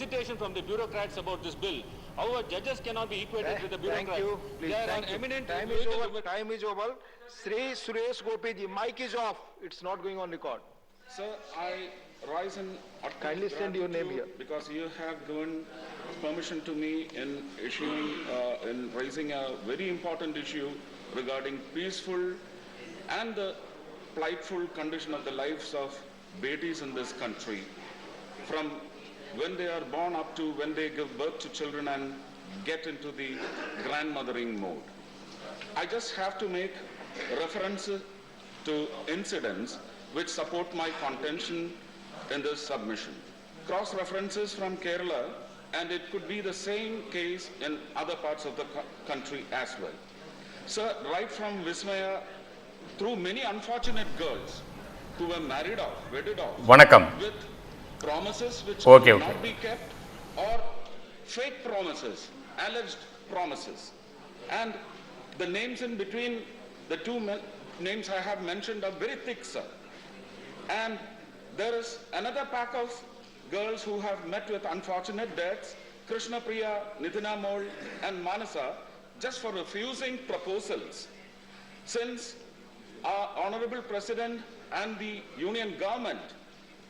hesitation from the bureaucrats about this bill. However, judges cannot be equated with the bureaucrats. Thank you. Please, They are thank you. eminent. Time is over. Time is over. Sri Suresh Gopiji, mic is off. It's not going on record. Sir, I rise in Kindly send your name here. because you have given permission to me in issuing, in raising a very important issue regarding peaceful and the plightful condition of the lives of babies in this country, from when they are born up to when they give birth to children and get into the grandmothering mode. I just have to make references to incidents which support my contention in this submission. Cross references from Kerala, and it could be the same case in other parts of the country as well. Sir, right from Vismaya, through many unfortunate girls who were married off, wedded off, வணக்கம். with promises which Okay, could okay. not be kept, or fake promises, alleged promises. And the names in between the two names I have mentioned are very thick, sir. And there is another pack of girls who have met with unfortunate deaths, Krishna Priya, Nitina Mol and Manasa, just for refusing proposals. Since our Honorable President and the Union Government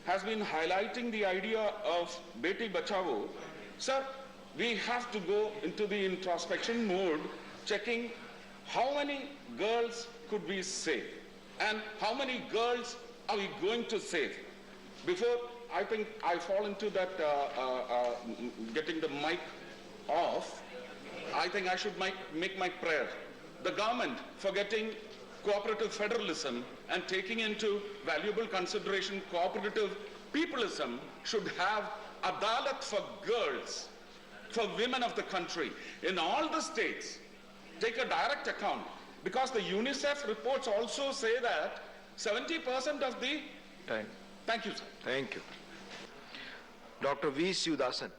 has been highlighting the idea of Beti Bachao, sir, we have to go into the introspection mode, checking how many girls could we save and how many girls are we going to save. Before I think I fall into that getting the mic off, I think I should make my prayer. The government, forgetting cooperative federalism and taking into valuable consideration cooperative peopleism, should have Adalat for girls, for women of the country in all the states. Take a direct account, because the UNICEF reports also say that 70% of the Time. Thank you, sir. Thank you. Dr. V. Sivasan.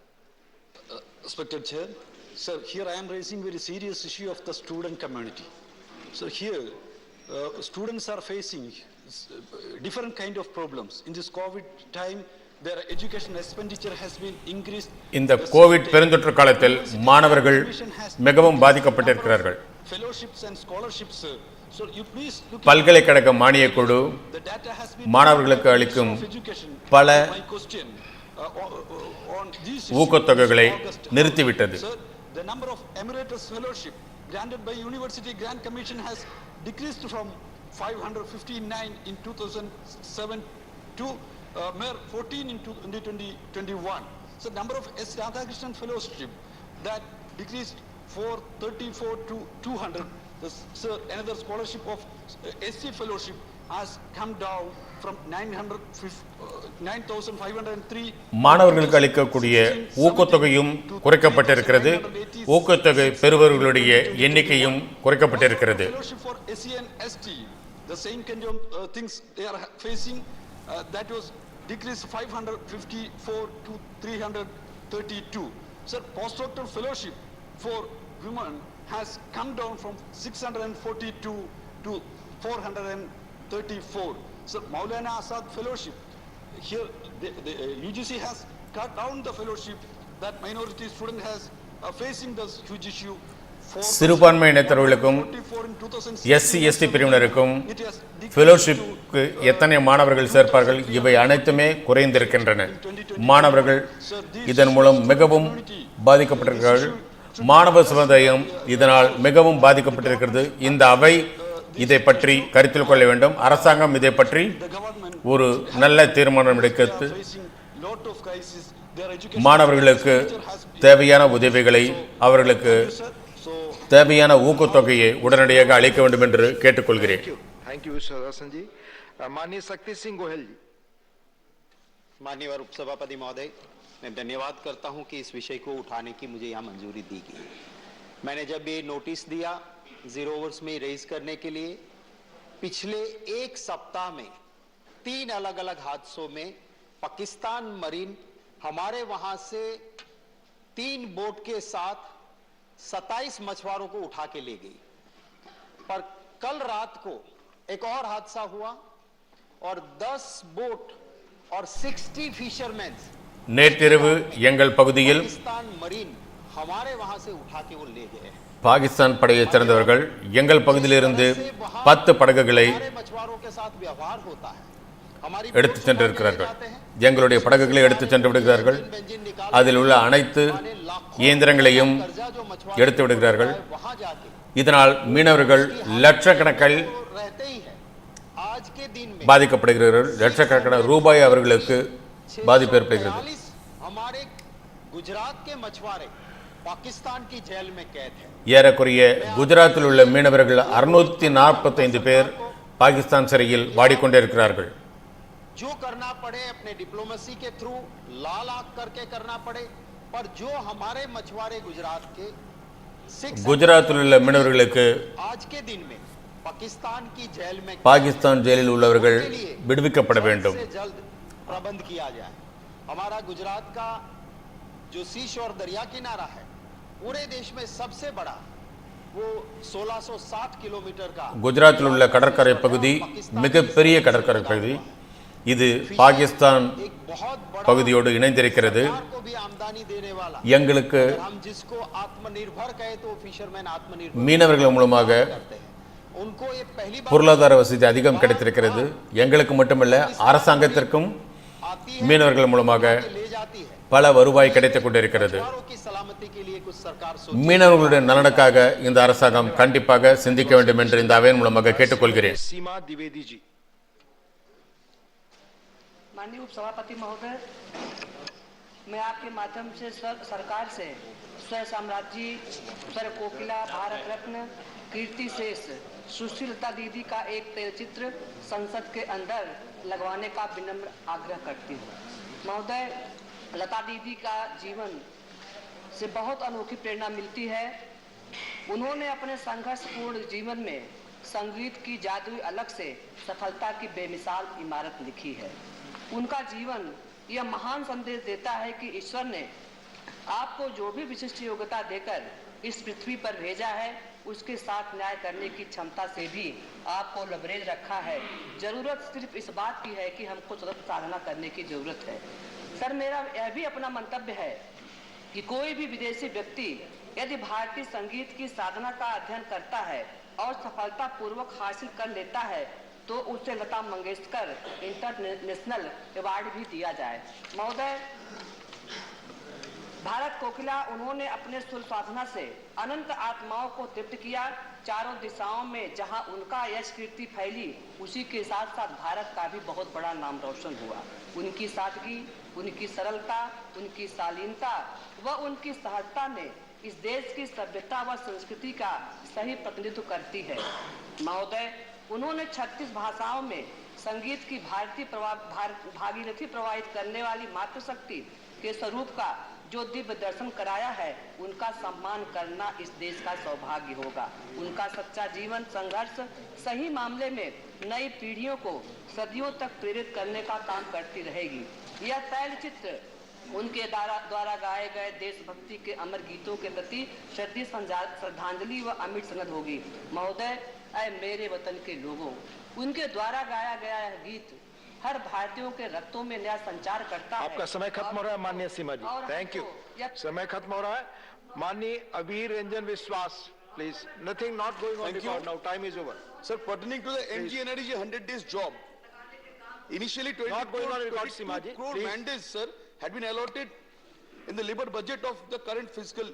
Respected Chair, sir, here I am raising very serious issue of the student community. So here, students are facing different kind of problems. In this COVID time, their education expenditure has been increased. இந்த Covid பெருந்தொற்று காலத்தில் மாணவர்கள் மிகவும் பாதிக்கப்பட்டிருக்கிறார்கள். Fellowships and scholarships, so you please look பல்கலைக்கழக மானியக் குழு the data has been மாணவர்களுக்கு அளிக்கும் பல my question on these ஊக்கத்தொகைகளை நிறுத்திவிட்டது. Sir, the number of emeritus fellowship granted by University Grant Commission has decreased from 559 in 2007 to mere 14 in 2021. So number of S. Radhakrishnan fellowship that decreased 434 to 200. So another scholarship of SC fellowship has come down from 9,503. மாணவர்களுக்கு அளிக்கக்கூடிய ஊக்கத்தொகையும் குறைக்கப்பட்டிருக்கிறது. ஊக்கத்தொகை பெறுபவர்களுடைய எண்ணிக்கையும் குறைக்கப்பட்டிருக்கிறது. Fellowship for SC and ST, the same kind of things they are facing, that was decreased 554 to 332. Sir, postdoctoral fellowship for women has come down from 642 to 434. Sir, Maulana Azad fellowship, here the UGC has cut down the fellowship that minority student has facing this huge issue. சிறுபான்மை இனத்தவர்களுக்கும் SC ST பிரிவினருக்கும் ஃபெலோஷிப்க்கு எத்தனை மாணவர்கள் சேர்ப்பார்கள், இவை அனைத்துமே குறைந்திருக்கின்றன. மாணவர்கள் இதன் மூலம் மிகவும் பாதிக்கப்பட்டிருக்கிறார்கள். மாணவ சமுதாயம் இதனால் மிகவும் பாதிக்கப்பட்டிருக்கிறது. இந்த அவை இதை பற்றி கருத்தில் கொள்ள வேண்டும். அரசாங்கம் இதை பற்றி ஒரு நல்ல தீர்மானம் எடுக்கிறது. மாணவர்களுக்கு தேவையான உதவிகளை, அவர்களுக்கு தேவையான ஊக்கத்தொகையை உடனடியாக அளிக்க வேண்டும் என்று கேட்டுக்கொள்கிறேன். Thank you, Sivasan ji. माननीय शक्ति सिंह गोयल जी. माननीय उपसभापति महोदय, मैं धन्यवाद करता हूं कि इस विषय को उठाने की मुझे यहाँ मंजूरी दी गई। मैंने जब ये नोटिस दिया 0 आवर्स में रेज करने के लिए, पिछले एक सप्ताह में 3 अलग अलग हादसों में पाकिस्तान मरीन हमारे वहां से 3 बोट के साथ 27 मछुआरों को उठा के ले गई। पर कल रात को एक और हादसा हुआ और 10 बोट और 60 फिशरमैन நேற்றிரவு எங்கள் பகுதியில் पाकिस्तान मरीन हमारे वहां से उठा के वो ले गए हैं। பாகிஸ்தான் படையைச் சேர்ந்தவர்கள் எங்கள் பகுதியிலிருந்து 10 படகுகளை हमारे मछुआरों के साथ व्यवहार होता है। हमारी எடுத்து சென்றிருக்கிறார்கள். எங்களுடைய படகுகளை எடுத்து சென்று விடுகிறார்கள். அதில் உள்ள அனைத்து இயந்திரங்களையும் எடுத்து விடுகிறார்கள். वहां जाके இதனால் மீனவர்கள் லட்சக்கணக்கில் रहते ही है। आज के दिन में பாதிக்கப்படுகிறார்கள். லட்சக்கணக்கான ரூபாய் அவர்களுக்கு பாதிப்பு ஏற்படுகிறது. 46 हमारे गुजरात के मछुआरे पाकिस्तान की जेल में कैद हैं। ஏறக்குறைய குஜராத்தில் உள்ள மீனவர்கள் 645 பேர் பாகிஸ்தான் சிறையில் வாடிக்கொண்டிருக்கிறார்கள். जो करना पड़े अपने डिप्लोमेसी के थ्रू लाल आंख करके करना पड़े, पर जो हमारे मछुआरे गुजरात के 6 குஜராத்தில் உள்ள மீனவர்களுக்கு आज के दिन में पाकिस्तान की जेल में பாகிஸ்தான் ஜெயிலில் உள்ளவர்கள் விடுவிக்கப்பட வேண்டும். से जल्द प्रबंध किया जाए। हमारा गुजरात का जो शीश और दरिया किनारा है पूरे देश में सबसे बड़ा वो 1660 किलोमीटर का குஜராத்தில் உள்ள கடற்கரை பகுதி மிகப்பெரிய கடற்கரை பகுதி. இது பாகிஸ்தான் एक बहुत बड़ा பகுதியோடு இணைந்திருக்கிறது. सरकार को भी आमदनी देने वाला। எங்களுக்கு हम जिसको आत्मनिर्भर कहे तो फिशरमैन आत्मनिर्भर மீனவர்கள் மூலமாக करते हैं। उनको ये पहली बार பொருளாதார வசதி அதிகம் கிடைத்திருக்கிறது. எங்களுக்கு மட்டுமல்ல, அரசாங்கத்திற்கும் आती है மீனவர்கள் மூலமாக ले जाती है। பல வருவாய் கிடைத்துக் கொண்டிருக்கிறது. मछुआरों की सलामती के लिए कुछ सरकार மீனவர்களுடைய நலனுக்காக இந்த அரசாங்கம் கண்டிப்பாக சிந்திக்க வேண்டும் என்று இந்த அவையின் மூலமாக கேட்டுக்கொள்கிறேன். सीमा द्विवेदी जी। माननीय उपसभापति महोदय, मैं आपके माध्यम से सरकार से स्वर साम्राज्य, स्वर कोकिला, भारत रत्न, कीर्ति शेष सुशीलता दीदी का एक तैलचित्र संसद के अंदर लगवाने का विनम्र आग्रह करती हूँ। महोदय, लता दीदी का जीवन से बहुत अनोखी प्रेरणा मिलती है। उन्होंने अपने संघर्षपूर्ण जीवन में संगीत की जादुई अलग से सफलता की बेमिसाल इमारत लिखी है। उनका जीवन यह महान संदेश देता है कि ईश्वर ने आपको जो भी विशिष्ट योग्यता देकर इस पृथ्वी पर भेजा है उसके साथ न्याय करने की क्षमता से भी आपको लबरेज रखा है। जरूरत सिर्फ इस बात की है कि हमको सतत साधना करने की जरूरत है। सर, मेरा यह भी अपना मंतव्य है कि कोई भी विदेशी व्यक्ति यदि भारतीय संगीत की साधना का अध्ययन करता है और सफलता पूर्वक हासिल कर लेता है तो उसे लता मंगेशकर इंटरनेशनल अवार्ड भी दिया जाए। महोदय, भारत कोकिला, उन्होंने अपने सुर साधना से अनंत आत्माओं को तृप्त किया। चारों दिशाओं में जहां उनका यश कीर्ति फैली, उसी के साथ साथ भारत का भी बहुत बड़ा नाम रोशन हुआ। उनकी सादगी, उनकी सरलता, उनकी शालीनता व उनकी सहजता ने इस देश की सभ्यता व संस्कृति का सही प्रतिनिधित्व करती है। महोदय, उन्होंने 36 भाषाओं में संगीत की भागीरथी प्रवाहित करने वाली मातृशक्ति के स्वरूप का जो दिव्य दर्शन कराया है, उनका सम्मान करना इस देश का सौभाग्य होगा। उनका सच्चा जीवन संघर्ष सही मामले में नई पीढ़ियों को सदियों तक प्रेरित करने का काम करती रहेगी। यह तैलचित्र उनके द्वारा गाए गए देशभक्ति के अमर गीतों के प्रति श्रद्धांजलि व अमिट सनद होगी। महोदय, ऐ मेरे वतन के लोगों, उनके द्वारा गाया गया यह गीत हर भारतीयों के रक्तों में नया संचार करता है। आपका समय खत्म हो रहा है माननीय सीमा जी। Thank you. समय खत्म हो रहा है। माननीय अबीर रंजन विश्वास, please. Nothing not going on record now, time is over. Sir, pertaining to the MGNREG 100 days job, initially 22 crore mandates, sir, had been allotted in the labor budget of the current fiscal,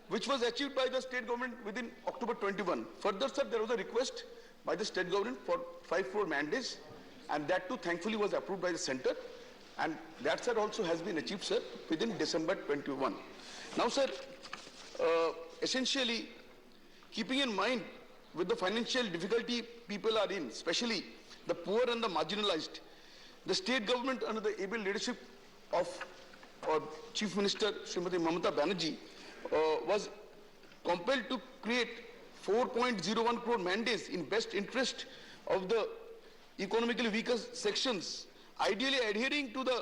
which was achieved by the state government within October 21. Further, sir, there was a request by the state government for 5 crore mandates, and that too thankfully was approved by the center, and that, sir, also has been achieved, sir, within December 21. Now, sir, essentially, keeping in mind with the financial difficulty people are in, especially the poor and the marginalized, the state government under the able leadership of Chief Minister Srimati Mamata Banerjee was compelled to create 4.01 crore mandates in best interest of the economically weaker sections, ideally adhering to the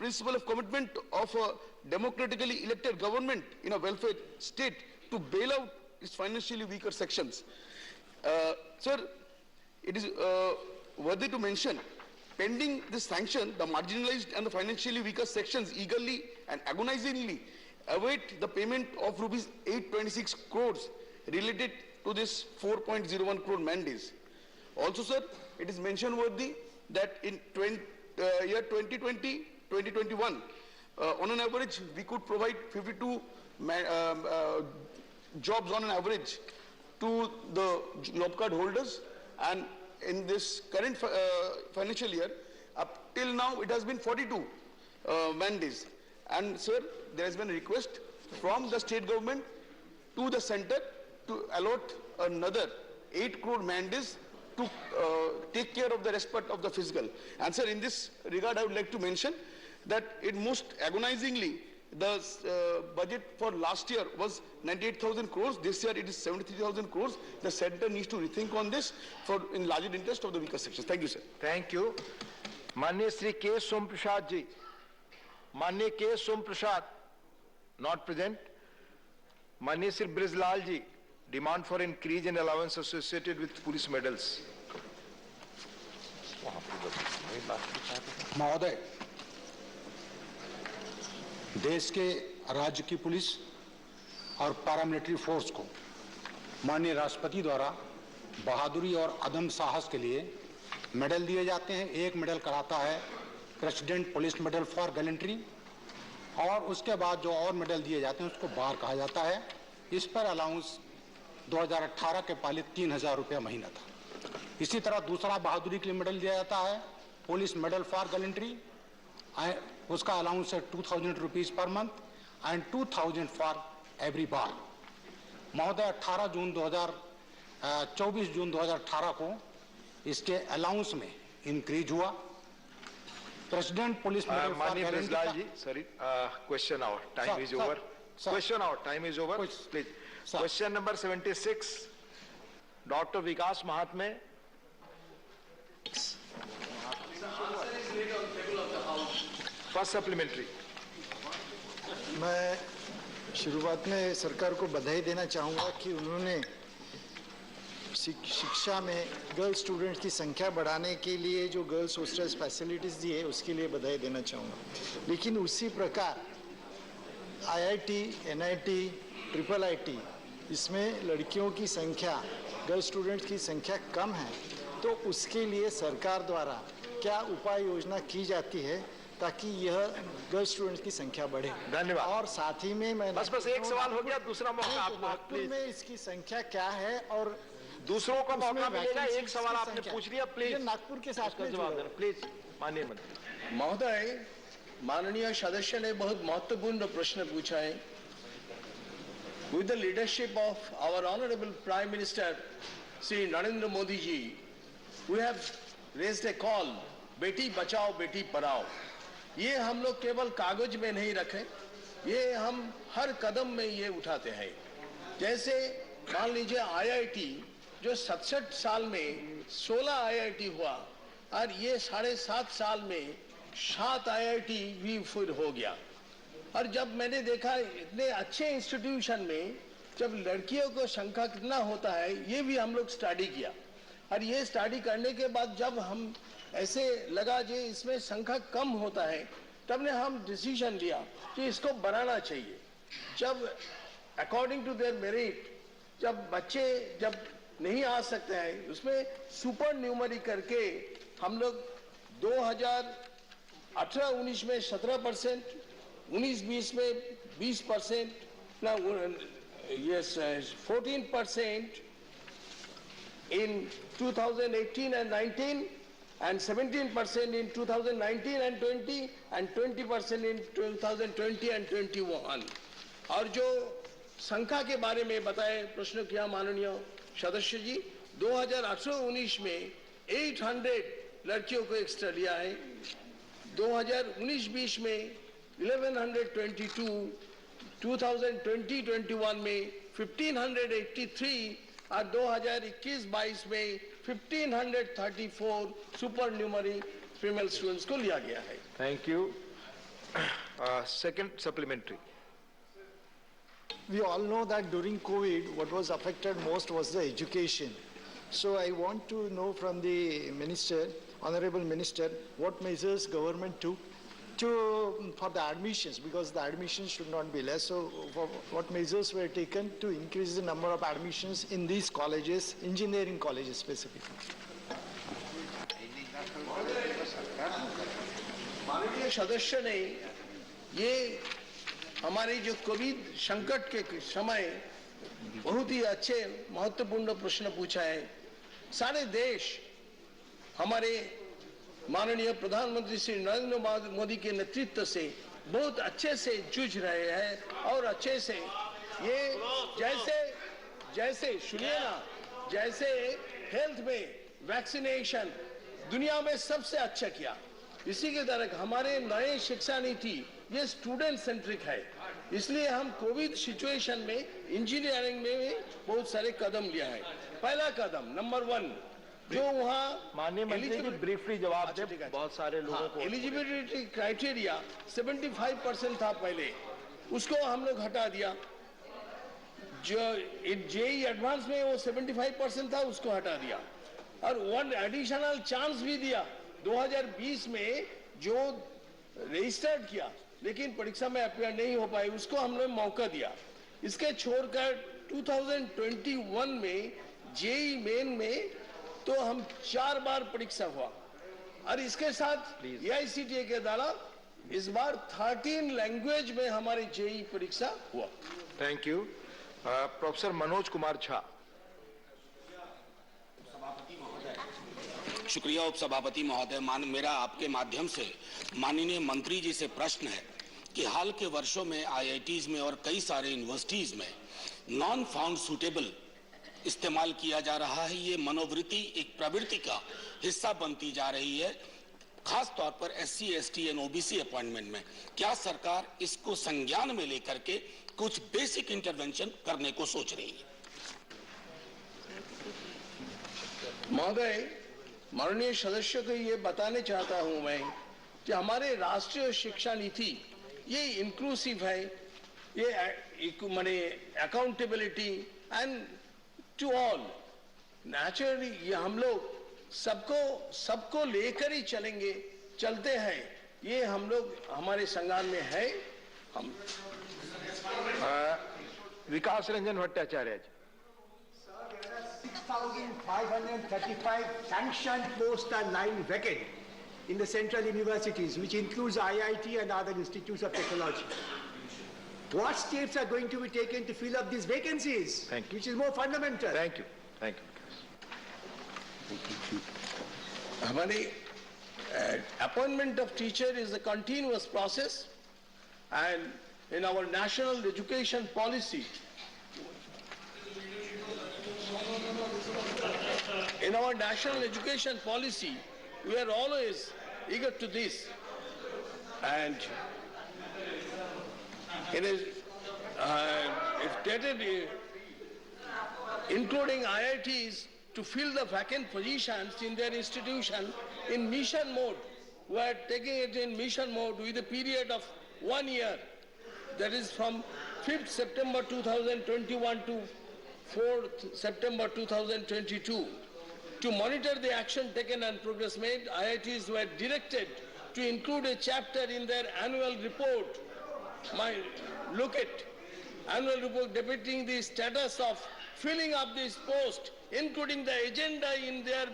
principle of commitment of a democratically elected government in a welfare state to bail out its financially weaker sections. Sir, it is worthy to mention, pending this sanction, the marginalized and the financially weaker sections eagerly and agonizingly await the payment of rupees 826 crores related to this 4.01 crore mandates. Also, sir, it is mention worthy that in year 2020-2021, on an average, we could provide 52 jobs on an average to the job card holders, and in this current financial year, up till now, it has been 42 mandates. And sir, there has been a request from the state government to the center to allot another 8 crore mandates to take care of the rest part of the fiscal. And sir, in this regard, I would like to mention that it most agonizingly, the budget for last year was 98,000 crores. This year it is 73,000 crores. The center needs to rethink on this for in larger interest of the weaker sections. Thank you, sir. Thank you. Manya Sri K. Som Prasad ji. Manya K. Som Prasad, not present. Manya Sri Brizlal ji, demand for increase in allowance associated with police medals. महोदय, देश के राज्य की police और paramilitary force को माननीय राष्ट्रपति द्वारा बहादुरी और अदम्य साहस के लिए मेडल दिए जाते हैं। एक मेडल कराता है president police medal for gallantry, और उसके बाद जो और मेडल दिए जाते हैं उसको बार कहा जाता है। इस पर अलाउंस 2018 के पहले 3,000 रुपया महीना था। इसी तरह दूसरा बहादुरी के लिए मेडल दिया जाता है पुलिस मेडल फॉर गैलेंट्री, उसका अलाउंस है 2,000 rupees per month and 2,000 for every bar. महोदय, 24 जून 2018 को इसके अलाउंस में इंक्रीज हुआ। President police medal for gallantry, sorry, question hour, time is over. Question hour, time is over. Please. Question number 76, Dr. Vikas Mahatme. First supplementary. मैं शुरुआत में सरकार को बधाई देना चाहूँगा कि उन्होंने शिक्षा में गर्ल्स स्टूडेंट्स की संख्या बढ़ाने के लिए जो गर्ल्स हॉस्टल्स फैसिलिटीज़ दी है उसके लिए बधाई देना चाहूँगा। लेकिन उसी प्रकार आईआईटी, एनआईटी, ट्रिपल आईटी, इसमें लड़कियों की संख्या, गर्ल्स स्टूडेंट्स की संख्या कम है, तो उसके लिए सरकार द्वारा क्या उपाय योजना की जाती है ताकि यह गर्ल्स स्टूडेंट्स की संख्या बढ़े। धन्यवाद। और साथ ही में मैं बस एक सवाल हो गया, दूसरा मौका आपको। नागपुर में इसकी संख्या क्या है और दूसरों को मौका मिलेगा। एक सवाल आपने पूछ लिया, प्लीज नागपुर के साथ में जवाब देना प्लीज। माननीय मंत्री महोदय, माननीय सदस्य ने बहुत महत्वपूर्ण प्रश्न पूछा है। With the leadership of our honorable Prime Minister Shri Narendra Modi ji, we have raised a call, Beti Bachao Beti Padhao. ये हम लोग केवल कागज में नहीं रखे, ये हम हर कदम में ये उठाते हैं। जैसे मान लीजिए आईआईटी जो 67 साल में 16 आईआईटी हुआ, और ये 7.5 साल में 7 आईआईटी भी फिर हो गया। और जब मैंने देखा इतने अच्छे इंस्टीट्यूशन में जब लड़कियों को संख्या कितना होता है, ये भी हम लोग स्टडी किया। और ये स्टडी करने के बाद जब हम ऐसे लगा कि इसमें संख्या कम होता है, तब ने हम डिसीजन लिया कि इसको बढ़ाना चाहिए। जब अकॉर्डिंग टू देयर मेरिट जब बच्चे जब नहीं आ सकते हैं, उसमें सुपर न्यूमरी करके हम लोग 2018-19 में 17%, 19-20 में 20%, 14% in 2018 and 19, and 17% in 2019 and 20, and 20% in 2020 and 21. और जो संख्या के बारे में बताए प्रश्न किया माननीय सदस्य जी, 2018-19 में 800 लड़कियों को एक्स्ट्रा लिया है, 2019-20 में 1122, 2020-21 में 1583, और 2021-22 में 1534 सुपर न्यूमरी फीमेल स्टूडेंट्स को लिया गया है। Thank you. Second supplementary. We all know that during COVID, what was affected most was the education. So I want to know from the minister, Honorable Minister, what measures government took for the admissions, because the admissions should not be less. So what measures were taken to increase the number of admissions in these colleges, engineering colleges specifically? माननीय सदस्य ने ये हमारे जो Covid संकट के समय बहुत ही अच्छे महत्वपूर्ण प्रश्न पूछा है। सारे देश हमारे माननीय प्रधानमंत्री श्री नरेंद्र मोदी के नेतृत्व से बहुत अच्छे से जूझ रहे हैं और अच्छे से ये जैसे सुनिए ना, जैसे हेल्थ में वैक्सीनेशन दुनिया में सबसे अच्छा किया, इसी के तरह हमारे नए शिक्षा नीति ये स्टूडेंट सेंट्रिक है। इसलिए हम कोविड सिचुएशन में इंजीनियरिंग में बहुत सारे कदम लिया है। पहला कदम नंबर 1 जो वहाँ माननीय मंत्री जी ब्रीफली जवाब दे, बहुत सारे लोगों को एलिजिबिलिटी क्राइटेरिया 75% था पहले, उसको हम लोग हटा दिया। जो जेई एडवांस में वो 75% था, उसको हटा दिया और 1 एडिशनल चांस भी दिया। 2020 में जो रजिस्टर्ड किया लेकिन परीक्षा में अपियर नहीं हो पाए, उसको हमने मौका दिया। इसके छोड़कर 2021 में जेई मेन में तो हम 4 बार परीक्षा हुआ और इसके साथ एआईसीटीई के द्वारा इस बार 13 लैंग्वेज में हमारे जेई परीक्षा हुआ। Thank you. Professor Manoj Kumar Jha. शुक्रिया उपसभापति महोदय। मेरा आपके माध्यम से माननीय मंत्री जी से प्रश्न है कि हाल के वर्षों में आईआईटीज में और कई सारे यूनिवर्सिटीज में नॉन फाउंड सूटेबल इस्तेमाल किया जा रहा है। ये मनोवृत्ति एक प्रवृत्ति का हिस्सा बनती जा रही है, खास तौर पर SC, ST and OBC appointment में। क्या सरकार इसको संज्ञान में लेकर के कुछ बेसिक इंटरवेंशन करने को सोच रही है? महोदय, माननीय सदस्य को ये बताने चाहता हूं मैं कि हमारे राष्ट्रीय शिक्षा नीति ये इंक्लूसिव है, ये माने accountability and to all. Naturally ये हम लोग सबको लेकर ही चलते हैं। ये हम लोग हमारे संज्ञान में है। हम विकास रंजन भट्टाचार्य जी। 6,535 sanctioned posts are lying vacant in the central universities, which includes IIT and other institutes of technology. What steps are going to be taken to fill up these vacancies? Thank you. Which is more fundamental. Thank you. Thank you. हमारे appointment of teacher is a continuous process, and in our national education policy, we are always eager to this, and it is stated including IITs to fill the vacant positions in their institution in mission mode. We are taking it in mission mode with a period of 1 year, that is from 5th September 2021 to 4th September 2022. To monitor the action taken and progress made, IITs were directed to include a chapter in their annual report, annual report depicting the status of filling up this post, including the agenda in their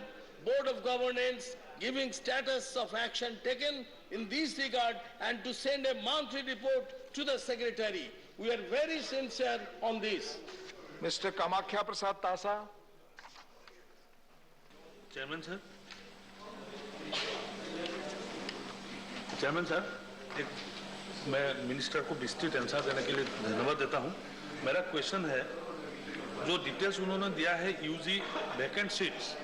board of governance, giving status of action taken in this regard, and to send a monthly report to the secretary. We are very sincere on this. Mr. Kamakhya Prasad Tasa. Chairman sir, मैं minister को district answer देने के लिए धन्यवाद देता हूं। मेरा question है, जो डिटेल्स उन्होंने दिया है यूजी वैकेंट सीट्स,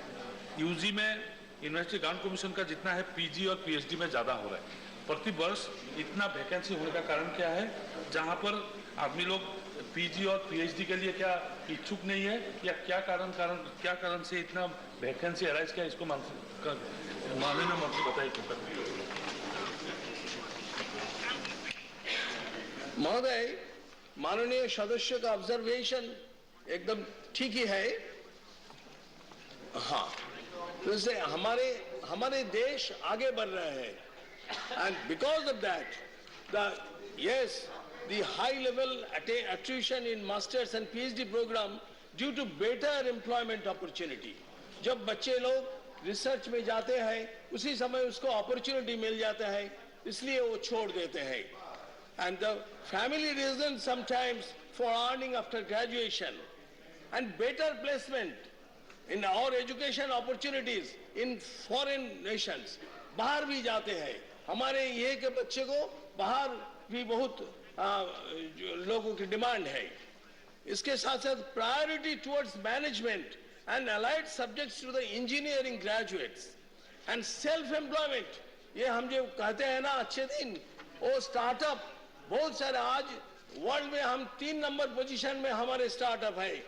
यूजी में यूनिवर्सिटी ग्रांट कमीशन का जितना है पीजी और पीएचडी में ज़्यादा हो रहा है। प्रति वर्ष इतना वैकेंसी होने का कारण क्या है, जहां पर आदमी लोग पीजी और पीएचडी के लिए क्या इच्छुक नहीं है, या क्या कारण से इतना वैकेंसी अराइज किया, इसको माननीय मंत्री बताइए। महोदय, माननीय सदस्य का ऑब्जर्वेशन एकदम ठीक ही है। हाँ, जैसे हमारे देश आगे बढ़ रहे हैं and because of that the high level attrition in masters and PhD program due to better employment opportunity. जब बच्चे लोग रिसर्च में जाते हैं उसी समय उसको अपॉर्चुनिटी मिल जाता है इसलिए वो छोड़ देते हैं and the family reason sometimes for earning after graduation and better placement in our education opportunities in foreign nations बाहर भी जाते हैं हमारे ये के बच्चे को बाहर भी बहुत लोगों की डिमांड है इसके साथ साथ priority towards management and allied subjects to the engineering graduates and self employment ये हम जो कहते हैं ना अच्छे दिन वो स्टार्टअप बहुत सारे आज वर्ल्ड में हम 3 नंबर पोजीशन में हमारे स्टार्टअप है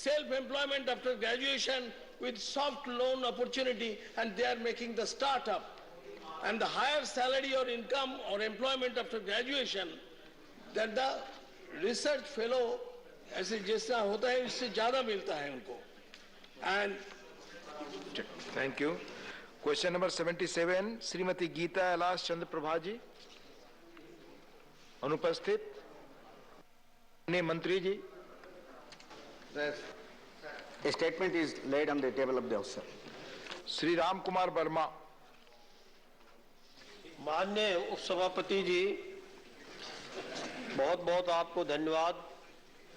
self employment after graduation with soft loan opportunity and they are making the startup and the higher salary or income or employment after graduation that the research fellow ऐसे जैसा होता है इससे ज्यादा मिलता है उनको and thank you. Question number 77, Srimati Geeta Ailash Chandra Prabha ji, अनुपस्थित. ने मंत्री जी. A statement is laid on the table of the House, sir. Sri Ram Kumar Verma. माननीय उपसभापति जी, बहुत बहुत आपको धन्यवाद.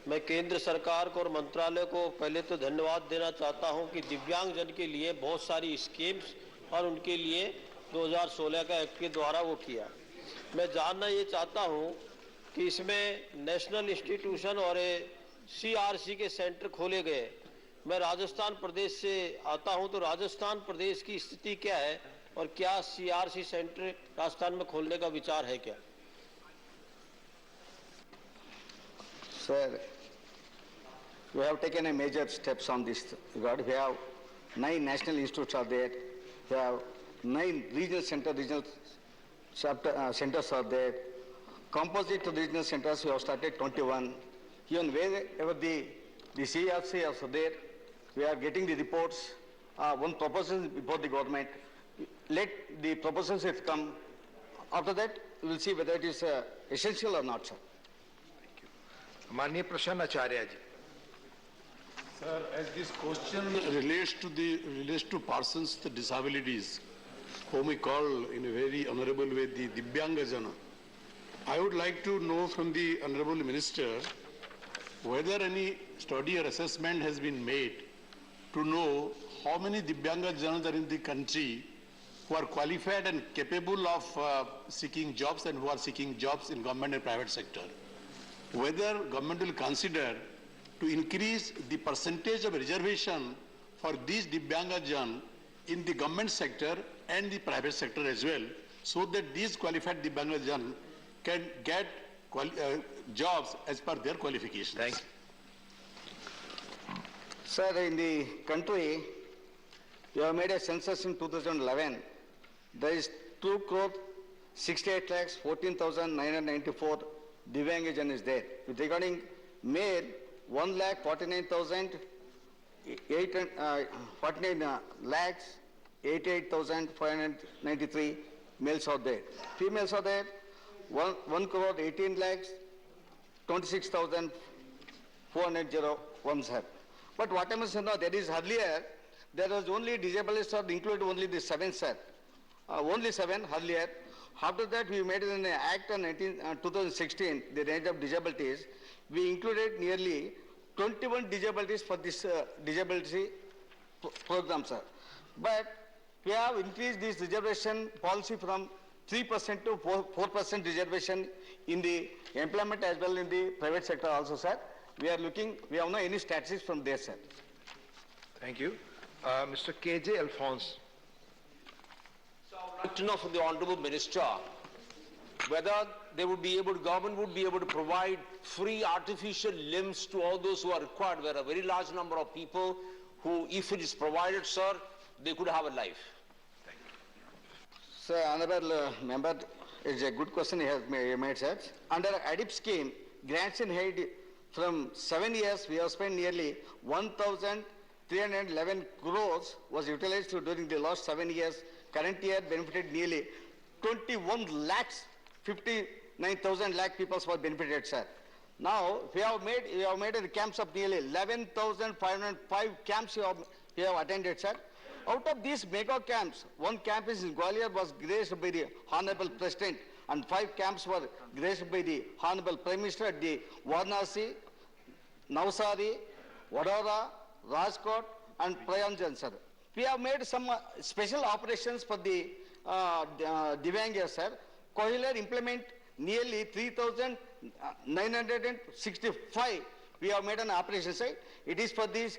मैं केंद्र सरकार को और मंत्रालय को पहले तो धन्यवाद देना चाहता हूं कि दिव्यांग जन के लिए बहुत सारी स्कीम्स और उनके लिए 2016 का एक्ट के द्वारा वो किया. मैं जानना ये चाहता हूं कि इसमें नेशनल इंस्टीट्यूशन और CRC के सेंटर खोले गए. मैं राजस्थान प्रदेश से आता हूं तो राजस्थान प्रदेश की स्थिति क्या है और क्या CRC सेंटर राजस्थान में खोलने का विचार है क्या? Sir, we have taken a major steps on this regard. We have 9 national institutes are there. We have 9 regional centers are there. Composite regional centers we have started 21. Even wherever the CRC are also there, we are getting the reports. One proposal before the government. Let the proposals have come. After that, we will see whether it is essential or not, sir. माननीय प्रसन्न आचार्य जी. Sir, as this question relates to persons with disabilities, whom we call in a very honorable way the Divyangajana, I would like to know from the honorable minister whether any study or assessment has been made to know how many Divyangajana are in the country who are qualified and capable of seeking jobs and who are seeking jobs in government and private sector. Whether government will consider to increase the percentage of reservation for these Divyangajana in the government sector and the private sector as well, so that these qualified Divyangajana can get jobs as per their qualifications. Thank you. Sir, in the country, we have made a census in 2011. There is 2,68,14,994 Divyangajana is there. With regarding male, 1,49,593 males are there. Females are there, 1,18,26,401 sir. But what I must say now, there is earlier, there was only disabled sir, included only the 7 sir. Only 7 earlier. After that, we made an act on 2016, the range of disabilities. We included nearly 21 disabilities for this disability program, sir. But we have increased this reservation policy from 3% to 4% reservation in the employment as well in the private sector also, sir. We are looking, we have no any statistics from there, sir. Thank you. Mr. KJ Alphonse. So I would like to know from the Honorable Minister whether they would be able, government would be able to provide free artificial limbs to all those who are required. There are a very large number of people who, if it is provided, sir, they could have a life. Thank you. Sir, honorable member, it's a good question he has made, sir. Under ADIP scheme, grants in aid from 7 years, we have spent nearly 1,311 crores was utilized during the last 7 years current year benefited nearly 21 lakhs, 59,000 lakh people were benefited, sir. Now, we have made the camps of nearly 11,505 camps we have attended, sir. Out of these mega camps, one campus in Gwalior was graced by the Honorable President, and 5 camps were graced by the Honorable Prime Minister at the Varanasi, Navsari, Vadodara, Rajkot, and Prayanjan, sir. We have made some special operations for the Divyangya, sir. Kohler implement nearly 3,965. We have made an operation, sir. It is for this,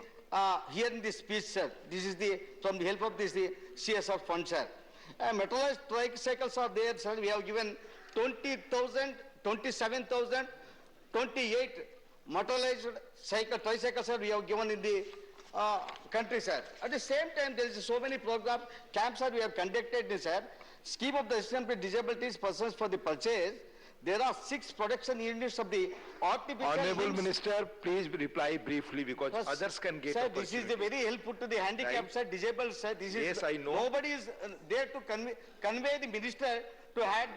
here in this speech, sir. This is from the help of this CSR fund, sir. Metallized tricycles are there, sir. We have given 27,028 metallized tricycles, sir, we have given in the country, sir. At the same time, there is so many program camps, sir, we have conducted, sir. Scheme of the Assistance with Disabilities Persons for the purchase. There are 6 production units of the artificial Honorable Minister, please reply briefly because others can get sir, this is the very helpful to the handicapped, sir, disabled, sir. This yes, is, I know. Nobody is there to convey the minister to had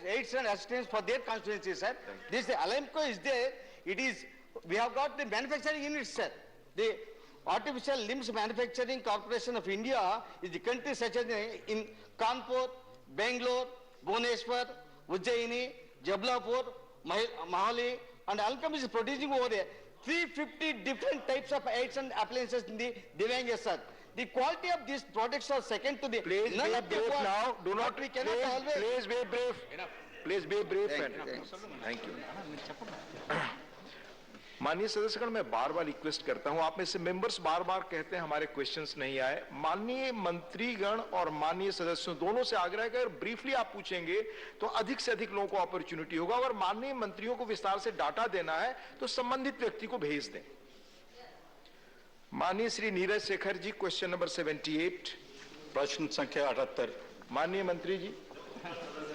aids and assistance for their constituency, sir. This Alamco is there. It is, we have got the manufacturing units, sir. The Artificial Limbs Manufacturing Corporation of India is the country such as in Kanpur, Bangalore, Bhubaneswar, Ujjaini, Jabalpur, Mahali, and Alchem is producing over there 350 different types of aids and appliances in the Divyangya, sir. The quality of these products are second to the... Please be brief now. Do not... We cannot always... Please be brief. Please be brief. Thank you. माननीय सदस्यगण, मैं बार बार request करता हूं, आप में से members बार बार कहते हैं हमारे क्वेश्चंस नहीं आए। माननीय मंत्रीगण और माननीय सदस्यों दोनों से आग्रह है कि अगर ब्रीफली आप पूछेंगे तो अधिक से अधिक लोगों को अपॉर्चुनिटी होगा। अगर माननीय मंत्रियों को विस्तार से डाटा देना है तो संबंधित व्यक्ति को भेज दें। माननीय श्री नीरज शेखर जी, क्वेश्चन नंबर 78, प्रश्न संख्या 78। माननीय मंत्री जी,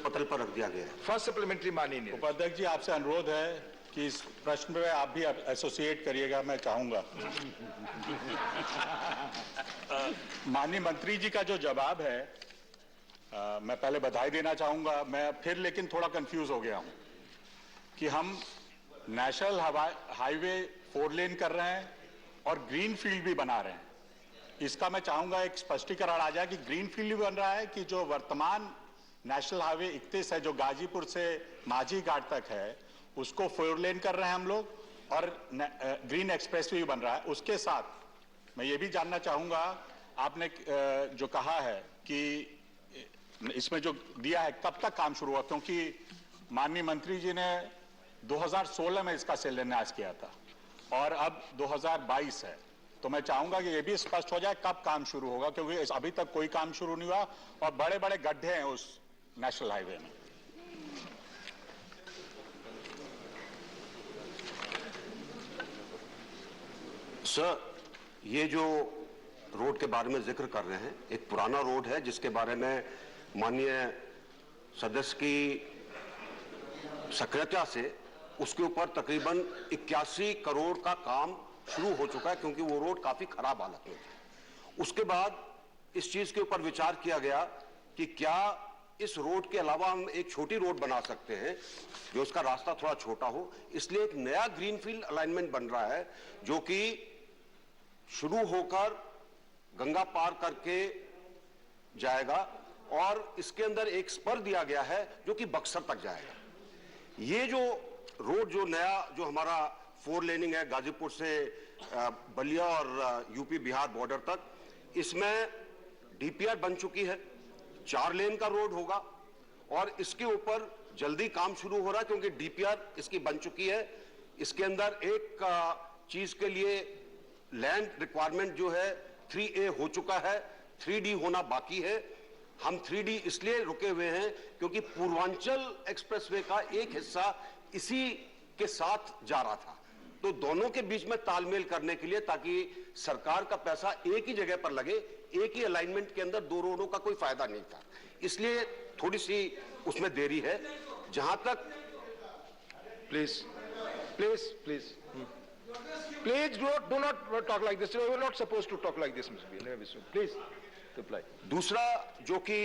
पटल पर रख दिया गया। फर्स्ट सप्लीमेंटरी माननीय उपाध्यक्ष जी, आपसे अनुरोध है कि इस प्रश्न में आप भी एसोसिएट करिएगा, मैं चाहूंगा। माननीय मंत्री जी का जो जवाब है, मैं पहले बधाई देना चाहूंगा। मैं फिर लेकिन थोड़ा कंफ्यूज हो गया हूं कि हम नेशनल हाईवे 4 लेन कर रहे हैं और ग्रीन फील्ड भी बना रहे हैं। इसका मैं चाहूंगा एक स्पष्टीकरण आ जाए कि ग्रीन फील्ड भी बन रहा है कि जो वर्तमान नेशनल हाईवे 31 है, जो गाजीपुर से माझी घाट तक है, उसको 4 लेन कर रहे हैं हम लोग, और ग्रीन एक्सप्रेस भी बन रहा है। उसके साथ मैं ये भी जानना चाहूंगा, आपने जो कहा है कि इसमें जो दिया है कब तक काम शुरू हुआ, क्योंकि माननीय मंत्री जी ने 2016 में इसका शिलान्यास किया था और अब 2022 है, तो मैं चाहूंगा कि ये भी स्पष्ट हो जाए कब काम शुरू होगा, क्योंकि अभी तक कोई काम शुरू नहीं हुआ और बड़े बड़े गड्ढे हैं उस नेशनल हाईवे में। सर, ये जो रोड के बारे में जिक्र कर रहे हैं, एक पुराना रोड है जिसके बारे में माननीय सदस्य की सक्रियता से उसके ऊपर तकरीबन 81 करोड़ का काम शुरू हो चुका है, क्योंकि वो रोड काफी खराब हालत में थी। उसके बाद इस चीज के ऊपर विचार किया गया कि क्या इस रोड के अलावा हम एक छोटी रोड बना सकते हैं जो उसका रास्ता थोड़ा छोटा हो। इसलिए एक नया ग्रीनफील्ड अलाइनमेंट बन रहा है जो कि शुरू होकर गंगा पार करके जाएगा और इसके अंदर एक स्पर दिया गया है जो कि बक्सर तक जाएगा। ये जो रोड जो नया जो हमारा 4 लेनिंग है गाजीपुर से बलिया और यूपी बिहार बॉर्डर तक, इसमें डीपीआर बन चुकी है, 4 लेन का रोड होगा और इसके ऊपर जल्दी काम शुरू हो रहा है क्योंकि डीपीआर इसकी बन चुकी है। इसके अंदर एक चीज के लिए लैंड रिक्वायरमेंट जो है 3A हो चुका है, 3D होना बाकी है। हम 3D इसलिए रुके हुए हैं क्योंकि पूर्वांचल एक्सप्रेसवे का एक हिस्सा इसी के साथ जा रहा था, तो दोनों के बीच में तालमेल करने के लिए, ताकि सरकार का पैसा एक ही जगह पर लगे, एक ही अलाइनमेंट के अंदर 2 रोडों का कोई फायदा नहीं था, इसलिए थोड़ी सी उसमें देरी है। जहां तक please do not talk like this. You are not supposed to talk like this, Mr. Please. Reply. दूसरा जो कि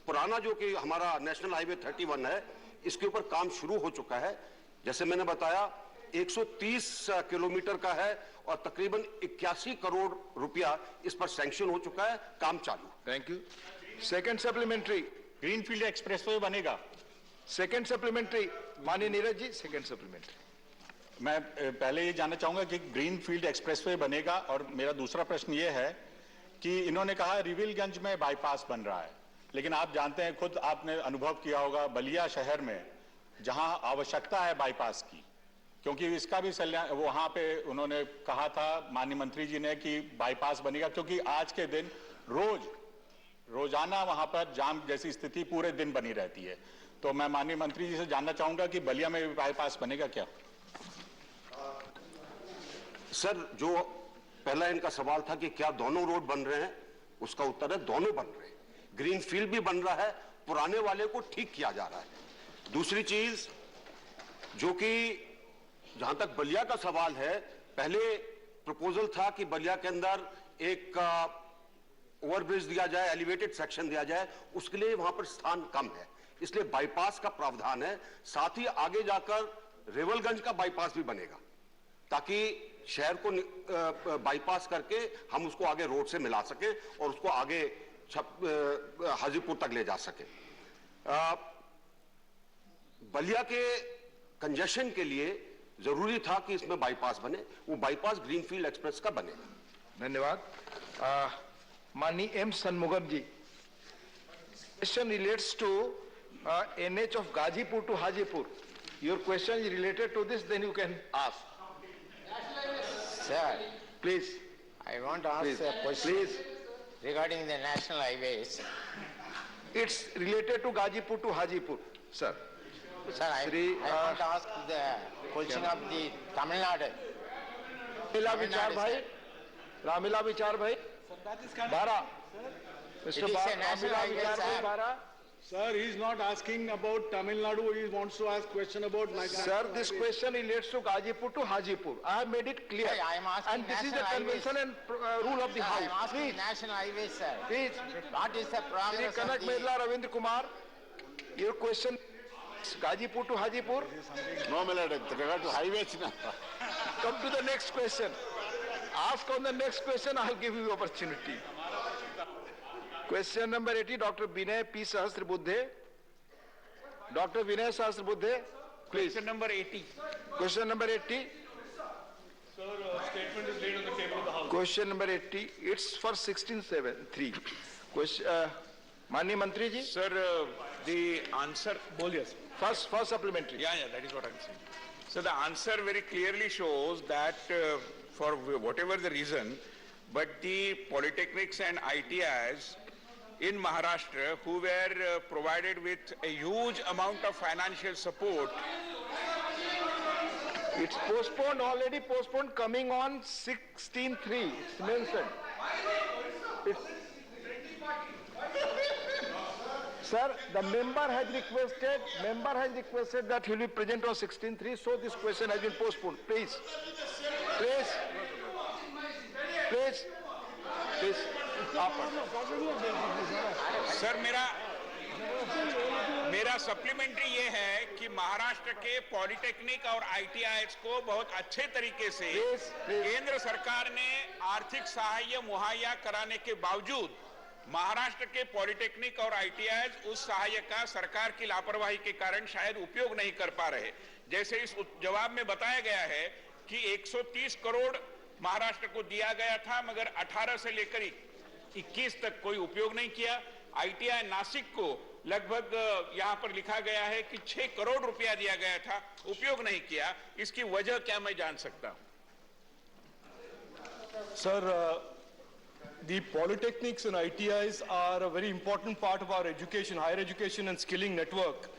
पुराना जो कि हमारा नेशनल हाईवे 31 है, इसके ऊपर काम शुरू हो चुका है। जैसे मैंने बताया 130 किलोमीटर का है और तकरीबन 81 करोड़ रुपया इस पर सैंक्शन हो चुका है, काम चालू। Thank you. Second supplementary, greenfield expressway बनेगा। सेकंड सप्लीमेंट्री, माननीय नीरज जी, सेकंड सप्लीमेंट्री। मैं पहले ये जानना चाहूंगा कि ग्रीनफील्ड एक्सप्रेसवे बनेगा, और मेरा दूसरा प्रश्न ये है कि इन्होंने कहा रिविलगंज में बाईपास बन रहा है, लेकिन आप जानते हैं, खुद आपने अनुभव किया होगा बलिया शहर में जहां आवश्यकता है बाईपास की, क्योंकि इसका भी वहां पे उन्होंने कहा था माननीय मंत्री जी ने कि बाईपास बनेगा, क्योंकि आज के दिन रोजाना वहां पर जाम जैसी स्थिति पूरे दिन बनी रहती है। तो मैं माननीय मंत्री जी से जानना चाहूंगा कि बलिया में भी बाईपास बनेगा क्या? सर, जो पहला इनका सवाल था कि क्या दोनों रोड बन रहे हैं, उसका उत्तर है दोनों बन रहे हैं। ग्रीनफील्ड भी बन रहा है, पुराने वाले को ठीक किया जा रहा है। दूसरी चीज जो कि जहां तक बलिया का सवाल है, पहले प्रपोजल था कि बलिया के अंदर एक ओवरब्रिज दिया जाए, एलिवेटेड सेक्शन दिया जाए, उसके लिए वहां पर स्थान कम है, इसलिए बाईपास का प्रावधान है। साथ ही आगे जाकर रेवलगंज का बाईपास भी बनेगा, ताकि शहर को बाईपास करके हम उसको आगे रोड से मिला सके और उसको आगे हाजीपुर तक ले जा सके। बलिया के कंजेशन के लिए जरूरी था कि इसमें बाईपास बने, वो बाईपास ग्रीनफील्ड एक्सप्रेस का बनेगा। धन्यवाद। माननीय M Shanmugam ji, question relates to NH of Gazipur to Hajipur. Your question is related to this, then you can ask. Sir, please. I want to ask a question regarding the national highways. It's related to Gazipur to Hajipur, sir. Sir, I want to ask the question of the Tamil Nadu. Ramila Vichar bhai. Bara. Mr. Ramila Vichar bhai, Bara. Sir, he is not asking about Tamil Nadu, he wants to ask question about my Sir, this question relates to Gazipur to Hajipur. I have made it clear. Sir, I am asking and this is the convention and rule of the sir, House. I am asking national highways, sir. Please. What is the progress of Kanak the... Medla Ravindra Kumar, your question is Gazipur to Hajipur? No, my lord, regard to highways. Come to the next question. Ask on the next question, I will give you opportunity. Question number 80, Dr. Vinay P. Sahasrabuddhe. Dr. Vinay Sahasrabuddhe, please. Question number 80. Question number 80. Sir, statement is laid on the table of the House. Question number 80, it's for 16.7.3. Question, Mani Mantri ji. Sir, the answer... Bolias. First supplementary. Yeah, that is what I'm saying. So the answer very clearly shows that for whatever the reason, but the polytechnics and ITIs in Maharashtra who were provided with a huge amount of financial support. It's postponed, already postponed, coming on 16.3, it's mentioned. Sir, the member has requested that he will be present on 16.3, so this question has been postponed. Please. Sir, मेरा supplementary ये है कि महाराष्ट्र के polytechnic और ITIs को बहुत अच्छे तरीके से केंद्र सरकार ने आर्थिक सहायता मुहैया कराने के बावजूद महाराष्ट्र के पॉलिटेक्निक और आईटीआईज उस सहायता का सरकार की लापरवाही के कारण शायद उपयोग नहीं कर पा रहे। जैसे इस जवाब में बताया गया है कि 130 करोड़ महाराष्ट्र को दिया गया था, मगर 18 से लेकर 21 तक कोई उपयोग नहीं किया। आईटीआई नासिक को लगभग यहां पर लिखा गया है कि 6 करोड़ रुपया दिया गया था, उपयोग नहीं किया। इसकी वजह क्या मैं जान सकता हूं? Sir, the polytechnics and ITIs are a very important part of our education, higher education and skilling network.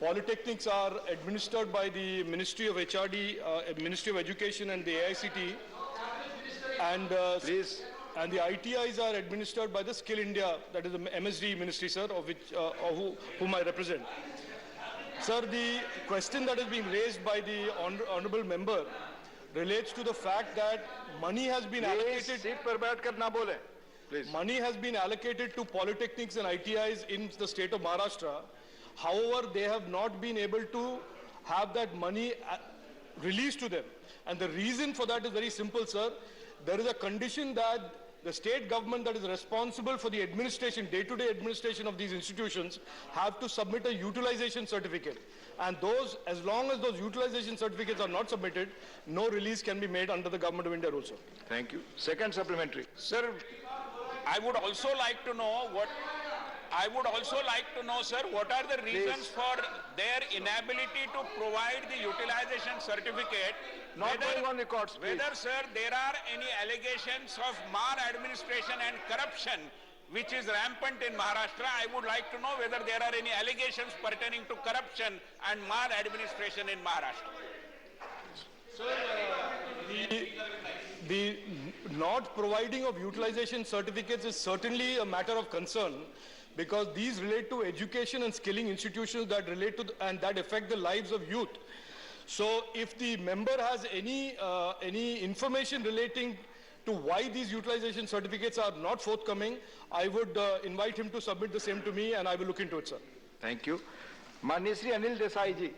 Polytechnics are administered by the Ministry of HRD, Ministry of Education and the AICT. And and the ITIs are administered by the Skill India, that is the MSD ministry, sir, of which whom I represent. Sir, the question that is being raised by the honorable member relates to the fact that money has been allocated. Money has been allocated to polytechnics and ITIs in the state of Maharashtra. However, they have not been able to have that money released to them. And the reason for that is very simple, sir. There is a condition that the state government that is responsible for the administration, day-to-day administration of these institutions, have to submit a utilization certificate. And those, as long as those utilization certificates are not submitted, no release can be made under the Government of India also. Thank you. Second supplementary. Sir, I would also like to know, sir, what are the reasons for their inability to provide the utilization certificate? Not going on records, please. Whether, sir, there are any allegations of maladministration and corruption which is rampant in Maharashtra. I would like to know whether there are any allegations pertaining to corruption and maladministration in Maharashtra. Sir, the not providing of utilization certificates is certainly a matter of concern, because these relate to education and skilling institutions that relate to and that affect the lives of youth. So if the member has any information relating to why these utilization certificates are not forthcoming, I would invite him to submit the same to me and I will look into it, sir. Thank you. Manya Shri Anil Desai ji.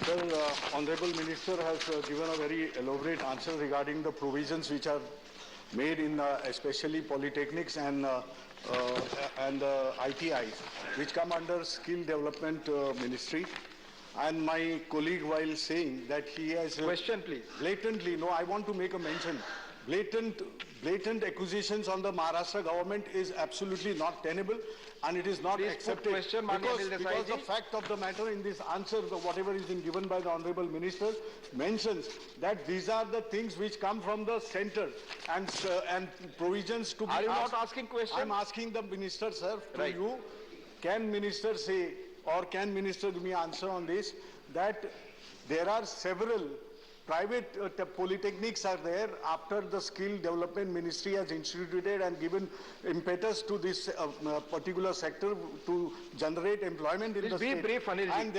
Sir, Honorable Minister has given a very elaborate answer regarding the provisions which are made in especially polytechnics and ITIs, which come under Skill Development Ministry. And my colleague, while saying that he has question, please, blatantly, no, I want to make a mention. Blatant accusations on the Maharashtra government is absolutely not tenable, and it is not accepted. Question, because the fact of the matter in this answer, whatever is been given by the Honorable Minister, mentions that these are the things which come from the center and provisions to be Are you asked. not asking questions? I'm asking the Minister, sir, to you. Can Minister say, or can Minister give me answer on this, that there are several private polytechnics are there after the Skill Development Ministry has instituted and given impetus to this particular sector to generate employment in the state. Brief, Anil and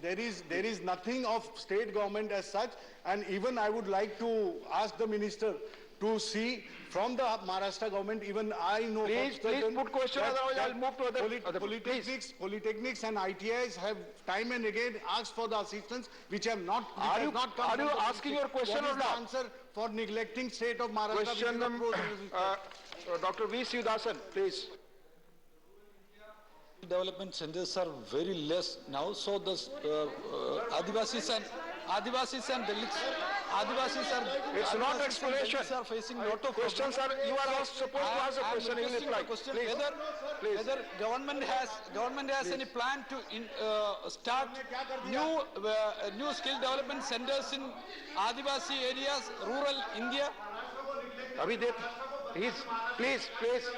there is nothing of state government as such, and even I would like to ask the Minister to see from the Maharashtra government, even I know. Please put question, otherwise I'll move to other polytechnics and ITIs have time and again asked for the assistance which have not. Are you asking your question or not? Answer for neglecting state of Maharashtra. Question number, Dr. V. Sivasan, please. Development centers are very less now, so the Adivasis and Dalits, it's not explanation. Are facing lot of questions. You are supposed to ask a question. You reply. Whether government has any plan to start new skill development centers in Adivasi areas, rural India. Please.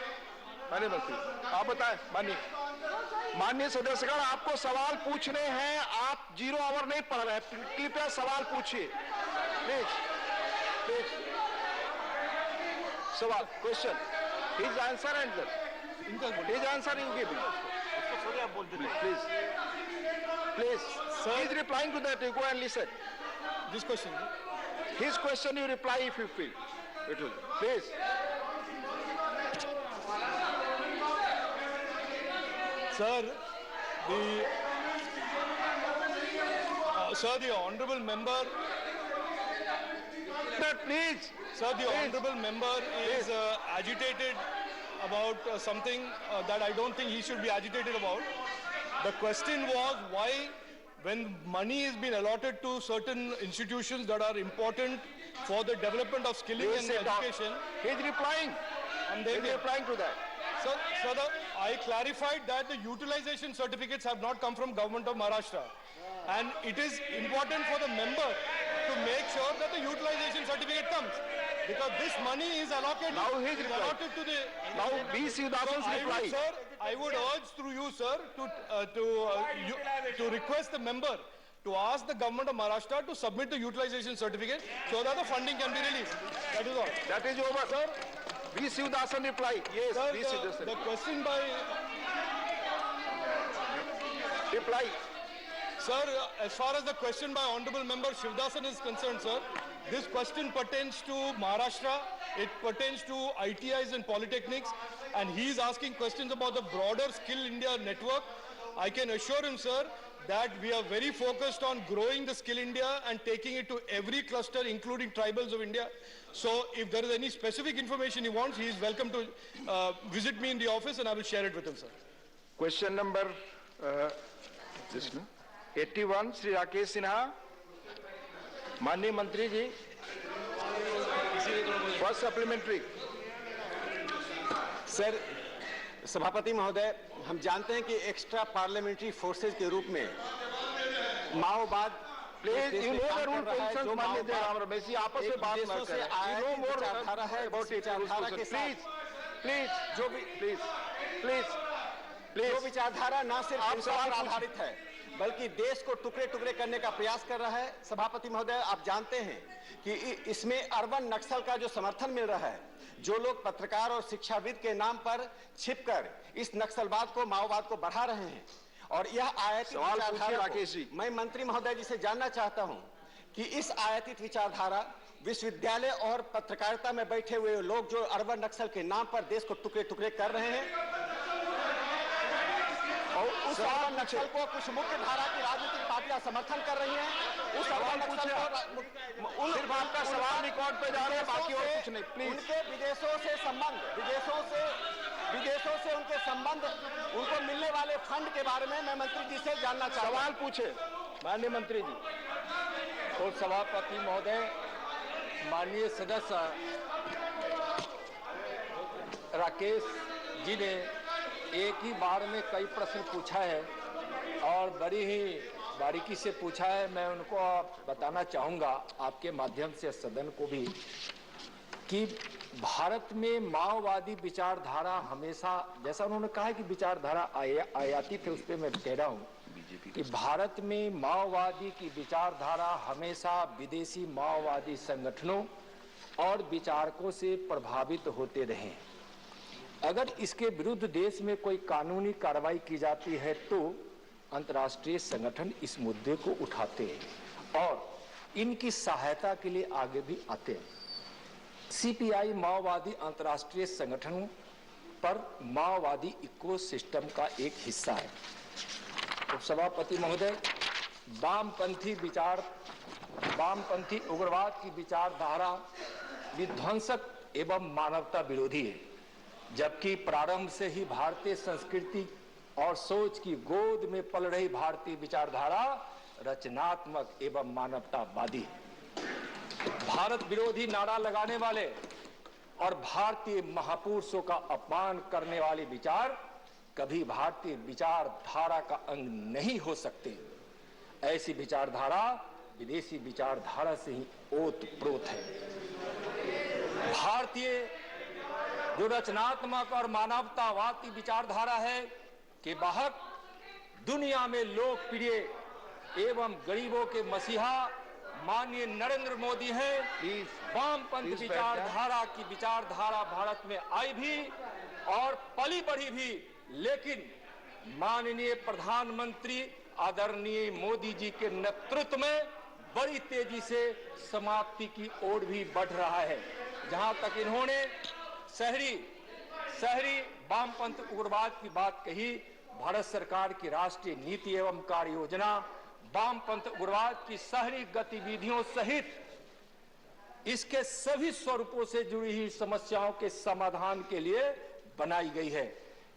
आप बताएं, माननीय सदस्यगण, आपको सवाल पूछने हैं, आप 0 our नहीं पढ़ रहे हैं, कृपया सवाल पूछिए, प्लीज सवाल, question, his answer and his answer you give me, please, he is replying to that, you go and listen. This question, his question you reply if you feel, please. Sir, the honourable member. Please. Sir, the honourable member is agitated about something that I don't think he should be agitated about. The question was why, when money has been allotted to certain institutions that are important for the development of skilling and education. He is replying. He is replying to that. So I clarified that the utilization certificates have not come from Government of Maharashtra, and it is important for the member to make sure that the utilization certificate comes, because this money is allocated. Now he is allotted to the. Now B. Sivasan's reply. Sir, I would urge through you, sir, to request the member to ask the Government of Maharashtra to submit the utilization certificate so that the funding can be released. That is all. That is over, sir. V. Sivasan reply. Yes, sir, V. Sivasan. The question by... Reply. Sir, as far as the question by Honourable Member Shivdasan is concerned, sir, This question pertains to Maharashtra, it pertains to ITIs and polytechnics, and he is asking questions about the broader Skill India network. I can assure him, sir, that we are very focused on growing the Skill India and taking it to every cluster, including tribals of India. So if there is any specific information he wants, he is welcome to visit me in the office and I will share it with him, sir. Question number 81, Sri Rakesh Sinha. माननीय मंत्री जी, first supplementary. Sir, सभापति महोदय, हम जानते हैं कि extra parliamentary forces के रूप में माओवाद please you know the rule positions माननीय जयराम रमेश जी, आपस में बात न करें। यू नो मोर विचारधारा है अबाउट इट, प्लीज जो भी प्लीज जो विचारधारा न सिर्फ हिंसा पर आधारित है बल्कि देश को टुकड़े टुकड़े करने का प्रयास कर रहा है। सभापति महोदय, आप जानते हैं कि इसमें अर्बन नक्सल का जो समर्थन मिल रहा है, जो लोग पत्रकार और शिक्षाविद के नाम पर छिपकर इस नक्सलवाद को, माओवाद को बढ़ा रहे हैं, और यह आयातित विचारधारा को मैं मंत्री महोदय जी से जानना चाहता हूं कि इस आयातित विचारधारा विश्वविद्यालय और पत्रकारिता में बैठे हुए लोग जो अर्बन नक्सल के नाम पर देश को टुकड़े टुकड़े कर रहे हैं, और उस अर्बन नक्सल को कुछ मुख्य धारा की राजनीतिक पार्टियां समर्थन कर रही हैं। उस अर्बन नक्सल को सिर्फ आपका सवाल रिकॉर्ड पे जा रहे हैं, बाकी और कुछ नहीं। प्लीज उनके विदेशों से उनके संबंध, उनको मिलने वाले फंड के बारे में मैं मंत्री जी से जानना चाहता हूं। सवाल पूछे माननीय मंत्री जी। और सभापति महोदय, माननीय सदस्य राकेश जी ने एक ही बार में कई प्रश्न पूछा है और बड़ी ही बारीकी से पूछा है। मैं उनको बताना चाहूँगा आपके माध्यम से सदन को भी कि भारत में माओवादी विचारधारा हमेशा, जैसा उन्होंने कहा है कि विचारधारा आयातित है, उस पर मैं कह रहा हूँ कि भारत में माओवादी की विचारधारा हमेशा विदेशी माओवादी संगठनों और विचारकों से प्रभावित होते रहे। अगर इसके विरुद्ध देश में कोई कानूनी कार्रवाई की जाती है तो अंतर्राष्ट्रीय संगठन इस मुद्दे को उठाते हैं और इनकी सहायता के लिए आगे भी आते हैं। सीपीआई माओवादी अंतर्राष्ट्रीय संगठनों पर माओवादी इकोसिस्टम का एक हिस्सा है। उपसभापति महोदय, वामपंथी उग्रवाद की विचारधारा विध्वंसक एवं मानवता विरोधी है, जबकि प्रारंभ से ही भारतीय संस्कृति और सोच की गोद में पल रही भारतीय विचारधारा रचनात्मक एवं मानवतावादी है। भारत विरोधी नारा लगाने वाले और भारतीय महापुरुषों का अपमान करने वाले विचार कभी भारतीय विचारधारा का अंग नहीं हो सकते। ऐसी विचारधारा विदेशी विचारधारा से ही ओतप्रोत है। भारतीय जो रचनात्मक और मानवतावाद की विचारधारा है के वाहक दुनिया में लोकप्रिय एवं गरीबों के मसीहा माननीय नरेंद्र मोदी हैं। वामपंथ विचारधारा की विचारधारा भारत में आई भी और पली बढ़ी भी, लेकिन माननीय प्रधानमंत्री आदरणीय मोदी जी के नेतृत्व में बड़ी तेजी से समाप्ति की ओर भी बढ़ रहा है। जहां तक इन्होंने शहरी वामपंथ उग्रवाद की बात कही, भारत सरकार की राष्ट्रीय नीति एवं कार्य योजना वामपंथ उग्रवाद की शहरी गतिविधियों सहित इसके सभी स्वरूपों से जुड़ी हुई समस्याओं के समाधान के लिए बनाई गई है।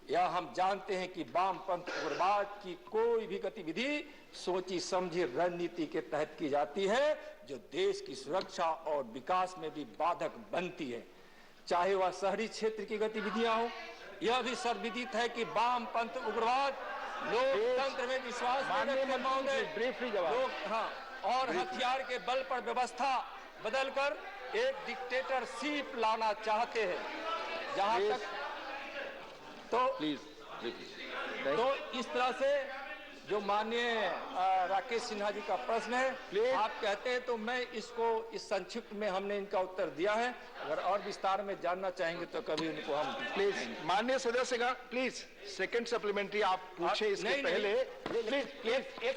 यह हम जानते हैं कि वामपंथ उग्रवाद की कोई भी गतिविधि सोची समझी रणनीति के तहत की जाती है, जो देश की सुरक्षा और विकास में भी बाधक बनती है, चाहे वह शहरी क्षेत्र की गतिविधियां हो। यह भी सर्वविदित है कि वामपंथ उग्रवाद लोकतंत्र में विश्वास और हथियार के बल पर व्यवस्था बदलकर एक डिक्टेटरशिप लाना चाहते हैं। जहां तक तो इस तरह से जो माननीय राकेश सिन्हा जी का प्रश्न है, आप कहते हैं तो मैं इसको इस संक्षिप्त में हमने इनका उत्तर दिया है। अगर और विस्तार में जानना चाहेंगे तो कभी उनको हम प्लीज माननीय सदस्य प्लीज सेकंड सप्लीमेंट्री आप पूछे इसके पहले प्लीज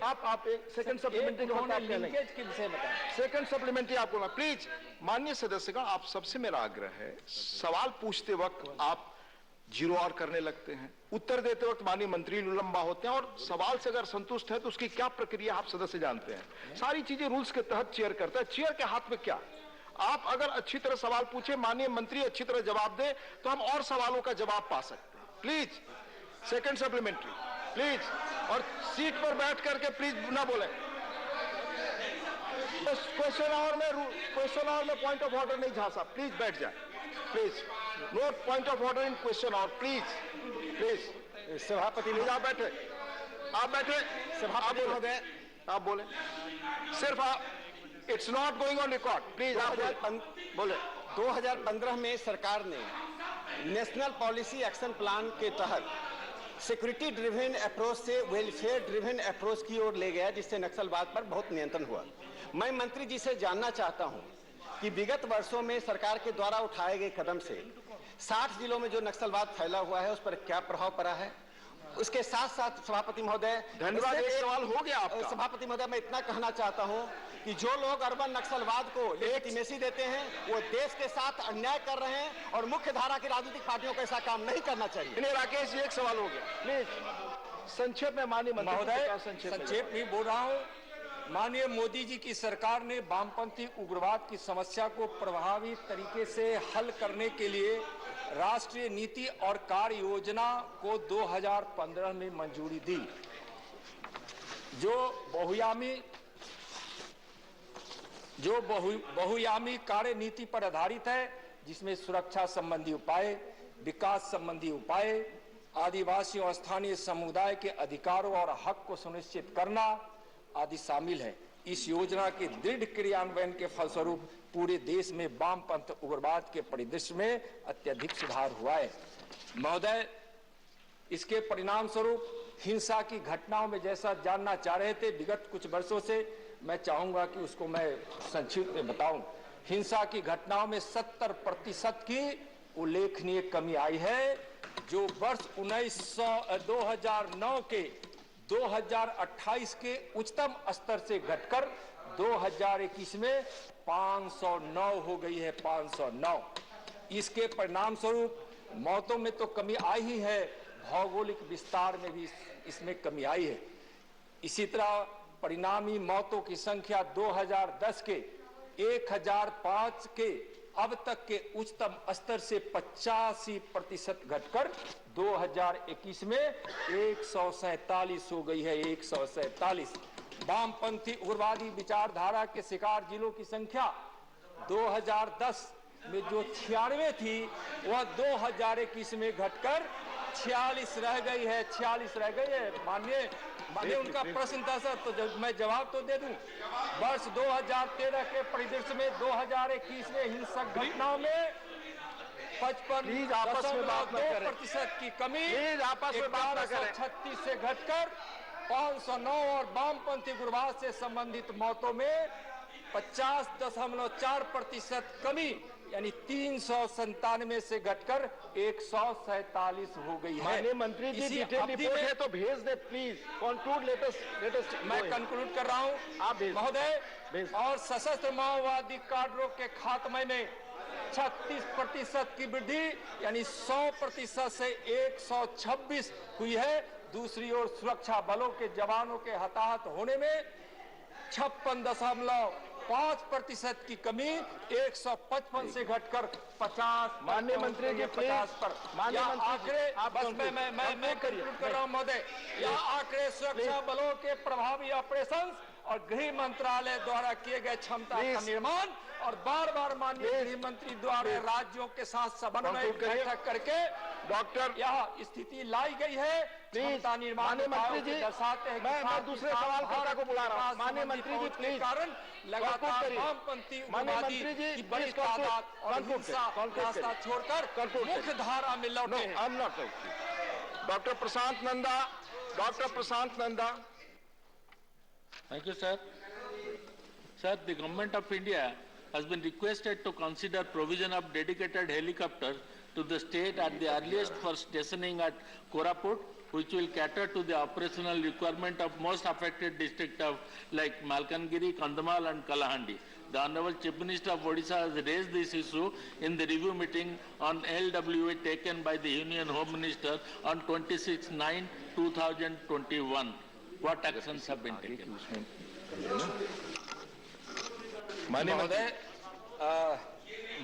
आप सेकंड सप्लीमेंट्री लिंकेज के विषय बताएं। सेकंड सप्लीमेंट्री आपको प्लीज माननीय सदस्यगण आप सबसे मेरा आग्रह है, सवाल पूछते वक्त आप जीरो आर करने लगते हैं, उत्तर देते वक्त माननीय मंत्री लंबा होते हैं, और सवाल से अगर संतुष्ट है तो उसकी क्या प्रक्रिया आप सदस्य जानते हैं। सारी चीजें रूल्स के तहत चेयर करता है, चेयर के हाथ में क्या। आप अगर अच्छी तरह सवाल पूछे, माननीय मंत्री अच्छी तरह जवाब दे तो हम और सवालों का जवाब पा सकते हैं। प्लीज सेकंड सप्लीमेंट्री प्लीज, और सीट पर बैठ करके प्लीज ना बोले। क्वेश्चन आवर में पॉइंट ऑफ ऑर्डर नहीं झांसा, प्लीज बैठ जाए। Please no point of order in question hour, please सभापति आप बैठे सभापति महोदय आप बोले, सिर्फ आप, it's not going on record, please आप बोले। 2015 में सरकार ने नेशनल पॉलिसी एक्शन प्लान के तहत सिक्योरिटी ड्रिवन अप्रोच से वेलफेयर ड्रिवन अप्रोच की ओर ले गया, जिससे नक्सलवाद पर बहुत नियंत्रण हुआ। मैं मंत्री जी से जानना चाहता हूं कि विगत वर्षों में सरकार के द्वारा उठाए गए कदम से 60 जिलों में जो नक्सलवाद फैला हुआ है उस पर क्या प्रभाव पड़ा है। उसके साथ साथ सभापति महोदय, धन्यवाद, एक सवाल हो गया आपका। सभापति महोदय, मैं इतना कहना चाहता हूं कि जो लोग अर्बन नक्सलवाद को लेजिटिमेसी देते हैं वो देश के साथ अन्याय कर रहे हैं, और मुख्य धारा की राजनीतिक पार्टियों को ऐसा काम नहीं करना चाहिए। राकेश जी एक सवाल हो गया, प्लीज संक्षेप में माननीय महोदय। संक्षेप में बोल रहा हूँ, माननीय मोदी जी की सरकार ने वामपंथी उग्रवाद की समस्या को प्रभावी तरीके से हल करने के लिए राष्ट्रीय नीति और कार्य योजना को 2015 में मंजूरी दी, जो बहुयामी कार्य नीति पर आधारित है, जिसमें सुरक्षा संबंधी उपाय, विकास संबंधी उपाय, आदिवासियों और स्थानीय समुदाय के अधिकारों और हक को सुनिश्चित करना आदि शामिल है। इस योजना के दृढ़ क्रियान्वयन के फलस्वरूप पूरे देश में वामपंथ उग्रवाद के परिदृश्य में अत्यधिक सुधार हुआ है। महोदय, इसके परिणाम स्वरूप हिंसा की घटनाओं में जैसा जानना चाह रहे थे विगत कुछ वर्षों से, मैं चाहूंगा कि उसको मैं संक्षिप्त में बताऊं। हिंसा की घटनाओं में 70% की उल्लेखनीय कमी आई है, जो वर्ष 2009 के 2028 के उच्चतम स्तर से घटकर 2021 में 509 हो गई है। 509। इसके परिणाम स्वरूप मौतों में तो कमी आई ही है, भौगोलिक विस्तार में भी इसमें कमी आई है। इसी तरह परिणामी मौतों की संख्या 2010 के 1005 के अब तक के उच्चतम स्तर से 85% घटकर 2021 में 147 हो गई है। 147। वामपंथी उग्रवादी विचारधारा के शिकार जिलों की संख्या 2010 में जो 96 थी वह 2021 में घटकर 46 रह गई है। 46 रह गई है। माननीय उनका प्रश्न था सर, तो मैं जवाब तो दे दूं। वर्ष 2013 के परिदृश्य में 2021 में हिंसक घटनाओं में 55.2% की कमी 1136 से घटकर 509 और वामपंथी उग्रवाद से संबंधित मौतों में 50.4% कमी, यानी 397 से घटकर 147 हो गई है। माननीय मंत्री जी, डिटेल रिपोर्ट है तो भेज दे प्लीज। Conclude latest. मैं कंक्लूड कर रहा हूं महोदय। और सशस्त्र माओवादी काडरों के खात्मे में 36% की वृद्धि, यानी 100% से 126 हुई है। दूसरी ओर सुरक्षा बलों के जवानों के हताहत होने में 56.5% की कमी 155 से घटकर 50। माननीय मंत्री जी 50 पर। आंकड़े मैं कंक्लूड कर रहा हूं महोदय। यह आंकड़े सुरक्षा बलों के प्रभावी ऑपरेशन और गृह मंत्रालय द्वारा किए गए क्षमता का निर्माण और बार-बार माननीय गृह मंत्री द्वारा राज्यों के साथ समन्वय बैठक करके डॉक्टर यह स्थिति लाई गई है। क्षमता निर्माण मंत्री जी दर्शाते हैं। मैं दूसरे सवाल को बुला रहा हूं। माननीय मंत्री जी प्लीज, कारण लगातार वामपंथी उग्रवादी की बड़ी तादाद और हिंसा रास्ता छोड़कर मुख्य धारा में लौटे हैं। Doctor Prashant Nanda Thank you, sir. Sir, the Government of India has been requested to consider provision of dedicated helicopter to the state at the earliest for stationing at Koraput, which will cater to the operational requirement of most affected districts of like Malkangiri, Kandhamal and Kalahandi. The Honorable Chief Minister of Odisha has raised this issue in the review meeting on LWA taken by the Union Home Minister on 26/9/2021. What actions have been taken? महोदय,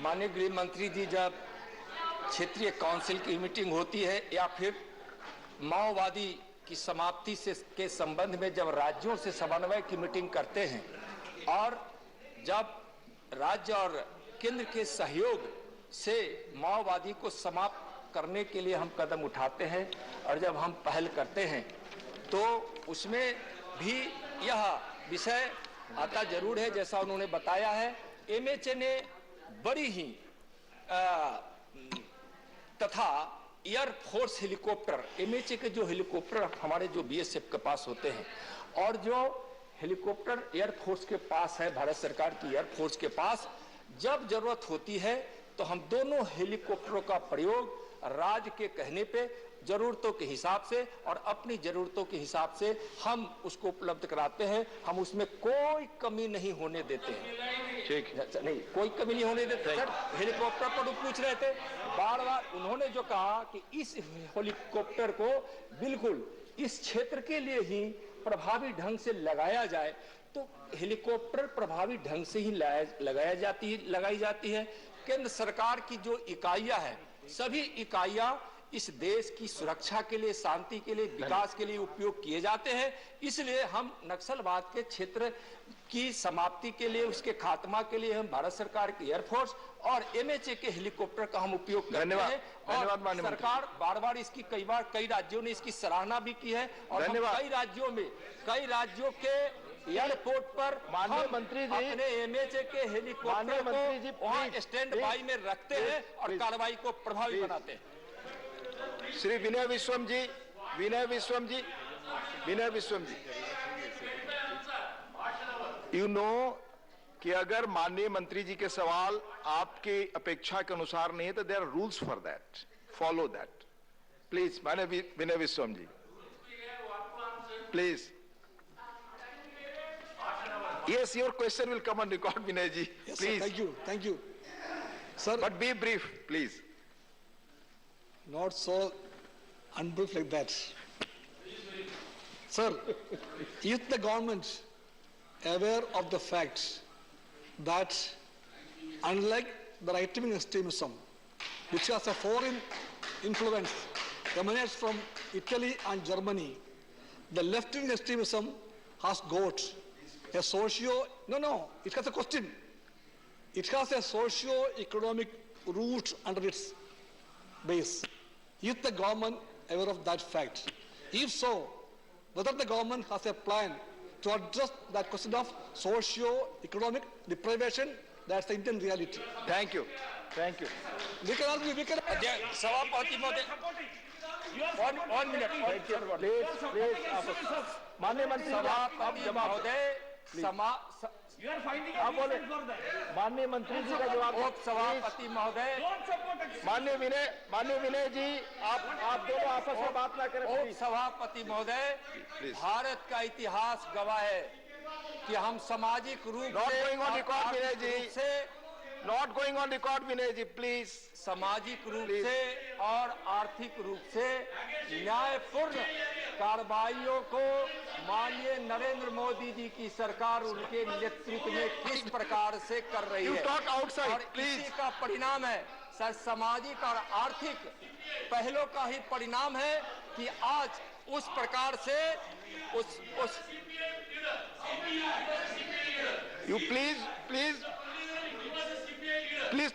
माननीय गृह मंत्री जी, जब क्षेत्रीय council की meeting होती है या फिर माओवादी की समाप्ति से के संबंध में जब राज्यों से समन्वय की मीटिंग करते हैं और जब राज्य और केंद्र के सहयोग से माओवादी को समाप्त करने के लिए हम कदम उठाते हैं और जब हम पहल करते हैं तो उसमें भी यह विषय आता जरूर है। जैसा उन्होंने बताया है, एमएचए ने बड़ी ही तथा एयरफोर्स हेलीकॉप्टर, एमएचए के जो हेलीकॉप्टर हमारे जो बीएसएफ के पास होते हैं और जो हेलीकॉप्टर एयरफोर्स के पास है, भारत सरकार की एयरफोर्स के पास, जब जरूरत होती है तो हम दोनों हेलीकॉप्टरों का प्रयोग राज्य के कहने पे जरूरतों के हिसाब से और अपनी जरूरतों के हिसाब से हम उसको उपलब्ध कराते हैं। हम उसमें कोई कमी नहीं होने देते हैं। ठीक नहीं, कोई कमी नहीं होने देते। सर, हेलीकॉप्टर पर पूछ रहे थे, बार बार उन्होंने जो कहा कि इस हेलीकॉप्टर को बिल्कुल इस क्षेत्र के लिए ही प्रभावी ढंग से लगाया जाए, तो हेलीकॉप्टर प्रभावी ढंग से ही लगाई जाती है। केंद्र सरकार की जो इकाइयां हैं, सभी इकाइयां इस देश की सुरक्षा के लिए, शांति के लिए, विकास के लिए उपयोग किए जाते हैं। इसलिए हम नक्सलवाद के क्षेत्र की समाप्ति के लिए, उसके खात्मा के लिए हम भारत सरकार की एयरफोर्स और एमएचए के हेलीकॉप्टर का हम उपयोग करते हैं। और सरकार बार बार इसकी कई राज्यों ने इसकी सराहना भी की है और कई राज्यों के एयरपोर्ट पर माननीय मंत्री जी अपने एमएचए के हेलीकॉप्टर को वहां स्टैंड बाई में रखते हैं और कार्रवाई को प्रभावी बनाते हैं। श्री विनय विश्वम जी, यू नो कि अगर माननीय मंत्री जी के सवाल आपकी अपेक्षा के अनुसार नहीं है तो there are rules for that, follow that please. माननीय Vinay Vishwam ji, please. Yes, your question will come on record, Vinay ji. Yes, please. Sir, thank you. Sir. But be brief, please. Not so unbrief like that. Sir, is the government aware of the fact that unlike the right-wing extremism, which has a foreign influence, emanates from Italy and Germany, the left-wing extremism has got a it has a question. It has a socio-economic root under its base. Is the government aware of that fact? If so, whether the government has a plan to address that question of socio-economic deprivation, that's the Indian reality. Thank you. We can argue, सभापति महोदय, 1 minute. माननीय मंत्री सभापति महोदय, माननीय मंत्री जी का जवाब। सभापति महोदय, माननीय विनय जी, आप दोनों आपस में बात ना करें। सभापति महोदय, भारत का इतिहास गवाह है कि हम सामाजिक रूप से not going on record Vinay ji, please. सामाजिक रूप से और आर्थिक रूप से न्यायपूर्ण कार्रवाइयों को माननीय नरेंद्र मोदी जी की सरकार उनके नेतृत्व में किस प्रकार से कर रही है और इसी का परिणाम है सर, सामाजिक और आर्थिक पहलों का ही परिणाम है कि आज उस प्रकार से you please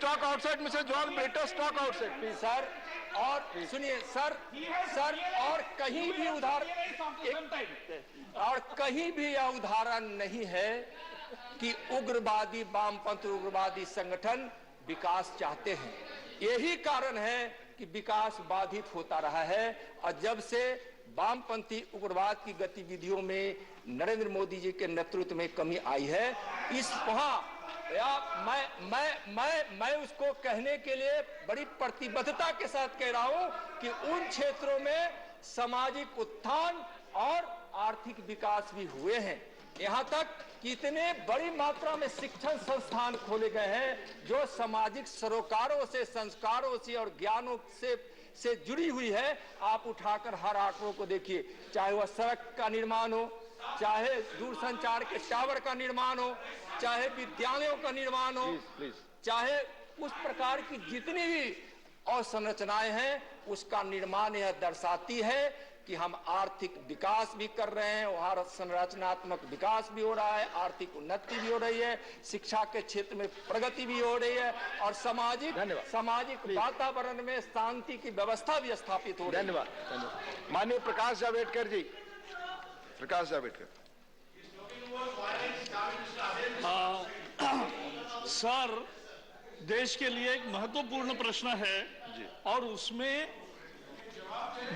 talk outside, mister John Brittas, talk outside please. Sir, और सुनिए सर, और कहीं भी यह उदाहरण नहीं है कि उग्रवादी, वामपंथी उग्रवादी संगठन विकास चाहते हैं। यही कारण है कि विकास बाधित होता रहा है और जब से वामपंथी उग्रवाद की गतिविधियों में नरेंद्र मोदी जी के नेतृत्व में कमी आई है। इस मैं उसको कहने के लिए बड़ी प्रतिबद्धता के साथ कह रहा हूं कि उन क्षेत्रों में सामाजिक उत्थान और आर्थिक विकास भी हुए हैं। यहाँ तक कि इतने बड़ी मात्रा में शिक्षण संस्थान खोले गए हैं जो सामाजिक सरोकारों से, संस्कारों से और ज्ञानों से जुड़ी हुई है। आप उठाकर हर आंकड़ों को देखिए, चाहे वह सड़क का निर्माण हो, चाहे दूरसंचार के टावर का निर्माण हो, चाहे विद्यालयों का निर्माण हो, चाहे उस प्रकार की जितनी भी अवसंरचनाएं हैं, उसका निर्माण यह दर्शाती है कि हम आर्थिक विकास भी कर रहे हैं, वहां संरचनात्मक विकास भी हो रहा है, आर्थिक उन्नति भी हो रही है, शिक्षा के क्षेत्र में प्रगति भी हो रही है और सामाजिक वातावरण में शांति की व्यवस्था भी स्थापित हो रही है। धन्यवाद। माननीय प्रकाश जावड़ेकर जी। प्रकाश जावड़ेकर। सर, देश के लिए एक महत्वपूर्ण प्रश्न है और उसमें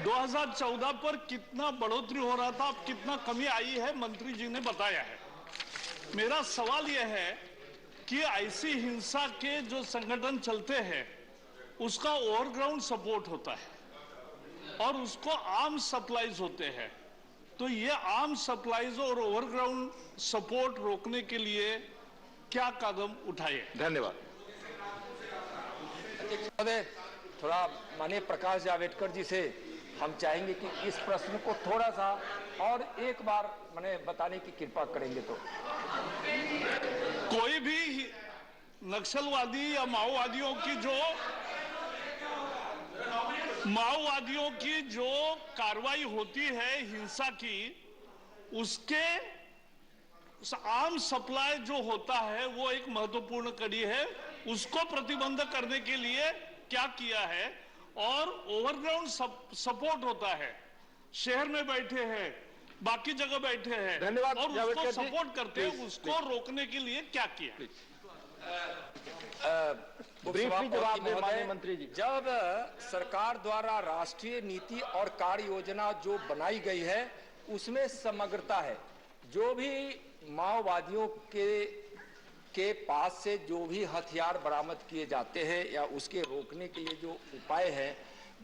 2014 पर कितना बढ़ोतरी हो रहा था, अब कितना कमी आई है, मंत्री जी ने बताया है। मेरा सवाल यह है कि ऐसी हिंसा के जो संगठन चलते हैं उसका ओवरग्राउंड सपोर्ट होता है और उसको आर्म सप्लाईज होते हैं, तो ये आर्म सप्लाईज और ओवरग्राउंड सपोर्ट रोकने के लिए क्या कदम उठाए? धन्यवाद। थोड़ा माननीय प्रकाश जावड़ेकर जी से हम चाहेंगे कि इस प्रश्न को थोड़ा सा और एक बार मैंने बताने की कृपा करेंगे। तो कोई भी नक्सलवादी या माओवादियों की जो कार्रवाई होती है हिंसा की, उसके आर्म सप्लाई जो होता है वो एक महत्वपूर्ण कड़ी है। उसको प्रतिबंध करने के लिए क्या किया है? और ओवरग्राउंड सपोर्ट होता है, शहर में बैठे हैं, बाकी जगह बैठे हैं, धन्यवाद, और उसको सपोर्ट करते हैं, उसको रोकने के लिए क्या किया? ब्रीफली जवाब दें माननीय मंत्री जी। जब सरकार द्वारा राष्ट्रीय नीति और कार्य योजना जो बनाई गई है उसमें समग्रता है। जो भी माओवादियों के पास से जो भी हथियार बरामद किए जाते हैं या उसके रोकने के लिए जो उपाय है,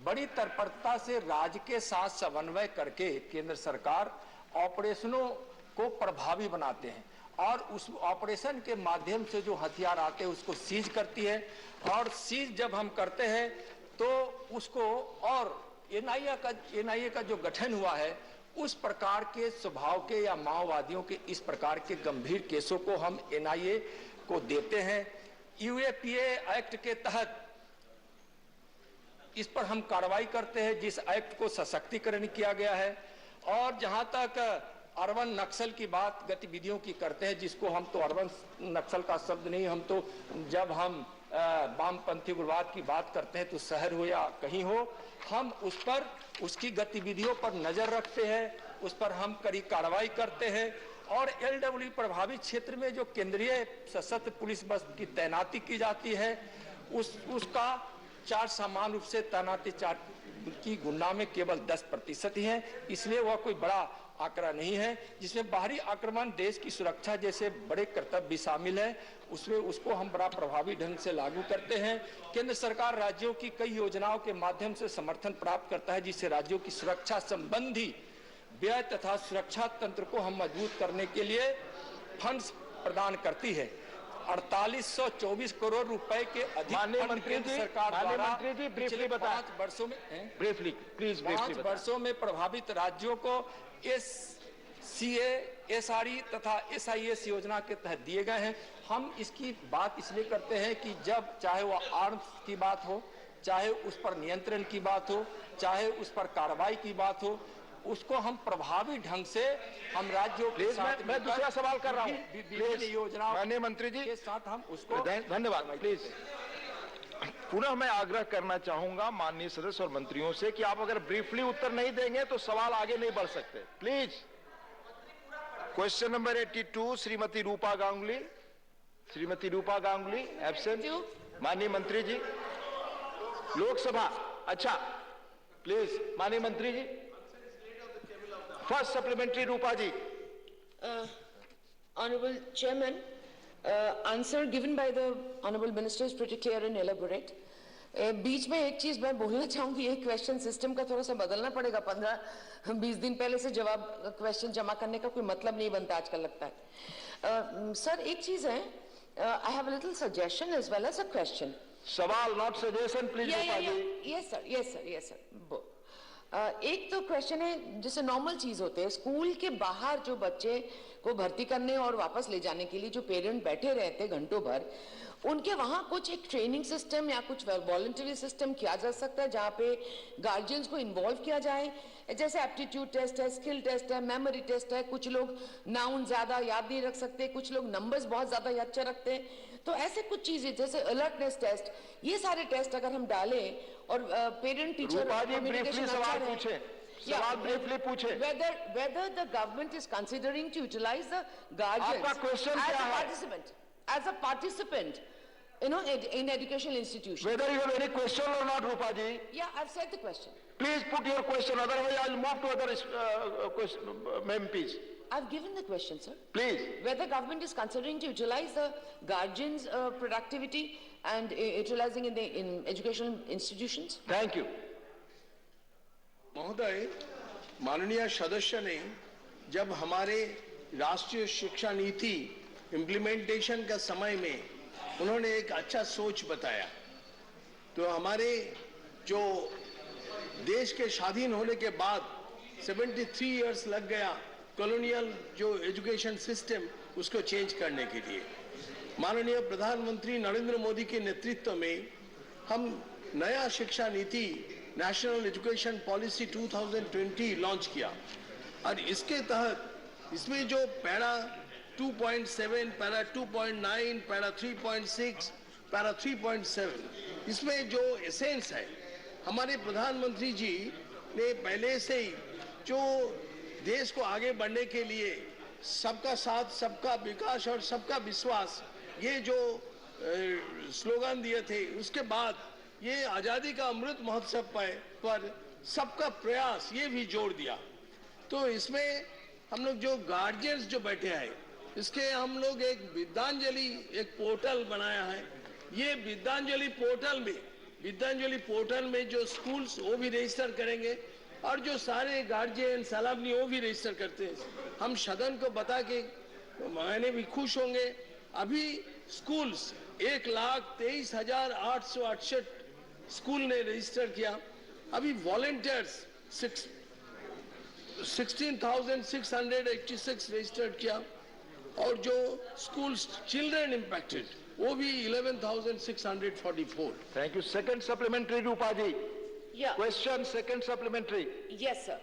बड़ी तत्परता से राज्य के साथ समन्वय करके केंद्र सरकार ऑपरेशनों को प्रभावी बनाते हैं और उस ऑपरेशन के माध्यम से जो हथियार आते हैं उसको सीज करती है। और सीज जब हम करते हैं तो उसको, और एनआईए का जो गठन हुआ है उस प्रकार के स्वभाव के या माओवादियों के इस प्रकार के गंभीर केसों को हम एनआईए को देते हैं। यूएपीए एक्ट के तहत इस पर हम कार्रवाई करते हैं, जिस एक्ट को सशक्तिकरण किया गया है। और जहां तक अर्बन नक्सल की बात गतिविधियों की करते हैं, जिसको हम तो अर्बन नक्सल का शब्द नहीं, हम तो जब हम वामपंथी उग्रवाद की बात करते हैं तो शहर हो या कहीं हो, हम उस पर उसकी गतिविधियों पर नजर रखते हैं, उस पर हम कड़ी कार्रवाई करते हैं। और एलडब्ल्यू प्रभावित क्षेत्र में जो केंद्रीय सशस्त्र पुलिस बल की तैनाती की जाती है उसका चार्ज समान रूप से तैनाती चार्ज की गुना में केवल 10% ही है, इसलिए वह कोई बड़ा आंकड़ा नहीं है। जिसमें बाहरी आक्रमण, देश की सुरक्षा जैसे बड़े कर्तव्य भी शामिल है, उसमें उसको हम बड़ा प्रभावी ढंग से लागू करते हैं। केंद्र सरकार राज्यों की कई योजनाओं के माध्यम से समर्थन प्राप्त करता है, जिससे राज्यों की सुरक्षा संबंधी व्यय तथा सुरक्षा तंत्र को हम मजबूत करने के लिए फंड्स प्रदान करती है। 4824 करोड़ रुपए के अधिक फंड केंद्र सरकार द्वारा पिछले 5 वर्षों में पांच वर्षों में प्रभावित राज्यों को SCA, SRE तथा SIS योजना के तहत दिए गए हैं। हम इसकी बात इसलिए करते हैं कि जब चाहे वह आर्म्स की बात हो, चाहे उस पर नियंत्रण की बात हो, चाहे उस पर कार्रवाई की बात हो, उसको हम प्रभावी ढंग से हम राज्यों के साथ, मैं दूसरा सवाल कर रहा हूं योजनाओं माननीय मंत्री जी के साथ हम उसको। धन्यवाद। प्लीज पुनः मैं आग्रह करना चाहूंगा माननीय सदस्य और मंत्रियों से कि आप अगर ब्रीफली उत्तर नहीं देंगे तो सवाल आगे नहीं बढ़ सकते। Please. Question number 82 Shrimati Rupa Ganguly absent. माननीय मंत्री जी लोकसभा। अच्छा प्लीज माननीय मंत्री जी। First supplementary Rupa ji, Honorable Chairman, answer given by the Honorable Minister is pretty clear and elaborate. बीच में एक चीज मैं बोलना चाहूंगी, ये क्वेश्चन सिस्टम का थोड़ा सा बदलना पड़ेगा। 15-20 दिन पहले से जवाब क्वेश्चन जमा करने का कोई मतलब नहीं बनता आजकल लगता है। सर एक चीज है, I have a little suggestion as well as a question. सवाल not suggestion, please. Yes sir. एक तो क्वेश्चन है, जैसे नॉर्मल चीज होते हैं स्कूल के बाहर जो बच्चे को भर्ती करने और वापस ले जाने के लिए जो पेरेंट बैठे रहते घंटों भर, उनके वहां कुछ एक ट्रेनिंग सिस्टम या कुछ वॉलंटरी सिस्टम किया जा सकता है जहां पे गार्जियंस को इन्वॉल्व किया जाए। जैसे एप्टीट्यूड टेस्ट है, स्किल टेस्ट है, मेमोरी टेस्ट है, कुछ लोग नाउन ज्यादा याद नहीं रख सकते, कुछ लोग नंबर्स बहुत ज्यादा याद रखते हैं, तो ऐसे कुछ चीजें जैसे अलर्टनेस टेस्ट, ये सारे टेस्ट अगर हम डालें और पेरेंट टीचर कम्युनिकेशन सवाल ब्रीफली पूछे। Whether the government is considering to utilize the guardians as a participant, you know, in educational institutions. Whether you have any question or not, Rupaji. Yeah, I've said the question. Please put your question, otherwise I'll move to other MPs. I've given the question, sir. Please. Whether government is considering to utilize the guardians' productivity and utilizing in educational institutions. Thank you. महोदय, माननीय सदस्य ने जब हमारे राष्ट्रीय शिक्षा नीति implementation का समय में उन्होंने एक अच्छा सोच बताया, तो हमारे जो देश के स्वाधीन होने के बाद 73 इयर्स लग गया कॉलोनियल जो एजुकेशन सिस्टम उसको चेंज करने के लिए। माननीय प्रधानमंत्री नरेंद्र मोदी के नेतृत्व में हम नया शिक्षा नीति नेशनल एजुकेशन पॉलिसी 2020 लॉन्च किया और इसके तहत इसमें जो पैरा 2.7, पैरा 2.9, पैरा 3.6, पैरा 3.7, इसमें जो एसेंस है, हमारे प्रधानमंत्री जी ने पहले से ही जो देश को आगे बढ़ने के लिए सबका साथ, सबका विकास और सबका विश्वास, ये जो स्लोगन दिए थे, उसके बाद ये आजादी का अमृत महोत्सव पर सबका प्रयास ये भी जोड़ दिया। तो इसमें हम लोग जो गार्जियंस जो बैठे हैं, इसके हम लोग एक विद्यांजलि एक पोर्टल बनाया है। ये विद्यांजलि पोर्टल में जो स्कूल्स वो भी रजिस्टर करेंगे और जो सारे गार्जियन सलामनी वो भी रजिस्टर करते हैं। हम सदन को बता के मैंने भी खुश होंगे। अभी स्कूल्स 1,23,868 स्कूल ने रजिस्टर किया। अभी वॉलंटियर्स 16,686 रजिस्टर किया और जो स्कूल्स चिल्ड्रन इम्पैक्टेड वो भी 11,644। Thank you. Second supplementary Rupa ji. Question second supplementary. Yes sir.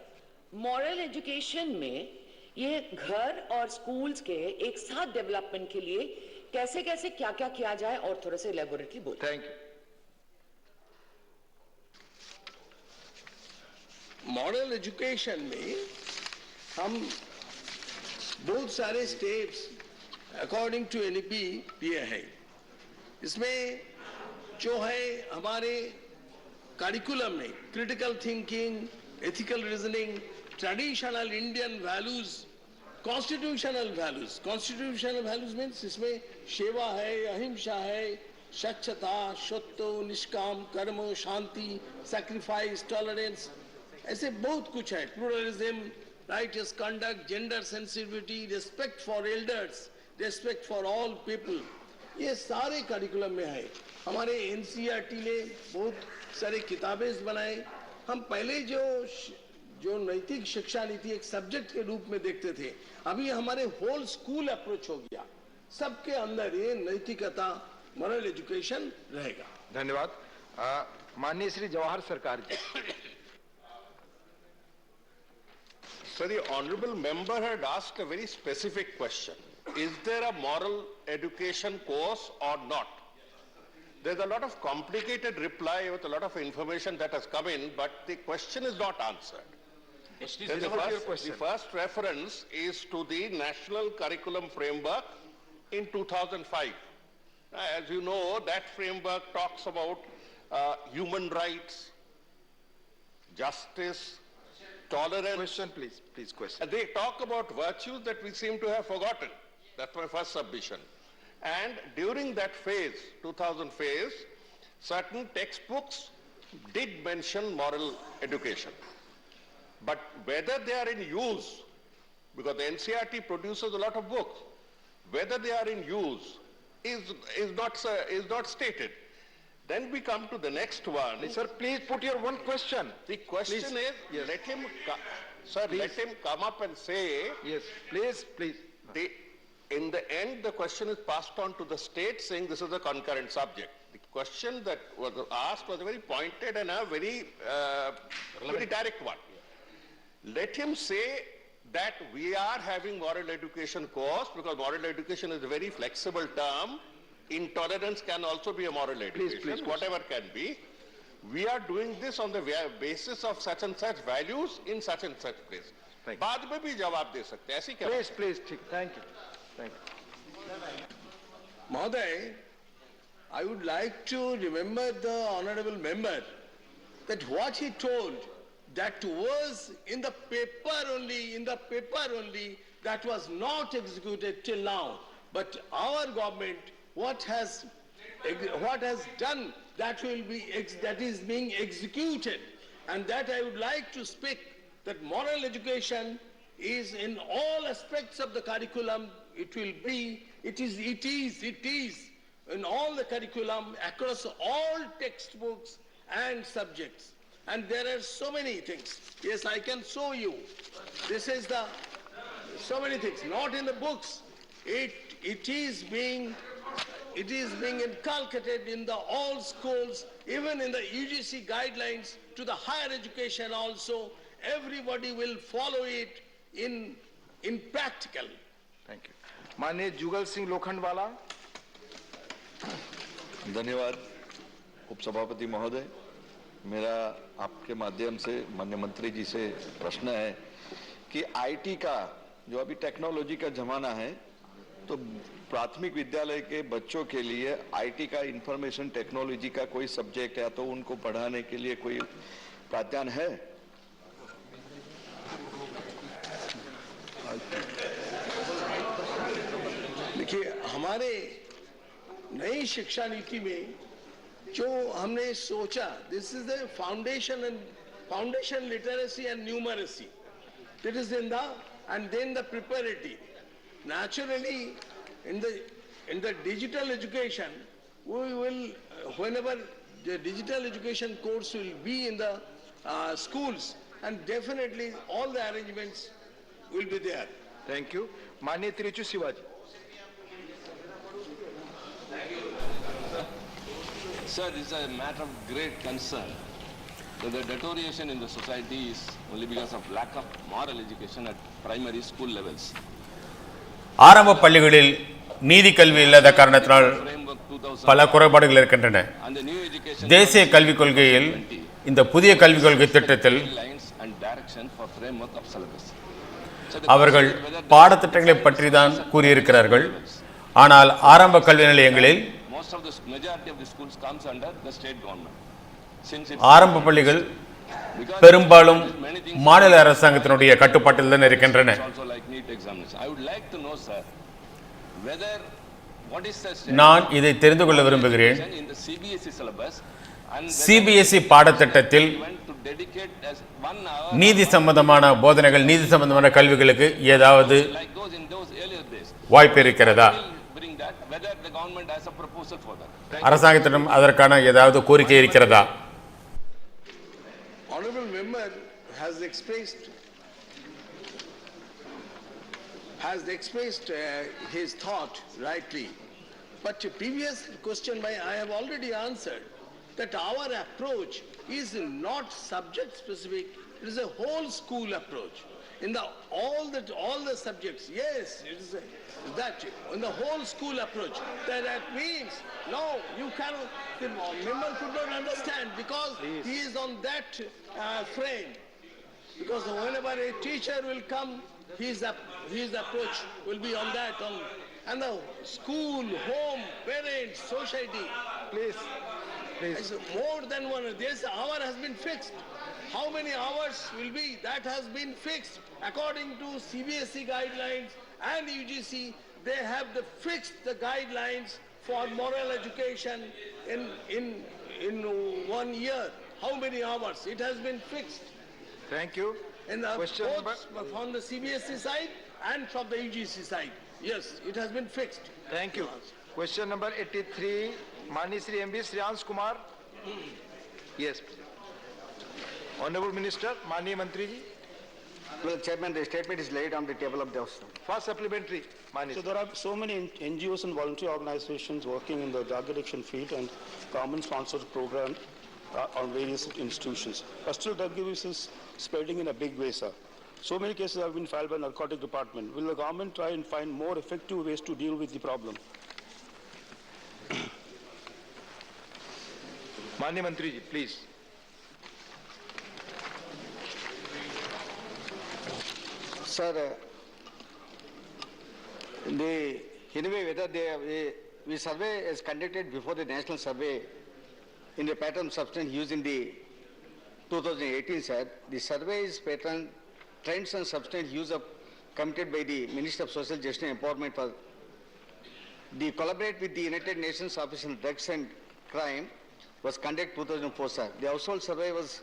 Moral education में ये घर और स्कूल्स के एक साथ डेवलपमेंट के लिए कैसे कैसे क्या क्या किया जाए और थोड़ा सा इलेबोरेटली बोलिए। Thank you. मॉरल एजुकेशन में हम बहुत सारे स्टेप्स अकॉर्डिंग टू एनईपी दिए हैं। इसमें जो है हमारे करिकुलम में critical thinking, ethical reasoning, traditional Indian values, constitutional values means इसमें सेवा है, अहिंसा है, स्वच्छता, सत्य, निष्काम कर्म, शांति, सैक्रिफाइस, टॉलरेंस, ऐसे बहुत कुछ है। Pluralism, righteous conduct, gender sensitivity, respect for elders, respect for all people, ये सारे करिकुलम में है। हमारे एनसीईआरटी ने बहुत सारे किताबें बनाए। हम पहले जो नैतिक शिक्षा नीति एक सब्जेक्ट के रूप में देखते थे, अभी हमारे होल स्कूल अप्रोच हो गया। सबके अंदर ये नैतिकता, मॉरल एजुकेशन रहेगा। धन्यवाद। माननीय श्री जवाहर सरकार जी। So the honorable member had asked a very specific question. Is there a moral education course or not? There's a lot of complicated reply with a lot of information that has come in, but the question is not answered. The first reference is to the National Curriculum Framework in 2005. As you know, that framework talks about human rights, justice, tolerance. Question, please. Please, question. They talk about virtues that we seem to have forgotten. That's my first submission. And during that phase, 2000 phase, certain textbooks did mention moral education. But whether they are in use, because the NCERT produces a lot of books, whether they are in use is not stated. Then we come to the next one. Sir, please put your one question. The question is, yes. let him come up and say. Yes, please. In the end, the question is passed on to the state saying this is a concurrent subject. The question that was asked was a very pointed and a very direct one. Let him say that we are having moral education course, because moral education is a very flexible term. Intolerance can also be a moral education, please. Whatever can be. We are doing this on the basis of such and such values in such and such place. बाद में भी जवाब दे सकते हैं, ऐसी क्या? Please, thank you. Mahoday, I would like to remember the honorable member that what he told, that was in the paper only, that was not executed till now. But our government, what has done, that is being executed. And that I would like to speak, that moral education is in all aspects of the curriculum. It is in all the curriculum across all textbooks and subjects. And there are so many things. Yes, I can show you. This is so many things, not in the books. It is being inculcated in all schools, even in the UGC guidelines to the higher education also. Everybody will follow it in practical. Thank you. माननीय जुगल सिंह लोखंडवाला. धन्यवाद उपसभापति महोदय. मेरा आपके माध्यम से माननीय मंत्री जी से प्रश्न है कि आईटी का जो अभी टेक्नोलॉजी का जमाना है, तो प्राथमिक विद्यालय के बच्चों के लिए आईटी का इंफॉर्मेशन टेक्नोलॉजी का कोई सब्जेक्ट है तो उनको पढ़ाने के लिए कोई प्रावधान है? देखिए, हमारे नई शिक्षा नीति में जो हमने सोचा, this is the foundation literacy and numeracy. That is and then the preparatory. Naturally, in the digital education, we will, whenever the digital education course will be in the schools, and definitely all the arrangements will be there. Thank you. माननीय त्रिचू Shivaji. Sir, this is a matter of great concern. That the deterioration in the society is only because of lack of moral education at primary school levels. ஆரம்ப பள்ளிகளில் நீதி கல்வி இல்லாத காரணத்தினால் பல குறைபாடுகள் இருக்கின்றன. தேசிய கல்விக் கொள்கையில் இந்த புதிய கல்விக் கொள்கை திட்டத்தில் அவர்கள் பாடத்திட்டங்களை பற்றி தான் கூறியிருக்கிறார்கள். ஆனால் ஆரம்ப கல்வி நிலையங்களில் ஆரம்ப பள்ளிகள் பெரும்பாலும் மாநில அரசாங்கத்தினுடைய கட்டுப்பாட்டில் தான் இருக்கின்றன. நான் இதை தெரிந்து கொள்ள விரும்புகிறேன். சிபிஎஸ்இ பாடத்திட்டத்தில் நீதி சம்பந்தமான போதனைகள், நீதி சம்பந்தமான கல்விகளுக்கு ஏதாவது வாய்ப்பு இருக்கிறதா? அரசாங்கத்திடம் அதற்கான ஏதாவது கோரிக்கை இருக்கிறதா? Honorable member has expressed his thought rightly, but the previous question I have already answered that our approach is not subject specific. It is a whole school approach in all the subjects. Yes, it is that in the whole school approach. That means no, you cannot. The member could not understand because he is on that frame. Because whenever a teacher will come, his approach will be on that. And the school, home, parents, society. Please. More than one. This hour has been fixed. how many hours will be, that has been fixed according to CBSE guidelines and UGC. They have fixed the guidelines for moral education in 1 year. How many hours? It has been fixed. Thank you. In the both from the CBSE side and from the UGC side. Yes, it has been fixed. Thank you. Question number 83, Mani Shri MB Shriyans Kumar. Yes, please. Honorable Minister, Mani Mantri ji. Well, Chairman, the statement is laid on the table of the House. First supplementary, Mani. So there are so many NGOs and voluntary organizations working in the drug addiction field and government-sponsored program on various institutions. But still drug abuse is spreading in a big way, sir. So many cases have been filed by narcotic department. Will the government try and find more effective ways to deal with the problem? Mani Mantri ji, please. Sir, anyway, whether the survey is conducted before the national survey in the pattern substance used in the 2018, sir. The survey is pattern trends and substance use of committed by the Ministry of Social Justice and Empowerment for the collaborate with the United Nations Office on Drugs and Crime was conducted 2004, sir. The household survey was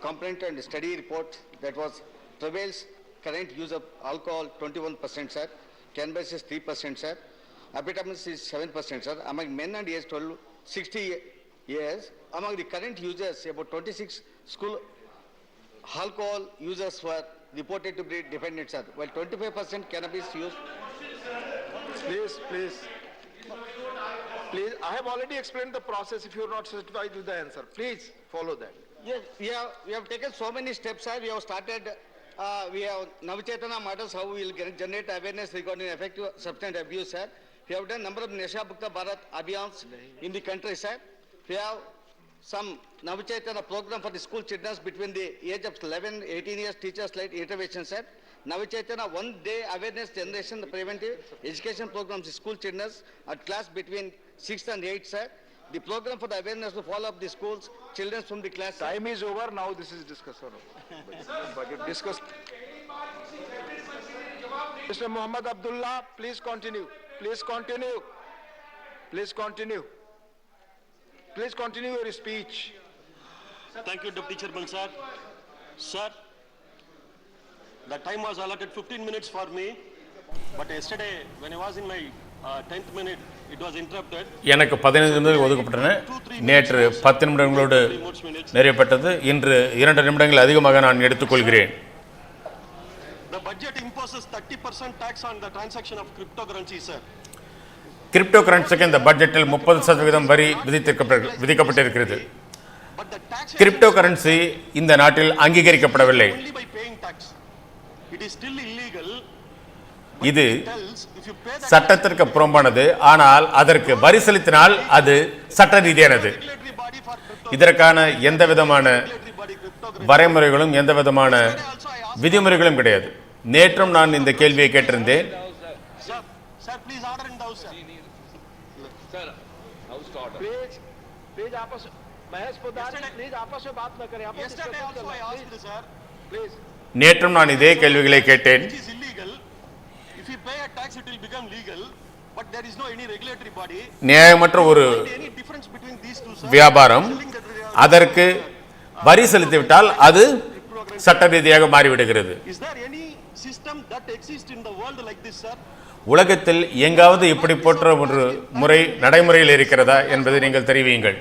complaint and study report that was travails current use of alcohol 21%, sir. Cannabis is 3%, sir. Amphetamines is 7%, sir. Among men and age 60 years, among the current users, about 26 school alcohol users were reported to be dependent, sir. While 25% cannabis use. Please, please. Please, I have already explained the process. If you are not satisfied with the answer, please follow that. Yes, we have taken so many steps, sir. We have started, we have Navchetana matters, how we will generate awareness regarding effective substance abuse, sir. We have done number of Nasha Mukta Bharat Abhiyans in the country, sir. We have some Navchetana program for the school children between the age of 11, 18 years, teachers-led intervention, sir. Navchetana 1 day awareness generation, the preventive education programs, school children at class between 6th and 8th, sir. The program for the awareness to follow up the schools, children from the class. Time is over, now this is discussed. Discuss. Mr. Muhammad Abdullah, please continue. Please continue. Please continue. Please continue your speech. Thank you, Deputy Chairman, sir. Sir, the time was allotted 15 minutes for me, but yesterday, when I was in my 10th minute, it was interrupted. எனக்கு 15 நிமிடங்கள் ஒதுக்கப்பட்டன. நேற்று 10 நிமிடங்களோடு நிறைவேற்றப்பட்டது. இன்று 2 நிமிடங்கள் அதிகமாக நான் எடுத்துக்கொள்கிறேன். The budget imposes 30% tax on the transaction of cryptocurrency, sir. Crypto கரன்சிக்கு இந்த பட்ஜெட்டில் 30% வரி விதிக்கப்பட்டிருக்கிறது. கிரிப்டோ கரன்சி இந்த நாட்டில் அங்கீகரிக்கப்படவில்லை. இது சட்டத்திற்கு புறம்பானது. ஆனால் அதற்கு வரி செலுத்தினால் அது சட்ட ரீதியானது. இதற்கான எந்த விதமான வரைமுறைகளும் எந்த விதமான விதிமுறைகளும் கிடையாது. நேற்றும் நான் இந்த கேள்வியை கேட்டிருந்தேன். Please, आपस महेश पोदार, please आपस में बात न करें. Yesterday also I asked this, sir. Please. நேற்றும் நான் இதே கேள்விகளை கேட்டேன். It is illegal. If you pay a tax, it will become legal. But there is no any regulatory body. நியாயமற்ற ஒரு வியாபாரம். அதற்கு வரி செலுத்திவிட்டால் அது சட்ட ரீதியாக மாறிவிடுகிறது. Is there any system that exists in the world like this, sir? உலகத்தில் எங்காவது இப்படி போன்ற ஒரு முறை நடைமுறையில் இருக்கிறதா என்பதை நீங்கள் தெரிவியுங்கள்.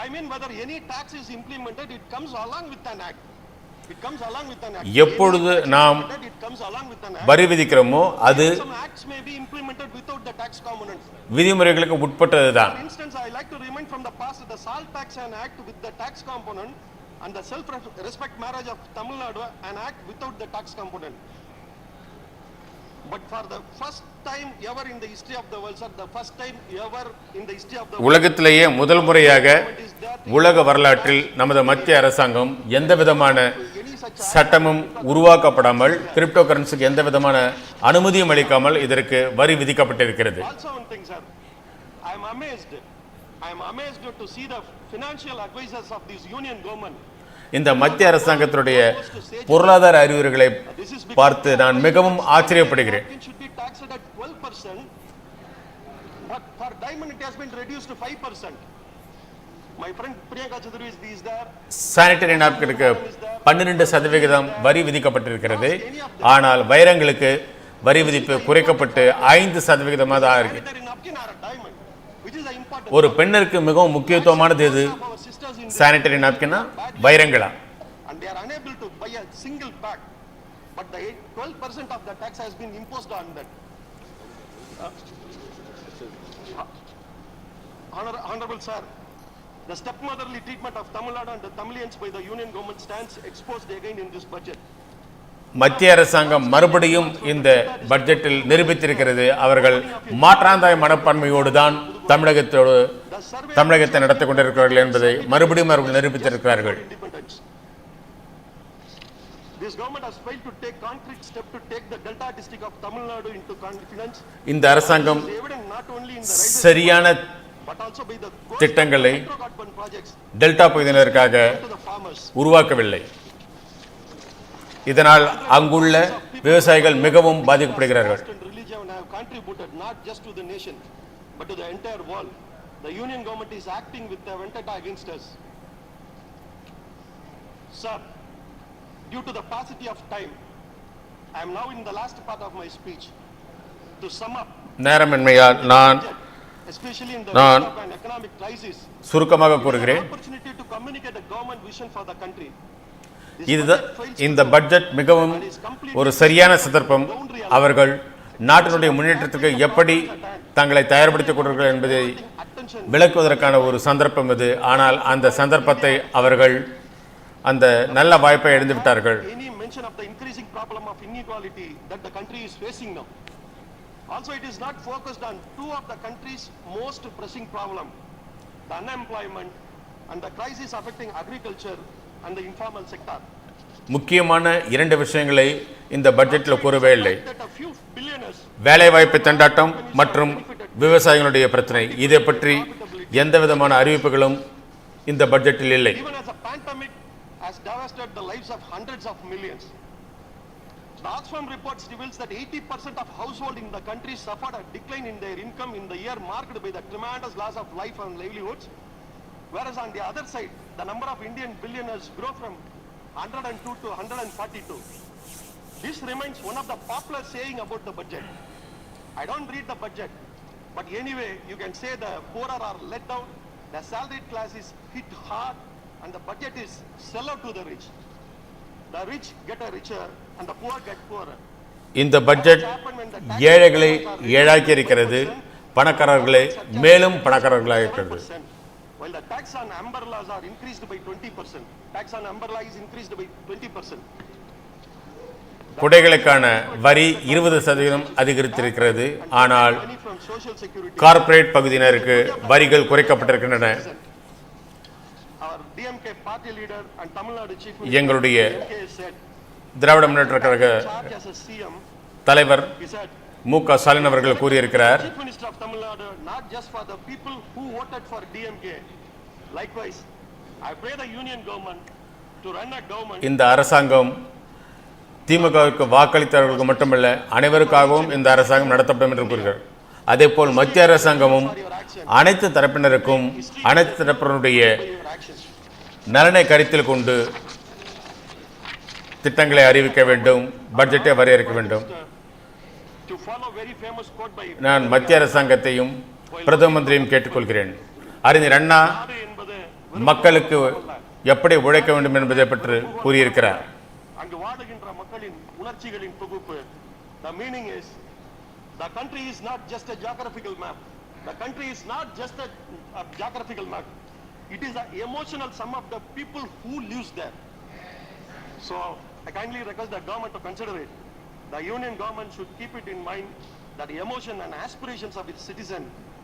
I mean, whether any tax is implemented, it comes along with an act. It comes along with an act. எப்பொழுது நாம் வரி விதிக்கிறோமோ அது some acts may be implemented without the tax component. விதிமுறைகளுக்கு உட்பட்டதுதான். For instance, I like to remind from the past the salt tax an act with the tax component and the self-respect marriage of Tamil Nadu an act without the tax component. But for the first time ever in the history of the world, sir, the first time ever in the history of the world, உலகத்திலேயே முதல் முறையாக உலக வரலாற்றில் நமது மத்திய அரசாங்கம் எந்த விதமான சட்டமும் உருவாக்கப்படாமல் கிரிப்டோ கரன்சிக்கு எந்த விதமான அனுமதியும் அளிக்காமல் இதற்கு வரி விதிக்கப்பட்டிருக்கிறது. Also one thing, sir, I am amazed to see the financial advisors of this union government. இந்த மத்திய அரசாங்கத்தினுடைய பொருளாதார அறிவுரைகளை பார்த்து நான் மிகவும் ஆச்சரியப்படுகிறேன். சானிட்டரி நாப்கினுக்கு 12% வரி விதிக்கப்பட்டிருக்கிறது. ஆனால் வைரங்களுக்கு வரி விதிப்பு குறைக்கப்பட்டு 5% ஆகிறது. ஒரு பெண்ணிற்கு மிகவும் முக்கியத்துவமானது எது? Sanitary நாப்கினா வைரங்களா? But the 12% of the tax has been imposed on that. Honorable Sir, the stepmotherly treatment of Tamil Nadu and the Tamilians by the Union government stands exposed again in this budget. மத்திய அரசாங்கம் மறுபடியும் இந்த பட்ஜெட்டில் நிரூபித்திருக்கிறது. அவர்கள் மாற்றாந்தாய் மனப்பான்மையோடு தான் தமிழகத்தை நடத்திக் கொண்டிருக்கிறார்கள் என்பதை மறுபடியும் அவர்கள் நிரூபித்திருக்கிறார்கள். This government has failed to take concrete step to take the Delta district of Tamil Nadu into confidence. இந்த அரசாங்கம் சரியான திட்டங்களை டெல்டா பகுதியினருக்காக உருவாக்கவில்லை. இதனால் அங்குள்ள விவசாயிகள் மிகவும் பாதிக்கப்படுகிறார்கள். Not just to the nation but to the entire world. The union government is acting with a vendetta against us. Sir, due to the paucity of time, I am now in the last part of my speech. To sum up, நேரமின்மையால் நான் சுருக்கமாக கூறுகிறேன். இந்த budget மிகவும் ஒரு சரியான சந்தர்ப்பம். அவர்கள் நாட்டினுடைய முன்னேற்றத்துக்கு எப்படி தங்களை தயார்படுத்திக் கொண்டார்கள் என்பதை விளக்குவதற்கான ஒரு சந்தர்ப்பம் இது. ஆனால் அந்த சந்தர்ப்பத்தை அவர்கள் அந்த நல்ல வாய்ப்பை இழந்து விட்டார்கள். Also, it is not focused on two of the country's most pressing problem, the unemployment and the crisis affecting agriculture and the informal sector. முக்கியமான இரண்டு விஷயங்களை இந்த பட்ஜெட்டில் கூறவே இல்லை. வேலைவாய்ப்பு திண்டாட்டம் மற்றும் விவசாயிகளுடைய பிரச்சனை. இதை பற்றி எந்த விதமான அறிவிப்புகளும் இந்த பட்ஜெட்டில் இல்லை. Has devastated the lives of hundreds of millions. The Oxfam reports reveals that 80% of households in the country suffered a decline in their income in the year marked by the tremendous loss of life and livelihoods, whereas on the other side, the number of Indian billionaires grew from 102 to 142. This remains one of the popular saying about the budget. I don't read the budget, but anyway, you can say the poorer are let down, the salaried class is hit hard, and the budget is sell out to the rich. The rich get a richer and the poor get poorer. இந்த budget ஏழைகளை ஏழாக்கி இருக்கிறது, பணக்காரர்களை மேலும் பணக்காரர்களாக இருக்கிறது. While the tax on umbrellas are increased by 20%, tax on umbrella is increased by 20%. குடைகளுக்கான வரி 20% அதிகரித்திருக்கிறது. ஆனால் corporate பகுதியினருக்கு வரிகள் குறைக்கப்பட்டிருக்கின்றன. எங்களுடைய திராவிட முன்னேற்ற கழக தலைவர் மு.க. ஸ்டாலின் அவர்கள் கூறியிருக்கிறார், இந்த அரசாங்கம் திமுகவுக்கு வாக்களித்தவர்களுக்கு மட்டுமல்ல அனைவருக்காகவும் இந்த அரசாங்கம் நடத்தப்படும் என்று கூறுகிறார். அதேபோல் மத்திய அரசாங்கமும் அனைத்து தரப்பினருக்கும் அனைத்து தரப்பினருடைய நலனை கருத்தில் கொண்டு திட்டங்களை அறிவிக்க வேண்டும், பட்ஜெட்டை வரையறுக்க வேண்டும். நான் மத்திய அரசாங்கத்தையும் பிரதம மந்திரியும் கேட்டுக்கொள்கிறேன். அறிஞர் அண்ணா மக்களுக்கு எப்படி உழைக்க வேண்டும் என்பதை பற்றி கூறியிருக்கிறார். The meaning is, the country is not just a geographical map. The country is not just a geographical map. It is the emotional sum of the people who lives there. So, I kindly request the government to consider it. The union government should keep it in mind that the emotion and aspirations of its citizen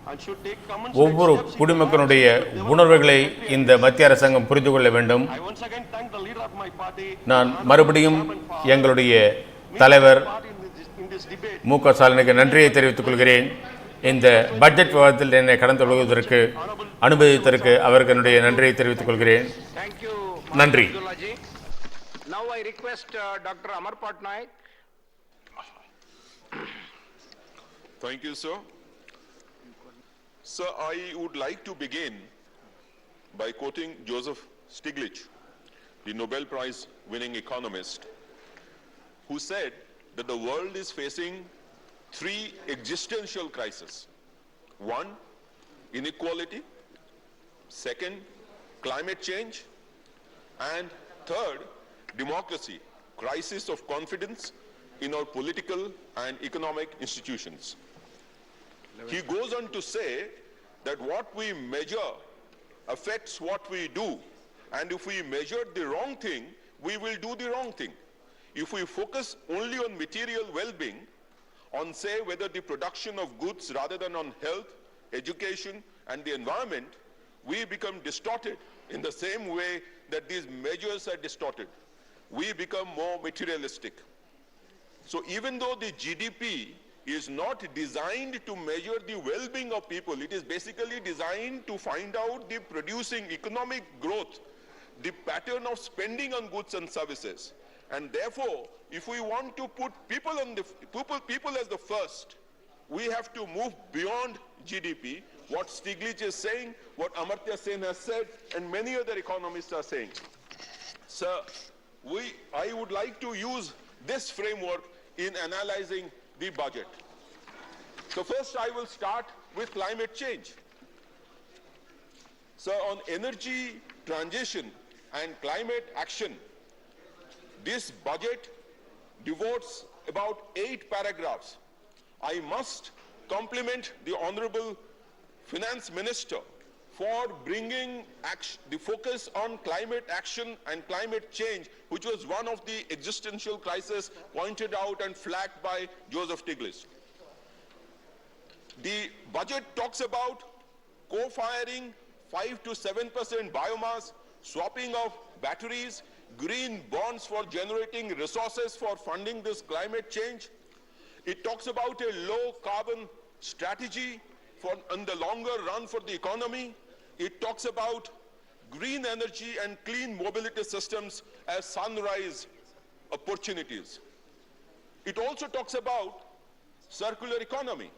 and should take common steps. ஒவ்வொரு குடிமக்களுடைய உணர்வுகளை இந்த மத்திய அரசாங்கம் புரிந்து கொள்ள வேண்டும். I once again thank the leader of my party. நான் மறுபடியும் எங்களுடைய தலைவர் மு.க. ஸ்டாலினுக்கு நன்றியை தெரிவித்துக் கொள்கிறேன். இந்த பட்ஜெட் விவாதத்தில் என்னை கடந்து கொள்வதற்கு அனுமதித்ததற்கு அவருக்கு என்னுடைய நன்றியை தெரிவித்துக் கொள்கிறேன். நன்றி. Now I request Dr. Amar Patnaik. Thank you, sir. Sir, I would like to begin by quoting Joseph Stiglitz, the Nobel Prize winning economist, who said that the world is facing three existential crises. One, inequality. Second, climate change. And third, democracy, crisis of confidence in our political and economic institutions. He goes on to say that what we measure affects what we do, and if we measure the wrong thing, we will do the wrong thing. If we focus only on material well-being, on say whether the production of goods rather than on health, education and the environment, we become distorted in the same way that these measures are distorted. We become more materialistic. So even though the GDP is not designed to measure the well-being of people, it is basically designed to find out the producing economic growth, the pattern of spending on goods and services. And therefore, if we want to put people as the first, we have to move beyond GDP, what Stiglitz is saying, what Amartya Sen has said, and many other economists are saying. Sir, I would like to use this framework in analyzing the budget. So first I will start with climate change. So on energy transition and climate action, this budget devotes about 8 paragraphs. I must compliment the Honorable Finance Minister for bringing the focus on climate action and climate change, which was one of the existential crises pointed out and flagged by Joseph Stiglitz. The budget talks about co-firing 5 to 7% biomass, swapping of batteries, green bonds for generating resources for funding this climate change. It talks about a low carbon strategy in the longer run for the economy. It talks about green energy and clean mobility systems as sunrise opportunities. It also talks about circular economy.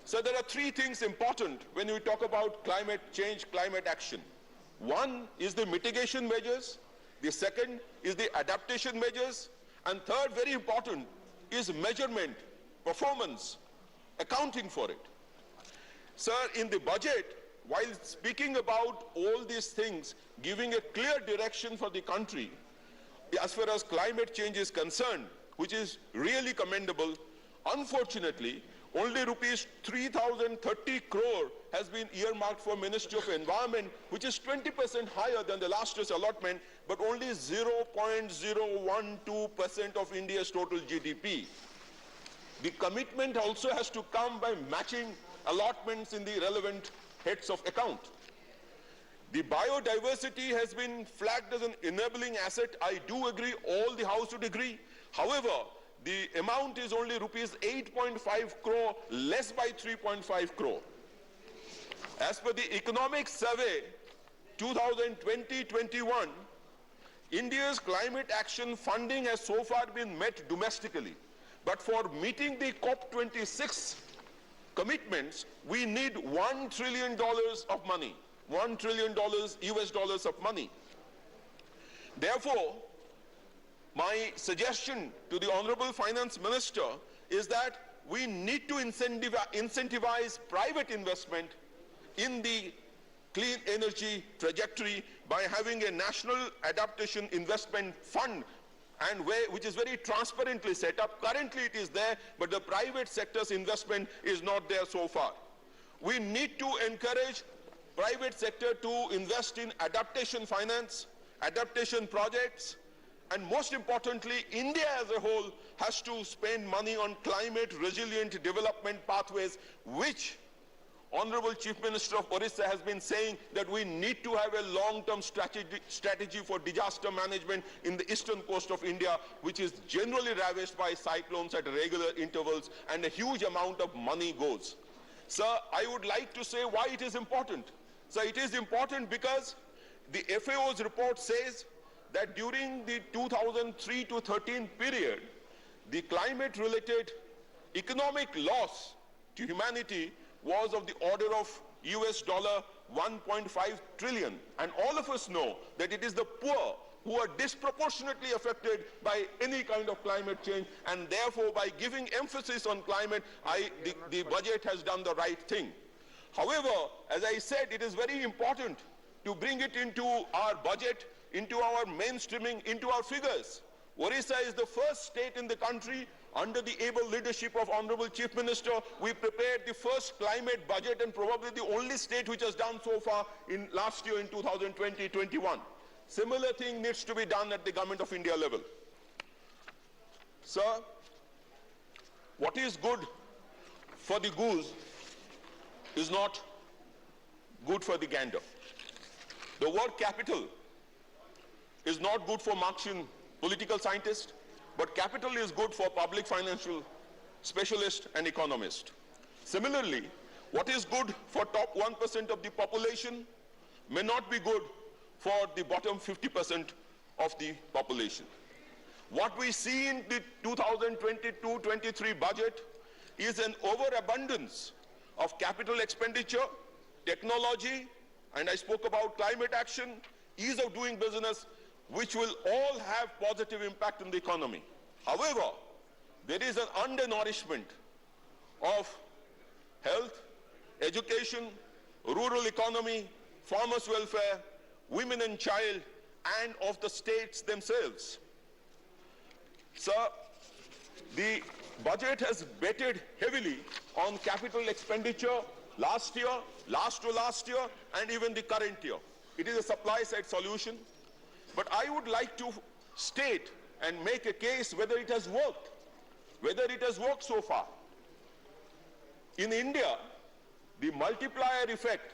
So there are 3 things important when we talk about climate change, climate action. One is the mitigation measures, the second is the adaptation measures, and third, very important, is measurement, performance, accounting for it. Sir, in the budget, while speaking about all these things, giving a clear direction for the country, as far as climate change is concerned, which is really commendable, unfortunately, only rupees 3,030 crore has been earmarked for Ministry of Environment, which is 20% higher than the last year's allotment, but only 0.012% of India's total GDP. The commitment also has to come by matching allotments in the relevant heads of account. The biodiversity has been flagged as an enabling asset. I do agree, all the House would agree. However, the amount is only rupees 8.5 crore, less by 3.5 crore. As per the economic survey 2020-21, India's climate action funding has so far been met domestically. But for meeting the COP26 commitments, we need $1 trillion of money, $1 trillion US dollars of money. Therefore, my suggestion to the Honorable Finance Minister is that we need to incentivize private investment in the clean energy trajectory by having a national adaptation investment fund, and which is very transparently set up. Currently it is there, but the private sector's investment is not there so far. We need to encourage private sector to invest in adaptation finance, adaptation projects, and most importantly, India as a whole has to spend money on climate resilient development pathways, which Honorable Chief Minister of Orissa has been saying that we need to have a long-term strategy for disaster management in the eastern coast of India, which is generally ravaged by cyclones at regular intervals, and a huge amount of money goes. Sir, I would like to say why it is important. Sir, it is important because the FAO's report says that during the 2003 to 13 period, the climate-related economic loss to humanity was of the order of US $1.5 trillion. And all of us know that it is the poor who are disproportionately affected by any kind of climate change, and therefore by giving emphasis on climate, the budget has done the right thing. However, as I said, it is very important to bring it into our budget, into our mainstreaming, into our figures. Orissa is the first state in the country under the able leadership of Honorable Chief Minister. We prepared the first climate budget and probably the only state which has done so far in last year in 2020-21. Similar thing needs to be done at the Government of India level. Sir, what is good for the goose is not good for the gander. The word capital is not good for Marxian political scientists, but capital is good for public financial specialists and economists. Similarly, what is good for top 1% of the population may not be good for the bottom 50% of the population. What we see in the 2022-23 budget is an overabundance of capital expenditure, technology, and I spoke about climate action, ease of doing business, which will all have positive impact on the economy. However, there is an undernourishment of health, education, rural economy, farmers' welfare, women and child, and of the states themselves. Sir, the budget has betted heavily on capital expenditure last year, last to last year, and even the current year. It is a supply-side solution. But I would like to state and make a case whether it has worked, so far. In India, the multiplier effect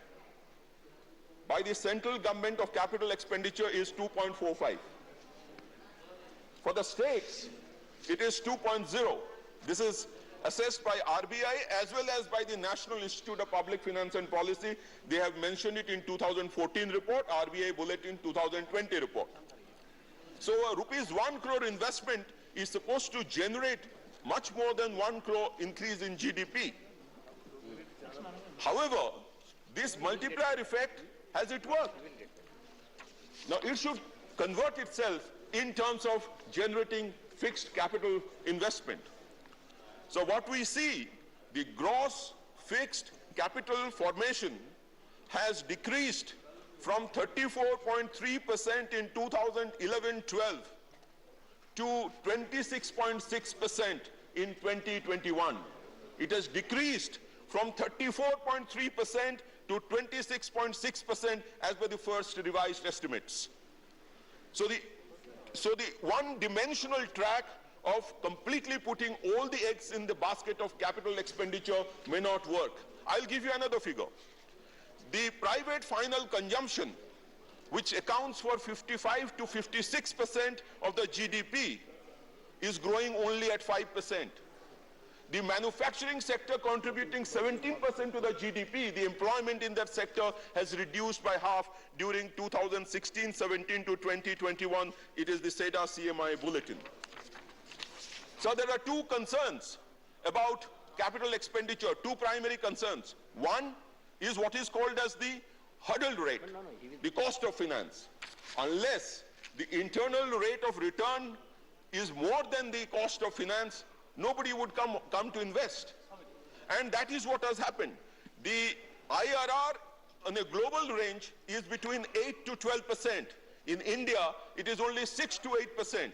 by the central government of capital expenditure is 2.45. For the states, it is 2.0. This is assessed by RBI as well as by the National Institute of Public Finance and Policy. They have mentioned it in 2014 report, RBI Bulletin 2020 report. So a rupees 1 crore investment is supposed to generate much more than 1 crore increase in GDP. However, this multiplier effect, has it worked? Now it should convert itself in terms of generating fixed capital investment. So what we see, the gross fixed capital formation has decreased from 34.3% in 2011-12 to 26.6% in 2021. It has decreased from 34.3% to 26.6% as per the first revised estimates. So the one-dimensional track of completely putting all the eggs in the basket of capital expenditure may not work. I'll give you another figure. The private final consumption, which accounts for 55 to 56% of the GDP, is growing only at 5%. The manufacturing sector contributing 17% to the GDP, the employment in that sector has reduced by half during 2016-17 to 2021. It is the SEDA CMI bulletin. So there are two concerns about capital expenditure, two primary concerns. One is what is called as the hurdle rate, the cost of finance. Unless the internal rate of return is more than the cost of finance, nobody would come to invest. And that is what has happened. The IRR on a global range is between 8 to 12%. In India, it is only 6 to 8%.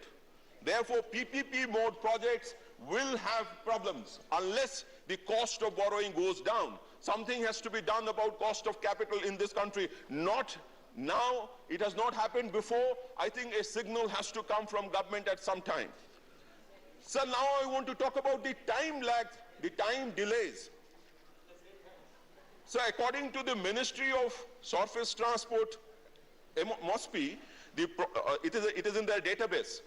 Therefore, PPP mode projects will have problems unless the cost of borrowing goes down. Something has to be done about cost of capital in this country. Not now, it has not happened before. I think a signal has to come from government at some time. So now I want to talk about the time lag, the time delays. So according to the Ministry of Surface Transport, MOSPI, it is in their database.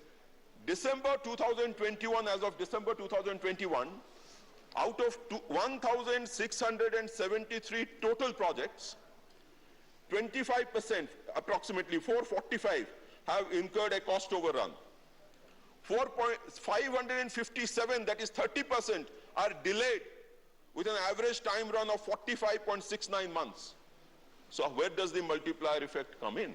December 2021, as of December 2021, out of 1,673 total projects, 25%, approximately 445, have incurred a cost overrun. 557, that is 30%, are delayed with an average time run of 45.69 months. So where does the multiplier effect come in?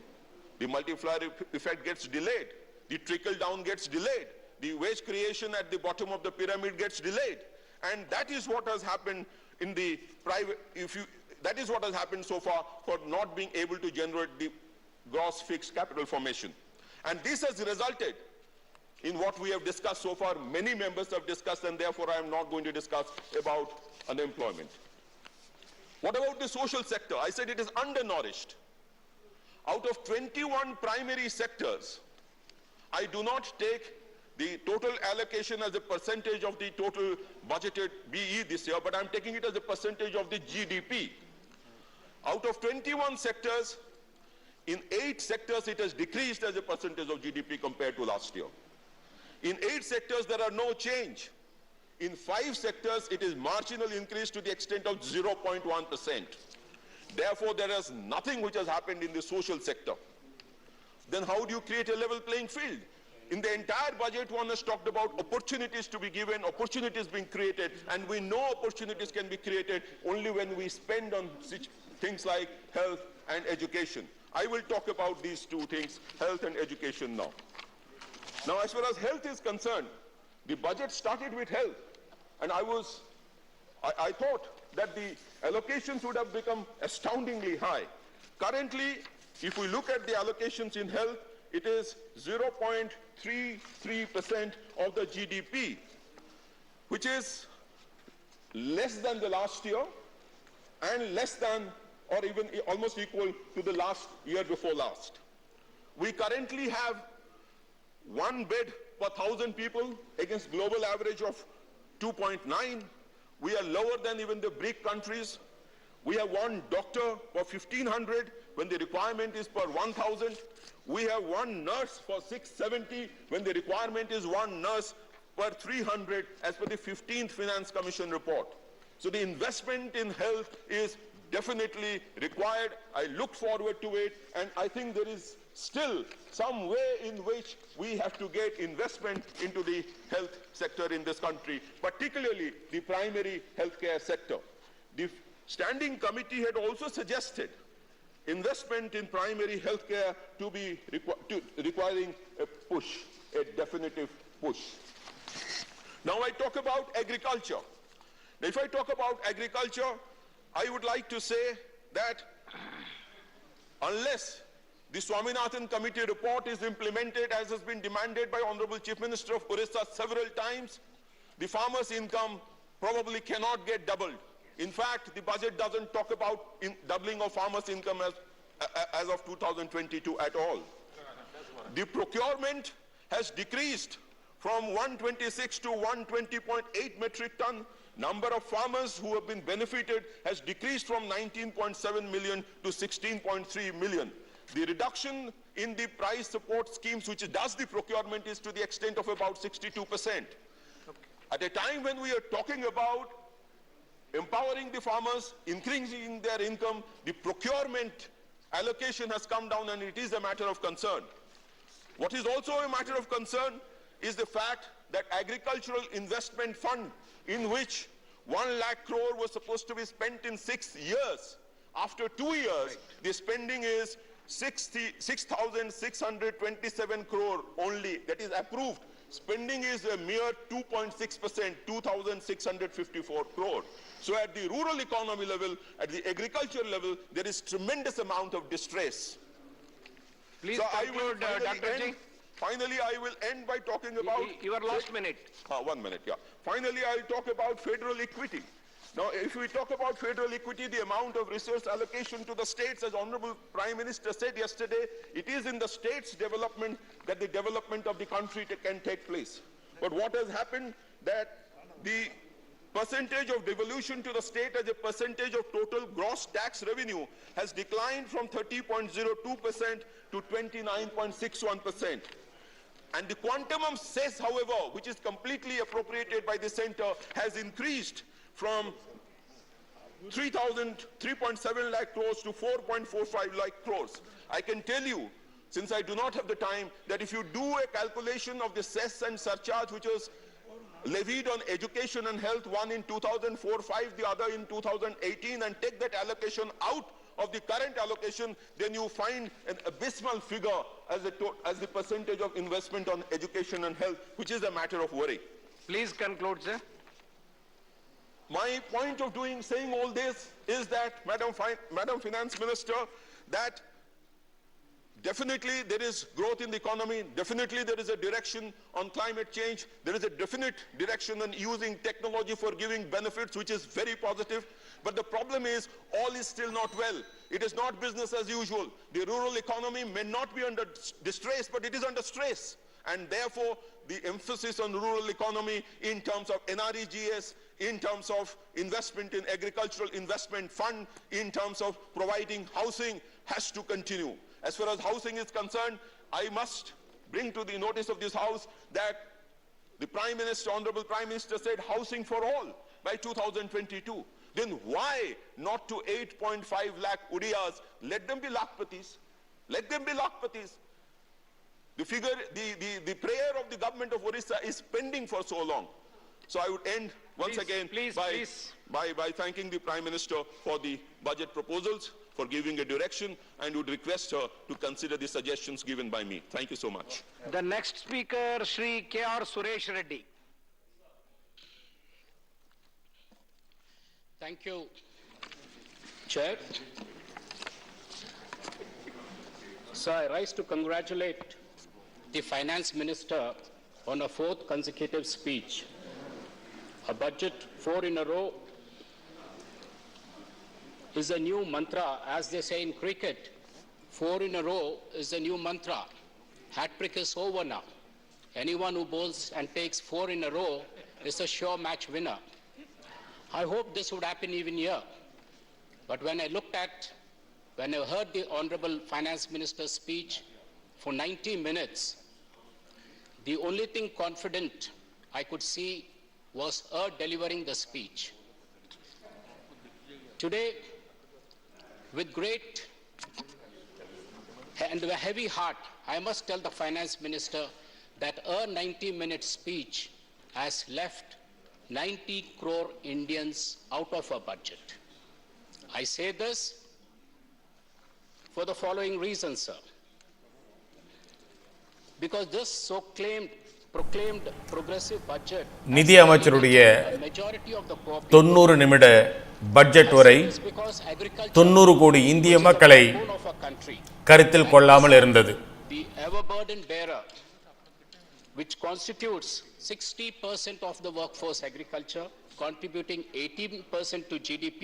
The multiplier effect gets delayed. The trickle down gets delayed. The wage creation at the bottom of the pyramid gets delayed. And that is what has happened in the private, that is what has happened so far for not being able to generate the gross fixed capital formation. And this has resulted in what we have discussed so far. Many members have discussed, and therefore I am not going to discuss about unemployment. What about the social sector? I said it is undernourished. Out of 21 primary sectors, I do not take the total allocation as a percentage of the total budgeted BE this year, but I'm taking it as a percentage of the GDP. Out of 21 sectors, in 8 sectors it has decreased as a percentage of GDP compared to last year. In 8 sectors there are no change. In 5 sectors it is marginal increase to the extent of 0.1%. Therefore there is nothing which has happened in the social sector. Then how do you create a level playing field? In the entire budget, one has talked about opportunities to be given, opportunities being created, and we know opportunities can be created only when we spend on things like health and education. I will talk about these two things, health and education now. Now, as far as health is concerned, the budget started with health, and I thought that the allocations would have become astoundingly high. Currently, if we look at the allocations in health, it is 0.33% of the GDP, which is less than the last year and less than or even almost equal to the last year before last. We currently have 1 bed per 1,000 people against global average of 2.9. We are lower than even the BRIC countries. We have 1 doctor per 1,500 when the requirement is per 1,000. We have 1 nurse for 670 when the requirement is 1 nurse per 300 as per the 15th Finance Commission report. So the investment in health is definitely required. I look forward to it, and I think there is still some way in which we have to get investment into the health sector in this country, particularly the primary healthcare sector. The Standing Committee had also suggested investment in primary healthcare to be requiring a push, a definitive push. Now I talk about agriculture. Now if I talk about agriculture, I would like to say that unless the Swaminathan Committee report is implemented as has been demanded by Honorable Chief Minister of Orissa several times, the farmers' income probably cannot get doubled. In fact, the budget doesn't talk about doubling of farmers' income as of 2022 at all. The procurement has decreased from 126 to 120.8 metric ton. Number of farmers who have been benefited has decreased from 19.7 million to 16.3 million. The reduction in the price support schemes, which does the procurement, is to the extent of about 62%. At a time when we are talking about empowering the farmers, increasing their income, the procurement allocation has come down, and it is a matter of concern. What is also a matter of concern is the fact that agricultural investment fund, in which 1 lakh crore was supposed to be spent in 6 years, after 2 years, the spending is 6,627 crore only, that is approved. Spending is a mere 2.6%, 2,654 crore. So at the rural economy level, at the agriculture level, there is tremendous amount of distress. Please so conclude, Dr. Ji. Finally, I will end by talking about... Your last minute. 1 minute, yeah. Finally, I'll talk about federal equity. Now, if we talk about federal equity, the amount of resource allocation to the states, as Honorable Prime Minister said yesterday, it is in the states' development that the development of the country can take place. But what has happened, that the percentage of devolution to the state as a percentage of total gross tax revenue has declined from 30.02% to 29.61%. And the quantum of cess, however, which is completely appropriated by the center, has increased from 3.7 lakh crores to 4.45 lakh crores. I can tell you, since I do not have the time, that if you do a calculation of the cess and surcharge which was levied on education and health, one in 2004-05, the other in 2018, and take that allocation out of the current allocation, then you find an abysmal figure as the percentage of investment on education and health, which is a matter of worry. Please conclude, sir. My point of saying all this is that, Madam Finance Minister, that definitely there is growth in the economy, definitely there is a direction on climate change, there is a definite direction on using technology for giving benefits, which is very positive. But the problem is, all is still not well. It is not business as usual. The rural economy may not be under distress, but it is under stress. And therefore, the emphasis on rural economy in terms of NREGS, in terms of investment in agricultural investment fund, in terms of providing housing, has to continue. As far as housing is concerned, I must bring to the notice of this House that the Prime Minister, Honorable Prime Minister, said housing for all by 2022. Then why not to 8.5 lakh Udiyas? Let them be Lakhpatis. Let them be Lakhpatis. The figure, the prayer of the government of Orissa is pending for so long. So I would end once again by thanking the Prime Minister for the budget proposals, for giving a direction, and would request her to consider the suggestions given by me. Thank you so much. The next speaker, Shri K.R. Suresh Reddy. Thank you, Chair. So I rise to congratulate the Finance Minister on a fourth consecutive speech. A budget 4 in a row is a new mantra, as they say in cricket. 4 in a row is a new mantra. Hat-trick is over now. Anyone who bowls and takes 4 in a row is a sure match winner. I hope this would happen even here. But when I heard the Honorable Finance Minister's speech for 90 minutes, the only thing confident I could see was her delivering the speech. Today, with great and a heavy heart, I must tell the Finance Minister that her 90-minute speech has left 90 crore Indians out of her budget. I say this for the following reasons, sir. Because this proclaimed progressive budget, நிதி அமைச்சருடைய 90 நிமிட budget உரை 90 கோடி இந்திய மக்களை கருத்தில் கொள்ளாமல் இருந்தது. The ever-burden bearer, which constitutes 60% of the workforce agriculture, contributing 18% to GDP,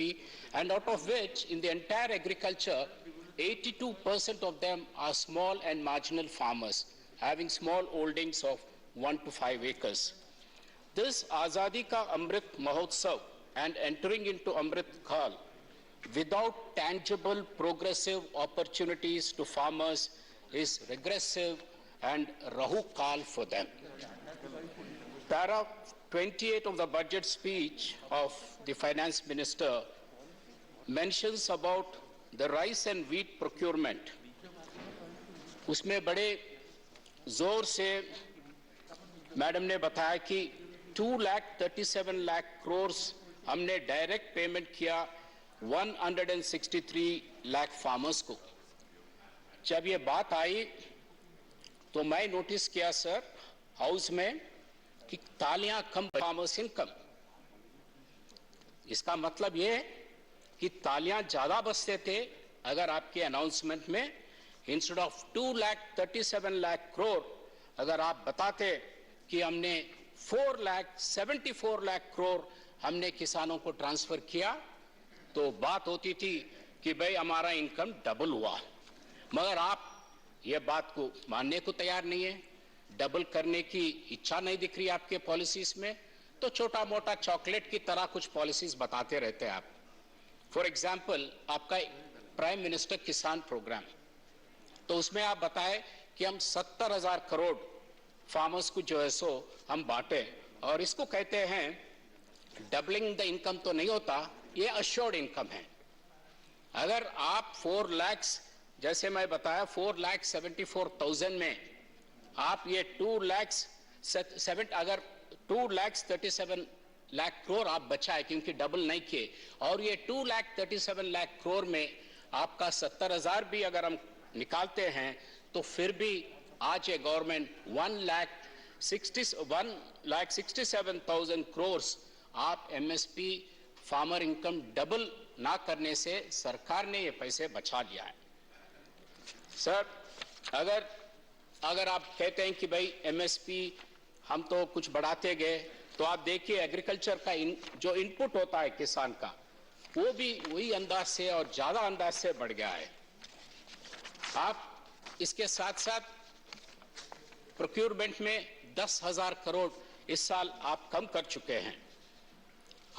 and out of which, in the entire agriculture, 82% of them are small and marginal farmers, having small holdings of 1 to 5 acres. This Azadi Ka Amrit Mahotsav and entering into Amrit Kal without tangible progressive opportunities to farmers is regressive and Rahu Kal for them. Para 28 of the budget speech of the Finance Minister mentions about the rice and wheat procurement. उसमें बड़े जोर से madam ने बताया कि 2,37 lakh crores हमने direct payment किया 163 lakh farmers को. जब ये बात आई तो मैं नोटिस किया सर हाउस में कि तालियां कम फार्मर्स इनकम. इसका मतलब ये कि तालियां ज्यादा बजते थे अगर आपके अनाउंसमेंट में इंस्टेड ऑफ 2,37 लाख करोड़ अगर आप बताते कि हमने 4,74 लाख करोड़ हमने किसानों को ट्रांसफर किया तो बात होती थी कि भाई हमारा इनकम डबल हुआ. मगर आप ये बात को मानने को तैयार नहीं है. डबल करने की इच्छा नहीं दिख रही आपके पॉलिसीज में. तो छोटा मोटा चॉकलेट की तरह कुछ पॉलिसीज बताते रहते हैं आप. फॉर एग्जाम्पल आपका प्राइम मिनिस्टर किसान प्रोग्राम, तो उसमें आप बताए कि हम 70,000 करोड़ फार्मर्स को जो है सो हम बांटे और इसको कहते हैं डबलिंग द इनकम. तो नहीं होता, ये अश्योर्ड इनकम है। अगर आप 4 लाख, जैसे मैं बताया 4,74,000 में आप ये 2,07,000 अगर 2,37,00,000 करोड़ आप बचाए, क्योंकि डबल नहीं किए, और ये 2,37,00,000 करोड़ में आपका 70,000 भी अगर हम निकालते हैं तो फिर भी आज ये गवर्नमेंट 1,67,000 करोड़ आप एमएसपी फार्मर इनकम डबल ना करने से सरकार ने ये पैसे बचा लिया है। सर, अगर आप कहते हैं कि भाई एमएसपी हम तो कुछ बढ़ाते गए, तो आप देखिए एग्रीकल्चर का जो इनपुट होता है किसान का, वो भी वही अंदाज से और ज्यादा अंदाज से बढ़ गया है। आप इसके साथ साथ प्रोक्योरमेंट में 10,000 करोड़ इस साल आप कम कर चुके हैं।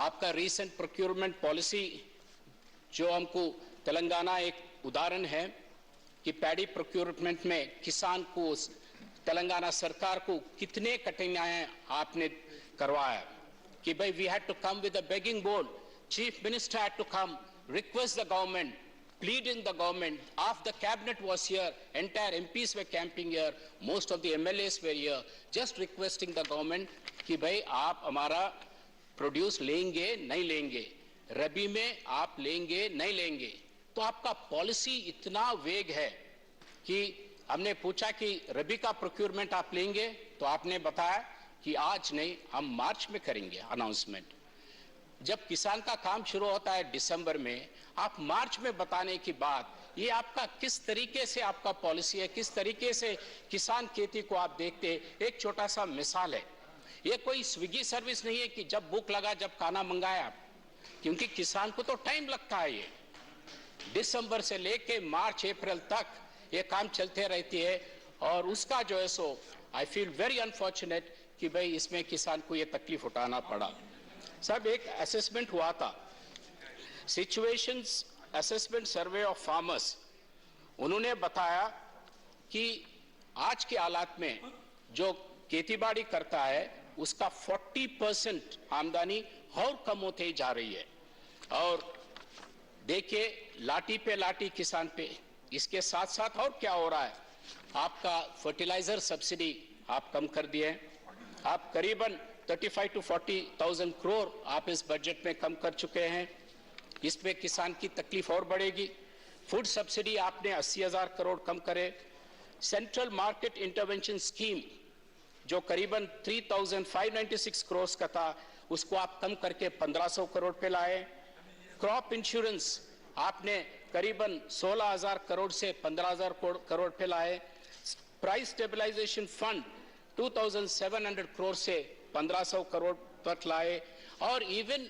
आपका रीसेंट प्रोक्योरमेंट पॉलिसी जो हमको तेलंगाना एक उदाहरण है कि पैडी प्रोक्योरमेंट में किसान को, तेलंगाना सरकार को कितने कठिनाइयां आपने करवाया कि भाई we had to come with a begging bowl, chief minister had to come, request the government, pleading the government. Half the cabinet was here, entire MPs were camping here, most of the MLAs were here, just requesting the government कि भाई आप हमारा produce लेंगे नहीं लेंगे, रबी में आप लेंगे नहीं लेंगे। तो आपका पॉलिसी इतना वेग है कि हमने पूछा कि रबी का प्रोक्योरमेंट आप लेंगे, तो आपने बताया कि आज नहीं, हम मार्च में करेंगे अनाउंसमेंट। जब किसान का काम शुरू होता है दिसंबर में, आप मार्च में बताने की बात, ये आपका किस तरीके से आपका पॉलिसी है, किस तरीके से किसान खेती को आप देखते। एक छोटा सा मिसाल है, ये कोई स्विगी सर्विस नहीं है कि जब भूख लगा जब खाना मंगाया, क्योंकि किसान को तो टाइम लगता है। ये दिसंबर से लेके मार्च अप्रैल तक ये काम चलते रहती है, और उसका जो है सो आई फील वेरी अनफॉर्चुनेट कि भाई इसमें किसान को ये तकलीफ उठाना पड़ा। सब एक असेसमेंट हुआ था, situations assessment survey of farmers, उन्होंने बताया कि आज के हालात में जो खेतीबाड़ी करता है उसका 40% आमदनी और कम होते जा रही है। और देखिए लाठी पे लाठी किसान पे, इसके साथ साथ और क्या हो रहा है, आपका फर्टिलाइजर सब्सिडी आप कम कर दिए, आप करीबन 35 to 40,000 करोड़ आप इस बजट में कम कर चुके हैं। इसमें किसान की तकलीफ और बढ़ेगी। फूड सब्सिडी आपने 80,000 करोड़ कम करे। सेंट्रल मार्केट इंटरवेंशन स्कीम जो करीबन 3,596 करोड़ का था, उसको आप कम करके 1,500 करोड़ पे लाए। क्रॉप इंश्योरेंस आपने करीबन 16,000 करोड़ से 15,000 करोड़ पे लाए। प्राइस स्टेबलाइजेशन फंड 2,700 करोड़ से 1,500 करोड़ तक लाए। और इवन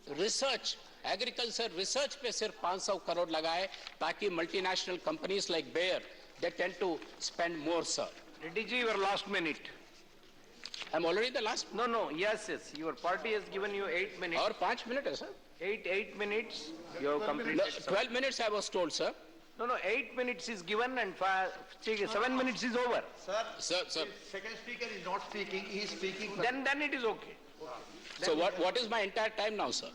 रिसर्च, एग्रीकल्चर रिसर्च पे सिर्फ 500 करोड़ लगाए, ताकि multinational companies like Bayer they tend to spend more. Sir Reddy ji, your last minute. I'm already the last. No, yes, your party has given you 8 minutes. और 5 minute है sir. 8 minutes you have completed. No, 12 minutes I was told, sir. No, 8 minutes is given and 7 minutes is over. Sir. Second speaker is not speaking, he is speaking. Then it is okay. So what is my entire time now, sir?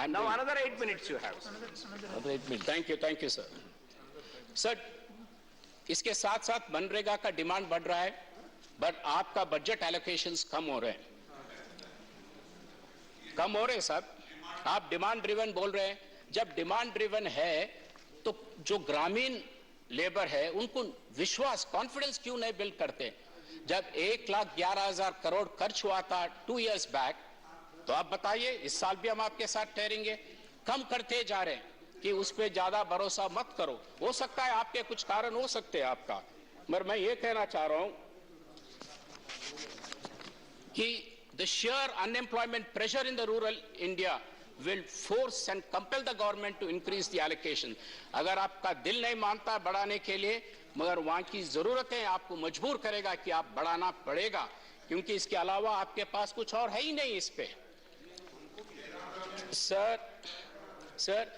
Now another 8 minutes you have. Another 8 minutes. Thank you, sir. Sir, इसके साथ साथ मनरेगा का demand बढ़ रहा है, but आपका budget allocations कम हो रहे हैं साहब। आप डिमांड ड्रिवन बोल रहे हैं। जब डिमांड ड्रिवन है तो जो ग्रामीण लेबर है उनको विश्वास, कॉन्फिडेंस क्यों नहीं बिल्ड करते? जब 1,11,000 करोड़ खर्च हुआ था 2 years बैक, तो आप बताइए इस साल भी हम आपके साथ ठहरेंगे। कम करते जा रहे हैं कि उस पर ज्यादा भरोसा मत करो। हो सकता है आपके कुछ कारण हो सकते हैं आपका, मगर मैं ये कहना चाह रहा हूं कि the sheer unemployment pressure in the rural India will force and compel the government to increase the allocation. अगर आपका दिल नहीं मानता बढ़ाने के लिए, मगर वहां की जरूरतें आपको मजबूर करेगा कि आप बढ़ाना पड़ेगा, क्योंकि इसके अलावा आपके पास कुछ और है ही नहीं इस पे। Sir,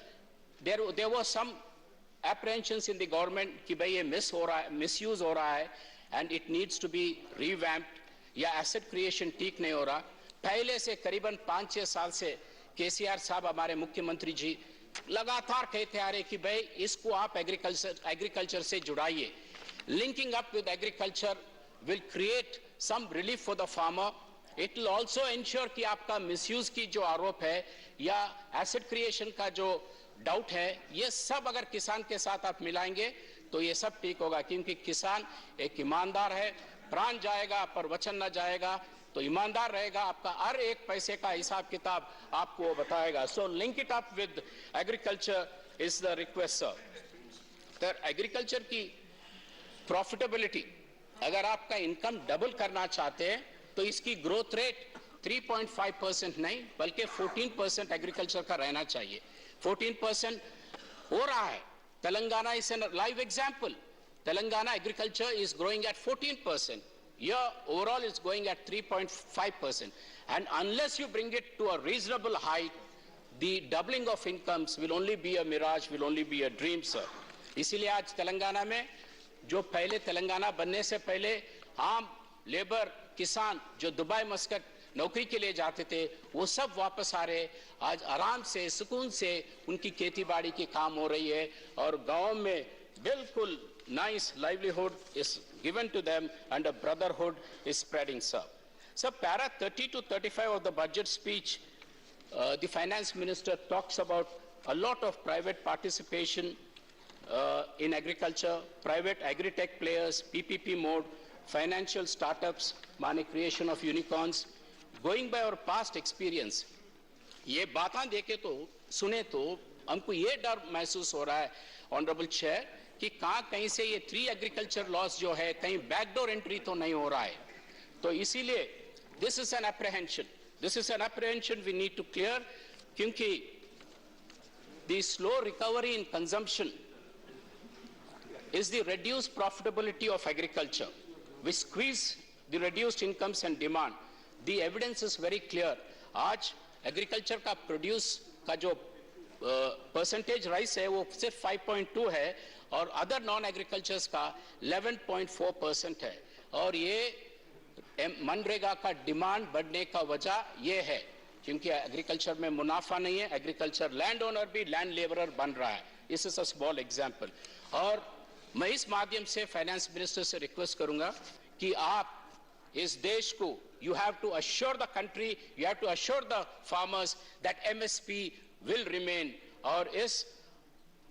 there was some apprehensions in the government कि भाई ये misuse हो रहा है and it needs to be revamped, या asset creation ठीक नहीं हो रहा। पहले से करीबन 5-6 साल से केसीआर साहब हमारे मुख्यमंत्री जी लगातार कहते आ रहे कि भाई इसको आप एग्रीकल्चर से जुड़ाइए. Linking up with agriculture will create some relief for the farmer. It will also ensure कि आपका मिसयूज की जो आरोप है या एसेट क्रिएशन का जो डाउट है, ये सब अगर किसान के साथ आप मिलाएंगे तो ये सब ठीक होगा. क्योंकि किसान एक ईमानदार है, प्राण जाएगा पर वचन न जाएगा, तो ईमानदार रहेगा, आपका हर एक पैसे का हिसाब किताब आपको वो बताएगा. So link it up with agriculture is the request sir. Agriculture की प्रॉफिटेबिलिटी, अगर आपका इनकम डबल करना चाहते हैं तो इसकी ग्रोथ रेट 3.5% नहीं बल्कि 14% एग्रीकल्चर का रहना चाहिए. 14% हो रहा है. Telangana is an live example. Telangana agriculture is growing at 14%. Your overall is going at 3.5%. And unless you bring it to a reasonable height, the doubling of incomes will only be a mirage, will only be a dream, sir. इसीलिए आज तेलंगाना में जो पहले तेलंगाना बनने से पहले आम labour किसान जो दुबई मस्कट नौकरी के लिए जाते थे वो सब वापस आ रहे. आज आराम से सुकून से उनकी खेती बाड़ी की काम हो रही है और गांव में बिल्कुल nice livelihood is given to them and a brotherhood is spreading, sir. So para 30 to 35 of the budget speech, the finance minister talks about a lot of private participation in agriculture, private agri-tech players, PPP mode, financial startups, money creation of unicorns. Going by our past experience, ये बातें देखे तो सुने तो हमको ये डर महसूस हो रहा है ऑनरेबल चेयर कि कहीं से ये 3 एग्रीकल्चर लॉस जो है कहीं बैकडोर एंट्री तो नहीं हो रहा है. तो इसीलिए this is an apprehension we need to clear. क्योंकि the slow recovery in consumption is the reduced profitability of agriculture, which squeeze the reduced incomes and demand. The evidence is very clear. आज agriculture का produce का जो percentage rise है वो सिर्फ 5.2 है और other non-agricultures का 11.4% है. और ये मनरेगा का डिमांड बढ़ने का वजह ये है क्योंकि एग्रीकल्चर में मुनाफा नहीं है. एग्रीकल्चर लैंड ओनर भी लैंड लेबरर बन रहा है. This is a small example. और मैं इस माध्यम से फाइनेंस मिनिस्टर से रिक्वेस्ट करूंगा कि आप इस देश को you have to assure the country, you have to assure the farmers that MSP will remain. और इस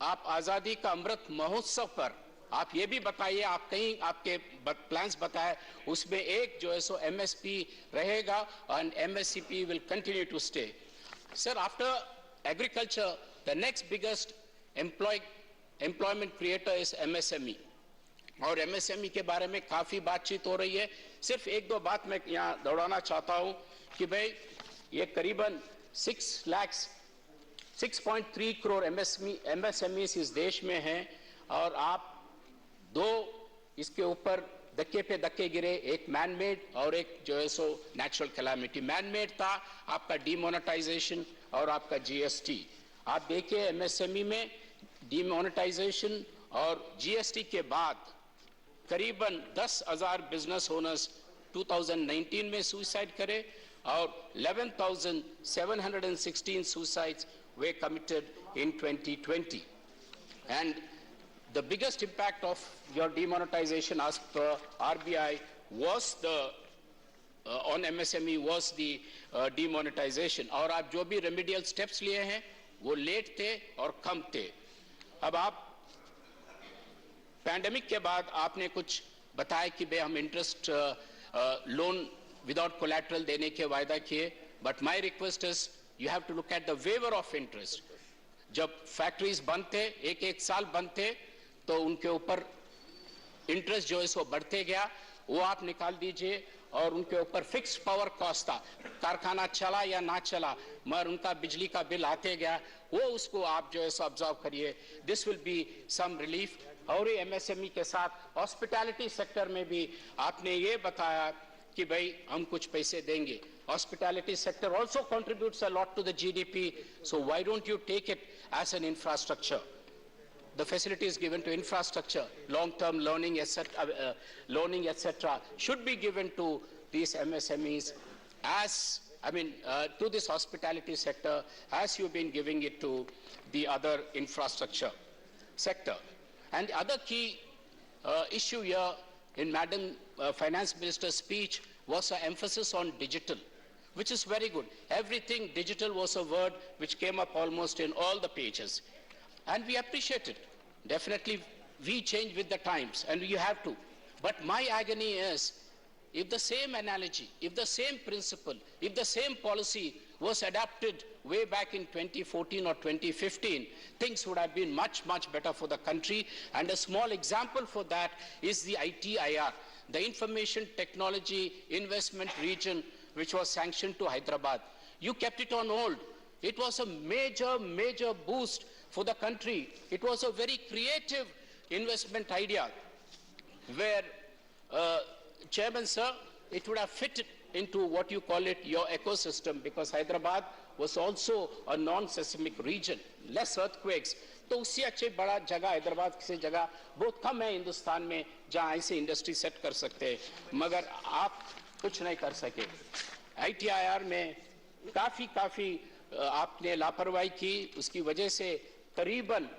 आप आजादी का अमृत महोत्सव पर आप ये भी बताइए, आप कहीं आपके प्लान्स बताए उसमें एक जो है सो एमएसपी रहेगा और MSCP will continue to stay. Sir, after agriculture the next biggest employment creator is MSME. और एमएसएमई के बारे में काफी बातचीत हो रही है. सिर्फ एक दो बात मैं यहाँ दौड़ाना चाहता हूँ कि भाई ये करीबन 6.3 करोड़ एमएसएमईज इस देश में हैं और आप दो इसके ऊपर धक्के पे धक्के गिरे, एक मैन मेड और एक जो है so natural calamity. Man made था आपका डीमोनेटाइजेशन और आपका जीएसटी. आप देखिए एमएसएमई में डीमोनेटाइजेशन और जीएसटी के बाद करीबन 10,000 बिजनेस ओनर्स 2019 में सुसाइड करे और 11,716 suicides were committed in 2020. And the biggest impact of your demonetization as per RBI was on MSME was the demonetization. और आप जो भी remedial steps लिए हैं वो लेट थे और कम थे. अब आप पैंडेमिक के बाद आपने कुछ बताया कि भाई हम इंटरेस्ट लोन विदाउट कोलैटरल देने के वायदा किए. But my request is you have to look at the waiver of interest. जब फैक्ट्रीज बंद थे, एक साल बंद थे, तो उनके ऊपर इंटरेस्ट जो है सो बढ़ते गया. वो आप निकाल दीजिए और उनके ऊपर फिक्स पावर कॉस्ट था. कारखाना चला या ना चला मगर उनका बिजली का बिल आते गया, वो उसको आप जो है सो ऑब्जर्व करिए. This will be some relief. और एमएसएमई के साथ हॉस्पिटैलिटी सेक्टर में भी आपने ये बताया कि भाई हम कुछ पैसे देंगे. Hospitality sector also contributes a lot to the GDP. So why don't you take it as an infrastructure? The facilities given to infrastructure, long-term learning, etc., should be given to these MSMEs as to this hospitality sector as you've been giving it to the other infrastructure sector. And the other key issue here in Madam Finance Minister's speech was an emphasis on digital, which is very good. Everything digital was a word which came up almost in all the pages. And we appreciate it. Definitely, we change with the times, and you have to. But my agony is, if the same analogy, if the same principle, if the same policy was adapted way back in 2014 or 2015, things would have been much, much better for the country. And a small example for that is the ITIR, the Information Technology Investment Region, which was sanctioned to Hyderabad. You kept it on hold. It was a major, major boost for the country. It was a very creative investment idea where, Chairman Sir, it would have fit into what you call it, your ecosystem, because Hyderabad was also a non-seismic region, less earthquakes. तो उससे अच्छे बड़ा जगह हैदराबाद से जगह बहुत कम है हिंदुस्तान में जहां ऐसे इंडस्ट्री सेट कर सकते हैं, मगर आप कुछ नहीं कर सके. ITIR में काफी आपने लापरवाही की, उसकी वजह से करीबन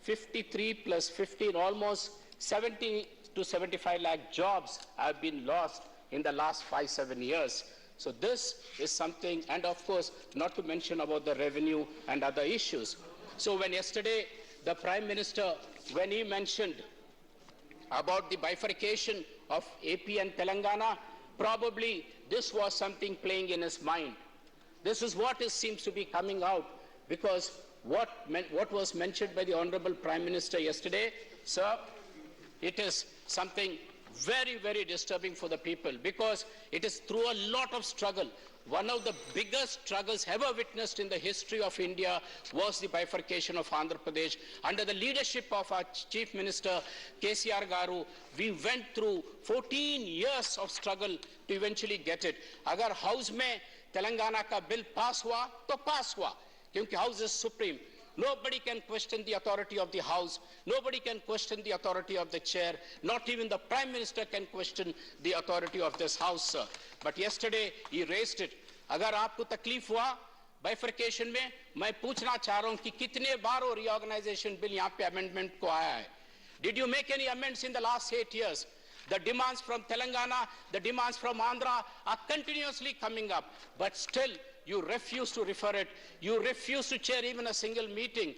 53 plus 15, almost 70 to 75 lakh jobs have been lost in the last 5-7 years. So this is something, and of course, not to mention about the revenue and other issues. So when yesterday the Prime Minister, when he mentioned about the bifurcation of AP and Telangana, probably this was something playing in his mind. This is what seems to be coming out, because what was mentioned by the Honorable Prime Minister yesterday, sir, it is something very, very disturbing for the people, because it is through a lot of struggle. One of the biggest struggles ever witnessed in the history of India was the bifurcation of Andhra Pradesh. Under the leadership of our Chief Minister, KCR Garu, we went through 14 years of struggle to eventually get it. Agar House mein Telangana ka bill pass hua, to pass hua, kyunki House is supreme. Nobody can question the authority of the House. Nobody can question the authority of the chair. Not even the Prime Minister can question the authority of this House, sir. But yesterday, he raised it. Agar aapko taklif hua, bifurcation mein, main पूछना चाह रहा हूं कि कितने बार वो reorganization bill यहाँ पे amendment को आया है? Did you make any amendments in the last 8 years? The demands from Telangana, the demands from Andhra are continuously coming up. But still, you refuse to refer it. You refuse to chair even a single meeting.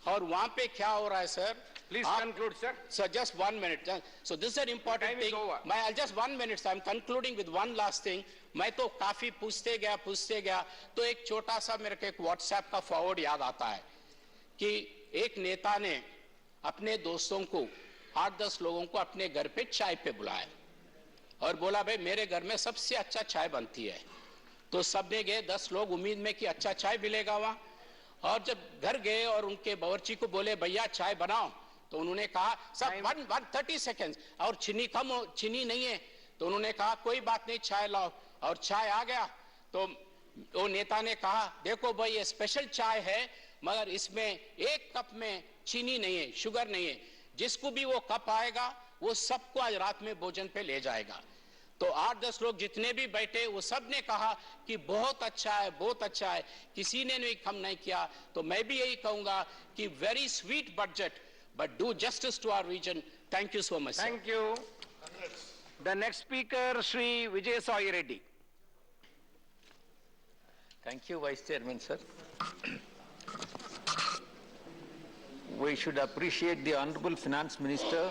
और वहाँ पे क्या हो रहा है, sir? Please conclude, sir. Sir, just 1 minute. So this is an important thing. I'll just 1 minute. So I'm concluding with one last thing. मैं तो काफी पूछते गया, तो एक छोटा सा मेरे को एक WhatsApp का forward याद आता है कि एक नेता ने अपने दोस्तों को 8-10 लोगों को अपने घर पे चाय पे बुलाया और बोला, भाई मेरे घर में सबसे अच्छा चाय बनती है. तो सबने गए, 10 लोग उम्मीद में कि अच्छा चाय मिलेगा वहां, और जब घर गए और उनके बावर्ची को बोले भैया चाय बनाओ, तो उन्होंने कहा सब 130 सेकेंड्स और चीनी नहीं है. तो उन्होंने कहा कोई बात नहीं, चाय लाओ, और चाय आ गया. तो वो नेता ने कहा देखो भाई ये स्पेशल चाय है, मगर इसमें एक कप में चीनी नहीं है, शुगर नहीं है. जिसको भी वो कप आएगा वो सबको आज रात में भोजन पे ले जाएगा. तो 8-10 लोग जितने भी बैठे वो सब ने कहा कि बहुत अच्छा है, बहुत अच्छा है, किसी ने नहीं कम नहीं किया. तो मैं भी यही कहूंगा कि very sweet budget, but do justice to our region. Thank you so much. Thank you. The next speaker, Shri Vijay Sai Reddy. Thank you, Vice Chairman, sir. We should appreciate the Honorable Finance Minister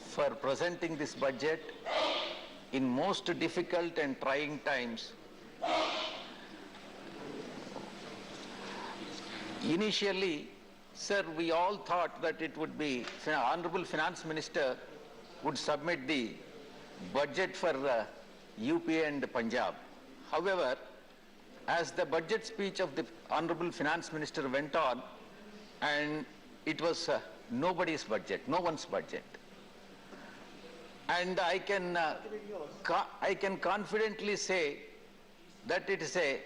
for presenting this budget in most difficult and trying times. Initially, sir, we all thought that it would be, Honorable Finance Minister would submit the budget for UP and Punjab. However, as the budget speech of the Honorable Finance Minister went on, and it was nobody's budget, no one's budget. And I can confidently say that it is a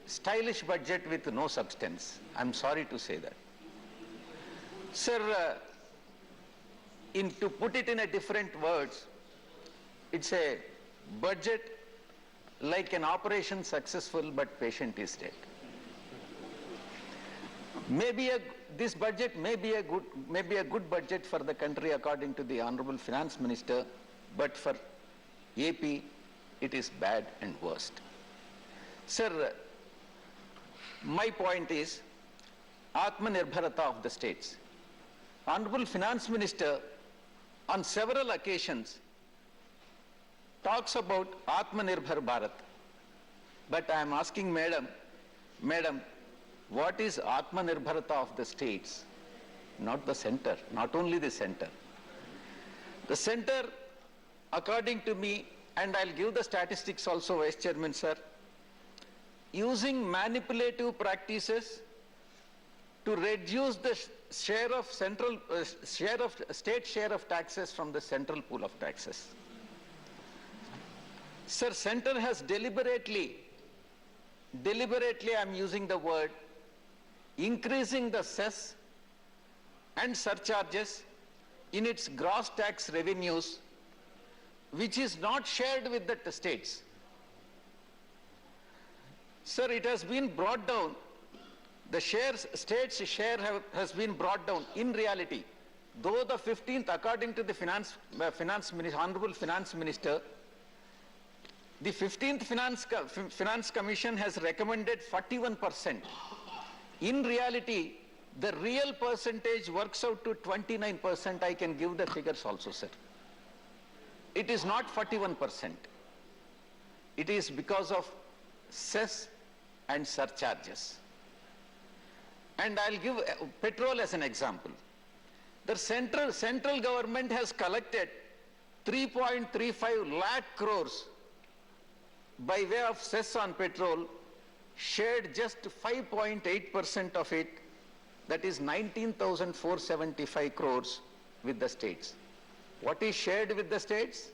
stylish budget with no substance. I'm sorry to say that. Sir, to put it in a different words, it's a budget like an operation successful but patient is dead. This budget may be a good budget for the country according to the Honorable Finance Minister, but for AP it is bad and worst. Sir, my point is Atmanirbharata of the states. Honorable Finance Minister on several occasions talks about Atmanirbhar Bharat. But I am asking Madam, what is Atmanirbharata of the states? Not the center, not only the center. The center, according to me, and I'll give the statistics also, Vice Chairman sir, using manipulative practices to reduce the share of state share of taxes from the central pool of taxes. Sir, center has deliberately I'm using the word, increasing the cess and surcharges in its gross tax revenues, which is not shared with the states. Sir, it has been brought down, the states' share has been brought down in reality. Though the 15th, according to the Honorable Finance Minister, the 15th Finance Commission has recommended 41%. In reality, the real percentage works out to 29%. I can give the figures also, sir. It is not 41%. It is because of cess and surcharges. And I'll give petrol as an example. The central government has collected 3.35 lakh crores by way of cess on petrol, shared just 5.8% of it, that is 19,475 crores with the states. What is shared with the states?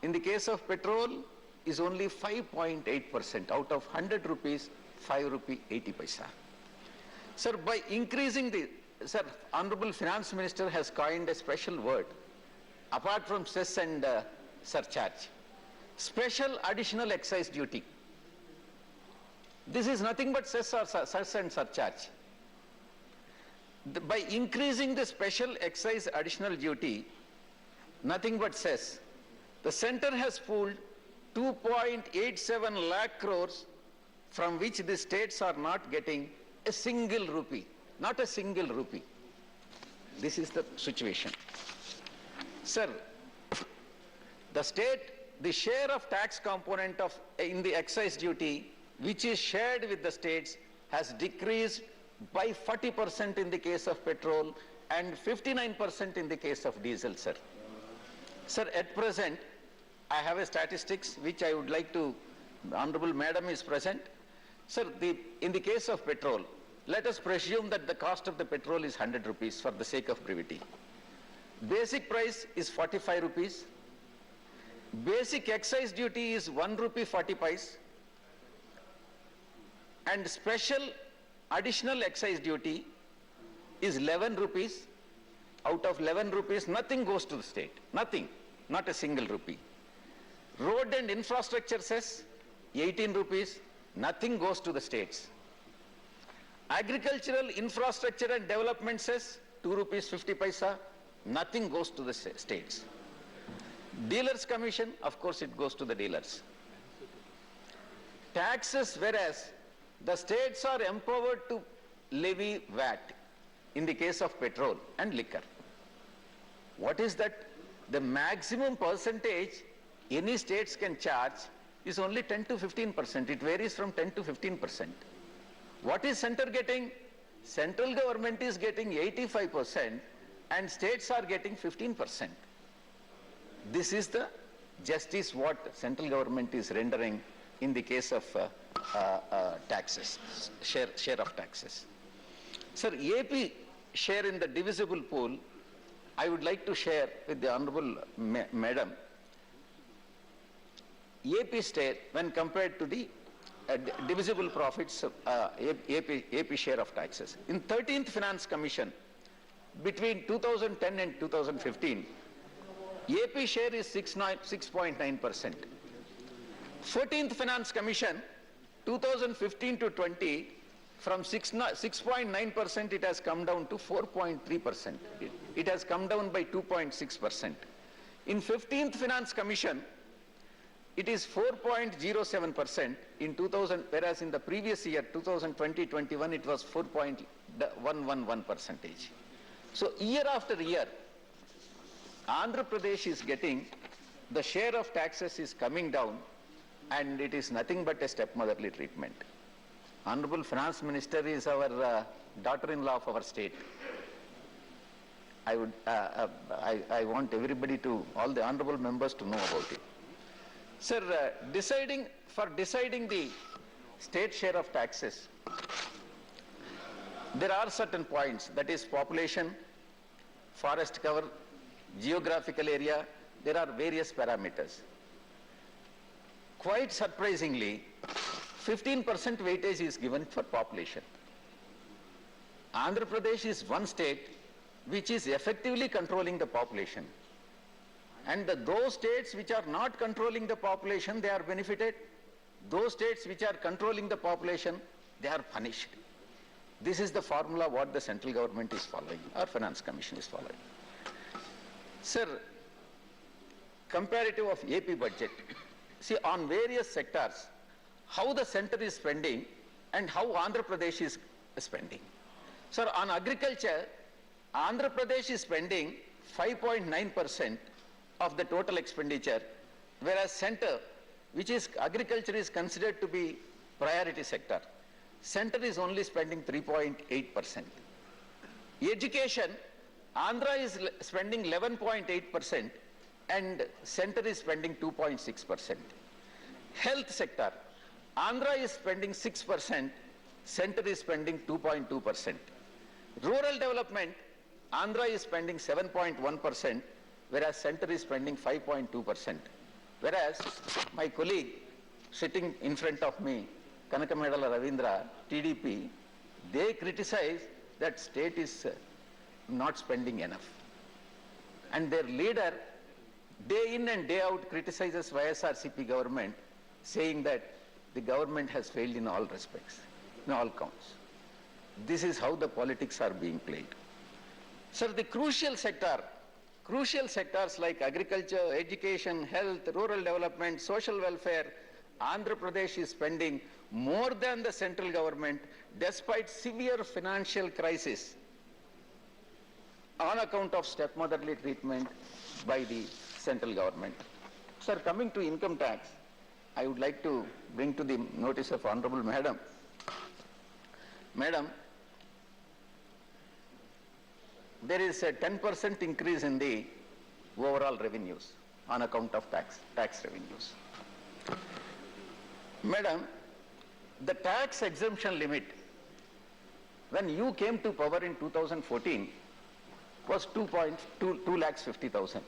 In the case of petrol is only 5.8%. Out of 100 rupees, 5 rupee 80 paisa. Sir, by increasing Honorable Finance Minister has coined a special word, apart from cess and surcharge. Special additional excise duty. This is nothing but cess and surcharge. By increasing the special excise additional duty, nothing but cess, the center has pooled 2.87 lakh crores from which the states are not getting a single rupee, not a single rupee. This is the situation. Sir, the share of tax component in the excise duty, which is shared with the states, has decreased by 40% in the case of petrol and 59% in the case of diesel, sir. Sir, at present, I have a statistics which I would like to, Honorable Madam is present. Sir, in the case of petrol, let us presume that the cost of the petrol is 100 rupees for the sake of brevity. Basic price is 45 rupees. Basic excise duty is 1 rupee 40 paise. And special additional excise duty is 11 rupees. Out of 11 rupees, nothing goes to the state. Nothing. Not a single rupee. Road and infrastructure cess, 18 rupees. Nothing goes to the states. Agricultural infrastructure and development cess, 2 rupees 50 paisa. Nothing goes to the states. Dealers commission, of course it goes to the dealers. Taxes, whereas the states are empowered to levy VAT in the case of petrol and liquor. What is that? The maximum percentage any states can charge is only 10 to 15%. It varies from 10 to 15%. What is center getting? Central government is getting 85% and states are getting 15%. This is the justice what central government is rendering in the case of taxes, share of taxes. Sir, AP share in the divisible pool, I would like to share with the Honorable Madam. AP state, when compared to the divisible profits, AP share of taxes. In 13th Finance Commission, between 2010 and 2015, AP share is 6.9%. 14th Finance Commission, 2015 to 20, from 6.9% it has come down to 4.3%. It has come down by 2.6%. In 15th Finance Commission, it is 4.07% in 2000, whereas in the previous year, 2020-21, it was 4.111%. So year after year, Andhra Pradesh is getting, the share of taxes is coming down, and it is nothing but a stepmotherly treatment. Honorable Finance Minister is our daughter-in-law of our state. I want everybody to, all the honorable members to know about it. Sir, deciding the state share of taxes, there are certain points, that is population, forest cover, geographical area, there are various parameters. Quite surprisingly, 15% weightage is given for population. Andhra Pradesh is one state which is effectively controlling the population. And those states which are not controlling the population, they are benefited. Those states which are controlling the population, they are punished. This is the formula what the central government is following, or Finance Commission is following. Sir, comparative of AP budget. See, on various sectors, how the center is spending and how Andhra Pradesh is spending. Sir, on agriculture, Andhra Pradesh is spending 5.9% of the total expenditure, whereas center, which is agriculture, is considered to be priority sector. Center is only spending 3.8%. Education, Andhra is spending 11.8% and center is spending 2.6%. Health sector, Andhra is spending 6%, center is spending 2.2%. Rural development, Andhra is spending 7.1%, whereas center is spending 5.2%. Whereas my colleague sitting in front of me, Kanakamedala Ravindra, TDP, they criticize that state is not spending enough. And their leader, day in and day out, criticizes YSRCP government, saying that the government has failed in all respects, in all counts. This is how the politics are being played. Sir, the crucial sectors like agriculture, education, health, rural development, social welfare, Andhra Pradesh is spending more than the central government despite severe financial crisis on account of stepmotherly treatment by the central government. Sir, coming to income tax, I would like to bring to the notice of Honorable Madam. Madam, there is a 10% increase in the overall revenues on account of tax revenues. Madam, the tax exemption limit, when you came to power in 2014, was 2,50,000.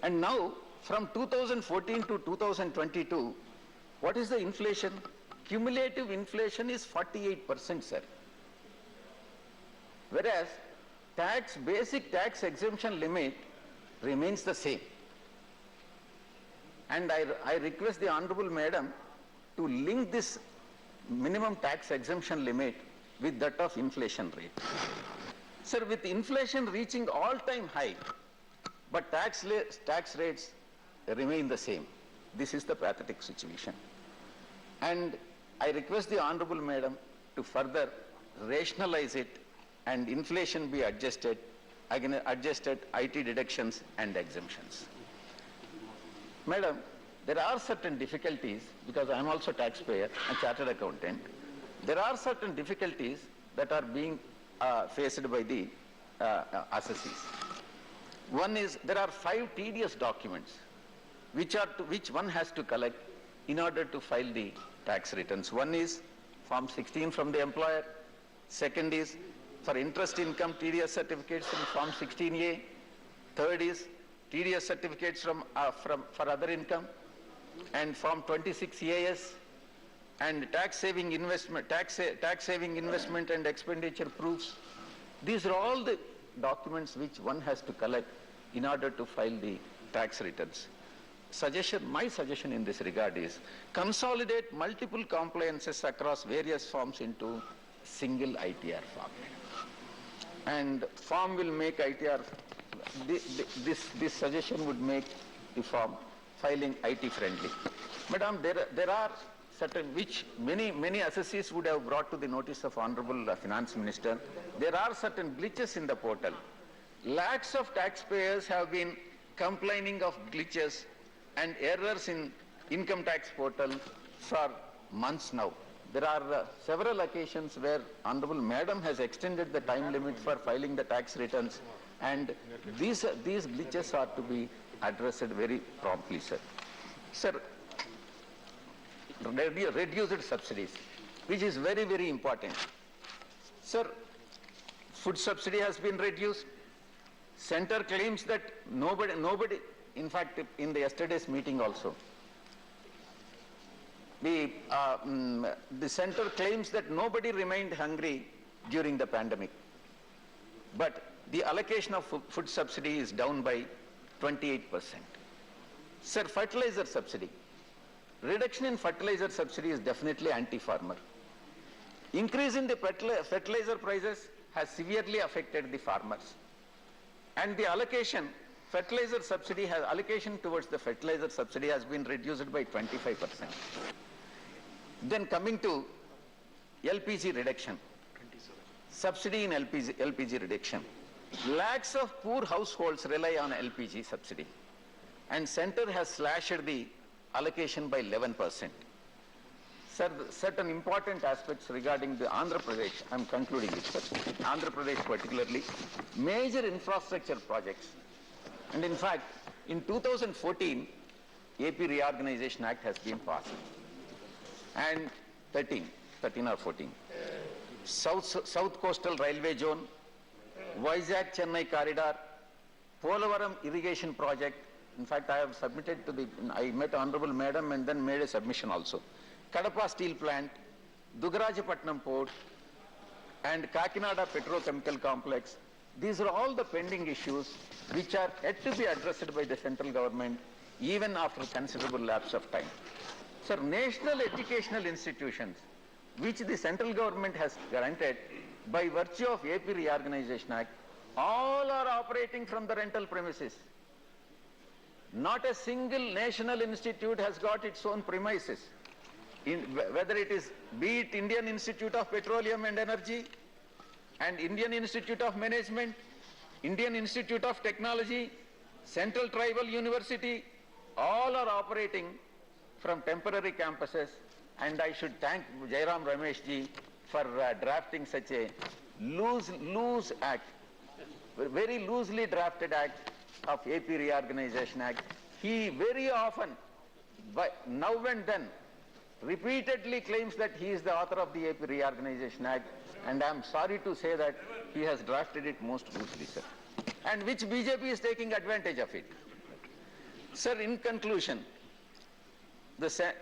And now, from 2014 to 2022, what is the inflation? Cumulative inflation is 48%, sir. Whereas, basic tax exemption limit remains the same. And I request the Honorable Madam to link this minimum tax exemption limit with that of inflation rate. Sir, with inflation reaching all-time high, but tax rates remain the same. This is the pathetic situation. And I request the Honorable Madam to further rationalize it and inflation be adjusted, again adjusted IT deductions and exemptions. Madam, there are certain difficulties, because I am also taxpayer and chartered accountant, there are certain difficulties that are being faced by the assessees. One is, there are 5 tedious documents which one has to collect in order to file the tax returns. One is Form 16 from the employer. Second is for interest income TDS certificates from Form 16A. Third is TDS certificates for other income, and Form 26 EAS, and tax saving investment and expenditure proofs. These are all the documents which one has to collect in order to file the tax returns. my suggestion in this regard is consolidate multiple compliances across various forms into single ITR form. And form will make ITR, this suggestion would make the form filing IT friendly. Madam, there are certain, which many assessees would have brought to the notice of Honorable Finance Minister. There are certain glitches in the portal. Lakhs of taxpayers have been complaining of glitches and errors in income tax portal for months now. There are several occasions where Honorable Madam has extended the time limit for filing the tax returns, and these glitches are to be addressed very promptly, sir. Sir, reduced subsidies, which is very, very important. Sir, food subsidy has been reduced. Center claims that nobody, in fact, in the yesterday's meeting also, the center claims that nobody remained hungry during the pandemic. But the allocation of food subsidy is down by 28%. Sir, fertilizer subsidy. Reduction in fertilizer subsidy is definitely anti-farmer. Increase in the fertilizer prices has severely affected the farmers. And the allocation, fertilizer subsidy has, allocation towards the fertilizer subsidy has been reduced by 25%. Then coming to LPG reduction, subsidy in LPG reduction. Lakhs of poor households rely on LPG subsidy, and center has slashed the allocation by 11%. Sir, certain important aspects regarding the Andhra Pradesh, I am concluding it, sir. Andhra Pradesh particularly, major infrastructure projects. And in fact, in 2014, AP Reorganization Act has been passed. And 13 or 14. South Coastal Railway Zone, Vizag-Chennai Corridor, Polavaram Irrigation Project. In fact, I have submitted to the, I met Honorable Madam and then made a submission also. Kadapa Steel Plant, Dugarajapatnam Port, and Kakinada Petrochemical Complex. These are all the pending issues which are yet to be addressed by the central government even after considerable lapse of time. Sir, national educational institutions which the central government has granted by virtue of AP Reorganization Act, all are operating from the rental premises. Not a single national institute has got its own premises. Whether it is, be it Indian Institute of Petroleum and Energy and Indian Institute of Management, Indian Institute of Technology, Central Tribal University, all are operating from temporary campuses, and I should thank Jairam Ramesh ji for drafting such a loose act, very loosely drafted act of AP Reorganization Act. He very often, now and then, repeatedly claims that he is the author of the AP Reorganization Act, and I am sorry to say that he has drafted it most loosely, sir, and which BJP is taking advantage of it. Sir, in conclusion, the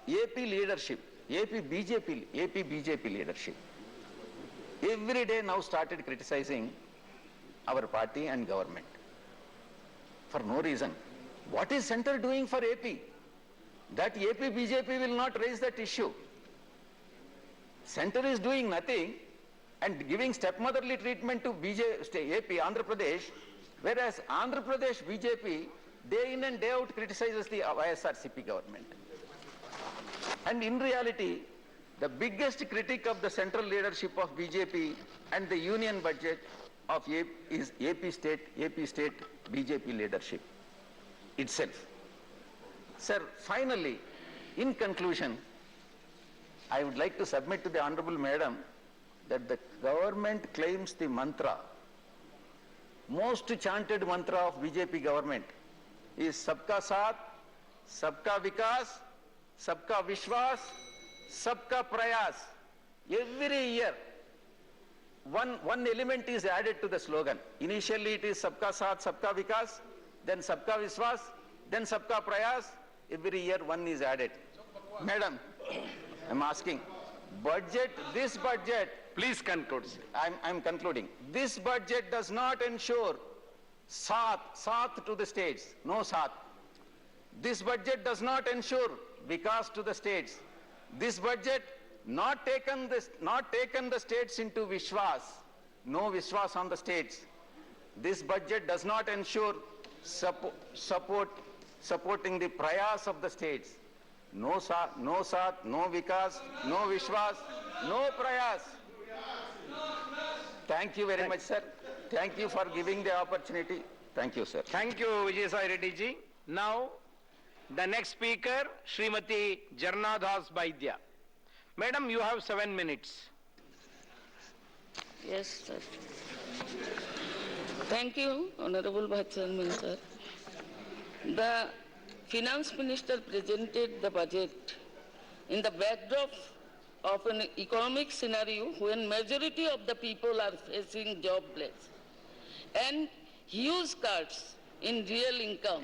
AP leadership, AP BJP leadership, every day now started criticizing our party and government for no reason. What is center doing for AP? That AP BJP will not raise that issue. Center is doing nothing and giving stepmotherly treatment to AP, Andhra Pradesh, whereas Andhra Pradesh BJP day in and day out criticizes the YSRCP government. And in reality, the biggest critic of the central leadership of BJP and the union budget of AP is AP state BJP leadership itself. Sir, finally, in conclusion, I would like to submit to the Honorable Madam that the government claims the mantra, most chanted mantra of BJP government is Sabka Saath, Sabka Vikas, Sabka Vishwas, Sabka Prayas. Every year, one element is added to the slogan. Initially it is Sabka Saath, Sabka Vikas, then Sabka Vishwas, then Sabka Prayas. Every year one is added. Madam, I'm asking, this budget, please conclude. I'm concluding. This budget does not ensure Saath to the states, no Saath. This budget does not ensure vikas to the states. This budget not taken the states into Vishwas, no Vishwas on the states. This budget does not ensure supporting the prayas of the states. No Saath, no Vikas, no Vishwas, no prayas. Thank you very much, sir. Thank you for giving the opportunity. Thank you, sir. Thank you, Vijay Reddy ji. Now, the next speaker, Srimati Jarna Das Baidya. Madam, you have 7 minutes. Yes, sir. Thank you, Honorable Vice Chairman, sir. The Finance Minister presented the budget in the backdrop of an economic scenario when majority of the people are facing jobless and huge cuts in real income.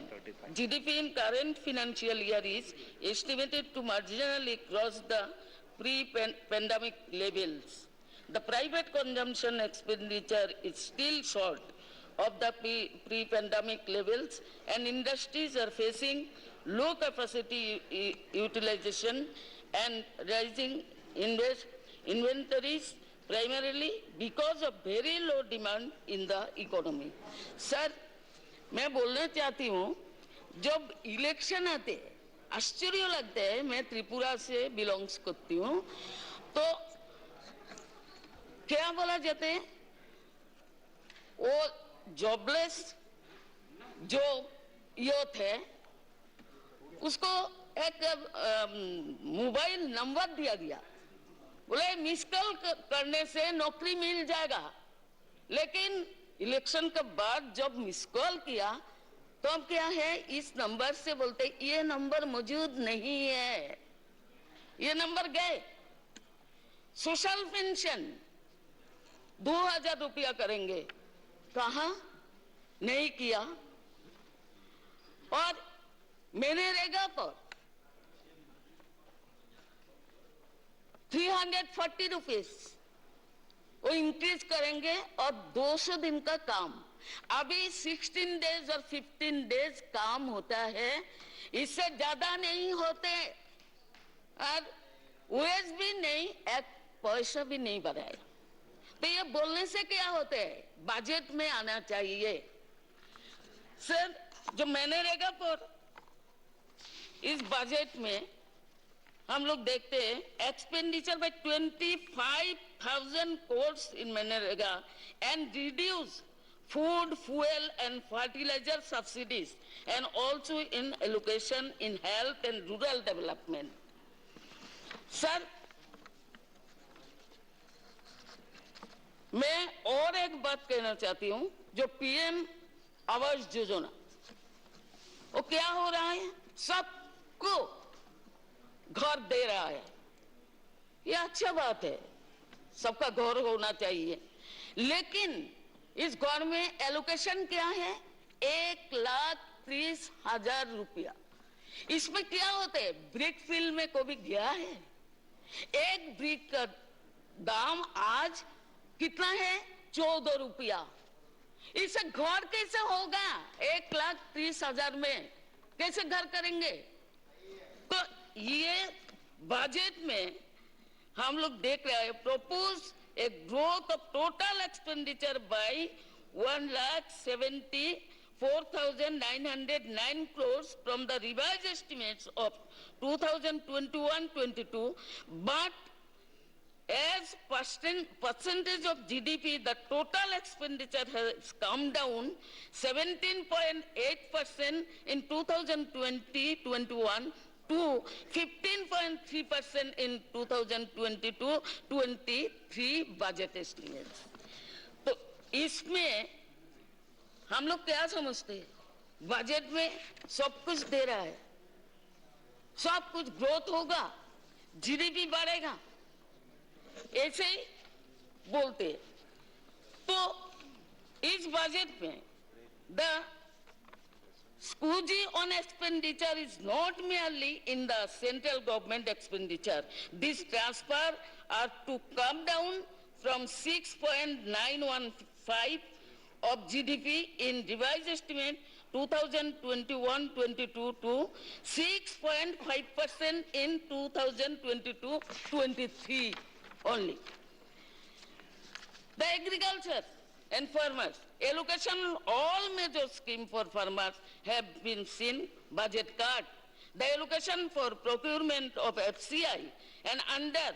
GDP in current financial year is estimated to marginally cross the pre-pandemic levels. The private consumption expenditure is still short of the pre-pandemic levels, and industries are facing low capacity utilization and rising inventories primarily because of very low demand in the economy. Sir, मैं बोलना चाहती हूँ, जब election आते हैं, आश्चर्य लगता है, मैं त्रिपुरा से बिलोंग्स करती हूँ, तो क्या बोला जाता है? वो जॉबलेस जो यूथ है, उसको एक मोबाइल नंबर दिया गया, बोले मिस कॉल करने से नौकरी मिल जाएगा, लेकिन इलेक्शन के बाद जब मिस कॉल किया तो अब क्या है, इस नंबर से बोलते ये नंबर मौजूद नहीं है, ये नंबर गए। सोशल पेंशन 2000 रुपया करेंगे, कहा नहीं किया, और मनरेगा पर 340 रुपीस वो इंक्रीज करेंगे, और 200 दिन का काम, अभी 16 डेज और 15 डेज काम होता है, इससे ज्यादा नहीं होते, और वेज भी नहीं, एक पैसा भी नहीं बढ़ाए। तो ये बोलने से क्या होते है, बजट में आना चाहिए। सर, जो मनरेगा पर इस बजट में हम लोग देखते हैं expenditure bye 25,000 crores in MNREGA and reduce food, fuel and fertilizer subsidies, and also in allocation in health and rural development. Sir, मैं और एक बात कहना चाहती हूं, जो पीएम आवास योजना, वो क्या हो रहा है, सबको घर दे रहा है, ये अच्छा बात है, सबका घर होना चाहिए, लेकिन इस घर में एलोकेशन क्या है, 1,30,000 रुपया। इसमें क्या होता है, ब्रिक फील्ड में कभी गया है, एक ब्रिक का दाम आज कितना है, 14 रुपया। इसे घर कैसे होगा, 1,30,000 में कैसे घर करेंगे? तो ये बजट में हम लोग देख रहे हैं, propose a growth of total expenditure by 1,74,909 crores from the revised estimates of 2021-22, but as percentage of GDP, the total expenditure has come down 17.8% in 2020-21 to 15.3% in 2022-23 budget estimates. तो इसमें हम लोग क्या समझते हैं, बजट में सब कुछ दे रहा है, सब कुछ ग्रोथ होगा, जीडीपी बढ़ेगा, ऐसे ही बोलते हैं। तो इस बजट में the squeegee on expenditure is not merely in the central government expenditure. This transfer are to come down from 6.915 of GDP in revised estimate 2021-22 to 6.5% in 2022-23 only. The agriculture and farmers, allocation all major schemes for farmers have been seen budget cut. The allocation for procurement of FCI and under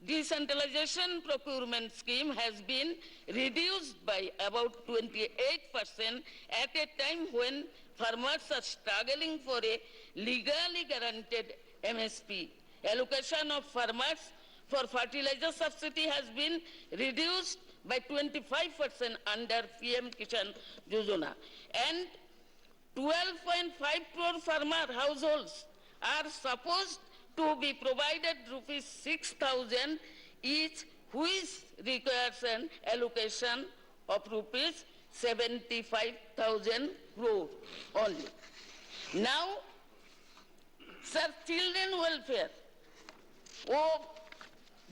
decentralization procurement scheme has been reduced by about 28% at a time when farmers are struggling for a legally guaranteed MSP. Allocation of farmers for fertilizer subsidy has been reduced by 25% under PM Kisan Yojana, and 12.5 crore farmer households are supposed to be provided rupees 6,000 each, which requires an allocation of rupees 75,000 crore only. Now, sir, children welfare, वो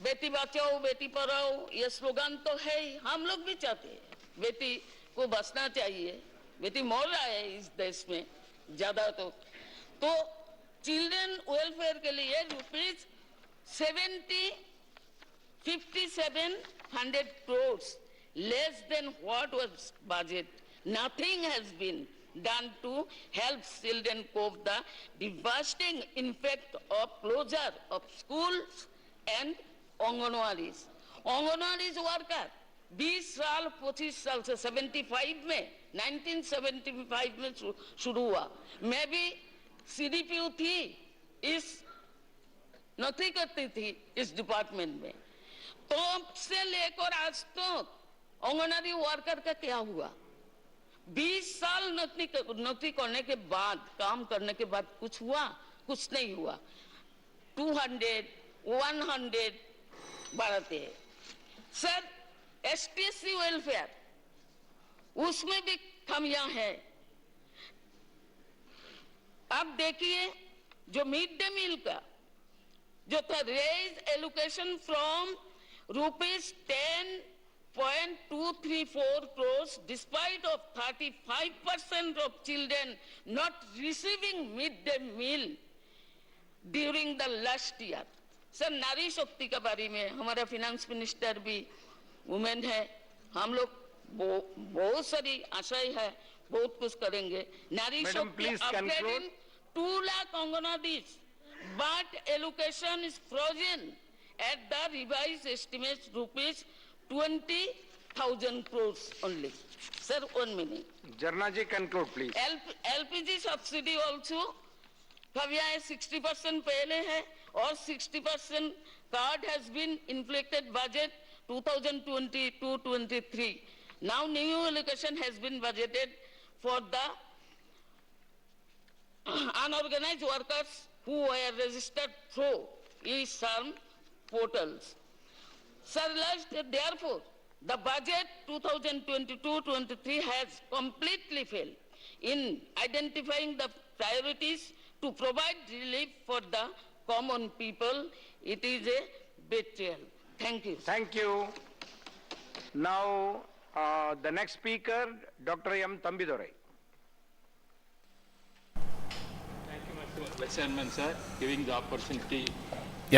बेटी बचाओ बेटी पढ़ाओ ये slogan तो है ही, हम लोग भी चाहते हैं बेटी को बचना चाहिए, बेटी मर रहा है इस देश में ज्यादा, तो चिल्ड्रन वेलफेयर के लिए rupees 5700 crores less than what was budget. Nothing has been done to help children cope the devastating impact of closure of schools and Anganwadis. Anganwadis worker 20 साल 25 साल से 75 में 1975 में शुरू हुआ, मैं भी CDPO थी, इस नौकरी करती थी इस डिपार्टमेंट में, तो से लेकर आज तक अंगनवाड़ी वर्कर का क्या हुआ? 20 साल नौकरी करने के बाद, काम करने के बाद कुछ हुआ? कुछ नहीं हुआ। 200, 100 बढ़ाते हैं। सर, STSC वेलफेयर, उसमें भी कमियां हैं। अब देखिए, जो मिड डे मील का जो था, raise allocation from ₹10.234 crores despite of 35% of children not receiving midday meal during the last year. Sir, नारी शक्ति के बारे में हमारा फाइनेंस मिनिस्टर भी वुमेन है, हम लोग बहुत सारी आशाएं है, बहुत कुछ करेंगे। नारी शक्ति upgrading 2 lakh Anganwadis, but allocation is frozen at the revised estimates rupees 20,000 crores only. Sir, 1 minute. Jarna ji, conclude please. LPG subsidy also Kavia 60% पहले है और 60% card has been inflated budget 2022-23. Now new allocation has been budgeted for the unorganized workers who were registered through e-SARM portals. Sir, therefore, the budget 2022-23 has completely failed in identifying the priorities to provide relief for the common people. It is a betrayal. Thank you. Thank you. Now, the next speaker, Dr. M. Thambidurai. Thank you, Mr. Chairman, sir, giving the opportunity.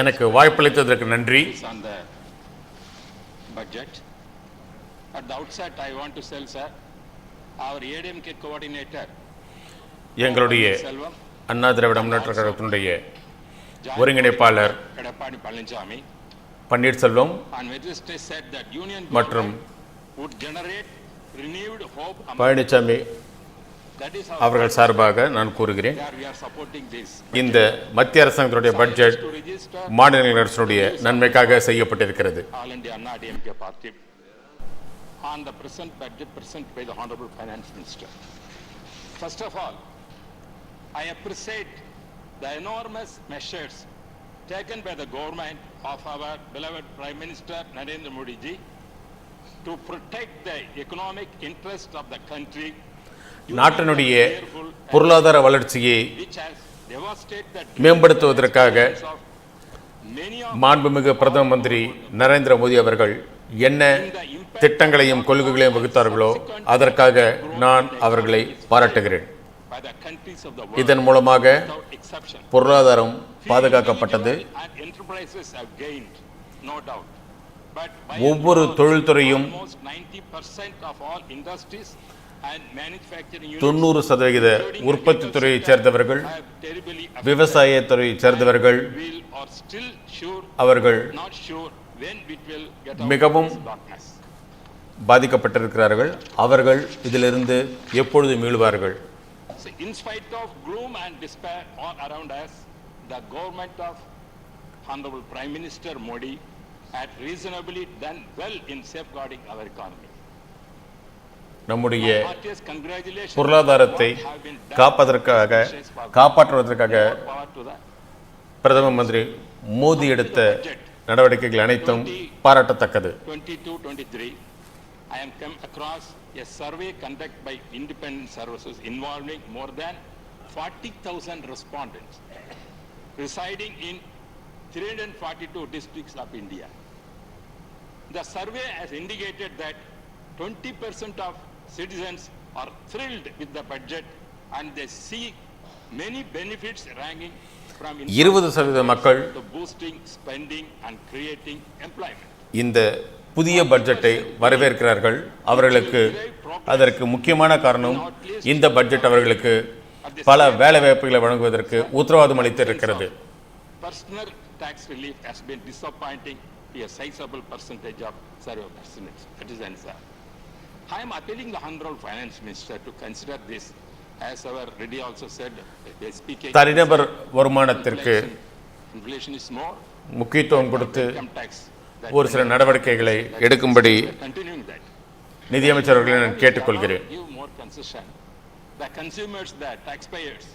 எனக்கு வாய்ப்பளித்ததற்கு நன்றி. On the budget. At the outset, I want to tell, sir, our ADMK coordinator, எங்களுடைய அண்ணா திராவிட முன்னேற்ற கழகத்தினுடைய ஒருங்கிணைப்பாளர் பன்னீர்செல்வம் மற்றும் பழனிசாமி அவர்கள் சார்பாக நான் கூறுகிறேன், இந்த மத்திய அரசாங்கத்தினுடைய பட்ஜெட் மாநில அரசுடைய நன்மைக்காக செய்யப்பட்டிருக்கிறது. On the present budget presented by the Honorable Finance Minister. First of all, I appreciate the enormous measures taken by the government of our beloved Prime Minister Narendra Modi ji to protect the economic interest of the country. நாட்டினுடைய பொருளாதார வளர்ச்சியை மேம்படுத்துவதற்காக மாண்புமிகு பிரதம மந்திரி நரேந்திர மோடி அவர்கள் என்ன திட்டங்களையும் கொள்கைகளையும் வகுத்தார்களோ அதற்காக நான் அவர்களை பாராட்டுகிறேன். by the countries of the world. இதன் மூலமாக Without exception. பொருளாதாரம் பாதுகாக்கப்பட்டது. And enterprises have gained, no doubt. But by ஒவ்வொரு தொழில்துறையும் almost 90% of all industries and manufacturing units 90% உற்பத்தி துறையைச் சேர்ந்தவர்கள், விவசாய துறையைச் சேர்ந்தவர்கள் will or still sure அவர்கள் not sure when it will get out மிகவும் of this darkness. பாதிக்கப்பட்டிருக்கிறார்கள். அவர்கள் இதிலிருந்து எப்பொழுது மீளுவார்கள்? So in spite of gloom and despair all around us, the government of Honorable Prime Minister Modi had reasonably done well in safeguarding our economy. நம்முடைய Heartiest congratulations பொருளாதாரத்தை to what have been done காப்பாற்றுவதற்காக power to the பிரதம மந்திரி மோடி எடுத்த நடவடிக்கைகள் அனைத்தும் பாராட்டத்தக்கது. 22-23, I am come across a survey conducted by independent services involving more than 40,000 respondents residing in 342 districts of India. The survey has indicated that 20% of citizens are thrilled with the budget and they see many benefits ranging from 20% மக்கள் to boosting spending and creating employment. இந்த புதிய பட்ஜெட்டை வரவேற்கிறார்கள். அவர்களுக்கு அதற்கு முக்கியமான காரணம் இந்த budget அவர்களுக்கு பல வேலை வாய்ப்புகளை வழங்குவதற்கு உத்தரவாதம் அளித்திருக்கிறது. Personal tax relief has been disappointing to a sizable percentage of survey participants. That is the answer. I am appealing the Honorable Finance Minister to consider this, as our Reddy also said, speaking. தனிநபர் வருமானத்திற்கு Inflation is more. முக்கியத்துவம் கொடுத்து ஒரு சில நடவடிக்கைகளை எடுக்கும்படி நிதியமைச்சர்களை நான் கேட்டுக்கொள்கிறேன். Give more concession. The consumers, the taxpayers,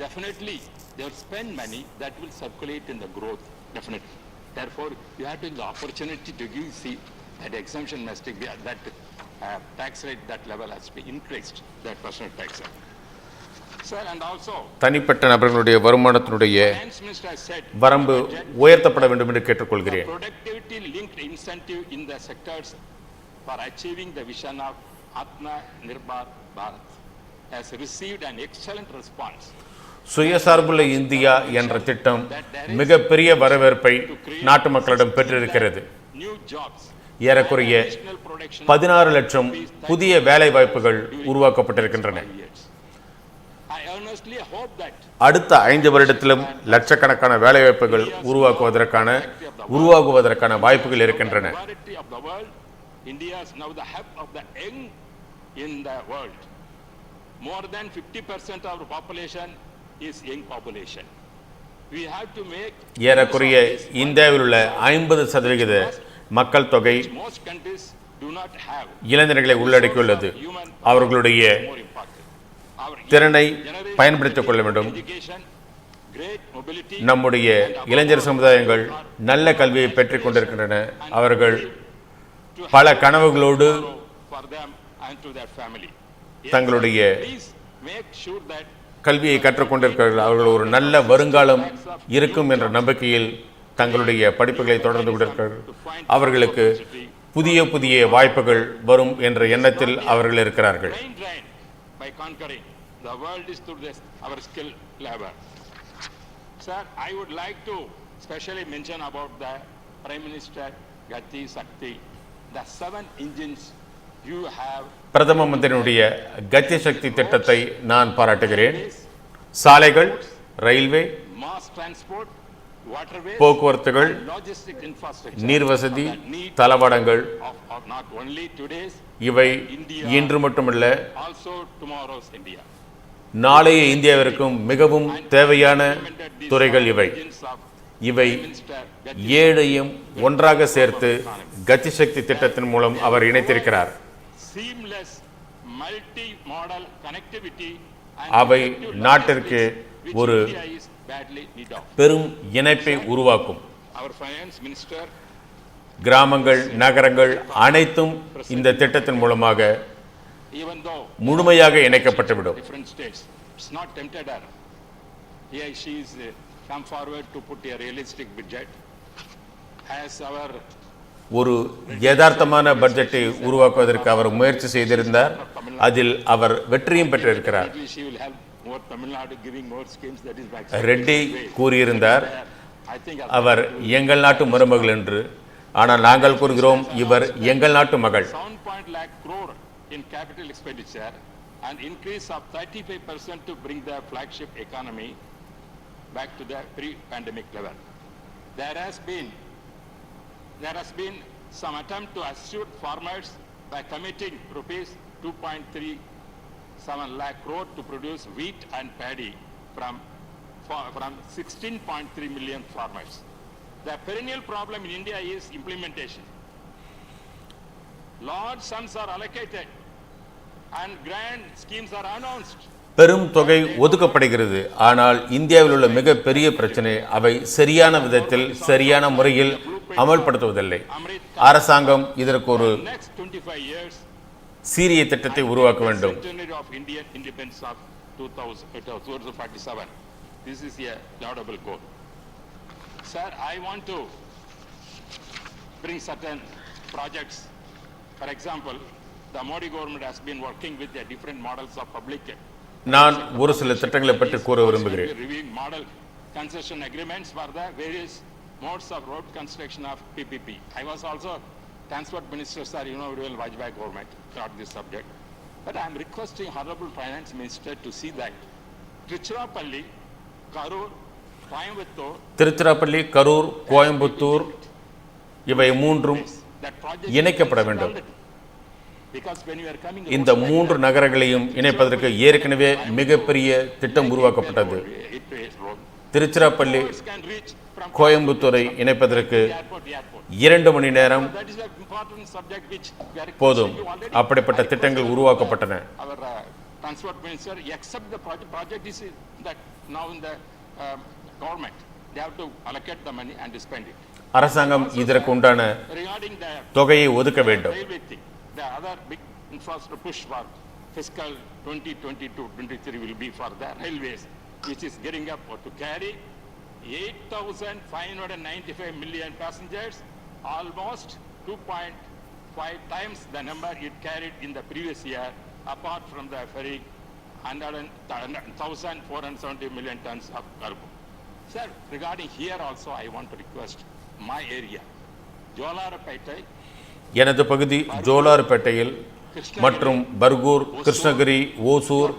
definitely they will spend money that will circulate in the growth, definitely. Therefore, you have to the opportunity to give, see, that exemption must be, that tax rate, that level has to be increased, that personal tax rate. Sir, and also, தனிப்பட்ட நபர்களுடைய வருமானத்தினுடைய வரம்பு உயர்த்தப்பட வேண்டும் என்று கேட்டுக்கொள்கிறேன். productivity linked incentive in the sectors for achieving the vision of Atmanirbhar Bharat has received an excellent response. சுயசார்புள்ள India என்ற திட்டம் மிகப்பெரிய வரவேற்பை நாட்டு மக்களிடம் பெற்றிருக்கிறது. ஏறக்குறைய 16 லட்சம் புதிய வேலை வாய்ப்புகள் உருவாக்கப்பட்டிருக்கின்றன. அடுத்த 5 வருடத்திலும் லட்சக்கணக்கான வேலை வாய்ப்புகள் உருவாகுவதற்கான வாய்ப்புகள் இருக்கின்றன. India is now the hub of the young in the world. More than 50% of our population is young population. We have to make ஏறக்குறைய இந்தியாவில் உள்ள 50% மக்கள் தொகை most countries do not have இளைஞர்களை உள்ளடக்கியுள்ளது. அவர்களுடைய திறனை பயன்படுத்திக் கொள்ள வேண்டும். நம்முடைய இளைஞர் சமுதாயங்கள் நல்ல கல்வியை பெற்றுக் கொண்டிருக்கின்றன. அவர்கள் பல கனவுகளோடு தங்களுடைய கல்வியை கற்றுக்கொண்டிருக்கிறார்கள். அவர்கள் ஒரு நல்ல வருங்காலம் இருக்கும் என்ற நம்பிக்கையில் தங்களுடைய படிப்புகளை தொடர்ந்து கொண்டிருக்கிறார்கள். அவர்களுக்கு புதிய புதிய வாய்ப்புகள் வரும் என்ற எண்ணத்தில் அவர்கள் இருக்கிறார்கள். The world is through this, our skill labor. Sir, I would like to specially mention about the Prime Minister Gati Shakti, the 7 engines you have. பிரதம மந்திரியுடைய கத்தி சக்தி திட்டத்தை நான் பாராட்டுகிறேன். சாலைகள், railway, mass transport, waterways, போக்குவரத்துகள், logistic infrastructure, நீர்வசதி, தளவாடங்கள், not only today's, இவை இன்று மட்டுமல்ல, also tomorrow's India. நாளைய இந்தியாவிற்கும் மிகவும் தேவையான துறைகள் இவை. இவை 7ஐயும் ஒன்றாக சேர்த்து கத்தி சக்தி திட்டத்தின் மூலம் அவர் இணைத்திருக்கிறார். அவை நாட்டிற்கு ஒரு பெரும் இணைப்பை உருவாக்கும். கிராமங்கள், நகரங்கள் அனைத்தும் இந்த திட்டத்தின் மூலமாக முழுமையாக இணைக்கப்பட்டுவிடும். It's not tempted her. Here she is come forward to put a realistic budget as our ஒரு யதார்த்தமான பட்ஜெட்டை உருவாக்குவதற்கு அவர் முயற்சி செய்திருந்தார். அதில் அவர் வெற்றியும் பெற்றிருக்கிறார். she will help more Tamil Nadu giving more schemes, that is vaccine. Reddy கூறியிருந்தார் I think அவர் எங்கள் நாட்டு மருமகள் என்று. ஆனால் நாங்கள் கூறுகிறோம் இவர் எங்கள் நாட்டு மகள். 7 lakh crore in capital expenditure, an increase of 35% to bring the flagship economy back to the pre-pandemic level. There has been some attempt to assure farmers by committing rupees 2.37 lakh crore to produce wheat and paddy from 16.3 million farmers. The perennial problem in India is implementation. Large sums are allocated and grand schemes are announced. பெரும் தொகை ஒதுக்கப்படுகிறது. ஆனால் இந்தியாவில் உள்ள மிகப்பெரிய பிரச்சனை அவை சரியான விதத்தில் சரியான முறையில் அமல்படுத்துவதில்லை. அரசாங்கம் இதற்கு ஒரு சீரிய திட்டத்தை உருவாக்க வேண்டும். This is a laudable goal. Sir, I want to bring certain projects. For example, the Modi government has been working with the different models of public. நான் ஒரு சில திட்டங்களை பற்றி கூற விரும்புகிறேன். Reviewing model concession agreements for the various modes of road construction of PPP. I was also transport minister, sir, you know, real Vajpayee government got this subject. But I am requesting Honorable Finance Minister to see that Tiruchirappalli, Karur, Coimbatore, Tiruchirappalli, Karur, Coimbatore இவை மூன்றும் இணைக்கப்பட வேண்டும். இந்த மூன்று நகரங்களையும் இணைப்பதற்கு ஏற்கனவே மிகப்பெரிய திட்டம் உருவாக்கப்பட்டது. திருச்சிராப்பள்ளி, கோயம்புத்தூரை இணைப்பதற்கு 2 மணி நேரம் போதும். அப்படிப்பட்ட திட்டங்கள் உருவாக்கப்பட்டன. Transport minister accept the project is that now in the government they have to allocate the money and spend it. அரசாங்கம் இதற்கு உண்டான தொகையை ஒதுக்க வேண்டும். The other big infrastructure push for fiscal 2022-23 will be for the railways, which is getting up to carry 8,595 million passengers, almost 2.5 times the number it carried in the previous year, apart from the ferry 1,470 million tons of cargo. Sir, regarding here also I want to request my area, Jolarapeta, எனது பகுதி ஜோலார்பேட்டையில் மற்றும் பர்கூர், கிருஷ்ணகிரி, ஓசூர்,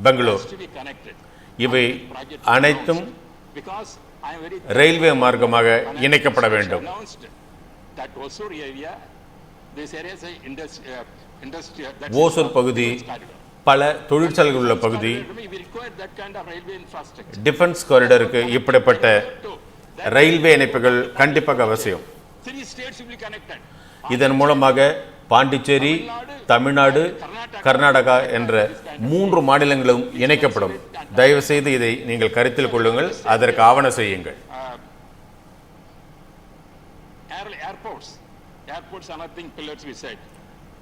பெங்களூர் இவை அனைத்தும் railway மார்க்கமாக இணைக்கப்பட வேண்டும். ஓசூர் பகுதி பல தொழிற்சாலைகள் உள்ள பகுதி. டிஃபென்ஸ் காரிடருக்கு இப்படிப்பட்ட ரயில்வே இணைப்புகள் கண்டிப்பாக அவசியம். இதன் மூலமாக பாண்டிச்சேரி, தமிழ்நாடு, கர்நாடகா என்ற 3 மாநிலங்களும் இணைக்கப்படும். தயவு செய்து இதை நீங்கள் கருத்தில் கொள்ளுங்கள், அதற்கு ஆவண செய்யுங்கள்.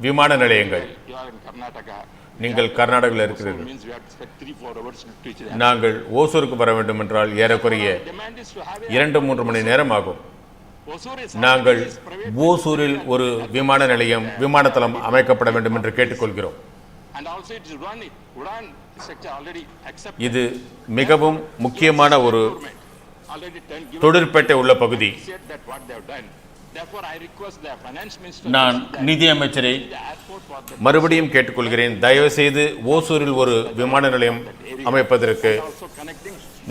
விமான நிலையங்கள், நீங்கள் கர்நாடகாவில் இருக்கிறீர்கள். நாங்கள் ஓசூருக்கு வர வேண்டும் என்றால் ஏறக்குறைய 2-3 மணி நேரம் ஆகும். நாங்கள் ஓசூரில் ஒரு விமான நிலையம், விமானத்தளம் அமைக்கப்பட வேண்டும் என்று கேட்டுக்கொள்கிறோம். இது மிகவும் முக்கியமான ஒரு தொழிற்பேட்டை உள்ள பகுதி. நான் நிதி அமைச்சரை மறுபடியும் கேட்டுக்கொள்கிறேன், தயவு செய்து ஓசூரில் ஒரு விமான நிலையம் அமைப்பதற்கு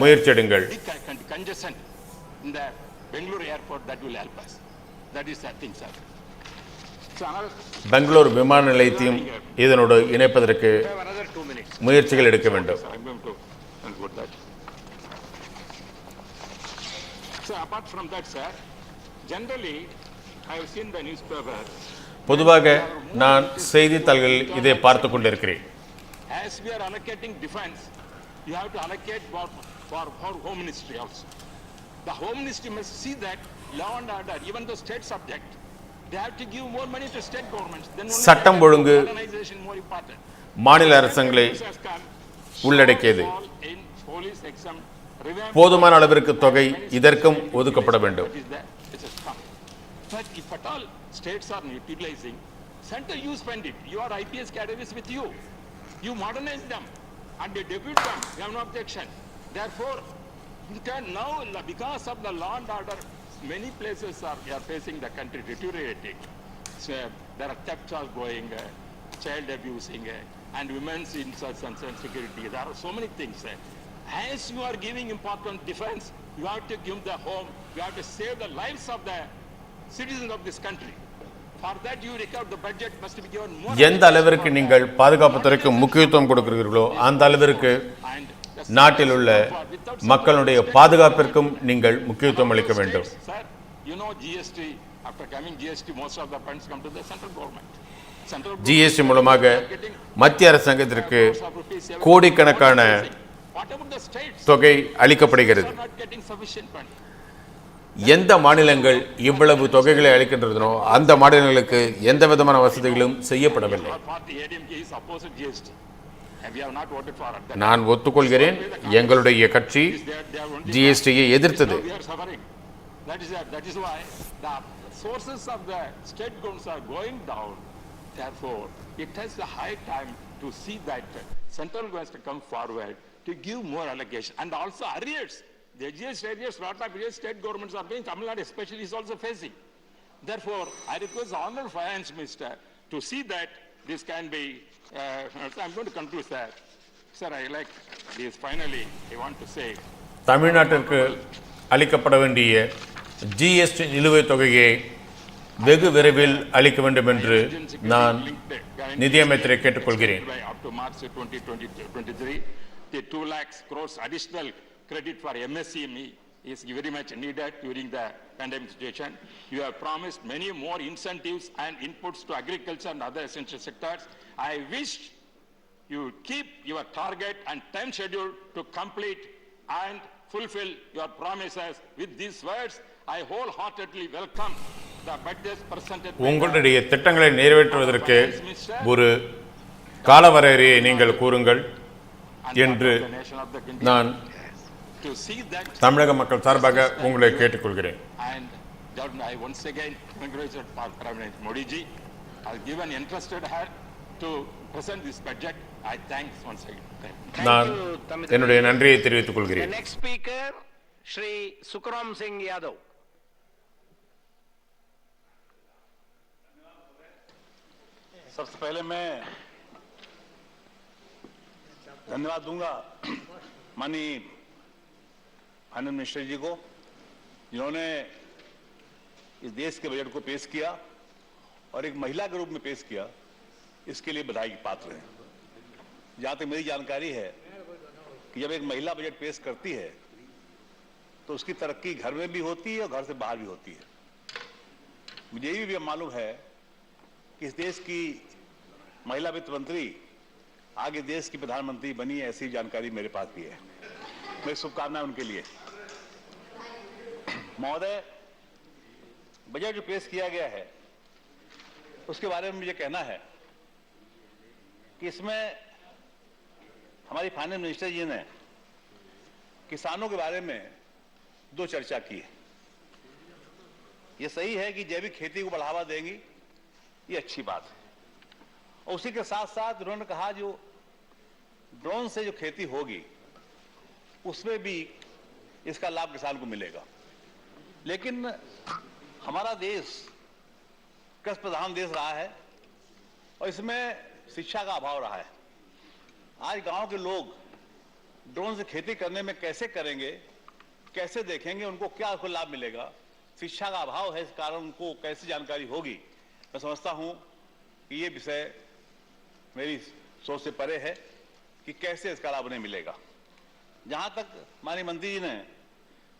முயற்சிடுங்கள். பெங்களூர் விமான நிலையத்தையும் இதனோடு இணைப்பதற்கு முயற்சிகள் எடுக்க வேண்டும். பொதுவாக நான் செய்தித்தாள்களில் இதை பார்த்து கொண்டிருக்கிறேன். The Home Ministry must see that law and order, even though state subject, they have to give more money to state governments. Then only சட்டம் ஒழுங்கு organization more important. மாநில அரசுகளை உள்ளடக்கியது. போதுமான அளவிற்கு தொகை இதற்கும் ஒதுக்கப்பட வேண்டும். But if at all states are utilizing, center you spend it. Your IPS cadre is with you. You modernize them and they debut them. We have no objection. Therefore, you can now, because of the law and order, many places are facing the country deteriorating. So there are thefts are going, child abusing, and women's insults and security. There are so many things. As you are giving important defense, you have to give the home, you have to save the lives of the citizens of this country. For that you require the budget must be given more. எந்த அளவிற்கு நீங்கள் பாதுகாப்பு துறைக்கு முக்கியத்துவம் கொடுக்கிறீர்களோ அந்த அளவிற்கு நாட்டில் உள்ள மக்களுடைய பாதுகாப்பிற்கும் நீங்கள் முக்கியத்துவம் அளிக்க வேண்டும். Sir, you know GST, after coming GST, most of the funds come to the central government. GST மூலமாக மத்திய அரசாங்கத்திற்கு கோடிக்கணக்கான தொகை அளிக்கப்படுகிறது. எந்த மாநிலங்கள் இவ்வளவு தொகைகளை அளிக்கின்றனோ அந்த மாநிலங்களுக்கு எந்த விதமான வசதிகளும் செய்யப்படவில்லை. நான் ஒத்துக்கொள்கிறேன், எங்களுடைய கட்சி ஜிஎஸ்டியை எதிர்த்தது. Therefore, it has the high time to see that central government to come forward to give more allocation and also arrears. The GST arrears, lot of arrears state governments are paying, Tamil Nadu especially is also facing. Therefore, I request the Honourable Finance Minister to see that this can be, I'm going to conclude that. Sir, I like this. Finally, I want to say, தமிழ்நாட்டிற்கு அளிக்கப்பட வேண்டிய GST நிலுவைத் தொகையை வெகு விரைவில் அளிக்க வேண்டும் என்று நான் நிதியமைச்சரை கேட்டுக்கொள்கிறேன். up to March 2023, the 2 lakh crores additional credit for MSME is very much needed during the pandemic situation. You have promised many more incentives and inputs to agriculture and other essential sectors. I wish you keep your target and time schedule to complete and fulfill your promises. With these words, I wholeheartedly welcome the budget presented. உங்களுடைய திட்டங்களை நிறைவேற்றுவதற்கு ஒரு காலவரையறையை நீங்கள் கூறுங்கள் என்று நான் தமிழக மக்கள் சார்பாக உங்களை கேட்டுக்கொள்கிறேன். And I once again congratulate Prime Minister Modi ji. I'll give an interested hand to present this budget. I thanks once again. நான் என்னுடைய நன்றியை தெரிவித்துக் கொள்கிறேன். The next speaker, Shri Sukram Singh Yadav. सबसे पहले मैं धन्यवाद दूंगा माननीय फाइनेंस मिनिस्टर जी को, जिन्होंने इस देश के बजट को पेश किया और एक महिला के रूप में पेश किया. इसके लिए बधाई के पात्र हैं. जहां तक मेरी जानकारी है कि जब एक महिला बजट पेश करती है तो उसकी तरक्की घर में भी होती है और घर से बाहर भी होती है. मुझे ये भी मालूम है कि इस देश की महिला वित्त मंत्री आगे देश की प्रधानमंत्री बनी है, ऐसी जानकारी मेरे पास भी है. मेरी शुभकामनाएं उनके लिए. महोदय, बजट जो पेश किया गया है उसके बारे में मुझे कहना है कि इसमें हमारी फाइनेंस मिनिस्टर जी ने किसानों के बारे में 2 चर्चा की है. ये सही है कि जैविक खेती को बढ़ावा देंगी, ये अच्छी बात है. और उसी के साथ साथ उन्होंने कहा जो ड्रोन से जो खेती होगी उसमें भी इसका लाभ किसान को मिलेगा. लेकिन हमारा देश कृषि प्रधान देश रहा है और इसमें शिक्षा का अभाव रहा है. आज गांव के लोग ड्रोन से खेती करने में कैसे करेंगे, कैसे देखेंगे, उनको क्या उसको लाभ मिलेगा, शिक्षा का अभाव है. इस कारण उनको कैसे जानकारी होगी. मैं समझता हूं कि ये विषय मेरी सोच से परे है कि कैसे इसका लाभ उन्हें मिलेगा. जहां तक माननीय मंत्री जी ने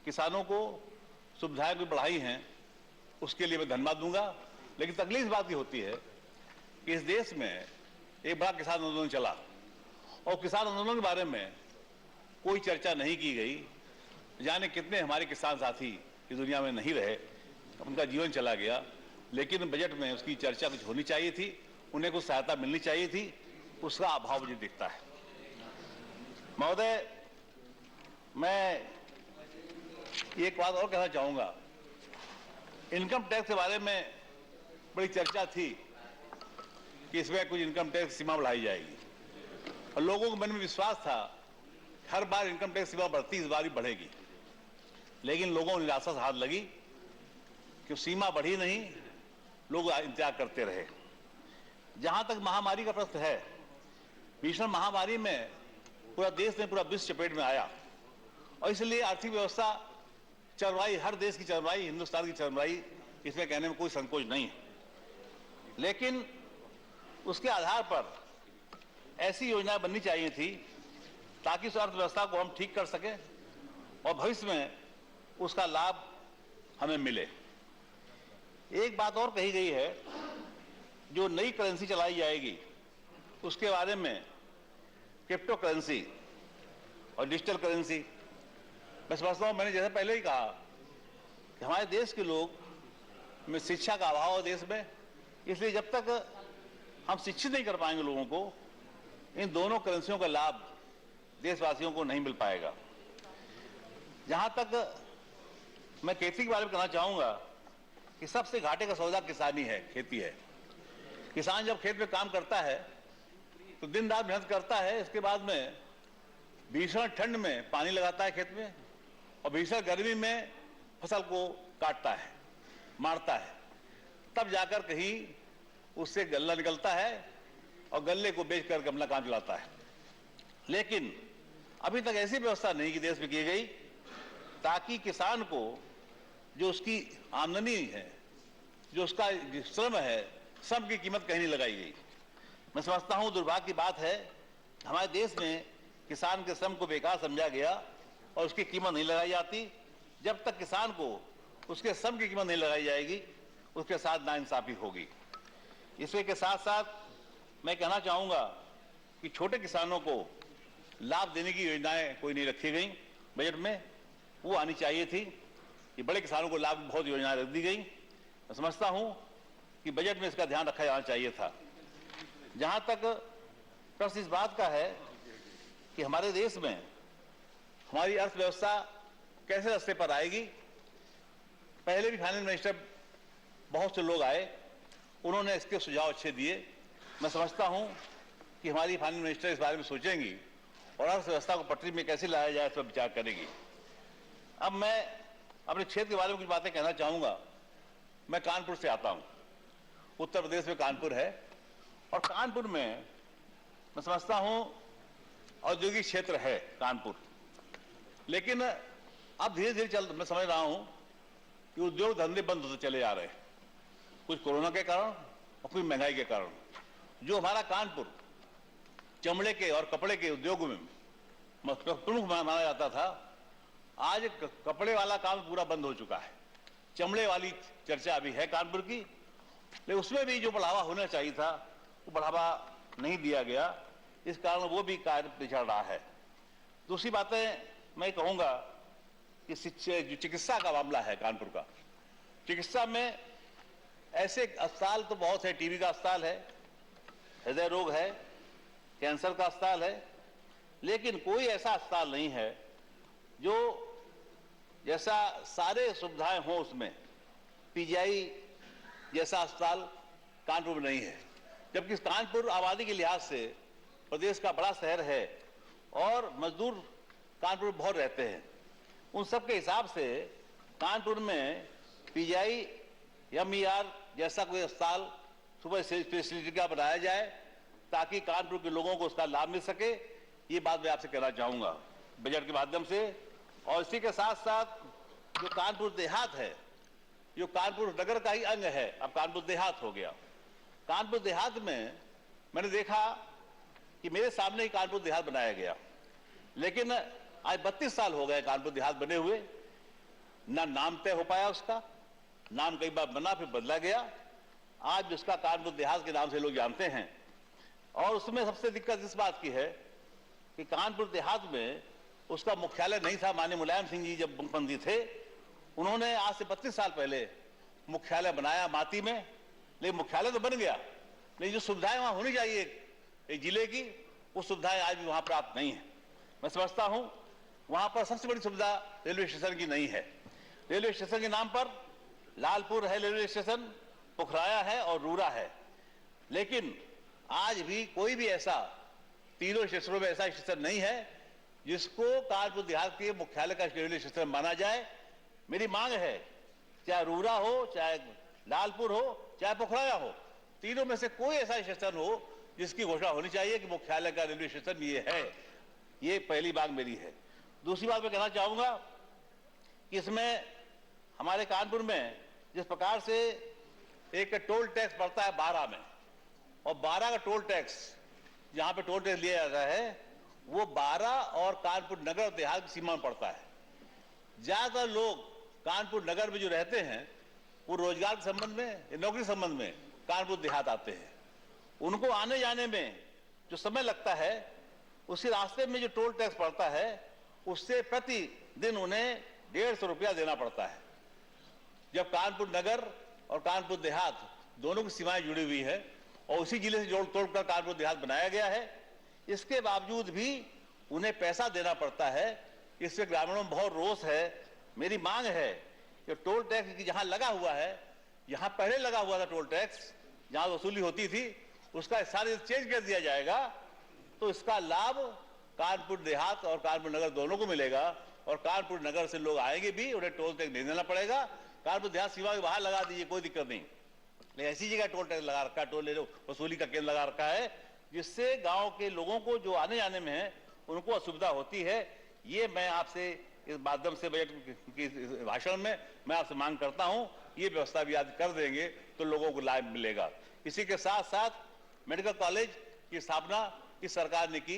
किसानों को सुविधाएं भी बढ़ाई हैं, उसके लिए मैं धन्यवाद दूंगा. लेकिन तकलीफ इस बात की होती है कि इस देश में एक बड़ा किसान आंदोलन चला और किसान आंदोलन के बारे में कोई चर्चा नहीं की गई. जाने कितने हमारे किसान साथी इस दुनिया में नहीं रहे, उनका जीवन चला गया. लेकिन बजट में उसकी चर्चा कुछ होनी चाहिए थी, उन्हें कुछ सहायता मिलनी चाहिए थी. उसका अभाव मुझे दिखता है. महोदय, मैं एक बात और कहना चाहूंगा. इनकम टैक्स के बारे में बड़ी चर्चा थी कि इसमें कुछ इनकम टैक्स सीमा बढ़ाई जाएगी. और लोगों के मन में विश्वास था हर बार इनकम टैक्स सीमा बढ़ती, इस बार भी बढ़ेगी, लेकिन लोगों को निराशा से हाथ लगी कि सीमा बढ़ी नहीं, लोग इंतजार करते रहे। जहां तक महामारी का प्रश्न है, भीषण महामारी में पूरा देश में, पूरा विश्व चपेट में आया और इसलिए आर्थिक व्यवस्था चरमराई, हर देश की चरमराई, हिंदुस्तान की चरमराई, इसमें कहने में कोई संकोच नहीं है। लेकिन उसके आधार पर ऐसी योजनाएं बननी चाहिए थी ताकि उस अर्थव्यवस्था को हम ठीक कर सकें और भविष्य में उसका लाभ हमें मिले। एक बात और कही गई है, जो नई करेंसी चलाई जाएगी उसके बारे में, क्रिप्टो करेंसी और डिजिटल करेंसी। मैं समझता हूं, मैंने जैसे पहले ही कहा कि हमारे देश के लोग में शिक्षा का अभाव है देश में, इसलिए जब तक हम शिक्षित नहीं कर पाएंगे लोगों को, इन दोनों करेंसियों का लाभ देशवासियों को नहीं मिल पाएगा। जहां तक मैं खेती के बारे में कहना चाहूंगा कि सबसे घाटे का सौदा किसानी है, खेती है। किसान जब खेत में काम करता है तो दिन रात मेहनत करता है, इसके बाद में भीषण ठंड में पानी लगाता है खेत में और भीषण गर्मी में फसल को काटता है, मारता है, तब जाकर कहीं उससे गल्ला निकलता है और गल्ले को बेचकर अपना काम चलाता है। लेकिन अभी तक ऐसी व्यवस्था नहीं कि देश में की गई ताकि किसान को जो उसकी आमदनी है, जो उसका श्रम है, श्रम की कीमत कहीं नहीं लगाई गई। मैं समझता हूं दुर्भाग्य की बात है, हमारे देश में किसान के श्रम को बेकार समझा गया और उसकी कीमत नहीं लगाई जाती। जब तक किसान को उसके श्रम की कीमत नहीं लगाई जाएगी, उसके साथ नाइंसाफी होगी। इसके के साथ साथ मैं कहना चाहूंगा कि छोटे किसानों को लाभ देने की योजनाएं कोई नहीं रखी गई बजट में, वो आनी चाहिए थी। कि बड़े किसानों को लाभ बहुत योजनाएं रख दी गई। मैं समझता हूं कि बजट में इसका ध्यान रखा जाना चाहिए था। जहां तक प्रश्न इस बात का है कि हमारे देश में हमारी अर्थव्यवस्था कैसे रास्ते पर आएगी, पहले भी फाइनेंस मिनिस्टर बहुत से लोग आए, उन्होंने इसके सुझाव अच्छे दिए। मैं समझता हूं कि हमारी फाइनेंस मिनिस्टर इस बारे में सोचेंगी और अर्थव्यवस्था को पटरी में कैसे लाया जाए इस पर विचार करेगी। अब मैं अपने क्षेत्र के बारे में कुछ बातें कहना चाहूंगा। मैं कानपुर से आता हूं, उत्तर प्रदेश में कानपुर है, और कानपुर में मैं समझता हूं औद्योगिक क्षेत्र है कानपुर, लेकिन अब धीरे धीरे मैं समझ रहा हूं कि उद्योग धंधे बंद होते चले जा रहे हैं, कुछ कोरोना के कारण और कुछ महंगाई के कारण। जो हमारा कानपुर चमड़े के और कपड़े के उद्योग में प्रमुख माना जाता था, आज कपड़े वाला काम पूरा बंद हो चुका है। चमड़े वाली चर्चा अभी है कानपुर की, लेकिन उसमें भी जो बढ़ावा होना चाहिए था वो बढ़ावा नहीं दिया गया, इस कारण वो भी कार्य पिछड़ रहा है। दूसरी बातें मैं कहूंगा कि जो चिकित्सा का मामला है कानपुर का, चिकित्सा में ऐसे अस्पताल तो बहुत है, टीबी का अस्पताल है, हृदय रोग है, कैंसर का अस्पताल है, लेकिन कोई ऐसा अस्पताल नहीं है जो जैसा सारे सुविधाएं हो उसमें पीजीआई जैसा अस्पताल कानपुर में नहीं है। जबकि कानपुर आबादी के लिहाज से प्रदेश का बड़ा शहर है और मजदूर कानपुर में बहुत रहते हैं। उन सब के हिसाब से कानपुर में पीजीआई एमईआर जैसा कोई अस्पताल सुपर स्पेशलिटी का बनाया जाए ताकि कानपुर के लोगों को उसका लाभ मिल सके। ये बात मैं आपसे कहना चाहूंगा बजट के माध्यम से। और इसी के साथ साथ जो कानपुर देहात है, जो कानपुर नगर का ही अंग है, अब कानपुर देहात हो गया। कानपुर देहात में मैंने देखा कि मेरे सामने ही कानपुर देहात बनाया गया, लेकिन आज 32 साल हो गए कानपुर देहात बने हुए, ना नाम तय हो पाया उसका। नाम कई बार बना फिर बदला गया, आज उसका कानपुर देहात के नाम से लोग जानते हैं। और उसमें सबसे दिक्कत इस बात की है कि कानपुर देहात में उसका मुख्यालय नहीं था। माननीय मुलायम सिंह जी जब मुख्यमंत्री थे, उन्होंने आज से 32 साल पहले मुख्यालय बनाया माती में, लेकिन मुख्यालय तो बन गया, लेकिन जो सुविधाएं वहां होनी चाहिए एक जिले की, वो सुविधाएं आज भी वहां प्राप्त नहीं है। मैं समझता हूं वहां पर सबसे बड़ी सुविधा रेलवे स्टेशन की नहीं है। रेलवे स्टेशन के नाम पर लालपुर है रेलवे स्टेशन, पुखराया है और रूरा है, लेकिन आज भी कोई भी ऐसा तीनों स्टेशनों में ऐसा स्टेशन नहीं है जिसको कानपुर देहात के मुख्यालय का रेलवे स्टेशन माना जाए। मेरी मांग है, चाहे रूरा हो, चाहे लालपुर हो, चाहे पोखराया हो, तीनों में से कोई ऐसा स्टेशन हो जिसकी घोषणा होनी चाहिए कि मुख्यालय का रेलवे स्टेशन ये है। ये पहली बात मेरी है। दूसरी बात मैं कहना चाहूंगा कि इसमें हमारे कानपुर में जिस प्रकार से एक टोल टैक्स पड़ता है 12 में, और 12 का टोल टैक्स जहां पे टोल टैक्स लिया जाता है वो 12 और कानपुर नगर और देहात की सीमा में पड़ता है। ज्यादातर लोग कानपुर नगर में जो रहते हैं वो रोजगार के संबंध में, नौकरी संबंध में कानपुर देहात आते हैं। उनको आने जाने में जो समय लगता है उसी रास्ते में जो टोल टैक्स पड़ता है उससे प्रति दिन उन्हें 150 रुपया देना पड़ता है। जब कानपुर नगर और कानपुर देहात दोनों की सीमाएं जुड़ी हुई है और उसी जिले से तोड़कर कानपुर देहात बनाया गया है, इसके बावजूद भी उन्हें पैसा देना पड़ता है। इससे ग्रामीणों में बहुत रोष है। मेरी मांग है कि टोल टैक्स जहां लगा हुआ है, जहां पहले लगा हुआ था टोल टैक्स, जहां वसूली होती थी, उसका सारे चेंज कर दिया जाएगा तो इसका लाभ कानपुर देहात और कानपुर नगर दोनों को मिलेगा। और कानपुर नगर से लोग आएंगे भी, उन्हें टोल टैक्स नहीं देना पड़ेगा। कानपुर देहात सीमा के बाहर लगा दीजिए, कोई दिक्कत नहीं, लेकिन ऐसी जगह टोल टैक्स लगा रखा है, टोल वसूली का केंद्र लगा रखा है, जिससे गांव के लोगों को जो आने जाने में है उनको असुविधा होती है। ये मैं आपसे इस माध्यम से बजट की भाषण में मैं आपसे मांग करता हूं, ये व्यवस्था भी आज कर देंगे तो लोगों को लाभ मिलेगा। इसी के साथ साथ मेडिकल कॉलेज की स्थापना इस सरकार ने की,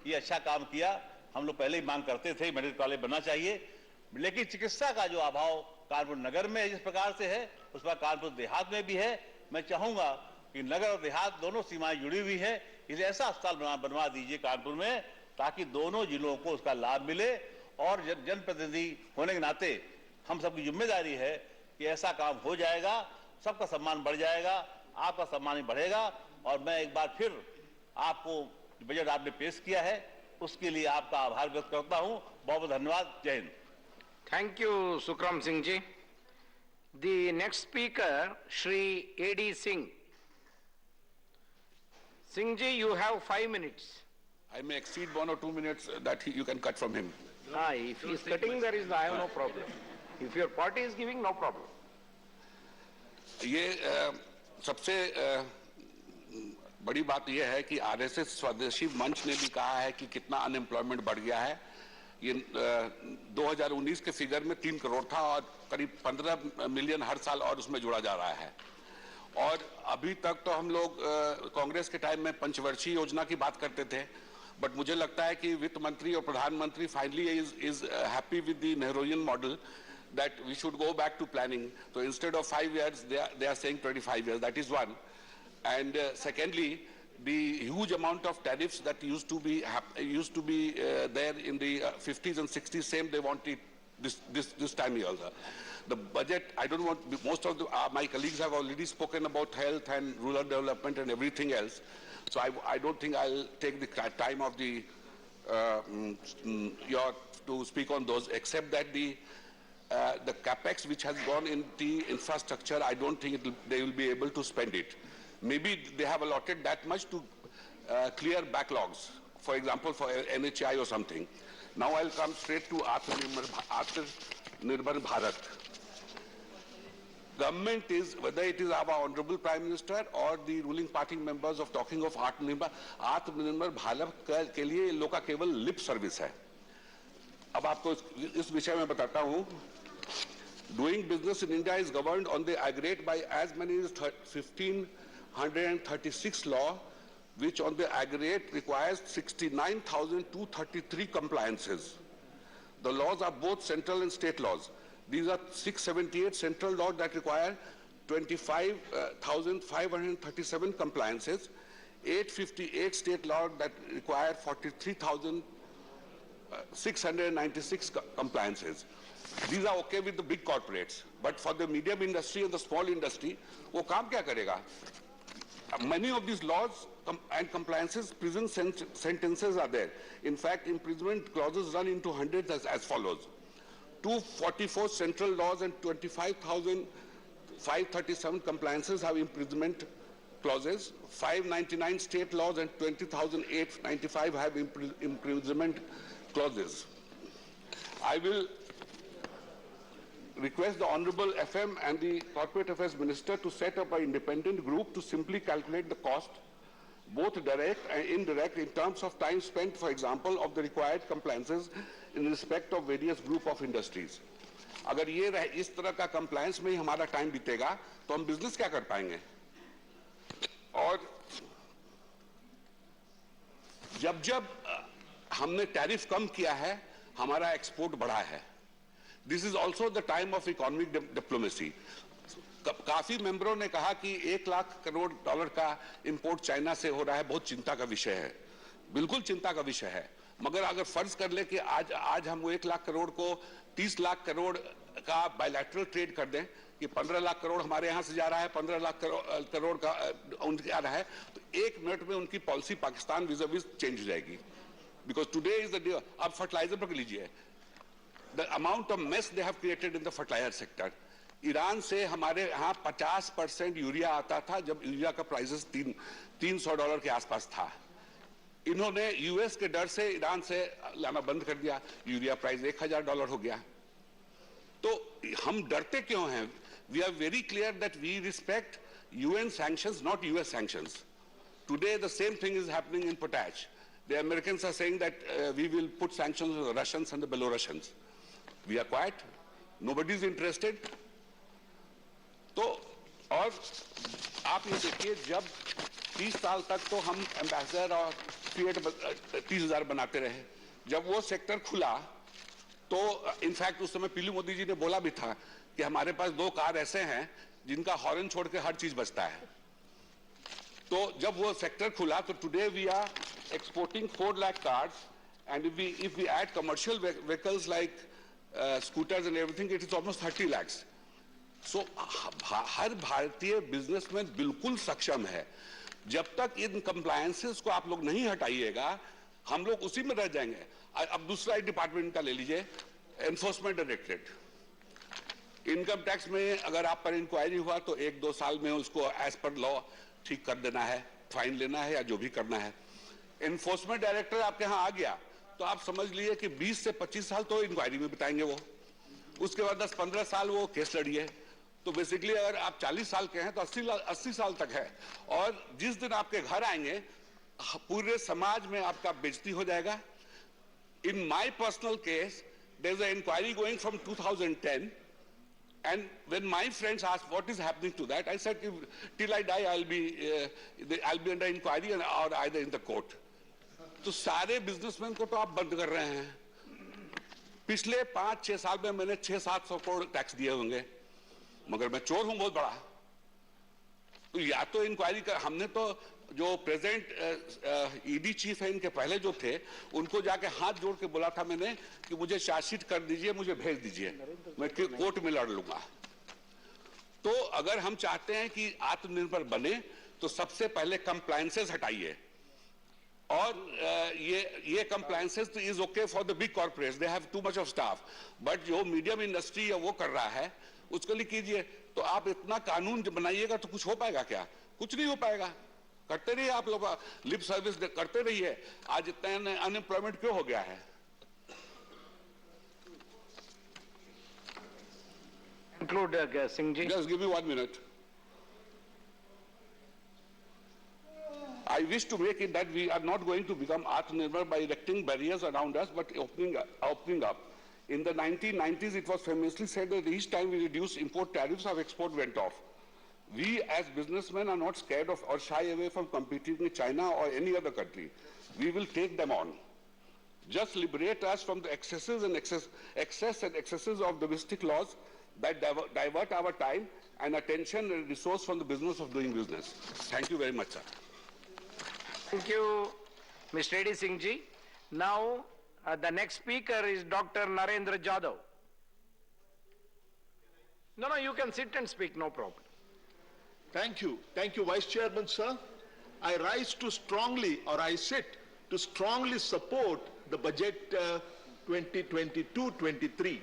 ये अच्छा काम किया। हम लोग पहले ही मांग करते थे मेडिकल कॉलेज बनना चाहिए, लेकिन चिकित्सा का जो अभाव कानपुर नगर में जिस प्रकार से है उस पर कानपुर देहात में भी है। मैं चाहूंगा कि नगर और देहात दोनों सीमाएं जुड़ी हुई है, इसलिए ऐसा अस्पताल बनवा दीजिए कानपुर में ताकि दोनों जिलों को उसका लाभ मिले। और जनप्रतिनिधि होने के नाते हम सबकी जिम्मेदारी है कि ऐसा काम हो जाएगा, सबका सम्मान बढ़ जाएगा, आपका सम्मान ही बढ़ेगा। और मैं एक बार फिर आपको बजट आपने पेश किया है उसके लिए आपका आभार व्यक्त करता हूं। बहुत बहुत धन्यवाद। जय Hind. Thank you, Sukram Singh ji. The next speaker, Shri A.D. Singh. Singh ji, you have 5 minutes. I may exceed 1 or 2 minutes that you can cut from him. If he is cutting, I have no problem. If your party is giving, no problem. ये सबसे बड़ी बात यह है कि RSS स्वदेशी मंच ने भी कहा है कि कितना अनएम्प्लॉयमेंट बढ़ गया है। ये 2019 के फिगर में 3 करोड़ था और करीब 15 मिलियन हर साल और उसमें जुड़ा जा रहा है। और अभी तक तो हम लोग कांग्रेस के टाइम में पंचवर्षीय योजना की बात करते थे, बट मुझे लगता है कि वित्त मंत्री और प्रधानमंत्री finally is happy with the Nehruvian model that we should go back to planning. So instead of 5 years, they are saying 25 years. That is one. And secondly, the huge amount of tariffs that used to be there in the 50s and 60s, same they want it this time here also. The budget, I don't want, most of my colleagues have already spoken about health and rural development and everything else. So I don't think I'll take the time of the to speak on those, except that the capex which has gone in the infrastructure, I don't think they will be able to spend it. Maybe they have allotted that much to clear backlogs, for example, for NHI or something. Now I'll come straight to Atmanirbhar Bharat. Government is, whether it is our Honorable Prime Minister or the ruling party members of talking of Atmanirbhar Bharat के लिए लोग का केवल lip service है. अब आपको इस विषय में बताता हूँ. Doing business in India is governed on the aggregate by as many as 1536 law, which on the aggregate requires 69,233 compliances. The laws are both central and state laws. These are 678 central laws that require 25,537 compliances, 858 state laws that require 43,696 compliances. These are okay with the big corporates, but for the medium industry and the small industry, वो काम क्या करेगा? Many of these laws and compliances, prison sentences are there. In fact, imprisonment clauses run into hundreds as follows. 244 central laws and 25,537 compliances have imprisonment clauses, 599 state laws and 20,895 have imprisonment clauses. I will request the Honorable FM and the Corporate Affairs Minister to set up an independent group to simply calculate the cost, both direct and indirect, in terms of time spent, for example, of the required compliances in respect of various group of industries. अगर ये इस तरह का compliance में ही हमारा time बीतेगा, तो हम business क्या कर पाएंगे? और जब हमने टैरिफ कम किया है, हमारा एक्सपोर्ट बढ़ा है. This is also the time of economic diplomacy. काफी मेंबरों ने कहा कि 1 लाख करोड़ डॉलर का इंपोर्ट चाइना से हो रहा है, बहुत चिंता का विषय है. बिल्कुल चिंता का विषय है. मगर अगर फर्ज कर ले कि आज हम 1 लाख करोड़ को 30 लाख करोड़ का बायलैटरल ट्रेड कर दें, कि 15 लाख करोड़ हमारे यहां से जा रहा है, 15 लाख करोड़ का उनके आ रहा है, तो 1 मिनट में उनकी पॉलिसी पाकिस्तान विज़ चेंज हो जाएगी. Because today is the day. अब फर्टिलाइजर पर लीजिए, the amount of mess they have created in the fertiliser sector. Iran से हमारे यहाँ 50% यूरिया आता था जब यूरिया का प्राइसेस $300 के आसपास था. इन्होंने यूएस के डर से ईरान से लाना बंद कर दिया, यूरिया प्राइस $1000 हो गया. तो हम डरते क्यों हैं? We are very clear that we respect UN sanctions, not US sanctions. Today the same thing is happening in potash. The Americans are saying that we will put sanctions on the Russians and the Belarusians. We are quiet. Nobody is interested. तो और आप ये देखिए, जब 30 साल तक तो हम एम्बेसडर और फिएट 30,000 बनाते रहे. जब वो सेक्टर खुला तो इनफैक्ट उस समय पीलू मोदी जी ने बोला भी था कि हमारे पास 2 कार ऐसे हैं जिनका हॉर्न छोड़ के हर चीज बचता है. तो जब वो सेक्टर खुला तो today we are exporting 4 lakh cars, and if we add commercial vehicles like scooters and everything, it is almost 30 lakhs. So हर भारतीय बिजनेसमैन बिल्कुल सक्षम है. जब तक इन कंप्लायंसेस को आप लोग नहीं हटाइएगा, हम लोग उसी में रह जाएंगे. अब दूसरा डिपार्टमेंट का ले लीजिए, एनफोर्समेंट डायरेक्टरेट. इनकम टैक्स में अगर आप पर इंक्वायरी हुआ तो 1-2 साल में उसको एज पर लॉ ठीक कर देना है, फाइन लेना है या जो भी करना है. एनफोर्समेंट डायरेक्टर आपके यहाँ आ गया तो आप समझ लिए कि 20 से 25 साल तो इंक्वायरी में बिताएंगे वो. उसके बाद 10-15 साल वो केस लड़िए. तो बेसिकली अगर आप 40 साल के हैं तो 80 साल तक है. और जिस दिन आपके घर आएंगे पूरे समाज में आपका बेइज्जती हो जाएगा. In my personal case, there's an inquiry going from 2010, and when my friends asked what is happening to that, I said, till I die, I'll be under inquiry or either in the court. तो सारे businessman को तो आप बंद कर रहे हैं. पिछले 5-6 साल में मैंने 600-700 करोड़ टैक्स दिए होंगे, मगर मैं चोर हूं बहुत बड़ा. तो या तो इंक्वायरी कर, हमने तो जो प्रेजेंट ईडी चीफ है इनके पहले जो थे उनको जाके हाथ जोड़ के बोला था मैंने कि मुझे चार्जशीट कर दीजिए, मुझे भेज दीजिए, मैं कोर्ट में लड़ लूंगा. तो अगर हम चाहते हैं कि आत्मनिर्भर बने तो सबसे पहले कंप्लायंसेस हटाइए. और ये compliances is okay for the big corporates, they have too much of staff, but जो मीडियम इंडस्ट्री है वो कर रहा है उसके लिए कीजिए. तो आप इतना कानून बनाइएगा तो कुछ हो पाएगा क्या? कुछ नहीं हो पाएगा. करते रहिए आप लोग, लिप सर्विस करते रहिए. आज इतना अनएम्प्लॉयमेंट क्यों हो गया है? Conclude, Singh ji. Just give me 1 minute. I wish to make it that we are not going to become Atmanirbhar by erecting barriers around us, but opening up. In the 1990s, it was famously said that each time we reduced import tariffs, our export went off. We as businessmen are not scared of or shy away from competing with China or any other country. We will take them on. Just liberate us from the excess and excesses of domestic laws that divert our time and attention and resource from the business of doing business. Thank you very much, sir. Thank you, Mr. A.D. Singh ji. Now, the next speaker is Dr. Narendra Jadhav. No, you can sit and speak, no problem. Thank you, Vice Chairman, sir. I rise to strongly, or I sit to strongly support the budget 2022-23.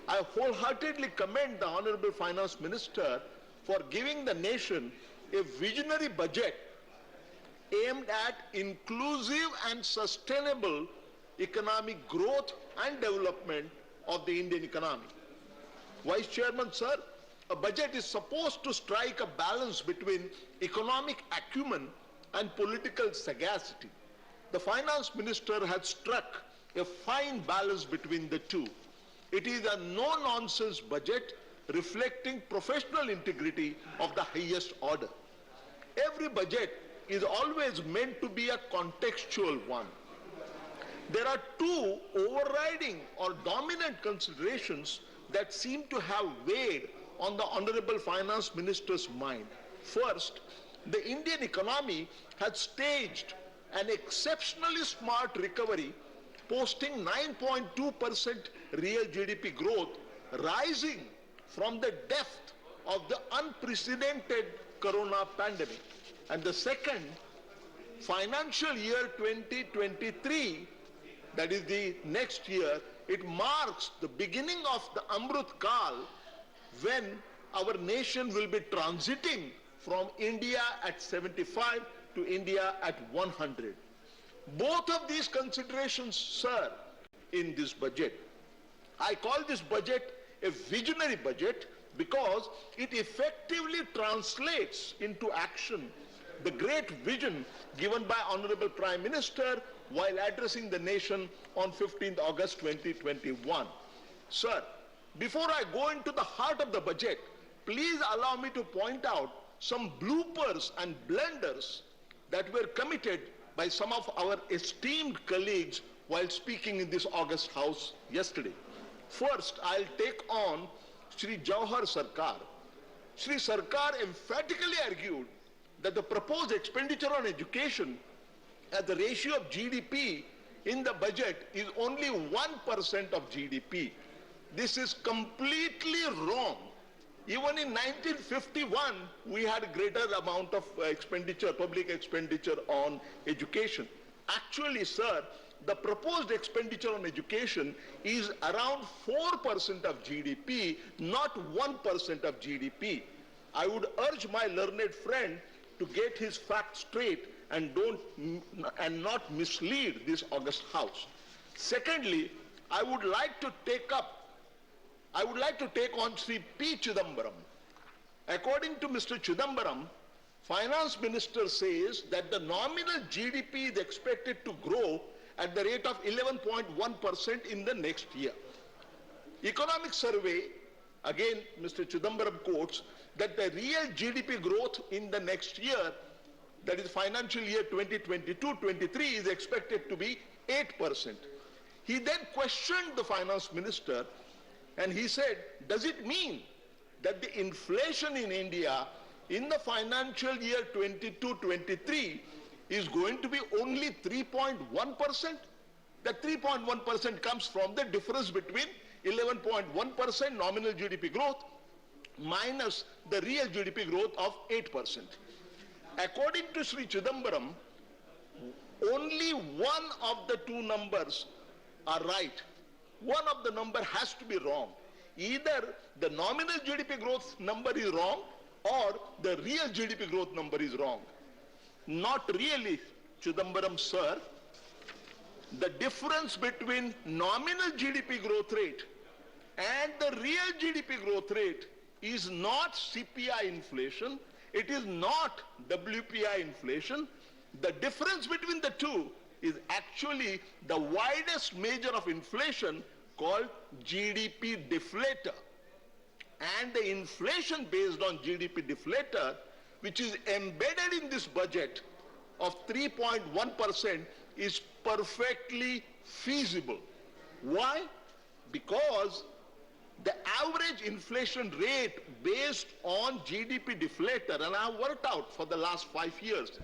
I wholeheartedly commend the Honorable Finance Minister for giving the nation a visionary budget aimed at inclusive and sustainable economic growth and development of the Indian economy. Vice Chairman, sir, a budget is supposed to strike a balance between economic acumen and political sagacity. The finance minister has struck a fine balance between the two. It is a no-nonsense budget reflecting professional integrity of the highest order. Every budget is always meant to be a contextual one. There are two overriding or dominant considerations that seem to have weighed on the Honorable Finance Minister's mind. First, the Indian economy had staged an exceptionally smart recovery, posting 9.2% real GDP growth, rising from the depth of the unprecedented corona pandemic. And the second, financial year 2023, that is the next year, it marks the beginning of the Amrut Kal, when our nation will be transiting from India at 75 to India at 100. Both of these considerations, sir, in this budget. I call this budget a visionary budget because it effectively translates into action the great vision given by Honorable Prime Minister while addressing the nation on 15th August 2021. Sir, before I go into the heart of the budget, please allow me to point out some bloopers and blunders that were committed by some of our esteemed colleagues while speaking in this August House yesterday. First, I'll take on Shri Jawahar Sarkar. Shri Sarkar emphatically argued that the proposed expenditure on education as the ratio of GDP in the budget is only 1% of GDP. This is completely wrong. Even in 1951, we had a greater amount of expenditure, public expenditure on education. Actually, sir, the proposed expenditure on education is around 4% of GDP, not 1% of GDP. I would urge my learned friend to get his facts straight and not mislead this August House. Secondly, I would like to take on Sri P. Chidambaram. According to Mr. Chidambaram, Finance Minister says that the nominal GDP is expected to grow at the rate of 11.1% in the next year. Economic survey, again Mr. Chidambaram quotes, that the real GDP growth in the next year, that is financial year 2022-23, is expected to be 8%. He then questioned the Finance Minister and he said, does it mean that the inflation in India in the financial year 22-23 is going to be only 3.1%? That 3.1% comes from the difference between 11.1% nominal GDP growth minus the real GDP growth of 8%. According to Sri Chidambaram, only one of the two numbers are right. One of the number has to be wrong. Either the nominal GDP growth number is wrong or the real GDP growth number is wrong. Not really, Chidambaram sir. The difference between nominal GDP growth rate and the real GDP growth rate is not CPI inflation, it is not WPI inflation. The difference between the two is actually the widest measure of inflation called GDP deflator. And the inflation based on GDP deflator, which is embedded in this budget of 3.1%, is perfectly feasible. Why? Because the average inflation rate based on GDP deflator, and I have worked out for the last 5 years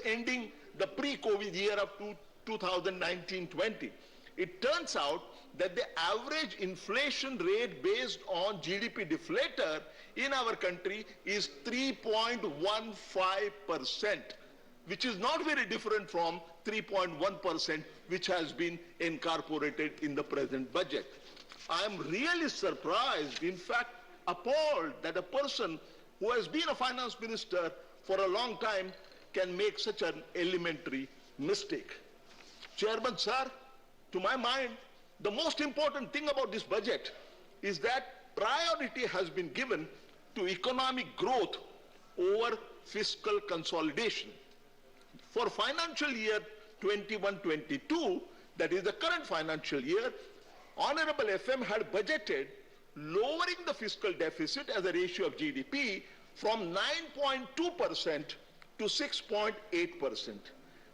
ending the pre-COVID year of 2019-20, it turns out that the average inflation rate based on GDP deflator in our country is 3.15%, which is not very different from 3.1%, which has been incorporated in the present budget. I am really surprised, in fact appalled, that a person who has been a finance minister for a long time can make such an elementary mistake. Chairman, sir, to my mind, the most important thing about this budget is that priority has been given to economic growth over fiscal consolidation. For financial year 21-22, that is the current financial year, Honorable FM had budgeted lowering the fiscal deficit as a ratio of GDP from 9.2% to 6.8%.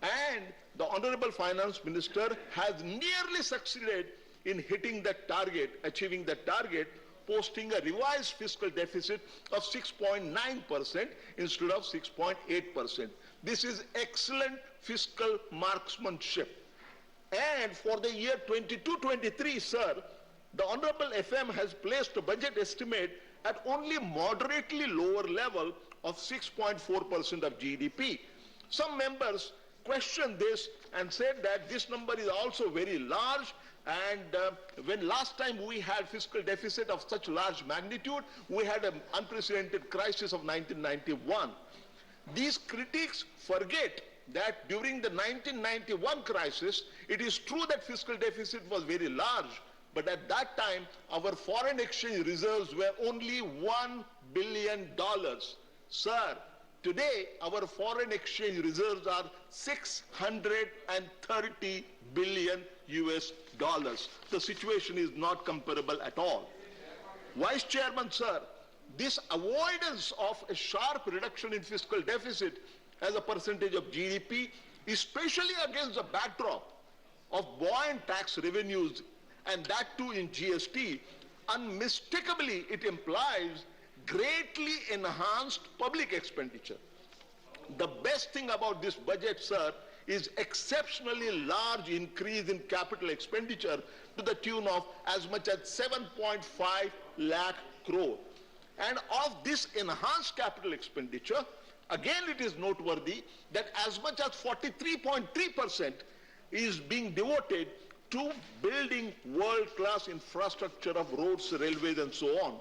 And the Honorable Finance Minister has nearly succeeded in hitting that target, achieving that target, posting a revised fiscal deficit of 6.9% instead of 6.8%. This is excellent fiscal marksmanship. And for the year 22-23, sir, the Honorable FM has placed a budget estimate at only moderately lower level of 6.4% of GDP. Some members questioned this and said that this number is also very large, and when last time we had fiscal deficit of such large magnitude, we had an unprecedented crisis of 1991. These critics forget that during the 1991 crisis, it is true that fiscal deficit was very large, but at that time, our foreign exchange reserves were only $1 billion. Sir, today, our foreign exchange reserves are $630 billion US. The situation is not comparable at all. Vice Chairman, sir, this avoidance of a sharp reduction in fiscal deficit as a percentage of GDP, especially against the backdrop of buoyant tax revenues, and that too in GST, unmistakably it implies greatly enhanced public expenditure. The best thing about this budget, sir, is exceptionally large increase in capital expenditure to the tune of as much as 7.5 lakh crore. And of this enhanced capital expenditure, again it is noteworthy that as much as 43.3% is being devoted to building world-class infrastructure of roads, railways, and so on.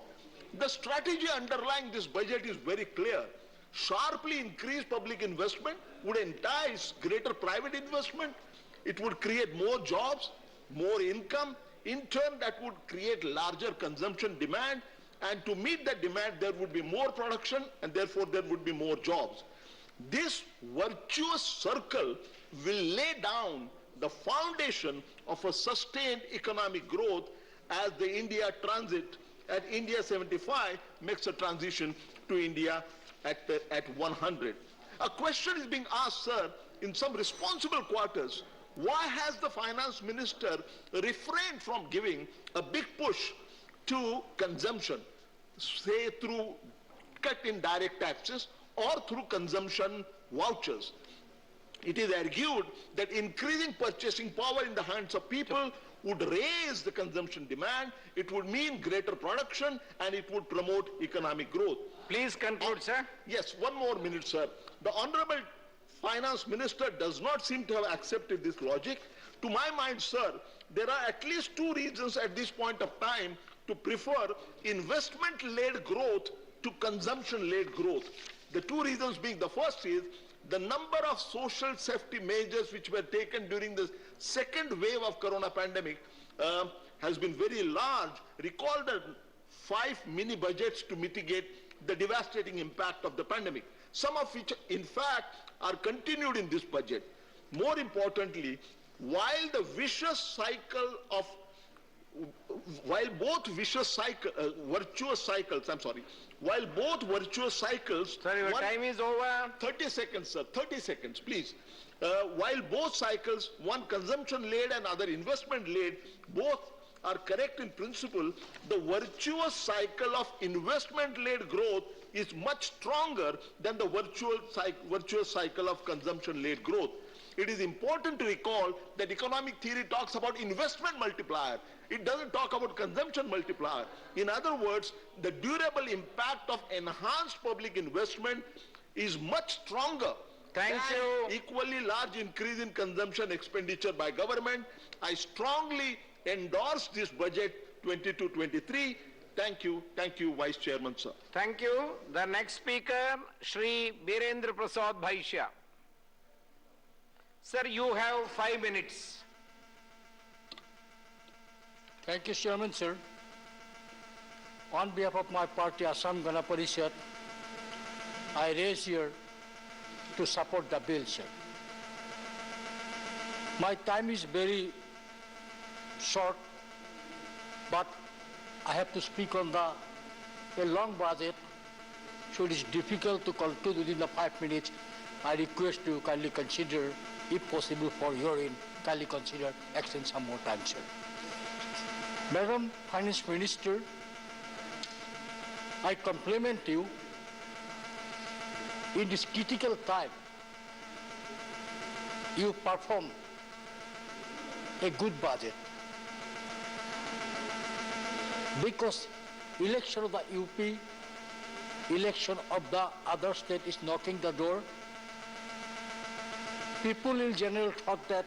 The strategy underlying this budget is very clear. Sharply increase public investment would entice greater private investment. It would create more jobs, more income. In turn, that would create larger consumption demand. And to meet that demand, there would be more production, and therefore there would be more jobs. This virtuous circle will lay down the foundation of a sustained economic growth as the India transit at India 75 makes a transition to India at 100. A question is being asked, sir, in some responsible quarters, why has the finance minister refrained from giving a big push to consumption, say through cut in direct taxes or through consumption vouchers? It is argued that increasing purchasing power in the hands of people would raise the consumption demand, it would mean greater production, and it would promote economic growth. Please conclude, sir. Yes, one more minute, sir. The Honorable Finance Minister does not seem to have accepted this logic. To my mind, sir, there are at least two reasons at this point of time to prefer investment-led growth to consumption-led growth. The two reasons being, the first is the number of social safety measures which were taken during the second wave of corona pandemic has been very large. Recall the 5 mini budgets to mitigate the devastating impact of the pandemic, some of which in fact are continued in this budget. More importantly, while both virtuous cycles, Sir, your time is over. 30 seconds, sir, 30 seconds, please. While both cycles, one consumption-led and other investment-led, both are correct in principle, the virtuous cycle of investment-led growth is much stronger than the virtuous cycle of consumption-led growth. It is important to recall that economic theory talks about investment multiplier. It doesn't talk about consumption multiplier. In other words, the durable impact of enhanced public investment is much stronger than equally large increase in consumption expenditure by government. I strongly endorse this budget 22-23 Thank you, Vice Chairman, sir. Thank you. The next speaker, Shri Birendra Prasad Bhaisya. Sir, you have 5 minutes. Thank you, Chairman, sir. On behalf of my party, Assam Gana Parishad, I raise here to support the bill, sir. My time is very short, but I have to speak on a long budget, so it is difficult to conclude within the 5 minutes. I request you kindly consider, if possible for your end, kindly consider extend some more time, sir. Madam Finance Minister, I compliment you. In this critical time, you perform a good budget. Because election of the UP, election of the other state is knocking the door, people in general thought that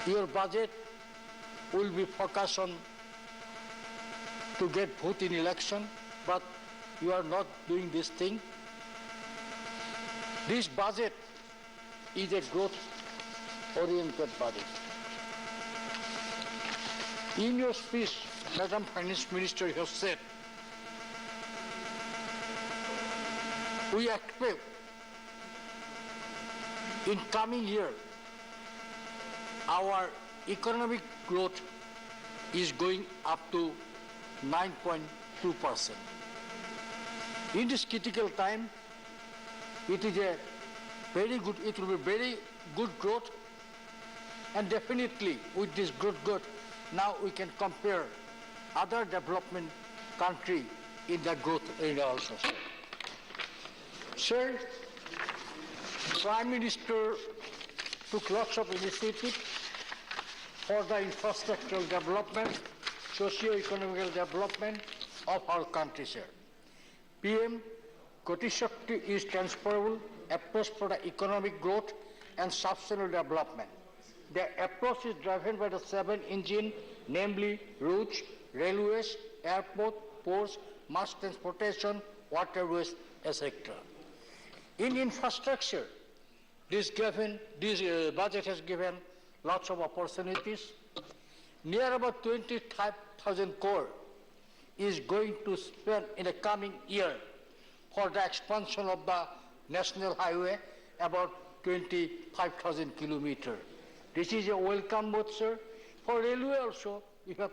your budget will be focused on to get vote in election, but you are not doing this thing. This budget is a growth-oriented budget. In your speech, Madam Finance Minister, you have said, we expect in coming year, our economic growth is going up to 9.2%. In this critical time, it is a very good, it will be very good growth, and definitely with this good growth, now we can compare other development country in the growth area also. Sir, Prime Minister took lots of initiative for the infrastructural development, socio-economic development of our country, sir. PM Gati Shakti is transferable approach for the economic growth and sustainable development. The approach is driven by the 7 engines, namely roads, railways, airport, ports, mass transportation, waterways, etc. In infrastructure, this budget has given lots of opportunities. Near about 25,000 crore is going to spend in the coming year for the expansion of the national highway, about 25,000 kilometers. This is a welcome move, sir. For railway also, we have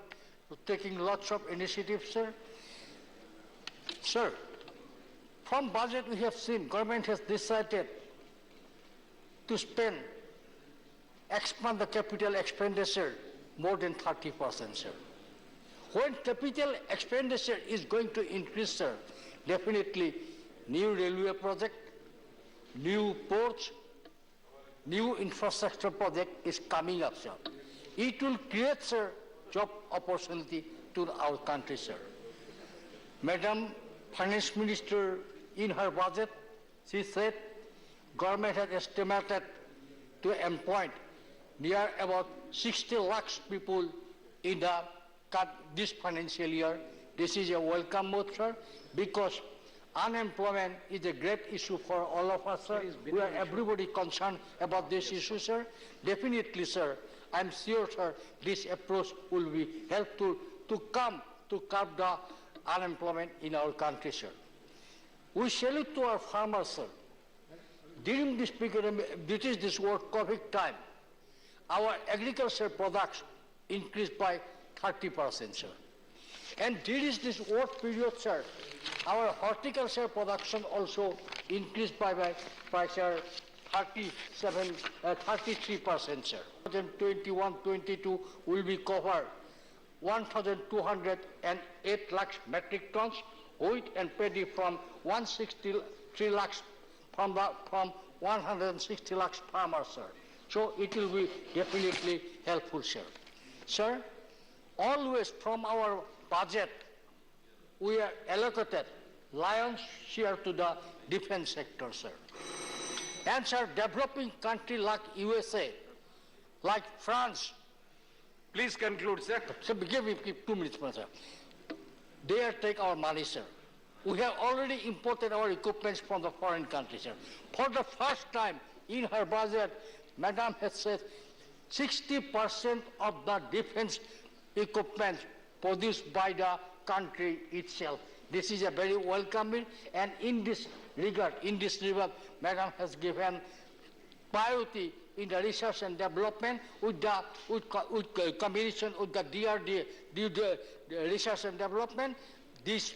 taken lots of initiatives, sir. Sir, from budget we have seen government has decided to expand the capital expenditure more than 30%, sir. When capital expenditure is going to increase, sir, definitely new railway project, new ports, new infrastructure project is coming up, sir. It will create, sir, job opportunity to our country, sir. Madam Finance Minister, in her budget, she said government has estimated to employ near about 60 lakhs people in this financial year. This is a welcome move, sir, because unemployment is a great issue for all of us, sir. We are everybody concerned about this issue, sir. Definitely, sir. I'm sure, sir, this approach will be helpful to curb the unemployment in our country, sir. We salute to our farmers, sir. During this period, this world COVID time, our agricultural products increased by 30%, sir. And during this war period, sir, our horticulture production also increased by 33%, sir. 2021-22 will be covered 1,208 lakhs metric tons, wheat and paddy from 163 lakhs from 160 lakhs farmers, sir. So it will be definitely helpful, sir. Sir, always from our budget, we are allocated lion's share to the defense sector, sir. And sir, developing country like USA, like France, Please conclude, sir. Sir, give me 2 minutes, sir. They take our money, sir. We have already imported our equipment from the foreign countries, sir. For the first time in her budget, Madam has said 60% of the defense equipment produced by the country itself. This is a very welcoming, and in this regard, Madam has given priority in the research and development with combination with the DRD, the research and development. This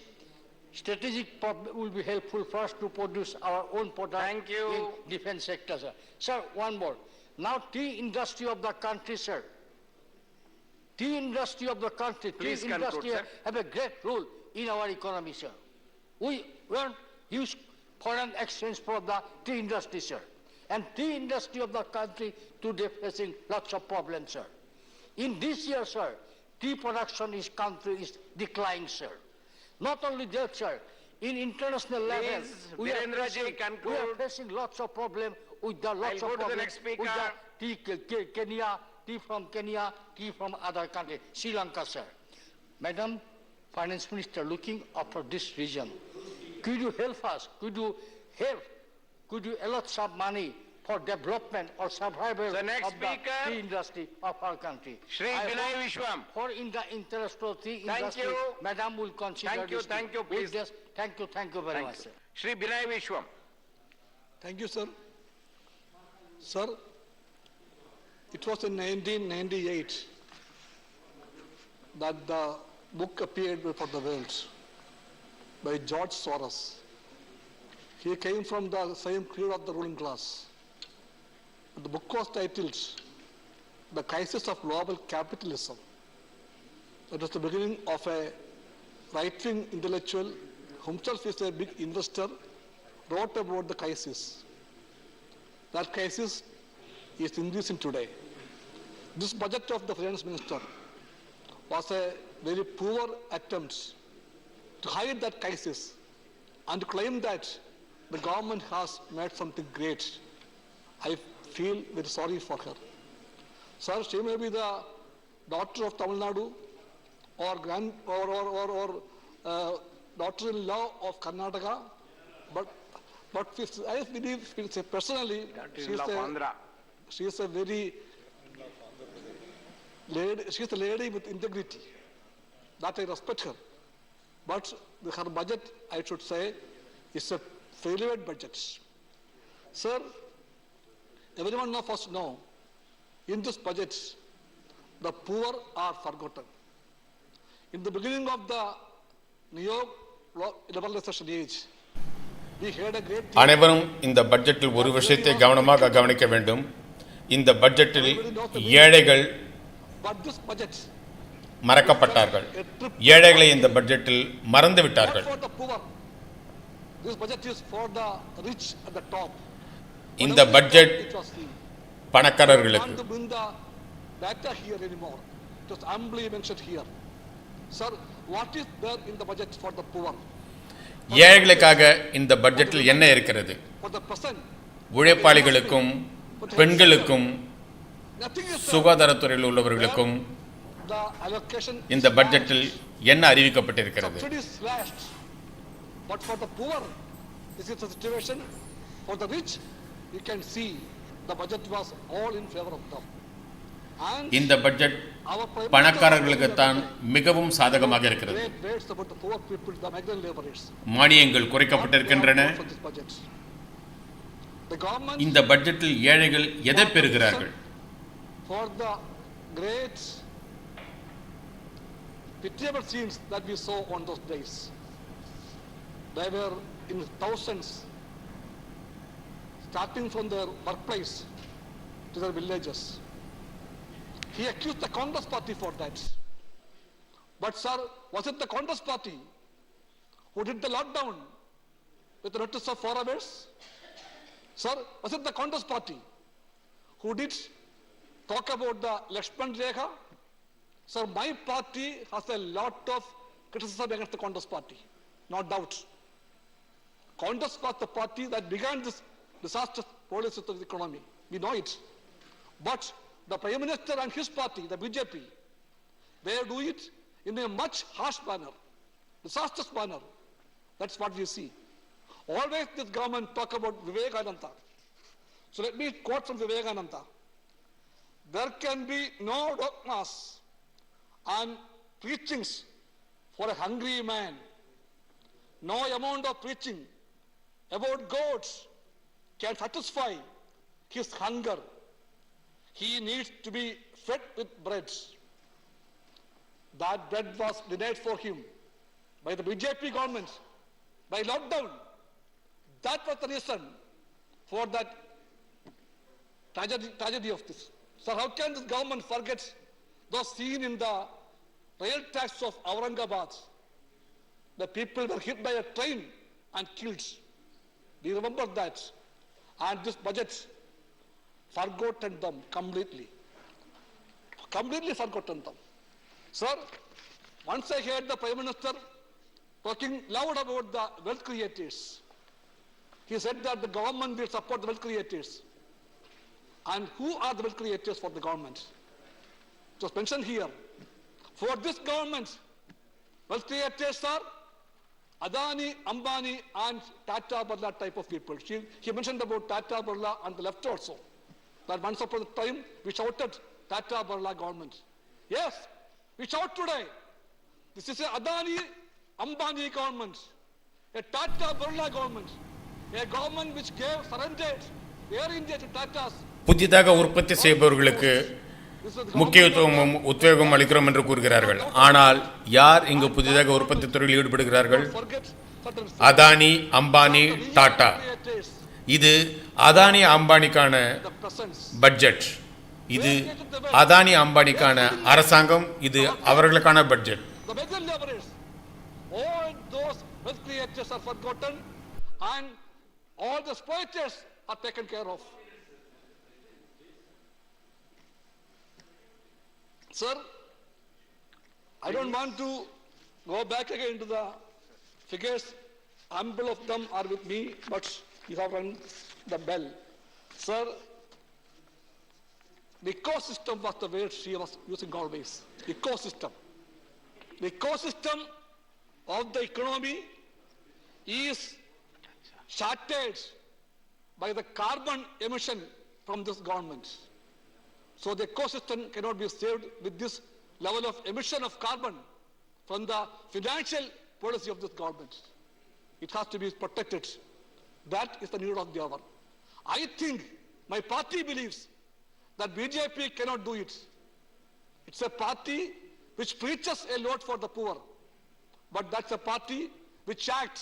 strategic will be helpful for us to produce our own product in defense sector, sir. Sir, one more. Now, tea industry of the country, sir. Tea industry of the country, Please tea conclude, industry sir. have a great role in our economy, sir. We earn huge foreign exchange for the tea industry, sir. And tea industry of the country today facing lots of problems, sir. In this year, sir, tea production in country is declining, sir. Not only that, sir, in international level, we are facing lots of problems with the lots of problems with the tea, Kenya, tea from Kenya, tea from other countries, Sri Lanka, sir. Madam Finance Minister, looking after this region, could you help us? Could you allot some money for development or survival of the tea industry of our country? Shri Vinay Vishwam. For in the interest of tea industry, Madam will consider this. Thank you, please. Thank you very much, sir. Shri Vinay Vishwam. Thank you, sir. Sir, it was in 1998 that the book appeared for the world by George Soros. He came from the same creed of the ruling class. The book was titled The Crisis of Global Capitalism. It was the beginning of a right-wing intellectual, himself is a big investor, wrote about the crisis. That crisis is increasing today. This budget of the finance minister was a very poor attempt to hide that crisis and claim that the government has made something great. I feel very sorry for her. Sir, she may be the daughter of Tamil Nadu or daughter-in-law of Karnataka, but I believe personally she is a very lady, she is a lady with integrity. That I respect her. But her budget, I should say, is a failure budget. Sir, everyone of us know, in this budget, the poor are forgotten. In the beginning of the neo-liberalization age, we had a great deal. அனைவரும் இந்த பட்ஜெட்டில் ஒரு விஷயத்தை கவனமாக கவனிக்க வேண்டும். இந்த பட்ஜெட்டில் ஏழைகள் மறக்கப்பட்டார்கள். ஏழைகளை இந்த பட்ஜெட்டில் மறந்து விட்டார்கள். இந்த பட்ஜெட் பணக்காரர்களுக்கு. ஏழைகளுக்காக இந்த பட்ஜெட்டில் என்ன இருக்கிறது? உழைப்பாளிகளுக்கும் பெண்களுக்கும் சுகாதாரத்துறையில் உள்ளவர்களுக்கும் இந்த பட்ஜெட்டில் என்ன அறிவிக்கப்பட்டிருக்கிறது? But for the poor, this is the situation. For the rich, you can see the budget was all in favor of them. இந்த பட்ஜெட் பணக்காரர்களுக்கு தான் மிகவும் சாதகமாக இருக்கிறது. மானியங்கள் குறைக்கப்பட்டிருக்கின்றன. இந்த பட்ஜெட்டில் ஏழைகள் எதை பெறுகிறார்கள்? For the great pitiable scenes that we saw on those days, they were in thousands, starting from their workplace to their villages. He accused the Congress party for that. But sir, was it the Congress party who did the lockdown with the notice of 4 hours? Sir, was it the Congress party who did talk about the Lakshman Rekha? Sir, my party has a lot of criticism against the Congress party, no doubt. Congress was the party that began this disastrous policy of the economy. We know it. But the Prime Minister and his party, the BJP, they do it in a much harsh manner, disastrous manner. That's what we see. Always this government talk about Vivekananda. So let me quote from Vivekananda. There can be no dogmas and preachings for a hungry man. No amount of preaching about gods can satisfy his hunger. He needs to be fed with bread. That bread was denied for him by the BJP government, by lockdown. That was the reason for that tragedy of this. So how can this government forget those seen in the rail tracks of Aurangabad? The people were hit by a train and killed. Do you remember that? And this budget forgotten them completely. Completely forgotten them. Sir, once I heard the Prime Minister talking loud about the wealth creators. He said that the government will support the wealth creators. And who are the wealth creators for the government? It was mentioned here. For this government, wealth creators are Adani, Ambani and Tata Birla type of people. He mentioned about Tata Birla on the left also. That once upon a time we shouted Tata Birla government. Yes, we shout today. This is a Adani, Ambani government, a Tata Birla government, a government which gave surrendered Air India to Tatas. புதிதாக உற்பத்தி செய்பவர்களுக்கு முக்கியத்துவமும் உத்வேகம் அளிக்கிறோம் என்று கூறுகிறார்கள். ஆனால் யார் இங்கு புதிதாக உற்பத்தி துறையில் ஈடுபடுகிறார்கள்? அதானி, அம்பானி, டாடா. இது அதானி அம்பானிக்கான பட்ஜெட். இது அதானி அம்பானிக்கான அரசாங்கம். இது அவர்களுக்கான budget. All those wealth creators are forgotten and all the exploiters are taken care of. Sir, I don't want to go back again to the figures. Ample of them are with me, but you have rung the bell. Sir, the ecosystem was the word she was using always. Ecosystem. The ecosystem of the economy is shattered by the carbon emission from this government. So the ecosystem cannot be saved with this level of emission of carbon from the financial policy of this government. It has to be protected. That is the need of the hour. I think my party believes that BJP cannot do it. It's a party which preaches a lot for the poor. But that's a party which acts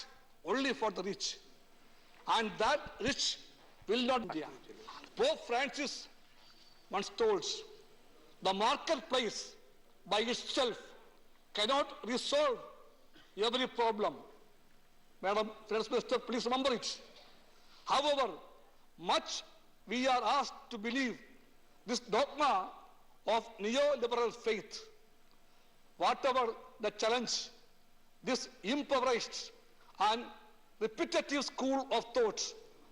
only for the rich. And that rich will not be. Pope Francis once told, the marketplace by itself cannot resolve every problem. Madam Finance Minister, please remember it. However, much we are asked to believe this dogma of neoliberal faith. Whatever the challenge, this impoverished and repetitive school of thought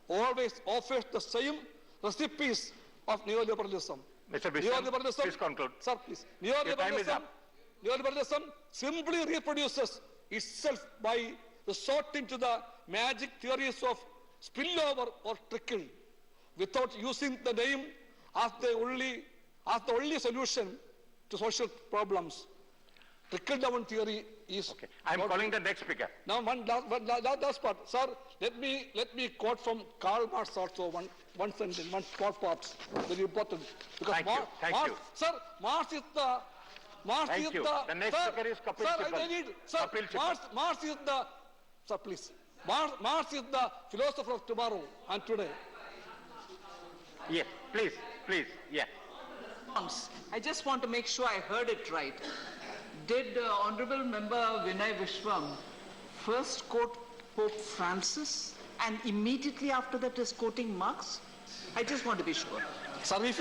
always offers the same recipes of neoliberalism. Mr. Bishop, please conclude. Sir, please. Neoliberalism simply reproduces itself by resorting to the magic theories of spillover or trickle without using the name as the only solution to social problems. Trickle down theory is. Okay. I am calling the next speaker. Now, last part, sir. Let me quote from Karl Marx also one sentence, one short part, very important. Because Thank you. Sir, Marx is the. Thank you. The next speaker is Kapil Sibal. Marx is the. Sir, please. Marx is the philosopher of tomorrow and today. Yes, please, yeah. I just want to make sure I heard it right. Did Honorable Member Vinay Vishwam first quote Pope Francis and immediately after that is quoting Marx? I just want to be sure. Sir, if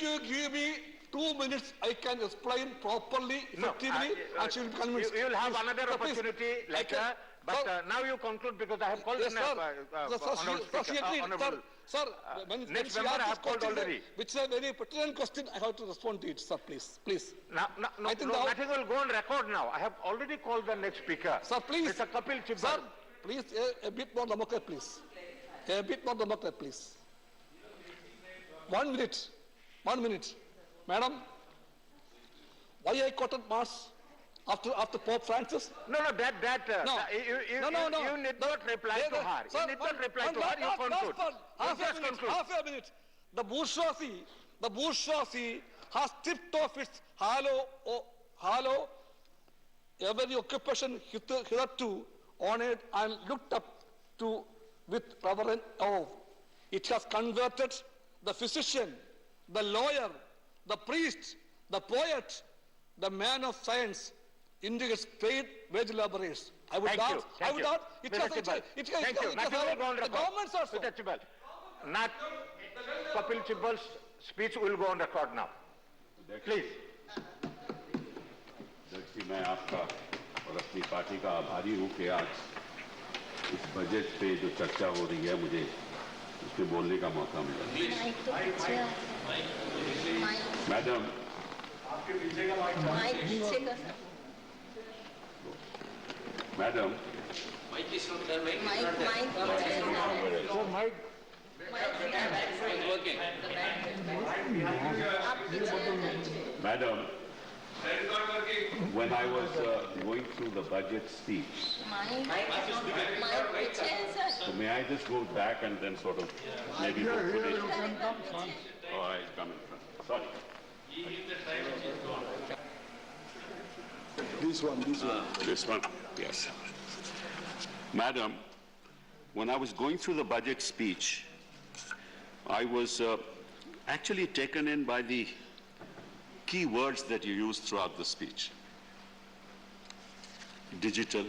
you give me 2 minutes, I can explain properly, effectively, and she will be convinced. You will have another opportunity later. But now you conclude because I have called Yes, the sir. She agreed. Sir, when next she member asked I this have called question, already. which is a very pertinent question, I have to respond to it, sir, please. No, nothing will go on record now. I have already called the next speaker. Sir, please. Mr. Kapil Chibbal. Sir, please, a bit more democrat, please. A bit more democrat, please. 1 minute. 1 minute. Madam, why I quoted Mass after Pope Francis? No, you need not reply to her. You need not reply to her, you conclude. Half a minute. The bourgeoisie has stripped off its hollow every occupation hitherto honored and looked up to with reverent awe. It has converted the physician, the lawyer, the priest, the poet, the man of science into its paid wage laborers. I would not. It has the governments also. Not Kapil Chibbal's speech will go on record now. Please. मैं आपका और अपनी party का आभारी हूं कि आज इस बजट पे जो चर्चा हो रही है मुझे उसमें बोलने का मौका मिला। मैडम, आपके पीछे का madam, Madam, when I was going through the budget speech, so may I just go back and then sort of maybe go put it? Oh, I come in front. Sorry. This one. This one, yes. Madam, when I was going through the budget speech, I was actually taken in by the key words that you used throughout the speech. Digital,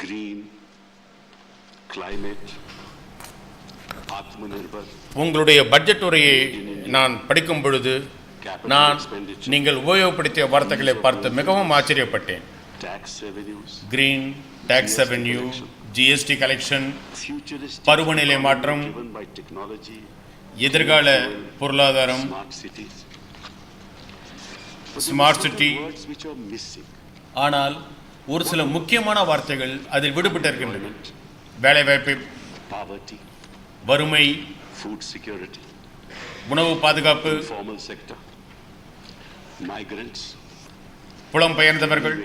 green, climate, Atmanirbhar. உங்களுடைய budget உரையை நான் படிக்கும் பொழுது நான் நீங்கள் உபயோகப்படுத்திய வார்த்தைகளை பார்த்து மிகவும் ஆச்சரியப்பட்டேன். Green, tax revenue, GST collection, பருவநிலை மாற்றம், எதிர்கால பொருளாதாரம், ஸ்மார்ட் சிட்டி. ஆனால் ஒரு சில முக்கியமான வார்த்தைகள் அதில் விடுபட்டிருக்கின்றன. வேலைவாய்ப்பு, வறுமை, உணவு பாதுகாப்பு, புலம்பெயர்ந்தவர்கள்,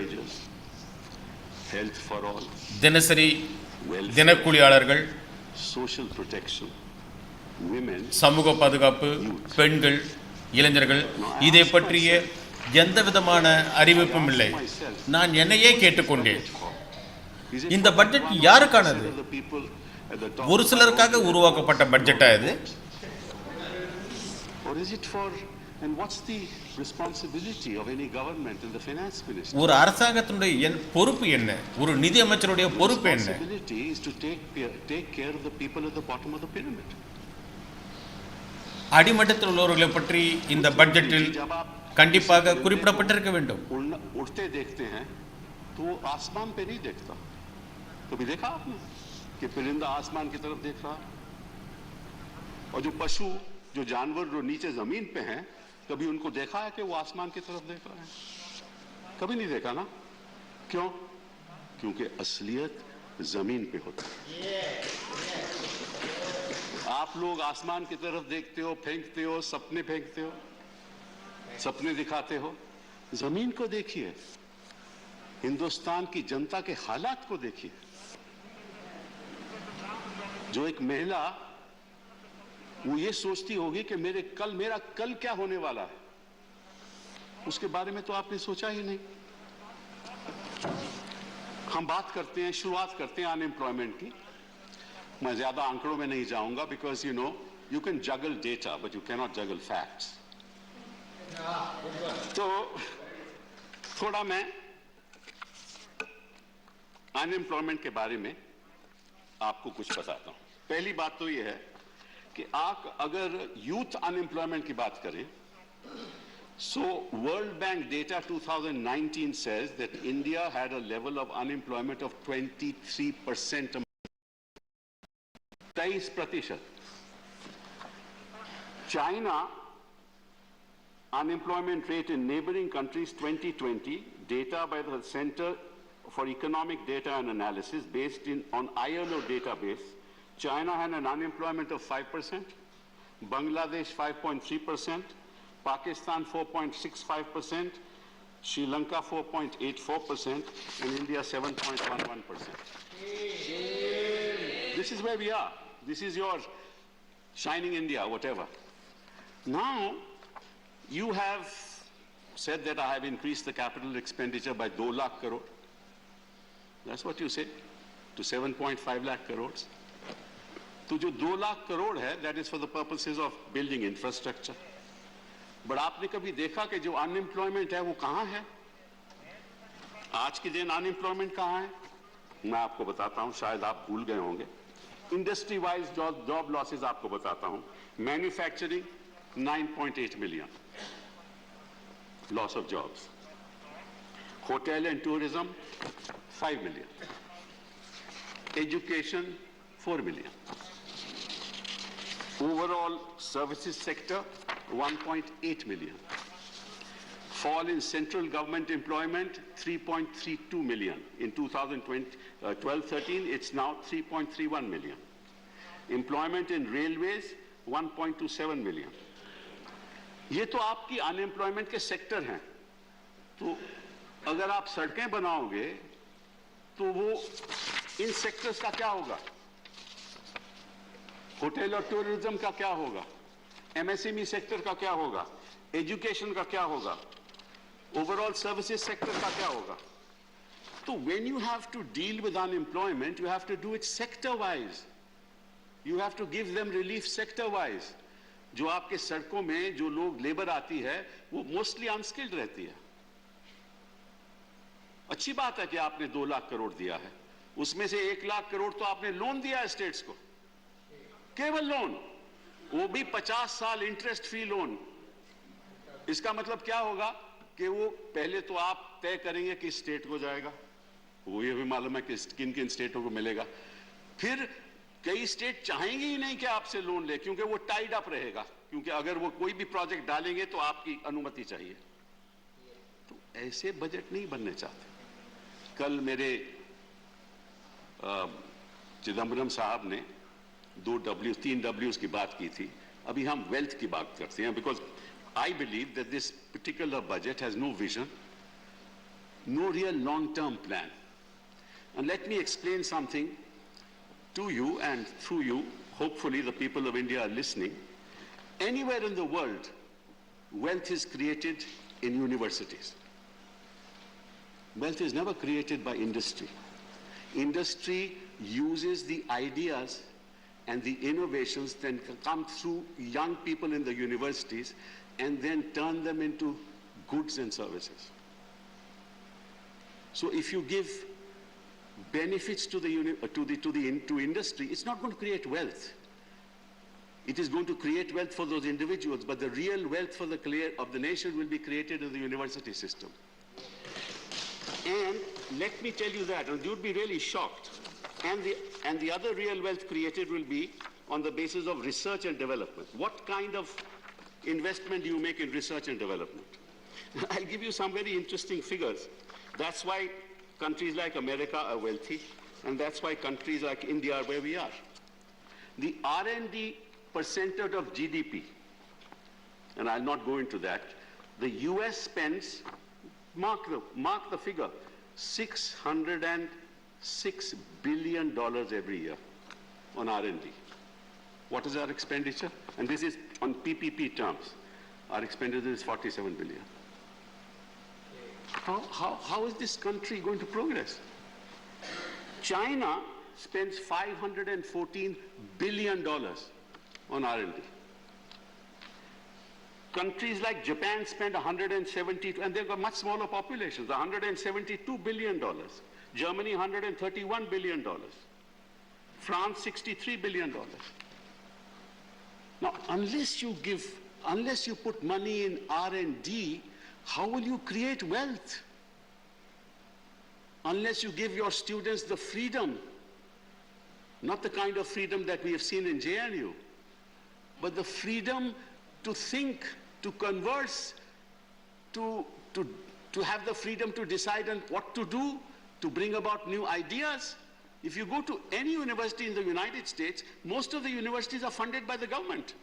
தினசரி தினக்கூலியாளர்கள், சமூக பாதுகாப்பு, பெண்கள், இளைஞர்கள். இதை பற்றிய எந்த விதமான அறிவிப்பும் இல்லை. நான் என்னையே கேட்டுக்கொண்டேன், இந்த பட்ஜெட் யாருக்கானது? ஒரு சிலருக்காக உருவாக்கப்பட்ட பட்ஜெட்டா இது? ஒரு அரசாங்கத்தினுடைய பொறுப்பு என்ன? ஒரு நிதி அமைச்சருடைய பொறுப்பு என்ன? அடிமட்டத்தில் உள்ளவர்களை பற்றி இந்த பட்ஜெட்டில் கண்டிப்பாக குறிப்பிடப்பட்டிருக்க வேண்டும். उड़ते देखते हैं तो आसमान पे नहीं देखता. कभी देखा आपने कि परिंदा आसमान की तरफ देख रहा? और जो पशु, जो जानवर जो नीचे जमीन पे हैं, कभी उनको देखा है कि वो आसमान की तरफ देख रहे हैं? कभी नहीं देखा ना? क्यों? क्योंकि असलियत जमीन पे होता है. आप लोग आसमान की तरफ देखते हो, फेंकते हो, सपने फेंकते हो, सपने दिखाते हो. जमीन को देखिए, हिंदुस्तान की जनता के हालात को देखिए. जो एक महिला वो ये सोचती होगी कि मेरा कल क्या होने वाला है, उसके बारे में तो आपने सोचा ही नहीं. हम बात करते हैं, शुरुआत करते हैं अनएम्प्लॉयमेंट की. मैं ज्यादा आंकड़ों में नहीं जाऊंगा because you can juggle data but you cannot juggle facts. तो थोड़ा मैं अनएम्प्लॉयमेंट के बारे में आपको कुछ बताता हूं. पहली बात तो यह है कि आप अगर यूथ अनएम्प्लॉयमेंट की बात करें So World Bank data 2019 says that India had a level of unemployment of 23%. 23%. China unemployment rate in neighboring countries 2020, data by the Center for Economic Data and Analysis based on ILO database, China had an unemployment of 5%, Bangladesh 5.3%, Pakistan 4.65%, Sri Lanka 4.84%, and India 7.11%. This is where we are. This is your shining India, whatever. Now, you have said that I have increased the capital expenditure by 2 lakh crore. That's what you say, to 7.5 lakh crores. So जो 2 lakh crore है, that is for the purposes of building infrastructure. But आपने कभी देखा कि जो unemployment है वो कहाँ है? आज के दिन unemployment कहाँ है? मैं आपको बताता हूँ, शायद आप भूल गए होंगे. Industry wise job losses आपको बताता हूँ. Manufacturing 9.8 million loss of jobs. Hotel and tourism 5 million. Education 4 million. Overall services sector 1.8 million. Fall in central government employment 3.32 million. In 2012-13 it's now 3.31 million. Employment in railways 1.27 million. ये तो आपकी unemployment के sector हैं. तो अगर आप सड़कें बनाओगे तो वो इन सेक्टर्स का क्या होगा? होटल और टूरिज्म का क्या होगा? एमएसएमई सेक्टर का क्या होगा? एजुकेशन का क्या होगा? ओवरऑल सर्विसेज सेक्टर का क्या होगा? तो when you have to deal with unemployment, you have to do it sector wise. You have to give them relief sector wise. जो आपके सड़कों में जो लोग लेबर आती है वो मोस्टली अनस्किल्ड रहती है. अच्छी बात है कि आपने 2 लाख करोड़ दिया है. उसमें से 1 लाख करोड़ तो आपने लोन दिया है स्टेट्स को, केवल लोन, वो भी 50 साल इंटरेस्ट फ्री लोन. इसका मतलब क्या होगा कि वो पहले तो आप तय करेंगे किस स्टेट को जाएगा, वो ये भी मालूम है कि किन किन स्टेटों को मिलेगा. फिर कई स्टेट चाहेंगे ही नहीं कि आपसे लोन ले, क्योंकि वो टाइड अप रहेगा, क्योंकि अगर वो कोई भी प्रोजेक्ट डालेंगे तो आपकी अनुमति चाहिए. तो ऐसे बजट नहीं बनने चाहते. कल मेरे चिदम्बरम साहब ने 3 W's की बात की थी. अभी हम वेल्थ की बात करते हैं, because I believe that this particular budget has no vision, no real long term plan. And let me explain something to you, and through you, hopefully the people of India are listening. Anywhere in the world, wealth is created in universities. Wealth is never created by industry. Industry uses the ideas and the innovations that come through young people in the universities and then turn them into goods and services. So if you give benefits to industry, it's not going to create wealth. It is going to create wealth for those individuals, but the real wealth for of the nation will be created in the university system. And let me tell you that, and you'd be really shocked. And the other real wealth created will be on the basis of research and development. What kind of investment do you make in research and development? I'll give you some very interesting figures. That's why countries like America are wealthy, and that's why countries like India are where we are. The R&D percentage of GDP, and I'll not go into that, the US spends, mark the figure, $606 billion every year on R&D. What is our expenditure? And this is on PPP terms. Our expenditure is 47 billion. How is this country going to progress? China spends $514 billion on R&D. Countries like Japan spend 172, and they've got much smaller populations, $172 billion. Germany, $131 billion. France, $63 billion. Now, unless you give Unless you put money in R&D, how will you create wealth? Unless you give your students the freedom, not the kind of freedom that we have seen in JNU, but the freedom to think, to converse, to have the freedom to decide on what to do, to bring about new ideas. If you go to any university in the United States, most of the universities are funded by the government.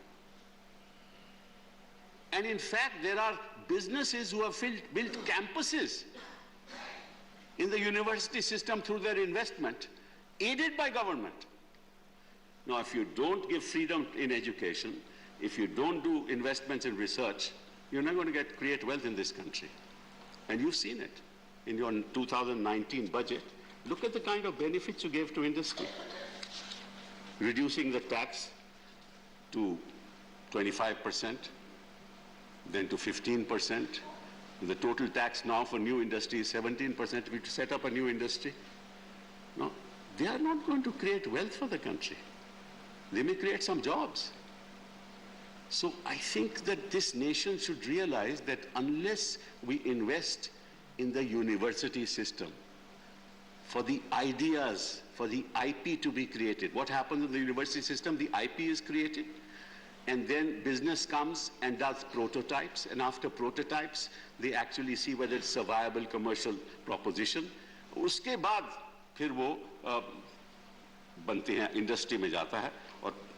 And in fact, there are businesses who have built campuses in the university system through their investment, aided by government. Now, if you don't give freedom in education, if you don't do investments in research, you're not going to create wealth in this country. And you've seen it in your 2019 budget. Look at the kind of benefits you gave to industry. Reducing the tax to 25%, then to 15%. The total tax now for new industry is 17% if you set up a new industry. No, they are not going to create wealth for the country. They may create some jobs. So I think that this nation should realize that unless we invest in the university system for the ideas, for the IP to be created, what happens in the university system? The IP is created, and then business comes and does prototypes, and after prototypes, they actually see whether it's a viable commercial proposition. उसके बाद फिर वो बनती हैं, industry में जाता है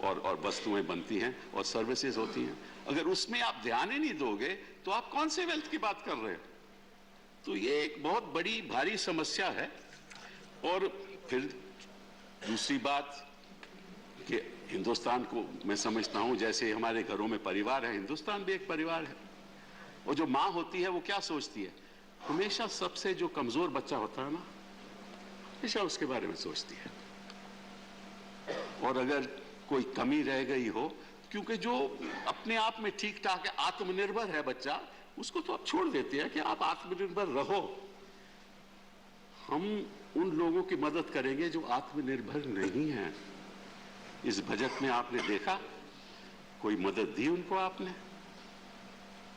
और वस्तुएं बनती हैं और सर्विसेज होती हैं. अगर उसमें आप ध्यान ही नहीं दोगे तो आप कौन से वेल्थ की बात कर रहे हो? तो ये एक बहुत बड़ी भारी समस्या है. और फिर दूसरी बात कि हिंदुस्तान को मैं समझता हूं जैसे हमारे घरों में परिवार है, हिंदुस्तान भी एक परिवार है. और जो माँ होती है वो क्या सोचती है? हमेशा सबसे जो कमजोर बच्चा होता है ना, हमेशा उसके बारे में सोचती है. और अगर कोई कमी रह गई हो, क्योंकि जो अपने आप में ठीक ठाक है, आत्मनिर्भर है बच्चा, उसको तो आप छोड़ देते हैं कि आप आत्मनिर्भर रहो. हम उन लोगों की मदद करेंगे जो आत्मनिर्भर नहीं हैं. इस बजट में आपने देखा कोई मदद दी उनको आपने?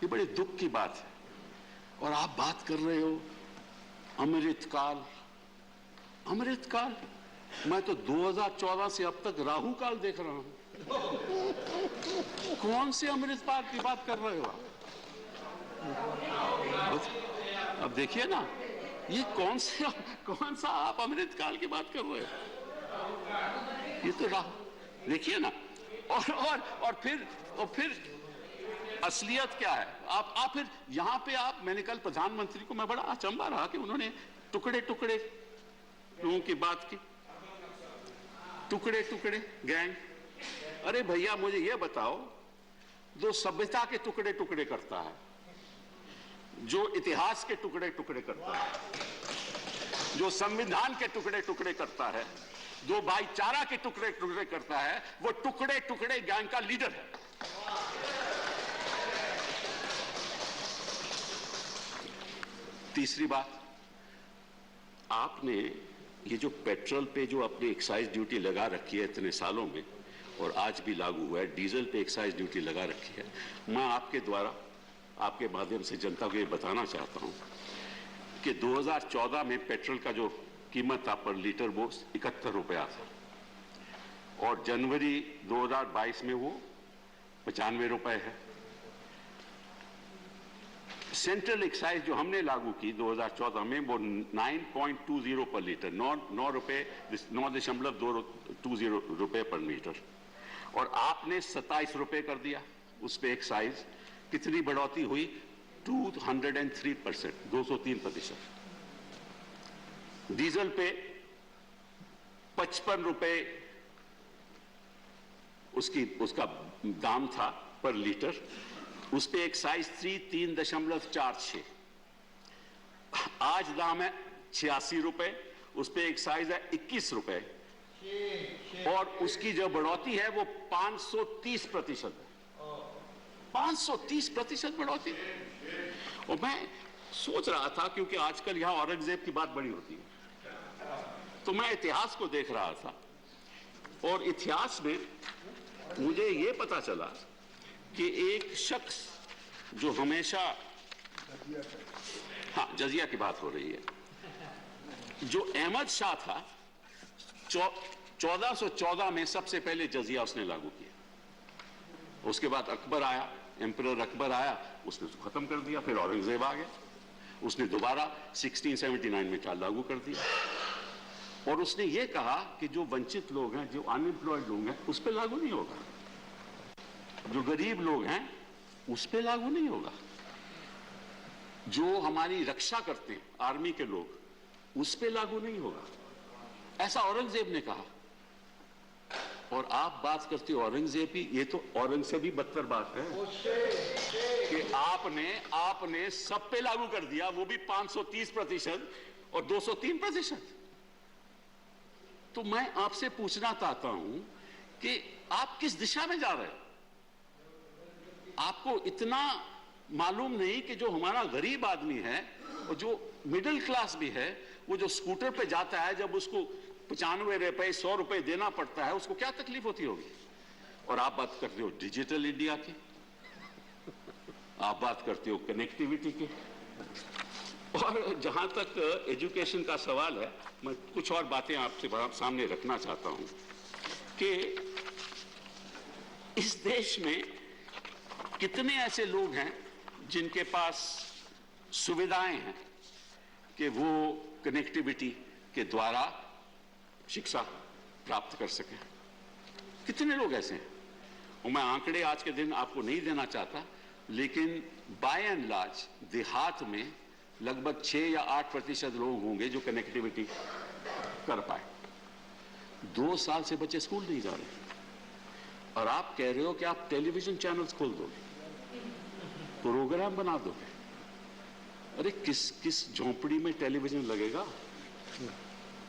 ये बड़े दुख की बात है. और आप बात कर रहे हो अमृतकाल. अमृतकाल, मैं तो 2014 से अब तक राहु काल देख रहा हूं. कौन से अमृतकाल की बात कर रहे हो आप? अब देखिए ना, ये कौन सा आप अमृतकाल की बात कर रहे हो? ये तो राहु, देखिए ना. और फिर असलियत क्या है? आप फिर यहां पे मैंने कल प्रधानमंत्री को मैं बड़ा अचंभा रहा कि उन्होंने टुकड़े टुकड़े लोगों की बात की. टुकड़े टुकड़े गैंग. अरे भैया मुझे ये बताओ, जो सभ्यता के टुकड़े टुकड़े करता है, जो इतिहास के टुकड़े टुकड़े करता है, जो संविधान के टुकड़े टुकड़े करता है, जो भाईचारा के टुकड़े टुकड़े करता है, वो टुकड़े टुकड़े गैंग का लीडर है. तीसरी बात, आपने ये जो पेट्रोल पे जो अपनी एक्साइज ड्यूटी लगा रखी है इतने सालों में, और आज भी लागू हुआ है, डीजल पे एक्साइज ड्यूटी लगा रखी है. मैं आपके द्वारा, आपके माध्यम से जनता को ये बताना चाहता हूं कि 2014 में पेट्रोल का जो कीमत था पर लीटर वो 71 रुपया था, और जनवरी 2022 में वो 95 रुपए है. सेंट्रल एक्साइज जो हमने लागू की 2014 में वो 9.20 पर लीटर, 9.20 रुपए पर लीटर, और आपने 27 रुपए कर दिया उस पे एक्साइज. कितनी बढ़ोतरी हुई? 203%, 203%. डीजल पे 55 रुपए उसका दाम था पर लीटर, उस पे एक्साइज थी 3.46. आज दाम है 86 रुपए, उस पे एक्साइज है 21 रुपए, और उसकी जो बढ़ोतरी है वो 530% है. 530% बढ़ोतरी. और मैं सोच रहा था, क्योंकि आजकल यहां औरंगजेब की बात बड़ी होती है, तो मैं इतिहास को देख रहा था, और इतिहास में मुझे ये पता चला कि एक शख्स जो हमेशा, हाँ जजिया की बात हो रही है, जो अहमद शाह था 1414 में सबसे पहले जजिया उसने लागू किया। उसके बाद अकबर आया, एम्परर अकबर आया, उसने उसको खत्म कर दिया। फिर औरंगजेब आ गया, उसने दोबारा 1679 में लागू कर दिया। और उसने ये कहा कि जो वंचित लोग हैं, जो अनएम्प्लॉयड लोग हैं, उस पर लागू नहीं होगा, जो गरीब लोग हैं उस पर लागू नहीं होगा, जो हमारी रक्षा करते हैं आर्मी के लोग उस पर लागू नहीं होगा, ऐसा औरंगजेब ने कहा। और आप बात करते हो औरंगजेब की, ये तो औरंग से भी बदतर बात है कि आपने सब पे लागू कर दिया, वो भी 530% और 203%। तो मैं आपसे पूछना चाहता हूं कि आप किस दिशा में जा रहे हो? आपको इतना मालूम नहीं कि जो हमारा गरीब आदमी है और जो मिडिल क्लास भी है, वो जो स्कूटर पे जाता है, जब उसको 95 रुपए 100 रुपए देना पड़ता है, उसको क्या तकलीफ होती होगी। और आप बात करते हो डिजिटल इंडिया की, आप बात करते हो कनेक्टिविटी की, और जहां तक एजुकेशन का सवाल है, मैं कुछ और बातें आपसे सामने रखना चाहता हूं कि इस देश में कितने ऐसे लोग हैं जिनके पास सुविधाएं हैं कि वो कनेक्टिविटी के द्वारा शिक्षा प्राप्त कर सकें। कितने लोग ऐसे हैं? और मैं आंकड़े आज के दिन आपको नहीं देना चाहता, लेकिन बाय एंड लार्ज देहात में लगभग 6 या 8% लोग होंगे जो कनेक्टिविटी कर पाए। 2 साल से बच्चे स्कूल नहीं जा रहे, और आप कह रहे हो कि आप टेलीविजन चैनल्स खोल दोगे, प्रोग्राम बना दोगे। अरे किस झोंपड़ी में टेलीविजन लगेगा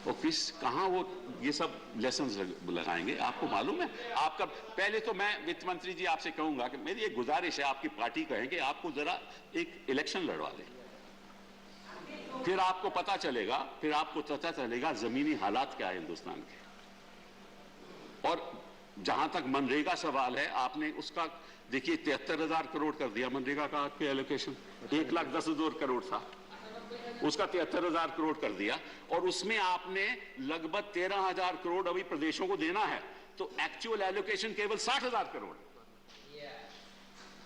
और कहां वो ये सब लेसन्स लगाएंगे? आपको मालूम है? आपका पहले तो मैं वित्त मंत्री जी आपसे कहूंगा कि मेरी एक गुजारिश है, आपकी पार्टी कहेंगे आपको जरा एक इलेक्शन लड़वा दे, फिर आपको पता चलेगा जमीनी हालात क्या है हिंदुस्तान के। और जहां तक मनरेगा सवाल है, आपने उसका देखिए 73,000 करोड़ कर दिया मनरेगा का आपके एलोकेशन। 1,10,000 करोड़ था, उसका 73,000 करोड़ कर दिया, और उसमें आपने लगभग 13,000 करोड़ अभी प्रदेशों को देना है, तो एक्चुअल एलोकेशन केवल 60,000 करोड़।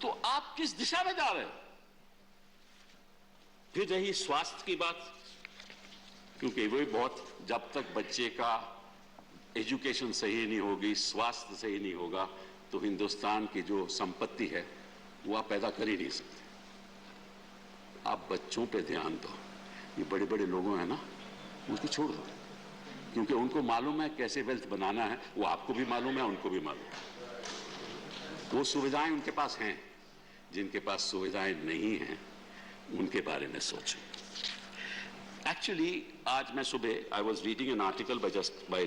तो आप किस दिशा में जा रहे हो? फिर रही स्वास्थ्य की बात, क्योंकि वो बहुत, जब तक बच्चे का एजुकेशन सही नहीं होगी, स्वास्थ्य सही नहीं होगा, तो हिंदुस्तान की जो संपत्ति है वो आप पैदा कर ही नहीं सकते। आप बच्चों पे ध्यान दो, ये बड़े बड़े लोगों हैं ना, उसको छोड़ दो, क्योंकि उनको मालूम है कैसे वेल्थ बनाना है, वो आपको भी मालूम है, उनको भी मालूम है। वो सुविधाएं उनके पास हैं, जिनके पास सुविधाएं नहीं हैं उनके बारे में सोचें। Actually, आज मैं सुबह I was reading an article by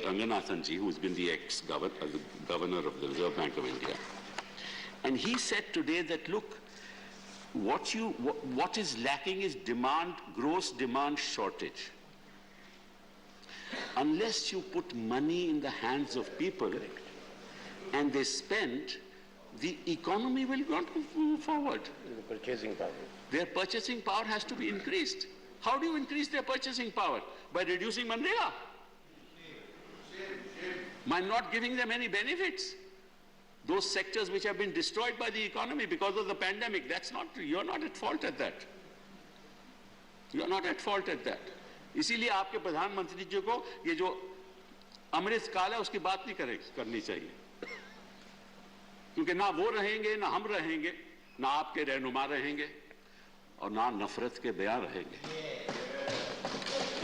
Ranganathan ji, who has been the ex-governor of the Reserve Bank of India, and he said today that look, what is lacking is gross demand shortage. Unless you put money in the hands of people and they spend, the economy will not move forward. The purchasing power. Their purchasing power has to be increased. How do you increase their purchasing power? By reducing Manrega. By not giving them any benefits. Those sectors which have been destroyed by the economy because of the pandemic, you're not at fault at that. You're not at fault at that. इसीलिए आपके प्रधानमंत्री जी को ये जो अमृत काल है उसकी बात नहीं करनी चाहिए, क्योंकि ना वो रहेंगे, ना हम रहेंगे, ना आपके रहनुमा रहेंगे, और ना नफरत के बयान रहेंगे।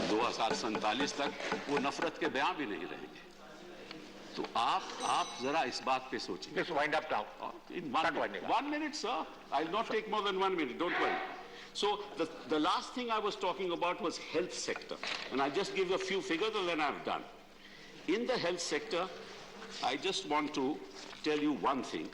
2047 तक वो नफरत के बयान भी नहीं रहेंगे। तो आप जरा इस बात पे सोचिए। Just wind up now. In 1 minute, sir. I'll not take more than 1 minute. Don't worry. So the last thing I was talking about was health sector, and I'll just give you a few figures and then I'm done. In the health sector, I just want to tell you one thing,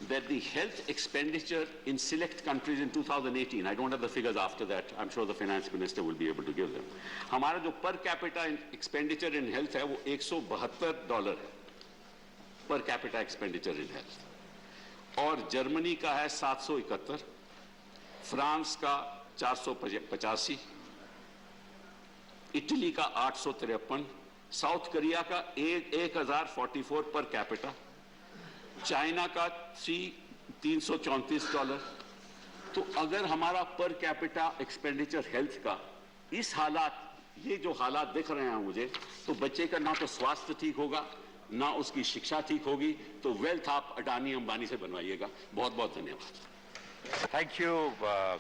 that the health expenditure in select countries in 2018, I don't have the figures after that, I'm sure the finance minister will be able to give them. हमारा जो per capita expenditure in health है वो $172 है, per capita expenditure in health. और Germany का है 771, France का 485, Italy का 853, साउथ कोरिया का 1044 पर कैपिटा, चाइना का $334। तो अगर हमारा पर कैपिटा एक्सपेंडिचर हेल्थ का इस हालात, ये जो हालात दिख रहे हैं मुझे, तो बच्चे का ना तो स्वास्थ्य ठीक होगा, ना उसकी शिक्षा ठीक होगी। तो वेल्थ आप अडानी अंबानी से बनवाइएगा। बहुत बहुत धन्यवाद। Thank you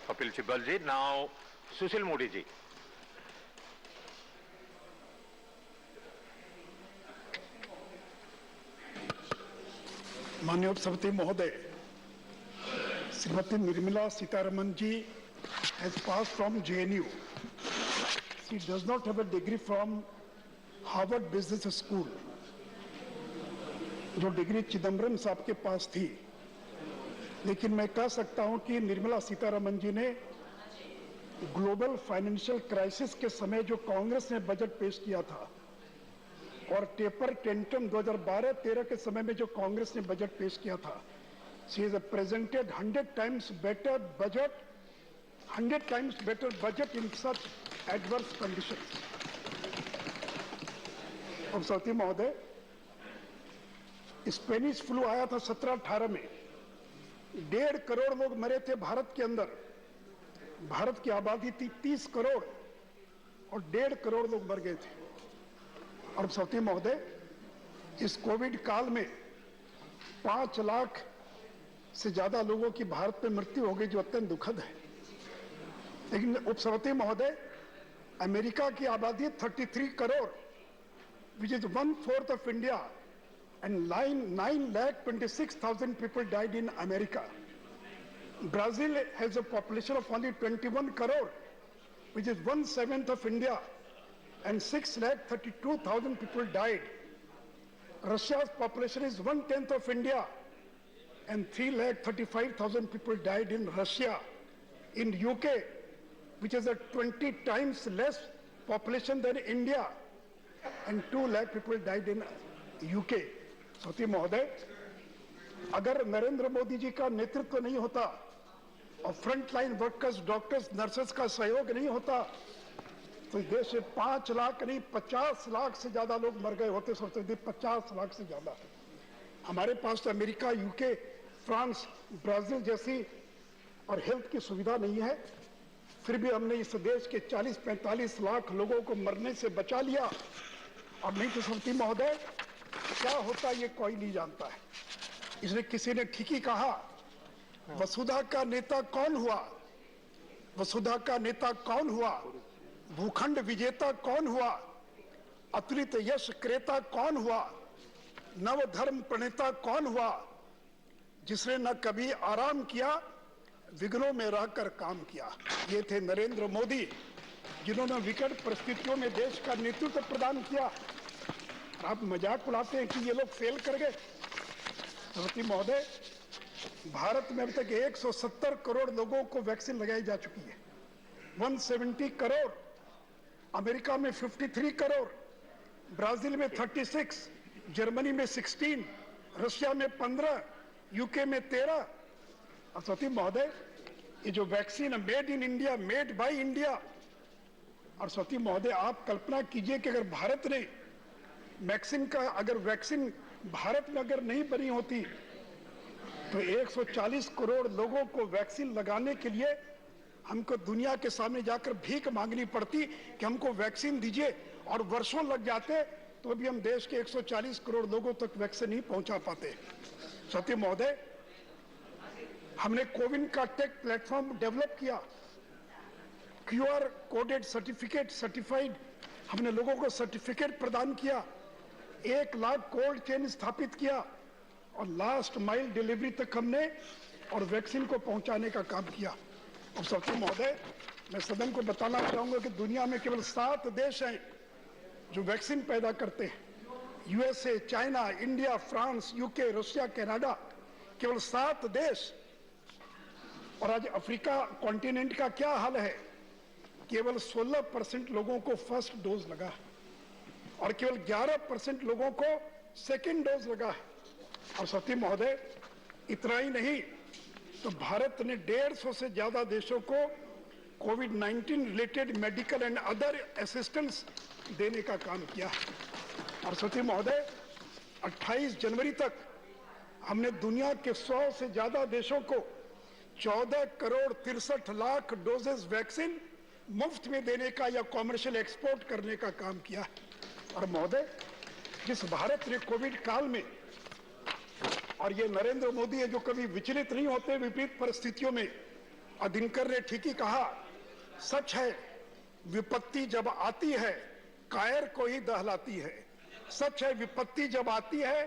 Kapil Sibal ji. Now Sushil Modi ji. माननीय उपसभापति महोदय, Shrimati Nirmala Sitharaman ji has passed from JNU. She does not have a degree from Harvard Business School. जो डिग्री चिदम्बरम साहब के पास थी, लेकिन मैं कह सकता हूं कि निर्मला सीतारमन जी ने ग्लोबल फाइनेंशियल क्राइसिस के समय जो कांग्रेस ने बजट पेश किया था और टेपर टेंट्रम 2012-13 के समय में जो कांग्रेस ने बजट पेश किया था, she has presented 100 times better budget, 100 times better budget in such adverse conditions. और सती महोदय, स्पेनिश फ्लू आया था 17-18 में, 1.5 करोड़ लोग मरे थे भारत के अंदर। भारत की आबादी थी 30 करोड़ और 1.5 करोड़ लोग मर गए थे। और सती महोदय, इस कोविड काल में 5 लाख से ज्यादा लोगों की भारत में मृत्यु हो गई, जो अत्यंत दुखद है। लेकिन उपसभापति महोदय, अमेरिका की आबादी 33 crore, which is 1/4 of India, and 9,26,000 people died in America. Brazil has a population of only 21 crore, which is 1/7 of India, and 6,32,000 people died. Russia's population is 1/10 of India, and 3,35,000 people died in Russia. In UK, which has a 20 times less population than India, and 2 lakh people died in UK. सती महोदय, अगर नरेंद्र मोदी जी का नेतृत्व नहीं होता और front line workers, doctors, nurses का सहयोग नहीं होता, तो देश में 5 लाख नहीं 50 लाख से ज्यादा लोग मर गए होते। सोचते थे 50 लाख से ज्यादा। हमारे पास तो अमेरिका, यूके, फ्रांस, ब्राजील जैसी और हेल्थ की सुविधा नहीं है, फिर भी हमने इस देश के 40-45 लाख लोगों को मरने से बचा लिया। और नहीं तो सती महोदय, क्या होता ये कोई नहीं जानता है। इसलिए किसी ने ठीक ही कहा, वसुधा का नेता कौन हुआ, वसुधा का नेता कौन हुआ, भूखंड विजेता कौन हुआ, अतुलित यश क्रेता कौन हुआ, नव धर्म प्रणेता कौन हुआ, जिसने न कभी आराम किया, विघ्नों में रहकर काम किया। ये थे नरेंद्र मोदी, जिन्होंने विकट परिस्थितियों में देश का नेतृत्व प्रदान किया। आप मजाक उड़ाते हैं कि ये लोग फेल कर गए। श्रीमती महोदय, भारत में अब तक 170 करोड़ लोगों को वैक्सीन लगाई जा चुकी है। 170 करोड़, अमेरिका में 53 करोड़, ब्राजील में 36, जर्मनी में 16, रशिया में 15, यूके में 13। और सती महोदय, ये जो vaccine made in India, made by India, और सती महोदय आप कल्पना कीजिए कि अगर भारत ने वैक्सीन भारत में अगर नहीं बनी होती तो 140 करोड़ लोगों को वैक्सीन लगाने के लिए हमको दुनिया के सामने जाकर भीख मांगनी पड़ती कि हमको वैक्सीन दीजिए, और वर्षों लग जाते तो अभी हम देश के 140 करोड़ लोगों तक वैक्सीन नहीं पहुंचा पाते। सती महोदय, हमने कोविन का टेक प्लेटफॉर्म डेवलप किया, QR कोडेड सर्टिफिकेट, सर्टिफाइड, हमने लोगों को सर्टिफिकेट प्रदान किया, 1 लाख कोल्ड चेन स्थापित किया, और लास्ट माइल डिलीवरी तक हमने और वैक्सीन को पहुंचाने का काम किया। और सबसे महोदय, मैं सदन को बताना चाहूंगा कि दुनिया में केवल 7 देश हैं जो वैक्सीन पैदा करते हैं। USA, China, India, France, UK, Russia, Canada, केवल 7 देश। और आज अफ्रीका कॉन्टिनेंट का क्या हाल है, केवल 16% लोगों को फर्स्ट डोज लगा है और केवल 11% लोगों को सेकेंड डोज लगा है। और सती महोदय, इतना ही नहीं तो भारत ने 150 से ज्यादा देशों को कोविड-19 related medical and other assistance देने का काम किया है। और सती महोदय 28 जनवरी तक हमने दुनिया के 100 से ज्यादा देशों को 14 करोड़ 63 लाख डोजेस वैक्सीन मुफ्त में देने का या कॉमर्शियल एक्सपोर्ट करने का काम किया है। और महोदय जिस भारत ने कोविड काल में, और ये नरेंद्र मोदी है जो कभी विचलित नहीं होते विपरीत परिस्थितियों में, दिनकर ने ठीक ही कहा, सच है विपत्ति जब आती है कायर को ही दहलाती है। सच है विपत्ति जब आती है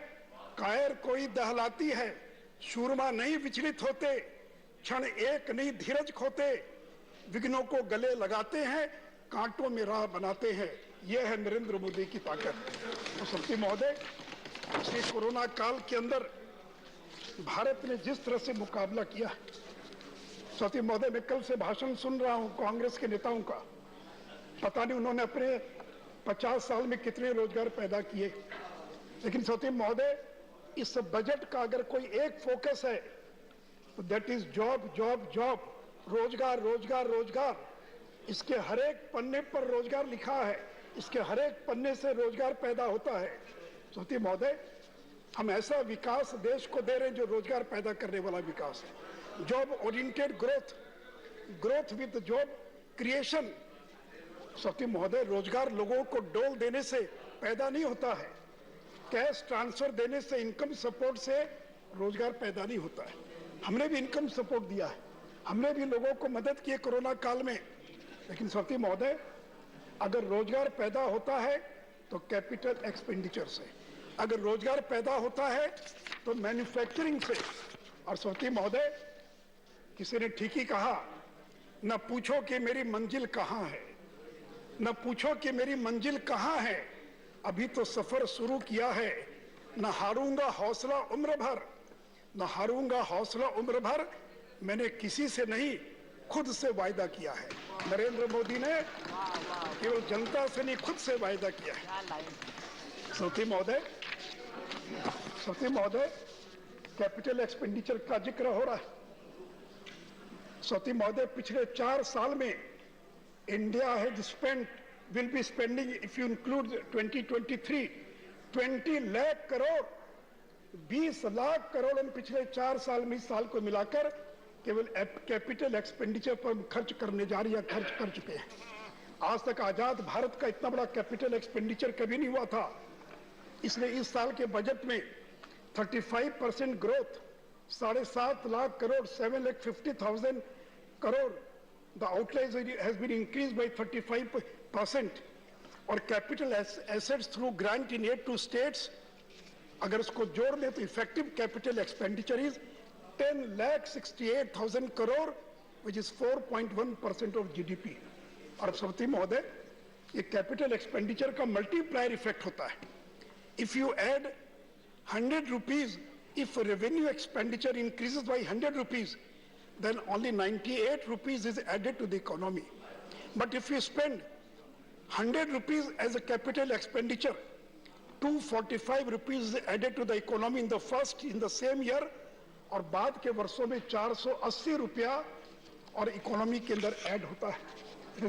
कायर को ही दहलाती है। शूरमा नहीं विचलित होते, क्षण एक नहीं धीरज खोते, विघ्नों को गले लगाते हैं, कांटों में राह बनाते हैं। यह है नरेंद्र मोदी की ताकत। तो सती महोदय पिछले कोरोना काल के अंदर भारत ने जिस तरह से मुकाबला किया, सती महोदय मैं कल से भाषण सुन रहा हूं कांग्रेस के नेताओं का, पता नहीं उन्होंने अपने 50 साल में कितने रोजगार पैदा किए, लेकिन सती महोदय इस बजट का अगर कोई एक फोकस है तो that is job job job, रोजगार रोजगार रोजगार। इसके हर एक पन्ने पर रोजगार लिखा है, इसके हर एक पन्ने से रोजगार पैदा होता है। सती महोदय हम ऐसा विकास देश को दे रहे हैं जो रोजगार पैदा करने वाला विकास है। Job oriented growth, growth with job creation. सती महोदय रोजगार लोगों को डोल देने से पैदा नहीं होता है, कैश ट्रांसफर देने से, इनकम सपोर्ट से रोजगार पैदा नहीं होता है। हमने भी इनकम सपोर्ट दिया है, हमने भी लोगों को मदद की कोरोना काल में, लेकिन सती महोदय अगर रोजगार पैदा होता है तो कैपिटल एक्सपेंडिचर से, अगर रोजगार पैदा होता है तो मैन्युफैक्चरिंग से। और सती महोदय किसी ने ठीक ही कहा, न पूछो कि मेरी मंजिल कहां है, न पूछो कि मेरी मंजिल कहां है, अभी तो सफर शुरू किया है। न हारूंगा हौसला उम्र भर, न हारूंगा हौसला उम्र भर, मैंने किसी से नहीं खुद से वायदा किया है। नरेंद्र मोदी ने केवल जनता से नहीं खुद से वायदा किया है। सती महोदय कैपिटल एक्सपेंडिचर का जिक्र हो रहा है। सती महोदय पिछले 4 साल में India has spent, will be spending if you include 2023 20 lakh crore, 20 lakh crore हम पिछले 4 साल में इस साल को मिलाकर केवल कैपिटल एक्सपेंडिचर पर खर्च करने जा रही है, खर्च कर चुके हैं। आज तक आजाद भारत का इतना बड़ा कैपिटल एक्सपेंडिचर कभी नहीं हुआ था। इसलिए इस साल के बजट में 35% growth, 7.5 lakh crore, 7,50,000 crore, the outlay has been increase by 35%। और capital assets through grant in aid to states, अगर उसको जोड़ दें तो effective capital expenditure is 10,68,000 crore, which is 4.1% of GDP. और सती महोदय ये कैपिटल एक्सपेंडिचर का मल्टीप्लायर इफेक्ट होता है। If you add 100 rupees, if revenue expenditure increases by 100 rupees, then only 98 rupees is added to the economy. But if you spend 100 rupees as a capital expenditure, 245 rupees is added to the economy in the same year, और बाद के वर्षों में 480 रुपया और economy के अंदर add होता है।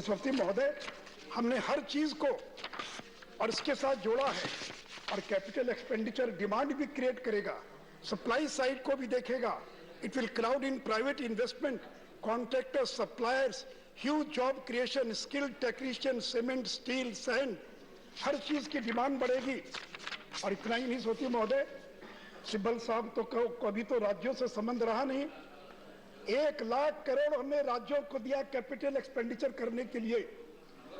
सती महोदय हमने हर चीज को और इसके साथ जोड़ा है, और कैपिटल एक्सपेंडिचर डिमांड भी क्रिएट करेगा, सप्लाई साइड को भी देखेगा। It will crowd in private investment, contractors, suppliers, huge job creation, skilled technician, cement, steel, sand, हर चीज की डिमांड बढ़ेगी। और इतना ही नहीं सोती महोदय, सिब्बल साहब तो कभी तो राज्यों से संबंध रहा नहीं, 1 लाख करोड़ हमने राज्यों को दिया कैपिटल एक्सपेंडिचर करने के लिए,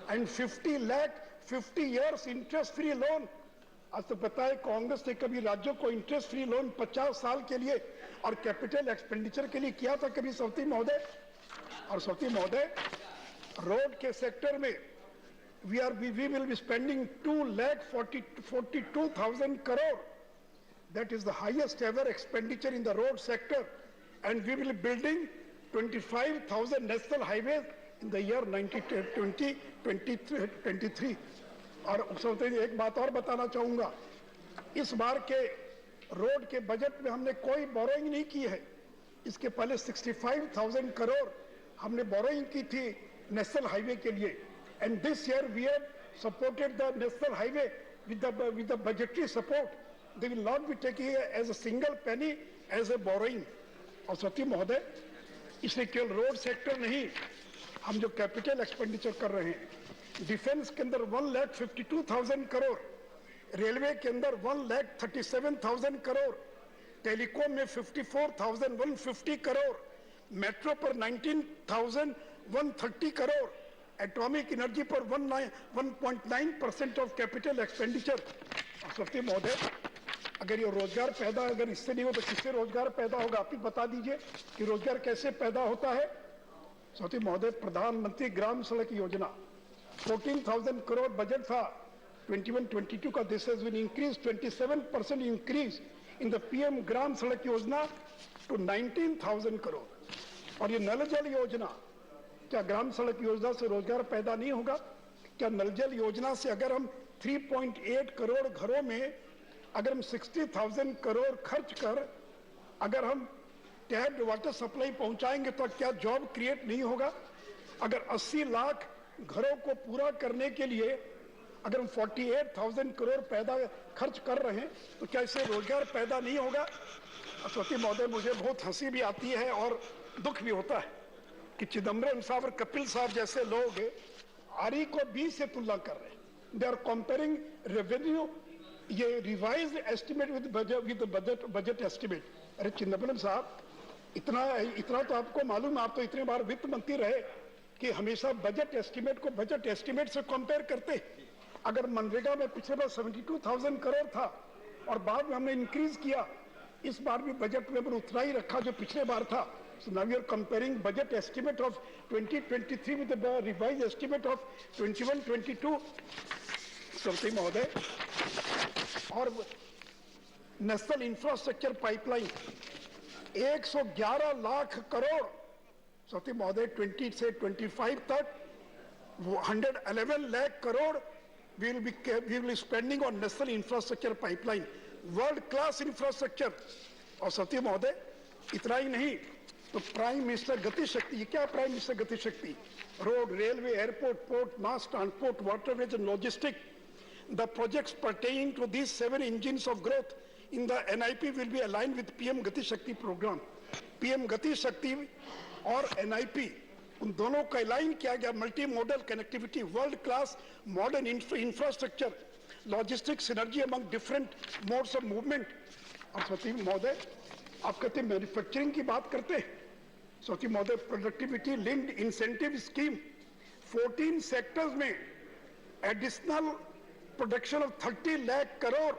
and 50 lakh 50 years interest free loan. आज तो पता है कांग्रेस ने कभी राज्यों को इंटरेस्ट फ्री लोन 50 साल के लिए और कैपिटल एक्सपेंडिचर के लिए किया था कभी सती महोदय? और सती महोदय रोड के सेक्टर में we will be spending 2,42,000 crore. That is the highest ever expenditure in the road sector, and we will be building 25,000 national highways in the year 2023. और एक बात और बताना चाहूंगा, इस बार के रोड के बजट में हमने कोई बोरोइंग नहीं की है। इसके पहले 65,000 करोड़ हमने बोरोइंग की थी नेशनल हाईवे के लिए, and this year we have supported the national highway with the budgetary support. They will not be taking as a single penny as a borrowing. और सती महोदय, इसलिए केवल रोड सेक्टर नहीं, हम जो कैपिटल एक्सपेंडिचर कर रहे हैं, डिफेंस के अंदर 1,52,000 करोड़, रेलवे के अंदर 1,37,000 करोड़, टेलीकॉम में 54,150 करोड़, मेट्रो पर 19,130 करोड़, एटॉमिक एनर्जी पर 1.9% ऑफ कैपिटल एक्सपेंडिचर। सत्य महोदय, अगर ये रोजगार पैदा अगर इससे नहीं हो तो किससे रोजगार पैदा होगा? आप ही बता दीजिए कि रोजगार कैसे पैदा होता है। सत्य महोदय, प्रधानमंत्री ग्राम सड़क योजना 14,000 करोड़ बजट था 21-22 का। This has been increase 27% increase in the PM Gram Sadak Yojana to 19,000 crore. और ये नल जल योजना, क्या ग्राम सड़क योजना से रोजगार पैदा नहीं होगा? क्या नल जल योजना से अगर हम 3.8 करोड़ घरों में अगर हम 60,000 करोड़ खर्च कर अगर हम टैप्ड वाटर सप्लाई पहुंचाएंगे तो क्या जॉब क्रिएट नहीं होगा? अगर 80 लाख घरों को पूरा करने के लिए अगर हम 48,000 करोड़ पैदा खर्च कर रहे हैं तो क्या इससे रोजगार पैदा नहीं होगा? सती महोदय, मुझे बहुत हंसी भी आती है और दुख भी होता है कि चिदम्बरम साहब और कपिल साहब जैसे लोग आरई को 20 से तुलना कर रहे हैं। दे आर कंपेयरिंग रेवेन्यू, ये revised estimate with budget estimate. अरे चिदम्बरम साहब, इतना तो आपको मालूम, आप तो इतने बार वित्त मंत्री रहे कि हमेशा बजट एस्टिमेट को बजट एस्टिमेट से कंपेयर करते। अगर मनरेगा में पिछले बार 72,000 करोड़ था और बाद में हमने इंक्रीज किया, इस बार भी बजट में उतना ही रखा जो पिछले बार था। So now we are comparing budget estimate of 2023 with the revised estimate of 21-22. सती महोदय, और national infrastructure pipeline 111 lakh crore. सती महोदय, 20 से 25 तक 111 lakh crore we will be spending on national infrastructure pipeline, world class infrastructure. और सती महोदय, इतना ही नहीं तो प्राइम मिनिस्टर गति शक्ति, ये क्या prime minister Gati Shakti? Road, railway, airport, port, mass transport, waterways and logistic. The projects pertaining to these 7 engines of growth in the NIP will be aligned with PM गति शक्ति प्रोग्राम। PM गति शक्ति और NIP, उन दोनों का अलाइन किया गया। Multi modal connectivity, world class modern infrastructure, logistic synergy among different modes of movement. और सती महोदय, आप कहते मैन्युफैक्चरिंग की बात करते हैं। सती महोदय, productivity linked incentive scheme 14 sectors में additional production of 30 lakh crore,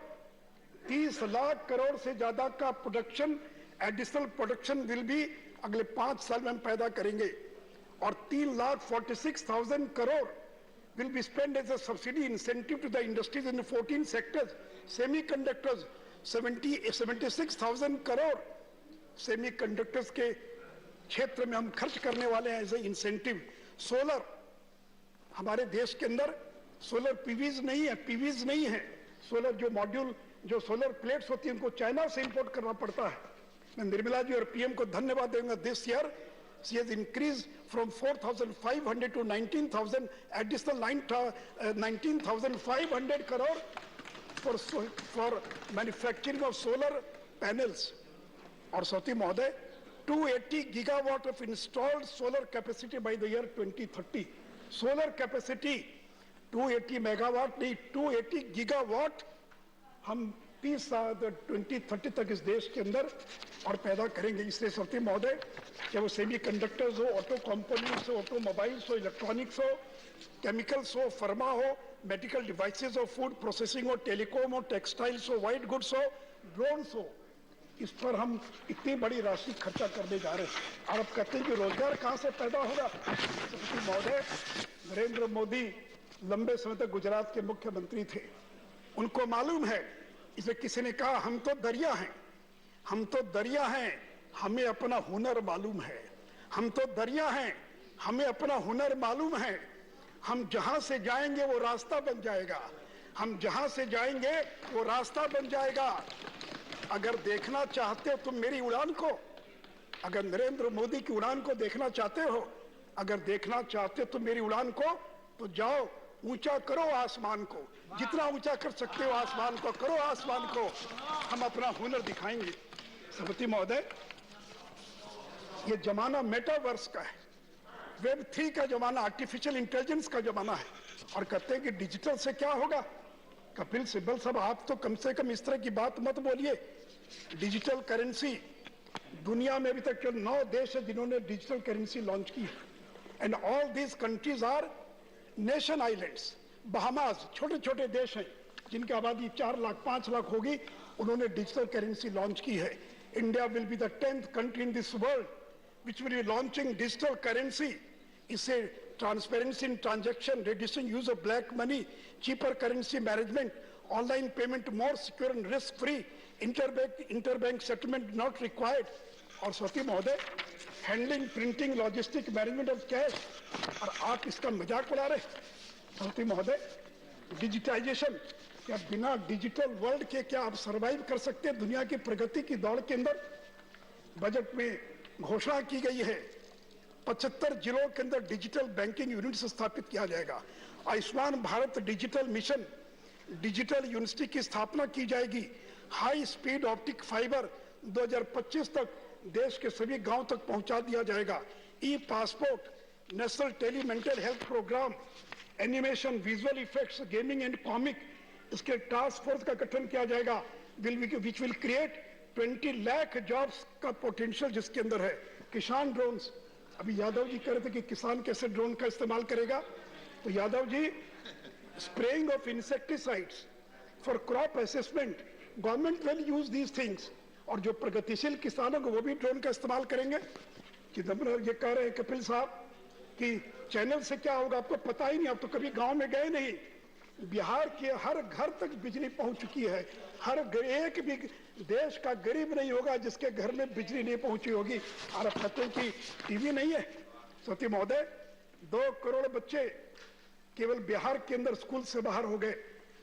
30 lakh crore से ज्यादा का production, additional production will be अगले 5 साल में हम पैदा करेंगे। और 3,46,000 crore will be spent as a subsidy incentive to the industries in the 14 sectors. Semiconductors 76,000 crore semiconductors के क्षेत्र में हम खर्च करने वाले हैं एज ए इंसेंटिव। सोलर, हमारे देश के अंदर सोलर पीवीज नहीं है। सोलर जो मॉड्यूल, जो सोलर प्लेट्स होती हैं, उनको चाइना से इंपोर्ट करना पड़ता है। मैं निर्मला जी और पीएम को धन्यवाद दूंगा। This year she has increased from 4,500 to 19,000, additional 19,500 crore for manufacturing of solar panels. और सती महोदय, 280 gigawatt of installed solar capacity by the year 2030. Solar capacity 280 megawatt नहीं, 280 gigawatt हम 2030 तक इस देश के अंदर और पैदा करेंगे। इसलिए सती महोदय, चाहे वो सेमी कंडक्टर्स हो, ऑटो कंपोनेंट्स हो, ऑटोमोबाइल्स हो, इलेक्ट्रॉनिक्स हो, केमिकल्स हो, फार्मा हो, मेडिकल डिवाइसेस हो, फूड प्रोसेसिंग हो, टेलीकॉम हो, टेक्सटाइल्स हो, व्हाइट गुड्स हो, ड्रोन्स हो, इस पर हम इतनी बड़ी राशि खर्चा करने जा रहे हैं। और अब कहते हैं कि रोजगार कहाँ से पैदा होगा? सती महोदय, नरेंद्र मोदी लंबे समय तक गुजरात के मुख्यमंत्री थे, उनको मालूम है। इसे किसी ने कहा, हम तो दरिया हैं, हमें अपना हुनर मालूम है। हम तो दरिया हैं, हमें अपना हुनर मालूम है। हम जहां से जाएंगे वो रास्ता बन जाएगा, हम जहां से जाएंगे वो रास्ता बन जाएगा। अगर देखना चाहते हो तुम मेरी उड़ान को, अगर नरेंद्र मोदी की उड़ान को देखना चाहते हो, अगर देखना चाहते हो तुम मेरी उड़ान को, तो जाओ ऊंचा करो आसमान को, जितना ऊंचा कर सकते हो आसमान को करो, आसमान को, हम अपना हुनर दिखाएंगे। सभापति महोदय, ये जमाना मेटावर्स का है, वेब 3 का जमाना, आर्टिफिशियल इंटेलिजेंस का जमाना है, और कहते हैं कि डिजिटल से क्या होगा। कपिल सिब्बल साहब, आप तो कम से कम इस तरह की बात मत बोलिए। डिजिटल करेंसी, दुनिया में अभी तक केवल 9 देश है जिन्होंने डिजिटल करेंसी लॉन्च की है, and all these countries our nation islands. Bahamas छोटे छोटे देश हैं जिनकी आबादी 4 लाख 5 लाख होगी, उन्होंने डिजिटल करेंसी लॉन्च की है। India will be the 10th country in this world which will be launching digital currency. इससे transparency in transaction, reducing use of black money, cheaper currency management, online payment more secure and risk free, interbank settlement not required. और सती महोदय, handling, printing, logistic, management of cash, और आप इसका मजाक उड़ा रहे। सती महोदय, डिजिटाइजेशन, क्या बिना डिजिटल वर्ल्ड के क्या आप सर्वाइव कर सकते हैं दुनिया की प्रगति की दौड़ के अंदर? बजट में घोषणा की गई है 75 जिलों के अंदर डिजिटल बैंकिंग यूनिट स्थापित किया जाएगा। Ayushman Bharat digital mission, digital university की स्थापना की जाएगी। हाई स्पीड ऑप्टिक फाइबर 2025 तक देश के सभी गांव तक पहुंचा दिया जाएगा। E passport, national tele mental health programme, animation, visual effects, gaming and comic, इसके टास्क फोर्स का गठन किया जाएगा, which will create 20 lakh jobs का पोटेंशियल जिसके अंदर है। किसान ड्रोन्स, अभी यादव जी कह रहे थे कि किसान कैसे ड्रोन का इस्तेमाल करेगा, तो Yadav ji, spraying of insecticides for crop assessment, government will use these things, और जो प्रगतिशील किसान होंगे वो भी ड्रोन का इस्तेमाल करेंगे। चिदम्बरम ये कह रहे हैं कपिल साहब कि चैनल से क्या होगा, आपको पता ही नहीं, आप तो कभी गांव में गए नहीं। बिहार के हर घर तक बिजली पहुंच चुकी है, हर एक भी देश का गरीब नहीं होगा जिसके घर में बिजली नहीं पहुंची होगी। और अब कहते हैं कि टीवी नहीं है। सती महोदय, 2 करोड़ बच्चे केवल बिहार के अंदर स्कूल से बाहर हो गए।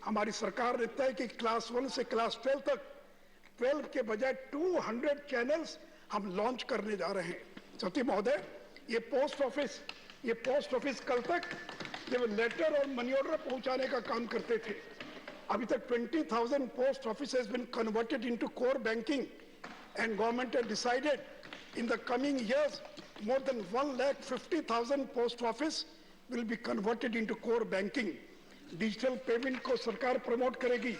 हमारी सरकार ने तय कि क्लास 1 से क्लास 12 तक, 12 के बजाय 200 चैनल्स हम लॉन्च करने जा रहे हैं। सती महोदय, ये पोस्ट ऑफिस कल तक केवल लेटर और मनी ऑर्डर पहुंचाने का काम करते थे। अभी तक 20,000 post office has been converted into core banking, and government has decided in the coming years more than 1,50,000 post office will be converted into core banking. Digital payment को सरकार प्रमोट करेगी।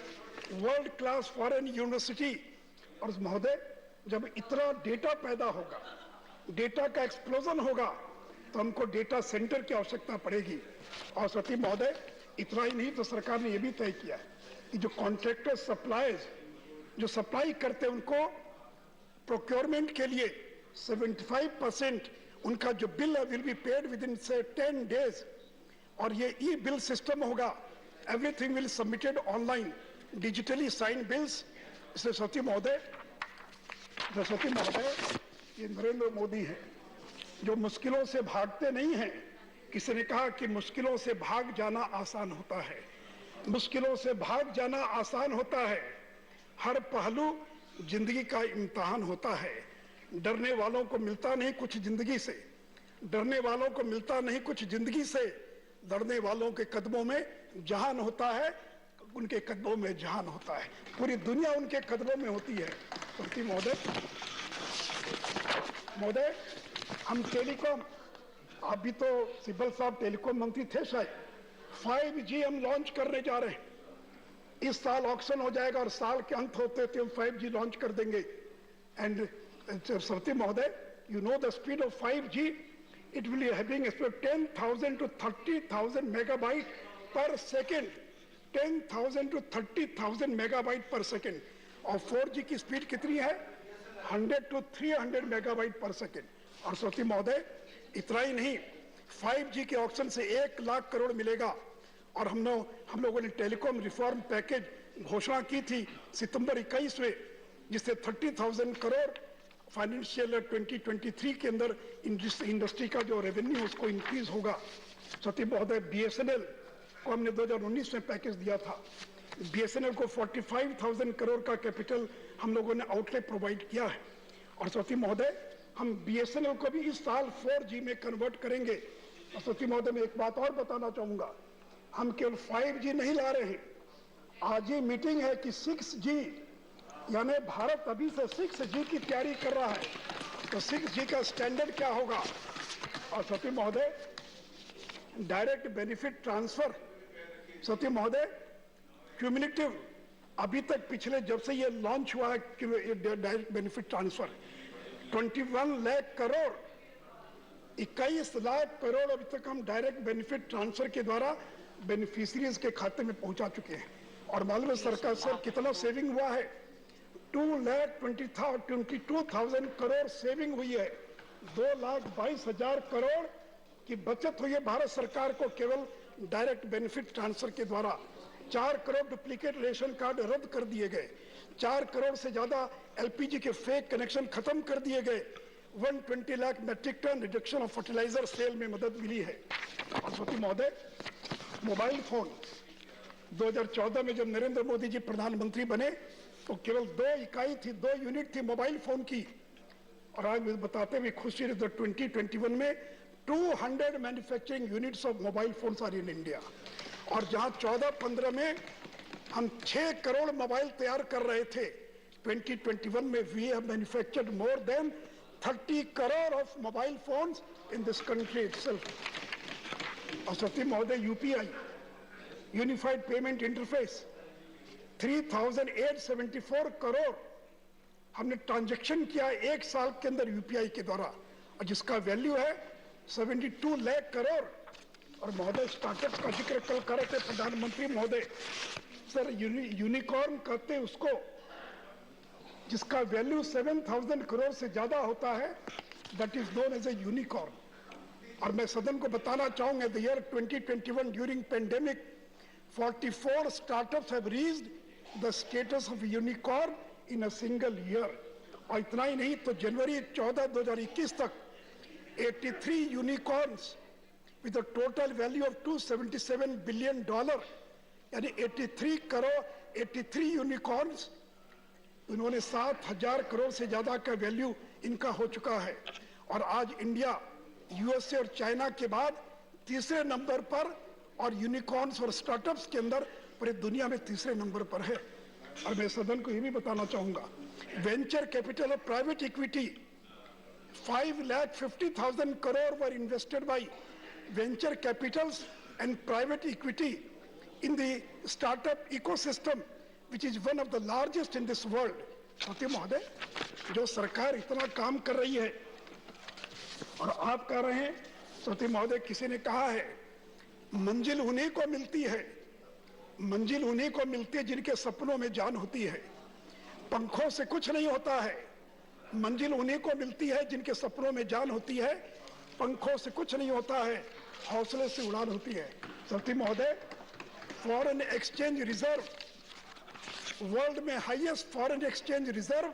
वर्ल्ड क्लास फॉरेन यूनिवर्सिटी, और महोदय, जब इतना data पैदा होगा, data का एक्सप्लोजन होगा, तो हमको डेटा सेंटर की आवश्यकता पड़ेगी। और सती महोदय, इतना ही नहीं, तो सरकार ने यह भी तय किया है कि जो कॉन्ट्रैक्टर सप्लायर्स जो सप्लाई करते हैं उनको प्रोक्योरमेंट के लिए 75% उनका जो बिल है will be paid within से 10 डेज, और ये ई बिल सिस्टम होगा। Everything will submitted online, digitally sign bills. इसलिए सती महोदय, ये नरेंद्र मोदी है जो मुश्किलों से भागते नहीं हैं। किसी ने कहा कि मुश्किलों से भाग जाना आसान होता है, मुश्किलों से भाग जाना आसान होता है, हर पहलू जिंदगी का इम्तिहान होता है। डरने वालों को मिलता नहीं कुछ जिंदगी से, डरने वालों को मिलता नहीं कुछ जिंदगी से, लड़ने वालों के कदमों में जहान होता है, उनके कदमों में जहान होता है, पूरी दुनिया उनके कदमों में होती है। तो महोदय, हम टेलीकॉम, अभी तो सिब्बल साहब टेलीकॉम मंत्री थे शायद, 5G हम लॉन्च करने जा रहे हैं। इस साल ऑक्शन हो जाएगा और साल के अंत होते होते हम 5G लॉन्च कर देंगे। एंड सती महोदय, you know the speed of 5G, it will be having 10,000 to 30,000 megabyte per second, 10,000 to 30,000 megabyte per second। और 4G की स्पीड कितनी है? 100 to 300 megabyte per second। और सती महोदय, इतना ही नहीं, 5G के ऑक्शन से 1 लाख करोड़ मिलेगा। और हम लोगों ने टेलीकॉम रिफॉर्म पैकेज घोषणा की थी सितंबर 21 में, जिससे 30,000 करोड़ फाइनेंशियल 2023 के अंदर इंडस्ट्री का जो रेवेन्यू उसको इंक्रीज होगा। सती महोदय, BSNL को हमने 2019 में पैकेज दिया था। बीएसएनएल को 45,000 करोड़ का कैपिटल हम लोगों ने आउटले प्रोवाइड किया है। और सौती महोदय, हम बीएसएनएल को भी इस साल 4G में कन्वर्ट करेंगे। और सौती महोदय, मैं एक बात और बताना चाहूंगा, हम केवल 5G नहीं ला रहे हैं। आज ये मीटिंग है कि 6G, यानी भारत अभी से 6G की तैयारी कर रहा है, तो 6G का स्टैंडर्ड क्या होगा। और सौती महोदय, डायरेक्ट बेनिफिट ट्रांसफर, सौती महोदय, क्यूमुलेटिव अभी तक पिछले जब से ये लॉन्च हुआ है direct benefit transfer 21 lakh crore, 21 lakh crore अभी तक हम डायरेक्ट बेनिफिट ट्रांसफर के द्वारा बेनिफिशियरीज के खाते में पहुंचा चुके हैं। और मालूम है सरकार सर कितना सेविंग हुआ है, 2,22,000 करोड़ सेविंग हुई है, 2,22,000 करोड़ की बचत हुई है भारत सरकार को केवल डायरेक्ट बेनिफिट ट्रांसफर के द्वारा। 4 करोड़ डुप्लीकेट रेशन कार्ड रद्द कर दिए गए, 4 करोड़ से ज्यादा एलपीजी के फेक कनेक्शन खत्म कर दिए गए, 120 lakh metric tonne reduction of fertiliser sale में मदद मिली है। और सौती महोदय, मोबाइल फोन 2014 में जब नरेंद्र मोदी जी प्रधानमंत्री बने तो केवल 2 इकाई थी, 2 यूनिट थी मोबाइल फोन की। और आज मुझे बताते हुए खुशी है 2021 में 200 manufacturing units of mobile phones are in India. और जहां 14-15 में हम 6 करोड़ मोबाइल तैयार कर रहे थे, 2021 में we have manufactured more than 30 crore of mobile phones in this country itself. और सती महोदय, UPI unified payment interface 3,874 crore हमने ट्रांजैक्शन किया एक साल के अंदर यूपीआई के द्वारा, और जिसका वैल्यू है 72 लाख करोड़। और महोदय, स्टार्टअप का जिक्र कल कर रहे थे प्रधानमंत्री महोदय, सर यूनिकॉर्न कहते हैं उसको जिसका वैल्यू 7,000 करोड़ से ज्यादा होता है, that is known as a unicorn. और मैं सदन को बताना चाहूंगा, the year 2021 during pandemic 44 startups have reached the status of unicorn in a single year. और इतना ही नहीं तो जनवरी 14, 2021 तक 83 unicorns with a total value of $277 billion, यानी 83 यूनिकॉर्न्स, उन्होंने 7,000 करोड़ से ज्यादा का वैल्यू इनका हो चुका है। और आज इंडिया यूएसए और चाइना के बाद तीसरे नंबर पर, और यूनिकॉर्न्स और स्टार्टअप्स के अंदर पूरे दुनिया में तीसरे नंबर पर है। और मैं सदन को ये भी बताना चाहूंगा, venture capital of private equity 5,50,000 crore were invested by venture capitals and private equity in the startup ecosystem, which is one of the largest in this world. सत्य महोदय, जो सरकार इतना काम कर रही है और आप कह रहे हैं, सत्य महोदय, किसी ने कहा है मंजिल उन्हीं को मिलती है, मंजिल उन्हीं को मिलती है जिनके सपनों में जान होती है। पंखों से कुछ नहीं होता है, मंजिल उन्हीं को मिलती है जिनके सपनों में जान होती है। पंखों से कुछ नहीं होता है, हौसले से उड़ान होती है। सत्य महोदय, फॉरेन एक्सचेंज रिजर्व, वर्ल्ड में हाईएस्ट फॉरेन एक्सचेंज रिजर्व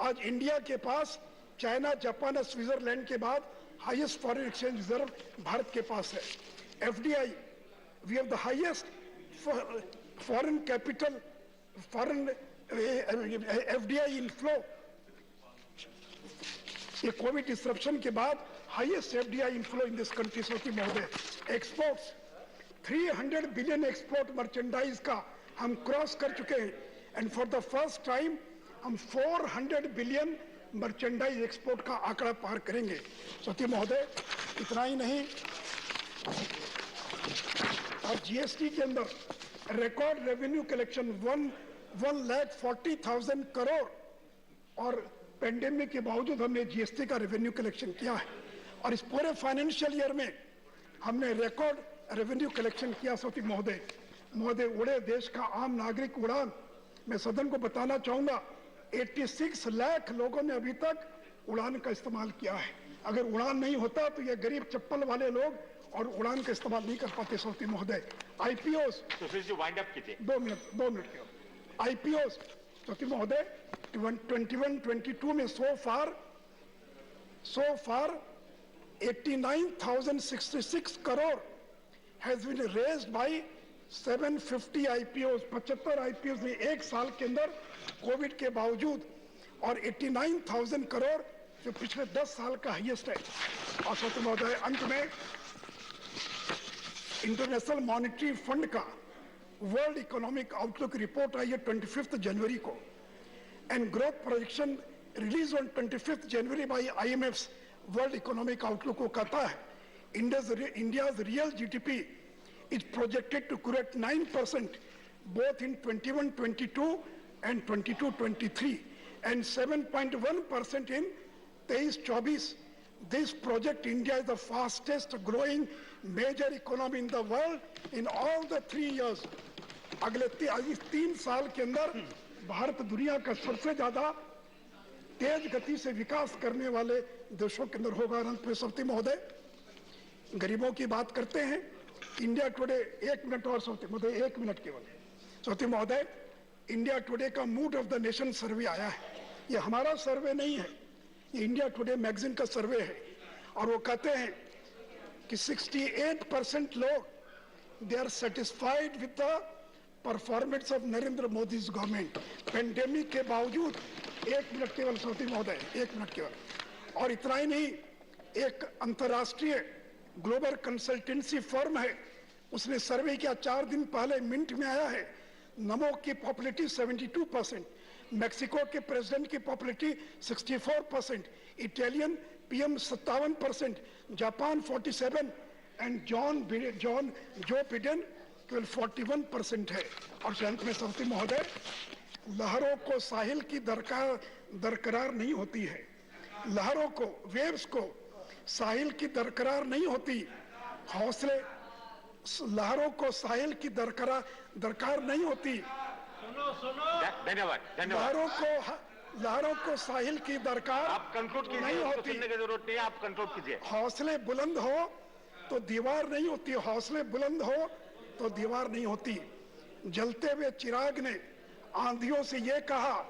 आज इंडिया के पास, चाइना, जापान और स्विट्जरलैंड के बाद highest foreign exchange reserve Bharat के पास है। FDI, we have the highest foreign capital, foreign FDI inflow, ये कोविड डिसरप्शन के बाद highest FDI inflow in this country. सौती महोदय, एक्सपोर्ट्स 300 बिलियन एक्सपोर्ट मर्चेंडाइज का हम क्रॉस कर चुके हैं, and for the first time हम 400 बिलियन मर्चेंडाइज एक्सपोर्ट का आंकड़ा पार करेंगे। सौती महोदय, इतना ही नहीं, और जीएसटी के अंदर रिकॉर्ड रेवेन्यू कलेक्शन 1,40,000 करोड़, और पेंडेमिक के बावजूद हमने जीएसटी का रेवेन्यू कलेक्शन किया है। और इस पूरे फाइनेंशियल ईयर में हमने रिकॉर्ड रेवेन्यू कलेक्शन किया। सौती महोदय, उड़े देश का आम नागरिक उड़ान, मैं सदन को बताना चाहूंगा 86 लाख लोगों ने अभी तक उड़ान का इस्तेमाल किया है। अगर उड़ान नहीं होता तो ये गरीब चप्पल वाले लोग और उड़ान का इस्तेमाल नहीं कर पाते। सौती महोदय, आईपीओ, तो फिर से वाइंड अप कीजिए, 2 मिनट के आईपीओ। सौती महोदय, 21-22 में सो फार 89,066 crore has been raised by 750 IPOs, 75 IPOs ने एक साल के अंदर कोविड के बावजूद, और 89,000 करोड़ जो पिछले 10 साल का हाईएस्ट है। और सत्य महोदय, अंत में इंटरनेशनल मॉनेटरी फंड का वर्ल्ड इकोनॉमिक आउटलुक रिपोर्ट आई है 25 जनवरी को, and growth projection release on 25 January by IMF's World Economic Outlook को कहता है India's real GDP is projected to grow at 9% both in 21-22 and 22-23 and 7.1% in 23-24. This project India is the fastest growing major economy in the world in all the 3 years. अगले 3 साल के अंदर भारत दुनिया का सबसे ज्यादा तेज गति से विकास करने वाले देशों के अंदर होगा। अंत में सत्य महोदय, गरीबों की बात करते हैं। इंडिया टुडे, 1 मिनट और सत्य महोदय, 1 मिनट केवल। सत्य महोदय, इंडिया टुडे का मूड ऑफ द नेशन सर्वे आया है। ये हमारा सर्वे नहीं है, ये इंडिया टुडे मैगजीन का सर्वे है, और वो कहते हैं कि 68% लोग they are satisfied with the performance of Narendra Modi government pandemic के बावजूद। 1 मिनट केवल सौती महोदय, 1 मिनट केवल। और इतना ही नहीं, एक अंतर्राष्ट्रीय ग्लोबल कंसल्टेंसी फर्म है, उसने सर्वे किया 4 दिन पहले, मिनट में आया है। नमो की पॉपुलरिटी 72%, मैक्सिको के प्रेसिडेंट की popularity 64%, Italian PM 57%, Japan 47 and Joe Biden केवल 41% है। और अंत में सौती महोदय, लहरों को साहिल की दरकरार नहीं होती है, लहरों को, वेव्स को साहिल की दरकरार नहीं होती, हौसले, लहरों को साहिल की दरकार नहीं होती। धन्यवाद। लहरों को साहिल की दरकार आप कंक्लूड कीजिए, नहीं होती। सुनने की जरूरत नहीं है, आप कंक्लूड कीजिए। हौसले बुलंद हो तो दीवार नहीं होती, हौसले बुलंद हो तो दीवार नहीं होती। जलते हुए चिराग ने आंधियों से ये कहा,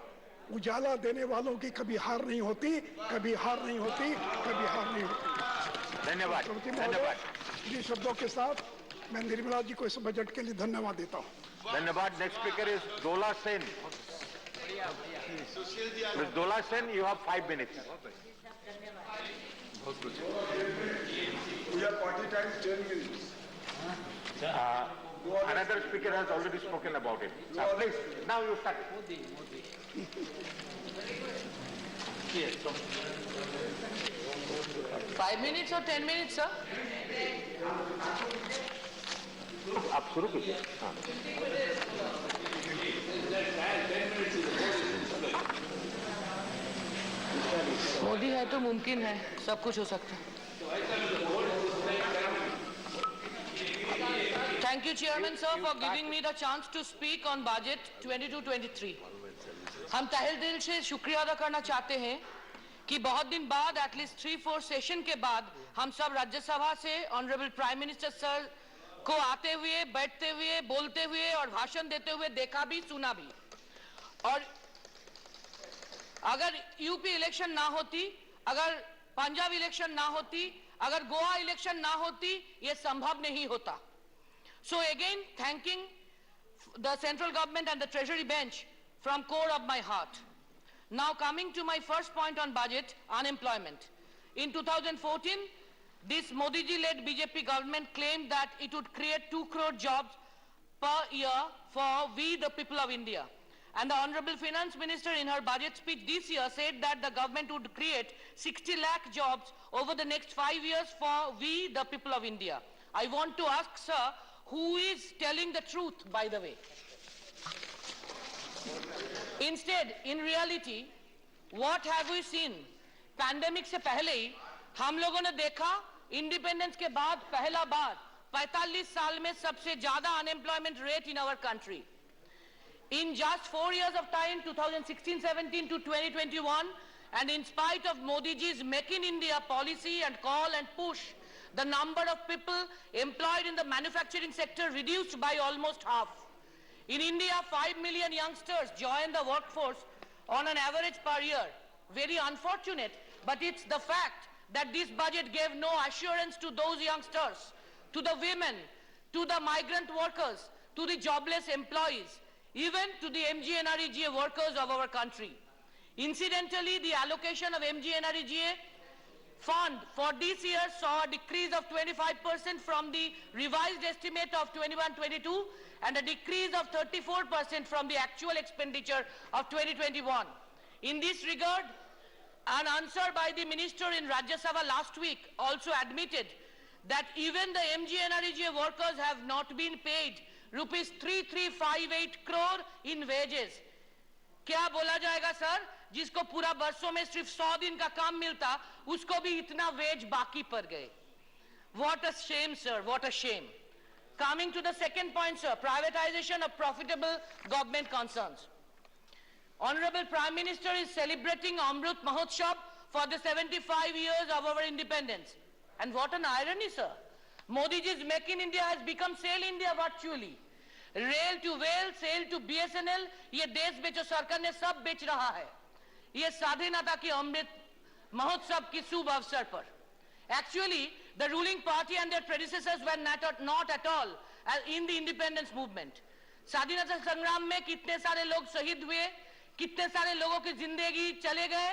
उजाला देने वालों की कभी हार नहीं होती, कभी हार नहीं होती, कभी हार नहीं होती। धन्यवाद। धन्यवाद। इन्हीं शब्दों के साथ मैं निर्मला जी को इस बजट के लिए धन्यवाद देता हूँ। धन्यवाद। Next speaker is Dola Sen. Ms. Dola Sen, you have 5 minutes. We have 40 times 10 minutes. Another speaker has already spoken about it. Please, now you start. Yes. 5 minutes or 10 minutes, sir? आप शुरू कीजिए। मोदी है तो मुमकिन है, सब कुछ हो सकता है। Thank you, Chairman, sir, for giving me the chance to speak on budget 22-23. हम तहे दिल से शुक्रिया अदा करना चाहते हैं कि बहुत दिन बाद, एटलीस्ट 3-4 सेशन के बाद, हम सब राज्यसभा से ऑनरेबल प्राइम मिनिस्टर सर को आते हुए, बैठते हुए, बोलते हुए और भाषण देते हुए देखा भी, सुना भी। और अगर यूपी इलेक्शन ना होती, अगर पंजाब इलेक्शन ना होती, अगर गोवा इलेक्शन ना होती, ये संभव नहीं होता। So again, thanking the central government and the treasury bench from core of my heart. Now coming to my first point on budget, unemployment. In 2014, this Modi ji led BJP government claimed that it would create 2 crore jobs per year for we the people of India. And the Honorable Finance Minister in her budget speech this year said that the government would create 60 lakh jobs over the next 5 years for we the people of India. I want to ask, sir, who is telling the truth, by the way? Instead, in reality, what have we seen? Pandemic से पहले ही हम लोगों ने देखा, independence के बाद पहला बार 45 साल में सबसे ज्यादा unemployment rate in our country. In just 4 years of time, 2016-17 to 2021, and in spite of Modi ji's Make in India policy and call and push, the number of people employed in the manufacturing sector reduced by almost half. In India, 5 million youngsters join the workforce on an average per year. Very unfortunate, but it's the fact that this budget gave no assurance to those youngsters, to the women, to the migrant workers, to the jobless employees, even to the MGNREGA workers of our country. Incidentally, the allocation of MGNREGA fund for this year saw a decrease of 25% from the revised estimate of 21-22 and a decrease of 34% from the actual expenditure of 2021. In this regard, an answer by the minister in Rajya Sabha last week also admitted that even the MGNREGA workers have not been paid rupees 3358 crore in wages. क्या बोला जाएगा sir, जिसको पूरा बरसों में सिर्फ 100 दिन का काम मिलता, उसको भी इतना वेज बाकी पड़ गए. What a shame, sir, what a shame. Coming to the second point, sir, privatization of profitable government concerns. Honorable Prime Minister is celebrating Amrut Mahotsav for the 75 years of our independence. And what an irony, sir. Modi ji's Make in India has become Sail India virtually. Rail to Whale, Sail to BSNL, ये देश बेचो सरकार ने सब बेच रहा है. ये स्वाधीनता की अमृत महोत्सव की शुभ अवसर पर. Actually, the ruling party and their predecessors were not at all in the independence movement. स्वाधीनता संग्राम में कितने सारे लोग शहीद हुए, कितने सारे लोगों की जिंदगी चले गए,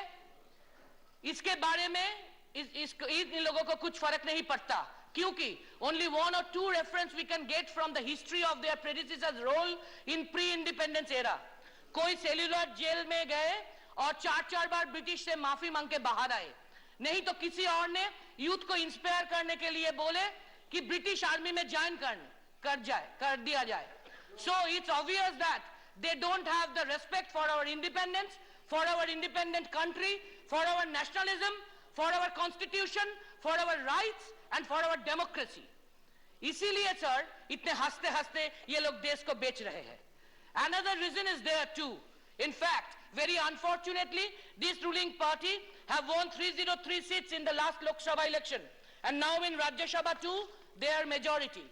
इसके बारे में इन लोगों को कुछ फर्क नहीं पड़ता. क्योंकि only one or two reference we can get from the history of their predecessors' role in pre-independence era. कोई सेल्युलर जेल में गए और 4 बार ब्रिटिश से माफी मांग के बाहर आए. नहीं तो किसी और ने यूथ को इंस्पायर करने के लिए बोले कि ब्रिटिश आर्मी में ज्वाइन कर दिया जाए. So it's obvious that they don't have the respect for our independence, for our independent country, for our nationalism, for our constitution, for our rights and for our democracy. इसीलिए sir इतने हंसते हंसते ये लोग देश को बेच रहे हैं. Another reason is there too. In fact, very unfortunately, this ruling party have won 303 seats in the last Lok Sabha election, and now in Rajya Sabha too, they are majority.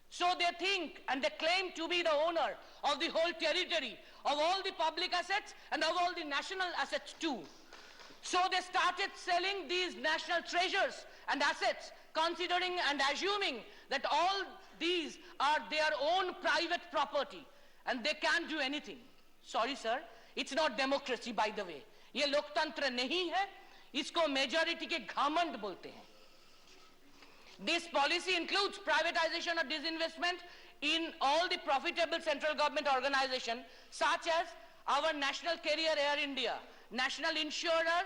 So they think and they claim to be the owner of the whole territory, of all the public assets and of all the national assets too. So they started selling these national treasures and assets, considering and assuming that all these are their own private property and they can't do anything. Sorry sir, it's not democracy by the way. ये लोकतंत्र नहीं है, इसको majority के घमंड बोलते हैं. This policy includes privatization or disinvestment in all the profitable central government organizations such as our National Carrier Air India, National Insurer,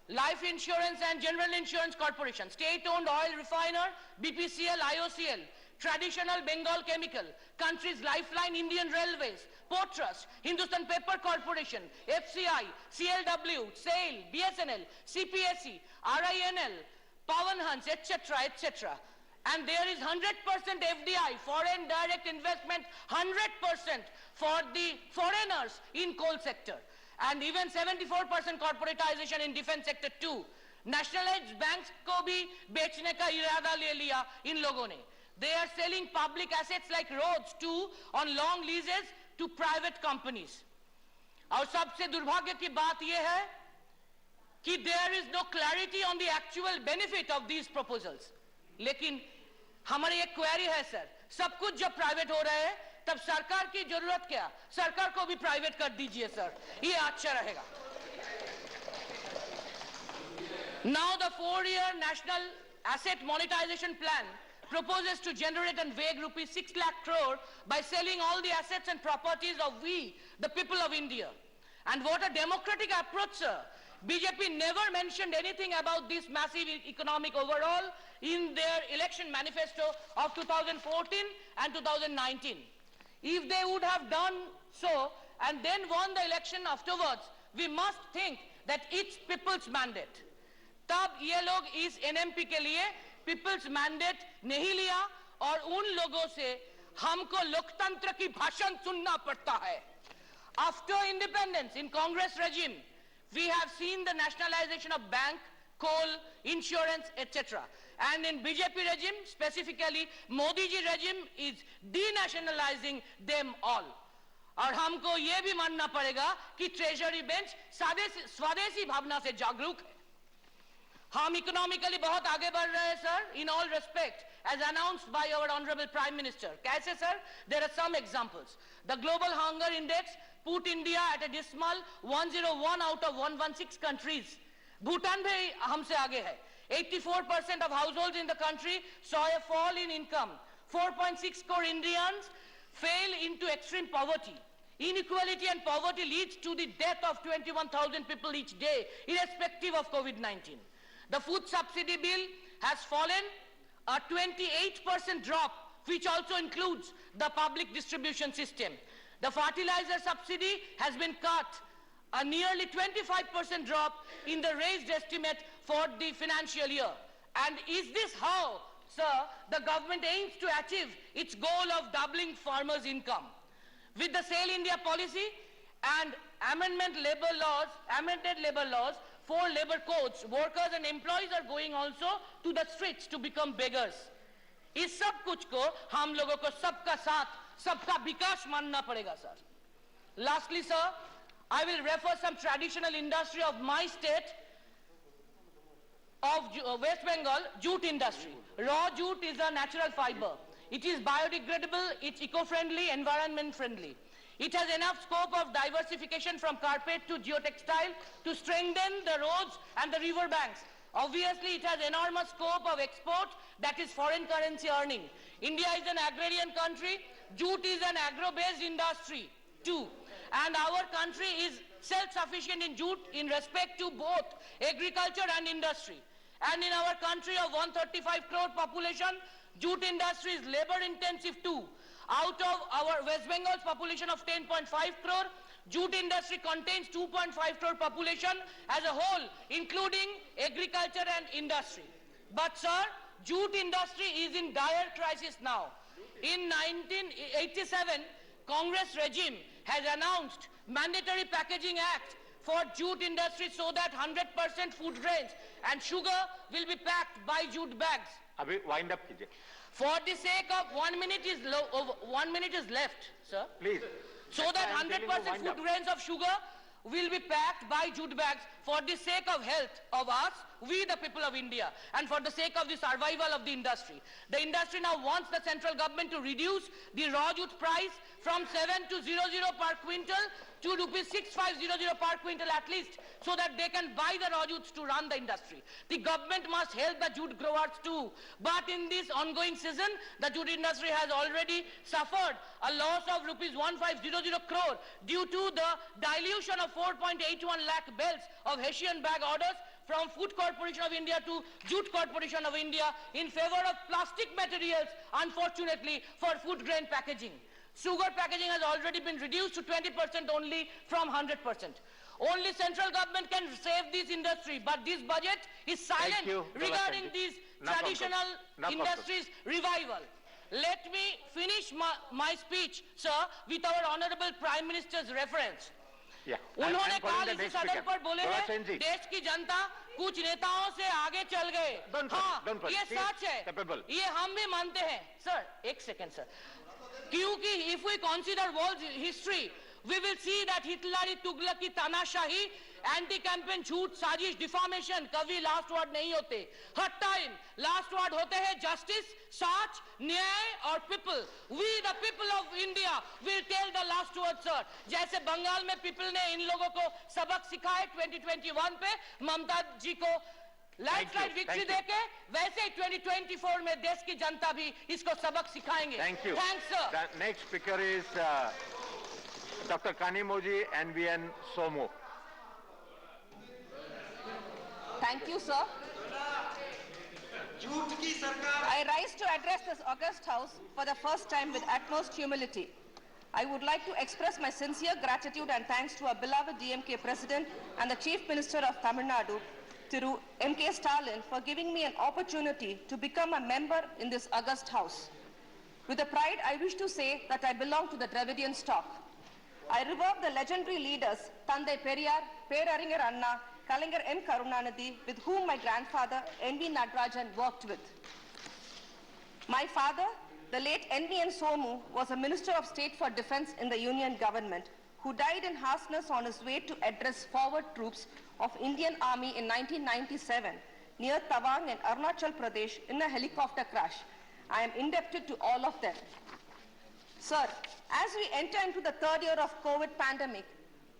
Life Insurance and General Insurance Corporation, State-owned Oil Refiner, BPCL, IOCL, Traditional Bengal Chemical, Country's Lifeline Indian Railways, Port Trust, Hindustan Paper Corporation, FCI, CLW, SAIL, BSNL, CPSE, RINL, Pawan Hans, etc., etc. And there is 100% FDI, foreign direct investment, 100% for the foreigners in coal sector. And even 74% corporatization in defense sector too. Nationalized banks को भी बेचने का इरादा ले लिया इन लोगों ने. They are selling public assets like roads too on long leases to private companies. और सबसे दुर्भाग्य की बात ये है कि there is no clarity on the actual benefit of these proposals. लेकिन हमारी एक क्वेरी है सर, सब कुछ जब प्राइवेट हो रहा है तब सरकार की जरूरत क्या? सरकार को भी प्राइवेट कर दीजिए सर, ये अच्छा रहेगा. Now the 4-year National Asset Monetization Plan proposes to generate and vague rupees 6 lakh crore by selling all the assets and properties of we, the people of India. And what a democratic approach, sir. BJP never mentioned anything about this massive economic overhaul in their election manifesto of 2014 and 2019. If they would have done so and then won the election afterwards, we must think that it's people's mandate. तब ये लोग इस NMP के लिए people's mandate नहीं लिया और उन लोगों से हमको लोकतंत्र की भाषण सुनना पड़ता है. After independence in Congress regime, we have seen the nationalization of bank, coal, insurance, etc. And in BJP regime, specifically Modi ji regime is denationalizing them all. और हमको ये भी मानना पड़ेगा कि ट्रेजरी बेंच स्वदेशी भावना से जागरूक है. हम इकोनॉमिकली बहुत आगे बढ़ रहे हैं sir, in all respect, as announced by our Honorable Prime Minister. Kaise, sir? There are some examples. The Global Hunger Index put India at a dismal 101 out of 116 countries. Bhutan bhi humse aage hai. 84% of households in the country saw a fall in income. 4.6 crore Indians fell into extreme poverty. Inequality and poverty leads to the death of 21,000 people each day, irrespective of COVID-19. The food subsidy bill has fallen, a 28% drop, which also includes the public distribution system. The fertilizer subsidy has been cut, a nearly 25% drop in the raised estimate for the financial year. And is this how, sir, the government aims to achieve its goal of doubling farmers' income? With the Sale India policy and amended labor laws, 4 labor codes, workers and employees are going also to the streets to become beggars. इस सब कुछ को हम लोगों को सबका साथ, सबका विकास मानना पड़ेगा, sir. Lastly, sir, I will refer some traditional industry of my state, of West Bengal, jute industry. Raw jute is a natural fiber. It is biodegradable, it's eco-friendly, environment-friendly. It has enough scope of diversification from carpet to geotextile to strengthen the roads and the river banks. Obviously, it has enormous scope of export, that is foreign currency earning. India is an agrarian country. Jute is an agro-based industry too. And our country is self-sufficient in jute in respect to both agriculture and industry. And in our country of 135 crore population, jute industry is labor-intensive too. Out of our West Bengal's population of 10.5 crore, jute industry contains 2.5 crore population as a whole, including agriculture and industry. But sir, jute industry is in dire crisis now. In 1987, Congress regime has announced mandatory packaging act for jute industry so that 100% food grains and sugar will be packed by jute bags. Abhi wind up kijiye. For the sake of 1 minute is left, sir. Please. So that 100% food grains of sugar will be packed by jute bags for the sake of health of us, we the people of India, and for the sake of the survival of the industry. The industry now wants the central government to reduce the raw jute price from 7200 per quintal to rupees 6500 per quintal at least, so that they can buy the raw jutes to run the industry. The government must help the jute growers too. But in this ongoing season, the jute industry has already suffered a loss of rupees 1500 crore due to the dilution of 4.81 lakh bales of Hessian bag orders from Food Corporation of India to Jute Corporation of India in favor of plastic materials, unfortunately, for food grain packaging. Sugar packaging has already been reduced to 20% only from 100%. Only central government can save this industry, but this budget is silent regarding these traditional industries' revival. Let me finish my speech, sir, with our Honorable Prime Minister's reference. उन्होंने कल इस सदन पर बोले हैं, देश की जनता कुछ नेताओं से आगे चल गए. हाँ, ये सच है. ये हम भी मानते हैं. Sir, एक second, sir. क्योंकि if we consider world history, we will see that हिटलरी, तुगलकी, तानाशाही, anti-campaign, झूठ, साजिश, defamation कभी last word नहीं होते. हर time last word होते हैं justice, सच, न्याय और people. We the people of India will tell the last word, sir. जैसे बंगाल में people ने इन लोगों को सबक सिखाए 2021 पे ममता जी को लैंडस्लाइड विक्ट्री देके, वैसे 2024 में देश की जनता भी इसको सबक सिखाएंगे. Thank you. Thanks, sir. The next speaker is Dr. Kanimoji NVN Somu. Thank you, sir. I rise to address this august house for the first time with utmost humility. I would like to express my sincere gratitude and thanks to our beloved DMK President and the Chief Minister of Tamil Nadu, Thiru M.K. Stalin, for giving me an opportunity to become a member in this august house. With a pride, I wish to say that I belong to the Dravidian stock. I revere the legendary leaders Thandai Periyar, Peraringer Anna, Kalingar M. Karunanidhi, with whom my grandfather N.V. Natarajan worked with. My father, the late N.V.N. Somu, was a Minister of State for Defense in the Union government, who died in harshness on his way to address forward troops of Indian Army in 1997 near Tawang in Arunachal Pradesh in a helicopter crash. I am indebted to all of them. Sir, as we enter into the third year of COVID pandemic,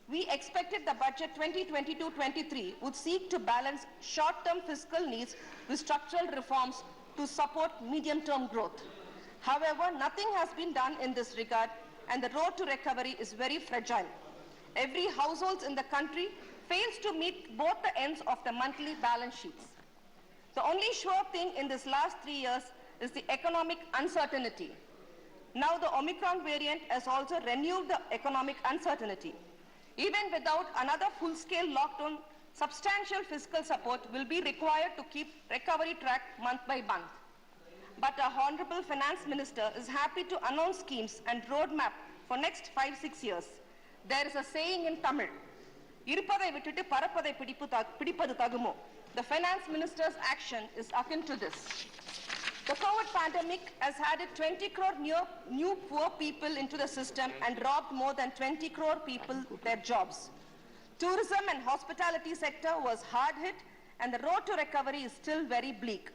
we expected the budget 2022-23 would seek to balance short-term fiscal needs with structural reforms to support medium-term growth. However, nothing has been done in this regard, and the road to recovery is very fragile. Every household in the country fails to meet both the ends of the monthly balance sheets. The only sure thing in this last 3 years is the economic uncertainty. Now the Omicron variant has also renewed the economic uncertainty. Even without another full-scale lockdown, substantial fiscal support will be required to keep recovery track month by month. But our Honorable Finance Minister is happy to announce schemes and roadmap for next 5-6 years. There is a saying in Tamil, "Iruppadai vittu parapadai pidipadu tagumo." The Finance Minister's action is akin to this. The COVID pandemic has added 20 crore new poor people into the system and robbed more than 20 crore people their jobs. Tourism and hospitality sector was hard hit, and the road to recovery is still very bleak.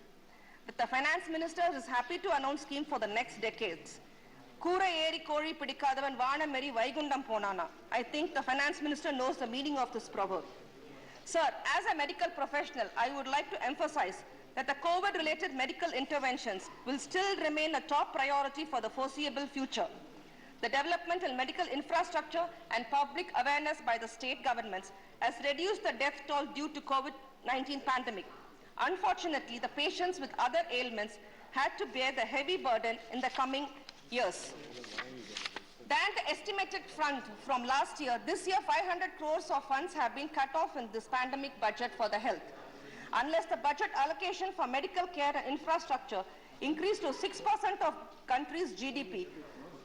But the Finance Minister is happy to announce scheme for the next decades. Kura eri kori pidikadavan vaana meri vaigundam ponana. I think the Finance Minister knows the meaning of this proverb. Sir, as a medical professional, I would like to emphasize that the COVID-related medical interventions will still remain a top priority for the foreseeable future. The development in medical infrastructure and public awareness by the state governments has reduced the death toll due to COVID-19 pandemic. Unfortunately, the patients with other ailments had to bear the heavy burden in the coming years. Than the estimated fund from last year, this year 500 crores of funds have been cut off in this pandemic budget for the health. Unless the budget allocation for medical care and infrastructure increase to 6% of country's GDP,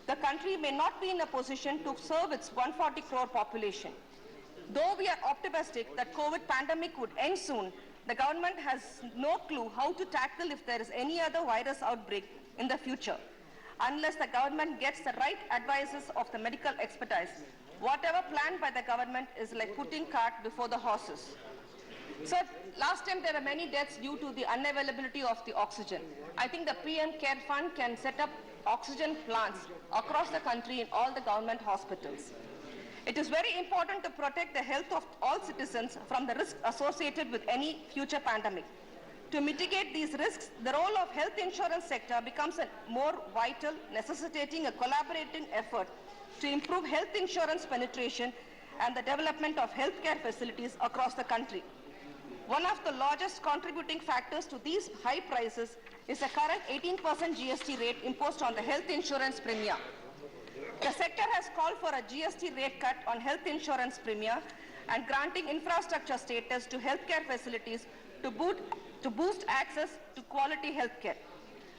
the country may not be in a position to serve its 140 crore population. Though we are optimistic that COVID pandemic would end soon, the government has no clue how to tackle if there is any other virus outbreak in the future. Unless the government gets the right advices of the medical expertise, whatever planned by the government is like putting cart before the horses. So last time there were many deaths due to the unavailability of the oxygen. I think the PM Care Fund can set up oxygen plants across the country in all the government hospitals. It is very important to protect the health of all citizens from the risks associated with any future pandemic. To mitigate these risks, the role of health insurance sector becomes more vital, necessitating a collaborating effort to improve health insurance penetration and the development of healthcare facilities across the country. One of the largest contributing factors to these high prices is the current 18% GST rate imposed on the health insurance premium. The sector has called for a GST rate cut on health insurance premium and granting infrastructure status to healthcare facilities to boost access to quality healthcare.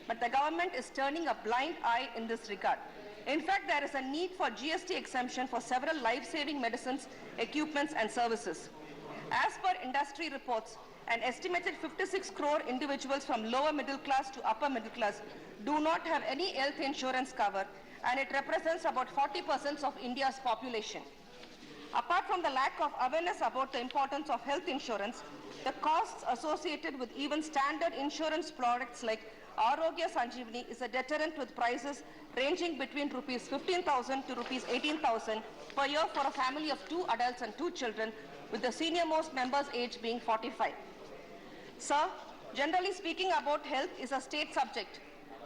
But the government is turning a blind eye in this regard. In fact, there is a need for GST exemption for several life-saving medicines, equipments and services. As per industry reports, an estimated 56 crore individuals from lower middle class to upper middle class do not have any health insurance cover, and it represents about 40% of India's population. Apart from the lack of awareness about the importance of health insurance, the costs associated with even standard insurance products like Arogya Sanjeevani is a deterrent, with prices ranging between rupees 15,000 to rupees 18,000 per year for a family of 2 adults and 2 children, with the senior most member's age being 45. Sir, generally speaking about health is a state subject,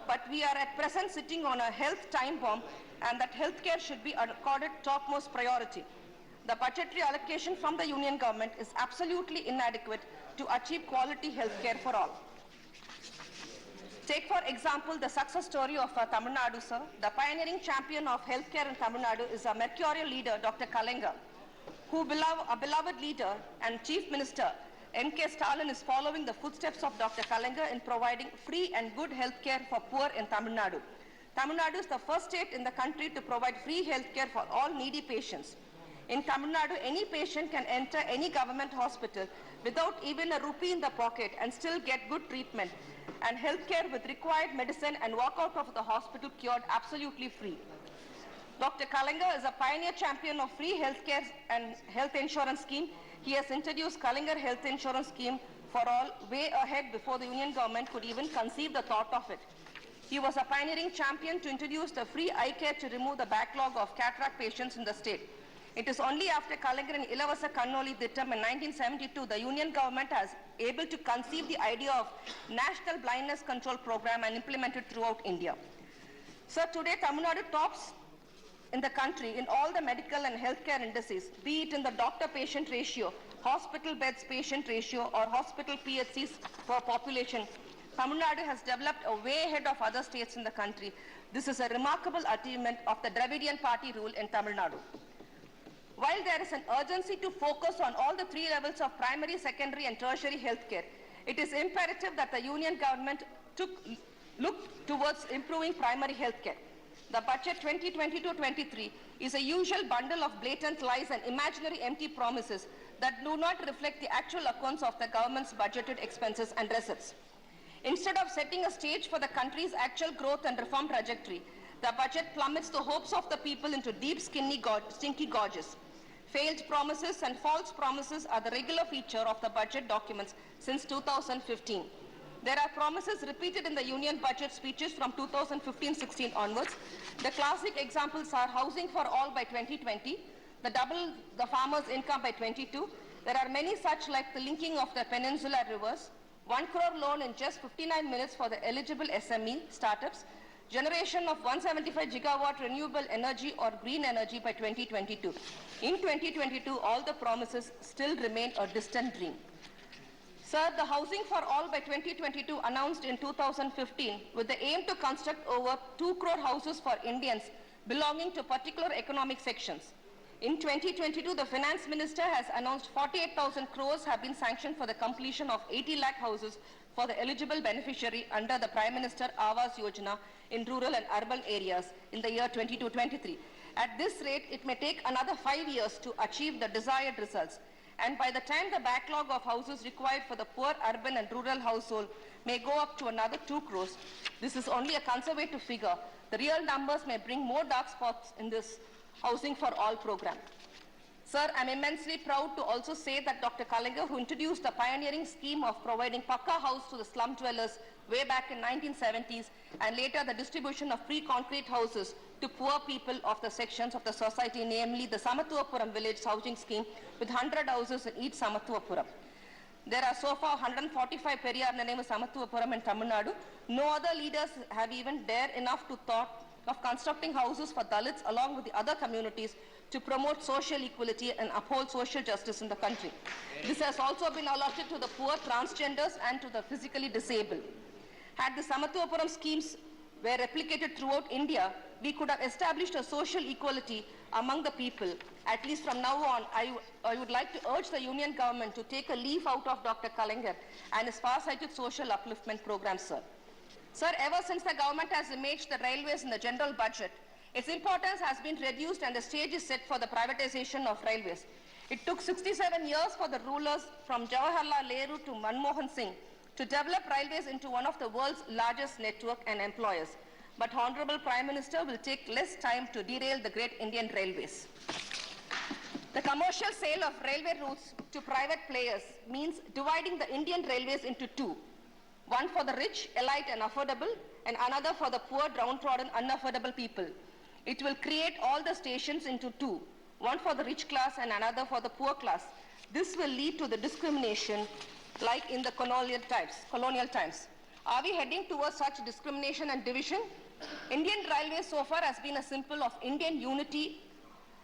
but we are at present sitting on a health time bomb, and that healthcare should be accorded topmost priority. The budgetary allocation from the union government is absolutely inadequate to achieve quality healthcare for all. Take for example the success story of Tamil Nadu, sir. The pioneering champion of healthcare in Tamil Nadu is a mercurial leader, Dr. Kalenga, who a beloved leader and Chief Minister N.K. Stalin is following the footsteps of Dr. Kalenga in providing free and good healthcare for poor in Tamil Nadu. Tamil Nadu is the first state in the country to provide free healthcare for all needy patients. In Tamil Nadu, any patient can enter any government hospital without even a rupee in the pocket and still get good treatment and healthcare with required medicine and walk out of the hospital cured absolutely free. Dr. Kalenga is a pioneer champion of free healthcare and health insurance scheme. He has introduced Kalenga Health Insurance Scheme for all way ahead before the union government could even conceive the thought of it. He was a pioneering champion to introduce the free eye care to remove the backlog of cataract patients in the state. It is only after Kalangaran Ilavasa Kannoli Dittam in 1972, the union government has able to conceive the idea of National Blindness Control Program and implement it throughout India. Sir, today Tamil Nadu tops in the country in all the medical and healthcare indices, be it in the doctor-patient ratio, hospital beds patient ratio, or hospital PHCs per population. Tamil Nadu has developed a way ahead of other states in the country. This is a remarkable achievement of the Dravidian party rule in Tamil Nadu. While there is an urgency to focus on all the three levels of primary, secondary and tertiary healthcare, it is imperative that the union government look towards improving primary healthcare. The budget 2022-23 is a usual bundle of blatant lies and imaginary empty promises that do not reflect the actual accounts of the government's budgeted expenses and receipts. Instead of setting a stage for the country's actual growth and reform trajectory, the budget plummets the hopes of the people into deep, stinky gorges. Failed promises and false promises are the regular feature of the budget documents since 2015. There are promises repeated in the union budget speeches from 2015-16 onwards. The classic examples are housing for all by 2020, double the farmers' income by 22. There are many such like the linking of the peninsular rivers, 1 crore loan in just 59 minutes for the eligible SME startups, generation of 175 gigawatt renewable energy or green energy by 2022. In 2022, all the promises still remain a distant dream. Sir, the Housing for All by 2022 announced in 2015 with the aim to construct over 2 crore houses for Indians belonging to particular economic sections. In 2022, the Finance Minister has announced 48,000 crores have been sanctioned for the completion of 80 lakh houses for the eligible beneficiary under the Prime Minister Awas Yojana in rural and urban areas in the year 22-23. At this rate, it may take another 5 years to achieve the desired results. And by the time the backlog of houses required for the poor urban and rural household may go up to another 2 crores, this is only a conservative figure. The real numbers may bring more dark spots in this Housing for All program. Sir, I'm immensely proud to also say that Dr. Kalinga, who introduced the pioneering scheme of providing Pakka house to the slum dwellers way back in 1970s, and later the distribution of free concrete houses to poor people of the sections of the society, namely the Samathuvapuram village housing scheme with 100 houses in each Samathuvapuram. There are so far 145 Periyar in the name of Samathuvapuram in Tamil Nadu. No other leaders have even dared enough to thought of constructing houses for Dalits along with the other communities to promote social equality and uphold social justice in the country. This has also been allotted to the poor, transgenders and to the physically disabled. Had the Samathuvapuram schemes were replicated throughout India, we could have established a social equality among the people. At least from now on, I would like to urge the union government to take a leaf out of Dr. Kalinga and his far-sighted social upliftment program, sir. Sir, ever since the government has imaged the railways in the general budget, its importance has been reduced and the stage is set for the privatization of railways. It took 67 years for the rulers from Jawaharlal Nehru to Manmohan Singh to develop railways into one of the world's largest network and employers. But Honorable Prime Minister will take less time to derail the great Indian railways. The commercial sale of railway routes to private players means dividing the Indian railways into two. One for the rich, elite and affordable, and another for the poor, downtrodden, unaffordable people. It will create all the stations into two, one for the rich class and another for the poor class. This will lead to the discrimination like in the colonial times. Are we heading towards such discrimination and division? Indian Railways so far has been a symbol of Indian unity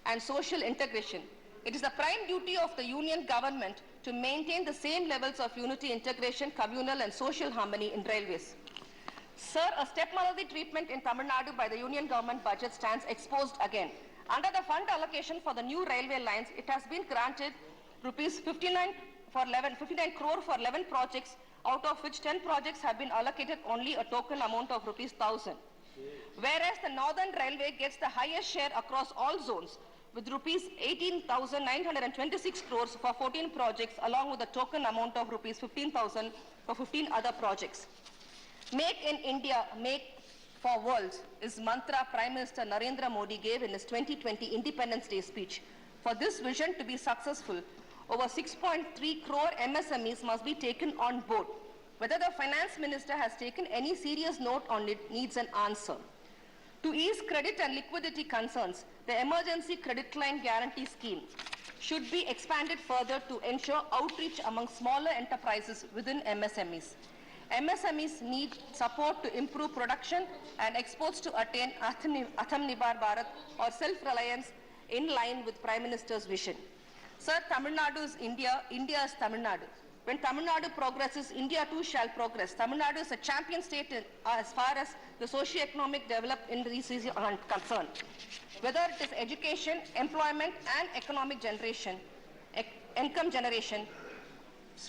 and social integration. It is the prime duty of the union government to maintain the same levels of unity, integration, communal and social harmony in railways. Sir, a stepmotherly treatment in Tamil Nadu by the union government budget stands exposed again. Under the fund allocation for the new railway lines, it has been granted rupees 59 crore for 11 projects, out of which 10 projects have been allocated only a token amount of rupees 1,000. Whereas the Northern Railway gets the highest share across all zones with rupees 18,926 crores for 14 projects along with a token amount of rupees 15,000 for 15 other projects. Make in India, make for worlds is mantra Prime Minister Narendra Modi gave in his 2020 Independence Day speech. For this vision to be successful, over 6.3 crore MSMEs must be taken on board. Whether the finance minister has taken any serious note on it needs an answer. To ease credit and liquidity concerns, the emergency credit line guarantee scheme should be expanded further to ensure outreach among smaller enterprises within MSMEs. MSMEs need support to improve production and exports to attain Atmanirbhar Bharat or self-reliance in line with Prime Minister's vision. Sir, Tamil Nadu is India, India is Tamil Nadu. When Tamil Nadu progresses, India too shall progress. Tamil Nadu is a champion state as far as the socio-economic development is concerned. Whether it is education, employment and economic generation, income generation,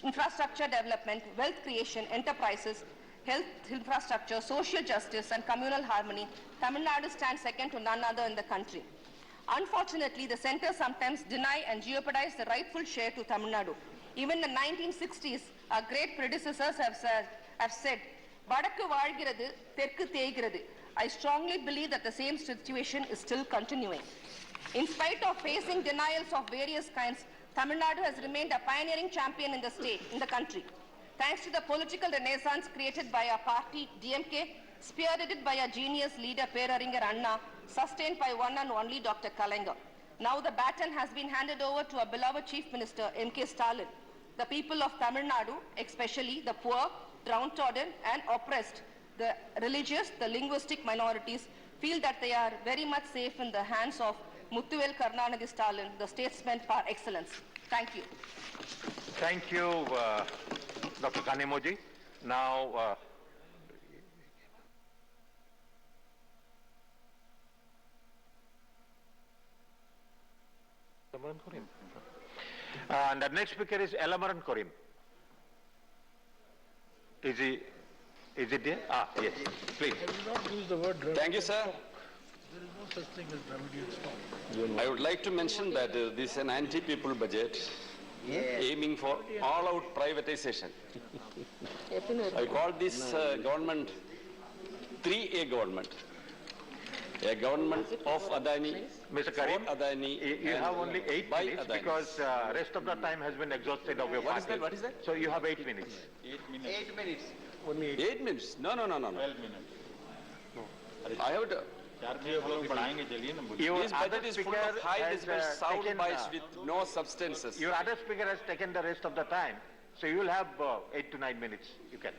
infrastructure development, wealth creation, enterprises, health infrastructure, social justice and communal harmony, Tamil Nadu stands second to none other in the country. Unfortunately, the centre sometimes deny and jeopardize the rightful share to Tamil Nadu. Even in the 1960s, our great predecessors have said, "Vadakku vaalgirathu, Terkku theigirathu." I strongly believe that the same situation is still continuing. In spite of facing denials of various kinds, Tamil Nadu has remained a pioneering champion in the country. Thanks to the political renaissance created by our party, DMK, spearheaded by our genius leader, Peraringer Anna, sustained by one and only Dr. Kalaignar. Now the baton has been handed over to our beloved Chief Minister, M.K. Stalin. The people of Tamil Nadu, especially the poor, downtrodden and oppressed, the religious, the linguistic minorities, feel that they are very much safe in the hands of Muthuvel Karunanidhi Stalin, the statesman par excellence. Thank you. Thank you, Dr. Kanemoji. Now, and the next speaker is Elamaran Korim. Is it there? Ah, yes, please. Thank you, sir. There is no such thing as Dravidian stock. I would like to mention that this is an anti-people budget aiming for all-out privatization. I call this government 3A government. A government of Adani, Mr. Karim, Adani, you have only 8 minutes Adani. because rest of the time has been exhausted of your party. What is that? So you have 8 minutes. 8 minutes. Only 8 minutes? No. 12 minutes. I have to. Your This budget is full of high decibel sound bites with no substances. Your other speaker has taken the rest of the time. So you will have 8 to 9 minutes. You can.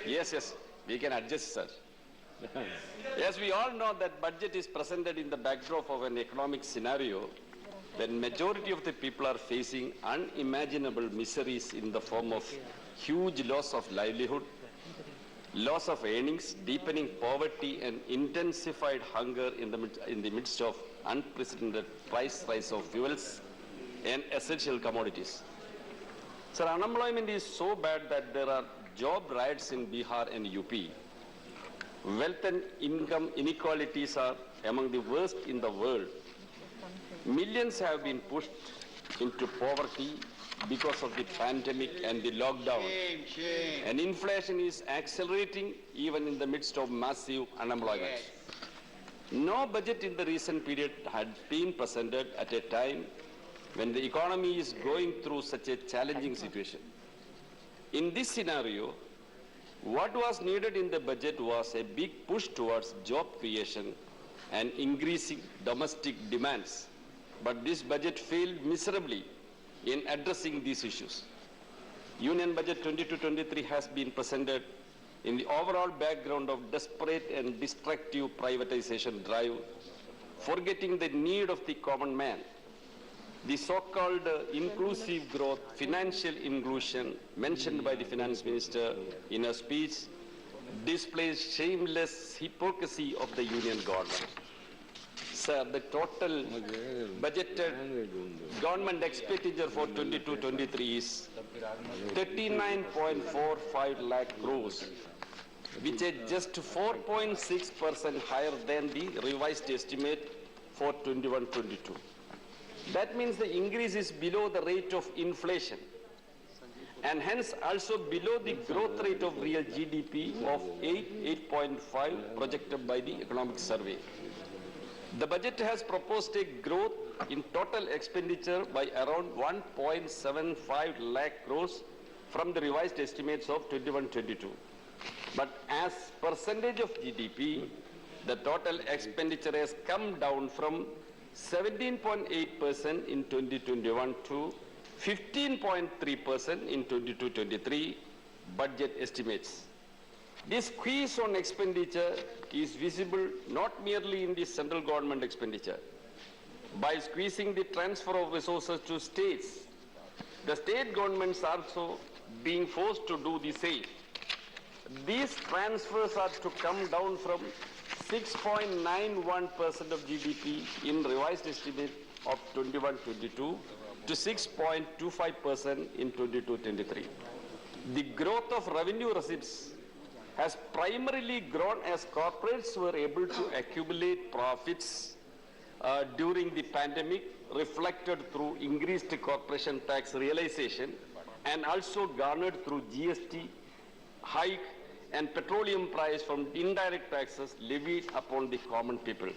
Yes. We can adjust, sir. Yes, we all know that budget is presented in the backdrop of an economic scenario when majority of the people are facing unimaginable miseries in the form of huge loss of livelihood, loss of earnings, deepening poverty and intensified hunger in the midst of unprecedented price rise of fuels and essential commodities. Sir, unemployment is so bad that there are job riots in Bihar and UP. Wealth and income inequalities are among the worst in the world. Millions have been pushed into poverty because of the pandemic and the lockdown. And inflation is accelerating even in the midst of massive unemployment. No budget in the recent period had been presented at a time when the economy is going through such a challenging situation. In this scenario, what was needed in the budget was a big push towards job creation and increasing domestic demands. But this budget failed miserably in addressing these issues. Union Budget 22-23 has been presented in the overall background of desperate and destructive privatization drive, forgetting the need of the common man. The so-called inclusive growth, financial inclusion mentioned by the finance minister in her speech displays shameless hypocrisy of the union government. Sir, the total budgeted government expenditure for 22-23 is 39.45 lakh crores, which is just 4.6% higher than the revised estimate for 21-22. That means the increase is below the rate of inflation and hence also below the growth rate of real GDP of 8.5 projected by the economic survey. The budget has proposed a growth in total expenditure by around 1.75 lakh crores from the revised estimates of 21-22. But as percentage of GDP, the total expenditure has come down from 17.8% in 2021 to 15.3% in 22-23 budget estimates. This squeeze on expenditure is visible not merely in the central government expenditure. By squeezing the transfer of resources to states, the state governments are also being forced to do the same. These transfers are to come down from 6.91% of GDP in revised estimate of 21-22 to 6.25% in 22-23. The growth of revenue receipts has primarily grown as corporates were able to accumulate profits during the pandemic, reflected through increased corporation tax realization and also garnered through GST hike and petroleum price from indirect taxes levied upon the common people.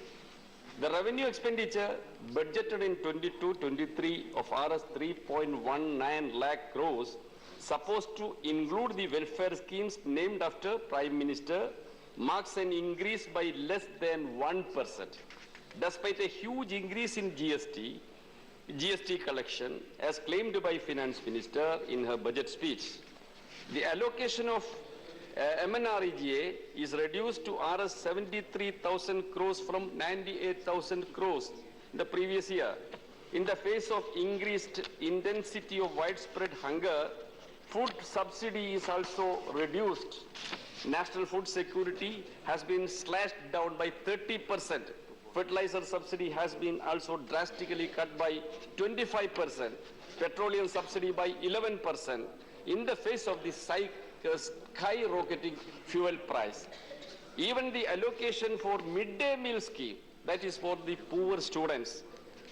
The revenue expenditure budgeted in 22-23 of Rs 3.19 lakh crores supposed to include the welfare schemes named after Prime Minister marks an increase by less than 1%. Despite a huge increase in GST collection as claimed by Finance Minister in her budget speech. The allocation of MNREGA is reduced to Rs 73,000 crores from 98,000 crores in the previous year. In the face of increased intensity of widespread hunger, food subsidy is also reduced. National food security has been slashed down by 30%. Fertilizer subsidy has been also drastically cut by 25%. Petroleum subsidy by 11% in the face of the skyrocketing fuel price. Even the allocation for midday meal scheme, that is for the poor students,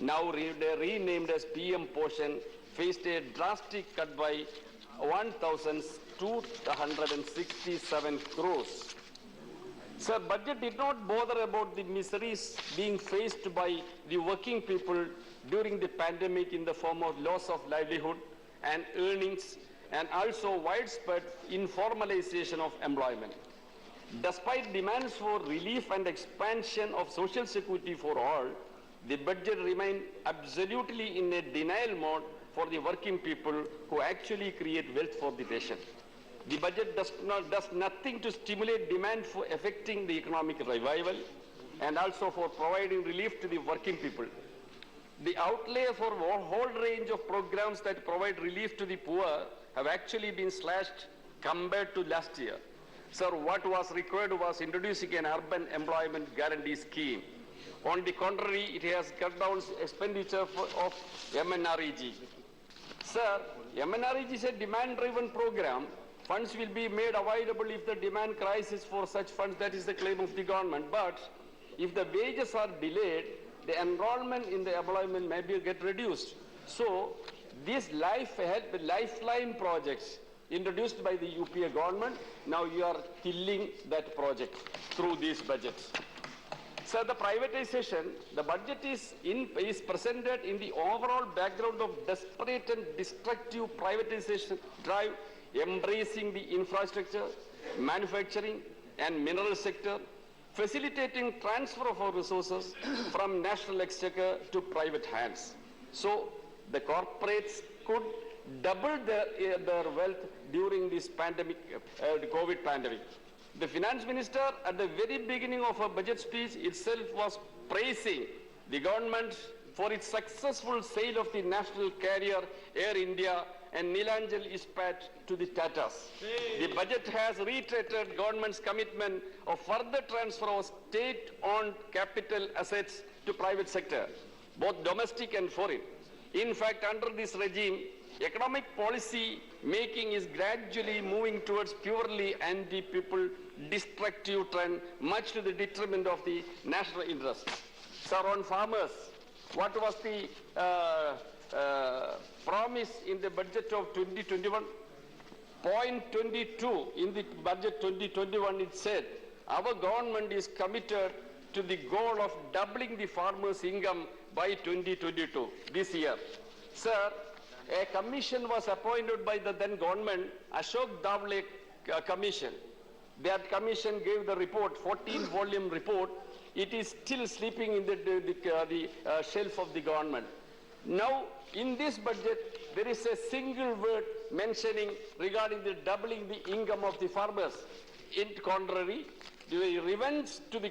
now renamed as PM Poshan, faced a drastic cut by 1,267 crores. Sir, budget did not bother about the miseries being faced by the working people during the pandemic in the form of loss of livelihood and earnings and also widespread informalization of employment. Despite demands for relief and expansion of social security for all, the budget remained absolutely in a denial mode for the working people who actually create wealth for the nation. The budget does nothing to stimulate demand for effecting the economic revival and also for providing relief to the working people. The outlay for a whole range of programs that provide relief to the poor have actually been slashed compared to last year. Sir, what was required was introducing an urban employment guarantee scheme. On the contrary, it has cut down expenditure of MNREG. Sir, MNREG is a demand-driven program. Funds will be made available if the demand crisis for such funds, that is the claim of the government. But if the wages are delayed, the enrollment in the employment may get reduced. So, these lifeline projects introduced by the UPA government, now you are killing that project through these budgets. So the privatization, the budget is presented in the overall background of desperate and destructive privatization drive, embracing the infrastructure, manufacturing and mineral sector, facilitating transfer of our resources from national exchequer to private hands. So the corporates could double their wealth during this pandemic, the COVID pandemic. The finance minister at the very beginning of her budget speech itself was praising the government for its successful sale of the national carrier Air India and Neelachal Ispat to the Tatas. The budget has reiterated government's commitment of further transfer of state-owned capital assets to private sector, both domestic and foreign. In fact, under this regime, economic policy making is gradually moving towards purely anti-people destructive trend, much to the detriment of the national interest. Sir, on farmers, what was the promise in the budget of 2021? Point 22 in the budget 2021, it said, our government is committed to the goal of doubling the farmers' income by 2022, this year. Sir, a commission was appointed by the then government, Ashok Davle Commission. That commission gave the report, 14-volume report. It is still sleeping in the shelf of the government. Now, in this budget, there is a single word mentioning regarding the doubling the income of the farmers. In contrary, the revenge to the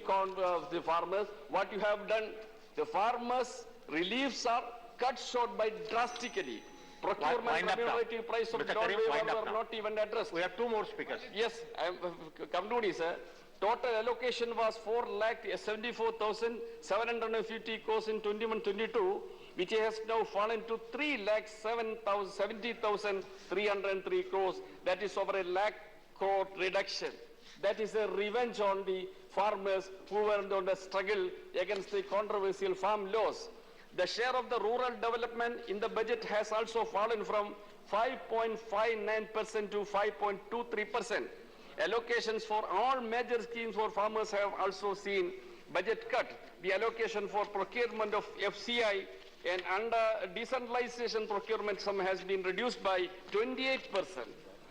farmers, what you have done, the farmers' reliefs are cut short by drastically. Procurement remunerative price of non-waiver are not even addressed. We have two more speakers. Yes, I am concluding, sir. Total allocation was 4,74,750 crores in 21-22, which has now fallen to 3,70,303 crores. That is over a lakh crore reduction. That is a revenge on the farmers who were on the struggle against the controversial farm laws. The share of the rural development in the budget has also fallen from 5.59% to 5.23%. Allocations for all major schemes for farmers have also seen budget cut. The allocation for procurement of FCI and under decentralization procurement sum has been reduced by 28%.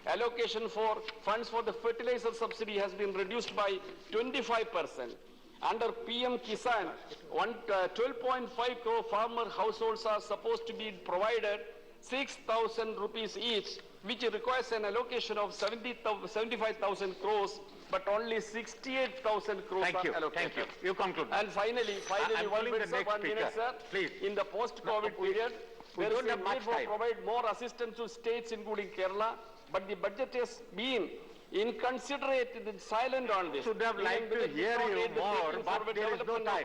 Allocation for funds for the fertilizer subsidy has been reduced by 25%. Under PM Kisan, 12.5 crore farmer households are supposed to be provided 6,000 rupees each, which requires an allocation of 75,000 crores, but only 68,000 crores are allocated. Thank you. You conclude. And finally, one minute, sir. Please. In the post-COVID period, there is a need to provide more assistance to states, including Kerala, but the budget has been inconsiderate and silent on this. Should have liked to hear you more, but there is no time.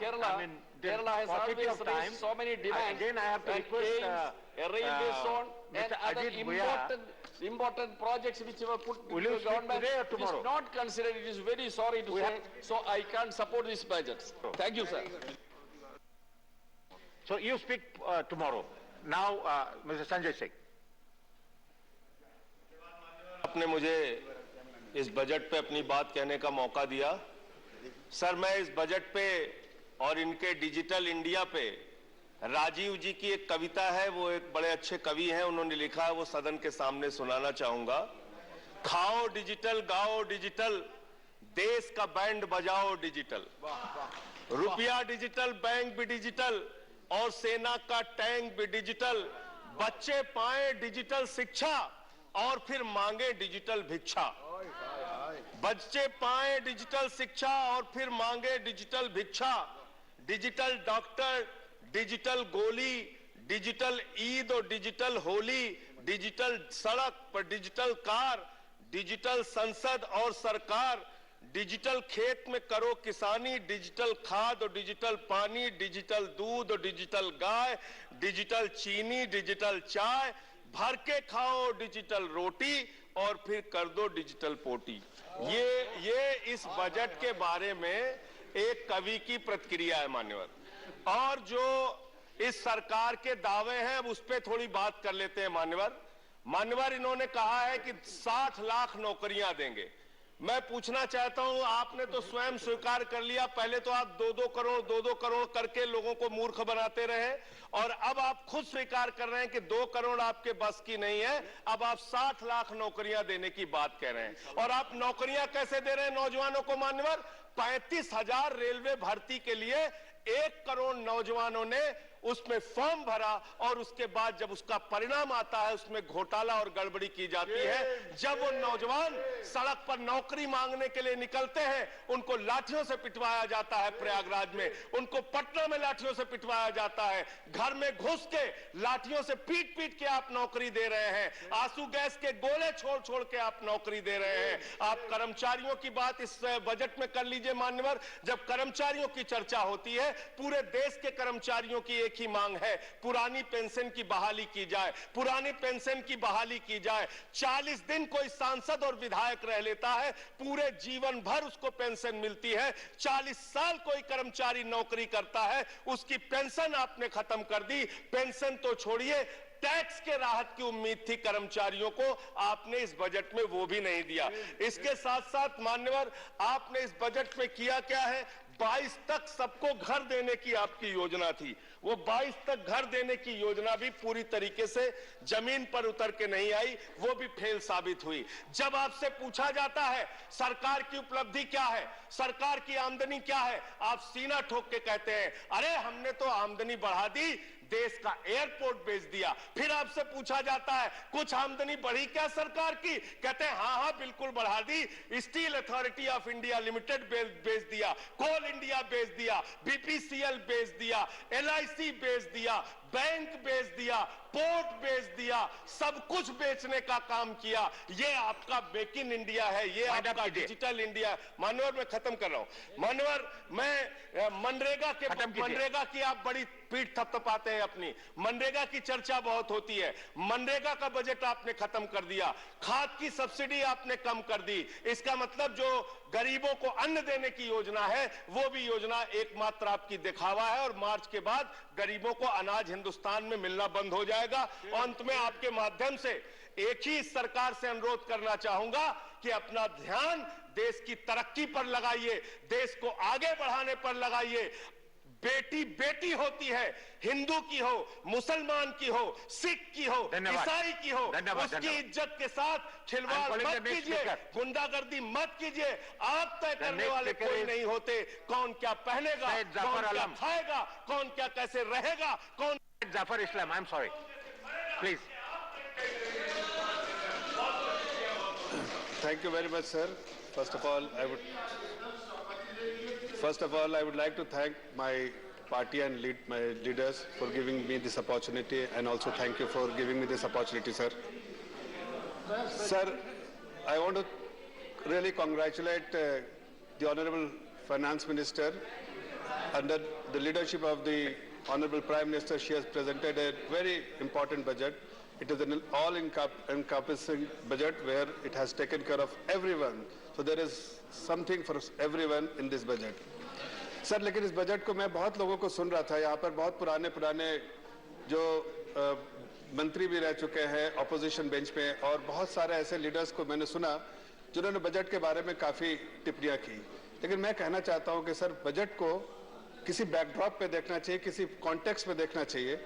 Kerala has always raised so many demands. Again, I have to request a railway zone and other important projects which were put to the government is not considered. It is very sorry to say. So I can't support these budgets. Thank you, sir. So you speak tomorrow. Now, Mr. Sanjay Singh. आपने मुझे इस budget पे अपनी बात कहने का मौका दिया। सर, मैं इस बजट पे और इनके डिजिटल इंडिया पे राजीव जी की एक कविता है, वो एक बड़े अच्छे कवि हैं, उन्होंने लिखा है, वो सदन के सामने सुनाना चाहूंगा। खाओ डिजिटल, गाओ डिजिटल, देश का बैंड बजाओ डिजिटल, रुपया डिजिटल, बैंक भी डिजिटल और सेना का टैंक भी डिजिटल, बच्चे पाएं डिजिटल शिक्षा और फिर मांगे डिजिटल भिक्षा। बच्चे पाएं डिजिटल शिक्षा और फिर मांगे डिजिटल भिक्षा। डिजिटल डॉक्टर, डिजिटल गोली, डिजिटल ईद और डिजिटल होली, डिजिटल सड़क पर डिजिटल कार, डिजिटल संसद और सरकार, डिजिटल खेत में करो किसानी, डिजिटल खाद और डिजिटल पानी, डिजिटल दूध और डिजिटल गाय, डिजिटल चीनी, डिजिटल चाय, भर के खाओ डिजिटल रोटी और फिर कर दो डिजिटल पोटी। ये इस बजट के बारे में एक कवि की प्रतिक्रिया है मान्यवर। और जो इस सरकार के दावे हैं उस पे थोड़ी बात कर लेते हैं मान्यवर। इन्होंने कहा है कि 60 लाख नौकरियां देंगे। मैं पूछना चाहता हूं, आपने तो स्वयं स्वीकार कर लिया, पहले तो आप 2-2 करोड़ करके लोगों को मूर्ख बनाते रहे और अब आप खुद स्वीकार कर रहे हैं कि 2 करोड़ आपके बस की नहीं है। अब आप 60 लाख नौकरियां देने की बात कह रहे हैं। और आप नौकरियां कैसे दे रहे हैं नौजवानों को मान्यवर? 35,000 रेलवे भर्ती के लिए 1 करोड़ नौजवानों ने उसमें फॉर्म भरा और उसके बाद जब उसका परिणाम आता है उसमें घोटाला और गड़बड़ी की जाती है। जब वो नौजवान सड़क पर नौकरी मांगने के लिए निकलते हैं उनको लाठियों से पिटवाया जाता है प्रयागराज में, उनको पटना में लाठियों से पिटवाया जाता है, घर में घुस के लाठियों से पीट पीट के आप नौकरी दे रहे हैं, आंसू गैस के गोले छोड़ छोड़ के आप नौकरी दे रहे हैं। आप कर्मचारियों की बात इस बजट में कर लीजिए मान्यवर। जब कर्मचारियों की चर्चा होती है, पूरे देश के कर्मचारियों की एक ही मांग है, पुरानी पेंशन की बहाली की जाए, पुरानी पेंशन की बहाली की जाए। 40 दिन कोई सांसद और विधायक रह लेता है, पूरे जीवन भर उसको पेंशन मिलती है। 40 साल कोई कर्मचारी नौकरी करता है, उसकी पेंशन आपने खत्म कर दी। पेंशन तो छोड़िए, टैक्स के राहत की उम्मीद थी कर्मचारियों को, आपने इस बजट में वो भी नहीं दिया। इसके साथ साथ मान्यवर आपने इस बजट में किया क्या है? 22 तक सबको घर देने की आपकी योजना थी। वो 22 तक घर देने की योजना भी पूरी तरीके से जमीन पर उतर के नहीं आई, वो भी फेल साबित हुई। जब आपसे पूछा जाता है सरकार की उपलब्धि क्या है, सरकार की आमदनी क्या है, आप सीना ठोक के कहते हैं अरे हमने तो आमदनी बढ़ा दी, देश का एयरपोर्ट बेच दिया। फिर आपसे पूछा जाता है कुछ आमदनी बढ़ी क्या सरकार की, कहते हैं हाँ हाँ बिल्कुल बढ़ा दी, steel authority of India limited बेच दिया, कोल इंडिया बेच दिया, बीपीसीएल बेच दिया, एलआईसी बेच दिया, बैंक बेच दिया, पोर्ट बेच दिया, सब कुछ बेचने का काम किया। ये आपका मेक इन इंडिया है, ये आपका डिजिटल इंडिया। मानवर मैं खत्म कर रहा हूं, मानवर मैं मनरेगा की आप बड़ी पीठ थपथपाते हैं अपनी, मनरेगा की चर्चा बहुत होती है, मनरेगा का बजट आपने खत्म कर दिया, खाद की सब्सिडी आपने कम कर दी। इसका मतलब जो गरीबों को अन्न देने की योजना है वो भी योजना एकमात्र आपकी दिखावा है, और मार्च के बाद गरीबों को अनाज हिंदुस्तान में मिलना बंद हो जाएगा। और अंत में आपके माध्यम से एक ही सरकार से अनुरोध करना चाहूंगा कि अपना ध्यान देश की तरक्की पर लगाइए, देश को आगे बढ़ाने पर लगाइए। बेटी बेटी होती है, हिंदू की हो, मुसलमान की हो, सिख की हो, ईसाई की हो, उसकी इज्जत के साथ खिलवाड़ मत कीजिए, गुंडागर्दी मत कीजिए। आप तय करने वाले कोई नहीं होते कौन क्या पहनेगा, कौन क्या खाएगा, कौन क्या कैसे रहेगा, कौन। Zafar Islam, I'm sorry. Please. Thank you very much, sir. First of all, I would like to thank my party and my leaders for giving me this opportunity, and also thank you for giving me this opportunity, sir. Sir, I want to really congratulate the Honorable Finance Minister. Under the leadership of the Honorable Prime Minister, she has presented a very important budget. It is an all-encompassing budget where it has taken care of everyone. So there is something for everyone in this budget. Sir, लेकिन इस budget को मैं बहुत लोगों को सुन रहा था, यहाँ पर बहुत पुराने जो मंत्री भी रह चुके हैं ऑपोजिशन बेंच पे, और बहुत सारे ऐसे लीडर्स को मैंने सुना जिन्होंने बजट के बारे में काफ़ी टिप्पणियाँ की। लेकिन मैं कहना चाहता हूँ कि सर, बजट को किसी बैकड्रॉप पे देखना चाहिए, किसी कॉन्टेक्स्ट में देखना चाहिए।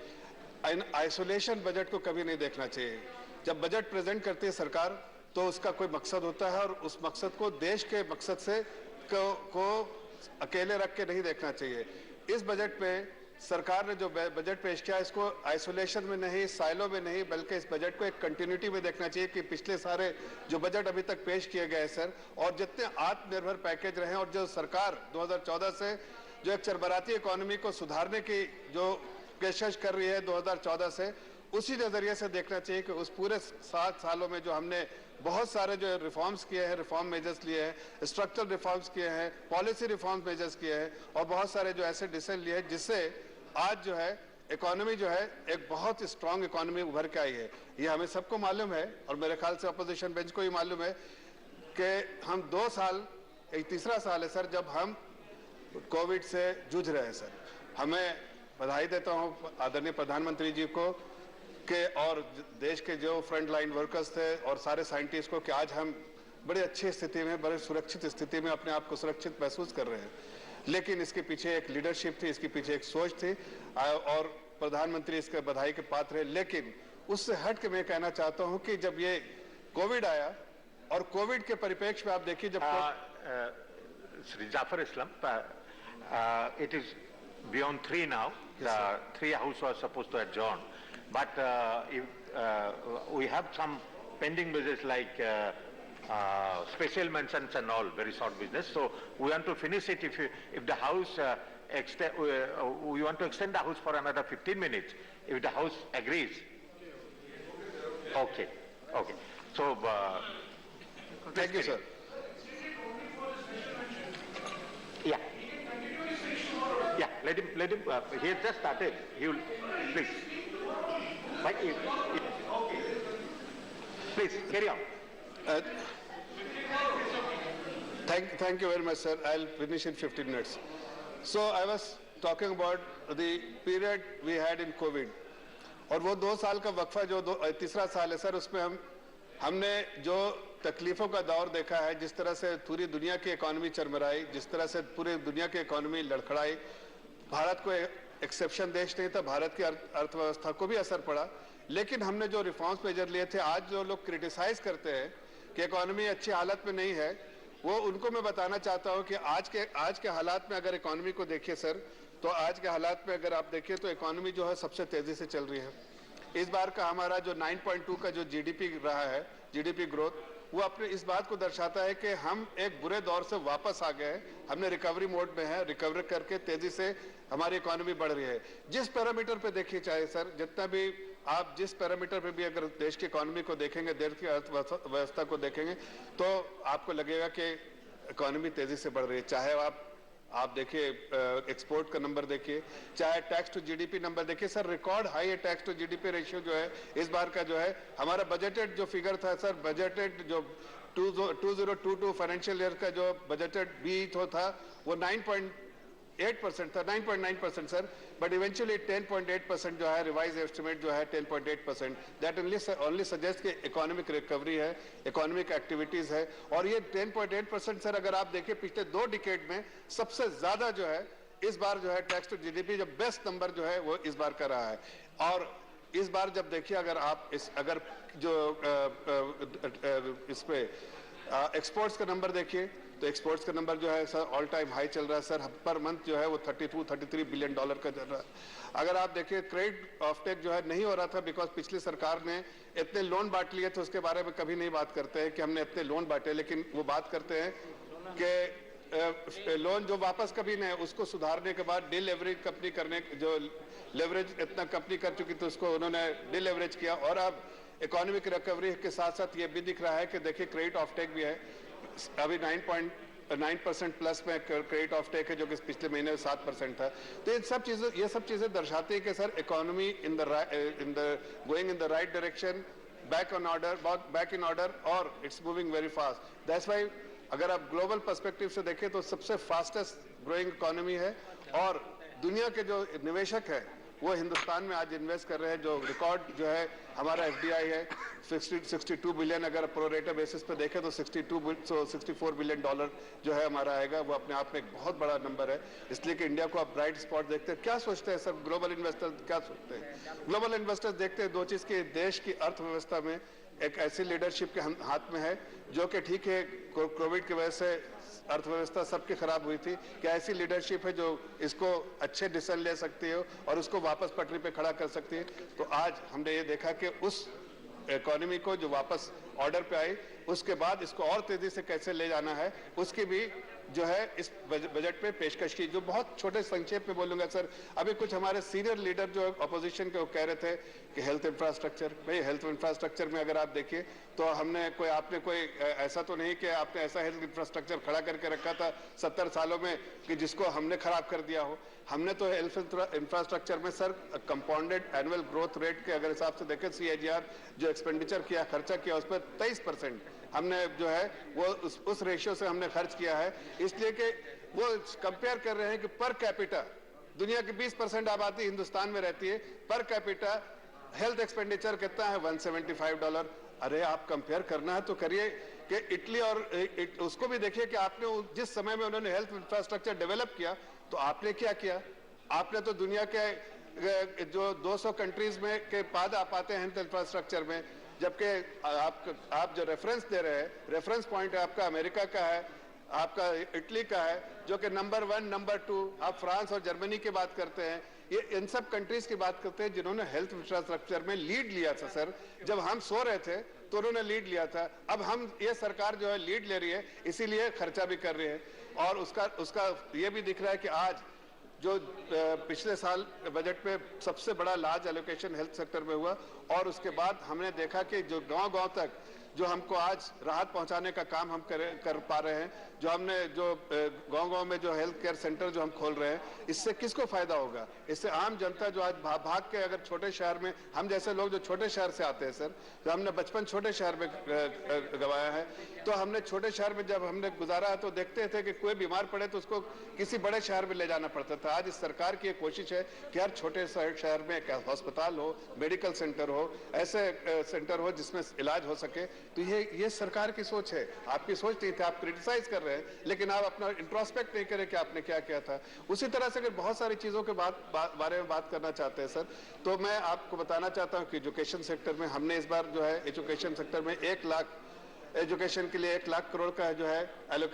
आइसोलेशन बजट को कभी नहीं देखना चाहिए। जब बजट प्रेजेंट करती है सरकार तो उसका कोई मकसद होता है, और उस मकसद को देश के मकसद से को अकेले रख के नहीं देखना चाहिए। इस बजट में सरकार ने जो बजट पेश किया, इसको आइसोलेशन में नहीं, साइलो में नहीं, बल्कि इस बजट को एक कंटिन्यूटी में देखना चाहिए कि पिछले सारे जो बजट अभी तक पेश किए गए सर, और जितने आत्मनिर्भर पैकेज रहे, और जो सरकार 2014 से जो एक चरबराती इकोनॉमी को सुधारने की जो पेशकश कर रही है 2014 से, उसी नजरिए से देखना चाहिए कि उस पूरे 7 सालों में जो हमने बहुत सारे जो रिफॉर्म्स किए हैं, रिफॉर्म मेजर्स लिए हैं, स्ट्रक्चरल रिफॉर्म्स किए हैं, पॉलिसी रिफॉर्म मेजर्स किए हैं, और बहुत सारे जो ऐसे डिसीजन लिए हैं जिससे आज जो है इकोनॉमी जो है एक बहुत स्ट्रांग इकोनॉमी उभर के आई है। ये हमें सबको मालूम है, और मेरे ख्याल से अपोजिशन बेंच को ही मालूम है कि हम 2 साल, एक तीसरा साल है सर, जब हम कोविड से जूझ रहे हैं सर। हमें बधाई देता हूँ आदरणीय प्रधानमंत्री जी को कि और देश के जो फ्रंट लाइन वर्कर्स थे और सारे साइंटिस्ट को कि आज हम बड़ी अच्छी स्थिति में, बड़े सुरक्षित स्थिति में अपने आप को सुरक्षित महसूस कर रहे हैं। लेकिन इसके पीछे एक लीडरशिप थी, इसके पीछे एक सोच थी, और प्रधानमंत्री इसके बधाई के पात्र है। लेकिन उससे हट के मैं कहना चाहता हूँ कि जब ये कोविड आया, और कोविड के परिप्रेक्ष्य में आप देखिए जब Shri Zafar Islam, it is beyond 3 now. The 3 House was supposed to adjourn, but if, we have some pending business like special mentions and all, very short business. So we want to finish it. If the House we want to extend the House for another 15 minutes. If the House agrees. Okay. Okay. So thank you, sir. Yeah. Yeah, let him, he has just started. He will, please. Please, carry on. Thank you very much, sir. I'll finish in 15 minutes. So I was talking about the period we had in COVID. और वो 2 साल का वक्फा जो तीसरा साल है sir, उसमें हम हमने जो तकलीफों का दौर देखा है, जिस तरह से पूरी दुनिया की इकोनॉमी चरमराई, जिस तरह से पूरी दुनिया की इकोनॉमी लड़खड़ाई, भारत को एक्सेप्शन देश नहीं था, भारत की अर्थव्यवस्था को भी असर पड़ा। लेकिन हमने जो रिफॉर्म्स मेजर लिए थे, आज जो लोग क्रिटिसाइज करते हैं कि इकोनॉमी अच्छी हालत में नहीं है, वो उनको मैं बताना चाहता हूं कि आज के हालात में अगर इकोनॉमी को देखिए सर, तो आज के हालात में अगर आप देखिए तो इकोनॉमी जो है सबसे तेजी से चल रही है। इस बार का हमारा जो 9.2 का जो जीडीपी रहा है, जीडीपी ग्रोथ, वो अपने इस बात को दर्शाता है कि हम एक बुरे दौर से वापस आ गए हैं। हमने रिकवरी मोड में है, रिकवर करके तेजी से हमारी इकोनॉमी बढ़ रही है। जिस पैरामीटर पे देखिए चाहे सर, जितना भी आप जिस पैरामीटर पे भी अगर देश की इकोनॉमी को देखेंगे, देश की अर्थव्यवस्था को देखेंगे, तो आपको लगेगा कि इकोनॉमी तेजी से बढ़ रही है। चाहे आप देखिए एक्सपोर्ट का नंबर देखिए, चाहे टैक्स टू जीडीपी नंबर देखिए सर, रिकॉर्ड हाई है टैक्स टू जीडीपी रेशियो जो है इस बार का जो है। हमारा बजटेड जो फिगर था सर, बजटेड जो 2022 फाइनेंशियल ईयर का जो बजटेड बी था वो 9.8% था, 9.9% सर, बट इवेंचुअली 10.8% जो है रिवाइज एस्टिमेट जो है 10.8%। दैट ओनली सजेस्ट कि इकोनॉमिक रिकवरी है, इकोनॉमिक एक्टिविटीज है। और ये 10.8% सर अगर आप देखिए पिछले 2 डिकेड में सबसे ज्यादा जो है इस बार जो है टैक्स टू जीडीपी जो बेस्ट नंबर जो है वो इस बार का रहा है। और इस बार जब देखिए अगर आप अगर जो इस पे एक्सपोर्ट्स का नंबर देखिए तो एक्सपोर्ट्स का नंबर जो है सर ऑल टाइम हाई चल रहा है सर, पर मंथ जो है वो $33 बिलियन का चल रहा है। अगर आप देखिए क्रेडिट ऑफटेक जो है नहीं हो रहा था, बिकॉज पिछली सरकार ने इतने लोन बांट लिए थे, उसके बारे में कभी नहीं बात करते हैं कि हमने इतने लोन बांटे, लेकिन वो बात करते हैं कि लोन जो वापस कभी नहीं, उसको सुधारने के बाद डिलेवरेज कंपनी करने, जो लेवरेज इतना कंपनी कर चुकी थी उसको उन्होंने डिलेवरेज किया। और अब इकोनॉमिक रिकवरी के साथ साथ ये भी दिख रहा है कि देखिए क्रेडिट ऑफटेक भी है, अभी 9% प्लस में क्रेडिट ऑफटेक है, जो कि पिछले महीने 7% था। तो ये सब चीजें दर्शाती है कि sir economy going in the right direction, back in order और it's moving very fast. That's why अगर आप ग्लोबल पर्सपेक्टिव से देखें तो सबसे फास्टेस्ट ग्रोइंग इकोनॉमी है, और दुनिया के जो निवेशक है वो हिंदुस्तान में आज इन्वेस्ट कर रहे हैं। जो रिकॉर्ड जो है हमारा एफडीआई है 62 बिलियन, अगर प्रोरेटा बेसिस पे देखें तो $64 बिलियन जो है हमारा आएगा, वो अपने आप में एक बहुत बड़ा नंबर है। इसलिए कि इंडिया को आप ब्राइट स्पॉट देखते हैं। क्या सोचते हैं सर ग्लोबल इन्वेस्टर्स, क्या सोचते हैं ग्लोबल इन्वेस्टर्स? देखते हैं 2 चीज की, देश की अर्थव्यवस्था में एक ऐसी लीडरशिप के हाथ में है जो कि ठीक है कोविड की वजह से अर्थव्यवस्था सबकी खराब हुई थी, कि ऐसी लीडरशिप है जो इसको अच्छे डिसीजन ले सकती है और उसको वापस पटरी पे खड़ा कर सकती है। तो आज हमने ये देखा कि उस इकोनॉमी को जो वापस ऑर्डर पे आई, उसके बाद इसको और तेजी से कैसे ले जाना है, उसकी भी जो है इस बजट पे पेशकश की। जो बहुत छोटे संक्षेप में बोलूंगा सर, अभी कुछ हमारे सीनियर लीडर जो अपोजिशन के वो कह रहे थे कि हेल्थ इंफ्रास्ट्रक्चर, भाई हेल्थ इंफ्रास्ट्रक्चर में अगर आप देखिए तो आपने कोई ऐसा तो नहीं कि आपने ऐसा हेल्थ इंफ्रास्ट्रक्चर खड़ा करके रखा था 70 सालों में कि जिसको हमने खराब कर दिया हो। हमने तो हेल्थ इंफ्रास्ट्रक्चर में sir compounded annual growth rate के अगर हिसाब से देखें, CAGR जो एक्सपेंडिचर किया, खर्चा किया, उस पर 23% हमने जो है वो उस रेशियो से हमने खर्च किया है। इसलिए कि वो कंपेयर कर रहे हैं कि पर कैपिटा दुनिया की 20% आबादी हिंदुस्तान में रहती है, पर कैपिटा हेल्थ एक्सपेंडिचर कितना है $175। अरे आप कंपेयर करना है तो करिए कि इटली और उसको भी देखिए कि आपने जिस समय में उन्होंने हेल्थ इंफ्रास्ट्रक्चर डेवलप किया तो आपने क्या किया। आपने तो दुनिया के जो 200 कंट्रीज में के बाद आप आते हैं हेल्थ इंफ्रास्ट्रक्चर में, जबकि आप जो रेफरेंस दे रहे हैं, रेफरेंस पॉइंट है आपका अमेरिका का है, आपका इटली का है, जो कि नंबर 1, नंबर 2, आप फ्रांस और जर्मनी की बात करते हैं। ये इन सब कंट्रीज की बात करते हैं जिन्होंने हेल्थ इंफ्रास्ट्रक्चर में लीड लिया था सर। जब हम सो रहे थे तो उन्होंने लीड लिया था, अब ये सरकार जो है लीड ले रही है, इसीलिए खर्चा भी कर रही है। और उसका ये भी दिख रहा है कि आज जो पिछले साल बजट में सबसे बड़ा लार्ज एलोकेशन हेल्थ सेक्टर में हुआ, और उसके बाद हमने देखा कि जो गांव-गांव तक जो हमको आज राहत पहुंचाने का काम हम कर पा रहे हैं, जो हमने जो गांव-गांव में जो हेल्थ केयर सेंटर जो हम खोल रहे हैं, इससे किसको फायदा होगा? इससे आम जनता जो आज भाग के अगर छोटे शहर में, हम जैसे लोग जो छोटे शहर से आते हैं सर, जो हमने बचपन छोटे शहर में गवाया है, तो हमने छोटे शहर में जब हमने गुजारा है तो देखते थे कि कोई बीमार पड़े तो उसको किसी बड़े शहर में ले जाना पड़ता था। आज इस सरकार की एक कोशिश है कि हर छोटे शहर में एक अस्पताल हो, मेडिकल सेंटर हो, ऐसे सेंटर हो जिसमें इलाज हो सके। तो ये सरकार की सोच है, आपकी सोच नहीं थी। आप क्रिटिसाइज कर रहे हैं, लेकिन आप अपना इंट्रोस्पेक्ट नहीं करें कि आपने क्या किया था। उसी तरह से अगर बहुत सारी चीजों के बारे में बात करना चाहते हैं सर, तो मैं आपको बताना चाहता हूं कि एजुकेशन सेक्टर में हमने इस बार जो है एजुकेशन सेक्टर में 1 लाख एजुकेशन के लिए 1 लाख करोड़ का जो है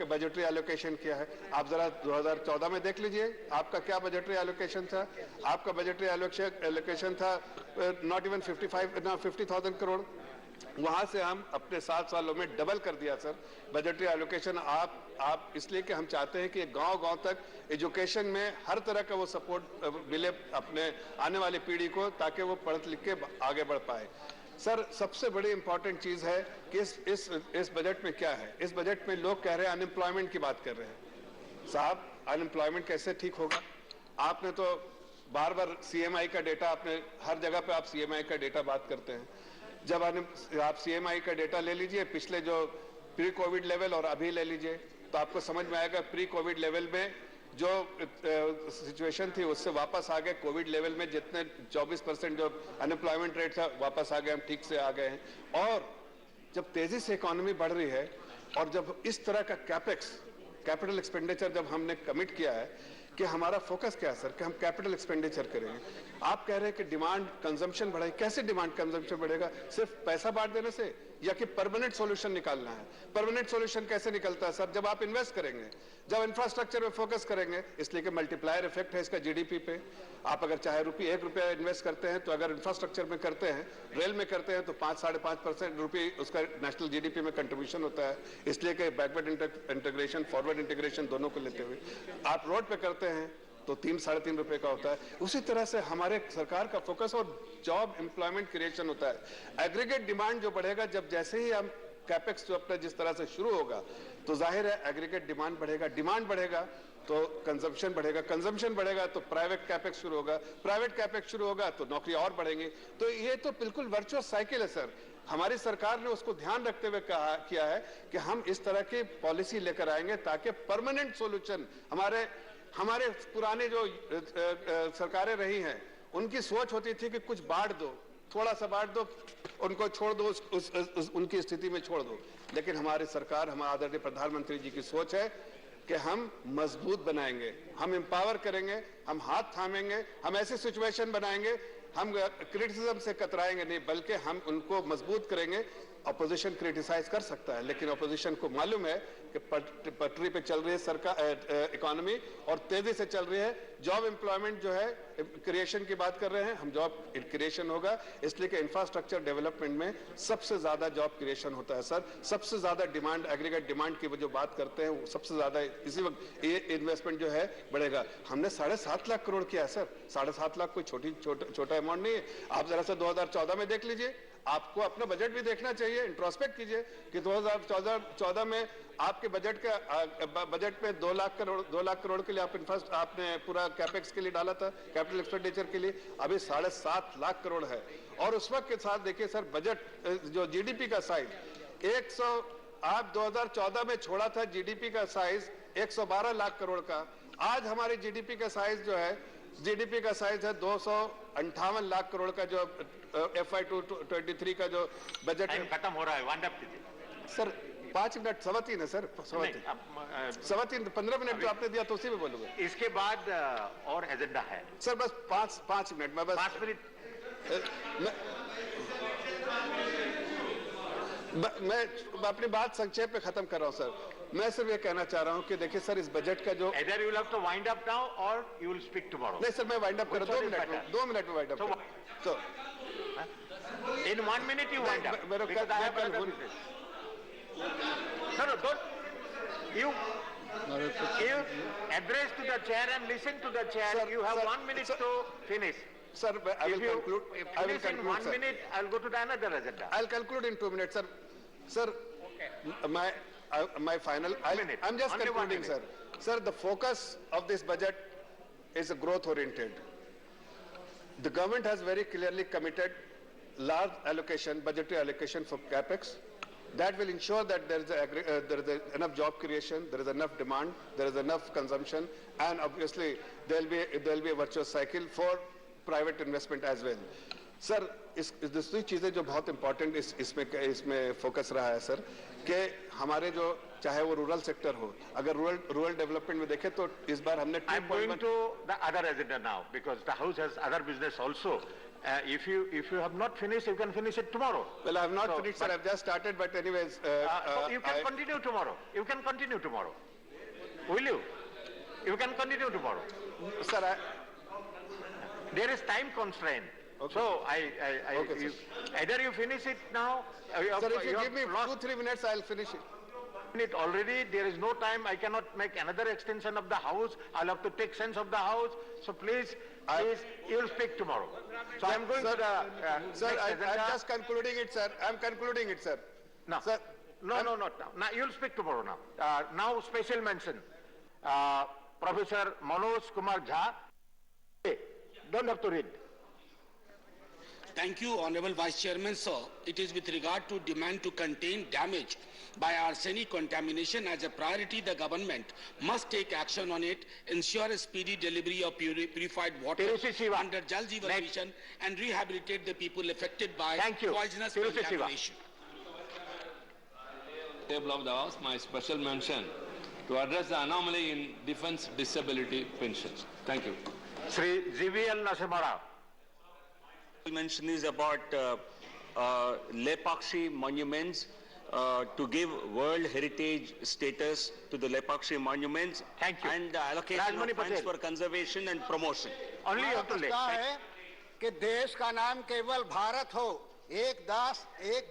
बजटरी एलोकेशन किया है। आप जरा 2014 में देख लीजिए आपका क्या बजटरी एलोकेशन था। आपका बजटरी एलोकेशन था नॉट इवन 50,000 करोड़। वहां से हम अपने 7 सालों में डबल कर दिया सर बजटरी एलोकेशन। आप इसलिए कि हम चाहते हैं कि गांव-गांव तक एजुकेशन में हर तरह का वो सपोर्ट मिले अपने आने वाली पीढ़ी को, ताकि वो पढ़ लिख के आगे बढ़ पाए। सर सबसे बड़ी इंपॉर्टेंट चीज है कि इस बजट में क्या है। इस बजट में लोग कह रहे हैं अनएम्प्लॉयमेंट की बात कर रहे हैं। साहब अनएम्प्लॉयमेंट कैसे ठीक होगा? आपने तो बार बार सीएमआई का डेटा, आपने हर जगह पे आप सीएमआई का डेटा बात करते हैं। जब आप सीएमआई का डेटा ले लीजिए, पिछले जो प्री कोविड लेवल और अभी ले लीजिए, तो आपको समझ में आएगा प्री कोविड लेवल में जो सिचुएशन थी उससे वापस आ गए। कोविड लेवल में जितने 24% जो अनएम्प्लॉयमेंट रेट था वापस आ गए, हम ठीक से आ गए हैं। और जब तेजी से इकोनॉमी बढ़ रही है और जब इस तरह का कैपिटल एक्सपेंडिचर जब हमने कमिट किया है कि हमारा फोकस क्या है सर, कि हम कैपिटल एक्सपेंडिचर करेंगे। आप कह रहे हैं कि डिमांड कंजम्पशन बढ़ेगी। कैसे डिमांड कंजम्पशन बढ़ेगा? सिर्फ पैसा बांट देने से, या कि परमानेंट सॉल्यूशन निकालना है? परमानेंट सॉल्यूशन कैसे निकलता है सर? जब आप इन्वेस्ट करेंगे, जब इंफ्रास्ट्रक्चर में फोकस करेंगे, इसलिए कि मल्टीप्लायर इफेक्ट है इसका जीडीपी पे। आप अगर चाहे ₹1 रुपया इन्वेस्ट करते हैं, तो अगर इंफ्रास्ट्रक्चर में करते हैं, रेल में करते हैं, तो 5-5.5% रुपये उसका नेशनल जीडीपी में कंट्रीब्यूशन होता है। इसलिए कि बैकवर्ड इंटीग्रेशन, फॉरवर्ड इंटीग्रेशन दोनों को लेते हुए आप रोड पे करते हैं तो 3-3.5 रुपए का होता है। उसी तरह से हमारे सरकार का फोकस और जॉब एम्प्लॉयमेंट क्रिएशन होता है। एग्रीगेट डिमांड जो बढ़ेगा, जब जैसे ही हम कैपेक्स जो अपना जिस तरह से शुरू होगा, तो जाहिर है एग्रीगेट डिमांड बढ़ेगा। डिमांड बढ़ेगा तो कंजम्पशन बढ़ेगा, कंजम्पशन बढ़ेगा तो प्राइवेट कैपेक्स शुरू होगा, प्राइवेट कैपेक्स शुरू होगा तो नौकरी और बढ़ेंगी। तो ये तो बिल्कुल वर्चुअस साइकिल है सर। हमारी सरकार ने उसको ध्यान रखते हुए किया है कि हम इस तरह की पॉलिसी लेकर आएंगे ताकि परमानेंट सोल्यूशन हमारे पुराने जो सरकारें रही हैं, उनकी सोच होती थी कि कुछ बांट दो, थोड़ा सा बांट दो, उनको छोड़ दो, उनकी स्थिति में छोड़ दो। लेकिन हमारी सरकार, हमारे आदरणीय प्रधानमंत्री जी की सोच है कि हम मजबूत बनाएंगे, हम एम्पावर करेंगे, हम हाथ थामेंगे, हम ऐसी सिचुएशन बनाएंगे, हम क्रिटिसिज्म से कतराएंगे नहीं, बल्कि हम उनको मजबूत करेंगे। अपोजिशन क्रिटिसाइज कर सकता है, लेकिन अपोजिशन को मालूम है कि पटरी पे चल रही है सरकार, इकोनॉमी, और तेजी से चल रही है। जॉब एम्प्लॉयमेंट जो है क्रिएशन की बात कर रहे हैं हम, जॉब क्रिएशन होगा, इसलिए कि इंफ्रास्ट्रक्चर डेवलपमेंट में सबसे ज्यादा जॉब क्रिएशन होता है सर। सबसे ज्यादा डिमांड, एग्रीगेट डिमांड की वो जो बात करते हैं, वो सबसे ज्यादा इसी वक्त ये इन्वेस्टमेंट जो है बढ़ेगा। हमने 7.5 लाख करोड़ किया है सर। 7.5 लाख कोई छोटा अमाउंट नहीं है। आप जरा सा 2014 में देख लीजिए, आपको अपना बजट भी देखना चाहिए, इंट्रोस्पेक्ट कीजिए कि 2014 में आपके बजट में 2 लाख करोड़ के लिए आपने पूरा कैपेक्स के लिए डाला था, कैपिटल एक्सपेंडिचर के लिए। अभी 7.5 लाख करोड़ है। और उस वक्त के साथ देखिए सर, बजट जो जीडीपी का साइज आप 2014 में छोड़ा था जीडीपी का साइज 112 लाख करोड़ का। आज हमारी जीडीपी का साइज जो है, जीडीपी का साइज है 258 लाख करोड़ का। जो FY23 का जो बजट खत्म हो रहा है, वाइंड अप कीजिए सर। 5 मिनट, 3:15 है सर, 3:15 15 मिनट जो आपने दिया तो उसी में बोलूंगा। इसके बाद और एजेंडा है सर। बस 5 मिनट में, बस 5 मिनट। मैं अपनी बात संक्षेप में खत्म कर रहा हूं सर। मैं सिर्फ ये कहना चाह रहा हूं कि देखिए सर, इस बजट का जो either you will have to wind up now or you will speak tomorrow. नहीं सर, मैं वाइंड अप कर रहा हूं, 2 मिनट में वाइंड अप कर। तो in 1 minute you wind up. मेरे Because I have other business. No, don't. You address to the chair and listen to the chair. Sir, you have 1 minute to finish. Sir, I will conclude. I will conclude in 1 minute. I'll go to the another agenda. I'll conclude in 2 minutes, sir. Sir, okay. My final. I'm just concluding, sir. Sir, the focus of this budget is growth oriented. The government has very clearly committed large allocation, budgetary allocation for capex. That will ensure that there is enough job creation, there is enough demand, there is enough consumption, and obviously there will be a virtuous cycle for private investment as well. Sir इस दूसरी चीजें जो बहुत important इसमें focus रहा है sir कि हमारे जो चाहे वो रूरल सेक्टर हो, अगर रूरल डेवलपमेंट में देखें तो इस बार हमने I'm going to the other agenda now because the house has other business also. If you have not finished, you can finish it tomorrow. Well, I have not finished, sir. I've just started, but anyways. You can continue tomorrow. You can continue tomorrow. Will you? You can continue tomorrow. Sir, there is time constraint. Okay. So Okay, either you finish it now. Sir, if you give me 2-3 minutes, I'll finish it. Already there is no time. I cannot make another extension of the house. I'll have to take sense of the house. So please, you will speak tomorrow. So I'm going to the sir, I'm just concluding it, sir. I'm concluding it, sir. No, sir, not now. Now you'll speak tomorrow. Now special mention, Professor Manoj Kumar Jha. Don't have to read. Thank you, Honorable Vice Chairman, sir. It is with regard to demand to contain damage by arsenic contamination as a priority. The government must take action on it, ensure a speedy delivery of purified water under Jal Jeevan Mission, and rehabilitate the people affected by poisonous contamination. Table of the House, my special mention to address the anomaly in defense disability pensions. Thank you. Sri GVL Nasamara. Mention is about Lepakshi monuments, to give World Heritage status to the Lepakshi monuments. Thank you. And allocation of funds for conservation and promotion. Only you have to है कि देश का नाम केवल भारत हो, एक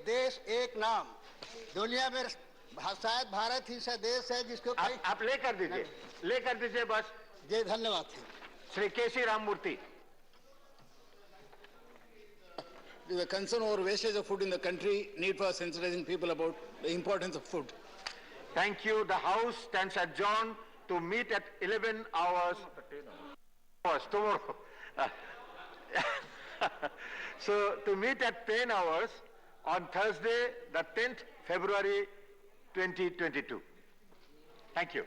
देश एक नाम। दुनिया में शायद भारत ही सा देश है जिसको आप लेकर दीजिए बस। जय धन्यवाद। श्री केसी Ramamurthy. The concern over wastage of food in the country, need for sensitizing people about the importance of food. Thank you. The House stands adjourned to meet at 11 hours. Tomorrow. So to meet at 10 hours on Thursday, the 10th February 2022. Thank you.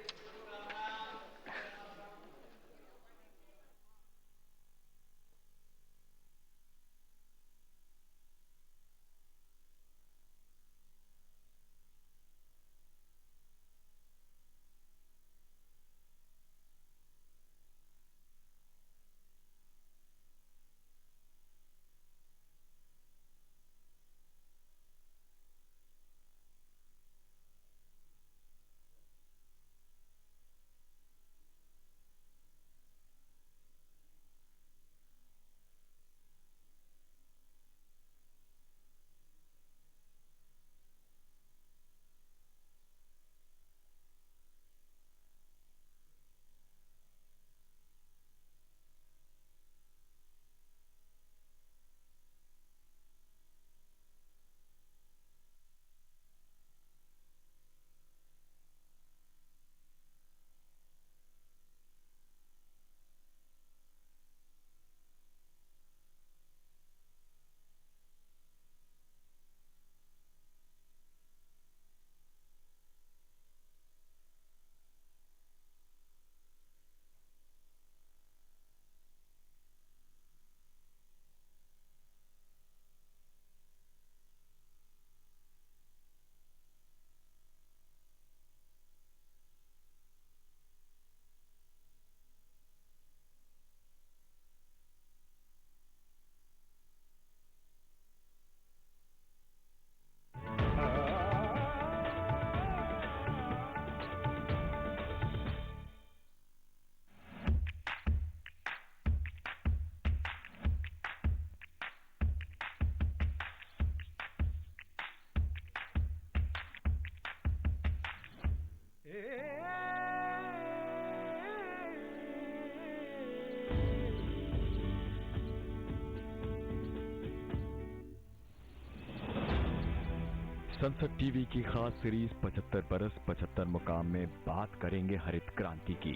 संसद TV की खास series 75 बरस 75 मुकाम में बात करेंगे हरित क्रांति की।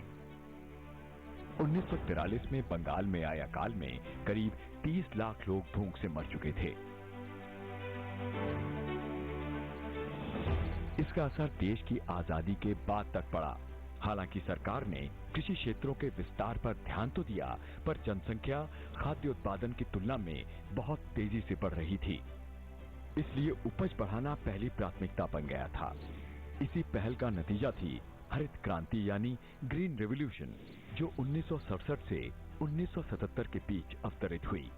1943 में बंगाल में आए अकाल में करीब 30 लाख लोग भूख से मर चुके थे। इसका असर देश की आजादी के बाद तक पड़ा। हालांकि सरकार ने कृषि क्षेत्रों के विस्तार पर ध्यान तो दिया, पर जनसंख्या खाद्य उत्पादन की तुलना में बहुत तेजी से बढ़ रही थी। इसलिए उपज बढ़ाना पहली प्राथमिकता बन गया था। इसी पहल का नतीजा थी हरित क्रांति यानी ग्रीन रेवोल्यूशन, जो 1967 से 1977 के बीच अवतरित हुई।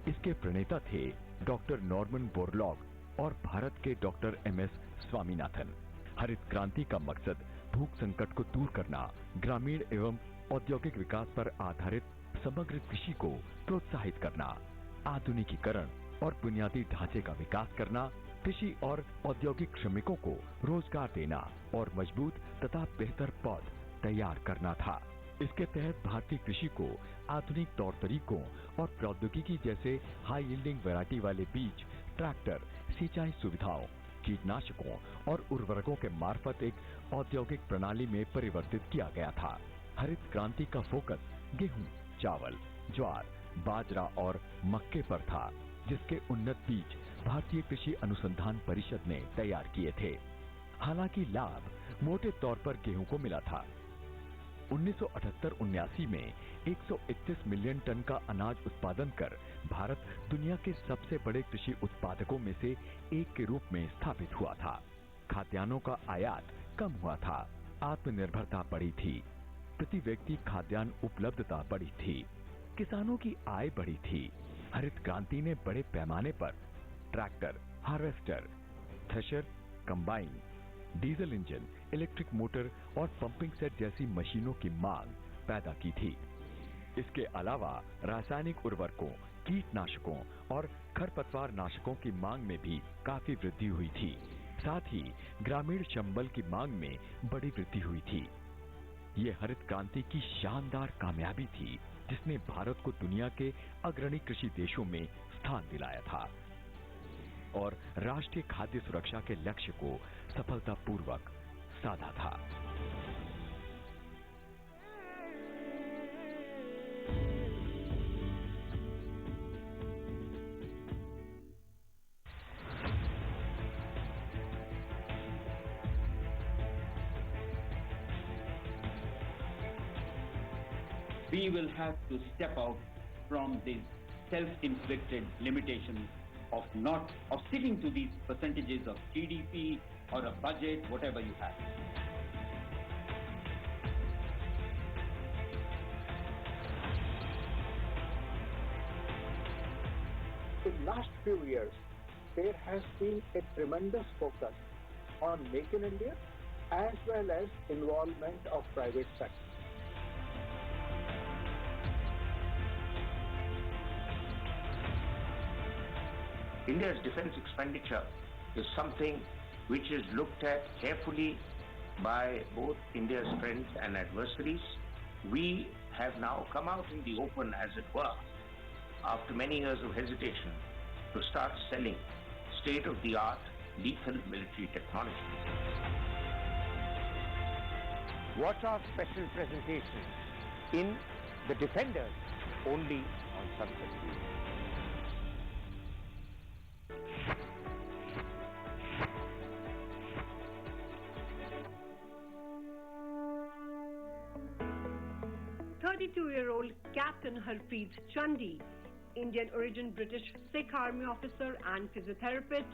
इसके प्रणेता थे डॉक्टर नॉर्मन बोरलॉग और भारत के डॉक्टर MS स्वामीनाथन। हरित क्रांति का मकसद भूख संकट को दूर करना, ग्रामीण एवं औद्योगिक विकास पर आधारित समग्र कृषि को प्रोत्साहित करना, आधुनिकीकरण और बुनियादी ढांचे का विकास करना, कृषि और औद्योगिक श्रमिकों को रोजगार देना और मजबूत तथा बेहतर पौध तैयार करना था। इसके तहत भारतीय कृषि को आधुनिक तौर तरीकों और प्रौद्योगिकी जैसे हाई यील्डिंग वैरायटी वाले बीज, ट्रैक्टर, सिंचाई सुविधाओं, कीटनाशकों और उर्वरकों के मार्फत एक औद्योगिक प्रणाली में परिवर्तित किया गया था। हरित क्रांति का फोकस गेहूं, चावल, ज्वार, बाजरा और मक्के पर था, जिसके उन्नत बीज भारतीय कृषि अनुसंधान परिषद ने तैयार किए थे। हालांकि लाभ मोटे तौर पर गेहूं को मिला था। 1978-79 में 131 मिलियन टन का अनाज उत्पादन कर भारत दुनिया के सबसे बड़े कृषि उत्पादकों में से एक के रूप में स्थापित हुआ था। खाद्यान्नों का आयात कम हुआ था, आत्मनिर्भरता बढ़ी थी, प्रति व्यक्ति खाद्यान्न उपलब्धता बढ़ी थी, किसानों की आय बढ़ी थी। हरित क्रांति ने बड़े पैमाने पर tractor, harvester, thresher, combine, diesel engine, electric motor और पंपिंग सेट जैसी मशीनों की मांग पैदा की थी। इसके अलावा रासायनिक उर्वरकों, कीटनाशकों और खरपतवार नाशकों की मांग में भी काफी वृद्धि हुई थी। साथ ही ग्रामीण श्रमबल की मांग में बड़ी वृद्धि हुई थी। ये हरित क्रांति की शानदार कामयाबी थी, जिसने भारत को दुनिया के अग्रणी कृषि देशों में स्थान दिलाया था और राष्ट्रीय खाद्य सुरक्षा के लक्ष्य को सफलतापूर्वक साधा था। We will have to step out from these self-inflicted limitations of sticking to these percentages of GDP or a budget, whatever you have. In last few years, there has been a tremendous focus on Make in India as well as involvement of private sector. India's defense expenditure is something which is looked at carefully by both India's friends and adversaries. We have now come out in the open, as it were, after many years of hesitation, to start selling state-of-the-art lethal military technology. Watch our special presentation in The Defenders, only on Sunset TV. Year-old Captain Harpreet Chandi, Indian origin British Sikh Army officer and physiotherapist,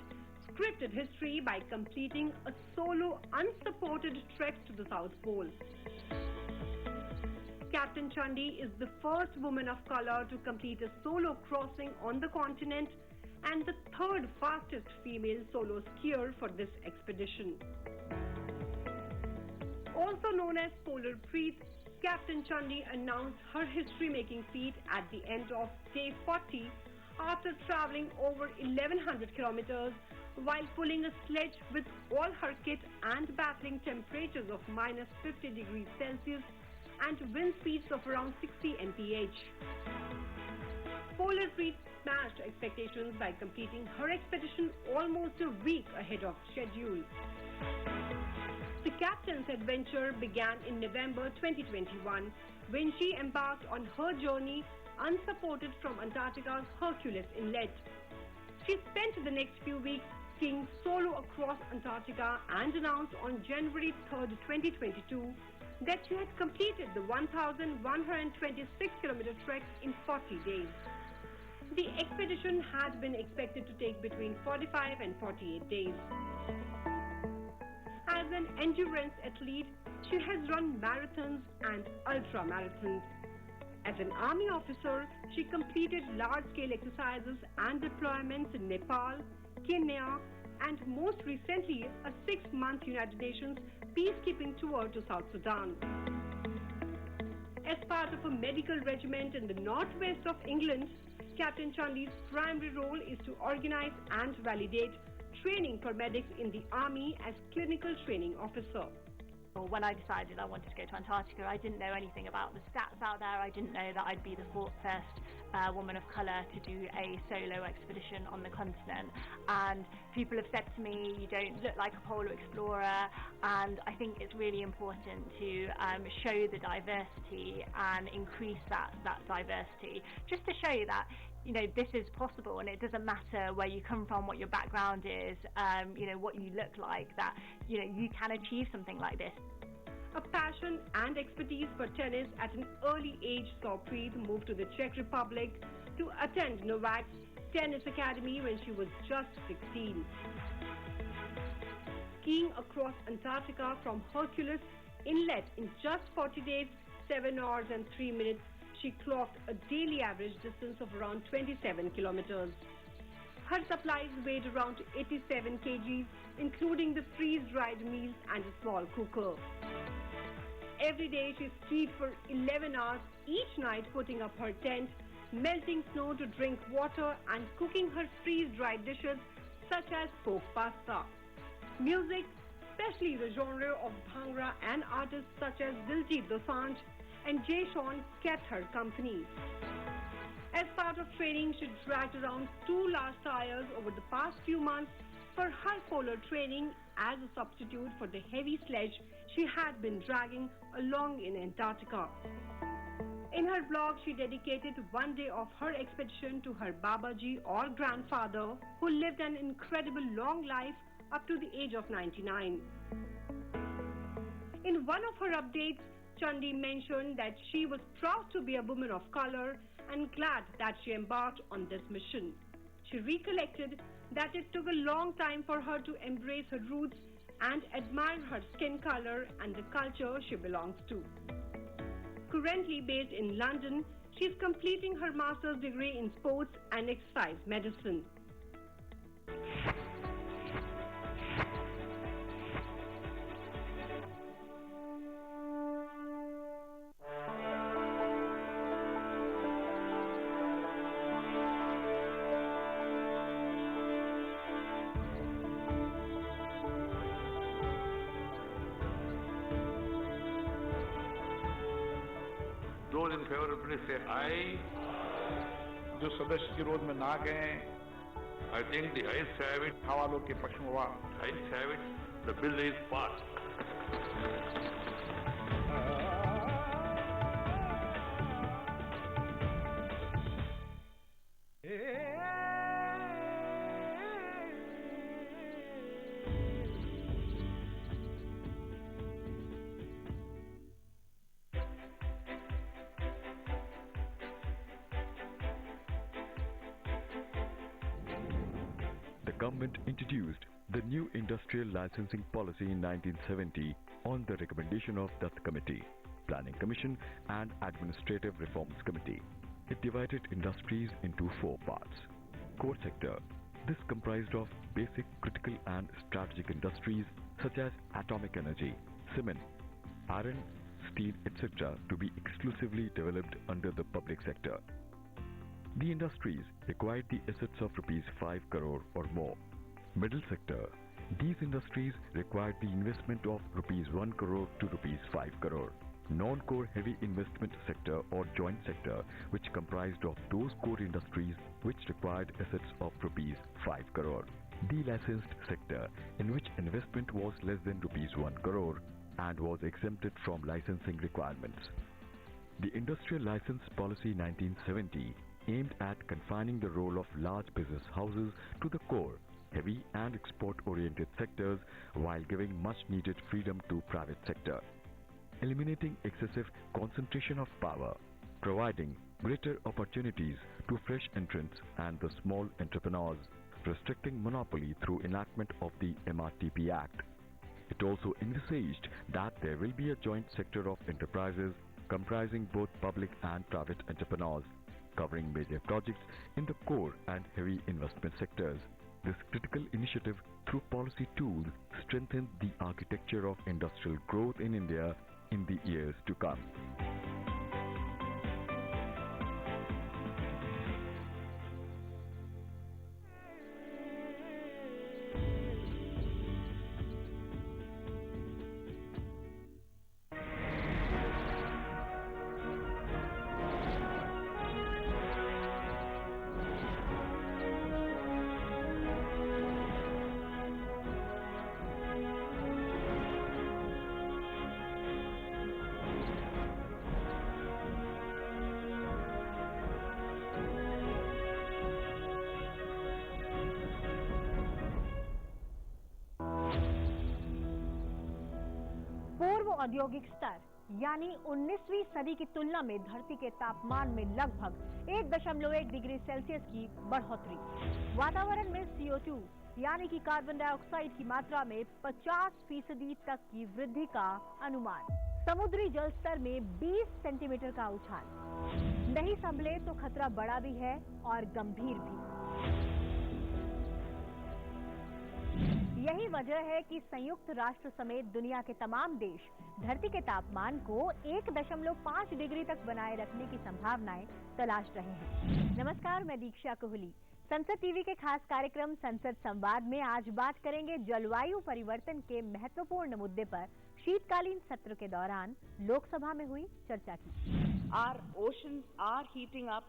scripted history by completing a solo unsupported trek to the South Pole. Captain Chandi is the first woman of color to complete a solo crossing on the continent and the third fastest female solo skier for this expedition. Also known as Polar Preet, Captain Chandi announced her history-making feat at the end of day 40 after traveling over 1100 kilometers while pulling a sledge with all her kit and battling temperatures of minus 50 degrees Celsius and wind speeds of around 60 mph. Polar Preet smashed expectations by completing her expedition almost a week ahead of schedule. The captain's adventure began in November 2021 when she embarked on her journey unsupported from Antarctica's Hercules Inlet. She spent the next few weeks skiing solo across Antarctica and announced on January 3, 2022 that she had completed the 1,126-kilometer trek in 40 days. The expedition had been expected to take between 45 and 48 days. As an endurance athlete, she has run marathons and ultra-marathons. As an army officer, she completed large-scale exercises and deployments in Nepal, Kenya, and most recently, a 6-month United Nations peacekeeping tour to South Sudan. As part of a medical regiment in the northwest of England, Captain Chandi's primary role is to organize and validate training for medics in the Army as clinical training officer. When I decided I wanted to go to Antarctica, I didn't know anything about the stats out there. I didn't know that I'd be the first woman of colour to do a solo expedition on the continent. And people have said to me, you don't look like a polar explorer. And I think it's really important to show the diversity and increase that diversity, just to show you that, you know, this is possible, and it doesn't matter where you come from, what your background is, you know, what you look like, that, you know, you can achieve something like this. A passion and expertise for tennis at an early age saw Preet move to the Czech Republic to attend Novak's tennis academy when she was just 16. Skiing across Antarctica from Hercules Inlet in just 40 days, 7 hours and 3 minutes, she clocked a daily average distance of around 27 kilometers. Her supplies weighed around 87 kgs, including the freeze-dried meals and a small cooker. Every day she skied for 11 hours each night, putting up her tent, melting snow to drink water, and cooking her freeze-dried dishes such as pork pasta. Music, especially the genre of Bhangra, and artists such as Diljit Dosanjh and Jay Sean kept her company. As part of training, she dragged around 2 large tires over the past few months for her polar training as a substitute for the heavy sledge she had been dragging along in Antarctica. In her blog, she dedicated one day of her expedition to her Babaji, or grandfather, who lived an incredible long life up to the age of 99. In one of her updates, Chandi mentioned that she was proud to be a woman of color and glad that she embarked on this mission. She recollected that it took a long time for her to embrace her roots and admire her skin color and the culture she belongs to. Currently based in London, she is completing her master's degree in sports and exercise medicine. Those in favor, please say aye. जो सदस्य विरोध में ना गए, I think the ayes have it. हवालों के पक्ष में हुआ, ayes have it. The bill is passed. The government introduced the new industrial licensing policy in 1970 on the recommendation of that committee, Planning Commission and Administrative Reforms Committee. It divided industries into 4 parts. Core sector. This comprised of basic, critical and strategic industries such as atomic energy, cement, iron, steel, etc. to be exclusively developed under the public sector. The industries required the assets of rupees 5 crore or more. Middle sector. These industries required the investment of rupees 1 crore to rupees 5 crore. Non-core heavy investment sector or joint sector, which comprised of those core industries which required assets of rupees 5 crore. The licensed sector, in which investment was less than rupees 1 crore and was exempted from licensing requirements. The Industrial License Policy 1970 aimed at confining the role of large business houses to the core, heavy and export-oriented sectors while giving much-needed freedom to private sector. eliminating excessive concentration of power, providing greater opportunities to fresh entrants and the small entrepreneurs, restricting monopoly through enactment of the MRTP Act. It also envisaged that there will be a joint sector of enterprises comprising both public and private entrepreneurs, covering major projects in the core and heavy investment sectors. This critical initiative, through policy tools, strengthens the architecture of industrial growth in India in the years to come. पूर्व औद्योगिक स्तर यानी 19वीं सदी की तुलना में धरती के तापमान में लगभग 1.1 डिग्री सेल्सियस की बढ़ोतरी। वातावरण में CO2 यानी कि कार्बन डाइऑक्साइड की मात्रा में 50% तक की वृद्धि का अनुमान। समुद्री जल स्तर में 20 सेंटीमीटर का उछाल। नहीं संभले तो खतरा बड़ा भी है और गंभीर भी। यही वजह है कि संयुक्त राष्ट्र समेत दुनिया के तमाम देश धरती के तापमान को 1.5 डिग्री तक बनाए रखने की संभावनाएं तलाश रहे हैं। नमस्कार, मैं दीक्षा कोहली। संसद टीवी के खास कार्यक्रम संसद संवाद में आज बात करेंगे जलवायु परिवर्तन के महत्वपूर्ण मुद्दे पर शीतकालीन सत्र के दौरान लोकसभा में हुई चर्चा की। Our oceans are heating up,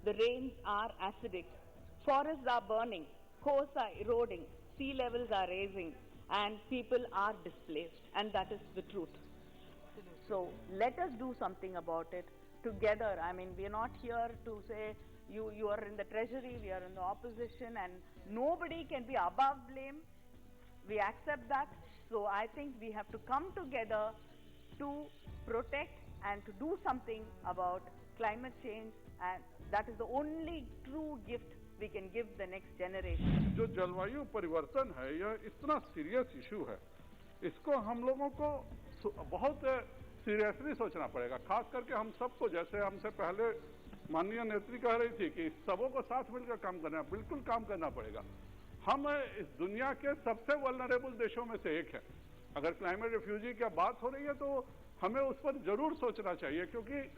the rains are acidic, forests are burning, coasts are eroding, sea levels are rising, and people are displaced, and that is the truth. So let us do something about it together. I mean, we are not here to say you are in the treasury, we are in the opposition, and nobody can be above blame. We accept that. So I think we have to come together to protect and to do something about climate change, and that is the only true gift we can give the next generation. जो जलवायु परिवर्तन है यह इतना serious issue है, इसको हम लोगों को बहुत सीरियसली सोचना पड़ेगा। खास करके हम सबको, जैसे हमसे पहले माननीय नेत्री कह रही थी कि सबों को साथ मिलकर काम करना, बिल्कुल काम करना पड़ेगा। हम इस दुनिया के सबसे वल्नरेबल देशों में से एक है। अगर क्लाइमेट रिफ्यूजी की बात हो रही है तो हमें उस पर जरूर सोचना चाहिए, क्योंकि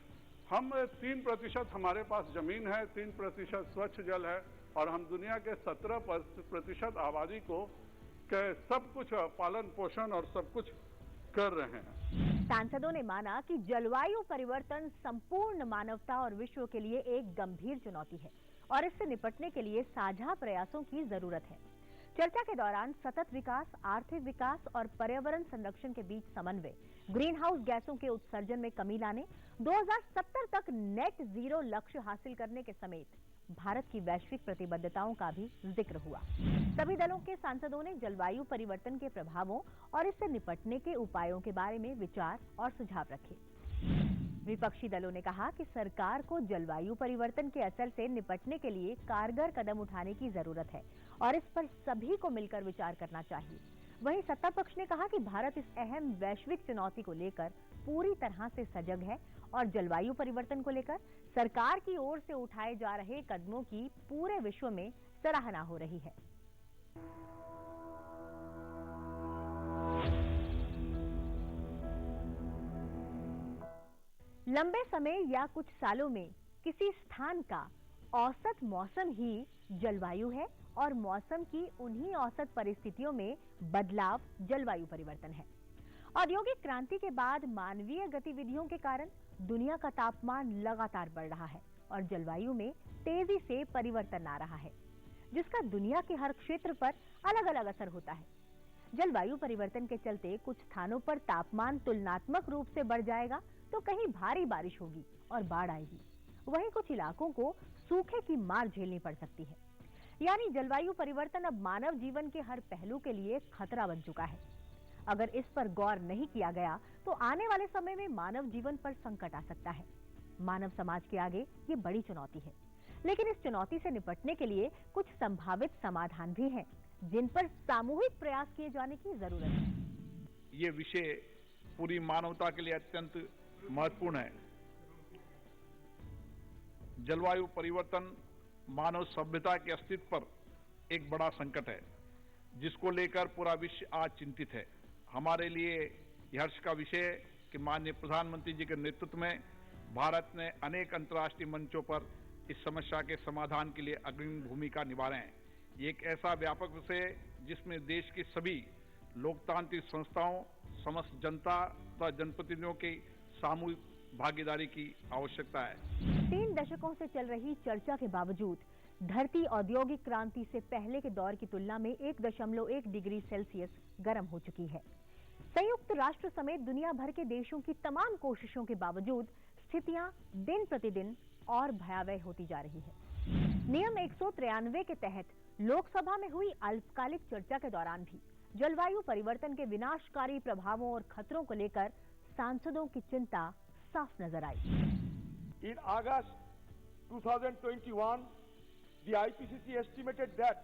हम 3% हमारे पास जमीन है, 3% स्वच्छ जल है, और हम दुनिया के 17% आबादी को के सब कुछ पालन पोषण और सब कुछ कर रहे हैं। सांसदों ने माना कि जलवायु परिवर्तन संपूर्ण मानवता और विश्व के लिए एक गंभीर चुनौती है और इससे निपटने के लिए साझा प्रयासों की जरूरत है। चर्चा के दौरान सतत विकास, आर्थिक विकास और पर्यावरण संरक्षण के बीच समन्वय, ग्रीन हाउस गैसों के उत्सर्जन में कमी लाने, 2070 तक नेट जीरो लक्ष्य हासिल करने के समेत भारत की वैश्विक प्रतिबद्धताओं का भी जिक्र हुआ। सभी दलों के सांसदों ने जलवायु परिवर्तन के प्रभावों और इससे निपटने के उपायों के बारे में विचार और सुझाव रखे। विपक्षी दलों ने कहा कि सरकार को जलवायु परिवर्तन के असर से निपटने के लिए कारगर कदम उठाने की जरूरत है और इस पर सभी को मिलकर विचार करना चाहिए। वहीं सत्ता पक्ष ने कहा कि भारत इस अहम वैश्विक चुनौती को लेकर पूरी तरह से सजग है और जलवायु परिवर्तन को लेकर सरकार की ओर से उठाए जा रहे कदमों की पूरे विश्व में सराहना हो रही है। लंबे समय या कुछ सालों में किसी स्थान का औसत मौसम ही जलवायु है और मौसम की उन्हीं औसत परिस्थितियों में बदलाव जलवायु परिवर्तन है। औद्योगिक क्रांति के बाद मानवीय गतिविधियों के कारण दुनिया का तापमान लगातार बढ़ रहा है और जलवायु में तेजी से परिवर्तन आ रहा है, जिसका दुनिया के हर क्षेत्र पर अलग अलग असर होता है। जलवायु परिवर्तन के चलते कुछ स्थानों पर तापमान तुलनात्मक रूप से बढ़ जाएगा तो कहीं भारी बारिश होगी और बाढ़ आएगी। वहीं कुछ इलाकों को सूखे की मार झेलनी पड़ सकती है। यानी जलवायु परिवर्तन अब मानव जीवन के हर पहलू के लिए खतरा बन चुका है। अगर इस पर गौर नहीं किया गया तो आने वाले समय में मानव जीवन पर संकट आ सकता है। मानव समाज के आगे ये बड़ी चुनौती है, लेकिन इस चुनौती से निपटने के लिए कुछ संभावित समाधान भी हैं, जिन पर सामूहिक प्रयास किए जाने की जरूरत है। ये विषय पूरी मानवता के लिए अत्यंत महत्वपूर्ण है। जलवायु परिवर्तन मानव सभ्यता के अस्तित्व पर एक बड़ा संकट है, जिसको लेकर पूरा विश्व आज चिंतित है। हमारे लिए यह हर्ष का विषय है कि माननीय प्रधानमंत्री जी के नेतृत्व में भारत ने अनेक अंतर्राष्ट्रीय मंचों पर इस समस्या के समाधान के लिए अग्रणी भूमिका निभा रहे हैं। ये एक ऐसा व्यापक विषय है जिसमें देश की सभी लोकतांत्रिक संस्थाओं, समस्त जनता तथा जनप्रतिनिधियों की सामूहिक भागीदारी की आवश्यकता है। 3 दशकों से चल रही चर्चा के बावजूद धरती औद्योगिक क्रांति से पहले के दौर की तुलना में 1.1 डिग्री सेल्सियस गर्म हो चुकी है। संयुक्त राष्ट्र समेत दुनिया भर के देशों की तमाम कोशिशों के बावजूद स्थितियां दिन प्रतिदिन और भयावह होती जा रही है। नियम 193 के तहत लोकसभा में हुई अल्पकालिक चर्चा के दौरान भी जलवायु परिवर्तन के विनाशकारी प्रभावों और खतरों को लेकर सांसदों की चिंता साफ नजर आई। In August 2021, the IPCC estimated that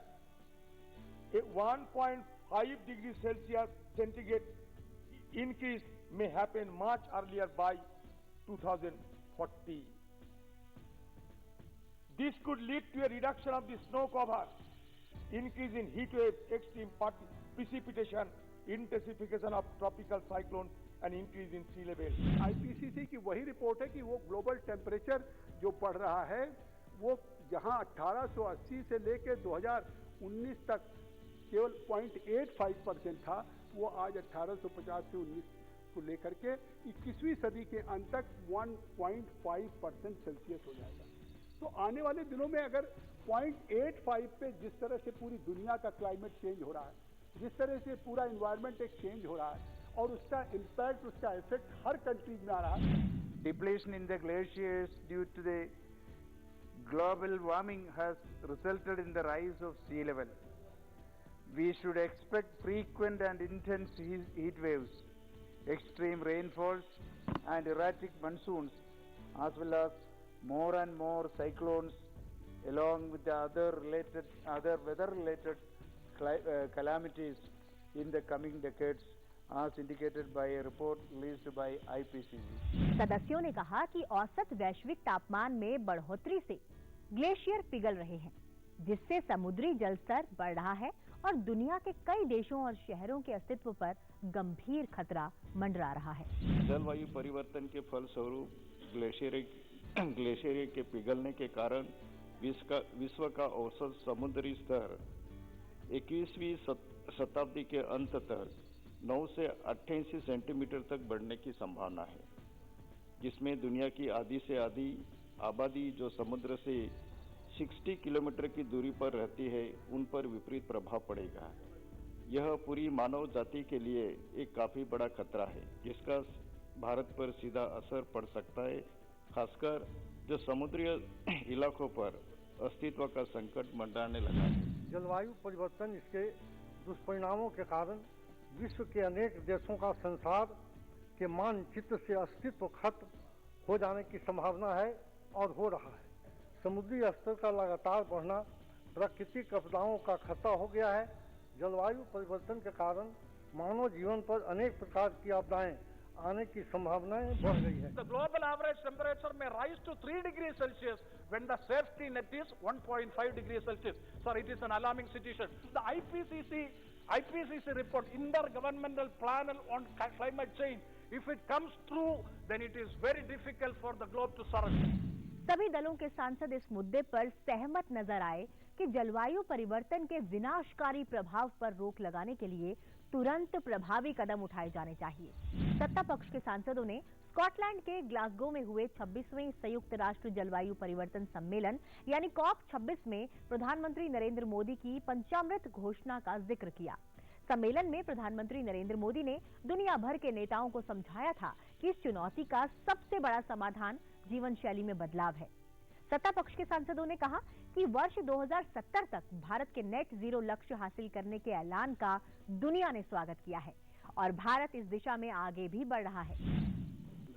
a 1.5 degrees Celsius centigrade increase may happen much earlier by 2040. This could lead to a reduction of the snow cover, increase in heat waves, extreme precipitation, intensification of tropical cyclones, and increase in sea level. IPCC की वही report है कि वो global temperature जो बढ़ रहा है वो जहां 1880 से लेकर 2019 तक केवल 0.85% था, वो आज 1850 से 19 को लेकर के 21वीं सदी के अंत तक 1.5% सेल्सियस हो जाएगा। तो आने वाले दिनों में अगर 0.85 पे जिस तरह से पूरी दुनिया का क्लाइमेट चेंज हो रहा है, जिस तरह से पूरा इन्वायरमेंट एक चेंज हो रहा है और उसका इम्पैक्ट, उसका इफेक्ट हर कंट्रीज में आ रहा है। Depletion in the glaciers due to the global warming has resulted in the rise of sea level. We should expect frequent and intense heat waves, extreme rainfalls and erratic monsoons, as well as more and more cyclones, along with the other weather-related calamities in the coming decades, as indicated by a report released by IPCC. सदस्यों ने कहा कि औसत वैश्विक तापमान में बढ़ोतरी से ग्लेशियर पिघल रहे हैं, जिससे समुद्री जल स्तर बढ़ रहा है और दुनिया के कई देशों और शहरों के अस्तित्व पर गंभीर खतरा मंडरा रहा है। जलवायु परिवर्तन के फलस्वरूप ग्लेशियर के पिघलने के कारण विश्व का औसत समुद्री स्तर 21वीं शताब्दी के अंत तक 9 से 88 सेंटीमीटर तक बढ़ने की संभावना है, जिसमें दुनिया की आधी से आधी आबादी जो समुद्र से 60 किलोमीटर की दूरी पर रहती है, उन पर विपरीत प्रभाव पड़ेगा। यह पूरी मानव जाति के लिए एक काफी बड़ा खतरा है, जिसका भारत पर सीधा असर पड़ सकता है, खासकर जो समुद्री इलाकों पर अस्तित्व का संकट मंडराने लगा है। जलवायु परिवर्तन, इसके दुष्परिणामों के कारण विश्व के अनेक देशों का संसार के मानचित्र से अस्तित्व खत्म हो जाने की संभावना है और हो रहा है। समुद्री स्तर का लगातार बढ़ना प्राकृतिक आपदाओं का खतरा हो गया है। जलवायु परिवर्तन के कारण मानव जीवन पर अनेक प्रकार की आपदाएं आने की संभावनाएं बढ़ गई है। The global average temperature may rise to 3 degrees Celsius when the safety net is 1.5 degrees Celsius. Sir, it is an alarming situation. The IPCC report, Intergovernmental Panel on Climate Change, if it comes true, then it is very difficult for the globe to survive. सभी दलों के सांसद इस मुद्दे पर सहमत नजर आए कि जलवायु परिवर्तन के विनाशकारी प्रभाव पर रोक लगाने के लिए तुरंत प्रभावी कदम उठाए जाने चाहिए। सत्ता पक्ष के सांसदों ने स्कॉटलैंड के ग्लासगो में हुए 26वें संयुक्त राष्ट्र जलवायु परिवर्तन सम्मेलन यानी COP26 में प्रधानमंत्री नरेंद्र मोदी की पंचामृत घोषणा का जिक्र किया। सम्मेलन में प्रधानमंत्री नरेंद्र मोदी ने दुनिया भर के नेताओं को समझाया था कि इस चुनौती का सबसे बड़ा समाधान जीवन शैली में बदलाव है। सत्ता पक्ष के सांसदों ने कहा कि वर्ष 2070 तक भारत के नेट जीरो लक्ष्य हासिल करने के ऐलान का दुनिया ने स्वागत किया है और भारत इस दिशा में आगे भी बढ़ रहा है।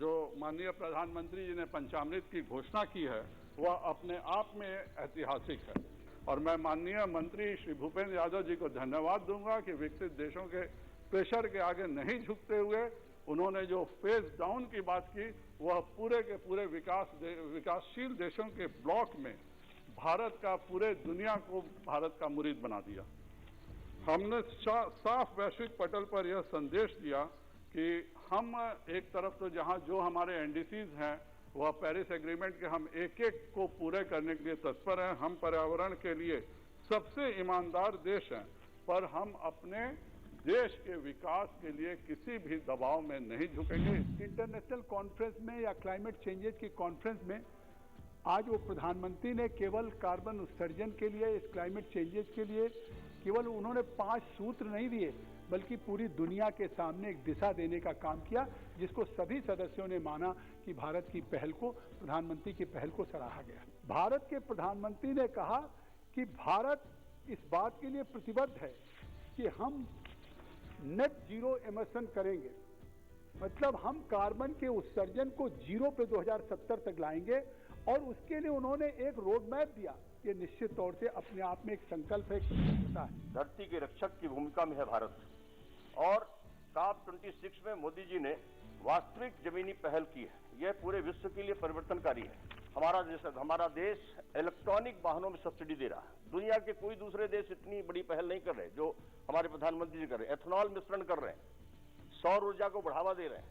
जो माननीय प्रधानमंत्री जी ने पंचामृत की घोषणा की है वह अपने आप में ऐतिहासिक है और मैं माननीय मंत्री श्री भूपेंद्र यादव जी को धन्यवाद दूंगा कि विकसित देशों के प्रेशर के आगे नहीं झुकते हुए उन्होंने जो फेज डाउन की बात की वह पूरे के पूरे विकासशील देशों के ब्लॉक में भारत का पूरे दुनिया को भारत का मुरीद बना दिया। हमने साफ वैश्विक पटल पर यह संदेश दिया कि हम एक तरफ तो जहां जो हमारे एनडीसीज हैं वह पेरिस एग्रीमेंट के हम एक एक को पूरे करने के लिए तत्पर हैं, हम पर्यावरण के लिए सबसे ईमानदार देश हैं, पर हम अपने देश के विकास के लिए किसी भी दबाव में नहीं झुकेंगे। इंटरनेशनल कॉन्फ्रेंस में या क्लाइमेट चेंजेस की कॉन्फ्रेंस में आज वो प्रधानमंत्री ने केवल कार्बन उत्सर्जन के लिए, इस क्लाइमेट चेंजेस के लिए केवल उन्होंने 5 सूत्र नहीं दिए बल्कि पूरी दुनिया के सामने एक दिशा देने का काम किया, जिसको सभी सदस्यों ने माना कि भारत की पहल को, प्रधानमंत्री की पहल को सराहा गया। भारत के प्रधानमंत्री ने कहा कि भारत इस बात के लिए प्रतिबद्ध है कि हम नेट जीरो एमिशन करेंगे, मतलब हम कार्बन के उत्सर्जन को जीरो पे 2070 तक लाएंगे और उसके लिए उन्होंने एक रोड मैप दिया। ये निश्चित तौर से अपने आप में एक संकल्प है, एक प्रतिबद्धता है। धरती के रक्षक की भूमिका में है भारत और COP26 में मोदी जी ने वास्तविक जमीनी पहल की है। यह पूरे विश्व के लिए परिवर्तनकारी है। हमारा देश इलेक्ट्रॉनिक वाहनों में सब्सिडी दे रहा है। दुनिया के कोई दूसरे देश इतनी बड़ी पहल नहीं कर रहे जो हमारे प्रधानमंत्री जी कर रहे हैं। एथेनॉल मिश्रण कर रहे हैं, सौर ऊर्जा को बढ़ावा दे रहे हैं,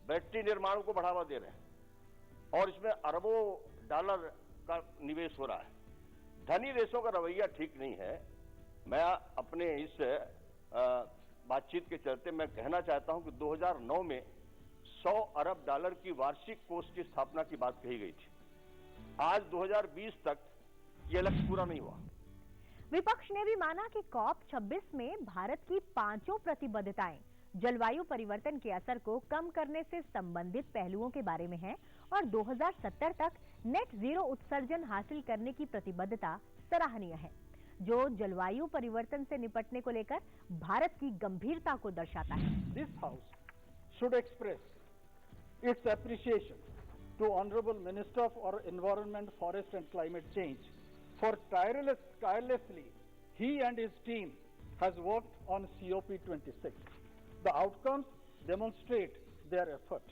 बैटरी निर्माण को बढ़ावा दे रहे हैं और इसमें अरबों डॉलर का निवेश हो रहा है। धनी देशों का रवैया ठीक नहीं है। मैं अपने इस बातचीत के चलते मैं कहना चाहता हूं कि 2009 में 100 अरब डॉलर की वार्षिक कोष की स्थापना की बात कही गई थी। आज 2020 तक यह लक्ष्य पूरा नहीं हुआ। विपक्ष ने भी माना कि COP26 में भारत की 5 प्रतिबद्धताएं जलवायु परिवर्तन के असर को कम करने से संबंधित पहलुओं के बारे में है और 2070 तक नेट जीरो उत्सर्जन हासिल करने की प्रतिबद्धता सराहनीय है, जो जलवायु परिवर्तन से निपटने को लेकर भारत की गंभीरता को दर्शाता है। This House should express its appreciation to Honorable Minister for Environment, Forest and Climate Change for tirelessly he and his team has worked on COP26. The outcomes demonstrate their effort.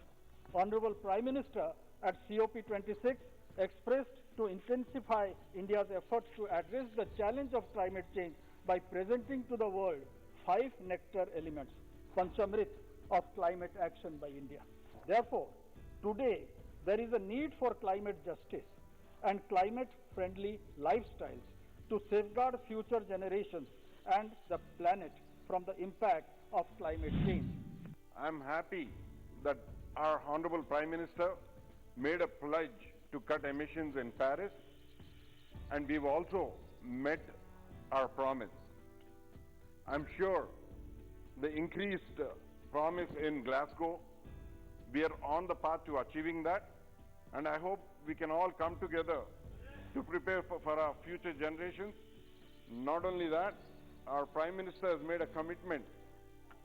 Honorable Prime Minister at COP26 expressed to intensify India's efforts to address the challenge of climate change by presenting to the world 5 nectar elements, Panchamrit of climate action by India. Therefore, today there is a need for climate justice and climate-friendly lifestyles to safeguard future generations and the planet from the impact of climate change. I am happy that our Honorable Prime Minister made a pledge to cut emissions in Paris, and we've also met our promise. I'm sure the increased promise in Glasgow, we are on the path to achieving that, and I hope we can all come together to prepare for our future generations. Not only that, our Prime Minister has made a commitment,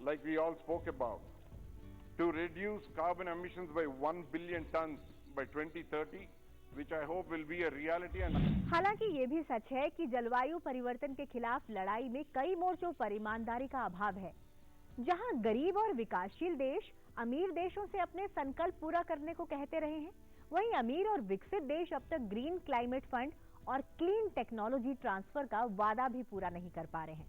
like we all spoke about, to reduce carbon emissions by 1 billion tons by 2030, which I hope will be a reality. हालांकि ये भी सच है कि जलवायु परिवर्तन के खिलाफ लड़ाई में कई मोर्चों पर ईमानदारी का अभाव है। जहां गरीब और विकासशील देश अमीर देशों से अपने संकल्प पूरा करने को कहते रहे हैं, वहीं अमीर और विकसित देश अब तक ग्रीन क्लाइमेट फंड और क्लीन टेक्नोलॉजी ट्रांसफर का वादा भी पूरा नहीं कर पा रहे हैं।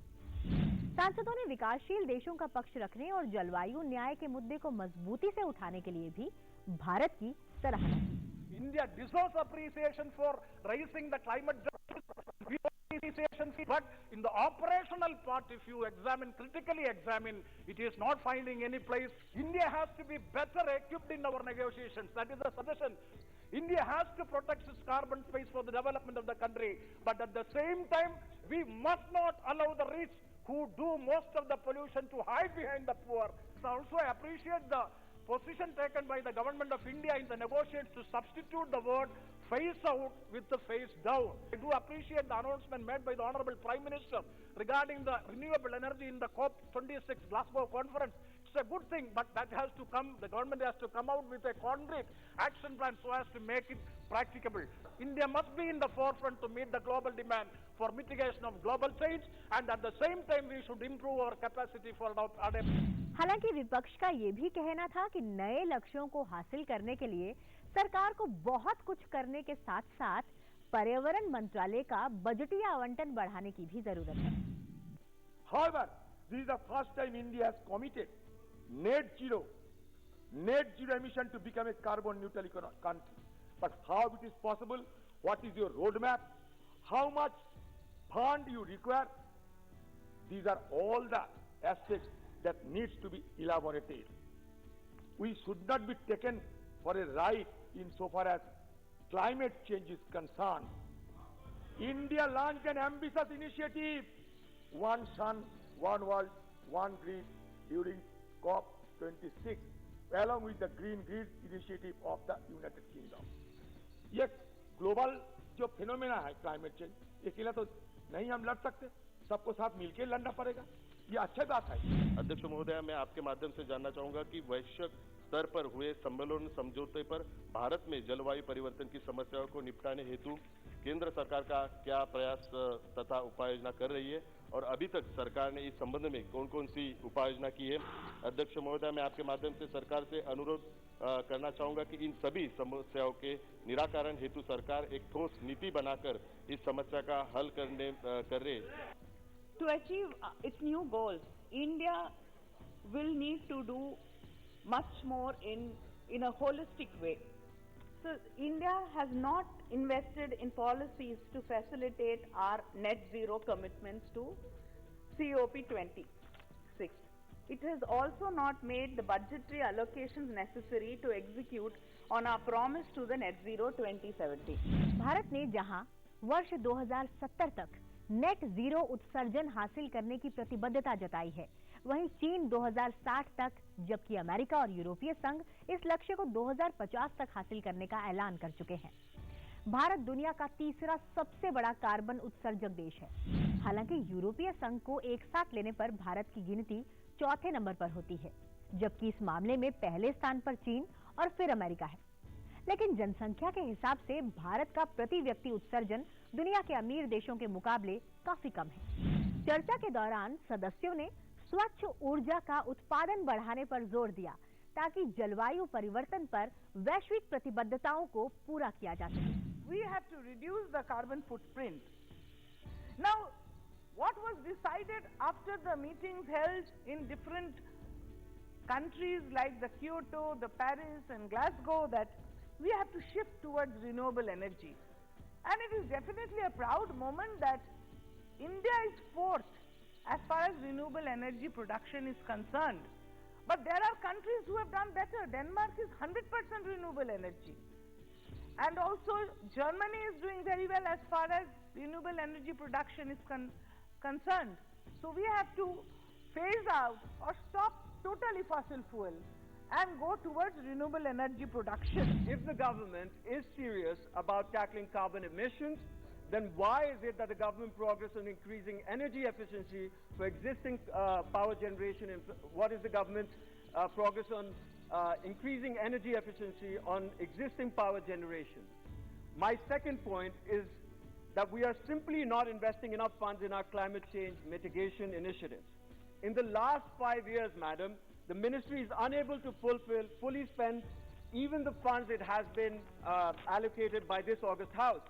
सांसदों ने विकासशील देशों का पक्ष रखने और जलवायु न्याय के मुद्दे को मजबूती से उठाने के लिए भी भारत की सराहना की। India deserves appreciation for raising the climate justice, but in the operational part, if you critically examine, it is not finding any place. India has to be better equipped in our negotiations. That is the suggestion. India has to protect its carbon space for the development of the country, but at the same time, we must not allow the rich who do most of the pollution to hide behind the poor. So also I appreciate the position taken by the government of India in the negotiations to substitute the word phase out with the phase down. I do appreciate the announcement made by the Honorable Prime Minister regarding the renewable energy in the COP26 Glasgow conference. It's a good thing, but that has to come, the government has to come out with a concrete action plan so as to make it practicable. India must be in the forefront to meet the global demand for mitigation of global change, and at the same time we should improve our capacity for adaptation. हालांकि विपक्ष का ये भी कहना था कि नए लक्ष्यों को हासिल करने के लिए सरकार को बहुत कुछ करने के साथ साथ पर्यावरण मंत्रालय का बजटीय आवंटन बढ़ाने की भी जरूरत है। However, this is the first time India has committed net zero emission to become a carbon neutral country. But how it is possible? What is your roadmap? How much fund you require? These are all the aspects that needs to be elaborated. We should not be taken for a ride insofar as climate change is concerned. India launched an ambitious initiative, One Sun, One World, One Grid during COP26, along with the Green Grid initiative of the United Kingdom. ये global जो phenomena है climate change, अकेला तो नहीं हम लड़ सकते, सबको साथ मिलकर लड़ना पड़ेगा, ये अच्छी बात है। अध्यक्ष महोदय, मैं आपके माध्यम से जानना चाहूंगा कि वैश्विक स्तर पर हुए सम्मेलन समझौते पर भारत में जलवायु परिवर्तन की समस्याओं को निपटाने हेतु केंद्र सरकार का क्या प्रयास तथा उपाय योजना कर रही है और अभी तक सरकार ने इस संबंध में कौन कौन सी उपाय योजना की है। अध्यक्ष महोदय, मैं आपके माध्यम से सरकार से अनुरोध करना चाहूंगा कि इन सभी समस्याओं के निराकरण हेतु सरकार एक ठोस नीति बनाकर इस समस्या का हल करे। To achieve its new goals, India will need to do much more in a holistic way. So India has not invested in policies to facilitate our net zero commitments to COP26. It has also not made the budgetary allocations necessary to execute on our promise to the net zero 2070. Bharat ने जहां वर्ष 2070 तक net zero उत्सर्जन हासिल करने की प्रतिबद्धता जताई है, वहीं चीन 2060 तक, जबकि अमेरिका और यूरोपीय संघ इस लक्ष्य को 2050 तक हासिल करने का ऐलान कर चुके हैं। भारत दुनिया का तीसरा सबसे बड़ा कार्बन उत्सर्जक देश है। हालांकि यूरोपीय संघ को एक साथ लेने पर भारत की गिनती चौथे नंबर पर होती है, जबकि इस मामले में पहले स्थान पर चीन और फिर अमेरिका है। लेकिन जनसंख्या के हिसाब से भारत का प्रति व्यक्ति उत्सर्जन दुनिया के अमीर देशों के मुकाबले काफी कम है। चर्चा के दौरान सदस्यों ने स्वच्छ ऊर्जा का उत्पादन बढ़ाने पर जोर दिया ताकि जलवायु परिवर्तन पर वैश्विक प्रतिबद्धताओं को पूरा किया जा सके। We have to reduce the carbon footprint. Now, what was decided after the meetings held in different countries like the Kyoto, the Paris and Glasgow, that we have to shift towards renewable energy. And it is definitely a proud moment that India is fourth as far as renewable energy production is concerned. But there are countries who have done better. Denmark is 100% renewable energy. And also Germany is doing very well as far as renewable energy production is concerned. So we have to phase out or stop totally fossil fuel and go towards renewable energy production. If the government is serious about tackling carbon emissions, then why is it that the government progress on increasing energy efficiency for existing power generation? And what is the government's progress on increasing energy efficiency on existing power generation? My second point is that we are simply not investing enough funds in our climate change mitigation initiatives. In the last 5 years, madam, the ministry is unable to fully spend even the funds it has been allocated by this August House.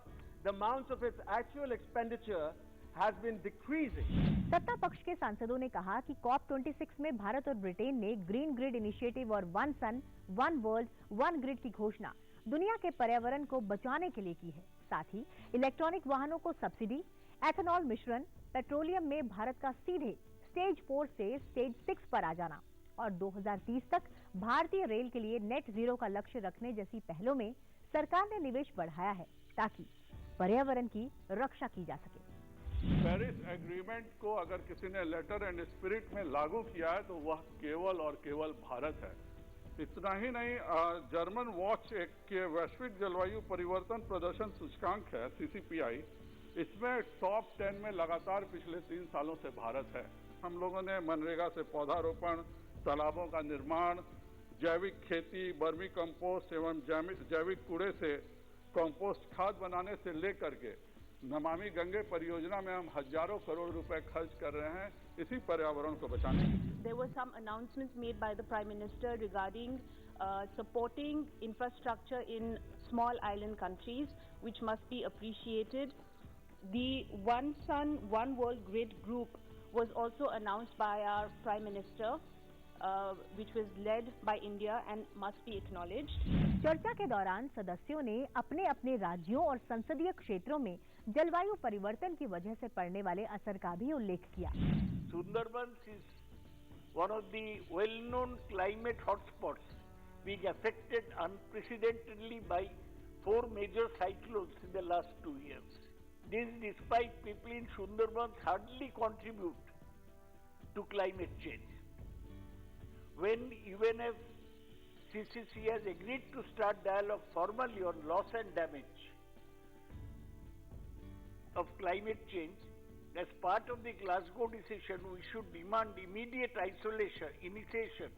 The amount of its actual expenditure has been decreasing. सत्ता पक्ष के सांसदों ने कहा कि COP26 में भारत और Britain ने ग्रीन ग्रिड इनिशिएटिव और वन सन, वन वर्ल्ड, वन ग्रिड की घोषणा दुनिया के पर्यावरण को बचाने के लिए की है। साथ ही इलेक्ट्रॉनिक वाहनों को सब्सिडी, एथेनॉल मिश्रण, पेट्रोलियम में भारत का सीधे स्टेज 4 से स्टेज 6 पर आ जाना और 2030 तक भारतीय रेल के लिए नेट जीरो का लक्ष्य रखने जैसी पहलों में सरकार ने निवेश बढ़ाया है ताकि पर्यावरण की रक्षा की जा सके। पेरिस एग्रीमेंट को अगर किसी ने लेटर एंड स्पिरिट में लागू किया है तो वह केवल और केवल भारत है। इतना ही नहीं, जर्मन वॉच एक के वैश्विक जलवायु परिवर्तन प्रदर्शन सूचकांक है CCPI, इसमें टॉप 10 में लगातार पिछले 3 सालों से भारत है। हम लोगों ने मनरेगा से पौधारोपण, तालाबों का निर्माण, जैविक खेती, वर्मी कंपोस्ट एवं जैविक कूड़े से कंपोस्ट खाद बनाने से लेकर के नमामि गंगे परियोजना में हम हजारों करोड़ रुपए खर्च कर रहे हैं इसी पर्यावरण को बचाने के लिए। There were some announcements made by the Prime Minister regarding supporting infrastructure in small island countries, which must be appreciated. The One Sun, One World Grid group was also announced by our Prime Minister, which was led by India and must be acknowledged. चर्चा के दौरान सदस्यों ने अपने अपने राज्यों और संसदीय क्षेत्रों में जलवायु परिवर्तन की वजह से पड़ने वाले असर का भी उल्लेख किया। Sundarbans is one of the well-known climate hotspots, being affected unprecedentedly by 4 major cyclones in the last 2 years. This despite people in Sundarbans hardly contribute to climate change. When UNFCCC has agreed to start dialogue formally on loss and damage of climate change, as part of the Glasgow decision, we should demand immediate initiation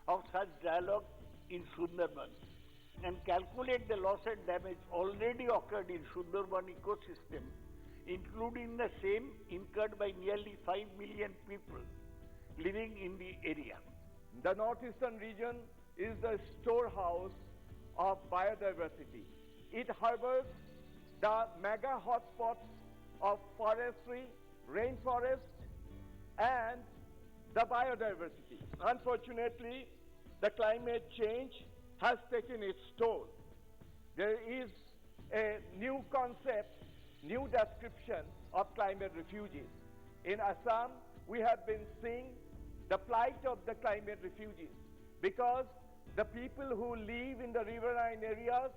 of such dialogue in Sundarbans and calculate the loss and damage already occurred in Sundarban ecosystem, including the same incurred by nearly 5 million people living in the area. The northeastern region is the storehouse of biodiversity. It harbors the mega hotspots of forestry, rainforest, and the biodiversity. Unfortunately, the climate change has taken its toll. There is a new concept, new description of climate refugees. In Assam, we have been seeing the plight of the climate refugees because the people who live in the riverine areas,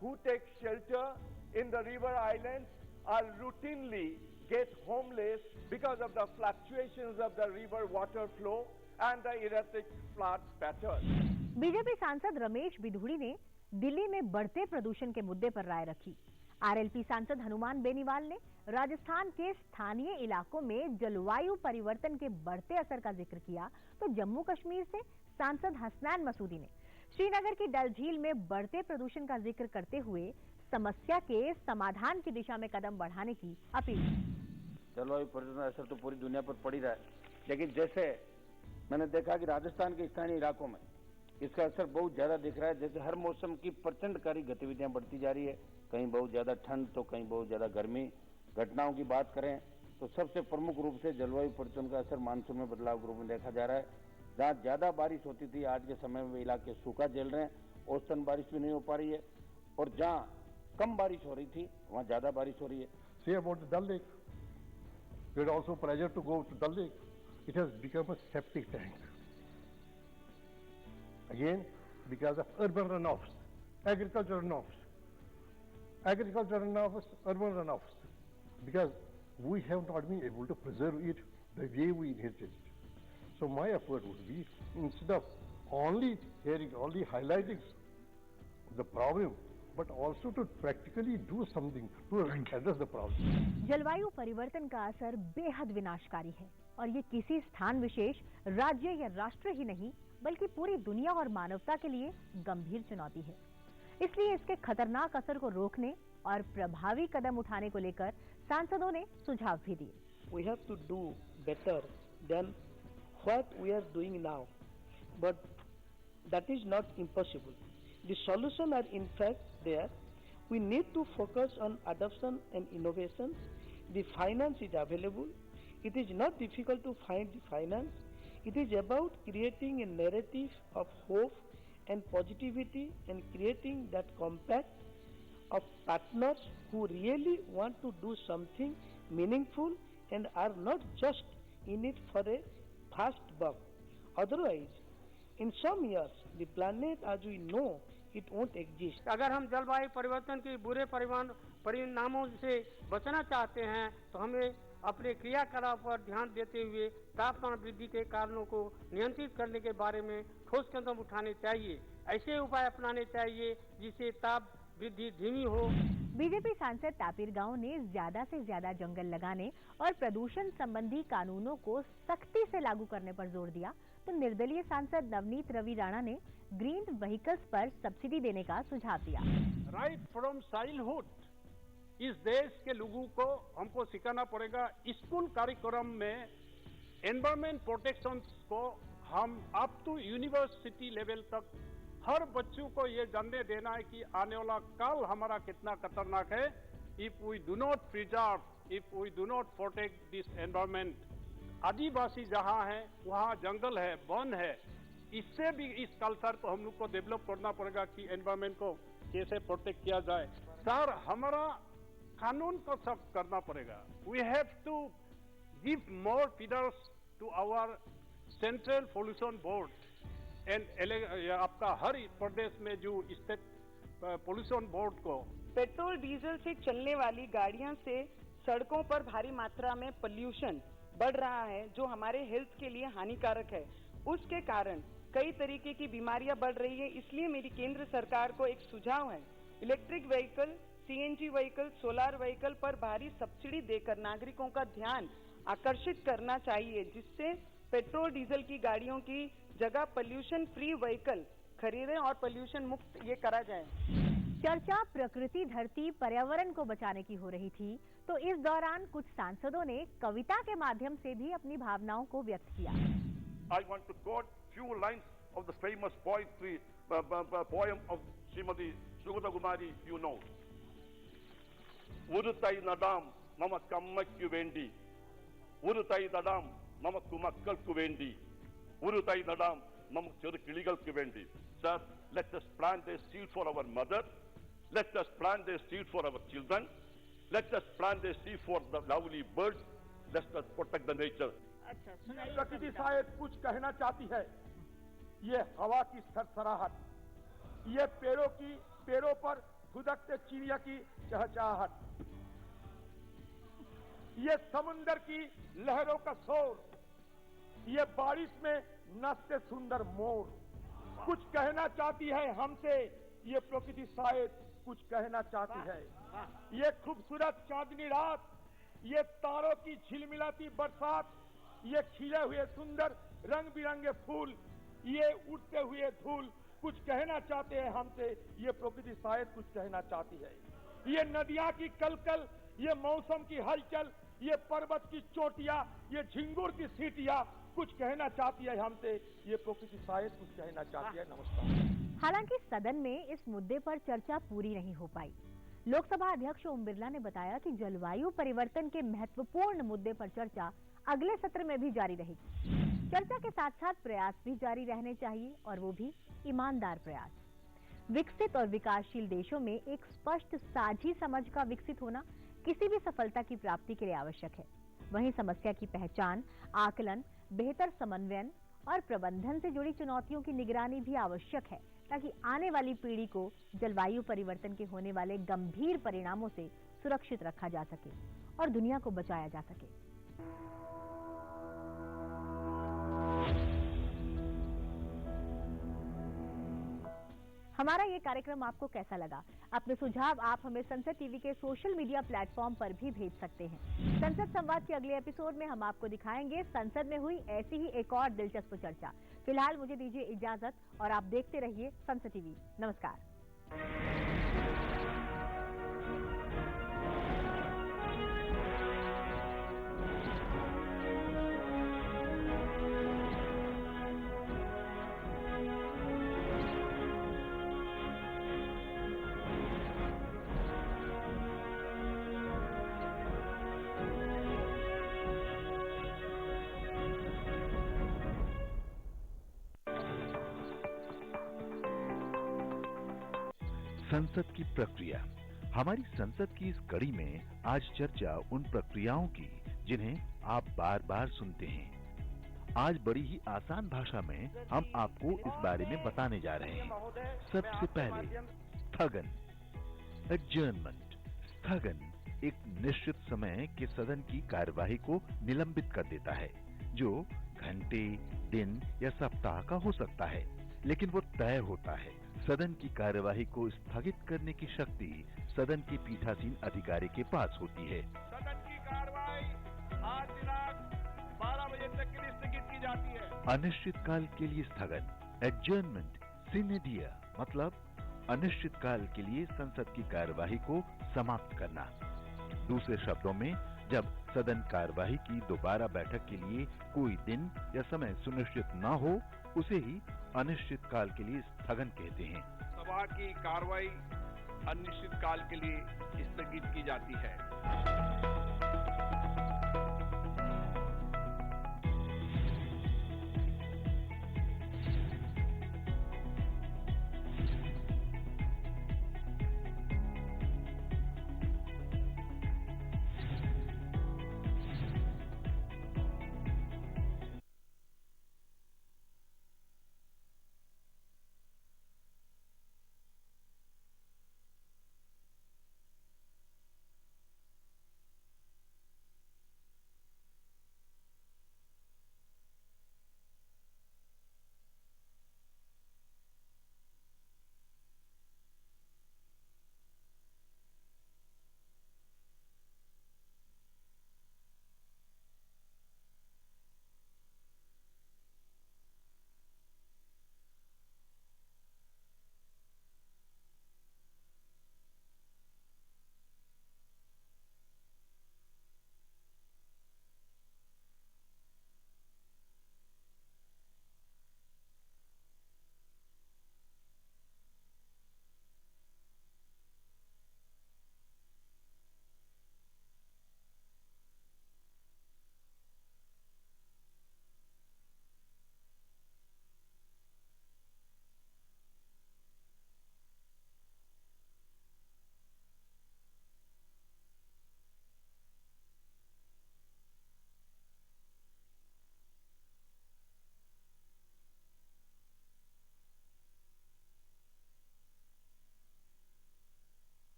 who take shelter in the river islands, are routinely get homeless because of the fluctuations of the river water flow and the erratic flood patterns. BJP सांसद रमेश बिधूड़ी ने दिल्ली में बढ़ते प्रदूषण के मुद्दे पर राय रखी। RLP सांसद हनुमान बेनीवाल ने राजस्थान के स्थानीय इलाकों में जलवायु परिवर्तन के बढ़ते असर का जिक्र किया, तो जम्मू कश्मीर से सांसद हसनैन मसूदी ने श्रीनगर की डल झील में बढ़ते प्रदूषण का जिक्र करते हुए समस्या के समाधान की दिशा में कदम बढ़ाने की अपील की। जलवायु परिवर्तन का असर तो पूरी दुनिया पर पड़ ही रहा है, लेकिन जैसे मैंने देखा कि राजस्थान के स्थानीय इलाकों में इसका असर बहुत ज्यादा दिख रहा है। जैसे हर मौसम की प्रचंडकारी गतिविधियां बढ़ती जा रही है, कहीं बहुत ज्यादा ठंड तो कहीं बहुत ज्यादा गर्मी। घटनाओं की बात करें तो सबसे प्रमुख रूप से जलवायु परिवर्तन का असर मानसून में बदलाव के रूप में देखा जा रहा है। जहाँ ज्यादा बारिश होती थी आज के समय में इलाके सूखा झेल रहे हैं, औसतन बारिश भी नहीं हो पा रही है, और जहाँ कम बारिश हो रही थी वहाँ ज्यादा बारिश हो रही है। Say about the Dal Lake. We had also pleasure to go to Dal Lake. It has become a septic tank. Again, because of urban runoffs, agricultural runoffs, urban runoffs, because we have not been able to preserve it the way we inherited it. So my effort would be, instead of only highlighting the problem, but also to practically do something to address the problem. जलवायु परिवर्तन का असर बेहद विनाशकारी है और ये किसी स्थान विशेष, राज्य या राष्ट्र ही नहीं बल्कि पूरी दुनिया और मानवता के लिए गंभीर चुनौती है। इसलिए इसके खतरनाक असर को रोकने और प्रभावी कदम उठाने को लेकर सांसदों ने सुझाव भी दिए। We have to do better than what we are doing now, but that is not impossible. The solutions are in fact there. We need to focus on adoption and innovation. The finance is available. It is not difficult to find the finance. It is about creating a narrative of hope and positivity and creating that compact of partners who really want to do something meaningful and are not just in it for a fast buck. Otherwise, in some years, the planet as we know it won't exist. अगर हम जलवायु परिवर्तन के बुरे परिणामों से बचना चाहते हैं तो हमें अपने क्रियाकलाप पर ध्यान देते हुए तापमान वृद्धि के कारणों को नियंत्रित करने के बारे में ठोस कदम उठाने चाहिए। ऐसे उपाय अपनाने चाहिए जिससे ताप वृद्धि धीमी हो। बीजेपी सांसद तापिर गांव ने ज्यादा से ज्यादा जंगल लगाने और प्रदूषण संबंधी कानूनों को सख्ती से लागू करने पर जोर दिया, तो निर्दलीय सांसद नवनीत रवि राणा ने ग्रीन व्हीकल्स पर सब्सिडी देने का सुझाव दिया। राइट फ्रॉम चाइल्डहुड इस देश के लोगों को हमको सिखाना पड़ेगा। स्कूल कार्यक्रम में एनवायरमेंट प्रोटेक्शन को हम अप टू यूनिवर्सिटी लेवल तक हर बच्चों को ये जानने देना है कि आने वाला कल हमारा कितना खतरनाक है। If we do not preserve, if we do not protect this environment, Adivasi जहाँ है वहाँ जंगल है, वन है, इससे भी इस कल्चर को हम लोग को डेवलप करना पड़ेगा कि एनवायरमेंट को कैसे प्रोटेक्ट किया जाए। सर, हमारा कानून को सब करना पड़ेगा। We have to give more feeders to our central pollution board and आपका हर प्रदेश में जो स्टेट पोल्यूशन बोर्ड को। पेट्रोल डीजल से चलने वाली गाड़ियों से सड़कों पर भारी मात्रा में पोल्यूशन बढ़ रहा है, जो हमारे हेल्थ के लिए हानिकारक है। उसके कारण कई तरीके की बीमारियां बढ़ रही है। इसलिए मेरी केंद्र सरकार को एक सुझाव है, electric vehicle, CNG vehicle, solar vehicle पर भारी सब्सिडी देकर नागरिकों का ध्यान आकर्षित करना चाहिए, जिससे पेट्रोल डीजल की गाड़ियों की जगह पोल्यूशन फ्री व्हीकल खरीदें और पोल्यूशन मुक्त ये करा जाए। चर्चा प्रकृति, धरती, पर्यावरण को बचाने की हो रही थी, तो इस दौरान कुछ सांसदों ने कविता के माध्यम से भी अपनी भावनाओं को व्यक्त किया। I want to quote few lines of the famous poem of Srimati Sugata Kumari, you know. Urutai nadam mama kammakku vendi, urutai nadam mama kumakkalku vendi, urutai nadam mama cheru kiligalku vendi. Sir, let us plant a seed for our mother, let us plant a seed for our children, let us plant a seed for the lovely birds, let us protect the nature. प्रकृति शायद कुछ कहना चाहती है। ये हवा की सरसराहट, ये पेड़ों पर फुदकते चिड़िया की चहचहाहट, ये समुंदर की लहरों का शोर, ये बारिश में नाचते सुंदर मोर, कुछ कहना चाहती है हमसे ये प्रकृति शायद कुछ कहना चाहती है। ये खूबसूरत चांदनी रात, ये तारों की झिलमिलाती बरसात, ये खिले हुए सुंदर रंग बिरंगे फूल, ये उड़ते हुए धूल, कुछ कहना चाहते हैं हमसे ये प्रकृति शायद कुछ कहना चाहती है। ये नदियां की कलकल, ये मौसम की हलचल, ये पर्वत की चोटियां, ये झिंगुर की सीटियां, कुछ कहना चाहती है हमसे ये प्रकृति शायद कुछ कहना चाहती है। नमस्कार। हालांकि सदन में इस मुद्दे पर चर्चा पूरी नहीं हो पाई। लोकसभा अध्यक्ष ओम बिरला ने बताया कि जलवायु परिवर्तन के महत्वपूर्ण मुद्दे पर चर्चा अगले सत्र में भी जारी रहेगी। चर्चा के साथ साथ प्रयास भी जारी रहने चाहिए, और वो भी ईमानदार प्रयास। विकसित और विकासशील देशों में एक स्पष्ट साझी समझ का विकसित होना किसी भी सफलता की प्राप्ति के लिए आवश्यक है। वहीं समस्या की पहचान, आकलन, बेहतर समन्वयन और प्रबंधन से जुड़ी चुनौतियों की निगरानी भी आवश्यक है, ताकि आने वाली पीढ़ी को जलवायु परिवर्तन के होने वाले गंभीर परिणामों से सुरक्षित रखा जा सके और दुनिया को बचाया जा सके। हमारा ये कार्यक्रम आपको कैसा लगा? अपने सुझाव आप हमें संसद टीवी के सोशल मीडिया प्लेटफॉर्म पर भी भेज सकते हैं। संसद संवाद के अगले एपिसोड में हम आपको दिखाएंगे संसद में हुई ऐसी ही एक और दिलचस्प चर्चा। फिलहाल मुझे दीजिए इजाजत और आप देखते रहिए संसद टीवी। नमस्कार। संसद की प्रक्रिया। हमारी संसद की इस कड़ी में आज चर्चा उन प्रक्रियाओं की जिन्हें आप बार बार सुनते हैं। आज बड़ी ही आसान भाषा में हम आपको इस बारे में बताने जा रहे हैं। सबसे पहले स्थगन, एडजर्नमेंट। स्थगन एक निश्चित समय के सदन की कार्यवाही को निलंबित कर देता है, जो घंटे, दिन या सप्ताह का हो सकता है, लेकिन वो तय होता है। सदन की कार्यवाही को स्थगित करने की शक्ति सदन के पीठासीन अधिकारी के पास होती है। सदन की कार्यवाही आज दिनांक 12 बजे तक के लिए स्थगित की जाती है। अनिश्चितकाल के लिए स्थगन, एडजर्नमेंट सिने दिया, मतलब अनिश्चितकाल के लिए संसद की कार्यवाही को समाप्त करना। दूसरे शब्दों में, जब सदन कार्यवाही की दोबारा बैठक के लिए कोई दिन या समय सुनिश्चित न हो, उसे ही अनिश्चितकाल के लिए स्थगन कहते हैं। सभा की कार्रवाई अनिश्चितकाल के लिए स्थगित की जाती है।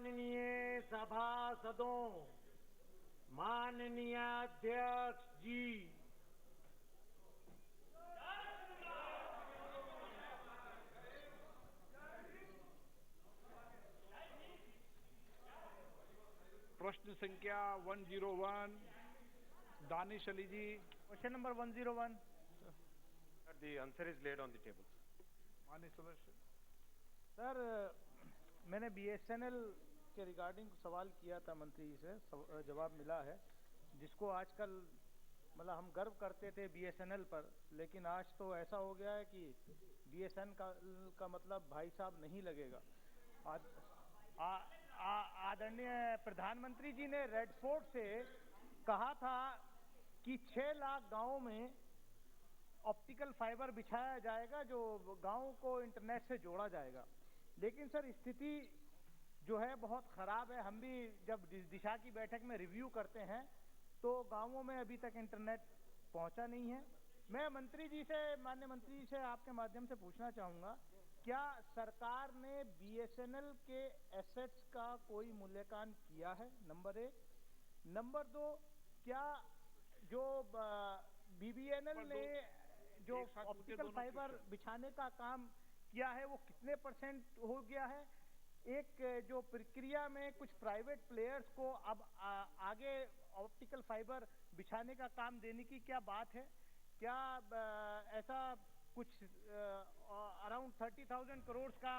माननीय सभासदों, माननीय अध्यक्ष जी, प्रश्न संख्या 101, Danish Ali ji. Question number 101. The answer is laid on the table. माननीय सदस्य सर, मैंने BSNL के रिगार्डिंग सवाल किया था मंत्री जी से, जवाब मिला है, जिसको आजकल मतलब हम गर्व करते थे BSNL पर, लेकिन आज तो ऐसा हो गया है कि BSNL का मतलब भाई साहब नहीं लगेगा। आदरणीय प्रधानमंत्री जी ने रेड फोर्ट से कहा था कि 6 लाख गांवों में ऑप्टिकल फाइबर बिछाया जाएगा, जो गांवों को इंटरनेट से जोड़ा जाएगा। लेकिन सर, स्थिति जो है बहुत खराब है। हम भी जब दिशा की बैठक में रिव्यू करते हैं तो गांवों में अभी तक इंटरनेट पहुंचा नहीं है। मैं मंत्री जी से, माननीय मंत्री जी से आपके माध्यम से पूछना चाहूंगा, क्या सरकार ने BSNL के एसेट्स का कोई मूल्यांकन किया है? नंबर 1। नंबर 2, क्या जो BBNL ने जो ऑप्टिकल फाइबर बिछाने का काम किया है वो कितने % हो गया है? एक जो प्रक्रिया में कुछ प्राइवेट प्लेयर्स को अब आगे ऑप्टिकल फाइबर बिछाने का काम देने की क्या बात है? क्या ऐसा कुछ अराउंड 30,000 करोड़ का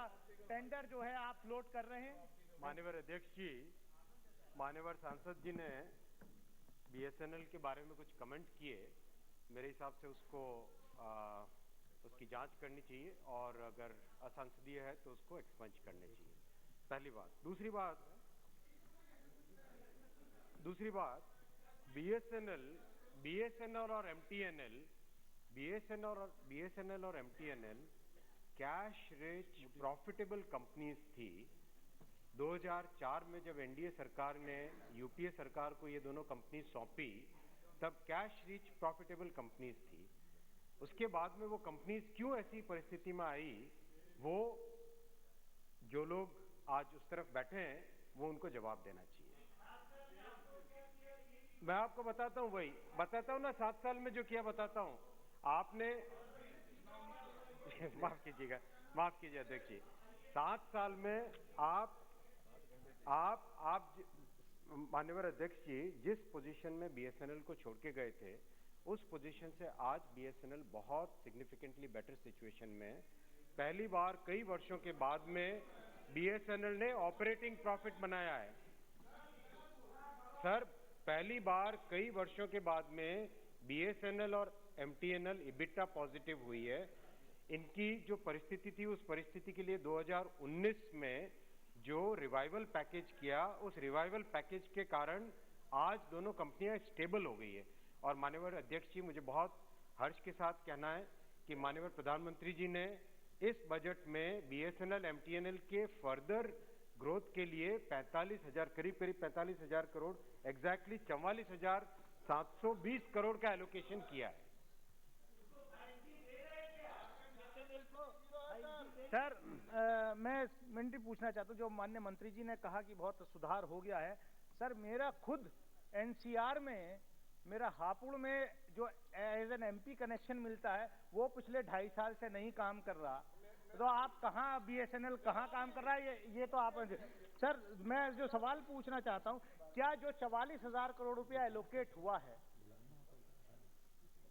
टेंडर जो है आप फ्लोट कर रहे हैं? माननीय अध्यक्ष जी, माननीय सांसद जी ने BSNL के बारे में कुछ कमेंट किए। मेरे हिसाब से उसको उसकी जांच करनी चाहिए और अगर असंसदीय है तो उसको एक्सपंज करनी चाहिए, पहली बात। दूसरी बात, दूसरी बात, बीएसएनएल और MTNL cash rich profitable companies थी। 2004 में जब एनडीए सरकार ने यूपीए सरकार को ये दोनों कंपनी सौंपी, तब कैश रिच प्रॉफिटेबल कंपनीज थी। उसके बाद में वो कंपनीज क्यों ऐसी परिस्थिति में आई, वो जो लोग आज उस तरफ बैठे हैं वो उनको जवाब देना चाहिए। मैं आपको बताता हूं, वही बताता हूं ना, 7 साल में जो किया बताता हूं। आपने माफ कीजिए अध्यक्ष जी, 7 साल में आप माननीय अध्यक्ष जी जिस पोजीशन में बीएसएनएल को छोड़ के गए थे, उस पोजीशन से आज बीएसएनएल बहुत सिग्निफिकेंटली बेटर सिचुएशन में, पहली बार कई वर्षों के बाद में बीएसएनएल ने ऑपरेटिंग प्रॉफिट बनाया है। सर, पहली बार कई वर्षों के बाद में बीएसएनएल और एमटीएनएल इबिटा पॉजिटिव हुई है। इनकी जो परिस्थिति थी, उस परिस्थिति के लिए 2019 में जो रिवाइवल पैकेज किया, उस रिवाइवल पैकेज के कारण आज दोनों कंपनियां स्टेबल हो गई है। और माननीय अध्यक्ष जी, मुझे बहुत हर्ष के साथ कहना है कि माननीय प्रधानमंत्री जी ने इस बजट में बीएसएनएल एमटीएनएल के फर्दर ग्रोथ के लिए 45,000 करीब 45,000 करोड़, एग्जैक्टली 44,720 करोड़ का एलोकेशन किया है। सर, मैं मिनट पूछना चाहता हूँ, जो माननीय मंत्री जी ने कहा कि बहुत सुधार हो गया है। सर, मेरा खुद एनसीआर में, मेरा हापुड़ में जो एज एन एमपी कनेक्शन मिलता है, वो पिछले 2.5 साल से नहीं काम कर रहा। तो आप कहाँ, बीएसएनएल कहाँ काम कर रहा है, ये तो आप। सर, मैं जो सवाल पूछना चाहता हूँ, क्या जो 44,000 करोड़ रुपया एलोकेट हुआ है,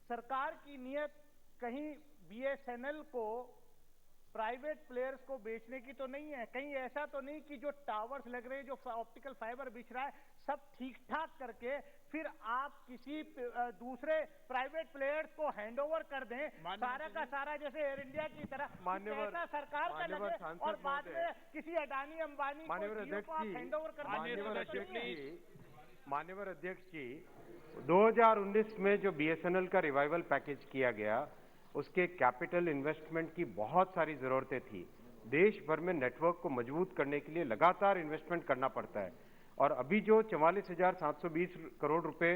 सरकार की नीयत कहीं बीएसएनएल को प्राइवेट प्लेयर्स को बेचने की तो नहीं है? कहीं ऐसा तो नहीं कि जो टावर्स लग रहे हैं, जो ऑप्टिकल फाइबर बिछ रहा है, सब ठीक ठाक करके फिर आप किसी दूसरे प्राइवेट प्लेयर्स को हैंडओवर कर दें, सारा का सारा, जैसे एयर इंडिया की तरह ऐसा सरकार का लगे, और बाद में किसी अडानी अंबानी को हैंडओवर कर दें? माननीय अध्यक्ष जी, 2019 में जो बीएसएनएल का रिवाइवल पैकेज किया गया, उसके कैपिटल इन्वेस्टमेंट की बहुत सारी जरूरतें थी। देश भर में नेटवर्क को मजबूत करने के लिए लगातार इन्वेस्टमेंट करना पड़ता है। और अभी जो 44,720 करोड़ रुपए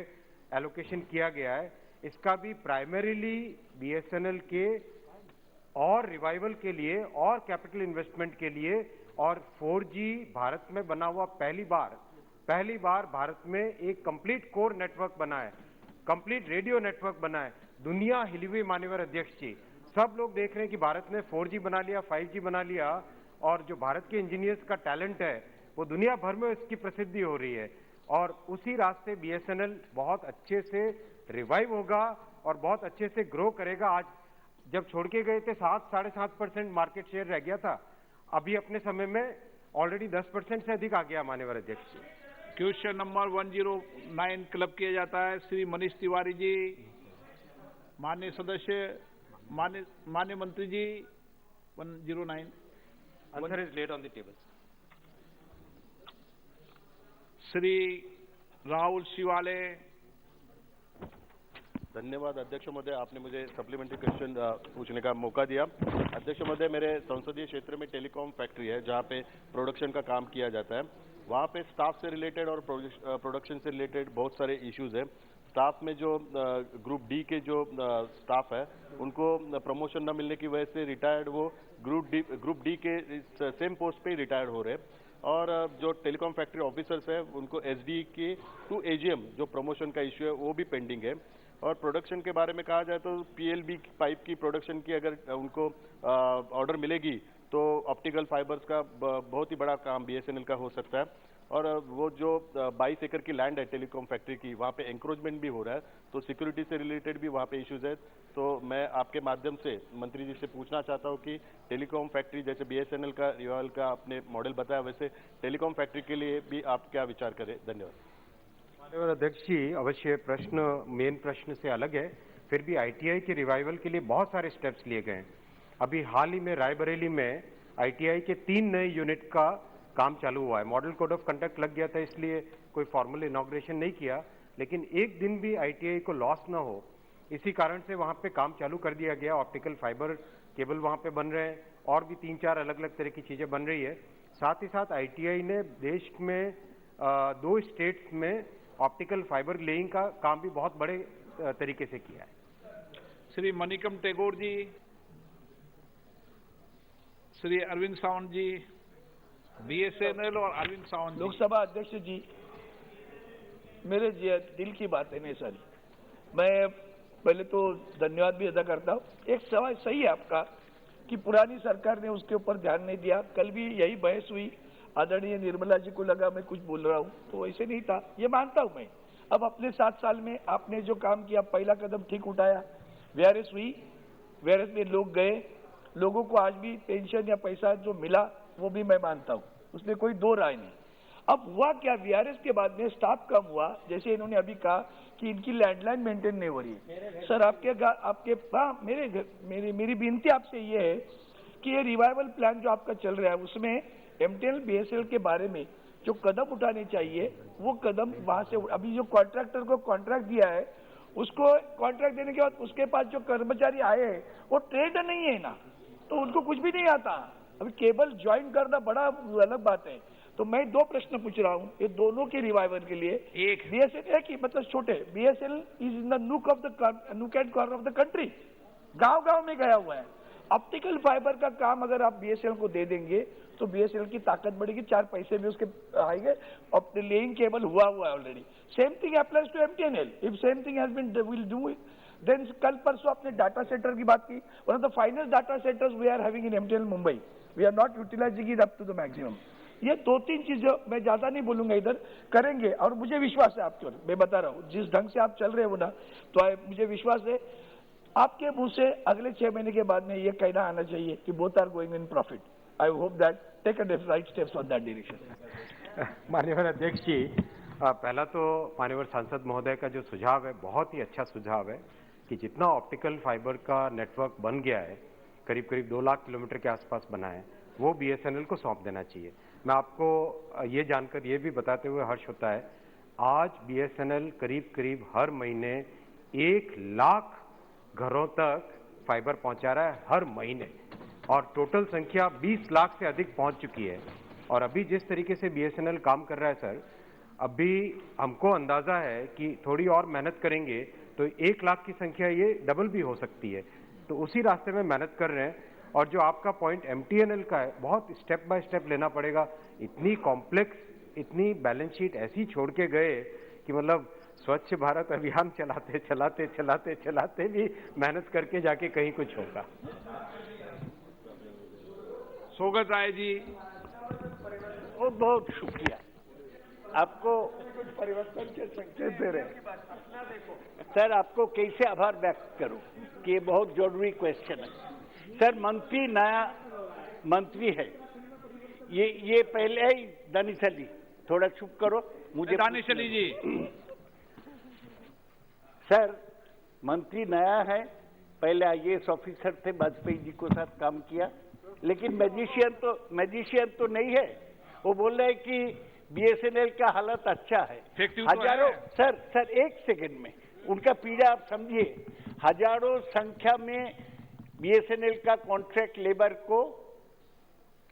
एलोकेशन किया गया है, इसका भी प्राइमरीली बीएसएनएल के और रिवाइवल के लिए और कैपिटल इन्वेस्टमेंट के लिए, और 4G भारत में बना हुआ पहली बार भारत में एक कंप्लीट कोर नेटवर्क बना है, कंप्लीट रेडियो नेटवर्क बना है। दुनिया हिली हुई माननीय अध्यक्ष जी, सब लोग देख रहे हैं कि भारत ने 4G बना लिया, 5G बना लिया, और जो भारत के इंजीनियर्स का टैलेंट है वो दुनिया भर में इसकी प्रसिद्धि हो रही है। और उसी रास्ते बीएसएनएल बहुत अच्छे से रिवाइव होगा और बहुत अच्छे से ग्रो करेगा। आज जब छोड़ के गए थे 7-7.5% मार्केट शेयर रह गया था, अभी अपने समय में ऑलरेडी 10% से अधिक आ गया माननीय अध्यक्ष जी। क्वेश्चन नंबर 109 क्लब किया जाता है। श्री मनीष तिवारी जी, माननीय सदस्य, माननीय मंत्री जी। 109 answer is laid on the table. Shri Rahul Shewale. धन्यवाद अध्यक्ष महोदय, आपने मुझे सप्लीमेंट्री क्वेश्चन पूछने का मौका दिया। अध्यक्ष महोदय, मेरे संसदीय क्षेत्र में टेलीकॉम फैक्ट्री है जहां पे प्रोडक्शन का काम किया जाता है। वहां पे स्टाफ से रिलेटेड और प्रोडक्शन से रिलेटेड बहुत सारे इश्यूज है। स्टाफ में जो ग्रुप डी के जो स्टाफ है, उनको प्रमोशन न मिलने की वजह से रिटायर्ड वो ग्रुप डी के सेम पोस्ट पे रिटायर्ड हो रहे हैं। और जो टेलीकॉम फैक्ट्री ऑफिसर्स है, उनको एसडी के टू एजीएम जो प्रमोशन का इश्यू है वो भी पेंडिंग है। और प्रोडक्शन के बारे में कहा जाए तो पीएलबी पाइप की प्रोडक्शन की अगर उनको ऑर्डर मिलेगी तो ऑप्टिकल फाइबर्स का बहुत ही बड़ा काम बीएसएनएल का हो सकता है। और वो जो 22 एकड़ की लैंड है टेलीकॉम फैक्ट्री की, वहाँ पे एंक्रोचमेंट भी हो रहा है, तो सिक्योरिटी से रिलेटेड भी वहाँ पे इश्यूज है। तो मैं आपके माध्यम से मंत्री जी से पूछना चाहता हूँ कि टेलीकॉम फैक्ट्री जैसे बीएसएनएल का रिवाइवल का आपने मॉडल बताया, वैसे टेलीकॉम फैक्ट्री के लिए भी आप क्या विचार करें। धन्यवाद। माननीय अध्यक्ष जी, अवश्य प्रश्न मेन प्रश्न से अलग है, फिर भी आईटीआई के रिवाइवल के लिए बहुत सारे स्टेप्स लिए गए हैं। अभी हाल ही में रायबरेली में आईटीआई के 3 नए यूनिट का काम चालू हुआ है। मॉडल कोड ऑफ कंडक्ट लग गया था, इसलिए कोई फॉर्मल इनॉग्रेशन नहीं किया, लेकिन एक दिन भी ITI को लॉस ना हो इसी कारण से वहाँ पे काम चालू कर दिया गया। ऑप्टिकल फाइबर केबल वहाँ पे बन रहे हैं और भी 3-4 अलग अलग तरह की चीज़ें बन रही है। साथ ही साथ ITI ने देश में 2 स्टेट्स में ऑप्टिकल फाइबर लेइंग का काम भी बहुत बड़े तरीके से किया है। श्री मणिकम टेगोर जी, श्री अरविंद सावंत जी, BSNL और अरविंद सावंत। लोकसभा अध्यक्ष जी, मेरे दिल की बात है नहीं सर, मैं पहले तो धन्यवाद भी अदा करता हूँ। एक सवाल सही है आपका कि पुरानी सरकार ने उसके ऊपर ध्यान नहीं दिया। कल भी यही बहस हुई, आदरणीय निर्मला जी को लगा मैं कुछ बोल रहा हूँ, तो ऐसे नहीं था, ये मानता हूँ मैं। अब अपने 7 साल में आपने जो काम किया, पहला कदम ठीक उठाया, VRS हुई, VRS में लोग गए, लोगों को आज भी पेंशन या पैसा जो मिला वो भी मैं मानता हूँ, उसमें कोई दो राय नहीं। अब हुआ क्या, VRS के बाद में स्टाफ कम हुआ, जैसे इन्होंने अभी कहा कि इनकी लैंडलाइन मेंटेन नहीं हो रही है। सर मेरी विनती आपसे ये है कि ये रिवाइवल प्लान जो आपका चल रहा है उसमें MTNL BSNL के बारे में जो कदम उठाने चाहिए वो कदम वहां से, अभी जो कॉन्ट्रैक्टर को कॉन्ट्रैक्ट दिया है उसको कॉन्ट्रैक्ट देने के बाद उसके पास जो कर्मचारी आए हैं वो ट्रेंड नहीं है ना, तो उनको कुछ भी नहीं आता। अभी केबल ज्वाइन करना बड़ा अलग बात है। तो मैं 2 प्रश्न पूछ रहा हूँ ये दोनों के रिवाइवल के लिए। एक BSNL है कि मतलब छोटे, BSNL is in the nook and corner of the country, गांव में गया हुआ है। ऑप्टिकल फाइबर का काम अगर आप BSNL को दे देंगे तो BSNL की ताकत बढ़ेगी, 4 पैसे भी उसके आएंगे। और लेइंग केबल हुआ है already. Same thing applies to MTNL। If same thing has been will do it, then कल परसों आपने डाटा सेंटर की बात की, one of the finest data centres we are having in MTNL Mumbai, we are not utilising it up to the maximum. ये 2-3 चीजें मैं ज्यादा नहीं बोलूंगा इधर, करेंगे और मुझे विश्वास है आपके, मैं बता रहा हूँ जिस ढंग से आप चल रहे हो ना, तो मुझे विश्वास है आपके मुंह से अगले 6 महीने के बाद में ये कहना आना चाहिए कि both are going in profit. I hope that take a right steps on that direction. माननीय अध्यक्ष जी, पहला तो माननीय सांसद महोदय का जो सुझाव है बहुत ही अच्छा सुझाव है कि जितना ऑप्टिकल फाइबर का नेटवर्क बन गया है, करीब 2 लाख किलोमीटर के आसपास बना है, वो BSNL को सौंप देना चाहिए। मैं आपको ये जानकर ये भी बताते हुए हर्ष होता है, आज BSNL करीब हर महीने 1 लाख घरों तक फाइबर पहुंचा रहा है हर महीने, और टोटल संख्या 20 लाख से अधिक पहुंच चुकी है। और अभी जिस तरीके से BSNL काम कर रहा है सर, अभी हमको अंदाजा है कि थोड़ी और मेहनत करेंगे तो 1 लाख की संख्या ये डबल भी हो सकती है। तो उसी रास्ते में मेहनत कर रहे हैं। और जो आपका पॉइंट MTNL का है, बहुत स्टेप बाय स्टेप लेना पड़ेगा। इतनी कॉम्प्लेक्स, इतनी बैलेंस शीट ऐसी छोड़ के गए कि मतलब स्वच्छ भारत अभियान चलाते भी मेहनत करके जाके कहीं कुछ होगा। सोगत राय जी, बहुत बहुत शुक्रिया आपको परिवर्तन के संकेत दे रहे। सर आपको कैसे आभार व्यक्त करूं कि ये बहुत जरूरी क्वेश्चन है। सर मंत्री नया मंत्री है, ये पहले ही दानिशली, थोड़ा चुप करो मुझे। दानिशली जी, सर मंत्री नया है, पहले IAS ऑफिसर थे, वाजपेयी जी को साथ काम किया, लेकिन मैजिशियन तो नहीं है। वो बोल रहे हैं कि BSNL का हालत अच्छा है। हजारों सर 1 सेकंड में उनका पीड़ा आप समझिए। हजारों संख्या में BSNL का कॉन्ट्रैक्ट लेबर को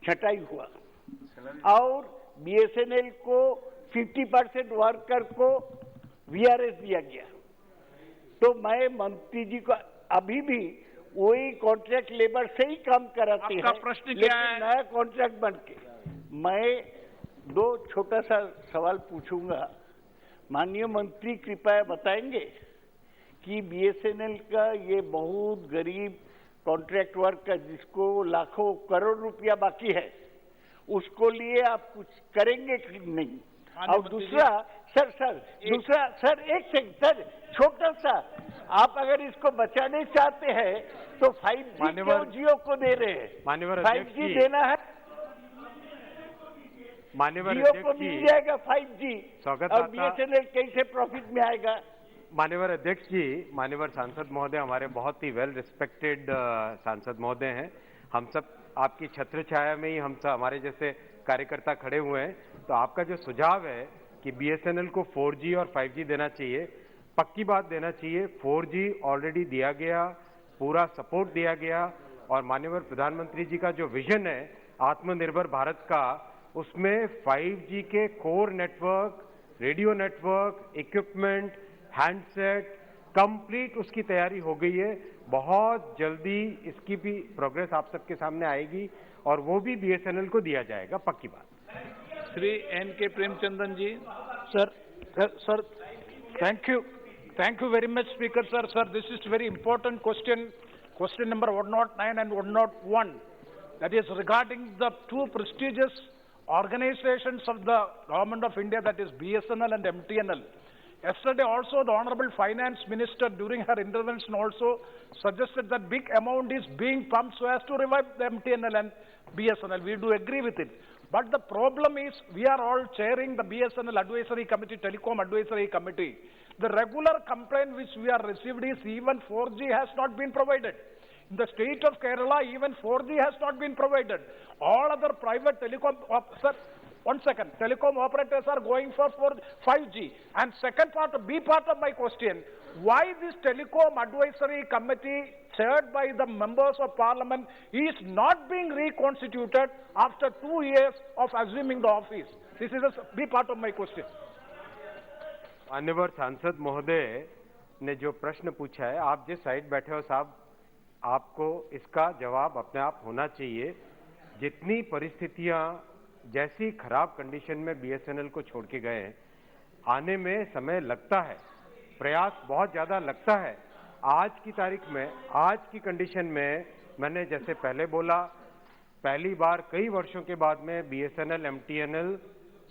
छटाई हुआ और BSNL को 50% वर्कर को VRS दिया गया। तो मैं मंत्री जी को अभी भी वही कॉन्ट्रैक्ट लेबर से ही काम कराते हैं, प्रश्न क्या है? नया कॉन्ट्रैक्ट बन के। मैं 2 छोटा सा सवाल पूछूंगा। माननीय मंत्री कृपया बताएंगे कि BSNL का ये बहुत गरीब कॉन्ट्रैक्ट वर्कर जिसको लाखों करोड़ रुपया बाकी है, उसको लिए आप कुछ करेंगे कि नहीं? और दूसरा सर 1 सेकंड सर, छोटा सा, आप अगर इसको बचाने चाहते हैं तो 5G क्यों जियो को दे रहे हैं? 5G देना है, जियो को मिल जाएगा 5G, और BSNL कैसे प्रॉफिट में आएगा? माननीय अध्यक्ष जी, माननीय सांसद महोदय हमारे बहुत ही वेल रिस्पेक्टेड सांसद महोदय हैं। हम सब आपकी छत्र छाया में ही हम सब, हमारे जैसे कार्यकर्ता खड़े हुए हैं। तो आपका जो सुझाव है कि बीएसएनएल को 4G और 5G देना चाहिए, पक्की बात देना चाहिए। 4G ऑलरेडी दिया गया, पूरा सपोर्ट दिया गया, और माननीय प्रधानमंत्री जी का जो विजन है आत्मनिर्भर भारत का, उसमें 5G के core network, radio network, equipment, handset, complete उसकी तैयारी हो गई है। बहुत जल्दी इसकी भी प्रोग्रेस आप सबके सामने आएगी और वो भी बीएसएनएल को दिया जाएगा, पक्की बात। Shri N.K. Premachandran ji. Sir, thank you very much, Speaker, sir. Sir, this is very important question number 109 and 101. That is regarding the two prestigious organizations of the Government of India, that is BSNL and MTNL. Yesterday also, the Honorable Finance Minister, during her intervention also, suggested that big amount is being pumped so as to revive the MTNL and BSNL. We do agree with it. But the problem is, we are all chairing the BSNL Advisory Committee, Telecom Advisory Committee. The regular complaint which we are received is even 4G has not been provided. In the state of Kerala, even 4G has not been provided. All other private telecom, telecom operators are going for 5G. And second part, B part of my question, why this Telecom Advisory Committee chaired by the members of Parliament is not being reconstituted after 2 years of assuming the office? This is a B part of my question. माननीय सांसद महोदय ने जो प्रश्न पूछा है, आप जिस साइड बैठे हो साहब, आपको इसका जवाब अपने आप होना चाहिए। जितनी परिस्थितियां जैसी खराब कंडीशन में बीएसएनएल को छोड़ के गए, आने में समय लगता है, प्रयास बहुत ज्यादा लगता है। आज की तारीख में, आज की कंडीशन में, मैंने जैसे पहले बोला, पहली बार कई वर्षों के बाद में बीएसएनएल, एमटीएनएल,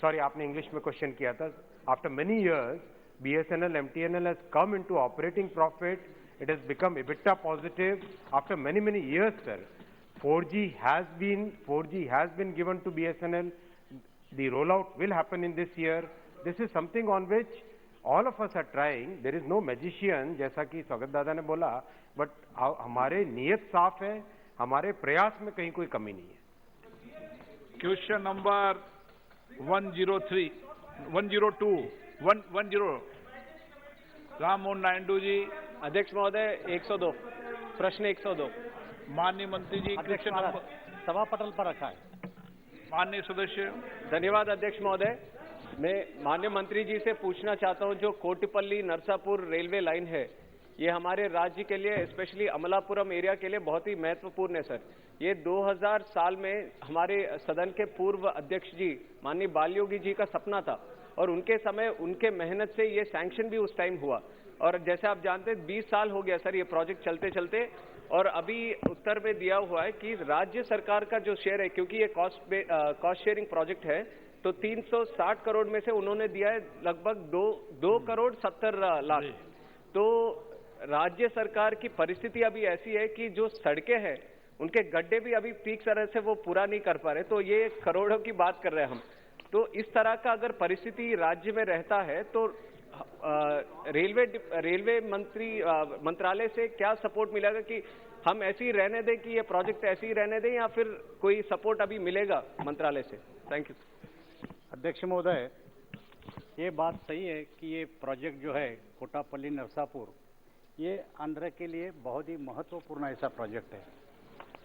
सॉरी आपने इंग्लिश में क्वेश्चन किया था, after many years BSNL, MTNL has come into operating profit. It has become EBITDA positive after many years, sir. 4G has been given to BSNL. The rollout will happen in this year. This is something on which all of us are trying. There is no magician, जैसा कि स्वागत दादा ने बोला, but हमारे नियत साफ है, हमारे प्रयास में कहीं कोई कमी नहीं है। Question number 102 Ram Mohan Naidu ji. अध्यक्ष महोदय 102, प्रश्न 102। माननीय मंत्री जी, क्वेश्चन नंबर सभा पटल पर रखा है। माननीय सदस्य। धन्यवाद अध्यक्ष महोदय। मैं माननीय मंत्री जी से पूछना चाहता हूं, जो कोटिपल्ली नरसापुर रेलवे लाइन है, ये हमारे राज्य के लिए, स्पेशली अमलापुरम एरिया के लिए बहुत ही महत्वपूर्ण है सर। ये 2000 साल में हमारे सदन के पूर्व अध्यक्ष जी माननीय बालयोगी जी का सपना था, और उनके समय, उनके मेहनत से ये सैंक्शन भी उस टाइम हुआ। और जैसे आप जानते हैं 20 साल हो गया सर ये प्रोजेक्ट चलते चलते, और अभी उत्तर में दिया हुआ है कि राज्य सरकार का जो शेयर है, क्योंकि ये कॉस्ट शेयरिंग प्रोजेक्ट है, तो 360 करोड़ में से उन्होंने दिया है लगभग 2 करोड़ 70 लाख। तो राज्य सरकार की परिस्थिति अभी ऐसी है कि जो सड़कें हैं उनके गड्ढे भी अभी ठीक तरह से वो पूरा नहीं कर पा रहे, तो ये करोड़ों की बात कर रहे हैं हम। तो इस तरह का अगर परिस्थिति राज्य में रहता है तो रेलवे मंत्रालय से क्या सपोर्ट मिलेगा कि हम ऐसे ही रहने दें, कि ये प्रोजेक्ट ऐसे ही रहने दें, या फिर कोई सपोर्ट अभी मिलेगा मंत्रालय से? Thank you. अध्यक्ष महोदय, ये बात सही है कि ये प्रोजेक्ट जो है कोटापल्ली नरसापुर, ये आंध्र के लिए बहुत ही महत्वपूर्ण ऐसा प्रोजेक्ट है।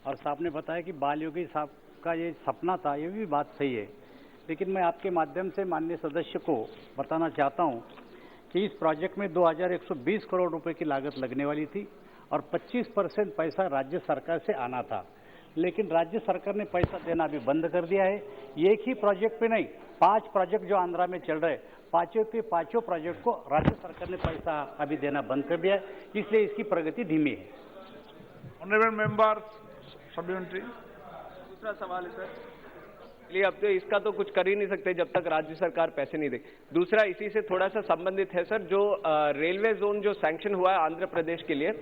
और साहब ने बताया कि बालयोगी साहब का ये सपना था, ये भी बात सही है। लेकिन मैं आपके माध्यम से माननीय सदस्य को बताना चाहता हूं कि इस प्रोजेक्ट में 2120 करोड़ रुपए की लागत लगने वाली थी और 25% पैसा राज्य सरकार से आना था, लेकिन राज्य सरकार ने पैसा देना अभी बंद कर दिया है। एक ही प्रोजेक्ट पे नहीं, 5 प्रोजेक्ट जो आंध्रा में चल रहे हैं, पांचों प्रोजेक्ट को राज्य सरकार ने पैसा अभी देना बंद कर दिया है, इसलिए इसकी प्रगति धीमी है। Honourable member supplementary. दूसरा सवाल है सर, इसलिए अब तो इसका तो कुछ कर ही नहीं सकते जब तक राज्य सरकार पैसे नहीं दे। दूसरा इसी से थोड़ा सा संबंधित है सर, जो रेलवे जोन जो सैंक्शन हुआ है आंध्र प्रदेश के लिए,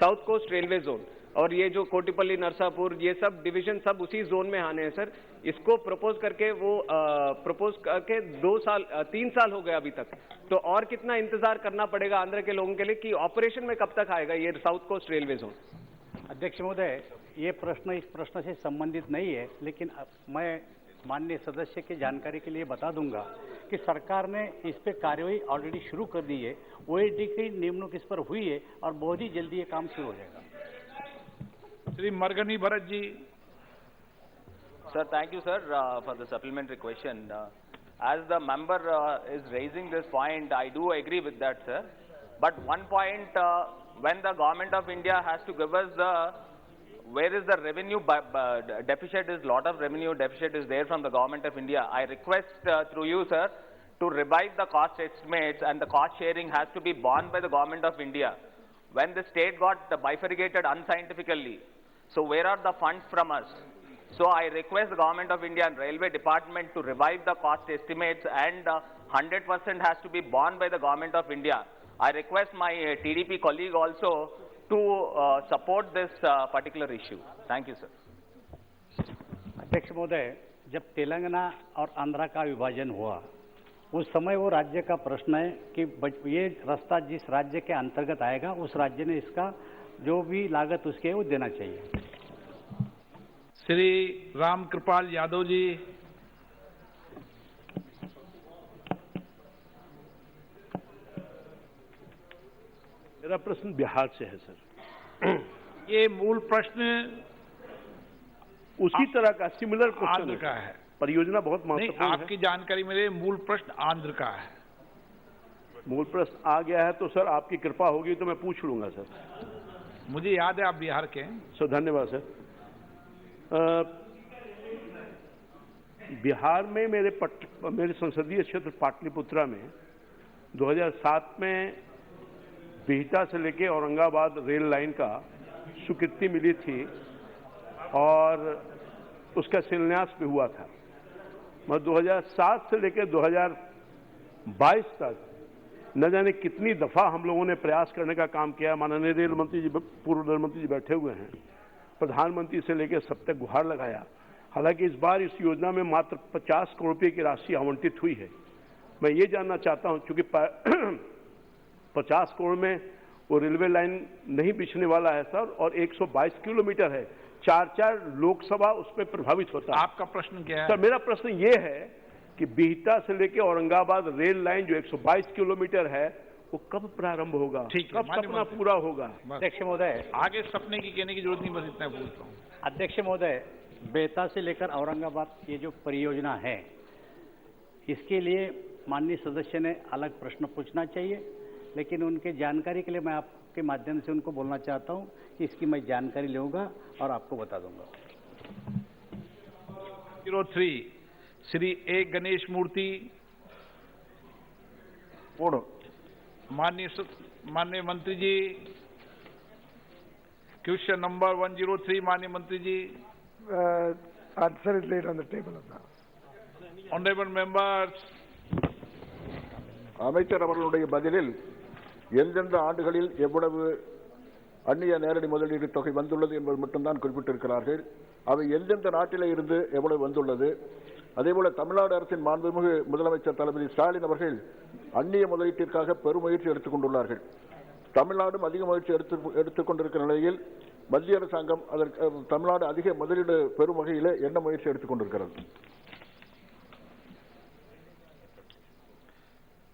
साउथ कोस्ट रेलवे जोन, और ये जो कोटिपल्ली नरसापुर, ये सब डिवीजन सब उसी जोन में आने हैं सर। इसको प्रपोज करके वो प्रपोज करके 3 साल हो गए अभी तक, तो और कितना इंतजार करना पड़ेगा आंध्र के लोगों के लिए कि ऑपरेशन में कब तक आएगा ये साउथ कोस्ट रेलवे जोन? अध्यक्ष महोदय, ये प्रश्न इस प्रश्न से संबंधित नहीं है, लेकिन मैं माननीय सदस्य की जानकारी के लिए बता दूंगा कि सरकार ने इस पे कार्यवाही ऑलरेडी शुरू कर दी है। ओएडी की नियुक्ति इस पर हुई है और बहुत ही जल्दी ये काम शुरू हो जाएगा। Shri मरगनी Bharat ji. Sir, thank you, sir, for the supplementary question. As the member is raising this point, I do agree with that, sir. But one point, when the government of India has to give us the, where is the revenue deficit, is lot of revenue deficit is there from the government of India. I request through you, sir, to revise the cost estimates, and the cost sharing has to be borne by the government of India. When the state got bifurcated unscientifically, so where are the funds from us? So I request the government of India and railway department to revive the cost estimates, and 100% has to be borne by the government of India. I request my TDP colleague also to support this particular issue. Thank you, sir. अध्यक्ष महोदय, जब तेलंगाना और आंध्रा का विभाजन हुआ उस समय वो राज्य का प्रश्न है कि ये रास्ता जिस राज्य के अंतर्गत आएगा उस राज्य ने इसका जो भी लागत उसके है वो देना चाहिए। श्री राम कृपाल यादव जी। मेरा प्रश्न बिहार से है सर। ये मूल प्रश्न उसी तरह का सिमिलर क्वेश्चन का है। परियोजना बहुत महत्वपूर्ण है। आपकी जानकारी मेरे मूल प्रश्न आंध्र का है। मूल प्रश्न आ गया है तो सर आपकी कृपा होगी तो मैं पूछ लूंगा सर। मुझे याद है आप बिहार के हैं। सर धन्यवाद सर। बिहार में मेरे संसदीय क्षेत्र पाटलिपुत्रा में 2007 में बिहटा से लेके औरंगाबाद रेल लाइन का स्वीकृति मिली थी और उसका शिलान्यास भी हुआ था। मगर 2007 से लेकर 2022 तक न जाने कितनी दफा हम लोगों ने प्रयास करने का काम किया। माननीय रेल मंत्री जी, पूर्व रेल मंत्री जी बैठे हुए हैं, प्रधानमंत्री से लेकर सब तक गुहार लगाया। हालांकि इस बार इस योजना में मात्र 50 करोड़ रुपए की राशि आवंटित हुई है। मैं ये जानना चाहता हूं, चूंकि 50 करोड़ में वो रेलवे लाइन नहीं बिछने वाला है सर, और 122 किलोमीटर है, 4 लोकसभा उसमें प्रभावित होता है। आपका प्रश्न क्या है? सर मेरा प्रश्न ये है कि बिहटा से लेकर औरंगाबाद रेल लाइन जो 122 किलोमीटर है वो कब प्रारंभ होगा, कब सपना पूरा होगा? अध्यक्ष महोदय, आगे सपने की कहने की जरूरत नहीं, बस इतना बोलता हूँ। अध्यक्ष महोदय, बेहटा से लेकर औरंगाबाद ये जो परियोजना है इसके लिए माननीय सदस्य ने अलग प्रश्न पूछना चाहिए, लेकिन उनके जानकारी के लिए मैं आपके माध्यम से उनको बोलना चाहता हूं कि इसकी मैं जानकारी लूंगा और आपको बता दूंगा। 03 श्री ए गणेश मूर्ति। माननीय मंत्री जी, क्वेश्चन नंबर 103 माननीय मंत्री जी। Answer is laid on the table of now. Honorable members. அமைச்சர் அவர்களுடைய பதிலில் எந்தெந்த ஆண்டுகளில் எவ்வளவு அந்நிய நேரடி முதலீடு தொகை வந்துள்ளது என்பது மட்டும்தான் குறிப்பிட்டிருக்கிறார்கள். அவை எந்தெந்த நாட்டிலே இருந்து எவ்வளவு வந்துள்ளது, அதேபோல தமிழ்நாடு அரசின் மாண்புமிகு முதலமைச்சர் தளபதி ஸ்டாலின் அவர்கள் அந்நிய முதலீட்டிற்காக பெருமுயற்சி எடுத்துக் கொண்டுள்ளார்கள். தமிழ்நாடும் அதிக முயற்சி எடுத்துக் கொண்டிருக்கிற நிலையில் மத்திய அரசாங்கம் அதற்கு தமிழ்நாடு அதிக முதலீடு பெறும் வகையில் என்ன முயற்சி எடுத்துக் கொண்டிருக்கிறது?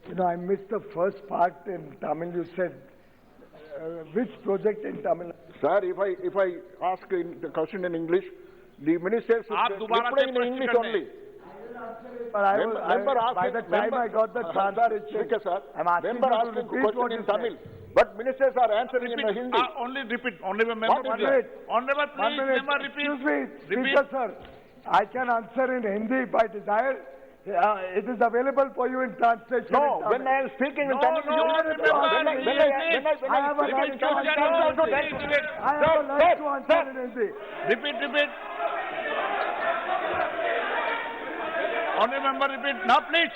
You know, I missed the first part in Tamil. You said which project in Tamil? Sir, if I ask the question in English, the minister should reply in English only. But by the time I got the translation, I'm asking you to repeat what you said. But ministers are answering in Hindi. Only repeat. Honorable member, Honorable, please, member, repeat. Excuse me, Speaker, sir. I can answer in Hindi by desire. It is available for you in translation. No, when I am speaking in Tamil, I have a right to answer in Hindi. Repeat. Honorable member, repeat. Now, please.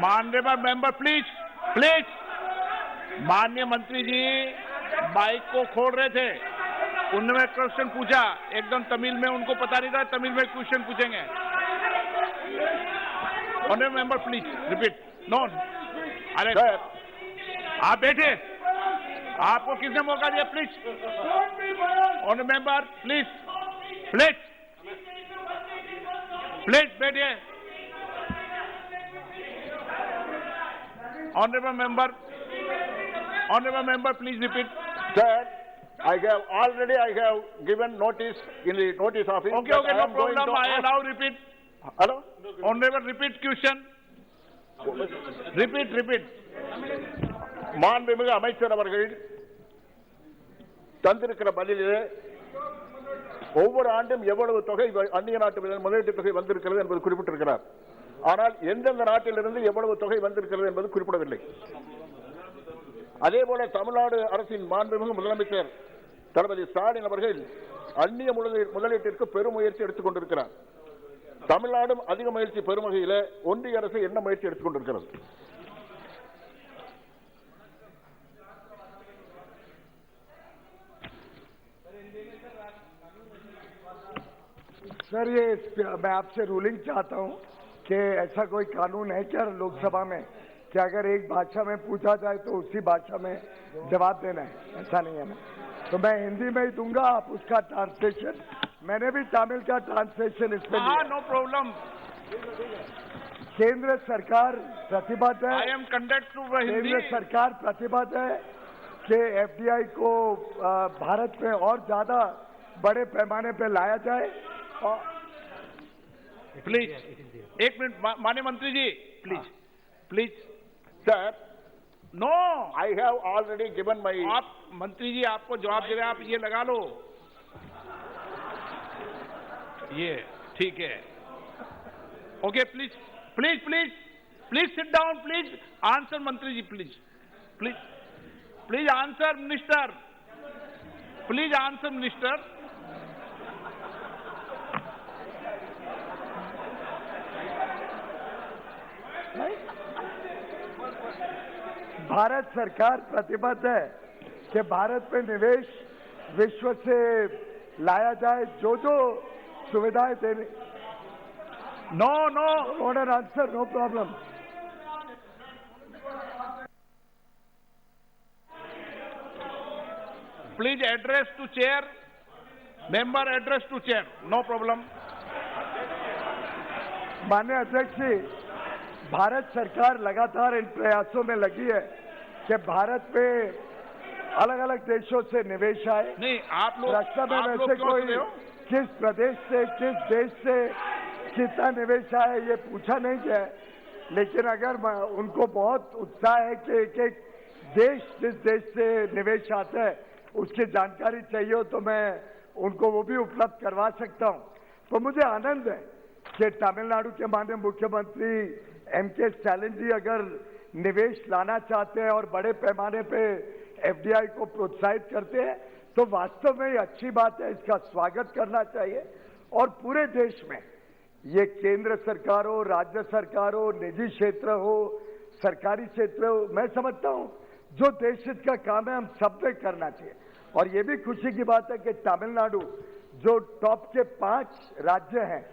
माननीय member please. माननीय मंत्री जी mic को खोल रहे थे, उन्होंने question पूछा, एकदम तमिल में, उनको पता नहीं था तमिल में क्वेश्चन पूछेंगे। Honourable member please repeat. No, अरे आप बैठे। आपको किसने मौका दिया? Please honourable member, please please please बैठिए। Honourable member, please repeat. Sir, I have given notice in the notice office. Okay, no problem. I allow repeat. Hello? Honorable, repeat question. Repeat. மாண்புமிகு அமைச்சர் அவர்கள் தந்திருக்கிற பதிலிலே ஒவ்வொரு ஆண்டும் எவ்வளவு தொகை அந்நிய நாட்டு முதலீட்டு தொகை வந்திருக்கிறது என்பது குறிப்பிட்டிருக்கிறார். ஆனால் எந்தெந்த நாட்டிலிருந்து எவ்வளவு தொகை வந்திருக்கிறது என்பது குறிப்பிடவில்லை. அதேபோல தமிழ்நாடு அரசின் மாண்புமிகு முதலமைச்சர் தளபதி ஸ்டாலின் அவர்கள் அந்நிய முதலீட்டிற்கு பெரும் முயற்சி எடுத்துக் கொண்டிருக்கிறார். தமிழ்நாடும் அதிக முயற்சி பெறும் வகையில் ஒன்றிய அரசு என்ன முயற்சி எடுத்துக் கொண்டிருக்கிறது? सर, ये मैं आपसे रूलिंग चाहता हूं कि ऐसा कोई कानून है क्या लोकसभा में कि अगर एक भाषा में पूछा जाए तो उसी भाषा में जवाब देना है? ऐसा नहीं है ना, तो मैं हिंदी में ही दूंगा, आप उसका ट्रांसलेशन, मैंने भी तमिल का ट्रांसलेशन इसमें लिया। No problem. केंद्र सरकार प्रतिबद्ध है, I am conduct to Hindi. केंद्र सरकार प्रतिबद्ध है कि एफडीआई को भारत में और ज्यादा बड़े पैमाने पर लाया जाए। प्लीज एक मिनट माननीय मंत्री जी, please sir, no, I have already given my. आप मंत्री जी आपको जवाब दे रहे हैं, आप ये लगा लो, ये ठीक है। Okay, please sit down, please answer मंत्री जी, please answer minister, please answer minister. Bharat सरकार प्रतिबद्ध है कि भारत में निवेश विश्व से लाया जाए, जो सुविधाएं देने। No order answer, no problem. Please address to chair, member address to chair, no problem. माननीय अध्यक्ष जी, भारत सरकार लगातार इन प्रयासों में लगी है कि भारत में अलग अलग देशों से निवेश आए। नहीं, आप लोग रास्ता में वैसे कोई किस प्रदेश से, किस देश से कितना निवेश आया ये पूछा नहीं गया, लेकिन अगर उनको बहुत उत्साह है कि एक देश जिस देश से निवेश आता है उसकी जानकारी चाहिए हो तो मैं उनको वो भी उपलब्ध करवा सकता हूं। तो मुझे आनंद है कि तमिलनाडु के माननीय मुख्यमंत्री एमके स्टालिन जी अगर निवेश लाना चाहते हैं और बड़े पैमाने पे एफडीआई को प्रोत्साहित करते हैं तो वास्तव में ये अच्छी बात है, इसका स्वागत करना चाहिए। और पूरे देश में ये केंद्र सरकार हो, राज्य सरकार हो, निजी क्षेत्र हो, सरकारी क्षेत्र हो, मैं समझता हूं जो देश हित का काम है हम सब में करना चाहिए। और ये भी खुशी की बात है कि तमिलनाडु जो टॉप के 5 राज्य हैं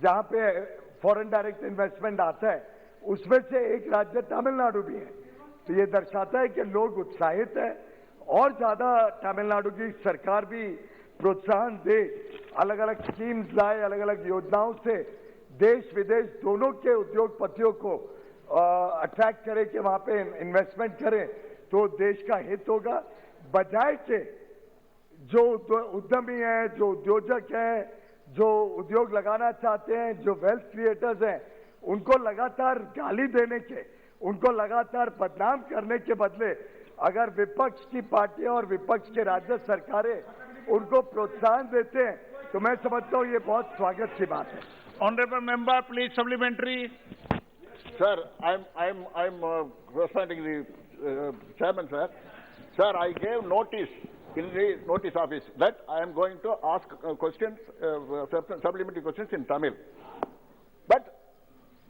जहां पे फॉरेन डायरेक्ट इन्वेस्टमेंट आता है उसमें से एक राज्य तमिलनाडु भी है। तो ये दर्शाता है कि लोग उत्साहित है और ज्यादा तमिलनाडु की सरकार भी प्रोत्साहन दे, अलग अलग स्कीम्स लाए, अलग अलग योजनाओं से देश विदेश दोनों के उद्योगपतियों को अट्रैक्ट करे कि वहां पे इन्वेस्टमेंट करें तो देश का हित होगा। बजाय के जो उद्यमी हैं, जो उद्योजक हैं, जो उद्योग लगाना चाहते हैं, जो वेल्थ क्रिएटर्स हैं, उनको लगातार गाली देने के, उनको लगातार बदनाम करने के बदले अगर विपक्ष की पार्टियां और विपक्ष के राज्य सरकारें उनको प्रोत्साहन देते हैं तो मैं समझता हूं ये बहुत स्वागत की बात है। Honourable member, please supplementary. Sir, I'm representing the chairman, sir. Sir, I gave notice in the notice office that I am going to ask questions, supplementary questions in Tamil. But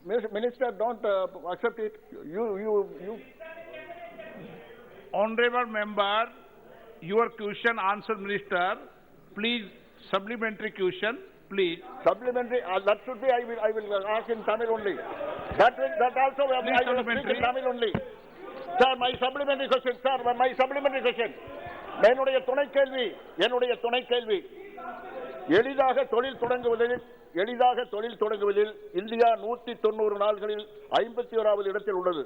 Minister don't accept it. You. Honorable member, your question answer Minister. Please, supplementary question, please. Supplementary, that should be, I will ask in Tamil only. That also, I will speak in Tamil only. Sir, my supplementary question, sir, my supplementary question. என்னுடைய துணை கேள்வி எளிதாக தொழில் தொடங்குவதில் India 190 நாடுகளில் 51வது இடத்தில் உள்ளது.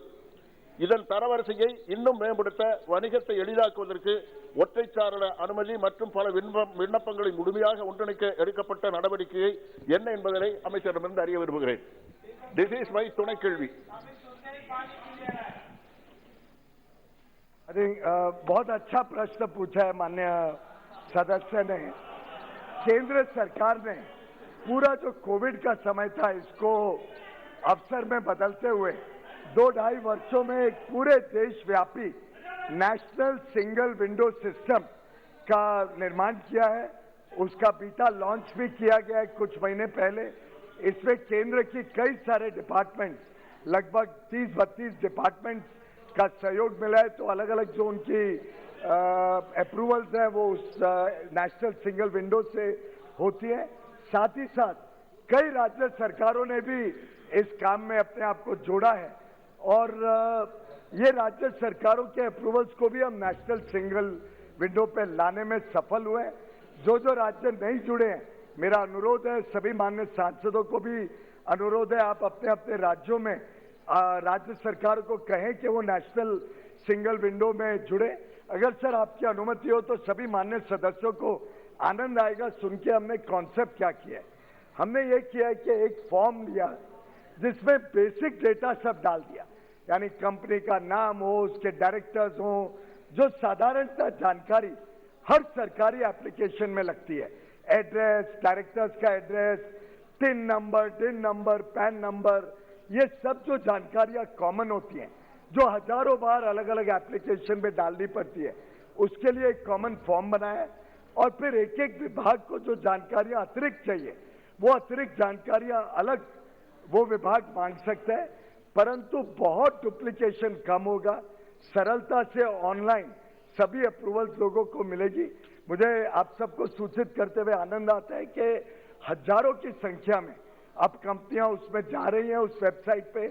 இதன் தரவரிசையை இன்னும் மேம்படுத்த வணிகத்தை எளிதாக்குவதற்கு ஒற்றைச்சாளர அனுமதி மற்றும் பல விண்ணப்பங்களை முழுமையாக ஒன்றிணைக்க எடுக்கப்பட்ட நடவடிக்கை என்ன என்பதை அமைச்சரிடமிருந்து அறிய விரும்புகிறேன். This is my துணை கேள்வி. बहुत अच्छा प्रश्न पूछा है माननीय सदस्य ने। केंद्र सरकार ने पूरा जो कोविड का समय था इसको अवसर में बदलते हुए 2-2.5 वर्षों में एक पूरे देशव्यापी नेशनल सिंगल विंडो सिस्टम का निर्माण किया है। उसका बीटा लॉन्च भी किया गया है कुछ महीने पहले। इसमें केंद्र की कई सारे डिपार्टमेंट्स, लगभग 30-32 डिपार्टमेंट्स का सहयोग मिला है। तो अलग अलग जो उनकी अप्रूवल्स हैं वो उस नेशनल सिंगल विंडो से होती है। साथ ही साथ कई राज्य सरकारों ने भी इस काम में अपने आप को जोड़ा है और ये राज्य सरकारों के अप्रूवल्स को भी हम नेशनल सिंगल विंडो पे लाने में सफल हुए। जो राज्य नहीं जुड़े हैं, मेरा अनुरोध है, सभी माननीय सांसदों को भी अनुरोध है, आप अपने अपने राज्यों में राज्य सरकार को कहें कि वो नेशनल सिंगल विंडो में जुड़े। अगर सर आपकी अनुमति हो तो सभी माननीय सदस्यों को आनंद आएगा सुन के हमने कॉन्सेप्ट क्या किया है। हमने ये किया है कि एक फॉर्म लिया जिसमें बेसिक डेटा सब डाल दिया, यानी कंपनी का नाम हो, उसके डायरेक्टर्स हो, जो साधारणतः जानकारी हर सरकारी एप्लीकेशन में लगती है, एड्रेस, डायरेक्टर्स का address, tin number, pan number, ये सब जो जानकारियां कॉमन होती हैं, जो हजारों बार अलग अलग एप्लीकेशन में डालनी पड़ती है, उसके लिए एक कॉमन फॉर्म बनाया है। और फिर एक एक विभाग को जो जानकारियां अतिरिक्त चाहिए वो अतिरिक्त जानकारियां अलग वो विभाग मांग सकता है, परंतु बहुत डुप्लीकेशन कम होगा, सरलता से ऑनलाइन सभी अप्रूवल्स लोगों को मिलेगी। मुझे आप सबको सूचित करते हुए आनंद आता है कि हजारों की संख्या में अब कंपनियां उसमें जा रही हैं, उस वेबसाइट पे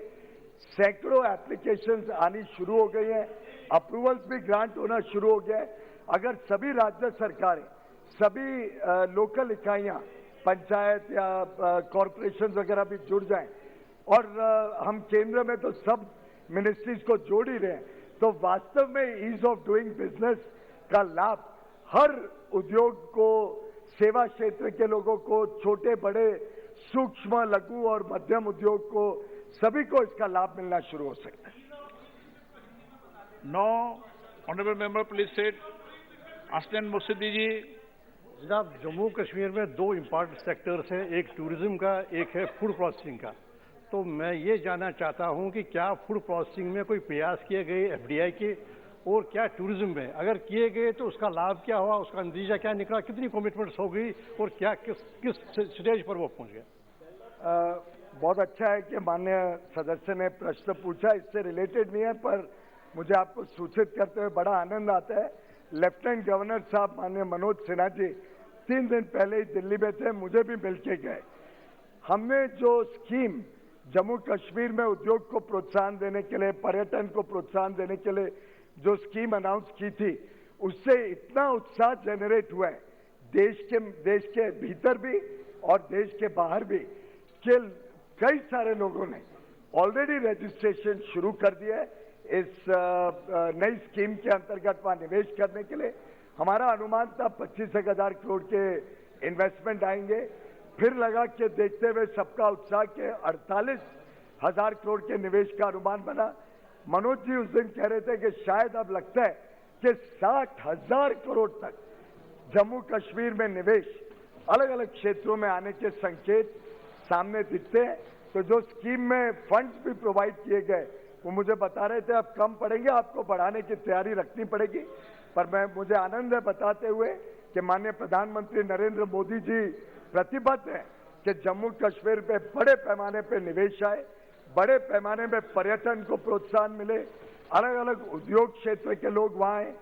सैकड़ों एप्लीकेशंस आनी शुरू हो गई हैं, अप्रूवल्स भी ग्रांट होना शुरू हो गया है। अगर सभी राज्य सरकारें, सभी लोकल इकाइयां, पंचायत या कॉरपोरेशन वगैरह भी जुड़ जाएं और हम केंद्र में तो सब मिनिस्ट्रीज को जोड़ ही रहे हैं, तो वास्तव में ईज ऑफ डूइंग बिजनेस का लाभ हर उद्योग को, सेवा क्षेत्र के लोगों को, छोटे बड़े सूक्ष्म लघु और मध्यम उद्योग को, सभी को इसका लाभ मिलना शुरू हो सकता है। No honourable member please sit Aslan Murshidi ji. जनाब, जम्मू कश्मीर में 2 इम्पॉर्टेंट सेक्टर्स हैं, एक टूरिज्म का, एक है फूड प्रोसेसिंग का। तो मैं ये जानना चाहता हूं कि क्या फूड प्रोसेसिंग में कोई प्रयास किए गए एफडीआई के, और क्या टूरिज्म में अगर किए गए तो उसका लाभ क्या हुआ, उसका नतीजा क्या निकला, कितनी कमिटमेंट्स हो गई और क्या किस स्टेज पर वो पहुंच गया। बहुत अच्छा है कि माननीय सदस्य ने प्रश्न पूछा, इससे रिलेटेड नहीं है पर मुझे आपको सूचित करते हुए बड़ा आनंद आता है। लेफ्टिनेंट गवर्नर साहब माननीय मनोज सिन्हा जी 3 दिन पहले ही दिल्ली में थे, मुझे भी मिलके गए। हमने जो स्कीम जम्मू कश्मीर में उद्योग को प्रोत्साहन देने के लिए, पर्यटन को प्रोत्साहन देने के लिए जो स्कीम अनाउंस की थी, उससे इतना उत्साह जनरेट हुआ है देश के भीतर भी और देश के बाहर भी कि कई सारे लोगों ने ऑलरेडी रजिस्ट्रेशन शुरू कर दिया है इस नई स्कीम के अंतर्गत वहां निवेश करने के लिए। हमारा अनुमान था 25,000 करोड़ के इन्वेस्टमेंट आएंगे, फिर लगा के देखते हुए सबका उत्साह के 48,000 करोड़ के निवेश का अनुमान बना। मनोज जी उस दिन कह रहे थे कि शायद अब लगता है कि 60,000 करोड़ तक जम्मू कश्मीर में निवेश अलग अलग क्षेत्रों में आने के संकेत सामने दिखते हैं। तो जो स्कीम में फंड्स भी प्रोवाइड किए गए वो मुझे बता रहे थे अब कम पड़ेंगे, आपको बढ़ाने की तैयारी रखनी पड़ेगी। पर मुझे आनंद है बताते हुए कि माननीय प्रधानमंत्री नरेंद्र मोदी जी प्रतिबद्ध है कि जम्मू कश्मीर पे बड़े पैमाने पे निवेश आए, बड़े पैमाने में पर्यटन को प्रोत्साहन मिले, अलग अलग उद्योग क्षेत्र के लोग वहां आए,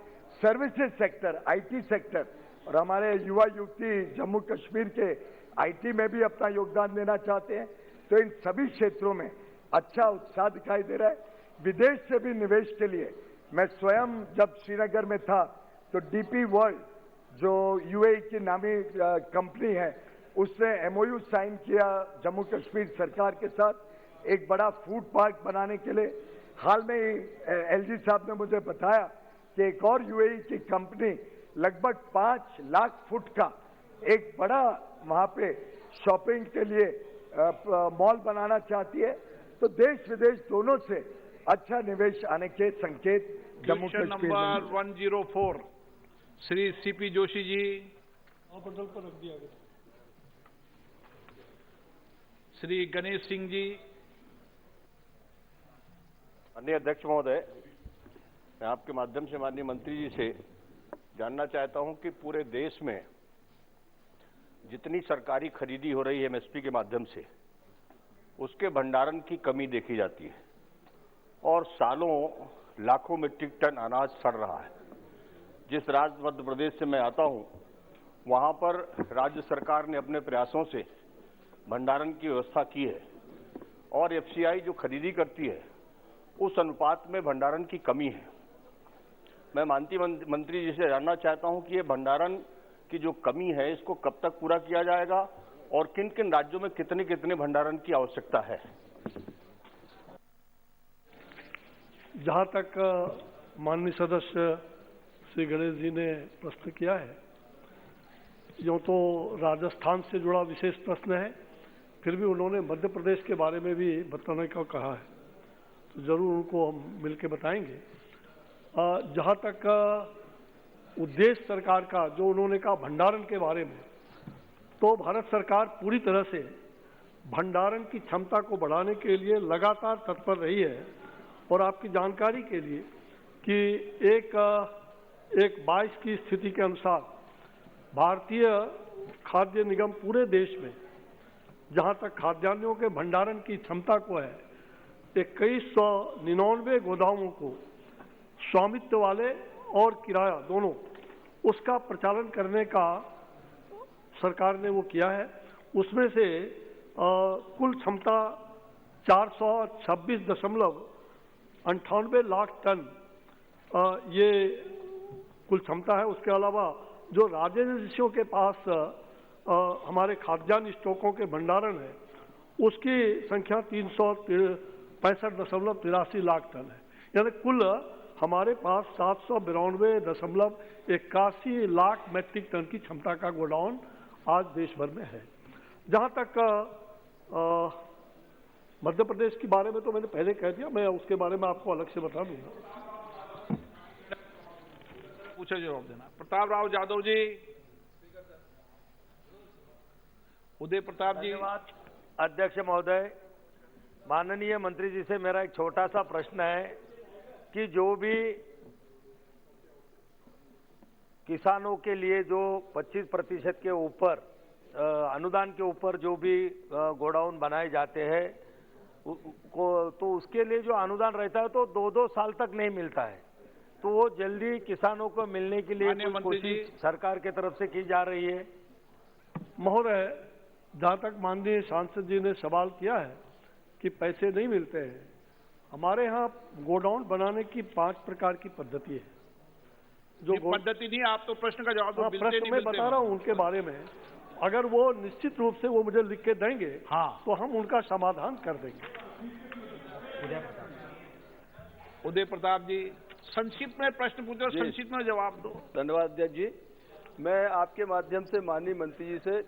सर्विसेज सेक्टर, आईटी सेक्टर, और हमारे युवा युवती जम्मू कश्मीर के आईटी में भी अपना योगदान देना चाहते हैं। तो इन सभी क्षेत्रों में अच्छा उत्साह दिखाई दे रहा है। विदेश से भी निवेश के लिए मैं स्वयं जब श्रीनगर में था तो डीपी वर्ल्ड जो यूएई की नामी कंपनी है उसने एमओयू साइन किया जम्मू कश्मीर सरकार के साथ एक बड़ा फूड पार्क बनाने के लिए। हाल में ही एलजी साहब ने मुझे बताया कि एक और यूएई की कंपनी लगभग 5 लाख फुट का एक बड़ा वहां पे शॉपिंग के लिए मॉल बनाना चाहती है। तो देश विदेश दोनों से अच्छा निवेश आने के संकेत जम्मू कश्मीर नंबर 104 श्री सीपी जोशी जी। बदल पर रख दिया गया। श्री गणेश सिंह जी। माननीय अध्यक्ष महोदय, मैं आपके माध्यम से माननीय मंत्री जी से जानना चाहता हूं कि पूरे देश में जितनी सरकारी खरीदी हो रही है एमएसपी के माध्यम से, उसके भंडारण की कमी देखी जाती है और सालों लाखों मीट्रिक टन अनाज सड़ रहा है। जिस राज्य मध्य प्रदेश से मैं आता हूं, वहां पर राज्य सरकार ने अपने प्रयासों से भंडारण की व्यवस्था की है और एफसीआई जो खरीदी करती है उस अनुपात में भंडारण की कमी है। मैं माननीय मंत्री जी से जानना चाहता हूं कि ये भंडारण की जो कमी है इसको कब तक पूरा किया जाएगा और किन किन राज्यों में कितने कितने भंडारण की आवश्यकता है। जहां तक माननीय सदस्य श्री गणेश जी ने प्रश्न किया है, यूँ तो राजस्थान से जुड़ा विशेष प्रश्न है, फिर भी उन्होंने मध्य प्रदेश के बारे में भी बताने का कहा है, तो जरूर उनको हम मिलकर बताएंगे। जहाँ तक उद्देश्य सरकार का जो उन्होंने कहा भंडारण के बारे में, तो भारत सरकार पूरी तरह से भंडारण की क्षमता को बढ़ाने के लिए लगातार तत्पर रही है। और आपकी जानकारी के लिए कि एक 22 की स्थिति के अनुसार भारतीय खाद्य निगम पूरे देश में जहां तक खाद्यान्नों के भंडारण की क्षमता को है 2199 गोदामों को स्वामित्व वाले और किराया दोनों उसका प्रचालन करने का सरकार ने वो किया है। उसमें से कुल क्षमता 426.98 लाख टन ये कुल क्षमता है। उसके अलावा जो राज्यों के पास हमारे खाद्यान्न स्टॉकों के भंडारण है उसकी संख्या 365.83 लाख टन है। यानी कुल हमारे पास 792.81 लाख मैट्रिक टन की क्षमता का गोडाउन आज देश भर में है। जहां तक मध्य प्रदेश के बारे में तो मैंने पहले कह दिया, मैं उसके बारे में आपको अलग से बता दूंगा। पूछे जवाब देना। प्रताप राव यादव जी। उदय प्रताप जी। अध्यक्ष महोदय, माननीय मंत्री जी से मेरा एक छोटा सा प्रश्न है कि जो भी किसानों के लिए जो 25% के ऊपर अनुदान के ऊपर जो भी गोडाउन बनाए जाते हैं तो उसके लिए जो अनुदान रहता है तो 2-2 साल तक नहीं मिलता है, तो वो जल्दी किसानों को मिलने के लिए कोशिश सरकार की तरफ से की जा रही है। महोदय, जहाँ तक माननीय सांसद जी ने सवाल किया है कि पैसे नहीं मिलते हैं, हमारे यहाँ गोडाउन बनाने की 5 प्रकार की पद्धति है। जो पद्धति नहीं, आप तो प्रश्न का जवाब दो। प्रश्न मैं बता रहा हूँ उनके बारे में, अगर वो निश्चित रूप से वो मुझे लिख के देंगे तो हम उनका समाधान कर देंगे। उदय प्रताप जी, संक्षिप्त में प्रश्न पूछो, संक्षिप्त में जवाब दो। धन्यवाद अध्यक्ष जी। मैं आपके माध्यम से माननीय मंत्री जी से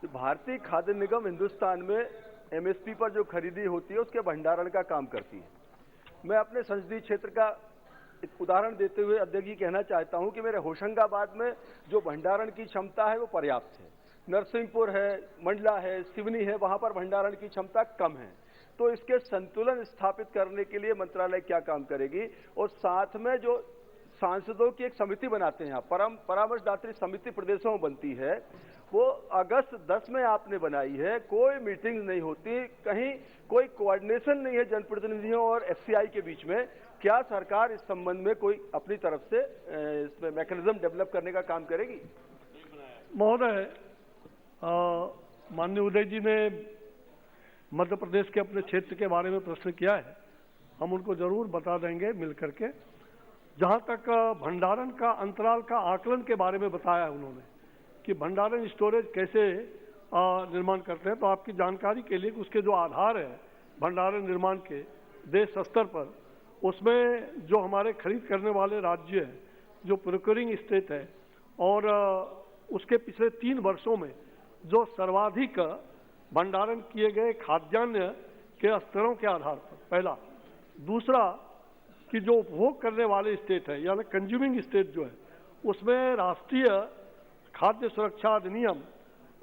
भारतीय खाद्य निगम हिंदुस्तान में एमएसपी पर जो खरीदी होती है उसके भंडारण का काम करती है। मैं अपने संसदीय क्षेत्र का एक उदाहरण देते हुए अध्यक्ष जी कहना चाहता हूं कि मेरे होशंगाबाद में जो भंडारण की क्षमता है वो पर्याप्त है। नरसिंहपुर है, मंडला है, सिवनी है, वहां पर भंडारण की क्षमता कम है। तो इसके संतुलन स्थापित करने के लिए मंत्रालय क्या काम करेगी? और साथ में जो सांसदों की एक समिति बनाते हैं, परामर्शदात्री समिति प्रदेशों में बनती है, वो अगस्त 10 में आपने बनाई है, कोई मीटिंग नहीं होती, कहीं कोई कोऑर्डिनेशन नहीं है जनप्रतिनिधियों और एफसीआई के बीच में। क्या सरकार इस संबंध में कोई अपनी तरफ से इसमें मैकेनिज्म डेवलप करने का काम करेगी? महोदय, माननीय उदय जी ने मध्य प्रदेश के अपने क्षेत्र के बारे में प्रश्न किया है। हम उनको जरूर बता देंगे मिल करके। जहाँ तक भंडारण का अंतराल का आकलन के बारे में बताया है उन्होंने कि भंडारण स्टोरेज कैसे निर्माण करते हैं, तो आपकी जानकारी के लिए उसके जो आधार है भंडारण निर्माण के देश स्तर पर, उसमें जो हमारे खरीद करने वाले राज्य हैं, जो प्रोक्योरिंग स्टेट है, और उसके पिछले 3 वर्षों में जो सर्वाधिक भंडारण किए गए खाद्यान्न के स्तरों के आधार पर, पहला। दूसरा कि जो उपभोग करने वाले स्टेट है यानी कंज्यूमिंग स्टेट जो है, उसमें राष्ट्रीय खाद्य सुरक्षा अधिनियम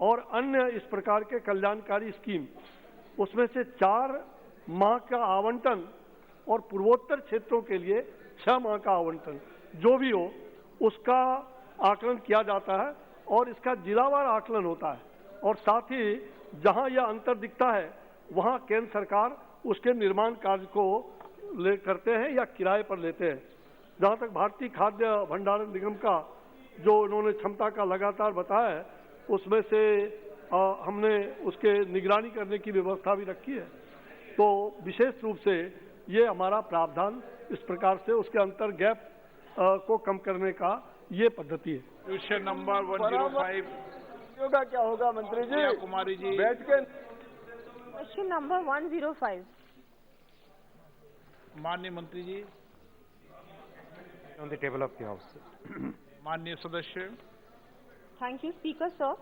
और अन्य इस प्रकार के कल्याणकारी स्कीम, उसमें से 4 माह का आवंटन और पूर्वोत्तर क्षेत्रों के लिए 6 माह का आवंटन जो भी हो उसका आकलन किया जाता है और इसका जिलावार आकलन होता है। और साथ ही जहां यह अंतर दिखता है वहां केंद्र सरकार उसके निर्माण कार्य को करते हैं या किराए पर लेते हैं। जहां तक भारतीय खाद्य भंडारण निगम का जो उन्होंने क्षमता का लगातार बताया है, उसमें से हमने उसके निगरानी करने की व्यवस्था भी रखी है। तो विशेष रूप से ये हमारा प्रावधान इस प्रकार से उसके अंतर गैप को कम करने का ये पद्धति है। क्वेश्चन नंबर 105 होगा क्या होगा मंत्री जी? कुमारी जी बैठ के। क्वेश्चन नंबर 105 माननीय मंत्री जी on the table of the house. माननीय सदस्य। Thank you, Speaker, sir.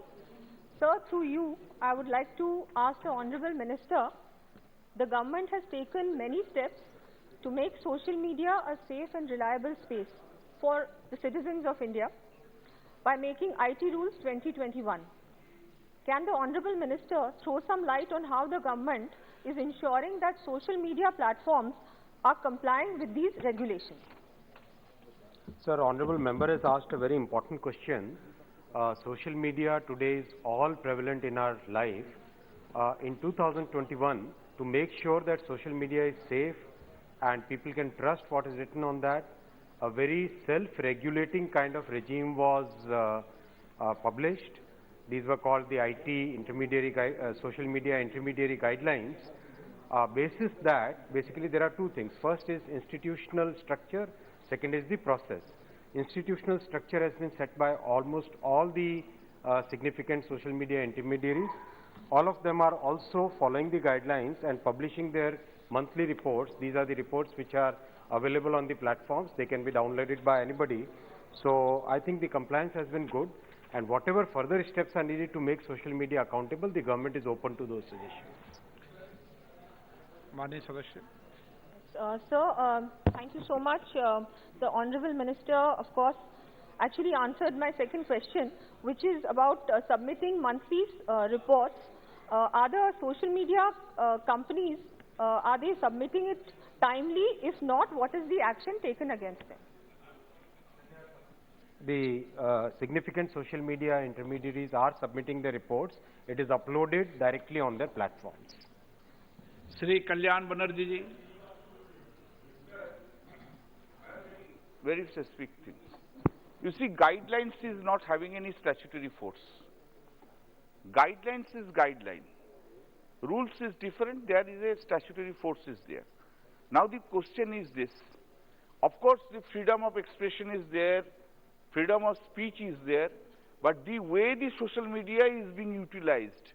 Sir, through you, I would like to ask the Honorable Minister, the government has taken many steps to make social media a safe and reliable space for the citizens of India by making IT Rules 2021. Can the Honorable Minister throw some light on how the government is ensuring that social media platforms are complying with these regulations? Sir, honorable member has asked a very important question. Social media today is all prevalent in our life. In 2021, to make sure that social media is safe and people can trust what is written on that, a very self-regulating kind of regime was published. These were called the IT intermediary social media intermediary guidelines. Basis that, basically there are 2 things. First is institutional structure, second is the process. Institutional structure has been set by almost all the significant social media intermediaries. All of them are also following the guidelines and publishing their monthly reports. These are the reports which are available on the platforms. They can be downloaded by anybody. So I think the compliance has been good, and whatever further steps are needed to make social media accountable, the government is open to those suggestions. माननीय सदस्य। Sir, thank you so much. The Honorable Minister, of course, actually answered my second question, which is about submitting monthly reports. Are the social media companies, are they submitting it timely? If not, what is the action taken against them? The significant social media intermediaries are submitting the reports. It is uploaded directly on their platforms. Shri Kalyan Banerjee ji. Very specific things. You see, guidelines is not having any statutory force. Guidelines is guideline. Rules is different. There is a statutory force is there. Now the question is this. Of course, the freedom of expression is there, freedom of speech is there, but the way the social media is being utilized,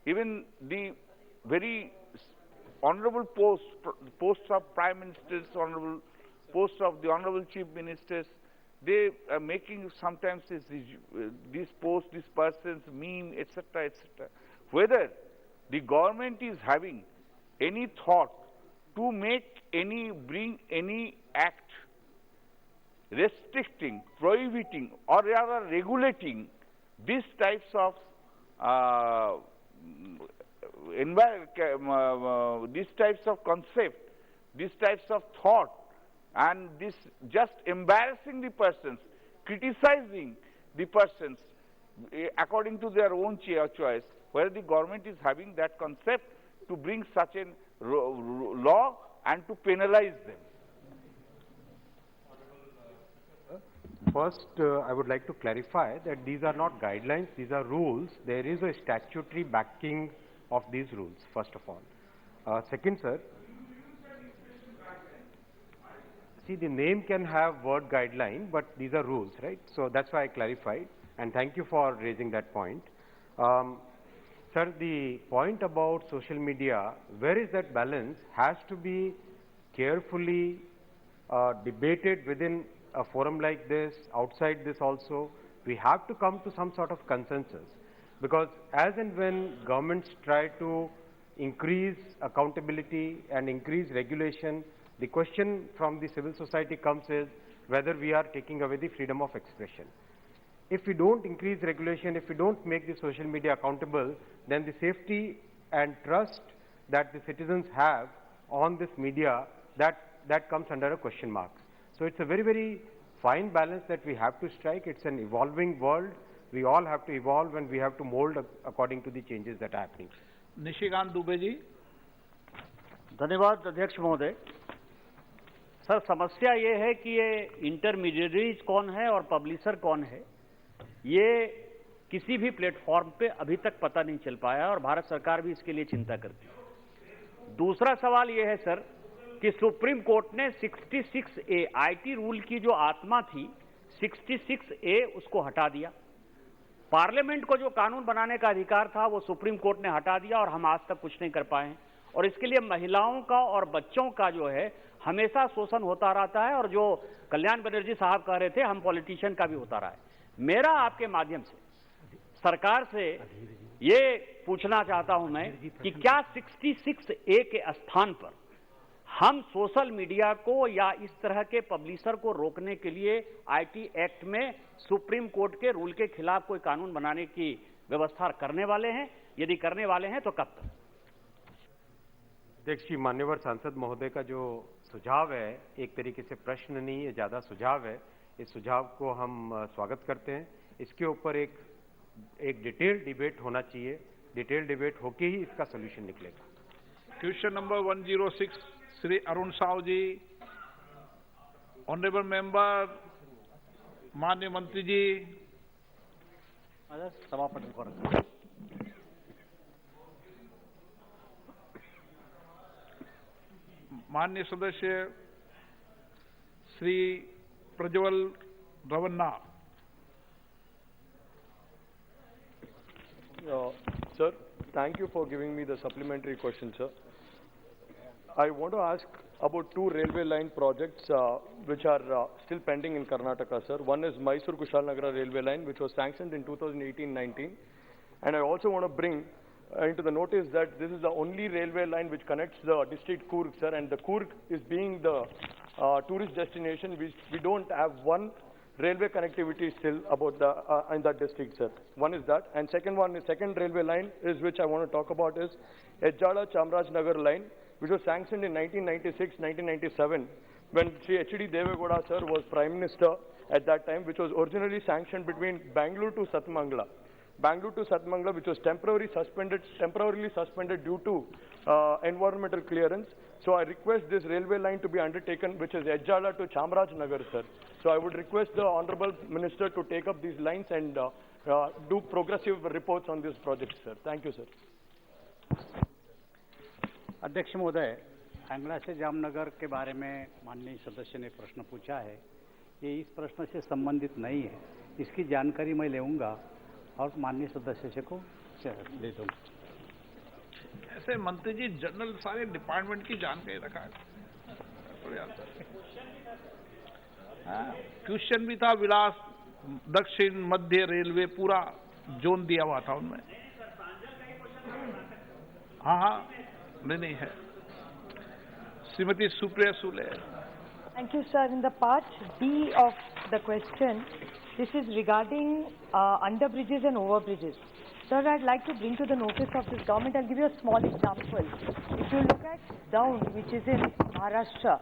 even the very honorable posts of prime ministers, honorable posts of the honorable chief ministers, they are making sometimes this post, this person's meme, etc., etc. Whether the government is having any thought to make any, bring any act restricting, prohibiting, or rather regulating these types of these types of concept, these types of thought, and this just embarrassing the persons, criticizing the persons according to their own choice, where the government is having that concept to bring such a law and to penalize them. First, I would like to clarify that these are not guidelines, these are rules. There is a statutory backing of these rules, first of all. Second, sir, see, the name can have word guideline, but these are rules, right? So that's why I clarified, and thank you for raising that point. Sir, the point about social media, where is that balance, has to be carefully debated within a forum like this, outside this also. We have to come to some sort of consensus, because as and when governments try to increase accountability and increase regulation, the question from the civil society comes is whether we are taking away the freedom of expression. If we don't increase regulation, if we don't make the social media accountable, then the safety and trust that the citizens have on this media, that comes under a question mark. So it's a very, very fine balance that we have to strike. It's an evolving world. We all have to evolve and we have to mold according to the changes that are happening. Nishikant Dubey ji. धन्यवाद अध्यक्ष महोदय। Sir, समस्या ये है कि ये intermediaries कौन है और पब्लिशर कौन है, ये किसी भी प्लेटफॉर्म पे अभी तक पता नहीं चल पाया और भारत सरकार भी इसके लिए चिंता करती है। दूसरा सवाल ये है सर कि सुप्रीम कोर्ट ने 66A आईटी रूल की जो आत्मा थी 66A उसको हटा दिया। पार्लियामेंट को जो कानून बनाने का अधिकार था वो सुप्रीम कोर्ट ने हटा दिया और हम आज तक कुछ नहीं कर पाए और इसके लिए महिलाओं का और बच्चों का जो है हमेशा शोषण होता रहता है और जो कल्याण बनर्जी साहब कह रहे थे हम पॉलिटिशियन का भी होता रहा है। मेरा आपके माध्यम से सरकार से ये पूछना चाहता हूं मैं कि क्या 66A के स्थान पर हम सोशल मीडिया को या इस तरह के पब्लिशर को रोकने के लिए आईटी एक्ट में सुप्रीम कोर्ट के रूल के खिलाफ कोई कानून बनाने की व्यवस्था करने वाले हैं? यदि करने वाले हैं तो कब तक? अध्यक्ष जी, मान्यवर सांसद महोदय का जो सुझाव है, एक तरीके से प्रश्न नहीं है, ज्यादा सुझाव है। इस सुझाव को हम स्वागत करते हैं। इसके ऊपर एक डिटेल डिबेट होना चाहिए। डिटेल डिबेट होके ही इसका सोल्यूशन निकलेगा। क्वेश्चन नंबर 106 श्री अरुण साहू जी। ऑनरेबल मेंबर, माननीय मंत्री जी। सभापति को रखा। माननीय सदस्य Shri Prajwal Revanna. Sir, thank you for giving me the supplementary question, sir. I want to ask about two railway line projects which are still pending in Karnataka, sir. One is Mysore-Kushalnagar railway line, which was sanctioned in 2018-19. And I also want to bring into the notice that this is the only railway line which connects the district Coorg, sir. And the Coorg is being the tourist destination. We don't have one railway connectivity still about the in that district, sir. One is that. And second railway line is which I want to talk about is Ejjala-Chamarajnagar line, which was sanctioned in 1996-1997 when Sri H.D. Devegowda sir was Prime Minister at that time, which was originally sanctioned between Bangalore to Satmangala. Bangalore to Satmangala, which was temporarily suspended due to environmental clearance. So I request this railway line to be undertaken, which is Ejjala to Chamarajnagar, sir. So I would request the Honorable Minister to take up these lines and do progressive reports on this project, sir. Thank you, sir. अध्यक्ष महोदय, आंगड़ा से जामनगर के बारे में माननीय सदस्य ने प्रश्न पूछा है। ये इस प्रश्न से संबंधित नहीं है। इसकी जानकारी मैं लूँगा और माननीय सदस्य को दे दूँगा। ऐसे मंत्री जी जनरल सारे डिपार्टमेंट की जानकारी रखा है। क्वेश्चन भी था विलास दक्षिण मध्य रेलवे पूरा जोन दिया हुआ था उनमें। हाँ नहीं है। Shrimati Supriya Sule. Thank you, sir. In the part B of the question, this is regarding underbridges and overbridges. Sir, I'd like to bring to the notice of this government. I'll give you a small example. If you look at Daund, which is in Maharashtra,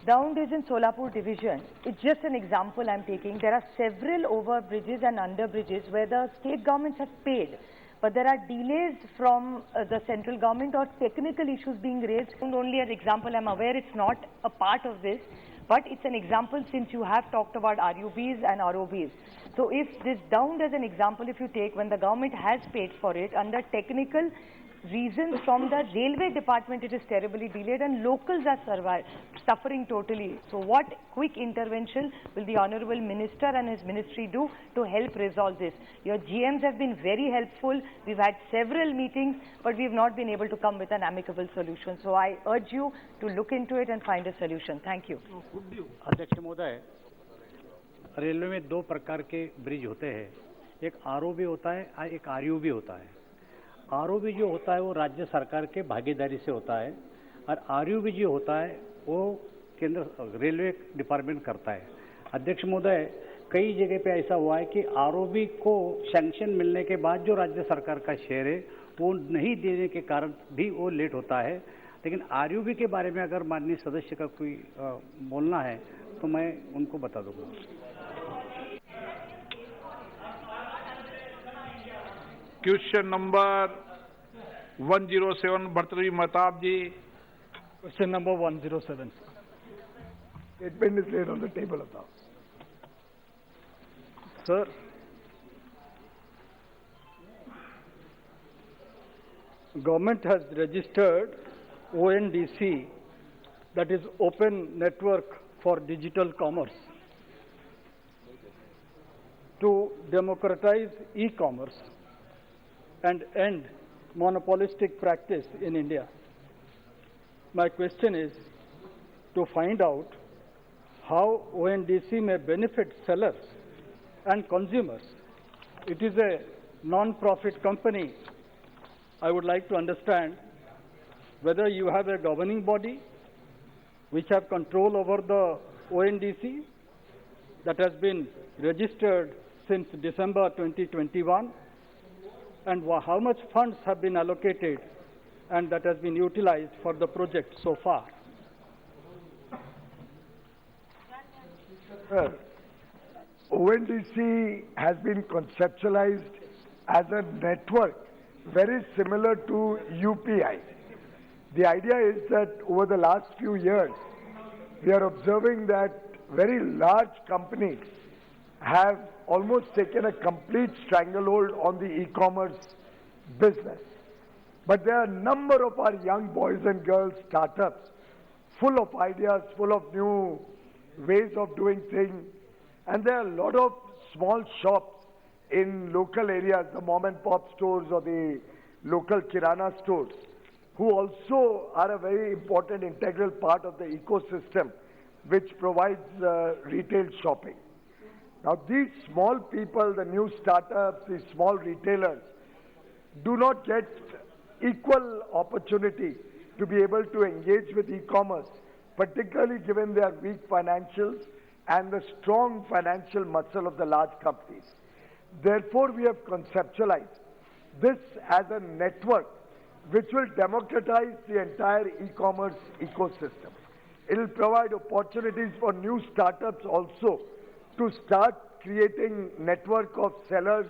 Daund is in Solapur division. It's just an example I'm taking. There are several overbridges and underbridges where the state governments have paid, but there are delays from the central government or technical issues being raised. Only an example, I'm aware it's not a part of this, but it's an example since you have talked about RUBs and ROBs. So if this Daund as an example, if you take when the government has paid for it under technical reasons from the railway department it is terribly delayed and locals are suffering totally. So what quick intervention will the Honorable Minister and his ministry do to help resolve this? Your GMs have been very helpful. We've had several meetings, but we've not been able to come with an amicable solution. So I urge you to look into it and find a solution. Thank you. अध्यक्ष महोदय, railway में दो प्रकार के bridge होते हैं, एक ROB होता है, एक आरयूबी होता है। आरओबी जो होता है वो राज्य सरकार के भागीदारी से होता है और आरयूबी जो होता है वो केंद्र रेलवे डिपार्टमेंट करता है। अध्यक्ष महोदय, कई जगह पे ऐसा हुआ है कि आरओबी को सैंक्शन मिलने के बाद जो राज्य सरकार का शेयर है वो नहीं देने के कारण भी वो लेट होता है। लेकिन आरयूबी के बारे में अगर माननीय सदस्य का कोई बोलना है तो मैं उनको बता दूंगा। Question number 107 Bhartruhari Mahtab ji. Question number 107। Statement is laid on the table of the House. Sir, government has registered ONDC, that is Open Network for Digital Commerce, to democratize e-commerce and end monopolistic practice in India. My question is to find out how ONDC may benefit sellers and consumers. It is a non-profit company. I would like to understand whether you have a governing body which have control over the ONDC that has been registered since December 2021, and how much funds have been allocated and that has been utilized for the project so far. Sir, ONDC has been conceptualized as a network very similar to UPI. The idea is that over the last few years, we are observing that very large companies have almost taken a complete stranglehold on the e-commerce business. But there are a number of our young boys and girls startups full of ideas, full of new ways of doing things. And there are a lot of small shops in local areas, the mom and pop stores or the local kirana stores, who also are a very important integral part of the ecosystem which provides retail shopping. Now these small people, the new startups, these small retailers, do not get equal opportunity to be able to engage with e-commerce, particularly given their weak financials and the strong financial muscle of the large companies. Therefore, we have conceptualized this as a network which will democratize the entire e-commerce ecosystem. It will provide opportunities for new startups also to start creating network of sellers,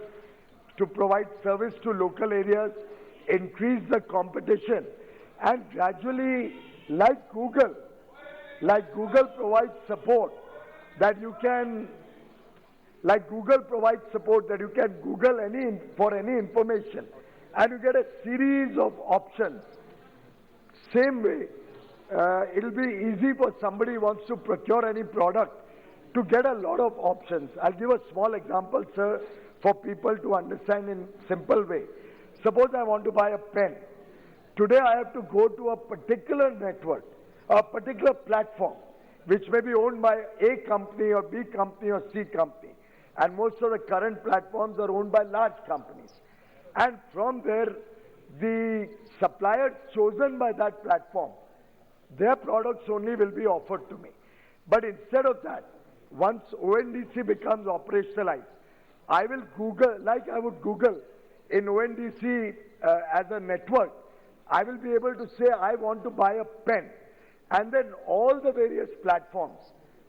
to provide service to local areas, increase the competition, and gradually, like Google provides support that you can, Google for any information, and you get a series of options. Same way, it'll be easy for somebody who wants to procure any product to get a lot of options. I'll give a small example, sir, for people to understand in simple way. Suppose I want to buy a pen. Today I have to go to a particular network, a particular platform, which may be owned by A company or B company or C company. And most of the current platforms are owned by large companies. And from there, the suppliers chosen by that platform, their products only will be offered to me. But instead of that, once ONDC becomes operationalized, I will Google, like I would Google in ONDC as a network, I will be able to say I want to buy a pen. And then all the various platforms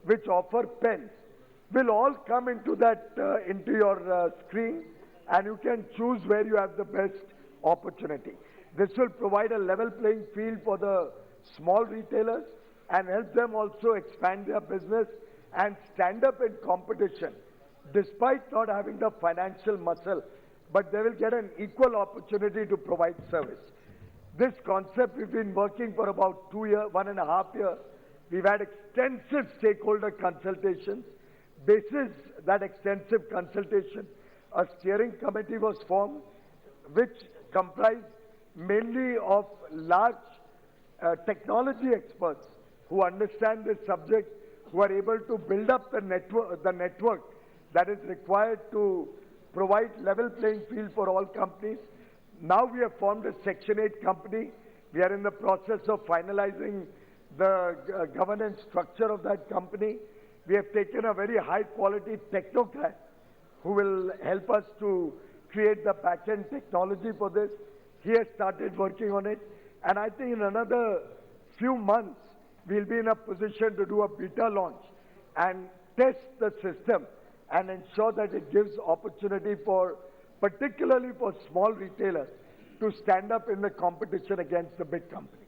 which offer pens will all come into that, into your screen, and you can choose where you have the best opportunity. This will provide a level playing field for the small retailers and help them also expand their business and stand up in competition despite not having the financial muscle, but they will get an equal opportunity to provide service. This concept we've been working for about 2 years, 1.5 years. We've had extensive stakeholder consultations. Basis that extensive consultation, a steering committee was formed which comprised mainly of large technology experts who understand this subject, who are able to build up the network that is required to provide level playing field for all companies. Now we have formed a Section 8 company. We are in the process of finalizing the governance structure of that company. We have taken a very high quality technocrat who will help us to create the back-end technology for this. He has started working on it. And I think in another few months, we'll be in a position to do a beta launch and test the system and ensure that it gives opportunity for, particularly for small retailers, to stand up in the competition against the big companies.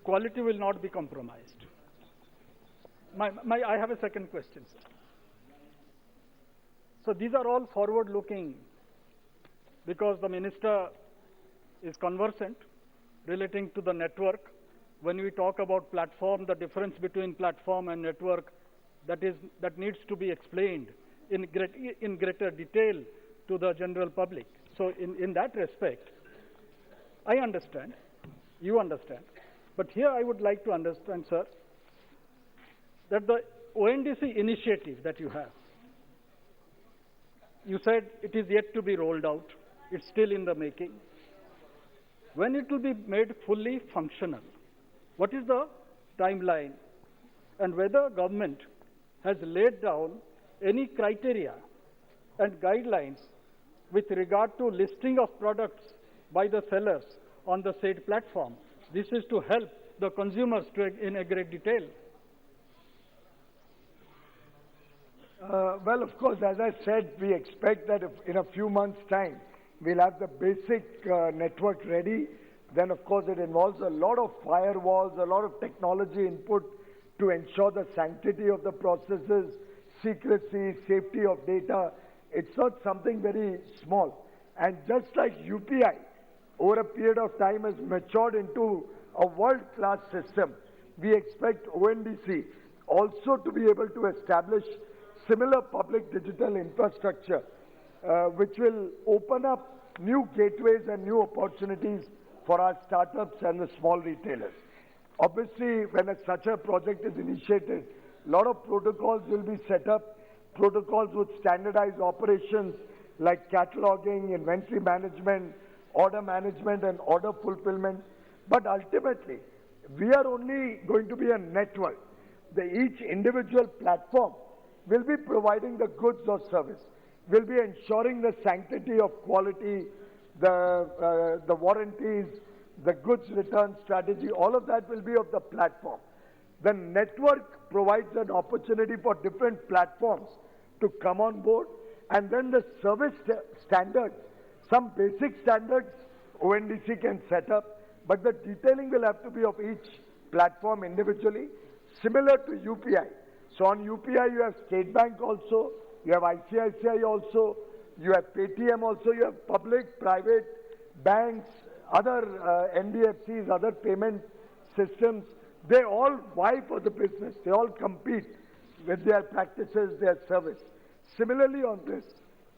Quality will not be compromised. I have a second question, sir. So these are all forward-looking because the minister is conversant relating to the network. When we talk about platform, the difference between platform and network, that needs to be explained in greater detail to the general public. So in that respect, I understand, you understand, but here I would like to understand, sir, that the ONDC initiative that you have, you said it is yet to be rolled out, it's still in the making. When it will be made fully functional, what is the timeline, and whether government has laid down any criteria and guidelines with regard to listing of products by the sellers on the said platform? This is to help the consumers in a great detail. Well, of course, as I said, we expect that if in a few months' time, we'll have the basic network ready. Then, of course, it involves a lot of firewalls, a lot of technology input to ensure the sanctity of the processes, secrecy, safety of data. It's not something very small. And just like UPI, over a period of time, has matured into a world-class system, we expect ONDC also to be able to establish similar public digital infrastructure, which will open up new gateways and new opportunities for our startups and the small retailers. Obviously, when such a project is initiated, a lot of protocols will be set up. Protocols would standardize operations like cataloging, inventory management, order management, and order fulfillment. But ultimately, we are only going to be a network. Each individual platform will be providing the goods or service, will be ensuring the sanctity of quality, the warranties, the goods return strategy, all of that will be of the platform. The network provides an opportunity for different platforms to come on board, and then the service standards, some basic standards ONDC can set up, but the detailing will have to be of each platform individually, similar to UPI. So on UPI, you have State Bank also, you have ICICI also, you have Paytm also, you have public, private, banks, other NBFCs, other payment systems. They all vie for the business. They all compete with their practices, their service. Similarly on this,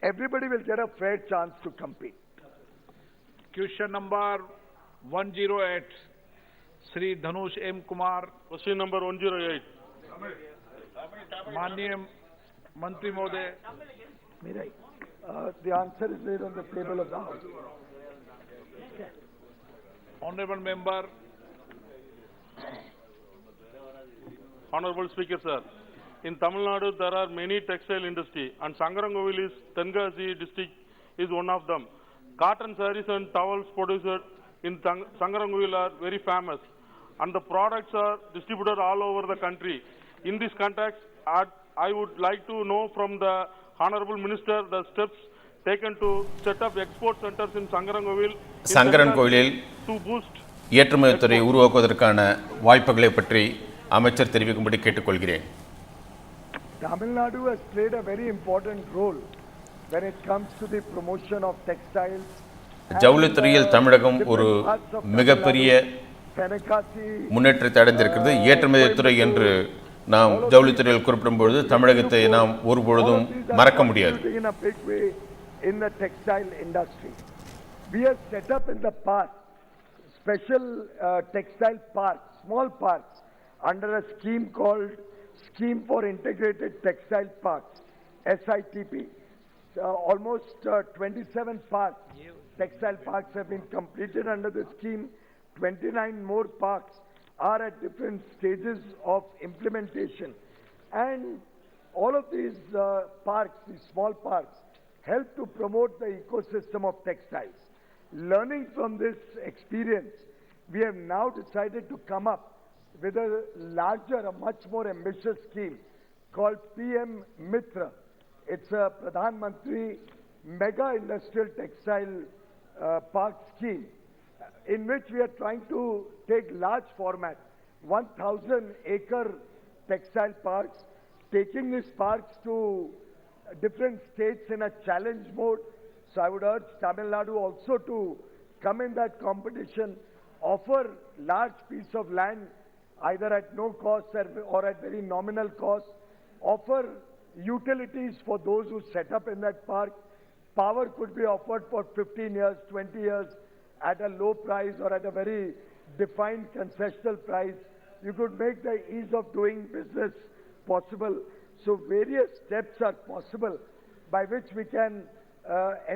everybody will get a fair chance to compete. Question number 108, Shri Dhanush M. Kumar. Question number 108. माननीय मंत्री महोदय, the answer is laid on the table of the House. Honorable member. Honorable Speaker, sir. In Tamil Nadu, there are many textile industry, and Sangarangovil is Tenkasi district is one of them. Cotton sarees and towels produced in Sangarangovil are very famous, and the products are distributed all over the country. In this context, I would like to know from the Honorable Minister the steps taken to set up export centers in Sangarangovil to boost ஏற்றுமதி துறை உருவாக்குவதற்கான வாய்ப்புகளை பற்றி அமைச்சர் தெரிவிக்கும்படி கேட்டுக்கொள்கிறேன். Tamil Nadu has played a very important role when it comes to the promotion of textiles, ஜவுளித்துறையில் தமிழகம் ஒரு மிகப்பெரிய முன்னேற்றத்தை அடைந்திருக்கிறது. ஏற்றுமதித்துறை என்று நாம் ஜவுளித்துறையில் குறிப்பிடும் பொழுது தமிழகத்தை நாம் ஒருபொழுதும் மறக்க முடியாது. In the textile industry, we have set up in the past special textile parks, small parks, under a scheme called Scheme for Integrated Textile Parks, SITP. Almost 27 parks, textile parks have been completed under the scheme. 29 more parks are at different stages of implementation. And all of these parks, these small parks, help to promote the ecosystem of textiles. Learning from this experience, we have now decided to come up with a larger, a much more ambitious scheme called PM Mitra. It's a Pradhan Mantri Mega Industrial Textile Park scheme, in which we are trying to take large format, 1,000-acre textile parks, taking these parks to different states in a challenge mode. So I would urge Tamil Nadu also to come in that competition, offer large piece of land either at no cost or at very nominal cost, offer utilities for those who set up in that park. Power could be offered for 15 years, 20 years at a low price or at a very defined concessional price. You could make the ease of doing business possible. So various steps are possible by which we can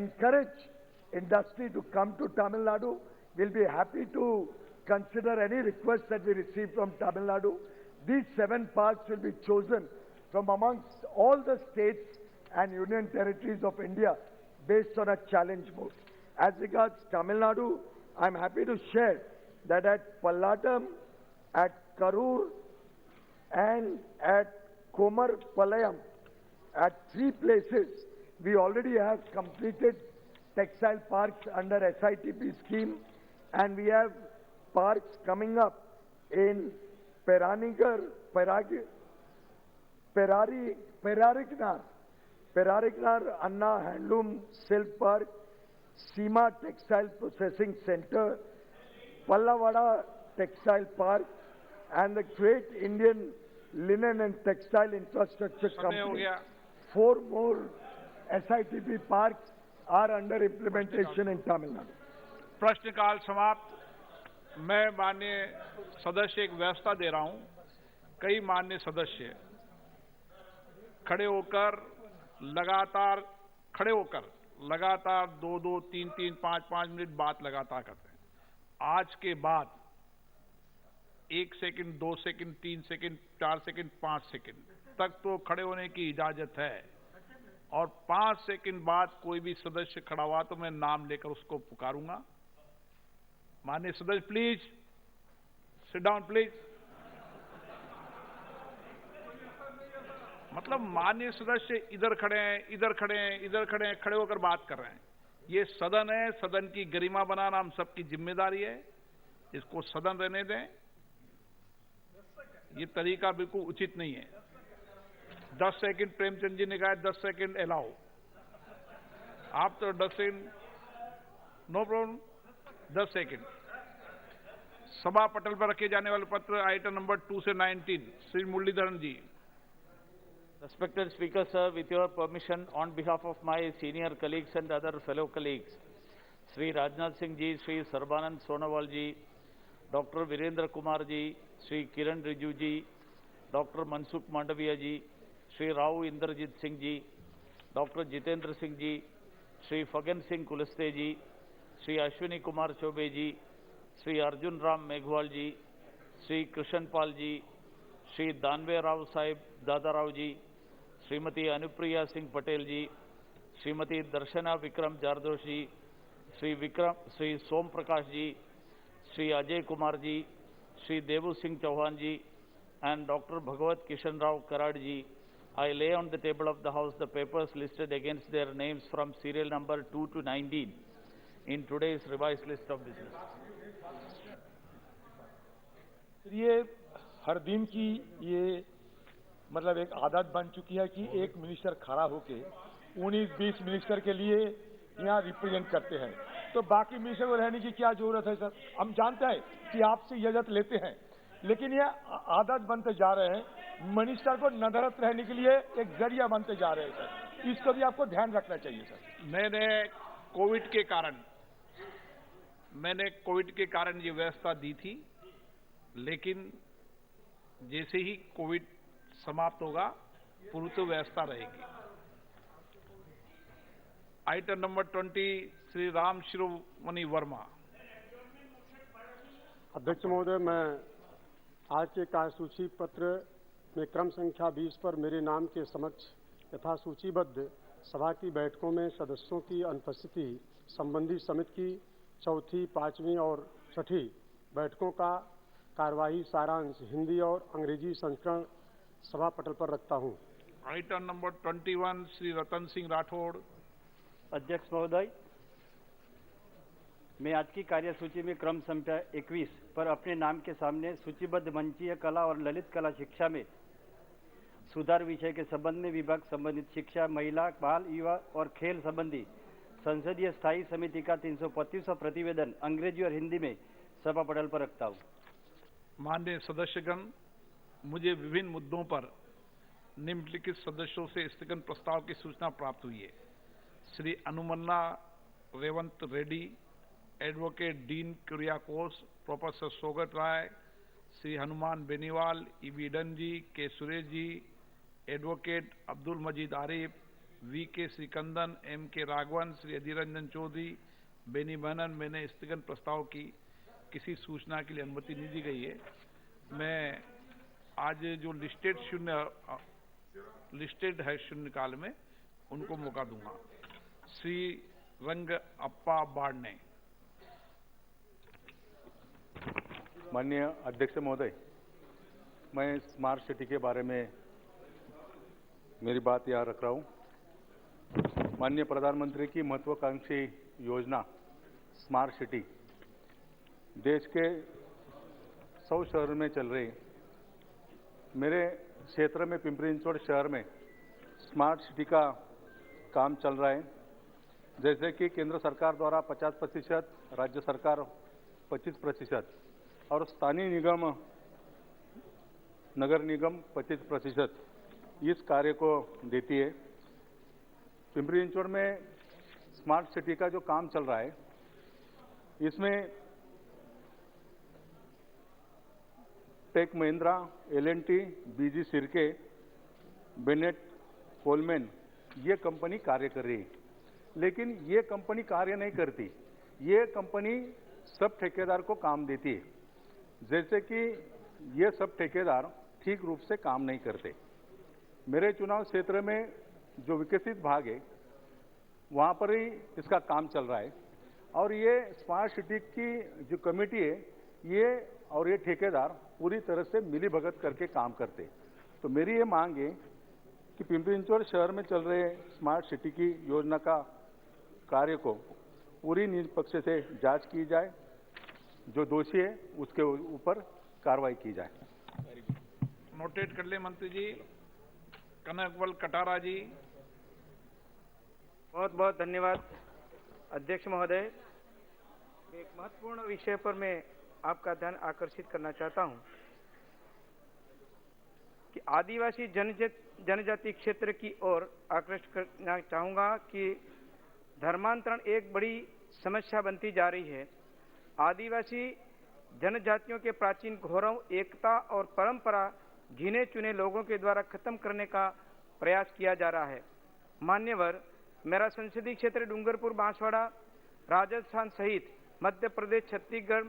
encourage industry to come to Tamil Nadu. We'll be happy to consider any request that we receive from Tamil Nadu. These 7 parks will be chosen from amongst all the states and union territories of India based on a challenge mode. As regards Tamil Nadu, I'm happy to share that at Pallatam, at Karur, and at Komar Palayam, at 3 places, we already have completed textile parks under SITP scheme, and we have parks coming up in Perarignar, Anna Handloom Silk Park, Seema Textile Processing Center, Pallavada Textile Park, and the Great Indian Linen and Textile Infrastructure Company. 4 more SITP parks are under implementation in Tamil Nadu. प्रश्नकाल समाप्त। मैं माननीय सदस्य एक व्यवस्था दे रहा हूं। कई माननीय सदस्य खड़े होकर लगातार 2-2, 3-3, 5-5 मिनट बात लगातार करते हैं। आज के बाद 1 second, 2 second, 3 second, 4 second, 5 second तक तो खड़े होने की इजाजत है, और 5 सेकंड बाद कोई भी सदस्य खड़ा हुआ तो मैं नाम लेकर उसको पुकारूंगा। माननीय सदस्य प्लीज सिट डाउन प्लीज। मतलब माननीय सदस्य इधर खड़े हैं, इधर खड़े हैं, इधर खड़े हैं, खड़े होकर बात कर रहे हैं। ये सदन है, सदन की गरिमा बनाना हम सबकी जिम्मेदारी है। इसको सदन रहने दें। ये तरीका बिल्कुल उचित नहीं है। 10 सेकंड प्रेमचंद जी ने कहा 10 सेकंड अलाउ। आप तो 10 सेकंड, नो प्रॉब्लम, 10 सेकंड। सभा पटल पर रखे जाने वाले पत्र आइटम नंबर 2 से 19, श्री मुरलीधरन जी। Respected Speaker, sir, with your permission, on behalf of my senior colleagues and other fellow colleagues, Sri Rajnath Singh ji, Sri Sarbanand Sonowal ji, Dr. Virendra Kumar ji, Sri Kiran Rijiju ji, Dr. Mansukh Mandaviya ji, Sri Rao Inderjit Singh ji, Dr. Jitendra Singh ji, Sri Fagan Singh Kulaste ji, Sri Ashwini Kumar Chobe ji, Sri Arjun Ram Meghwal ji, Sri Krishan Pal ji, Sri Danve Rao Sahib Dada Rao ji, Srimati Anupriya Singh Patel ji, Srimati Darshana Vikram Jardosh ji, Sri Som Prakash ji, Sri Ajay Kumar ji, Sri Devu Singh Chauhan ji, and Dr. Bhagavat Kishan Rao Karad ji. I lay on the table of the House the papers listed against their names from serial number 2 to 19 in today's revised list of business. ये हर दिन की ये मतलब एक आदत बन चुकी है कि एक मिनिस्टर खड़ा होके 19-20 मिनिस्टर के लिए यहाँ रिप्रेजेंट करते हैं। तो तो बाकी मिनिस्टर को रहने की क्या जरूरत है सर? हम जानते हैं कि आपसे इजाजत लेते हैं, लेकिन ये आदत बनते जा रहे हैं। मिनिस्टर को नदारत रहने के लिए एक जरिया बनते जा रहे हैं सर, इसको भी आपको ध्यान रखना चाहिए सर। मैंने कोविड के कारण ये व्यवस्था दी थी, लेकिन जैसे ही कोविड समाप्त होगा पूरी तो व्यवस्था रहेगी। Item number 20 Shri Ram Shiromani Verma. अध्यक्ष महोदय, मैं आज के कार्यसूची पत्र में क्रम संख्या 20 पर मेरे नाम के समक्ष यथा सूचीबद्ध सभा की बैठकों में सदस्यों की अनुपस्थिति संबंधी समिति की चौथी, पांचवीं और छठी बैठकों का कार्यवाही सारांश हिंदी और अंग्रेजी संस्करण सभा पटल पर रखता हूं। Item number 21 Shri Ratan Singh Rathore. अध्यक्ष महोदय, मैं आज की कार्यसूची में क्रम संख्या 21 पर अपने नाम के सामने सूचीबद्ध मंचीय कला और ललित कला शिक्षा में सुधार विषय के संबंध में विभाग संबंधित शिक्षा, महिला, बाल, युवा और खेल संबंधी संसदीय स्थायी समिति का 325वां प्रतिवेदन अंग्रेजी और हिंदी में सभा पटल पर रखता हूं। माननीय सदस्यगण, मुझे विभिन्न मुद्दों पर निम्नलिखित सदस्यों से स्थगन प्रस्ताव की सूचना प्राप्त हुई है। श्री अनुमन्ना रेवंत रेड्डी, एडवोकेट डीन कुरियाकोस, प्रोफेसर सोगत राय, श्री हनुमान बेनीवाल, ईबी डंजी, K Suresh ji, advocate Abdul Majeed Arif, V K Sreekandan, M के राघवन, श्री अधीर रंजन चौधरी, बेनी बहनन। मैंने स्थगन प्रस्ताव की किसी सूचना के लिए अनुमति नहीं दी गई है। मैं आज जो लिस्टेड है शून्यकाल में उनको मौका दूंगा। श्री रंग अप्पा बाड़ने। माननीय अध्यक्ष महोदय, मैं स्मार्ट सिटी के बारे में मेरी बात यहाँ रख रहा हूँ। माननीय प्रधानमंत्री की महत्वाकांक्षी योजना स्मार्ट सिटी देश के 100 शहर में चल रही। मेरे क्षेत्र में पिंपरी-चिंचवड शहर में स्मार्ट सिटी का काम चल रहा है। जैसे कि केंद्र सरकार द्वारा 50%, राज्य सरकार 25% और स्थानीय निगम, नगर निगम 25% इस कार्य को देती है। पिंपरी-चिंचवड में स्मार्ट सिटी का जो काम चल रहा है, इसमें टेक महिंद्रा, एल&टी, बीजी सिरके, बेनेट, कोलमैन ये कंपनी कार्य कर रही है। लेकिन ये कंपनी कार्य नहीं करती, ये कंपनी सब ठेकेदार को काम देती है। जैसे कि ये सब ठेकेदार ठीक रूप से काम नहीं करते। मेरे चुनाव क्षेत्र में जो विकसित भाग है वहाँ पर ही इसका काम चल रहा है और ये स्मार्ट सिटी की जो कमेटी है ये और ये ठेकेदार पूरी तरह से मिली भगत करके काम करते। तो मेरी ये मांग है कि पिंपरी-चिंचवड शहर में चल रहे स्मार्ट सिटी की योजना का कार्य को पूरी निष्पक्ष से जांच की जाए, जो दोषी है उसके ऊपर कार्रवाई की जाए। नोटेट कर ले मंत्री जी। कनकवल कटारा जी। बहुत बहुत धन्यवाद अध्यक्ष महोदय। एक महत्वपूर्ण विषय पर मैं आपका ध्यान आकर्षित करना चाहता हूं कि आदिवासी जनजाति क्षेत्र की ओर आकर्षित करना चाहूंगा कि धर्मांतरण एक बड़ी समस्या बनती जा रही है। आदिवासी जनजातियों के प्राचीन गौरव, एकता और परंपरा गिने चुने लोगों के द्वारा खत्म करने का प्रयास किया जा रहा है। मान्यवर, मेरा संसदीय क्षेत्र डूंगरपुर, बांसवाड़ा, राजस्थान सहित मध्य प्रदेश, छत्तीसगढ़,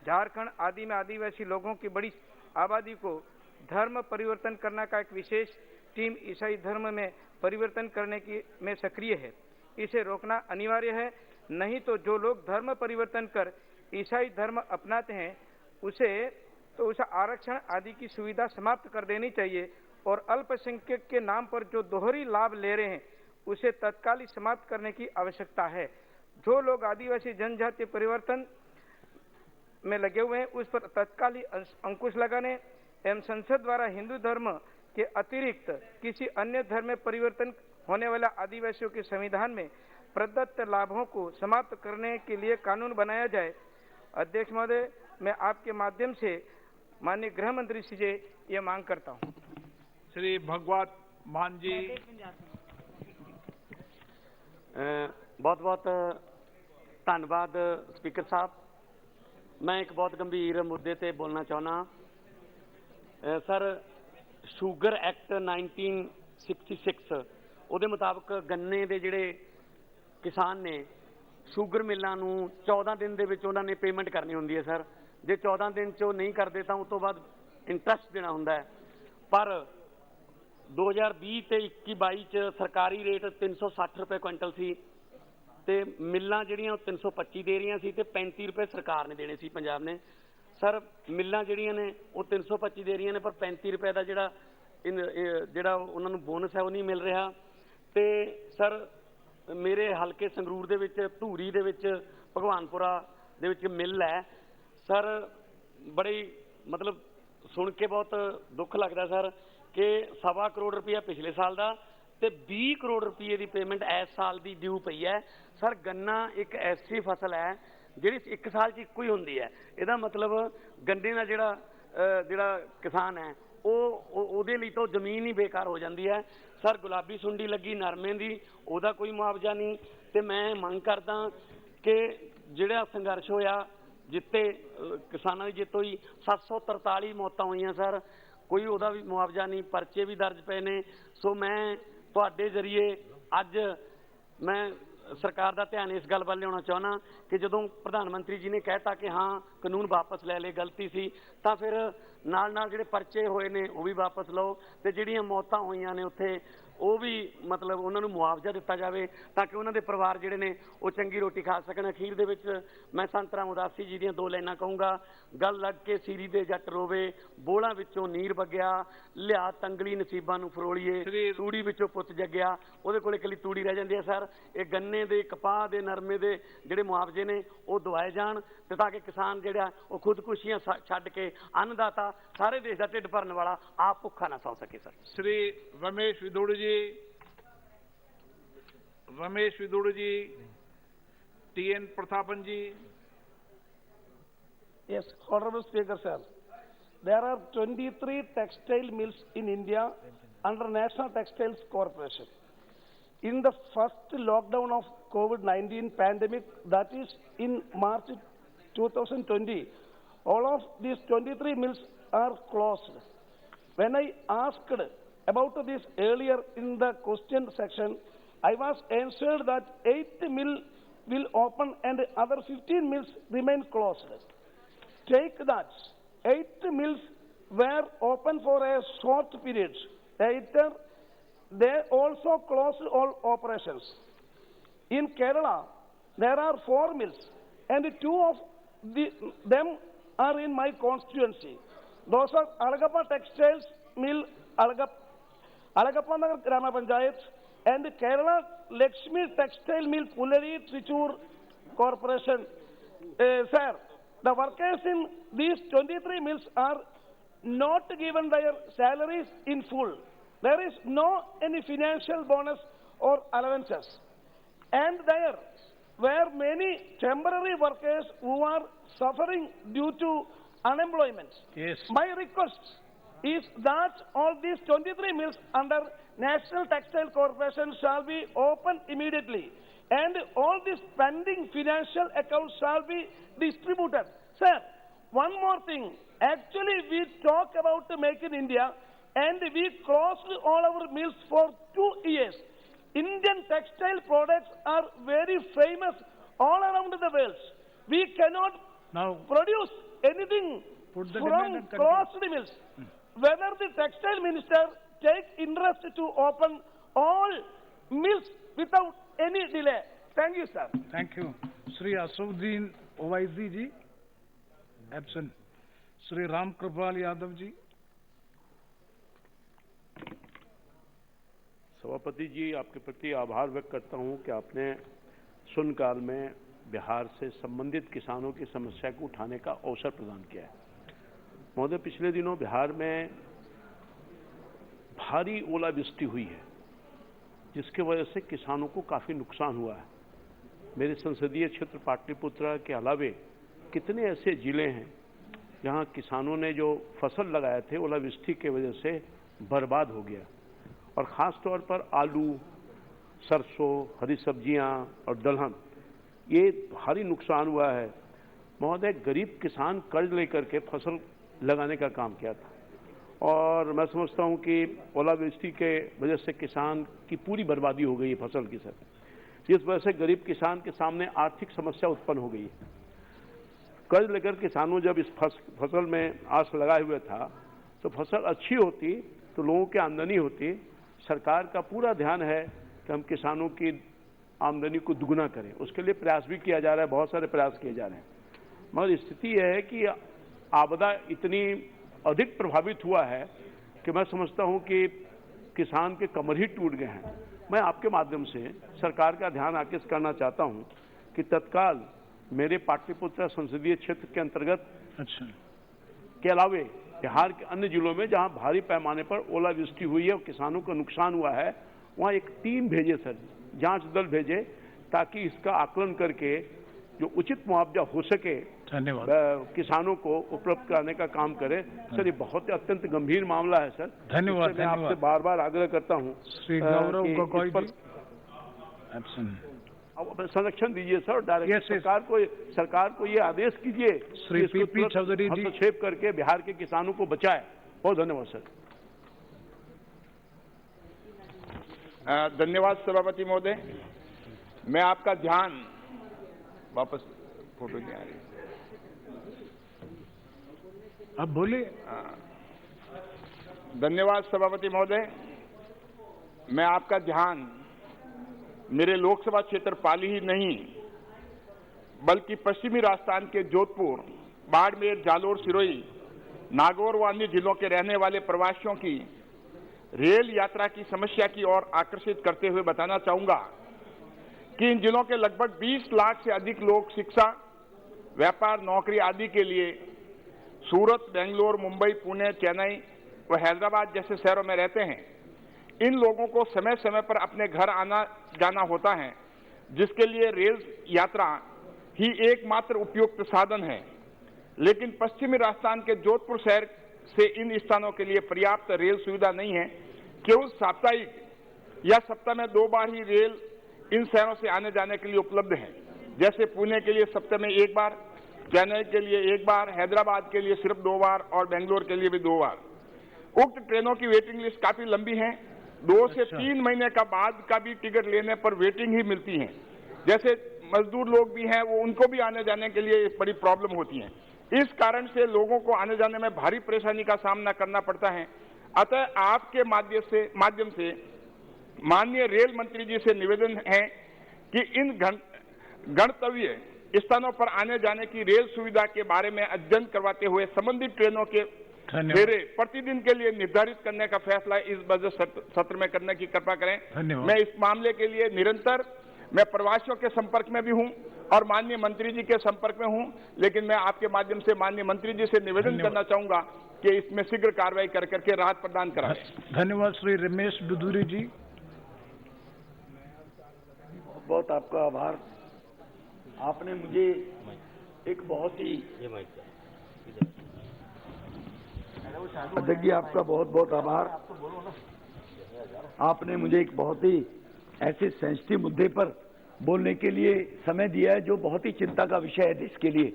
झारखंड आदि में आदिवासी लोगों की बड़ी आबादी को धर्म परिवर्तन करने का एक विशेष टीम ईसाई धर्म में परिवर्तन करने की में सक्रिय है। इसे रोकना अनिवार्य है, नहीं तो जो लोग धर्म परिवर्तन कर ईसाई धर्म अपनाते हैं उसे आरक्षण आदि की सुविधा समाप्त कर देनी चाहिए और अल्पसंख्यक के नाम पर जो दोहरी लाभ ले रहे हैं उसे तत्काल समाप्त करने की आवश्यकता है। जो लोग आदिवासी जनजातीय परिवर्तन में लगे हुए हैं उस पर तत्काल अंकुश लगाने एवं संसद द्वारा हिंदू धर्म के अतिरिक्त किसी अन्य धर्म में परिवर्तन होने वाला आदिवासियों के संविधान में प्रदत्त लाभों को समाप्त करने के लिए कानून बनाया जाए। अध्यक्ष महोदय, मैं आपके माध्यम से माननीय गृह मंत्री जी से ये मांग करता हूँ। श्री भगवत मान जी। बहुत बहुत धन्यवाद स्पीकर साहब। मैं एक बहुत गंभीर मुद्दे ते बोलना चाहना। सर, ਸ਼ੂਗਰ एक्ट 1966 ਉਹਦੇ ਮੁਤਾਬਕ ਗੰਨੇ ਦੇ ਜਿਹੜੇ ਕਿਸਾਨ ਨੇ ਸ਼ੂਗਰ ਮਿਲਾਂ ਨੂੰ 14 ਦਿਨ ਦੇ ਵਿੱਚ ਉਹਨਾਂ ਨੇ ਪੇਮੈਂਟ ਕਰਨੀ ਹੁੰਦੀ ਹੈ ਸਰ। ਜੇ 14 ਦਿਨ 'ਚ ਉਹ ਨਹੀਂ ਕਰਦੇ ਤਾਂ ਉਸ ਤੋਂ ਬਾਅਦ ਇੰਟਰਸਟ ਦੇਣਾ ਹੁੰਦਾ ਹੈ। ਪਰ 2020 ਤੇ 21-22 'ਚ ਸਰਕਾਰੀ ਰੇਟ 360 ਰੁਪਏ ਕੁਇੰਟਲ ਸੀ ਤੇ ਮਿਲਾਂ ਜਿਹੜੀਆਂ ਉਹ 325 ਦੇ ਰਹੀਆਂ ਸੀ ਤੇ 35 ਰੁਪਏ ਸਰਕਾਰ ਨੇ ਦੇਣੇ ਸੀ ਪੰਜਾਬ ਨੇ। ਸਰ, ਮਿਲਾਂ ਜਿਹੜੀਆਂ ਨੇ ਉਹ 325 ਦੇ ਰਹੀਆਂ ਨੇ ਪਰ 35 ਰੁਪਏ ਦਾ ਜਿਹੜਾ ਉਹਨਾਂ ਨੂੰ ਬੋਨਸ ਹੈ ਉਹ ਨਹੀਂ ਮਿਲ ਰਿਹਾ। ਤੇ ਸਰ, ਮੇਰੇ ਹਲਕੇ ਸੰਗਰੂਰ ਦੇ ਵਿੱਚ ਧੂਰੀ ਦੇ ਵਿੱਚ ਭਗਵਾਨਪੁਰਾ ਦੇ ਵਿੱਚ ਮਿਲ ਹੈ ਸਰ। ਬੜੀ ਮਤਲਬ ਸੁਣ ਕੇ ਬਹੁਤ ਦੁੱਖ ਲੱਗਦਾ ਸਰ ਕਿ 1.25 ਕਰੋੜ ਰੁਪਇਆ ਪਿਛਲੇ ਸਾਲ ਦਾ ਤੇ 20 ਕਰੋੜ ਰੁਪਏ ਦੀ ਪੇਮੈਂਟ ਇਸ ਸਾਲ ਦੀ ਡਿਊ ਪਈ ਹੈ। ਸਰ, ਗੰਨਾ ਇੱਕ ਐਸੀ ਫਸਲ ਹੈ ਜਿਹੜੀ ਇੱਕ ਸਾਲ 'ਚ ਇੱਕੋ ਹੀ ਹੁੰਦੀ ਹੈ। ਇਹਦਾ ਮਤਲਬ ਗੰਨੇ ਦਾ ਜਿਹੜਾ ਕਿਸਾਨ ਹੈ ਉਹਦੇ ਲਈ ਤਾਂ ਜ਼ਮੀਨ ਹੀ ਬੇਕਾਰ ਹੋ ਜਾਂਦੀ ਹੈ। ਸਰ, ਗੁਲਾਬੀ ਸੁੰਡੀ ਲੱਗੀ ਨਰਮੇ ਦੀ, ਉਹਦਾ ਕੋਈ ਮੁਆਵਜ਼ਾ ਨਹੀਂ। ਤੇ ਮੈਂ ਮੰਗ ਕਰਦਾ ਕਿ ਜਿਹੜਾ ਸੰਘਰਸ਼ ਹੋਇਆ ਜਿੱਤੇ ਕਿਸਾਨਾਂ ਦੀ ਜਿੱਤ ਹੋਈ, 743 ਮੌਤਾਂ ਹੋਈਆਂ ਸਰ, ਕੋਈ ਉਹਦਾ ਵੀ ਮੁਆਵਜ਼ਾ ਨਹੀਂ, ਪਰਚੇ ਵੀ ਦਰਜ ਪਏ ਨੇ। ਸੋ ਮੈਂ ਤੁਹਾਡੇ ਜ਼ਰੀਏ ਅੱਜ ਮੈਂ ਸਰਕਾਰ ਦਾ ਧਿਆਨ ਇਸ ਗੱਲ ਵੱਲ ਲਿਆਉਣਾ ਚਾਹੁੰਦਾ ਕਿ ਜਦੋਂ ਪ੍ਰਧਾਨ ਮੰਤਰੀ ਜੀ ਨੇ ਕਹਿਤਾ ਕਿ ਹਾਂ ਕਾਨੂੰਨ ਵਾਪਸ ਲੈ ਲਏ, ਗਲਤੀ ਸੀ, ਤਾਂ ਫਿਰ ਨਾਲ ਨਾਲ ਜਿਹੜੇ ਪਰਚੇ ਹੋਏ ਨੇ ਉਹ ਵੀ ਵਾਪਸ ਲਓ ਤੇ ਜਿਹੜੀਆਂ ਮੌਤਾਂ ਹੋਈਆਂ ਨੇ ਉੱਥੇ ਉਹ ਵੀ ਮਤਲਬ ਉਹਨਾਂ ਨੂੰ ਮੁਆਵਜ਼ਾ ਦਿੱਤਾ ਜਾਵੇ ਤਾਂ ਕਿ ਉਹਨਾਂ ਦੇ ਪਰਿਵਾਰ ਜਿਹੜੇ ਨੇ ਉਹ ਚੰਗੀ ਰੋਟੀ ਖਾ ਸਕਣ। ਅਖੀਰ ਦੇ ਵਿੱਚ ਮੈਂ ਸੰਤ ਰਾਮ ਉਦਾਸੀ ਜੀ ਦੀਆਂ 2 ਲਾਈਨਾਂ ਕਹੂੰਗਾ। ਗੱਲ ਲੱਗ ਕੇ ਸੀਰੀ ਦੇ ਜੱਟ ਰੋਵੇ, ਬੋਲਾਂ ਵਿੱਚੋਂ ਨੀਰ ਵਗਿਆ, ਲਿਆ ਤੰਗਲੀ ਨਸੀਬਾਂ ਨੂੰ ਫਰੋਲੀਏ, ਤੂੜੀ ਵਿੱਚੋਂ ਪੁੱਤ ਜੱਗਿਆ। ਉਹਦੇ ਕੋਲ ਇਕੱਲੀ ਤੂੜੀ ਰਹਿ ਜਾਂਦੀ ਹੈ ਸਰ। ਇਹ ਗੰਨੇ ਦੇ, ਕਪਾਹ ਦੇ, ਨਰਮੇ ਦੇ ਜਿਹੜੇ ਮੁਆਵਜ਼ੇ ਨੇ ਉਹ ਦਵਾਏ ਜਾਣ ਤੇ ਤਾਂ ਕਿ ਕਿਸਾਨ ਜਿਹੜਾ ਉਹ ਖੁਦਕੁਸ਼ੀਆਂ ਛੱਡ ਕੇ ਅੰਨਦਾਤਾ ਸਾਰੇ ਦੇਸ਼ ਦਾ ਢਿੱਡ ਭਰਨ ਵਾਲਾ ਆਪ ਭੁੱਖਾ ਨਾ ਸੌ ਸਕੇ sir. Shri Ramesh विदुड़ ji, TN Prathapan ji. Yes, Honorable Speaker, sir. There are 23 textile mills in India under National Textiles Corporation. In the first lockdown of COVID-19 pandemic, that is in March 2020, all of these 23 mills are closed. When I asked about this earlier in the question section, I was answered that 8 mills will open and other 15 mills remain closed. Take that 8 mills were open for a short period. Later, they also closed all operations. In Kerala, there are 4 mills and 2 of them are in my constituency. Those are Alagappa Textiles Mill, Alagappa Nagar Grama Panchayat, and Kerala Lakshmi Textile Mill, Pullari, Trichur Corporation. Sir, the workers in these 23 mills are not given their salaries in full. There is no any financial bonus or allowances. And there were many temporary workers who are suffering due to unemployment. Yes. My request is that all these 23 mills under National Textile Corporation shall be opened immediately and all these pending financial accounts shall be distributed. Sir, one more thing. Actually, we talk about Make in India and we closed all our mills for 2 years. Indian textile products are very famous all around the world. We cannot produce anything from closed mills. Whether the textile minister take interest to open all mills without any delay. Thank you, sir. Thank you. Shri Asuddin Owaisi ji, absent. Shri Ram Kripal Yadav ji. सभापति जी, आपके प्रति आभार व्यक्त करता हूं कि आपने शून्यकाल में बिहार से संबंधित किसानों की समस्या को उठाने का अवसर प्रदान किया है। महोदय, पिछले दिनों बिहार में भारी ओलावृष्टि हुई है जिसके वजह से किसानों को काफ़ी नुकसान हुआ है। मेरे संसदीय क्षेत्र पाटलिपुत्र के अलावे कितने ऐसे जिले हैं जहां किसानों ने जो फसल लगाए थे ओलावृष्टि की वजह से बर्बाद हो गया, और ख़ास तौर पर आलू, सरसों, हरी सब्जियां और दलहन, ये भारी नुकसान हुआ है। महोदय, गरीब किसान कर्ज लेकर के फसल लगाने का काम किया था, और मैं समझता हूं कि ओलावृष्टि के वजह से किसान की पूरी बर्बादी हो गई है फसल की सर, जिस वजह से गरीब किसान के सामने आर्थिक समस्या उत्पन्न हो गई है। कर्ज लेकर किसानों जब इस फसल में आस लगाए हुए था तो फसल अच्छी होती तो लोगों की आमदनी होती। सरकार का पूरा ध्यान है कि हम किसानों की आमदनी को दुगना करें, उसके लिए प्रयास भी किया जा रहा है, बहुत सारे प्रयास किए जा रहे हैं। मगर स्थिति यह है कि आपदा इतनी अधिक प्रभावित हुआ है कि मैं समझता हूं कि किसान के कमर ही टूट गए हैं। मैं आपके माध्यम से सरकार का ध्यान आकृष्ट करना चाहता हूं कि तत्काल मेरे पाटलिपुत्र संसदीय क्षेत्र के अंतर्गत के अलावे बिहार के अन्य जिलों में जहां भारी पैमाने पर ओलावृष्टि हुई है और किसानों को नुकसान हुआ है, वहां एक टीम भेजे सर, जांच दल भेजे, ताकि इसका आकलन करके जो उचित मुआवजा हो सके किसानों को उपलब्ध कराने का काम करे। सर, ये बहुत अत्यंत गंभीर मामला है सर। धन्यवाद। मैं आपसे बार बार आग्रह करता हूँ श्री गौरव गोगोई जी, संरक्षण दीजिए सर। डायरेक्ट सरकार को ये आदेश कीजिए श्री पीपी चौधरी जी, हस्तक्षेप करके बिहार के किसानों को बचाए। बहुत धन्यवाद सर। धन्यवाद सभापति महोदय। मैं आपका ध्यान वापस फोटो नहीं आ रही, अब बोलिए। धन्यवाद सभापति महोदय। मैं आपका ध्यान मेरे लोकसभा क्षेत्र पाली ही नहीं बल्कि पश्चिमी राजस्थान के जोधपुर, बाड़मेर, जालोर, सिरोही, नागौर व अन्य जिलों के रहने वाले प्रवासियों की रेल यात्रा की समस्या की ओर आकर्षित करते हुए बताना चाहूंगा कि इन जिलों के लगभग 20 लाख से अधिक लोग शिक्षा, व्यापार, नौकरी आदि के लिए सूरत, बेंगलोर, मुंबई, पुणे, चेन्नई व हैदराबाद जैसे शहरों में रहते हैं। इन लोगों को समय समय पर अपने घर आना जाना होता है, जिसके लिए रेल यात्रा ही एकमात्र उपयुक्त साधन है। लेकिन पश्चिमी राजस्थान के जोधपुर शहर से इन स्थानों के लिए पर्याप्त रेल सुविधा नहीं है। केवल साप्ताहिक या सप्ताह में 2 बार ही रेल इन शहरों से आने जाने के लिए उपलब्ध है। जैसे पुणे के लिए सप्ताह में 1 बार, चेन्नई के लिए 1 बार, हैदराबाद के लिए सिर्फ 2 बार और बेंगलोर के लिए भी 2 बार। उक्त ट्रेनों की वेटिंग लिस्ट काफी लंबी है। 2 से 3 महीने का बाद का भी टिकट लेने पर वेटिंग ही मिलती है। जैसे मजदूर लोग भी हैं, वो उनको भी आने जाने के लिए बड़ी प्रॉब्लम होती है। इस कारण से लोगों को आने जाने में भारी परेशानी का सामना करना पड़ता है। अतः आपके माध्यम से माननीय रेल मंत्री जी से निवेदन है कि इन गंतव्य स्थानों पर आने जाने की रेल सुविधा के बारे में अध्ययन करवाते हुए संबंधित ट्रेनों के फेरे प्रतिदिन के लिए निर्धारित करने का फैसला इस बजट सत्र में करने की कृपा करें। मैं इस मामले के लिए निरंतर मैं प्रवासियों के संपर्क में भी हूं और माननीय मंत्री जी के संपर्क में हूं, लेकिन मैं आपके माध्यम से माननीय मंत्री जी से निवेदन करना चाहूंगा कि इसमें शीघ्र कार्रवाई कर करके राहत प्रदान कराएं। धन्यवाद। श्री रमेश दुधुरी जी। बहुत आपका आभार। आपने मुझे एक बहुत ही अध्यक्ष जी, आपका बहुत बहुत आभार। आपने मुझे एक बहुत ही ऐसे सेंसिटिव मुद्दे पर बोलने के लिए समय दिया है जो बहुत ही चिंता का विषय है देश के लिए।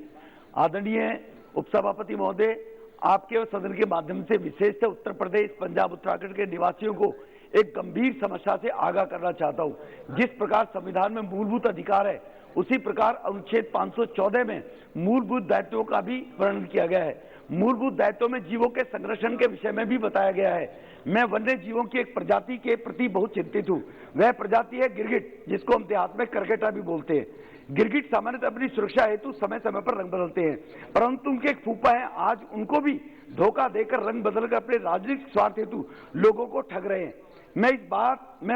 आदरणीय उपसभापति महोदय, आपके और सदन के माध्यम से विशेषतः उत्तर प्रदेश, पंजाब, उत्तराखंड के निवासियों को एक गंभीर समस्या से आगाह करना चाहता हूं। जिस प्रकार संविधान में मूलभूत अधिकार है, उसी प्रकार अनुच्छेद 514 में मूलभूत दायित्वों का भी वर्णन किया गया है। मूलभूत दायित्वों में जीवों के संरक्षण के विषय में भी बताया गया है। मैं वन्य जीवों की एक प्रजाति के प्रति बहुत चिंतित हूँ। वह प्रजाति है गिरगिट, जिसको हम देहात में करकेटा भी बोलते हैं। गिरगिट सामान्यतः अपनी सुरक्षा हेतु समय समय पर रंग बदलते हैं, परंतु उनके एक फूफा है, आज उनको भी धोखा देकर रंग बदलकर अपने राजनीतिक स्वार्थ हेतु लोगों को ठग रहे हैं। मैं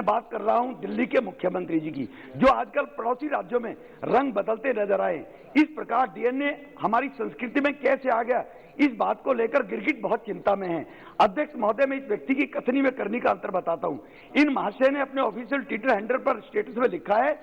बात कर रहा हूं दिल्ली के मुख्यमंत्री जी की, जो आजकल पड़ोसी राज्यों में रंग बदलते नजर आए। इस प्रकार डीएनए हमारी संस्कृति में कैसे आ गया, इस बात को लेकर गिरगिट बहुत चिंता में है। अध्यक्ष महोदय, मैं इस व्यक्ति की कथनी में करनी का अंतर बताता हूं। इन महाशय ने अपने ऑफिशियल ट्विटर हैंडल पर स्टेटस में लिखा है,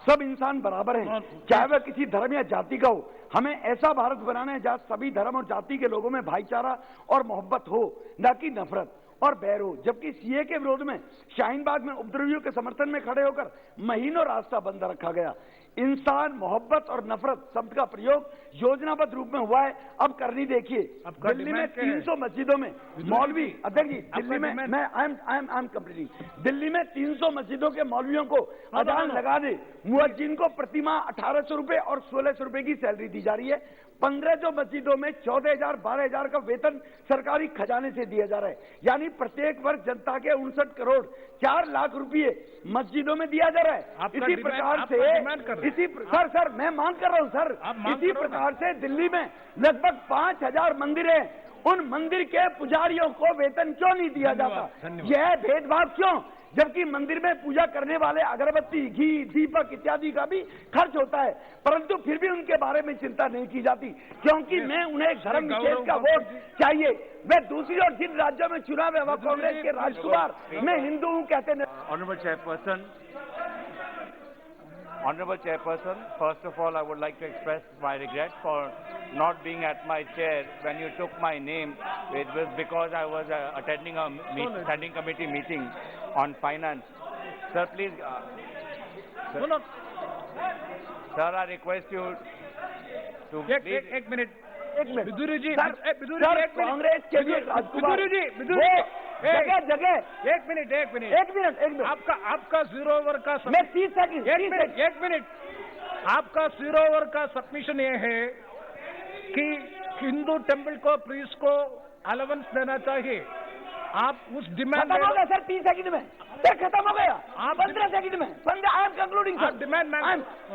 सब इंसान बराबर हैं, चाहे वह किसी धर्म या जाति का हो। हमें ऐसा भारत बनाना है जहां सभी धर्म और जाति के लोगों में भाईचारा और मोहब्बत हो, न कि नफरत और बैर हो। जबकि सीए के विरोध में शाहीन बाग में उपद्रवियों के समर्थन में खड़े होकर महीनों रास्ता बंद रखा गया। इंसान, मोहब्बत और नफरत शब्द का प्रयोग योजनाबद्ध रूप में हुआ है। अब करनी देखिए, दिल्ली में 300 मस्जिदों में मौलवी, अध्यक्ष जी, दिल्ली में आई एम कंप्लीटिंग, दिल्ली में 300 मस्जिदों के मौलवियों को अजान लगा दे, मुअज्जिन को प्रतिमाह 1800 रुपए और 1600 रुपए की सैलरी दी जा रही है। 15 जो मस्जिदों में 14,000 12,000 का वेतन सरकारी खजाने से दिया जा रहा है। यानी प्रत्येक वर्ष जनता के 59 करोड़ 4 लाख रुपए मस्जिदों में दिया जा रहा है। इसी प्रकार से सर मैं मांग कर रहा हूं सर, इसी प्रकार से दिल्ली में लगभग 5,000 मंदिर हैं। उन मंदिर के पुजारियों को वेतन क्यों नहीं दिया जाता? यह भेदभाव क्यों? जबकि मंदिर में पूजा करने वाले अगरबत्ती, घी, दीपक इत्यादि का भी खर्च होता है, परंतु फिर भी उनके बारे में चिंता नहीं की जाती, क्योंकि मैं उन्हें धर्म निषेध का वोट चाहिए। वे दूसरी ओर जिन राज्यों में चुनाव है कांग्रेस के राजकुमार मैं हिंदू हूँ कहते हैं। Honorable Chairperson, first of all, I would like to express my regret for not being at my chair when you took my name. It was because I was attending a standing committee meeting on finance. Sir, please. Sir, I request you to please. एक minute बिदुरी जी, कांग्रेस के लिए बिदुरी जी, जगह जगह एक minute आपका 0 over का मैं 30 second एक मिनट आपका 0 ओवर का सबमिशन ये है कि हिंदू टेम्पल को, प्रीस्ट को अलाउंस देना चाहिए। आप उस डिमांड खत्म हो गया सर 30 सेकंड में, खत्म हो गया 15 सेकंड में, 15 I am concluding sir. Demand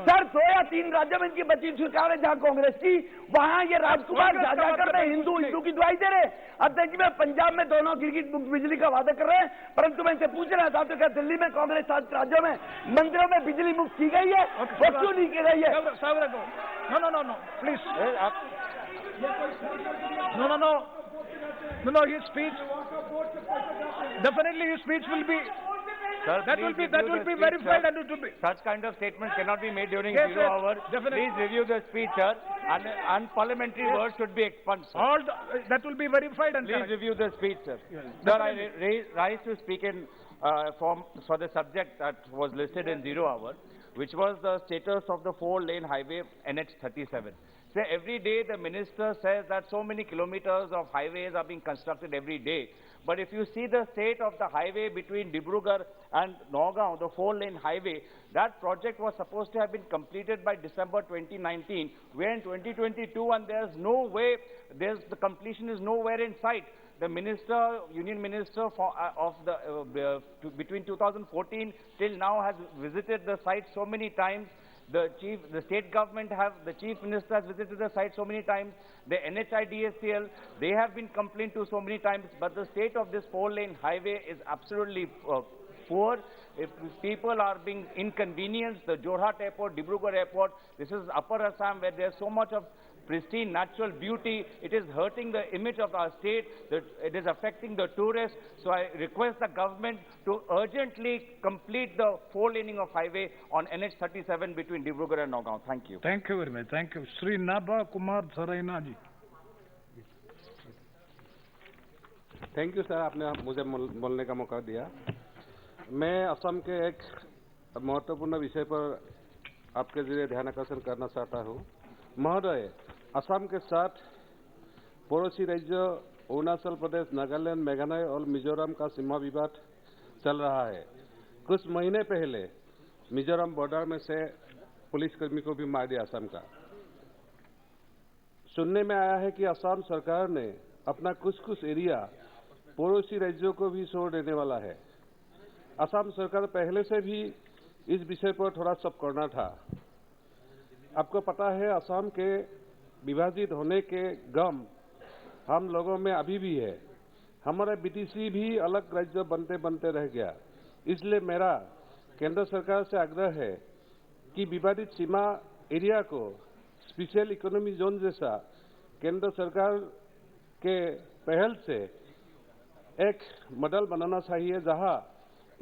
sir 2 या 3 राज्यों में इनकी बची सरकार है जहां कांग्रेस की, वहां ये राजकुमार जाकर रहे हिंदू की दुआई दे रहे। अध्यक्ष में पंजाब में दोनों गिरगिट बिजली का वादा कर रहे हैं, परंतु मैं इनसे पूछ रहा था तो क्या दिल्ली में कांग्रेस शासित राज्यों में मंदिरों में बिजली मुफ्त की गई है? वो क्यों नहीं की गई है? No please No, his speech. Definitely, his speech will be. Sir, that will be verified and it will be. Such kind of statements cannot be made during Yes, 0 hour. Definitely. Please review the speech, sir. And unparliamentary words should be expunged. Sir. That will be verified and. Please review the speech, sir. Yes. Sir, I rise to speak in for the subject that was listed in 0 hour, which was the status of the 4-lane highway NH37. So every day the minister says that so many kilometers of highways are being constructed every day. But if you see the state of the highway between Dibrugarh and Nagaon, the 4-lane highway, that project was supposed to have been completed by December 2019. We're in 2022 and there's no way, the completion is nowhere in sight. The minister, union minister between 2014 till now has visited the site so many times. The state government the chief minister has visited the site so many times. The NHIDSCL, they have been complained to so many times, but the state of this 4-lane highway is absolutely poor. If people are being inconvenienced, the Jorhat airport, Dibrugarh airport, this is Upper Assam where there's so much of pristine natural beauty. It is hurting the image of our state. It is affecting the tourists. So I request the government to urgently complete the 4-laning of highway on NH37 between Dibrugarh and Nagaon. Thank you. Thank you very much. Thank you. Sri Nabha Kumar Saraina ji. Thank you sir, आपने मुझे बोलने का मौका दिया। मैं असम के एक महत्वपूर्ण विषय पर आपके जरिए ध्यान आकर्षण करना चाहता हूँ। महोदय, असम के साथ पड़ोसी राज्य अरुणाचल प्रदेश, नागालैंड, मेघालय और मिजोरम का सीमा विवाद चल रहा है। कुछ महीने पहले मिजोरम बॉर्डर में से पुलिसकर्मी को भी मार दिया असम का। सुनने में आया है कि असम सरकार ने अपना कुछ एरिया पड़ोसी राज्यों को भी छोड़ देने वाला है। असम सरकार पहले से भी इस विषय पर थोड़ा सब करना था। आपको पता है असम के विभाजित होने के गम हम लोगों में अभी भी है। हमारा बीटीसी भी अलग राज्य बनते बनते रह गया। इसलिए मेरा केंद्र सरकार से आग्रह है कि विवादित सीमा एरिया को स्पेशल इकोनॉमी जोन जैसा केंद्र सरकार के पहल से एक मॉडल बनाना चाहिए जहां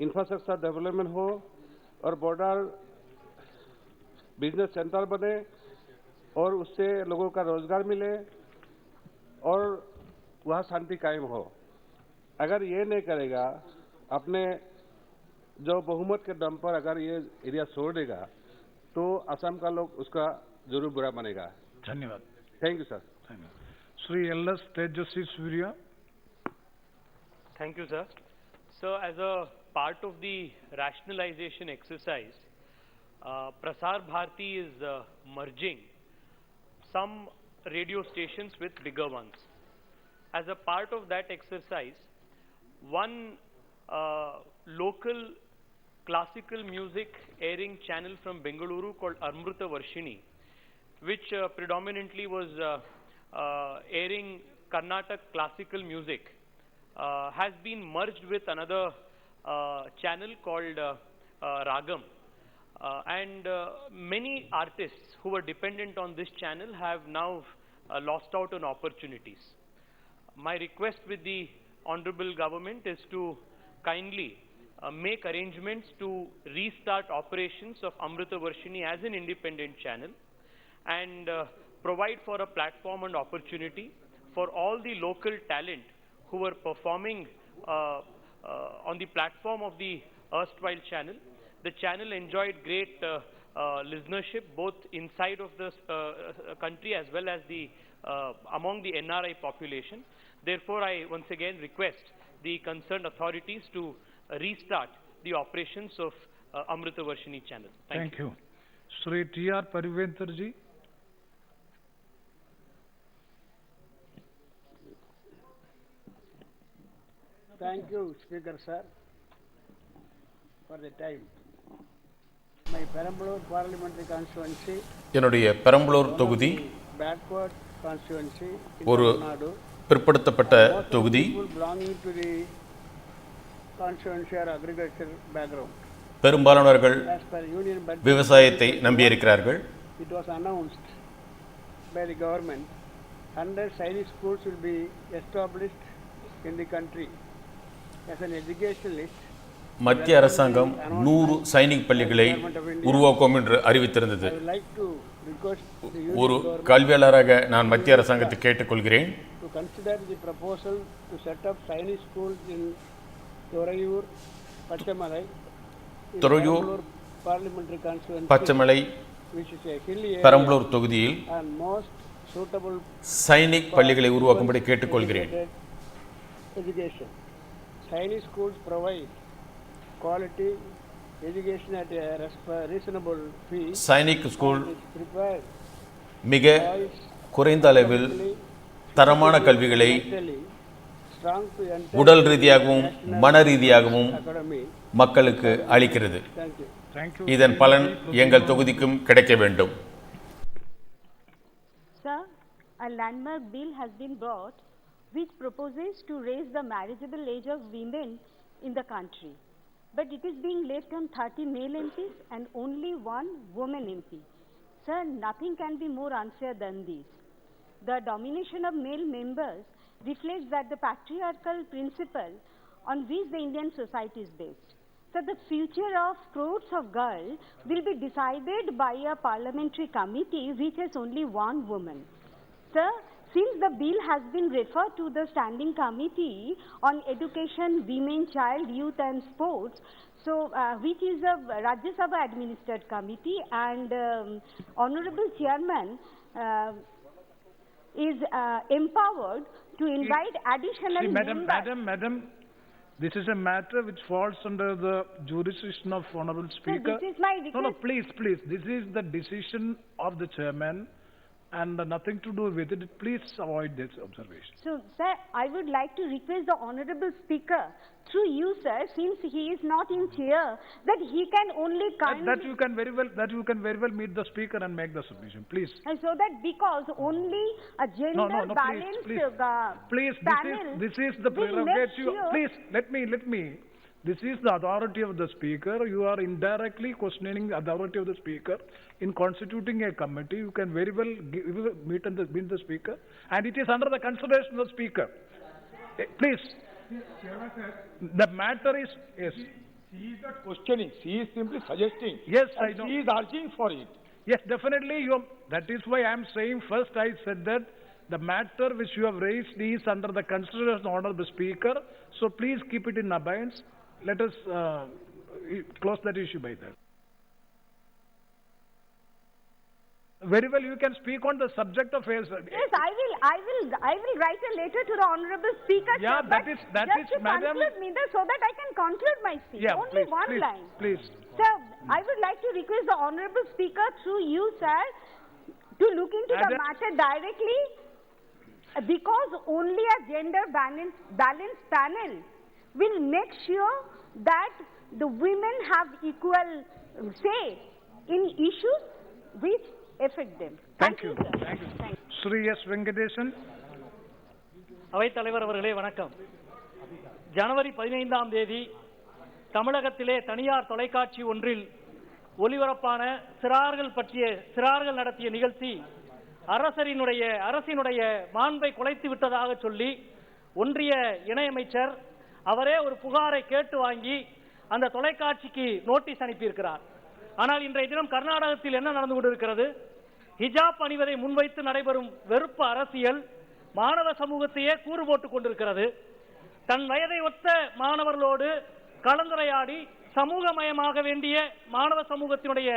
इंफ्रास्ट्रक्चर डेवलपमेंट हो और बॉर्डर बिजनेस सेंटर बने और उससे लोगों का रोजगार मिले और वह शांति कायम हो। अगर ये नहीं करेगा, अपने जो बहुमत के दम पर अगर ये एरिया छोड़ देगा तो असम का लोग उसका जरूर बुरा मानेगा। धन्यवाद। Thank you sir. Sri L.S. Tejasvi Surya. Thank you, sir. So, as a part of the rationalization exercise, Prasar Bharati is merging some radio stations with bigger ones. As a part of that exercise, one local classical music airing channel from Bengaluru called Amrita Varshini, which predominantly was airing Karnataka classical music, has been merged with another channel called Ragam. And many artists who were dependent on this channel have now lost out on opportunities. My request with the Honorable Government is to kindly make arrangements to restart operations of Amrita Varshini as an independent channel and provide for a platform and opportunity for all the local talent who were performing on the platform of the erstwhile channel. The channel enjoyed great listenership both inside of the country as well as the among the NRI population. Therefore, I once again request the concerned authorities to restart the operations of Amrita Varshini channel. Thank you. Sri T.R. Pariventarji. Thank you, Speaker sir, for the time. My Perambalur parliamentary constituency, என்னுடைய பெரம்பலூர் தொகுதி backward constituency in ஒரு Tamil Nadu. பிற்படுத்தப்பட்ட தொகுதி. People belonging to the constituency are agriculture background. பெரும்பாலானவர்கள் As per union budget, விவசாயத்தை நம்பியிருக்கிறார்கள். it was announced by the government 100 Chinese schools will be established in the country. As an educationalist, மத்திய அரசாங்கம் 100 சைனிக் பள்ளிகளை உருவாக்கும் என்று அறிவித்திருந்தது. I would like to request the ஒரு union government கல்வியாளராக நான் மத்திய அரசாங்கத்தை கேட்டுக்கொள்கிறேன். to consider the proposal to set up Chinese schools in Thorayur, Pachamalai, in Thorayur, Perambalur parliamentary constituency, Pachamalai, which is a hilly area Perambalur தொகுதியில் and most suitable சைனிக் பள்ளிகளை உருவாக்கும்படி கேட்டுக்கொள்கிறேன். education. Chinese schools provide quality education at a reasonable fee. Sainik school Prepare மிக குறைந்த அளவில் தரமான கல்விகளை strong to enter உடல் ரீதியாகவும் மன ரீதியாகவும் academy. மக்களுக்கு அளிக்கிறது. Thank you. Thank you. இதன் பலன் எங்கள் தொகுதிக்கும் கிடைக்க வேண்டும். Sir, a landmark bill has been brought which proposes to raise the marriageable age of women in the country. But it is being left on 30 male MPs and only one woman MP. Sir, nothing can be more unfair than this. The domination of male members reflects that the patriarchal principle on which the Indian society is based. So the future of crores of girls will be decided by a parliamentary committee which has only one woman. Sir, since the bill has been referred to the Standing Committee on Education, Women, Child, Youth and Sports, so which is a Rajya Sabha administered committee, and Honorable Chairman is empowered to invite additional members. Madam, this is a matter which falls under the jurisdiction of Honorable Speaker. So this is my request. No, please. This is the decision of the chairman and nothing to do with it. Please avoid this observation. So, sir, I would like to request the Honorable Speaker, through you, sir, since he is not in chair, that he can only kindly... That you can very well meet the speaker and make the submission, please. And so that because only a gender balanced panel... This is the prerogative. Sure. Please, let me. This is the authority of the speaker. You are indirectly questioning the authority of the speaker. In constituting a committee, you can very well meet the speaker, and it is under the consideration of the speaker. Please. The matter is, yes. She is not questioning. She is simply suggesting. Yes, and I know. She is urging for it. Yes, definitely. That is why I am saying first I said that the matter which you have raised is under the consideration of the Honorable Speaker. So please keep it in abeyance. Let us close that issue by that. Very well, you can speak on the subject of Yes, I will write a letter to the Honorable Speaker. Yeah, sir, that is, Madam. Conclude me so that I can conclude my speech. Yeah, Only please, one line. Please. Sir, I would like to request the Honorable Speaker through you, sir, to look into the matter directly, because only a gender balanced panel will make sure that the women have equal say in issues which affect them. Thank you, sir. Thank you. Sri S. Venkatesan. அவைத் தலைவர் அவர்களே வணக்கம். ஜனவரி 15ஆம் தேதி தமிழகத்திலே தனியார் தொலைக்காட்சி ஒன்றில் ஒளிபரப்பான சிறார்கள் நடத்திய நிகழ்ச்சி அரசினுடைய மாண்பை குலைத்து விட்டதாக சொல்லி ஒன்றிய இணையமைச்சர் அவரே ஒரு புகாரை கேட்டு வாங்கி அந்த தொலைக்காட்சிக்கு நோட்டீஸ் அனுப்பியிருக்கிறார். ஆனால் இன்றைய தினம் கர்நாடகத்தில் என்ன நடந்து கொண்டிருக்கிறது? ஹிஜாப் அணிவதை முன்வைத்து நடைபெறும் வெறுப்பு அரசியல் மாணவ சமூகத்தையே கூறு போட்டுக் கொண்டிருக்கிறது. தன் வயதை ஒத்த மாணவர்களோடு கலந்துரையாடி சமூகமயமாக வேண்டிய மாணவ சமூகத்தினுடைய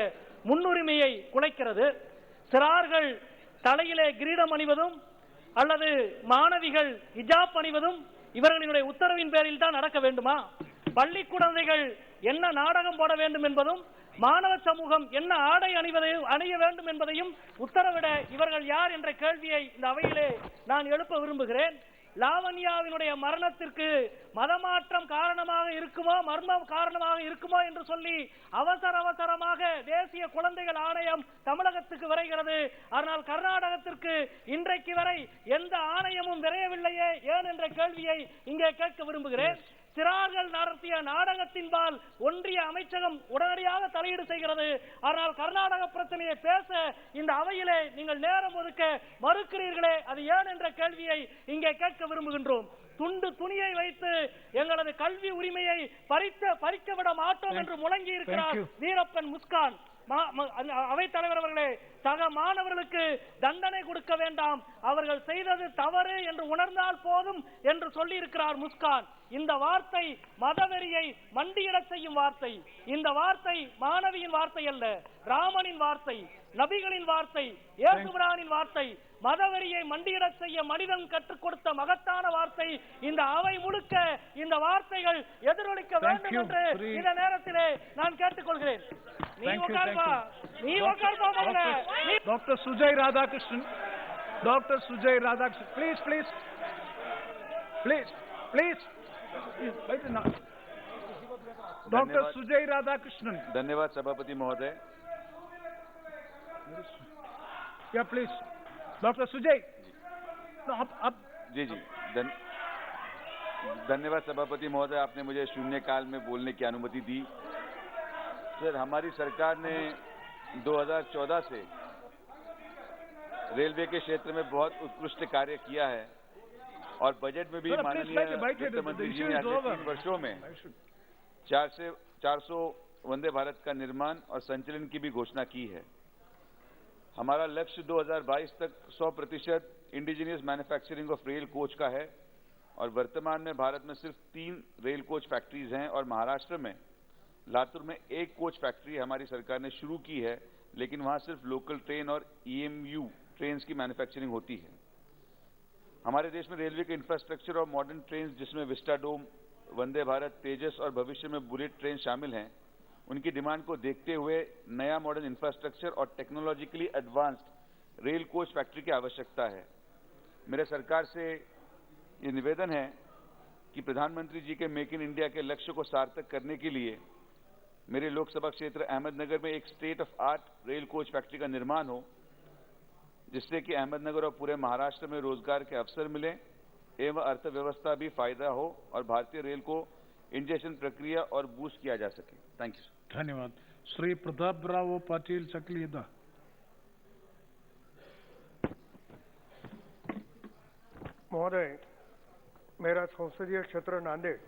முன்னுரிமையை குலைக்கிறது. சிறார்கள் தலையிலே கிரீடம் அணிவதும் அல்லது மாணவிகள் ஹிஜாப் அணிவதும் இவர்களினுடைய உத்தரவின் பேரில் தான் நடக்க வேண்டுமா? பள்ளி குழந்தைகள் என்ன நாடகம் போட வேண்டும் என்பதும் மாணவ சமூகம் என்ன ஆடை அணிய வேண்டும் என்பதையும் உத்தரவிட இவர்கள் யார் என்ற கேள்வியை இந்த அவையிலே நான் எழுப்ப விரும்புகிறேன். லாவண்யாவினுடைய மரணத்திற்கு மதமாற்றம் காரணமாக இருக்குமோ, மர்மம் காரணமாக இருக்குமோ என்று சொல்லி அவசரமாக தேசிய குழந்தைகள் ஆணையம் தமிழகத்துக்கு விரைகிறது. ஆனால் கர்நாடகத்திற்கு இன்றைக்கு வரை எந்த ஆணையமும் விரையவில்லையே ஏன் என்ற கேள்வியை இங்கே கேட்க விரும்புகிறேன். சிறார்கள் நடத்திய நாடகத்தின்பால் ஒன்றிய அமைச்சகம் உடனடியாக தலையீடு செய்கிறது. ஆனால் கர்நாடக பிரச்சனையை பேச இந்த அவையிலே நீங்கள் நேரம் ஒதுக்க மறுக்கிறீர்களே, அது ஏன் என்ற கேள்வியை இங்கே கேட்க விரும்புகின்றோம். துணியை வைத்து எங்களது கல்வி உரிமையை பறிக்க விட மாட்டோம் என்று முழங்கி இருக்கிறார் வீரப்பன் முஸ்கான். அவைத் தலைவர் அவர்களே, சக மாணவர்களுக்கு தண்டனை கொடுக்க வேண்டாம், அவர்கள் செய்தது தவறு என்று உணர்ந்தால் போதும் என்று சொல்லி இருக்கிறார் முஸ்கான். இந்த வார்த்தை மதவெறியை மண்டியிட செய்யும் வார்த்தை. இந்த வார்த்தை மாணவியின் வார்த்தை அல்ல, ராமனின் வார்த்தை, நபிகளின் வார்த்தை, இயேசுபிரானின் வார்த்தை. மதவெறியை மண்டியிட செய்ய மனிதன் கற்றுக் கொடுத்த மகத்தான வார்த்தை. இந்த அவை முழுக்க இந்த வார்த்தைகள் எதிரொலிக்க வேண்டும் என்று இந்த நேரத்திலே நான் கேட்டுக்கொள்கிறேன். Dr. Sujay Radhakrishnan. Dr. Sujay Radhakrishnan. Please. Dr. Sujay Radhakrishnan. धन्यवाद सभापति महोदय. Yeah, please. Dr. Sujay. No, अब जी. धन्यवाद सभापति महोदय, आपने मुझे शून्यकाल में बोलने की अनुमति दी. सर, हमारी सरकार ने 2014 से रेलवे के क्षेत्र में बहुत उत्कृष्ट कार्य किया है और बजट में भी माननीय वित्त मंत्री जी ने अगले 3 वर्षों में 400 वंदे भारत का निर्माण और संचालन की भी घोषणा की है. हमारा लक्ष्य 2022 तक 100% indigenous manufacturing of rail coach का है और वर्तमान में भारत में सिर्फ 3 रेल कोच फैक्ट्रीज हैं और महाराष्ट्र में लातूर में 1 कोच फैक्ट्री हमारी सरकार ने शुरू की है, लेकिन वहां सिर्फ लोकल ट्रेन और EMU ट्रेन की मैन्युफैक्चरिंग होती है. हमारे देश में रेलवे के इंफ्रास्ट्रक्चर और मॉडर्न ट्रेन जिसमें विस्टाडोम, वंदे भारत, तेजस और भविष्य में बुलेट ट्रेन शामिल हैं, उनकी डिमांड को देखते हुए नया मॉडर्न इंफ्रास्ट्रक्चर और technologically advanced rail coach factory की आवश्यकता है. मेरे सरकार से ये निवेदन है कि प्रधानमंत्री जी के मेक इन इंडिया के लक्ष्य को सार्थक करने के लिए मेरे लोकसभा क्षेत्र अहमदनगर में एक state of art rail coach factory का निर्माण हो, जिससे कि अहमदनगर और पूरे महाराष्ट्र में रोजगार के अवसर मिले एवं अर्थव्यवस्था भी फायदा हो और भारतीय रेल को इंजेक्शन प्रक्रिया और बूस्ट किया जा सके. Thank you. धन्यवाद. श्री प्रताप राव पाटिल चकलीदा. महोदय, मेरा संसदीय क्षेत्र नांदेड़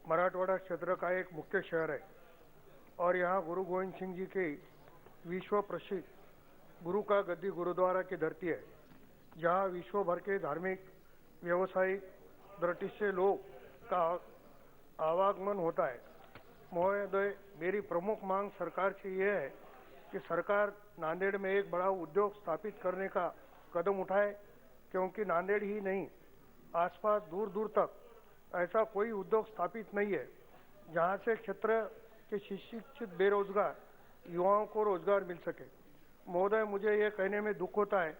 मराठवाड़ा क्षेत्र का एक मुख्य शहर है और यहाँ गुरु गोविंद सिंह जी की विश्व प्रसिद्ध गुरु का गद्दी गुरुद्वारा की धरती है, जहां विश्व भर के धार्मिक, व्यावसायिक दृष्टि से लोग का आवागमन होता है। महोदय, मेरी प्रमुख मांग सरकार से यह है कि सरकार नांदेड़ में एक बड़ा उद्योग स्थापित करने का कदम उठाए, क्योंकि नांदेड़ ही नहीं, आसपास दूर दूर तक ऐसा कोई उद्योग स्थापित नहीं है जहां से क्षेत्र के शिक्षित बेरोजगार युवाओं को रोजगार मिल सके। महोदय, मुझे ये कहने में दुख होता है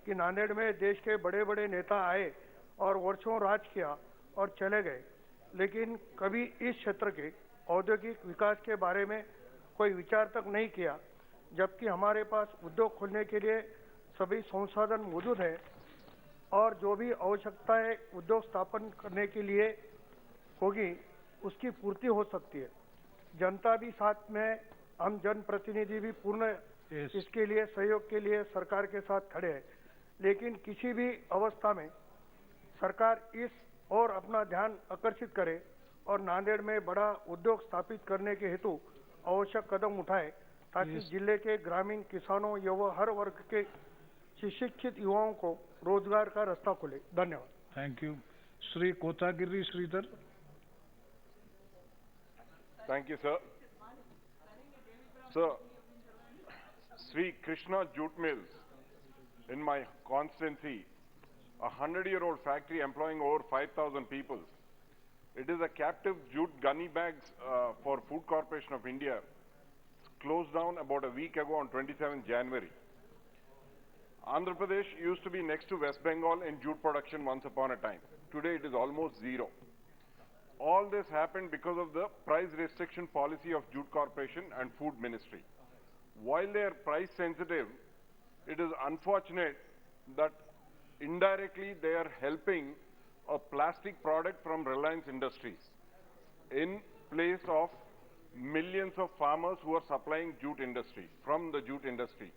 कि नांदेड़ में देश के बड़े बड़े नेता आए और वर्षों राज किया और चले गए, लेकिन कभी इस क्षेत्र के औद्योगिक विकास के बारे में कोई विचार तक नहीं किया, जबकि हमारे पास उद्योग खोलने के लिए सभी संसाधन मौजूद हैं और जो भी आवश्यकता है उद्योग स्थापन करने के लिए होगी उसकी पूर्ति हो सकती है। जनता भी साथ में, हम जनप्रतिनिधि भी पूर्ण इसके लिए सहयोग के लिए सरकार के साथ खड़े हैं, लेकिन किसी भी अवस्था में सरकार इस और अपना ध्यान आकर्षित करे और नांदेड़ में बड़ा उद्योग स्थापित करने के हेतु आवश्यक कदम उठाए, ताकि जिले के ग्रामीण किसानों एवं हर वर्ग के शिक्षित युवाओं को रोजगार का रास्ता खुले। धन्यवाद। Thank you. Shri Kotagiri Sridhar. Thank you, sir. Sir, Sri Krishna Jute Mills, in my constituency, a 100-year-old factory employing over 5,000 people. It is a captive jute gunny bags for Food Corporation of India. It's closed down about a week ago on 27 January. Andhra Pradesh used to be next to West Bengal in jute production once upon a time. Today it is almost zero. All this happened because of the price restriction policy of Jute Corporation and Food Ministry. While they are price sensitive, it is unfortunate that indirectly they are helping a plastic product from Reliance Industries in place of millions of farmers who are supplying jute industry, from the jute industry.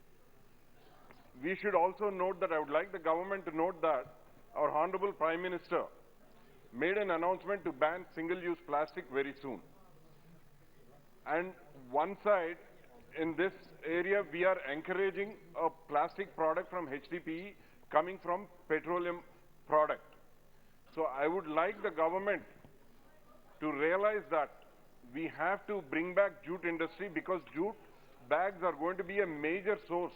We should also note that I would like the government to note that our Honorable Prime Minister made an announcement to ban single-use plastic very soon. And one side, in this area, we are encouraging a plastic product from HDPE coming from petroleum product. So I would like the government to realize that we have to bring back jute industry, because jute bags are going to be a major source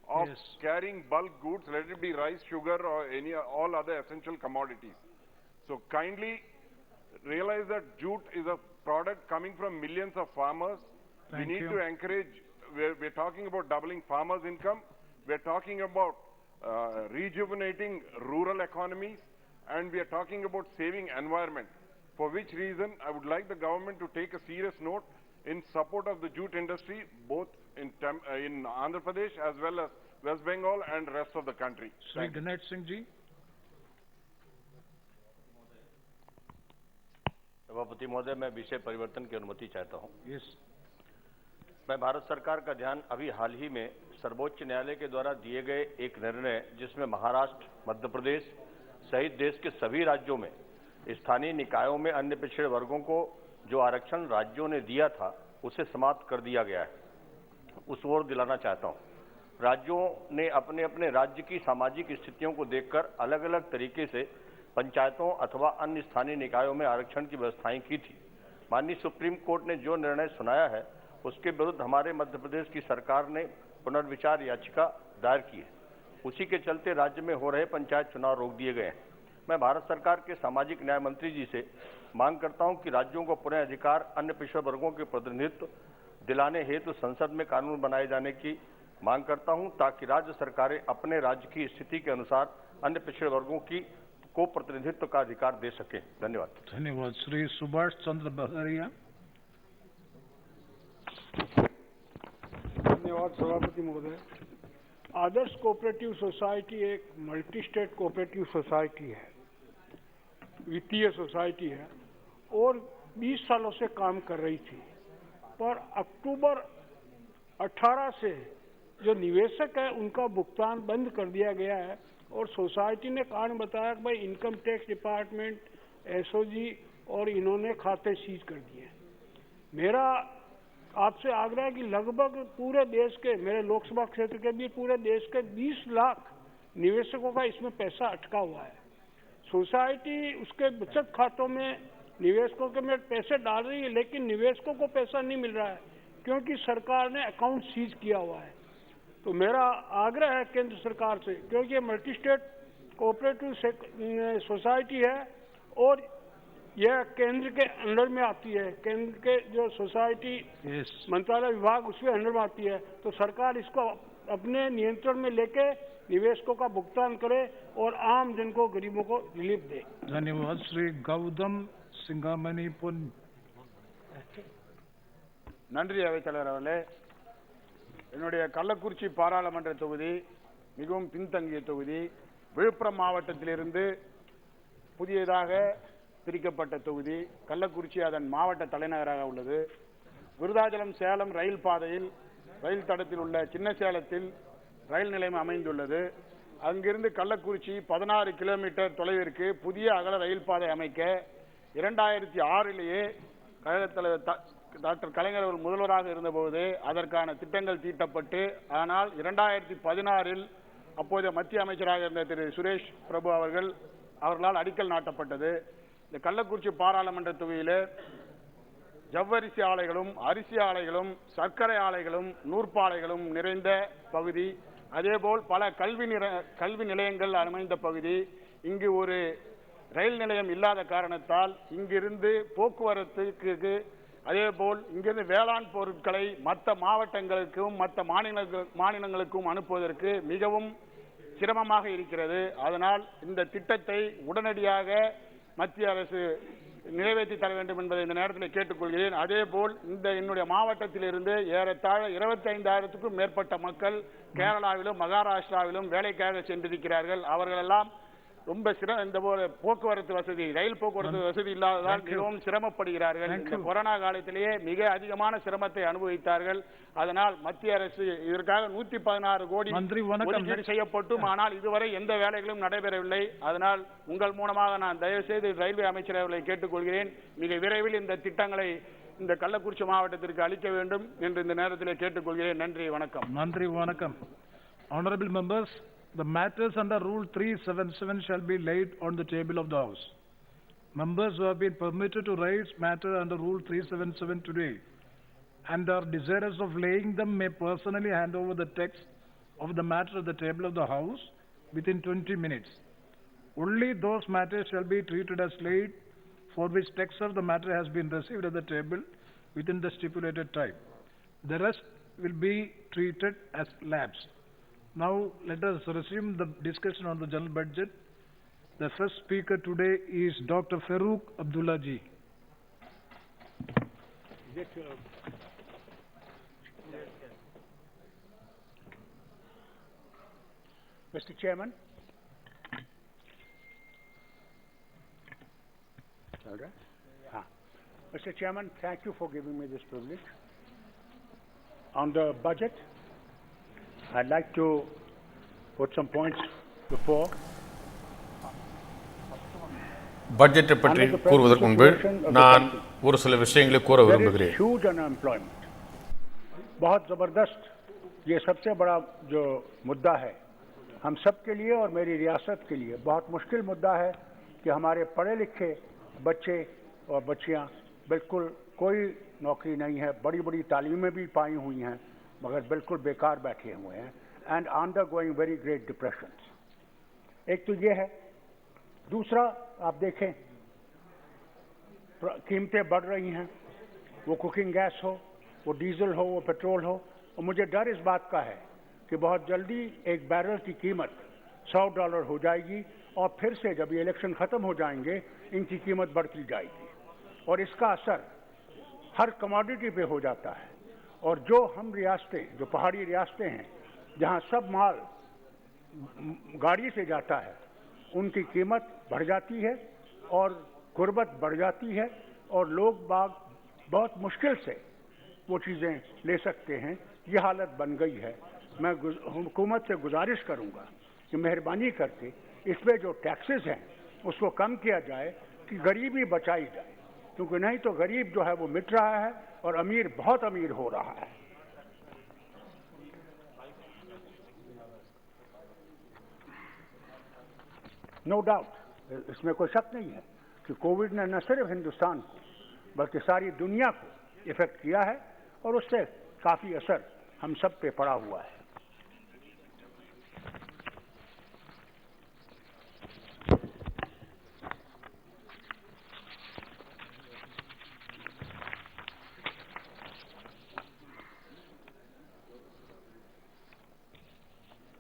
of carrying bulk goods, let it be rice, sugar, or all other essential commodities. So kindly realize that jute is a product coming from millions of farmers. We need to encourage, we're talking about doubling farmers' income, we're talking about rejuvenating rural economies, and we are talking about saving environment, for which reason I would like the government to take a serious note in support of the jute industry, both in Andhra Pradesh as well as West Bengal and rest of the country. Shri Ganesh Singh ji. सभापति महोदय, मैं विषय परिवर्तन की अनुमति चाहता हूं। Yes. मैं भारत सरकार का ध्यान अभी हाल ही में सर्वोच्च न्यायालय के द्वारा दिए गए एक निर्णय, जिसमें महाराष्ट्र, मध्य प्रदेश सहित देश के सभी राज्यों में स्थानीय निकायों में अन्य पिछड़े वर्गों को जो आरक्षण राज्यों ने दिया था उसे समाप्त कर दिया गया है, उस ओर दिलाना चाहता हूं। राज्यों ने अपने अपने राज्य की सामाजिक स्थितियों को देखकर अलग अलग तरीके से पंचायतों अथवा अन्य स्थानीय निकायों में आरक्षण की व्यवस्थाएं की थी। माननीय सुप्रीम कोर्ट ने जो निर्णय सुनाया है उसके विरुद्ध हमारे मध्य प्रदेश की सरकार ने पुनर्विचार याचिका दायर की है। उसी के चलते राज्य में हो रहे पंचायत चुनाव रोक दिए गए हैं। मैं भारत सरकार के सामाजिक न्याय मंत्री जी से मांग करता हूं कि राज्यों को पुनः अधिकार अन्य पिछड़े वर्गों के प्रतिनिधित्व दिलाने हेतु संसद में कानून बनाए जाने की मांग करता हूं, ताकि राज्य सरकारें अपने राज्य की स्थिति के अनुसार अन्य पिछड़े वर्गों को प्रतिनिधित्व का अधिकार दे सके। धन्यवाद। धन्यवाद। श्री सुभाष चंद्र बहरिया। धन्यवाद सभापति महोदय। आदर्श कोऑपरेटिव सोसाइटी एक मल्टी स्टेट कोऑपरेटिव सोसाइटी है, वित्तीय सोसाइटी है और 20 सालों से काम कर रही थी, पर अक्टूबर 18 से जो निवेशक है उनका भुगतान बंद कर दिया गया है और सोसाइटी ने कारण बताया कि भाई इनकम टैक्स डिपार्टमेंट, एसओजी और इन्होंने खाते सीज कर दिए। मेरा आपसे आग्रह है कि लगभग पूरे देश के, मेरे लोकसभा क्षेत्र के भी पूरे देश के 20 लाख निवेशकों का इसमें पैसा अटका हुआ है। सोसाइटी उसके बचत खातों में निवेशकों के में पैसे डाल रही है, लेकिन निवेशकों को पैसा नहीं मिल रहा है क्योंकि सरकार ने अकाउंट सीज किया हुआ है। तो मेरा आग्रह है केंद्र सरकार से, क्योंकि ये मल्टी स्टेट कोऑपरेटिव सोसाइटी है और यह केंद्र के अंडर में आती है, केंद्र के जो सोसाइटी मंत्रालय विभाग उसके अंडर में आती है, तो सरकार इसको अपने नियंत्रण में लेके निवेशकों का भुगतान करे और आम जन को, गरीबों को रिलीफ दे। धन्यवाद। श्री गौतम सिंगामणि पुन। நன்றி அவைத்தலைவர் அவர்களே. என்னுடைய கள்ளக்குறிச்சி பாராளுமன்ற தொகுதி மிகவும் பின்தங்கிய தொகுதி. விழுப்புரம் மாவட்டத்திலிருந்து புதியதாக பிரிக்கப்பட்ட தொகுதி. கள்ளக்குறிச்சி அதன் மாவட்ட தலைநகராக உள்ளது. விருதாச்சலம் சேலம் ரயில் பாதையில் ரயில் தடத்தில் உள்ள சின்ன சேலத்தில் ரயில் நிலையம் அமைந்துள்ளது. அங்கிருந்து கள்ளக்குறிச்சி 16 கிலோமீட்டர் தொலைவிற்கு புதிய அகல ரயில் பாதை அமைக்க 2006லேயே கழகத் தலைவர் டாக்டர் கலைஞர் அவர்கள் முதல்வராக இருந்தபோது அதற்கான திட்டங்கள் தீட்டப்பட்டு, ஆனால் 2016ல் அப்போதைய மத்திய அமைச்சராக இருந்த திரு சுரேஷ் பிரபு அவர்களால் அடிக்கல் நாட்டப்பட்டது. இந்த கள்ளக்குறிச்சி பாராளுமன்ற தொகுதியில் ஜவ்வரிசி ஆலைகளும் அரிசி ஆலைகளும் சர்க்கரை ஆலைகளும் நூற்பாலைகளும் நிறைந்த பகுதி. அதேபோல் பல கல்வி நிலையங்கள் அமைந்த பகுதி. இங்கு ஒரு ரயில் நிலையம் இல்லாத காரணத்தால் இங்கிருந்து போக்குவரத்துக்கு, அதேபோல் இங்கிருந்து வேளாண் பொருட்களை மற்ற மாவட்டங்களுக்கும் மற்ற மாநிலங்களுக்கும் அனுப்புவதற்கு மிகவும் சிரமமாக இருக்கிறது. அதனால் இந்த திட்டத்தை உடனடியாக மத்திய அரசு நிறைவேற்றி தர வேண்டும் என்பதை இந்த நேரத்தில் கேட்டுக்கொள்கிறேன். அதேபோல் என்னுடைய மாவட்டத்திலிருந்து ஏறத்தாழ 25,000க்கும் மேற்பட்ட மக்கள் கேரளாவிலும் மகாராஷ்டிராவிலும் வேலைக்காக சென்றிருக்கிறார்கள். அவர்களெல்லாம் ரொம்ப இந்த போக்குவரத்து வசதி, ரயில் போக்குவரத்து வசதி இல்லாததால் மிகவும் சிரமப்படுகிறார்கள். இந்த கொரோனா காலத்திலேயே மிக அதிகமான சிரமத்தை அனுபவித்தார்கள். அதனால் மத்திய அரசு இதற்காக 116 கோடி ஒதுக்கீடு செய்யப்பட்டும் ஆனால் இதுவரை எந்த வேலைகளும் நடைபெறவில்லை. அதனால் உங்கள் மூலமாக நான் தயவு செய்து ரயில்வே அமைச்சர் அவர்களை கேட்டுக்கொள்கிறேன், மிக விரைவில் இந்த திட்டங்களை இந்த கள்ளக்குறிச்சி மாவட்டத்திற்கு அளிக்க வேண்டும் என்று இந்த நேரத்தில் கேட்டுக்கொள்கிறேன். நன்றி, வணக்கம். நன்றி, வணக்கம். Honorable members, the matters under Rule 377 shall be laid on the table of the House. Members who have been permitted to raise matter under Rule 377 today and are desirous of laying them may personally hand over the text of the matter at the table of the House within 20 minutes. Only those matters shall be treated as laid for which text of the matter has been received at the table within the stipulated time. The rest will be treated as lapsed. Now let us resume the discussion on the general budget. The first speaker today is Dr. Farooq Abdullah ji. Mr. Chairman. Mr. Chairman, thank you for giving me this privilege. On the budget, I'd like to put some points before. பட்ஜெட்டை பற்றி கூறுவதற்கு முன்பு நான் ஒரு சில விஷயங்களை கூற விரும்புகிறேன். Huge unemployment, बहुत जबरदस्त, ये सबसे बड़ा जो मुद्दा है हम सब के लिए और मेरी रियासत के लिए बहुत मुश्किल मुद्दा है कि हमारे पढ़े लिखे बच्चे और बच्चियां बिल्कुल कोई नौकरी नहीं है, बड़ी बड़ी तालीमें भी पाई हुई हैं मगर बिल्कुल बेकार बैठे हुए हैं and undergoing very great depression. एक तो ये है. दूसरा, आप देखें कीमतें बढ़ रही हैं, वो कुकिंग गैस हो, वो डीजल हो, वो पेट्रोल हो, और मुझे डर इस बात का है कि बहुत जल्दी एक बैरल की कीमत $100 हो जाएगी और फिर से जब ये इलेक्शन ख़त्म हो जाएंगे इनकी कीमत बढ़ती जाएगी और इसका असर हर कमोडिटी पे हो जाता है. और जो हम रियासतें, जो पहाड़ी रियासतें हैं जहाँ सब माल गाड़ी से जाता है, उनकी कीमत बढ़ जाती है और गुर्बत बढ़ जाती है और लोग बाग बहुत मुश्किल से वो चीज़ें ले सकते हैं. ये हालत बन गई है. मैं हुकूमत से गुजारिश करूंगा कि मेहरबानी करके इसमें जो टैक्सेस हैं उसको कम किया जाए कि गरीबी बचाई जाए. क्योंकि नहीं तो गरीब जो है वो मिट रहा है और अमीर बहुत अमीर हो रहा है। नो डाउट, इसमें कोई शक नहीं है कि कोविड ने न सिर्फ हिंदुस्तान को बल्कि सारी दुनिया को इफेक्ट किया है और उससे काफी असर हम सब पे पड़ा हुआ है।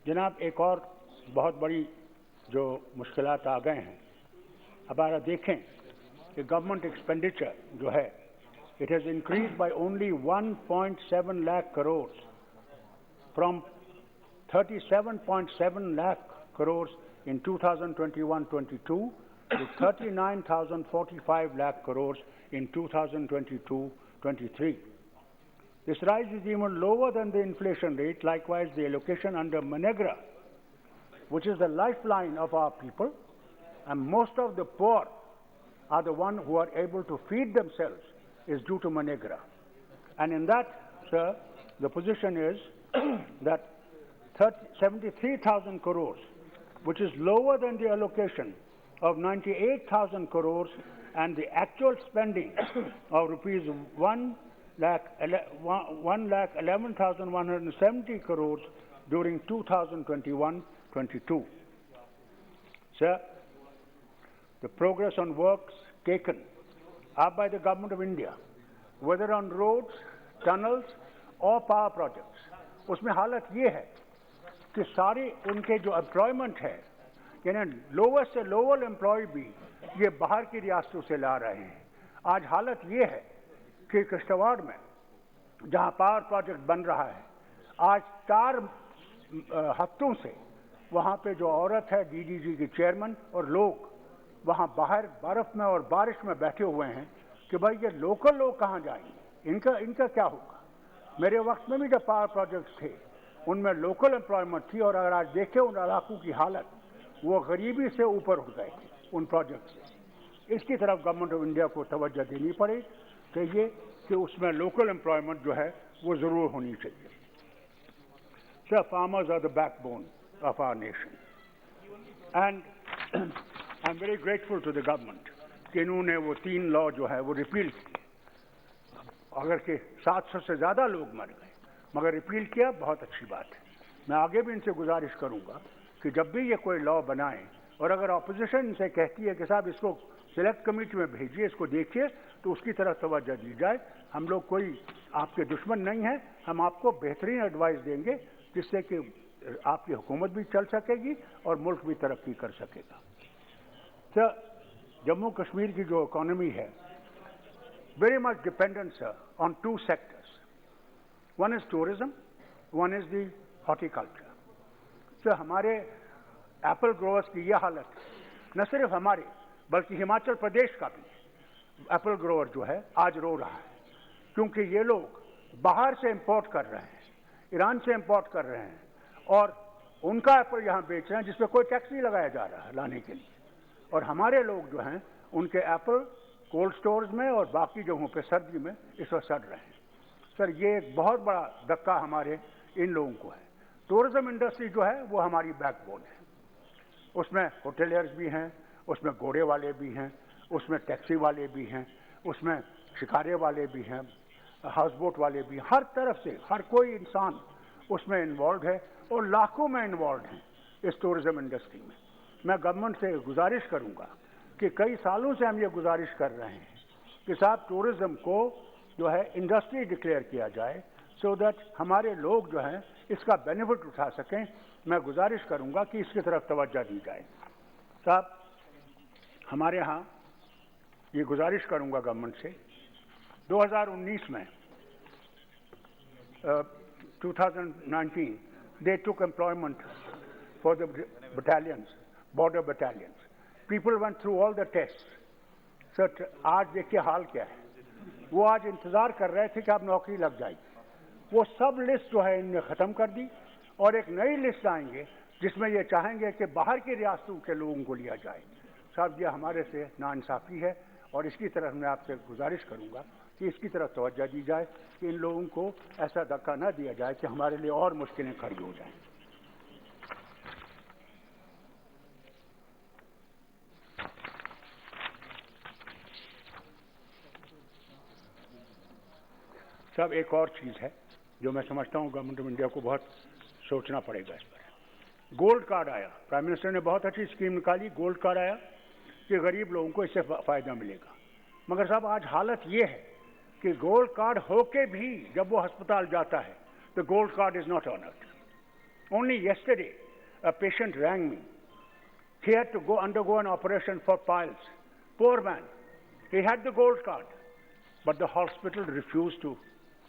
जनाब, एक और बहुत बड़ी जो मुश्किलात आ गए हैं, अब आप देखें कि गवर्नमेंट एक्सपेंडिचर जो है it has increased by only 1.7 lakh crores from 37.7 lakh crores in 2021-22 to 39,045 lakh crores in 2022-23. This rise is even lower than the inflation rate. Likewise, the allocation under MNREGA, which is the lifeline of our people, and most of the poor are the ones who are able to feed themselves, is due to MNREGA. And in that, sir, the position is that 73,000 crores, which is lower than the allocation of 98,000 crores and the actual spending of rupees 1,11,170 crores during 2021-22. Sir, the progress on works taken up by the Government of India, whether on roads, tunnels or power projects, उसमें हालत ये है कि सारे उनके जो employment है, यानी लोअर से लोअर एम्प्लॉय भी ये बाहर की रियासतों से ला रहे हैं। आज हालत ये है कि किश्तवाड़ में जहाँ पावर प्रोजेक्ट बन रहा है, आज 4 हफ्तों से वहाँ पे जो औरत है डीडीजी की चेयरमैन और लोग वहाँ बाहर बर्फ में और बारिश में बैठे हुए हैं कि भाई ये लोकल लोग कहाँ जाएंगे, इनका क्या होगा। मेरे वक्त में भी जब पावर प्रोजेक्ट्स थे उनमें लोकल एम्प्लॉयमेंट थी और अगर आज देखें उन इलाकों की हालत, वो गरीबी से ऊपर उठ गए थे उन प्रोजेक्ट से। इसकी तरफ गवर्नमेंट ऑफ इंडिया को तवज्जो देनी पड़े चाहिए कि उसमें लोकल एम्प्लॉयमेंट जो है वो ज़रूर होनी चाहिए। Sir, farmers are the backbone of our nation and I am very grateful to the government कि इन्होंने वो 3 लॉ जो है वो रिपील किए। अगर के 700 से ज़्यादा लोग मर गए मगर रिपील किया, बहुत अच्छी बात है। मैं आगे भी इनसे गुजारिश करूंगा कि जब भी ये कोई लॉ बनाएं और अगर ऑपोजिशन इनसे कहती है कि साहब इसको सिलेक्ट कमेटी में भेजिए, इसको देखिए, तो उसकी तरफ तवज्जो दी जाए। हम लोग कोई आपके दुश्मन नहीं हैं, हम आपको बेहतरीन एडवाइस देंगे जिससे कि आपकी हुकूमत भी चल सकेगी और मुल्क भी तरक्की कर सकेगा। सर, जम्मू कश्मीर की जो इकोनॉमी है very much dependent, sir, on 2 sectors. One is tourism, one is the horticulture. Sir, हमारे एप्पल ग्रोवर्स की यह हालत न सिर्फ हमारे बल्कि हिमाचल प्रदेश का भी एप्पल ग्रोवर जो है आज रो रहा है, क्योंकि ये लोग बाहर से इंपोर्ट कर रहे हैं, ईरान से इंपोर्ट कर रहे हैं और उनका एप्पल यहाँ बेच रहे हैं जिसमें कोई टैक्स नहीं लगाया जा रहा है लाने के लिए, और हमारे लोग जो हैं उनके एप्पल कोल्ड स्टोर्स में और बाकी जगहों पे सर्दी में इस वक्त सड़ रहे हैं। सर, ये एक बहुत बड़ा धक्का हमारे इन लोगों को है। टूरिज्म इंडस्ट्री जो है वो हमारी बैकबोन है, उसमें होटेलियर्स भी हैं, उसमें घोड़े वाले भी हैं, उसमें टैक्सी वाले भी हैं, उसमें शिकारे वाले भी हैं, हाउस बोट वाले भी, हर तरफ से हर कोई इंसान उसमें इन्वॉल्व है और लाखों में इन्वॉल्व हैं इस टूरिज्म इंडस्ट्री में। मैं गवर्नमेंट से गुजारिश करूंगा कि कई सालों से हम ये गुजारिश कर रहे हैं कि साहब टूरिज्म को जो है इंडस्ट्री डिक्लेयर किया जाए, सो दैट हमारे लोग जो हैं इसका बेनिफिट उठा सकें। मैं गुजारिश करूंगा कि इसकी तरफ तवज्जो दी जाए। साहब, हमारे यहाँ ये गुजारिश करूंगा गवर्नमेंट से, 2019 में 2019 they took employment for the battalions, border battalions. People went through all the tests. Sir, आज देखिए हाल क्या है। वो आज इंतजार कर रहे थे कि अब नौकरी लग जाएगी। वो सब लिस्ट जो है इनने ख़त्म कर दी और एक नई लिस्ट आएंगे जिसमें ये चाहेंगे कि बाहर की रियासतों के लोगों को लिया जाए। साहब, ये हमारे से नाइंसाफ़ी है और इसकी तरफ मैं आपसे गुजारिश करूंगा कि इसकी तरफ तवज्जो दी जाए कि इन लोगों को ऐसा धक्का न दिया जाए कि हमारे लिए और मुश्किलें खड़ी हो जाएं। सब एक और चीज है जो मैं समझता हूं गवर्नमेंट ऑफ इंडिया को बहुत सोचना पड़ेगा इस पर। गोल्ड कार्ड आया, प्राइम मिनिस्टर ने बहुत अच्छी स्कीम निकाली, गोल्ड कार्ड आया कि गरीब लोगों को इससे फायदा मिलेगा। मगर साहब आज हालत ये है कि गोल्ड कार्ड होके भी जब वो अस्पताल जाता है तो gold card is not honoured. Only yesterday a patient rang me. He had to undergo an operation for piles. Poor man. He had the gold card, but the hospital refused to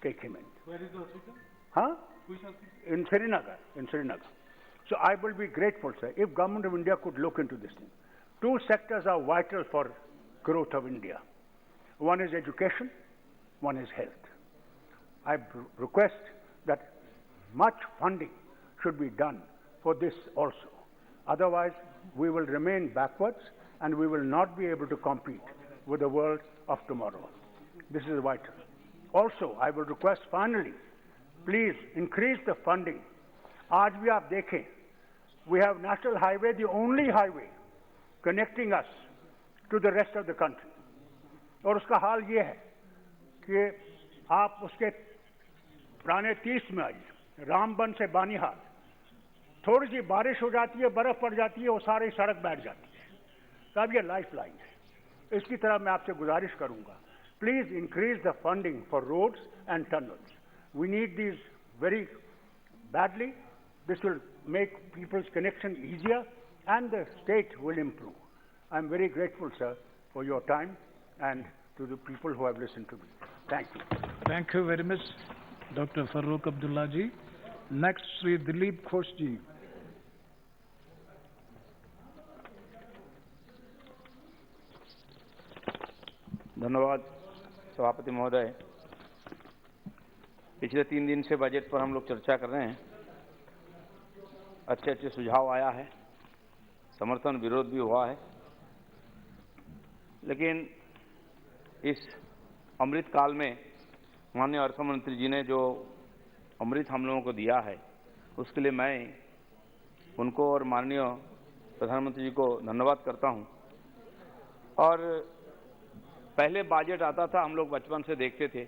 take him in. Where is the hospital? Huh? Which hospital? In Srinagar. So I will be grateful, sir, if Government of India could look into this thing. Two sectors are vital for growth of India. One is education, one is health. I request that much funding should be done for this also. Otherwise, we will remain backwards and we will not be able to compete with the world of tomorrow. This is vital. Also, I will request finally, please increase the funding. आज भी आप देखें, we have national highway, the only highway connecting us to the rest of the country. और उसका हाल ये है कि आप उसके पुराने 30 माइल रामबन से बानीहाल थोड़ी सी बारिश हो जाती है, बर्फ पड़ जाती है, वो सारी सड़क बैठ जाती है। तो अब ये लाइफ लाइन है। इसकी तरह मैं आपसे गुजारिश करूंगा, please increase the funding for roads and tunnels. We need these very badly. This will make people's connection easier and the state will improve. I'm very grateful, sir, for your time and to the people who have listened to me. Thank you. Thank you very much, Dr. Farooq Abdullah ji. Next, Sri Dilip Ghosh ji. धन्यवाद सभापति महोदय। पिछले 3 दिन से budget पर हम लोग चर्चा कर रहे हैं। अच्छे अच्छे सुझाव आया है, समर्थन विरोध भी हुआ है, लेकिन इस अमृत काल में माननीय अर्थ मंत्री जी ने जो अमृत हम लोगों को दिया है उसके लिए मैं उनको और माननीय प्रधानमंत्री जी को धन्यवाद करता हूं। और पहले बजट आता था, हम लोग बचपन से देखते थे,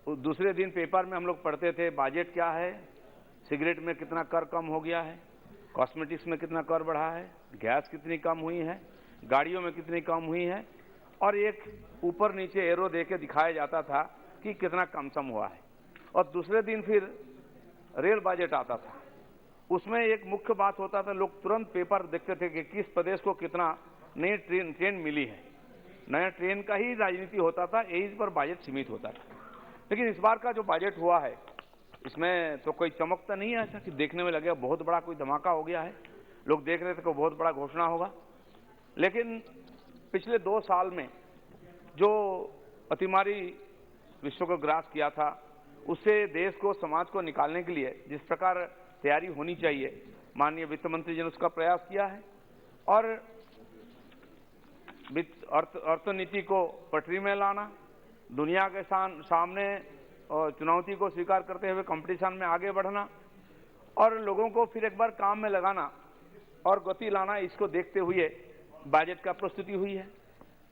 दूसरे दिन पेपर में हम लोग पढ़ते थे बजट क्या है, सिगरेट में कितना कर कम हो गया है, कॉस्मेटिक्स में कितना कर बढ़ा है, गैस कितनी कम हुई है, गाड़ियों में कितनी कम हुई है, और एक ऊपर नीचे एरो देके दिखाया जाता था कि कितना कम सम हुआ है। और दूसरे दिन फिर रेल बजट आता था, उसमें एक मुख्य बात होता था, लोग तुरंत पेपर देखते थे कि किस प्रदेश को कितना नई ट्रेन मिली है, नया ट्रेन का ही राजनीति होता था, यही पर बजट सीमित होता था। लेकिन इस बार का जो बजट हुआ है इसमें तो कोई चमक तो नहीं है ऐसा कि देखने में लगेगा बहुत बड़ा कोई धमाका हो गया है, लोग देख रहे थे कोई बहुत बड़ा घोषणा होगा। लेकिन पिछले 2 साल में जो अतिमारी विश्व को ग्रास किया था, उससे देश को, समाज को निकालने के लिए जिस प्रकार तैयारी होनी चाहिए, माननीय वित्त मंत्री जी ने उसका प्रयास किया है। और अर्थनीति को पटरी में लाना, दुनिया के सामने चुनौती को स्वीकार करते हुए कंपटीशन में आगे बढ़ना और लोगों को फिर एक बार काम में लगाना और गति लाना, इसको देखते हुए बजट का प्रस्तुति हुई है।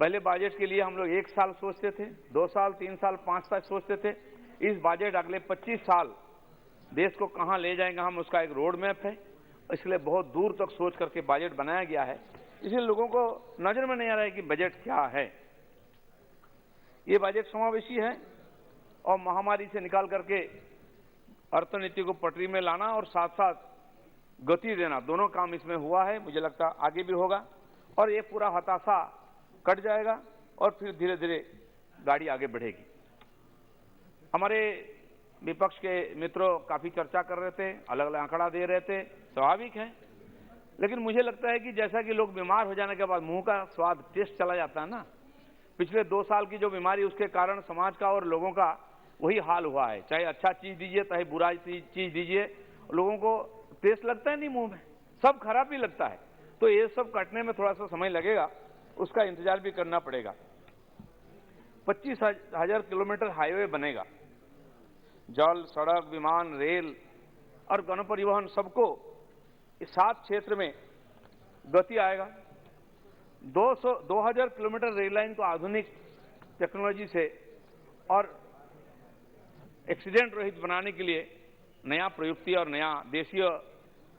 पहले बजट के लिए हम लोग 1 साल सोचते थे, 2 साल, 3 साल, 5 साल सोचते थे। इस बजट अगले 25 साल देश को कहां ले जाएंगे, हम उसका एक रोड मैप है, इसलिए बहुत दूर तक सोच करके बजट बनाया गया है। इसलिए लोगों को नजर में नहीं आ रहा है कि बजट क्या है। ये बजट समावेशी है और महामारी से निकाल करके अर्थनीति को पटरी में लाना और साथ साथ गति देना, दोनों काम इसमें हुआ है। मुझे लगता है आगे भी होगा और ये पूरा हताशा कट जाएगा और फिर धीरे धीरे गाड़ी आगे बढ़ेगी। हमारे विपक्ष के मित्रों काफी चर्चा कर रहे थे, अलग अलग आंकड़ा दे रहे थे, स्वाभाविक है। लेकिन मुझे लगता है कि जैसा कि लोग बीमार हो जाने के बाद मुंह का स्वाद, टेस्ट चला जाता है ना, पिछले 2 साल की जो बीमारी, उसके कारण समाज का और लोगों का वही हाल हुआ है। चाहे अच्छा चीज दीजिए, चाहे बुरा चीज दीजिए, लोगों को टेस्ट लगता है नहीं मुंह में, सब खराब ही लगता है। तो ये सब कटने में थोड़ा सा समय लगेगा, उसका इंतजार भी करना पड़ेगा। 25,000 किलोमीटर हाईवे बनेगा, जल, सड़क, विमान, रेल और गण परिवहन सबको इस 7 क्षेत्र में गति आएगा। 2000 किलोमीटर रेल लाइन को आधुनिक टेक्नोलॉजी से और एक्सीडेंट रहित बनाने के लिए नया प्रयुक्ति और नया देशीय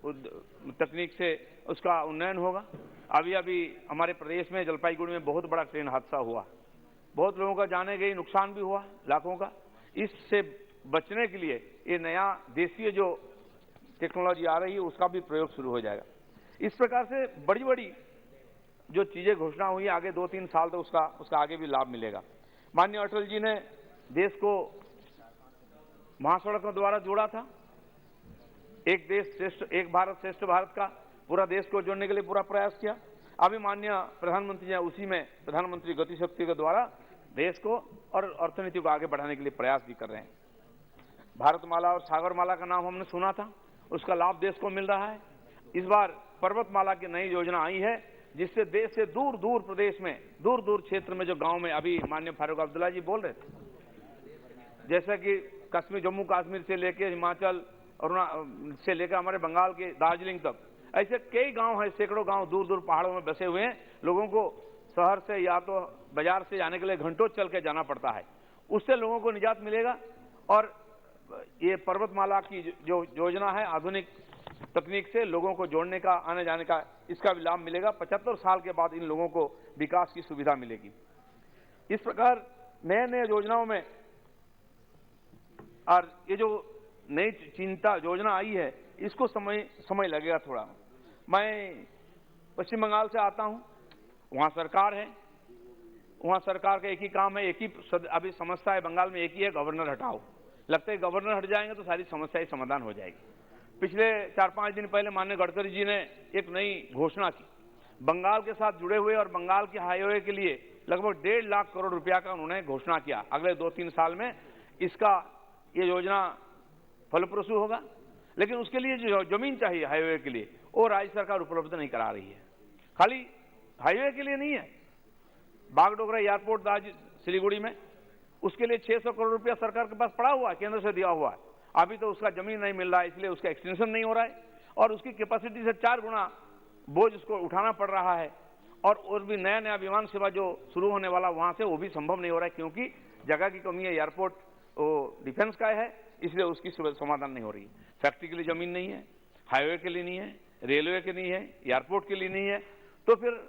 तकनीक से उसका उन्नयन होगा। अभी हमारे प्रदेश में जलपाईगुड़ी में बहुत बड़ा ट्रेन हादसा हुआ, बहुत लोगों का जाने गई, नुकसान भी हुआ लाखों का। इससे बचने के लिए ये नया देशीय जो टेक्नोलॉजी आ रही है उसका भी प्रयोग शुरू हो जाएगा। इस प्रकार से बड़ी बड़ी जो चीजें घोषणा हुई, आगे 2-3 साल तो उसका आगे भी लाभ मिलेगा। माननीय अटल जी ने देश को महासड़कों द्वारा जोड़ा था। एक देश श्रेष्ठ, एक भारत श्रेष्ठ भारत का पूरा देश को जोड़ने के लिए पूरा प्रयास किया। अभी माननीय प्रधानमंत्री जी उसी में प्रधानमंत्री गति शक्ति के द्वारा देश को और अर्थनीति को आगे बढ़ाने के लिए प्रयास भी कर रहे हैं। भारतमाला और सागरमाला का नाम हमने सुना था, उसका लाभ देश को मिल रहा है। इस बार पर्वतमाला की नई योजना आई है जिससे देश से दूर दूर प्रदेश में, दूर दूर क्षेत्र में जो गांव में, अभी माननीय फारूक अब्दुल्ला जी बोल रहे थे, जैसे कि कश्मीर, जम्मू कश्मीर से लेकर हिमाचल से लेकर हमारे बंगाल के दार्जिलिंग तक, ऐसे कई गांव हैं, सैकड़ों गांव दूर दूर पहाड़ों में बसे हुए हैं। लोगों को शहर से या तो बाजार से जाने के लिए घंटों चल के जाना पड़ता है, उससे लोगों को निजात मिलेगा। और ये पर्वतमाला की जो योजना है, आधुनिक तकनीक से लोगों को जोड़ने का, आने जाने का, इसका भी लाभ मिलेगा। 75 साल के बाद इन लोगों को विकास की सुविधा मिलेगी। इस प्रकार नए नए योजनाओं में, और ये जो नई चिंता योजना आई है इसको समय लगेगा थोड़ा। मैं पश्चिम बंगाल से आता हूं, वहां सरकार है, वहां सरकार का एक ही काम है, एक ही अभी समस्या है बंगाल में, एक ही है, गवर्नर हटाओ। लगता है गवर्नर हट जाएंगे तो सारी समस्याएं समाधान हो जाएगी। पिछले 4-5 दिन पहले माननीय गडकरी जी ने एक नई घोषणा की, बंगाल के साथ जुड़े हुए और बंगाल के हाईवे के लिए लगभग 1.5 लाख करोड़ रुपया का उन्होंने घोषणा किया। अगले 2-3 साल में इसका ये योजना फलप्रसू होगा। लेकिन उसके लिए जो जमीन चाहिए हाईवे के लिए, वो राज्य सरकार उपलब्ध नहीं करा रही है। खाली हाईवे के लिए नहीं है, बागडोगरा एयरपोर्ट सिलीगुड़ी में, उसके लिए 600 करोड़ रुपया सरकार के पास पड़ा हुआ है, केंद्र से दिया हुआ है। अभी तो उसका जमीन नहीं मिल रहा है, इसलिए उसका एक्सटेंशन नहीं हो रहा है और उसकी कैपेसिटी से 4 गुना बोझ उसको उठाना पड़ रहा है। और भी नया नया विमान सेवा जो शुरू होने वाला वहां से, वो भी संभव नहीं हो रहा है क्योंकि जगह की कमी है। एयरपोर्ट वो डिफेंस का है, इसलिए उसकी समाधान नहीं हो रही। फैक्ट्री के लिए जमीन नहीं है, हाईवे के लिए नहीं है, रेलवे के नहीं है, एयरपोर्ट के लिए नहीं है, तो फिर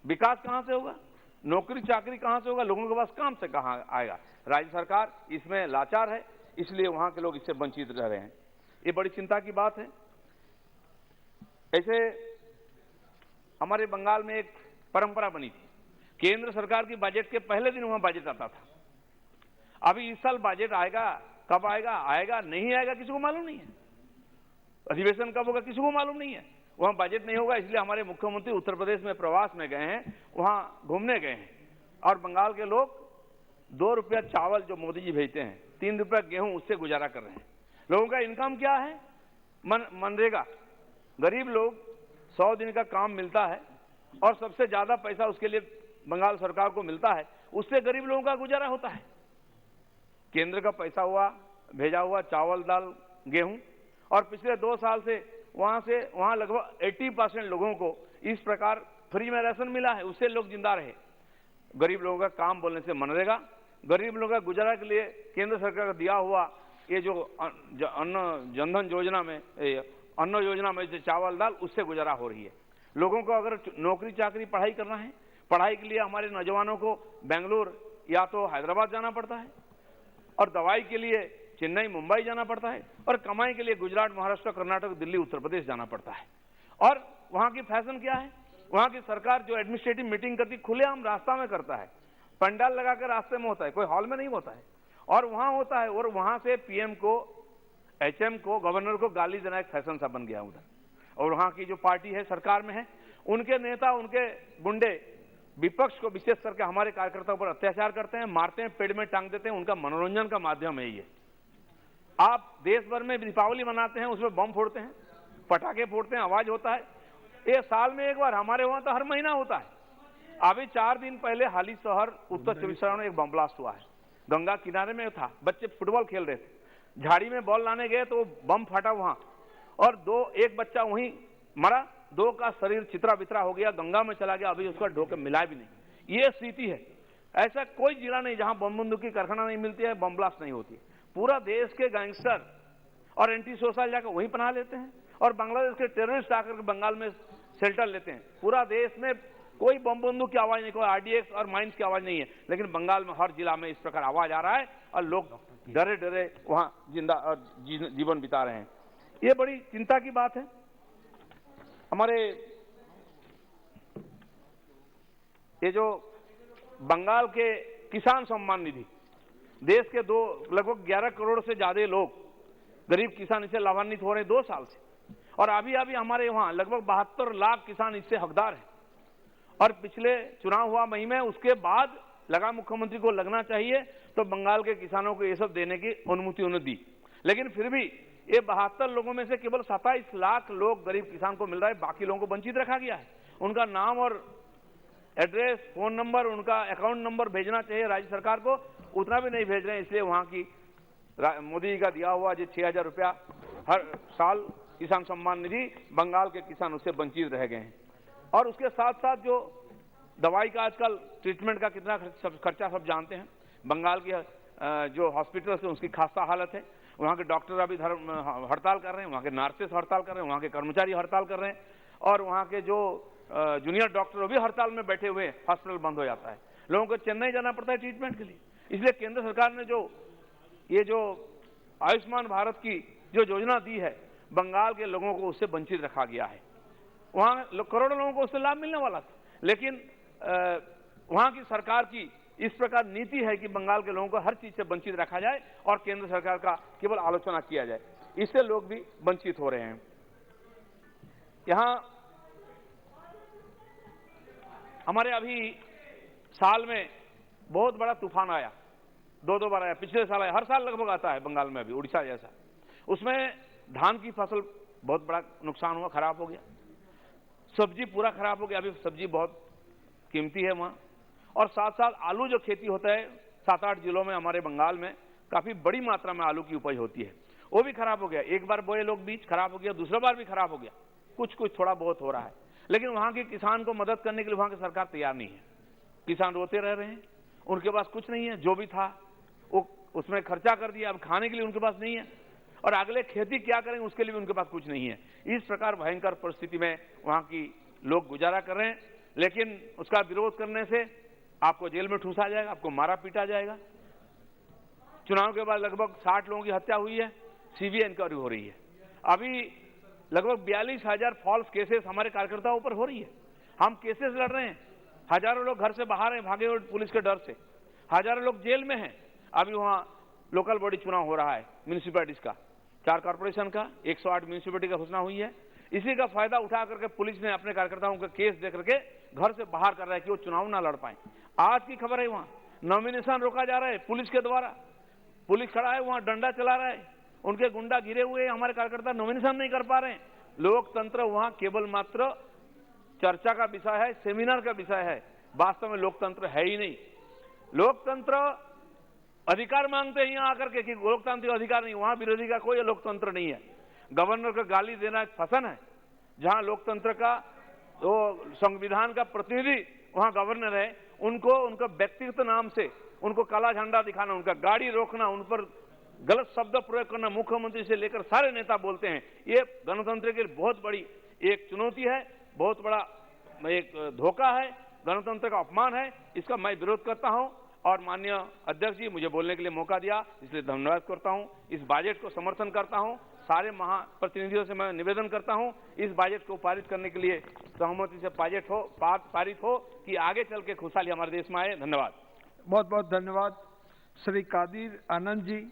विकास कहां से होगा, नौकरी चाकरी कहां से होगा, लोगों के पास काम से कहां आएगा। राज्य सरकार इसमें लाचार है, इसलिए वहां के लोग इससे वंचित रह रहे हैं। ये बड़ी चिंता की बात है। ऐसे हमारे बंगाल में एक परंपरा बनी थी, केंद्र सरकार की बजट के पहले दिन वहां बजट आता था। अभी इस साल बजट आएगा, कब आएगा, आएगा नहीं आएगा किसी को मालूम नहीं है। अधिवेशन कब होगा किसी को मालूम नहीं है। वहां बजट नहीं होगा, इसलिए हमारे मुख्यमंत्री उत्तर प्रदेश में प्रवास में गए हैं, वहां घूमने गए हैं और बंगाल के लोग 2 रुपया चावल जो मोदी जी भेजते हैं, 3 रुपया गेहूं, उससे गुजारा कर रहे हैं। लोगों का इनकम क्या है, मनरेगा, गरीब लोग 100 दिन का काम मिलता है और सबसे ज्यादा पैसा उसके लिए बंगाल सरकार को मिलता है, उससे गरीब लोगों का गुजारा होता है। केंद्र का पैसा हुआ भेजा हुआ चावल, दाल, गेहूं, और पिछले 2 साल से वहां लगभग 80% लोगों को इस प्रकार फ्री में राशन मिला है, उससे लोग जिंदा रहे। गरीब लोगों का काम बोलने से मनरेगा, गरीब लोगों का गुजारा के लिए केंद्र सरकार का दिया हुआ ये जो अन्न जनधन योजना में, अन्न योजना में जो चावल दाल, उससे गुजारा हो रही है। लोगों को अगर नौकरी चाकरी पढ़ाई करना है, पढ़ाई के लिए हमारे नौजवानों को बेंगलुरु या तो हैदराबाद जाना पड़ता है, और दवाई के लिए चेन्नई मुंबई जाना पड़ता है, और कमाई के लिए गुजरात, महाराष्ट्र, कर्नाटक, दिल्ली, उत्तर प्रदेश जाना पड़ता है। और वहां की फैशन क्या है, वहां की सरकार जो एडमिनिस्ट्रेटिव मीटिंग करती खुलेआम रास्ता में करता है, पंडाल लगाकर रास्ते में होता है, कोई हॉल में नहीं होता है, और वहां होता है। और वहां से पीएम को, एचएम को, गवर्नर को गाली देना एक फैशन सा बन गया उधर। और वहां की जो पार्टी है, सरकार में है, उनके नेता, उनके गुंडे विपक्ष को विशेष करके हमारे कार्यकर्ताओं पर अत्याचार करते हैं, मारते हैं, पेड़ में टांग देते हैं। उनका मनोरंजन का माध्यम है ये। आप देश भर में दीपावली मनाते हैं, उसमें बम फोड़ते हैं, पटाखे फोड़ते हैं, आवाज होता है। ये साल में एक बार, हमारे वहां तो हर महीना होता है। अभी 4 दिन पहले हाली शहर उत्तर 24 परगना में एक बम ब्लास्ट हुआ है। गंगा किनारे में था, बच्चे फुटबॉल खेल रहे थे, झाड़ी में बॉल लाने गए तो बम फटा वहां और एक बच्चा वहीं मरा, 2 का शरीर चित्रा बितरा हो गया, गंगा में चला गया, अभी उसका ढोके मिला भी नहीं। ये स्थिति है। ऐसा कोई जिला नहीं जहां बम बंदूकी कारखाना नहीं मिलती है, बम ब्लास्ट नहीं होती। पूरा देश के गैंगस्टर और एंटी सोशल जाकर वहीं पनाह लेते हैं और बांग्लादेश के टेररिस्ट आकर बंगाल में शेल्टर लेते हैं। पूरा देश में कोई बम बंदूक की आवाज नहीं, कोई आरडीएक्स और माइंस की आवाज नहीं है, लेकिन बंगाल में हर जिला में इस प्रकार आवाज आ रहा है और लोग डरे डरे वहां जिंदा और जीवन बिता रहे हैं। ये बड़ी चिंता की बात है। हमारे ये जो बंगाल के किसान सम्मान निधि, देश के लगभग 11 करोड़ से ज्यादा लोग गरीब किसान इससे लाभान्वित हो रहे हैं 2 साल से, और अभी हमारे वहां लगभग 72 लाख किसान इससे हकदार हैं। और पिछले चुनाव हुआ मई में, उसके बाद लगा मुख्यमंत्री को लगना चाहिए तो बंगाल के किसानों को ये सब देने की अनुमति उन्होंने दी, लेकिन फिर भी ये 72 लोगों में से केवल 27 लाख लोग गरीब किसान को मिल रहा है, बाकी लोगों को वंचित रखा गया है। उनका नाम और एड्रेस, फोन नंबर, उनका अकाउंट नंबर भेजना चाहिए राज्य सरकार को, उतना भी नहीं भेज रहे हैं। इसलिए वहां की मोदी जी का दिया हुआ जो 6,000 रुपया हर साल किसान सम्मान निधि, बंगाल के किसान उससे वंचित रह गए हैं। और उसके साथ साथ जो दवाई का आजकल ट्रीटमेंट का कितना खर्चा सब जानते हैं। बंगाल की जो हॉस्पिटल है उसकी खासा हालत है, वहाँ के डॉक्टर अभी हड़ताल कर रहे हैं, वहाँ के नर्सेस हड़ताल कर रहे हैं, वहाँ के कर्मचारी हड़ताल कर रहे हैं, और वहाँ के जो जूनियर डॉक्टर भी हड़ताल में बैठे हुए हैं। हॉस्पिटल बंद हो जाता है, लोगों को चेन्नई जाना पड़ता है ट्रीटमेंट के लिए। इसलिए केंद्र सरकार ने ये जो आयुष्मान भारत की जो योजना दी है, बंगाल के लोगों को उससे वंचित रखा गया है। वहां करोड़ों लोगों को उससे लाभ मिलने वाला था, लेकिन वहां की सरकार की इस प्रकार नीति है कि बंगाल के लोगों को हर चीज से वंचित रखा जाए और केंद्र सरकार का केवल आलोचना किया जाए, इससे लोग भी वंचित हो रहे हैं। यहां हमारे अभी साल में बहुत बड़ा तूफान आया, 2 बार आया, पिछले साल आया, हर साल लगभग आता है बंगाल में, अभी उड़ीसा जैसा। उसमें धान की फसल बहुत बड़ा नुकसान हुआ, खराब हो गया, सब्जी पूरा खराब हो गया। अभी सब्जी बहुत कीमती है वहां, और साथ साथ आलू जो खेती होता है 7-8 जिलों में हमारे बंगाल में काफी बड़ी मात्रा में आलू की उपज होती है, वो भी खराब हो गया। एक बार बोए लोग बीज, खराब हो गया, दूसरा बार भी खराब हो गया, कुछ थोड़ा बहुत हो रहा है, लेकिन वहां के किसान को मदद करने के लिए वहां की सरकार तैयार नहीं है। किसान रोते रह रहे हैं, उनके पास कुछ नहीं है, जो भी था वो उसमें खर्चा कर दिया, अब खाने के लिए उनके पास नहीं है, और अगले खेती क्या करेंगे उसके लिए भी उनके पास कुछ नहीं है। इस प्रकार भयंकर परिस्थिति में वहां की लोग गुजारा कर रहे हैं, लेकिन उसका विरोध करने से आपको जेल में ठूसा जाएगा, आपको मारा पीटा जाएगा। चुनाव के बाद लगभग 60 लोगों की हत्या हुई है, सीबीआई इंक्वायरी हो रही है। अभी लगभग 42,000 फॉल्स केसेस हमारे कार्यकर्ताओं पर हो रही है। हम केसेस लड़ रहे हैं, हजारों लोग घर से बाहर हैं, भागे हुए पुलिस के डर से, हजारों लोग जेल में हैं। अभी वहां लोकल बॉडी चुनाव हो रहा है, म्यूनिसिपैलिटीज का, 4 कॉर्पोरेशन का, 108 म्यूनिसिपैलिटी का घोषणा हुई है। इसी का फायदा उठा करके पुलिस ने अपने कार्यकर्ताओं का केस दे करके घर से बाहर कर रहा है कि वो चुनाव ना लड़ पाए। आज की खबर है, वहां नॉमिनेशन रोका जा रहा है पुलिस के द्वारा, पुलिस खड़ा है वहां, डंडा चला रहा है, उनके गुंडा गिरे हुए, हमारे कार्यकर्ता नॉमिनेशन नहीं कर पा रहे हैं। लोकतंत्र वहां केवल मात्र चर्चा का विषय है, सेमिनार का विषय है, वास्तव में लोकतंत्र है ही नहीं। लोकतंत्र अधिकार मांगते हैं यहाँ आकर के कि लोकतांत्रिक अधिकार नहीं, वहां विरोधी का कोई लोकतंत्र नहीं है। गवर्नर को गाली देना एक फसन है, जहां लोकतंत्र का संविधान का प्रतिनिधि वहां गवर्नर है, उनको उनका व्यक्तिगत नाम से उनको काला झंडा दिखाना, उनका गाड़ी रोकना, उन पर गलत शब्द प्रयोग करना, मुख्यमंत्री से लेकर सारे नेता बोलते हैं। ये गणतंत्र की बहुत बड़ी एक चुनौती है, बहुत बड़ा एक धोखा है, गणतंत्र का अपमान है। इसका मैं विरोध करता हूं और माननीय अध्यक्ष जी मुझे बोलने के लिए मौका दिया, इसलिए धन्यवाद करता हूं। इस बजट को समर्थन करता हूं, सारे महाप्रतिनिधियों से मैं निवेदन करता हूं इस बजट को पारित करने के लिए सहमति से पारित हो कि आगे चल के खुशहाली हमारे देश में आए। धन्यवाद। बहुत बहुत धन्यवाद। Shri Qadir Anand ji.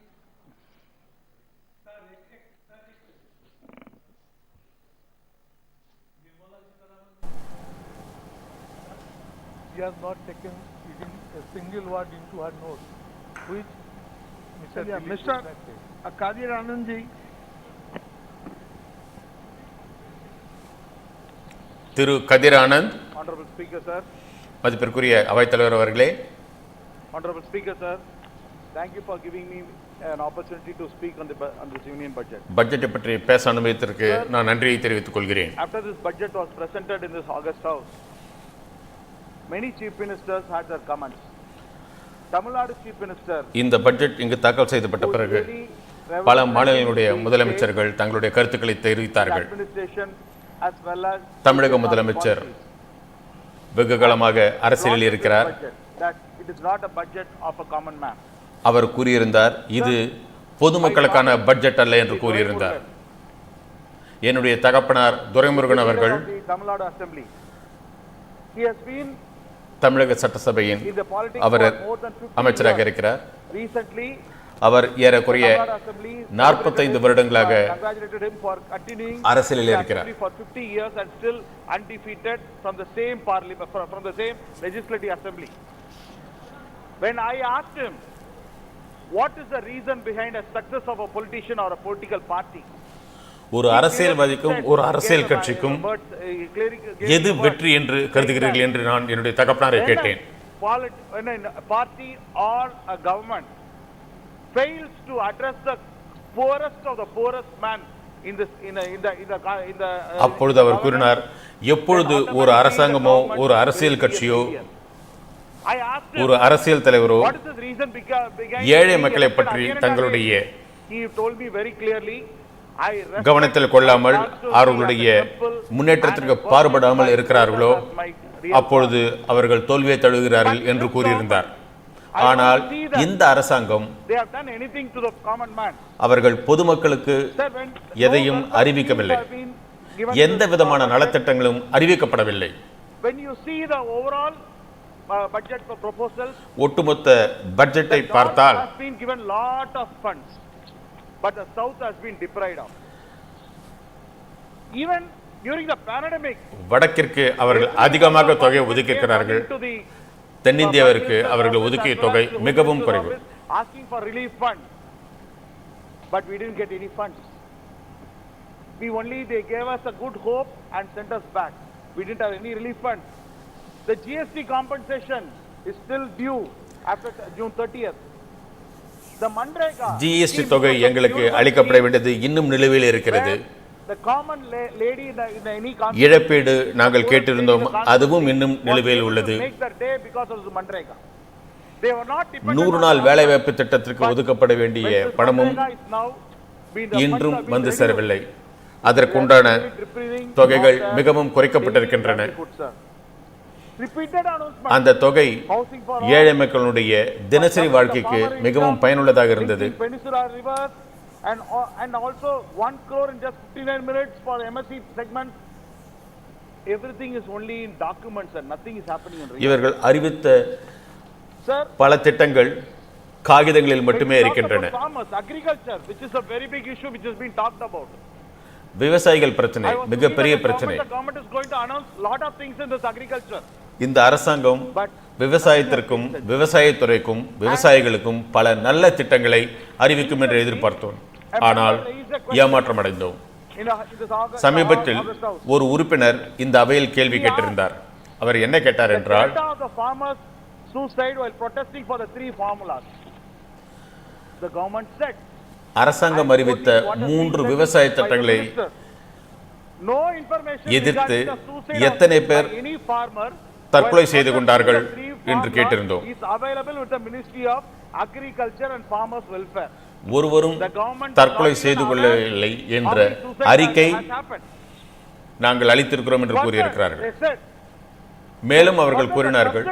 She has not taken even a single word into her note, which Mr. Kadir Anand ji. Thiru Kadir Anand. Honorable Speaker, sir. மதிப்பிற்குரிய அவைத்தலைவர் அவர்களே. Honorable Speaker, sir, thank you for giving me an opportunity to speak on this union budget. பட்ஜெட்டை பற்றி பேச அனுமதித்ததற்கு நான் நன்றியை தெரிவித்துக் கொள்கிறேன். After this budget was presented in this August House, many chief ministers had their comments. Tamil Nadu chief minister இந்த budget இங்கு தாக்கல் செய்யப்பட்ட பிறகு பல மாநிலங்களுடைய முதலமைச்சர்கள் தங்களுடைய கருத்துக்களை தெரிவித்தார்கள். தமிழக முதலமைச்சர் வெகு காலமாக அரசியலில் இருக்கிறார். அவர் கூறியிருந்தார், இது பொதுமக்களுக்கான பட்ஜெட் அல்ல என்று கூறியிருந்தார். என்னுடைய தகப்பனார் துரைமுருகன் அவர்கள் தமிழக சட்டசபையின் அவர் அமைச்சராக இருக்கிறார். அவர் ஏறக்குறைய 45 வருடங்களாக அரசியலில் இருக்கிறார். When I asked him what is the reason behind a success of a politician or a political party, ஒரு அரசியல்வாதிக்கும் ஒரு அரசியல் கட்சிக்கும் எது வெற்றி என்று கருதுகிறீர்கள் என்று நான் என்னுடைய தகப்பனாரை கேட்டேன். when a party or a government fails to address the poorest of the poorest man in the அப்பொழுது அவர் கூறினார், எப்பொழுது ஒரு அரசாங்கமோ ஒரு அரசியல் கட்சியோ ஒரு அரசியல் தலைவரோ ஏழை மக்களை பற்றி தங்களுடைய கவனத்தில் கொள்ளாமல் அவர்களுடைய முன்னேற்றத்திற்கு பாடுபடாமல் இருக்கிறார்களோ அப்பொழுது அவர்கள் தோல்வியை தழுவுகிறார்கள் என்று கூறியிருந்தார். ஆனால் இந்த அரசாங்கம் அவர்கள் பொதுமக்களுக்கு எதையும் அறிவிக்கவில்லை, எந்த விதமான நலத்திட்டங்களும் அறிவிக்கப்படவில்லை. ஒட்டுமொத்த பட்ஜெட்டை பார்த்தால் but the south has been deprived of. Even during the pandemic, வடக்கிற்கு அவர்கள் அதிகமாக தொகை ஒதுக்கியிருக்கிறார்கள். தென்னிந்தியாவிற்கு அவர்கள் ஒதுக்கிய தொகை மிகவும் குறைவு. asking for relief funds, but we didn't get any funds. They gave us a good hope and sent us back. We didn't have any relief funds. The GST compensation is still due after June 30th. GST தொகை எங்களுக்கு அளிக்கப்பட வேண்டியது இன்னும் நிலுவையில் இருக்கிறது. இழப்பீடு நாங்கள் கேட்டிருந்தோம், அதுவும் இன்னும் நிலுவையில் உள்ளது. 100 நாள் வேலைவாய்ப்பு திட்டத்திற்கு ஒதுக்கப்பட வேண்டிய பணமும் இன்றும் வந்து சேரவில்லை. அதற்குண்டான தொகைகள் மிகவும் குறைக்கப்பட்டிருக்கின்றன. அந்த தொகை ஏழை மக்களுடைய தினசரி வாழ்க்கைக்கு மிகவும் பயனுள்ளதாக இருந்தது. and also 1 crore in just 59 minutes for MSC segment. Everything is only in documents and nothing is happening in real. இவர்கள் அறிவித்த பல திட்டங்கள் காகிதங்களில் மட்டுமே இருக்கின்றன. Agriculture, which is a very big issue which has been talked about. விவசாயிகள் பிரச்சனை மிகப்பெரிய பிரச்சனை. The government is going to announce lot of things in this agriculture. இந்த அரசாங்கம் விவசாயத்திற்கும் விவசாயத்துறைக்கும் விவசாயிகளுக்கும் பல நல்ல திட்டங்களை அறிவிக்கும் என்று எதிர்பார்த்தோம். ஆனால் ஏமாற்றம் அடைந்தோம். சமீபத்தில் ஒரு உறுப்பினர் இந்த அவையில் கேள்வி கேட்டிருந்தார். அவர் என்ன கேட்டார் என்றால், அரசாங்கம் அறிவித்த 3 விவசாய திட்டங்களை எதிர்த்து எத்தனை பேர் தற்கொலை செய்து கொண்டார்கள் என்று கேட்டிருந்தோம். ஒருவரும் தற்கொலை செய்து கொள்ளவில்லை என்ற அறிக்கை நாங்கள் அளித்திருக்கிறோம் என்று கூறியிருக்கிறார்கள். மேலும் அவர்கள் கூறினார்கள்,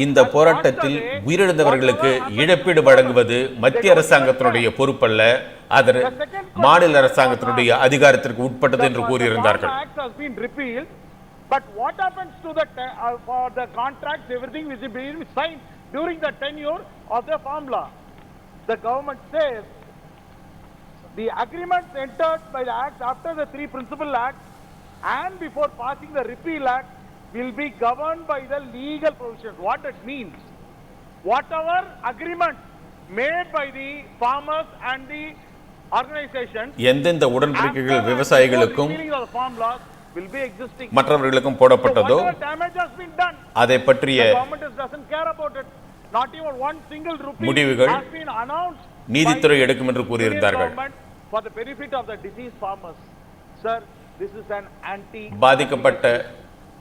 இந்த போராட்டத்தில் உயிரிழந்தவர்களுக்கு இழப்பீடு வழங்குவது மத்திய அரசாங்கத்தினுடைய பொறுப்பல்ல, அது மாநில அரசாங்கத்தினுடைய அதிகாரத்திற்கு உட்பட்டது என்று கூறியிருந்தார்கள். But what happens to the contracts, everything which is being signed during the tenure of the farm law? The government says the agreements entered by the acts after the 3 principal acts and before passing the repeal act will be governed by the legal provisions. What that means? Whatever agreement made by the farmers and the organizations. எந்தெந்த உடன்படிக்கைகள் விவசாயிகளுக்கும் will be existing. மற்றவர்களுக்கும் போடப்பட்டதோ So whatever damage has been done, அதை பற்றிய the government doesn't care about it. Not even one single rupee முடிவுகள் has been announced நீதித்துறை எடுக்கும் என்று கூறியிருந்தார்கள். For the benefit of the deceased farmers. Sir, this is an anti. பாதிக்கப்பட்ட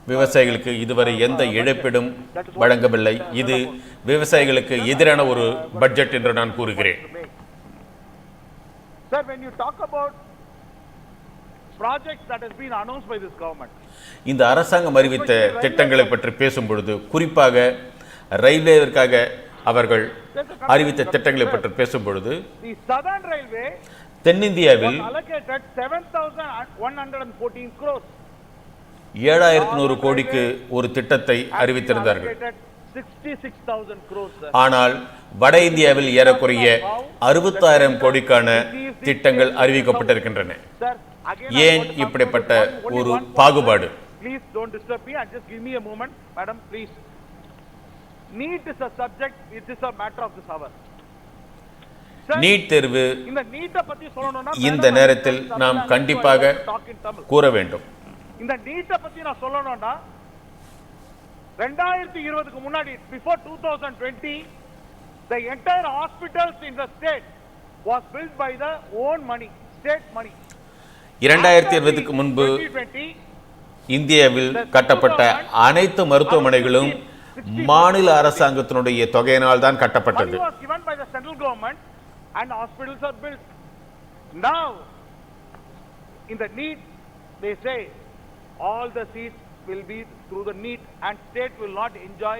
விவசாயிகளுக்கு இதுவரை எந்த இழப்பீடும் வழங்கவில்லை. இது விவசாயிகளுக்கு எதிரான ஒரு பட்ஜெட் என்று நான் கூறுகிறேன். Sir, when you talk about projects that has been announced by this government, இந்த அரசாங்கம் அறிவித்த திட்டங்களை பற்றி பேசும்பொழுது குறிப்பாக ரயில்வேவிற்காக அவர்கள் அறிவித்த திட்டங்களை பற்றி பேசும்பொழுது the Southern Railway தென்னிந்தியாவில் allocated 7,114 crores. 7,100 கோடிக்கு ஒரு திட்டத்தை அறிவித்திருந்தார்கள். 66,000 crores. ஆனால் வட இந்தியாவில் ஏறக்குறைய 60,000 கோடிக்கான திட்டங்கள் அறிவிக்கப்பட்டிருக்கின்றன. ஏன் இப்படிப்பட்ட ஒரு பாகுபாடு? Please don't disturb me and just give me a moment, madam, please. NEET is a subject, it is a matter of this hour. NEET தேர்வு இந்த நீட்டை பத்தி சொல்லணும்னா இந்த நேரத்தில் நாம் கண்டிப்பாக கூற வேண்டும். இந்த நீட்டை பத்தி நான் சொல்லணும்னா 2020க்கு முன்னாடி before 2020 the entire hospitals in the state was built by the own money, state money. 2020க்கு முன்பு இந்தியாவில் கட்டப்பட்ட அனைத்து மருத்துவமனைகளும் மாநில அரசாங்கத்தினுடைய தொகையினால் தான் கட்டப்பட்டது. Money was given by the central government and hospitals are built. Now in the NEET they say all the seats will be through the NEET and state will not enjoy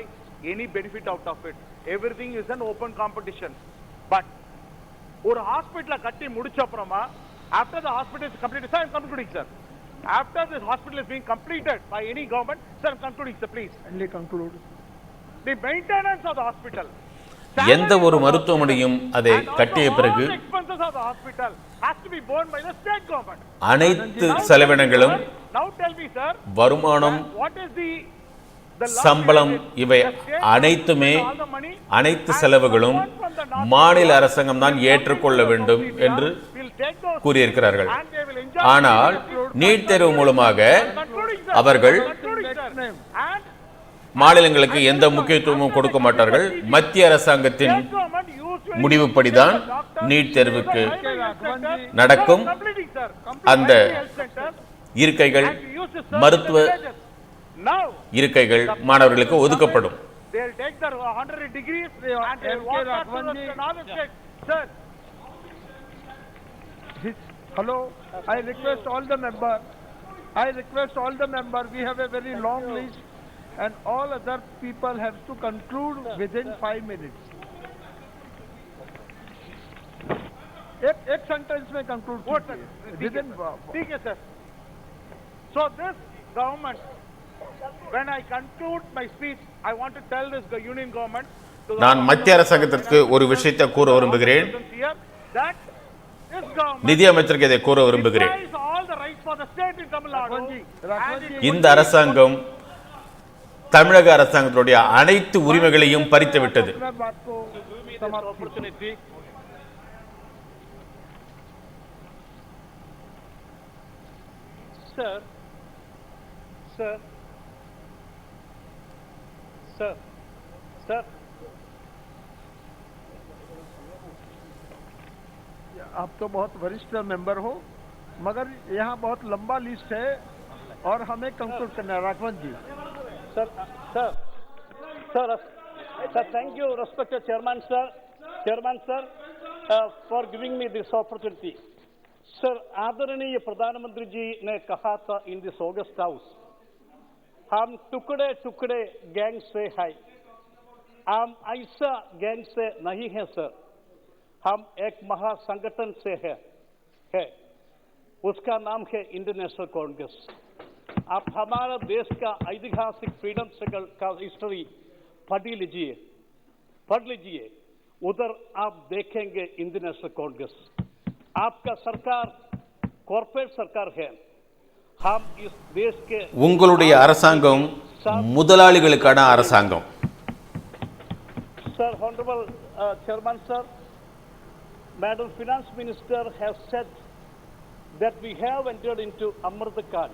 any benefit out of it. Everything is an open competition. But ஒரு hospital கட்டி முடிச்ச அப்புறமா after the hospital is completed, sir, I'm concluding, sir. After this hospital is being completed by any government, sir, I'm concluding, sir, please. Only conclude. The maintenance of the hospital. எந்த ஒரு மருத்துவமனையும் அதை கட்டிய பிறகு Expenses of the hospital has to be borne by the state government. அனைத்து செலவினங்களும் Now tell me, sir, வருமானம், what is the சம்பளம் இவை அனைத்துமே அனைத்து செலவுகளும் மாநில அரசாங்கம் தான் ஏற்றுக்கொள்ள வேண்டும் என்று கூறியிருக்கிறார்கள். ஆனால் நீட் தேர்வு மூலமாக அவர்கள் மாநிலங்களுக்கு எந்த முக்கியத்துவமும் கொடுக்க மாட்டார்கள். மத்திய அரசாங்கத்தின் முடிவுப்படிதான் நீட் தேர்வுக்கு நடக்கும். அந்த இருக்கைகள் மருத்துவ இருக்கைகள் மாணவர்களுக்கு ஒதுக்கப்படும். Hello, I request all the members, we have a very long list and all other people have to conclude within 5 minutes. एक sentence में conclude within. ठीक है sir. So this government, when I conclude my speech, I want to tell this union government. நான் மத்திய அரசாங்கத்திற்கு ஒரு விஷயத்தை கூற விரும்புகிறேன். நிதி அமைச்சருக்கு இதை கூற விரும்புகிறேன். இந்த அரசாங்கம் தமிழக அரசாங்கத்துடைய அனைத்து உரிமைகளையும் பறித்துவிட்டது. Sir, आप तो बहुत वरिष्ठ मेंबर हो, मगर यहाँ बहुत लंबा लिस्ट है और हमें कंक्लूड करना है. राघवन जी. Sir, thank you, respected Chairman, sir, for giving me this opportunity. Sir, आदरणीय प्रधानमंत्री जी ने कहा था in this August House, हम टुकड़े टुकड़े गैंग से हैं, हम ऐसा गैंग से नहीं हैं सर, हम एक महासंगठन से है, उसका नाम है इंडियन नेशनल कांग्रेस. आप हमारा देश का ऐतिहासिक फ्रीडम स्ट्रगल का हिस्ट्री पढ़ लीजिए, उधर आप देखेंगे इंडियन नेशनल कांग्रेस. आपका सरकार कॉर्पोरेट सरकार है. हम इस देश के உங்களுடைய அரசாங்கம் முதலாளிகளுக்கான அரசாங்கம். Sir, honorable chairman sir, Madam Finance Minister has said that we have entered into Amritakal.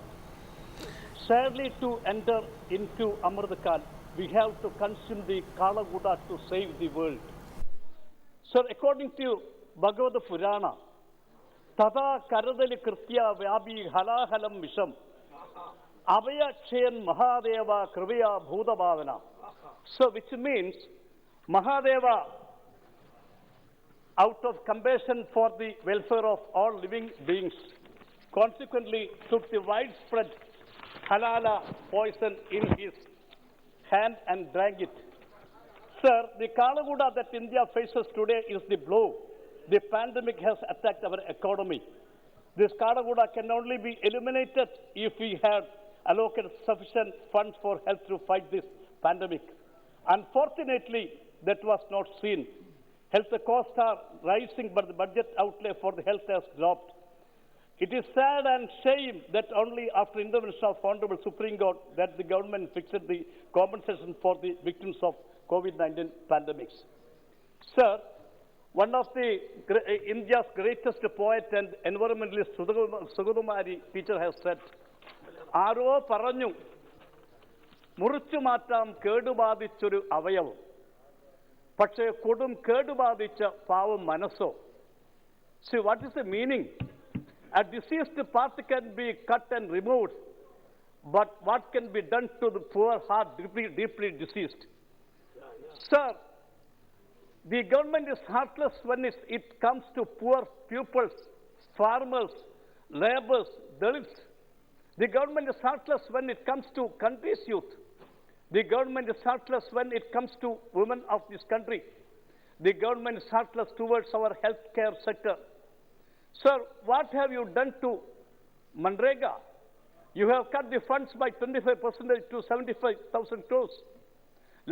Sadly, to enter into Amritakal, we have to consume the Kalaguda to save the world. So, according to Bhagavad Purana, Tata Karadali Kritya Vyabi Halahalam Visham Abhaya Chayan Mahadeva Krivya Bhuda Bhavana. So, which means Mahadeva, out of compassion for the welfare of all living beings, consequently took the widespread halala poison in his hand and drank it. Sir, the Kalaguda that India faces today is the blow. The pandemic has attacked our economy. This Kalaguda can only be eliminated if we had allocated sufficient funds for health to fight this pandemic. Unfortunately, that was not seen. Health costs are rising, but the budget outlay for the health has dropped. It is sad and shame that only after intervention of Honorable Supreme Court that the government fixed the compensation for the victims of COVID-19 pandemics. Sir, one of the India's greatest poet and environmentalist Sugadumari teacher has said, "Aro paranyu murichu maatam kedu baadhichoru avayavam, പക്ഷേ കൊടും കേട് ബാധിച്ച പാവം മനസ്സോ." See, what is the meaning? A deceased part can be cut and removed, but what can be done to the poor heart deeply deceased? Sir, the government is heartless when it comes to poor pupils, farmers, laborers, Dalits. The government is heartless when it comes to country's youth. The government is heartless when it comes to women of this country. The government is heartless towards our healthcare sector. Sir, what have you done to Manrega? You have cut the funds by 25% to 75,000 crores.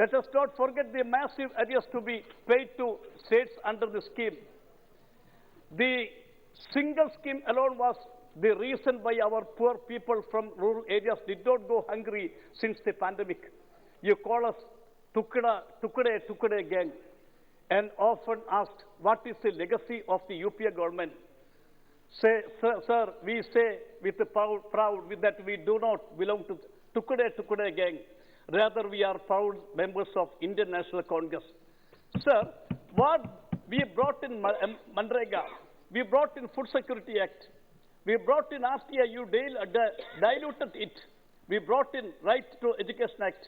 Let us not forget the massive arrears to be paid to states under the scheme. The single scheme alone was the reason why our poor people from rural areas did not go hungry since the pandemic. You call us Tukade gang, and often asked, what is the legacy of the UPA government? Say, sir, we say with proud that we do not belong to Tukade gang. Rather, we are proud members of Indian National Congress. Sir, what we brought in Manrega, we brought in Food Security Act, we brought in RTI, you diluted it. We brought in Right to Education Act.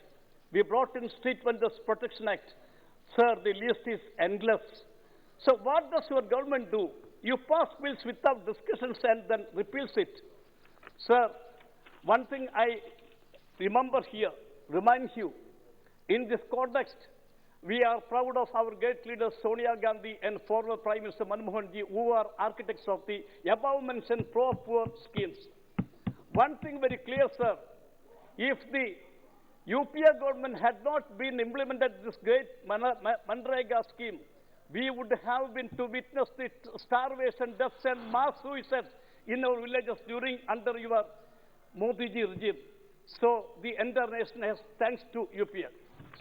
We brought in Street Vendors Protection Act. Sir, the list is endless. So what does your government do? You pass bills without discussions and then repeals it. Sir, one thing I remind you, in this context, we are proud of our great leaders Sonia Gandhi and former Prime Minister Manmohan Ji, who are architects of the above-mentioned pro-poor schemes. One thing very clear, sir, if the UPA government had not been implemented this great Manrega scheme, we would have been to witness the starvation, deaths and mass suicides in our villages under your Modi ji regime. So the entire nation has thanks to UPA.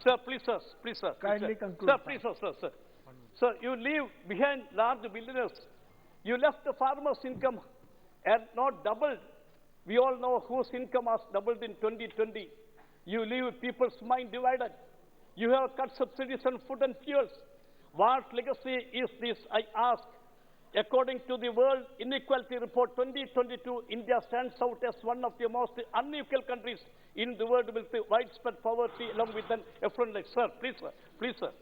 Sir, please, sir. Kindly conclude. Sir, please, sir. Sir, you leave behind large billionaires. You left the farmers' income and not doubled. We all know whose income was doubled in 2020. You leave people's mind divided. You have cut subsidies on food and fuels. What legacy is this, I ask? According to the World Inequality Report 2022, India stands out as one of the most unequal countries in the world with widespread poverty along with an affluent like. Sir, please, sir.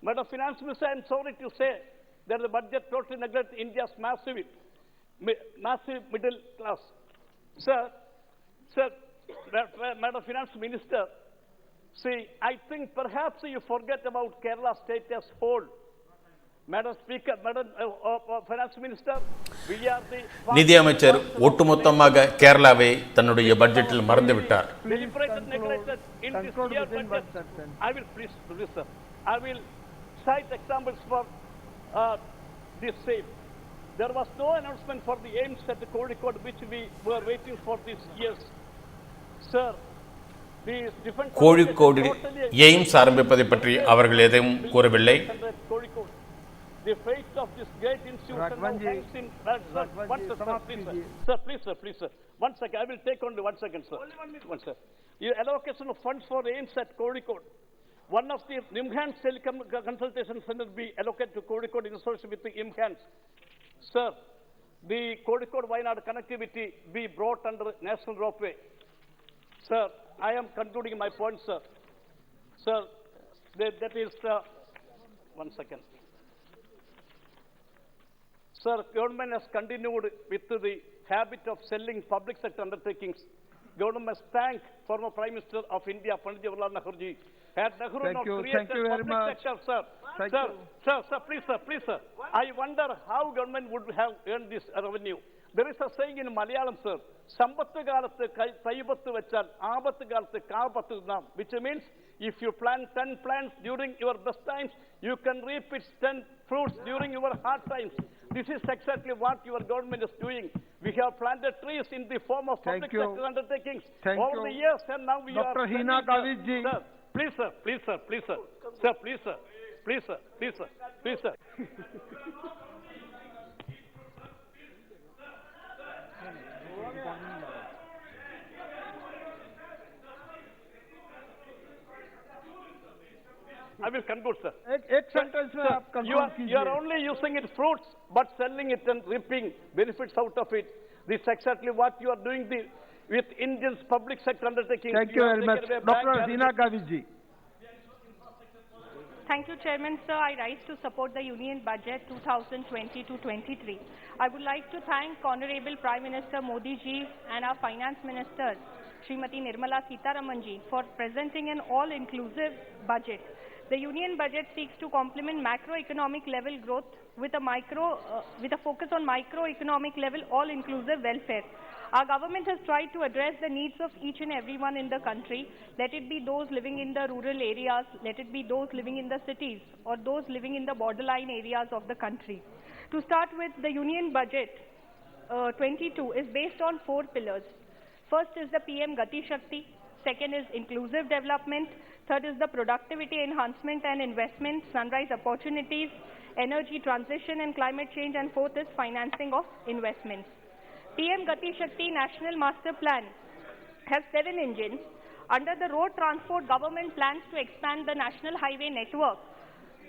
Madam Finance Minister, I am sorry to say that the budget totally neglects India's massive middle class. Sir, Madam Finance Minister, see, I think perhaps you forget about Kerala state as whole. Madam Speaker, Madam Finance Minister, we are the... நிதி அமைச்சர் ஒட்டுமொத்தமாக கேரளாவை தன்னுடைய பட்ஜெட்டில் மறந்துவிட்டார். I will cite examples for this same. There was no announcement for the aims at the Kozhikode which we were waiting for these years. Sir, these different... கோழிக்கோடில் AIIMS ஆரம்பிப்பதை பற்றி அவர்கள் எதையும் கூறவில்லை. the fate of this great institution now hangs in... Sir, please, sir. 1 second, I will take only 1 second, sir. Only 1 minute. One, sir. Your allocation of funds for AIMS at Kozhikode. One of the enhanced telecom consultation centers be allocated to Kozhikode in association with the enhanced. Sir, the Kozhikode-Wayanad connectivity be brought under national ropeway. Sir, I am concluding my point, sir. Sir, that is... 1 second. Sir, government has continued with the habit of selling public sector undertakings. Government must thank former Prime Minister of India, Pandit Jawaharlal Nehru. Had Nehru not created public sector, sir. Please, sir. I wonder how government would have earned this revenue. There is a saying in Malayalam, sir, Sambattu Galathu Kaibattu Vachal, Abattu Galathu Kabattu Nam, which means if you plant 10 plants during your best times, you can reap its 10 fruits during your hard times. This is exactly what your government is doing. We have planted trees in the form of public sector undertakings over the years, and now we are... Dr. Hina Kavitji. Sir, please, sir. Sir, please, sir. I will conclude, sir. एक sentence में आप conclude कीजिए. You are only using its fruits, but selling it and reaping benefits out of it. This is exactly what you are doing with Indians' public sector undertakings. Thank you very much. Dr. Dina Thanthi. Thank you, Chairman. Sir, I rise to support the Union Budget 2020-23. I would like to thank Honorable Prime Minister Modi ji and our Finance Minister, Srimati Nirmala Sitharaman ji, for presenting an all-inclusive budget. The Union Budget seeks to complement macroeconomic level growth with a focus on microeconomic level all-inclusive welfare. Our government has tried to address the needs of each and everyone in the country, let it be those living in the rural areas, let it be those living in the cities, or those living in the borderline areas of the country. To start with, the Union Budget 22 is based on 4 pillars. First is the PM Gati Shakti, second is inclusive development, third is the productivity enhancement and investment, sunrise opportunities, energy transition and climate change, and fourth is financing of investments. PM Gati Shakti National Master Plan has 7 engines. Under the road transport, government plans to expand the national highway network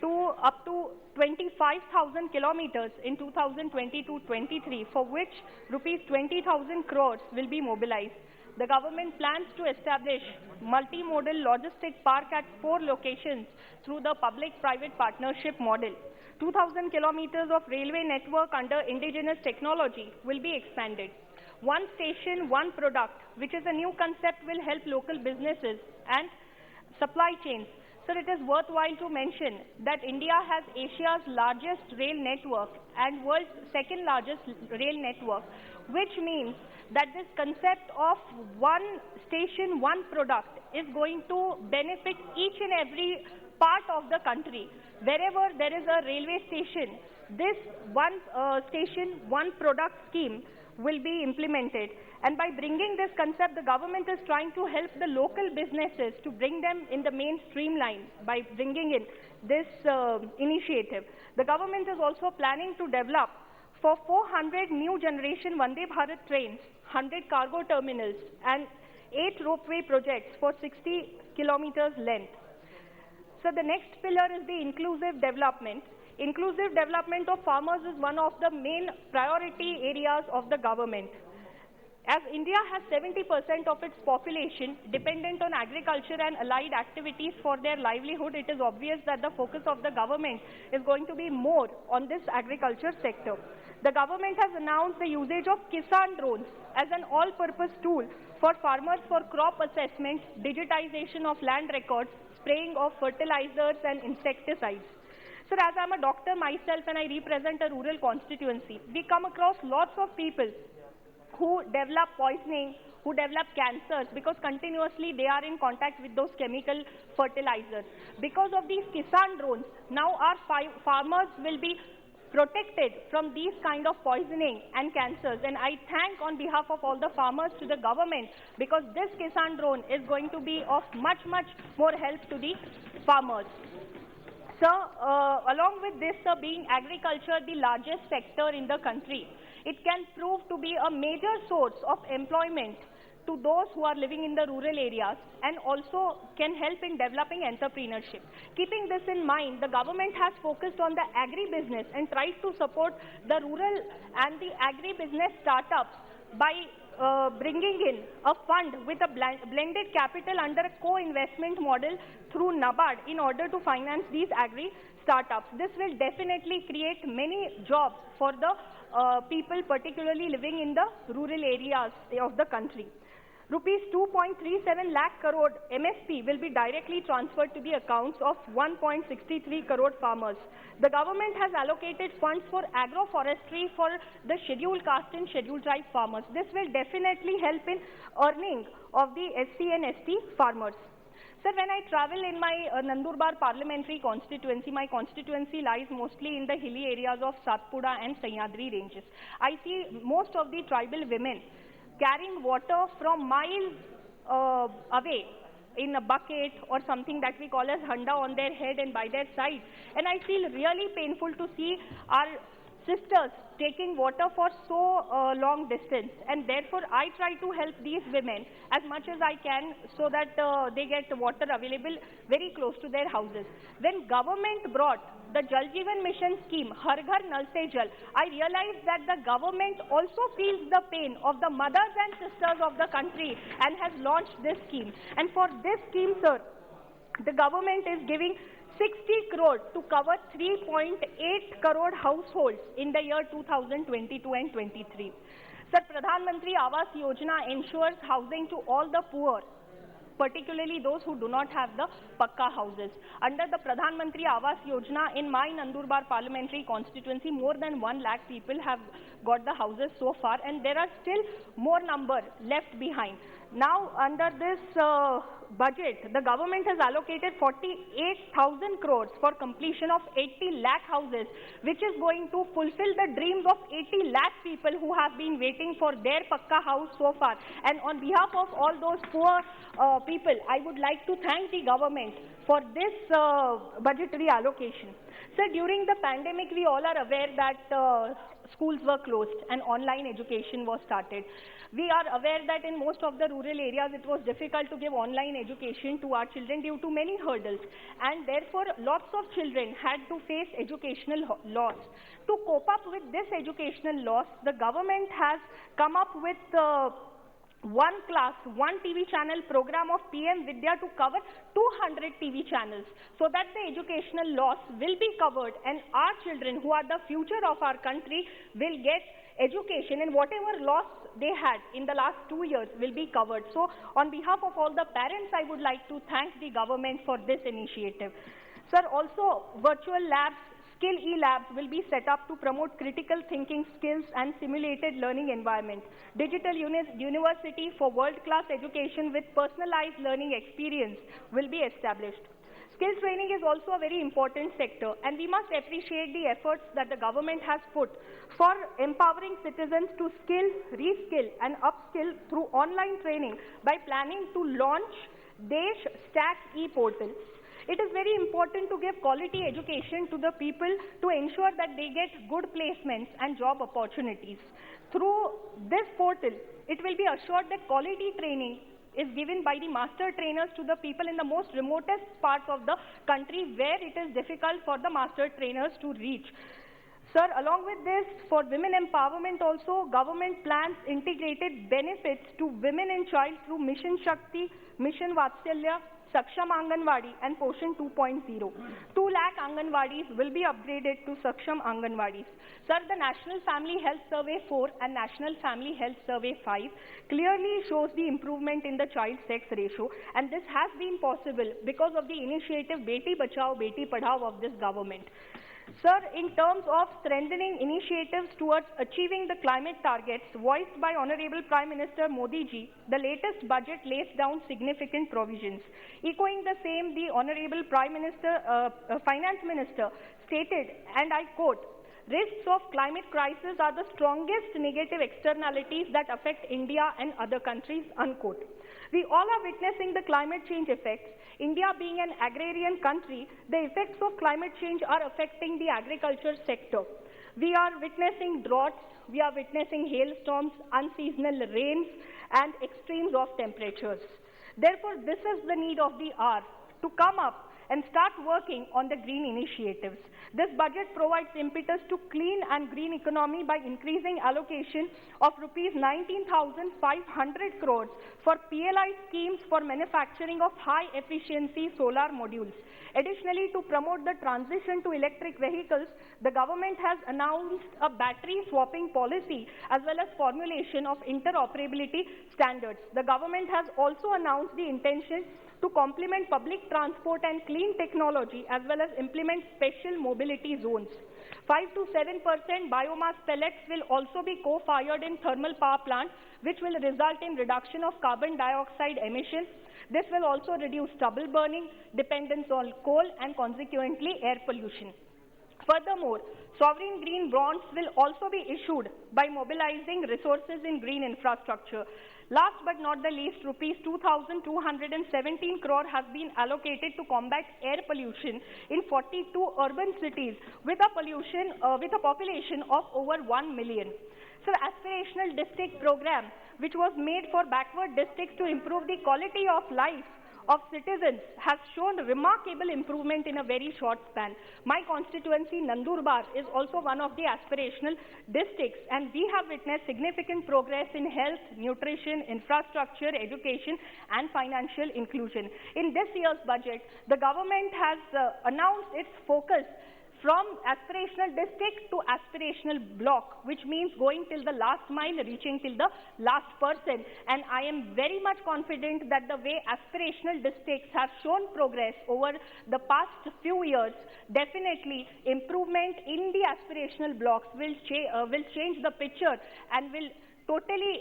to up to 25,000 kilometers in 2022-23, for which rupees 20,000 crores will be mobilized. The government plans to establish multimodal logistic park at 4 locations through the public-private partnership model. 2,000 kilometers of railway network under indigenous technology will be expanded. One station, one product, which is a new concept, will help local businesses and supply chains. Sir, it is worthwhile to mention that India has Asia's largest rail network and world's second largest rail network, which means that this concept of one station, one product is going to benefit each and every part of the country. Wherever there is a railway station, this one station, one product scheme will be implemented. And by bringing this concept, the government is trying to help the local businesses to bring them in the mainstream line by bringing in this initiative. The government is also planning to develop for 400 new generation Vande Bharat trains, 100 cargo terminals, and 8 ropeway projects for 60 kilometers length. So the next pillar is the inclusive development. Inclusive development of farmers is one of the main priority areas of the government. As India has 70% of its population dependent on agriculture and allied activities for their livelihood, it is obvious that the focus of the government is going to be more on this agriculture sector. The government has announced the usage of Kisan drones as an all-purpose tool for farmers for crop assessment, digitization of land records, spraying of fertilizers and insecticides. Sir, as I'm a doctor myself and I represent a rural constituency, we come across lots of people who develop poisoning, who develop cancers because continuously they are in contact with those chemical fertilizers. Because of these Kisan drones, now our farmers will be protected from these kind of poisoning and cancers. And I thank on behalf of all the farmers to the government because this Kisan drone is going to be of much more help to the farmers. Sir, along with this, sir, being agriculture the largest sector in the country, it can prove to be a major source of employment to those who are living in the rural areas and also can help in developing entrepreneurship. Keeping this in mind, the government has focused on the agri-business and tried to support the rural and the agri-business startups by bringing in a fund with a blended capital under a co-investment model through NABARD in order to finance these agri startups. This will definitely create many jobs for the people particularly living in the rural areas of the country. Rupees 2.37 lakh crore MSP will be directly transferred to the accounts of 1.63 crore farmers. The government has allocated funds for agroforestry for the scheduled caste and scheduled tribe farmers. This will definitely help in earning of the SC and ST farmers. Sir, when I travel in my Nandurbar parliamentary constituency, my constituency lies mostly in the hilly areas of Satpura and Sahyadri ranges. I see most of the tribal women carrying water from miles away in a bucket or something that we call as handa on their head and by their side. And I feel really painful to see our sisters taking water for so long distance, and therefore I try to help these women as much as I can so that they get water available very close to their houses. When government brought the Jal Jeevan Mission scheme, Har Ghar Nal Se Jal, I realized that the government also feels the pain of the mothers and sisters of the country and has launched this scheme. And for this scheme, sir, the government is giving 60 crore to cover 3.8 crore households in the year 2022 and 23. Sir, Pradhan Mantri Awas Yojana ensures housing to all the poor, particularly those who do not have the Pakka houses. Under the Pradhan Mantri Awas Yojana, in my Nandurbar parliamentary constituency, more than 1 lakh people have got the houses so far, and there are still more number left behind. Now, under this budget, the government has allocated 48,000 crores for completion of 80 lakh houses, which is going to fulfill the dreams of 80 lakh people who have been waiting for their Pakka house so far. And on behalf of all those poor people, I would like to thank the government for this budgetary allocation. Sir, during the pandemic, we all are aware that schools were closed and online education was started. We are aware that in most of the rural areas it was difficult to give online education to our children due to many hurdles, and therefore lots of children had to face educational loss. To cope up with this educational loss, the government has come up with one class, one TV channel program of PM Vidya to cover 200 TV channels so that the educational loss will be covered and our children, who are the future of our country, will get education, and whatever loss they had in the last 2 years will be covered. So on behalf of all the parents, I would like to thank the government for this initiative. Sir, also virtual labs, skill e-labs will be set up to promote critical thinking skills and simulated learning environment. Digital university for world-class education with personalized learning experience will be established. Skill training is also a very important sector, and we must appreciate the efforts that the government has put for empowering citizens to skill, reskill and upskill through online training by planning to launch Desh Stack e-portal. It is very important to give quality education to the people to ensure that they get good placements and job opportunities. Through this portal, it will be assured that quality training is given by the master trainers to the people in the most remotest parts of the country where it is difficult for the master trainers to reach. Sir, along with this, for women empowerment also, government plans integrated benefits to women and child through Mission Shakti, Mission Vatsalya, Saksham Anganwadi and Poshan 2.0. 2 lakh Anganwadis will be upgraded to Saksham Anganwadis. Sir, the National Family Health Survey 4 and National Family Health Survey 5 clearly shows the improvement in the child sex ratio, and this has been possible because of the initiative Beti Bachao, Beti Padhao of this government. Sir, in terms of strengthening initiatives towards achieving the climate targets voiced by Honorable Prime Minister Modi ji, the latest budget lays down significant provisions. Echoing the same, the Honorable Prime Minister, Finance Minister stated, and I quote, risks of climate crisis are the strongest negative externalities that affect India and other countries, unquote. We all are witnessing the climate change effects. India being an agrarian country, the effects of climate change are affecting the agriculture sector. We are witnessing droughts, we are witnessing hailstorms, unseasonal rains, and extremes of temperatures. Therefore, this is the need of the hour to come up and start working on the green initiatives. This budget provides impetus to clean and green economy by increasing allocation of rupees 19,500 crores for PLI schemes for manufacturing of high-efficiency solar modules. Additionally, to promote the transition to electric vehicles, the government has announced a battery swapping policy as well as formulation of interoperability standards. The government has also announced the intention to complement public transport and clean technology as well as implement special mobility zones. 5 to 7% biomass pellets will also be co-fired in thermal power plants, which will result in reduction of carbon dioxide emissions. This will also reduce stubble burning, dependence on coal, and consequently air pollution. Furthermore, sovereign green bonds will also be issued by mobilizing resources in green infrastructure. Last but not the least, rupees 2,217 crore has been allocated to combat air pollution in 42 urban cities with a population of over 1 million. So, the aspirational district program, which was made for backward districts to improve the quality of life of citizens, has shown remarkable improvement in a very short span. My constituency, Nandurbar, is also one of the aspirational districts, and we have witnessed significant progress in health, nutrition, infrastructure, education, and financial inclusion. In this year's budget, the government has announced its focus from aspirational district to aspirational block, which means going till the last mile, reaching till the last person. And I am very much confident that the way aspirational districts have shown progress over the past few years, definitely improvement in the aspirational blocks will change the picture and will totally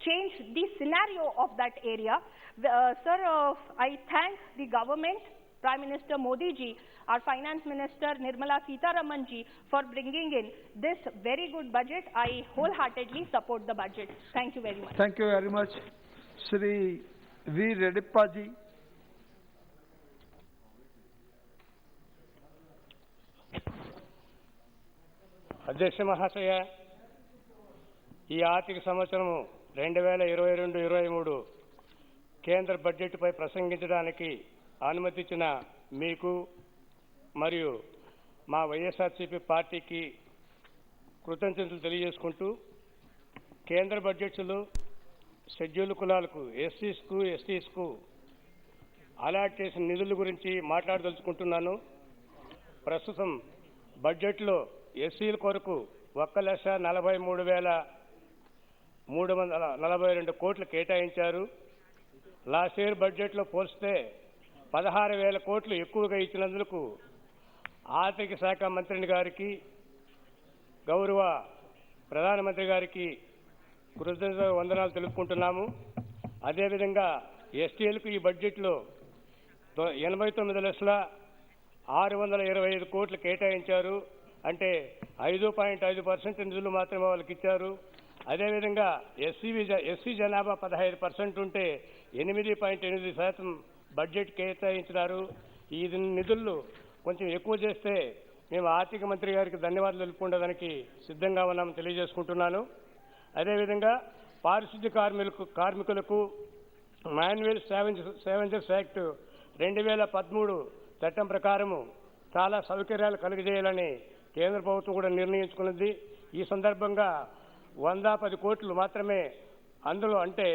change the scenario of that area. Sir, I thank the government, Prime Minister Modi ji, our Finance Minister Nirmala Sitharaman ji for bringing in this very good budget. I wholeheartedly support the budget. Thank you very much. Thank you very much. Shri V. Redippa ji. అధ్యక్ష మహాశయ, ఈ ఆర్థిక సంవత్సరం 2022-23 కేంద్ర బడ్జెట్పై ప్రసంగించడానికి అనుమతించిన మీకు మరియు మా వైఎస్ఆర్సీపీ పార్టీకి కృతజ్ఞతలు తెలియజేసుకుంటూ, కేంద్ర బడ్జెట్లో షెడ్యూల్ కులాలకు, ఎస్సీస్కు, ఎస్టీస్కు అలాట్ చేసిన నిధుల గురించి మాట్లాడదలుచుకుంటున్నాను. ప్రస్తుతం బడ్జెట్లో ఎస్సీల కొరకు 1,43,342 కోట్లు కేటాయించారు. లాస్ట్ ఇయర్ బడ్జెట్లో పోల్స్తే 16,000 కోట్లు ఎక్కువగా ఇచ్చినందుకు ఆర్థిక శాఖ మంత్రి గారికి, గౌరవ ప్రధానమంత్రి గారికి కృతజ్ఞత వందనాలు తెలుపుకుంటున్నాము. అదేవిధంగా ఎస్టీలకు ఈ బడ్జెట్లో 89,625,000 కోట్లు కేటాయించారు. అంటే 5.5% నిధులు మాత్రమే వాళ్ళకి ఇచ్చారు. అదేవిధంగా ఎస్సీ జనాభా 15% ఉంటే 8.8% బడ్జెట్ కేటాయించినారు. ఈ నిధులు కొంచెం ఎక్కువ చేస్తే మేము ఆర్థిక మంత్రి గారికి ధన్యవాదాలు తెలుపుకోవడానికి సిద్ధంగా ఉన్నామని తెలియజేసుకుంటున్నాను. అదేవిధంగా పారిశుద్ధ్య కార్మికులకు మాన్యువల్ స్కావెంజర్స్ యాక్ట్ 2013 చట్టం ప్రకారము చాలా సౌకర్యాలు కలుగజేయాలని కేంద్ర ప్రభుత్వం కూడా నిర్ణయించుకున్నది. ఈ సందర్భంగా 110 కోట్లు మాత్రమే అందులో, అంటే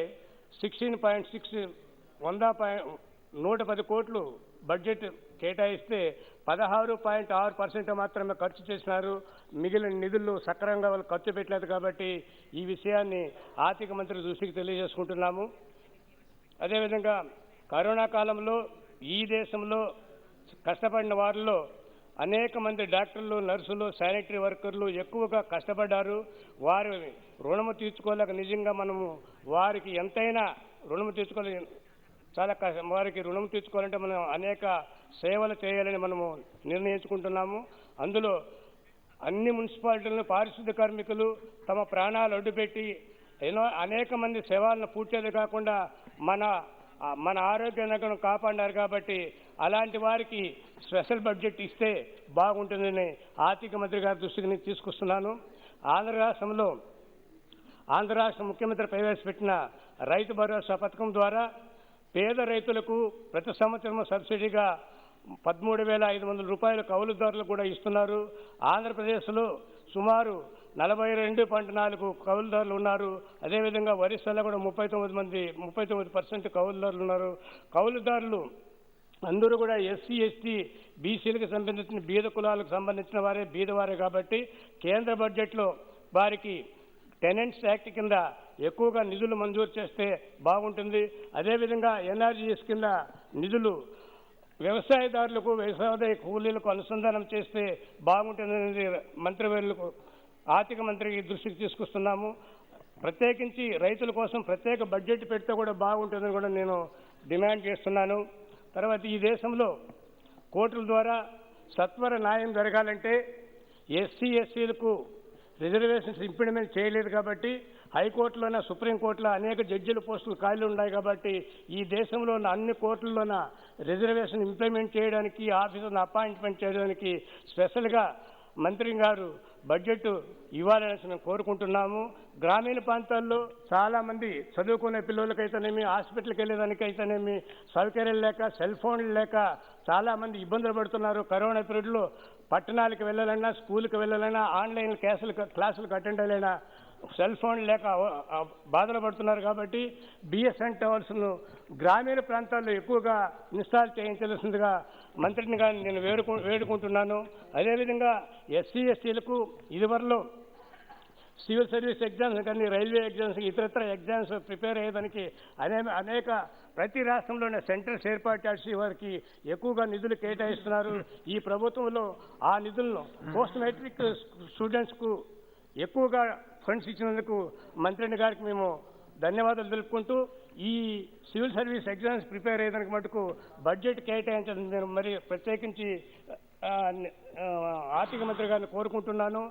110 కోట్లు బడ్జెట్ కేటాయిస్తే 16.6% మాత్రమే ఖర్చు చేసినారు. మిగిలిన నిధులు సక్రమంగా వాళ్ళు ఖర్చు పెట్టలేదు. కాబట్టి ఈ విషయాన్ని ఆర్థిక మంత్రి దృష్టికి తెలియజేసుకుంటున్నాము. అదేవిధంగా కరోనా కాలంలో ఈ దేశంలో కష్టపడిన వారిలో అనేక మంది డాక్టర్లు, నర్సులు, శానిటరీ వర్కర్లు ఎక్కువగా కష్టపడ్డారు. వారు రుణము తీర్చుకోలేక నిజంగా మనము వారికి ఎంతైనా రుణము తీర్చుకోలేక వారికి రుణం తీర్చుకోవాలంటే మనం అనేక సేవలు చేయాలని మనము నిర్ణయించుకుంటున్నాము. అందులో అన్ని మున్సిపాలిటీలను పారిశుద్ధ్య కార్మికులు తమ ప్రాణాలు అడ్డుపెట్టి అనేక మంది శవాలను పూడ్చేది కాకుండా మన ఆరోగ్యాన్ని కాపాడినారు. కాబట్టి అలాంటి వారికి స్పెషల్ బడ్జెట్ ఇస్తే బాగుంటుందని ఆర్థిక మంత్రి గారి దృష్టికి నేను తీసుకొస్తున్నాను. ఆంధ్ర రాష్ట్ర ముఖ్యమంత్రి ప్రవేశపెట్టిన రైతు భరోసా పథకం ద్వారా పేద రైతులకు ప్రతి సంవత్సరం సబ్సిడీగా 13,500 రూపాయలు కౌలుదారులు కూడా ఇస్తున్నారు. ఆంధ్రప్రదేశ్లో సుమారు 42.4 కౌలుదారులు ఉన్నారు. అదేవిధంగా ఒరిస్సాలో కూడా 39% కౌలుదారులు ఉన్నారు. కౌలుదారులు అందరూ కూడా ఎస్సీ, ఎస్టీ, బీసీలకు సంబంధించిన బీద కులాలకు సంబంధించిన వారే బీదవారే. కాబట్టి కేంద్ర బడ్జెట్లో వారికి టెనెంట్స్ యాక్ట్ కింద ఎక్కువగా నిధులు మంజూరు చేస్తే బాగుంటుంది. అదేవిధంగా ఎన్ఆర్జీఎస్ కింద నిధులు వ్యవసాయదారులకు వ్యవసాయ కూలీలకు అనుసంధానం చేస్తే బాగుంటుందనేది మంత్రివర్యులకు ఆర్థిక మంత్రి దృష్టికి తీసుకొస్తున్నాము. ప్రత్యేకించి రైతుల కోసం ప్రత్యేక బడ్జెట్ పెడితే కూడా బాగుంటుందని కూడా నేను డిమాండ్ చేస్తున్నాను. తర్వాత ఈ దేశంలో కోర్టుల ద్వారా సత్వర న్యాయం జరగాలంటే ఎస్సీ, ఎస్సీలకు రిజర్వేషన్స్ ఇంప్లిమెంట్ చేయలేదు కాబట్టి హైకోర్టులోన, సుప్రీంకోర్టులో అనేక జడ్జిల పోస్టులు ఖాళీ ఉన్నాయి. కాబట్టి ఈ దేశంలో ఉన్న అన్ని కోర్టుల్లోన రిజర్వేషన్ ఇంప్లిమెంట్ చేయడానికి, ఆఫీసర్ను అపాయింట్మెంట్ చేయడానికి స్పెషల్గా మంత్రి గారు బడ్జెట్ ఇవ్వాలని మేము కోరుకుంటున్నాము. గ్రామీణ ప్రాంతాల్లో చాలామంది చదువుకునే పిల్లలకైతేనేమి, హాస్పిటల్కి వెళ్ళేదానికైతేనేమి సౌకర్యాలు లేక, సెల్ ఫోన్లు లేక చాలామంది ఇబ్బందులు పడుతున్నారు. కరోనా పీరియడ్లో పట్టణాలకు వెళ్ళాలన్నా, స్కూల్కి వెళ్ళాలన్నా, ఆన్లైన్ క్లాసులకు అటెండ్ అయ్యాలన్నా సెల్ ఫోన్ లేక బాధలు పడుతున్నారు. కాబట్టి బిఎస్ఎన్ టవర్స్ను గ్రామీణ ప్రాంతాల్లో ఎక్కువగా ఇన్స్టాల్ చేయించాల్సిందిగా మంత్రిని గారిని నేను వేడుకుంటున్నాను. అదేవిధంగా ఎస్సీ, ఎస్టీలకు ఇదివరలో సివిల్ సర్వీస్ ఎగ్జామ్స్ కానీ, రైల్వే ఎగ్జామ్స్, ఇతరత్ర ఎగ్జామ్స్ ప్రిపేర్ అయ్యేదానికి అనేక ప్రతి రాష్ట్రంలోనే సెంటర్స్ ఏర్పాటు చేసి వారికి ఎక్కువగా నిధులు కేటాయిస్తున్నారు. ఈ ప్రభుత్వంలో ఆ నిధులను పోస్ట్ మెట్రిక్ స్టూడెంట్స్కు ఎక్కువగా ఫండ్స్ ఇచ్చినందుకు మంత్రిని గారికి మేము ధన్యవాదాలు తెలుపుకుంటూ ఈ సివిల్ సర్వీస్ ఎగ్జామ్స్ ప్రిపేర్ అయ్యేదానికి మటుకు బడ్జెట్ కేటాయించాలని నేను మరి ప్రత్యేకించి ఆర్థిక మంత్రి గారిని కోరుకుంటున్నాను.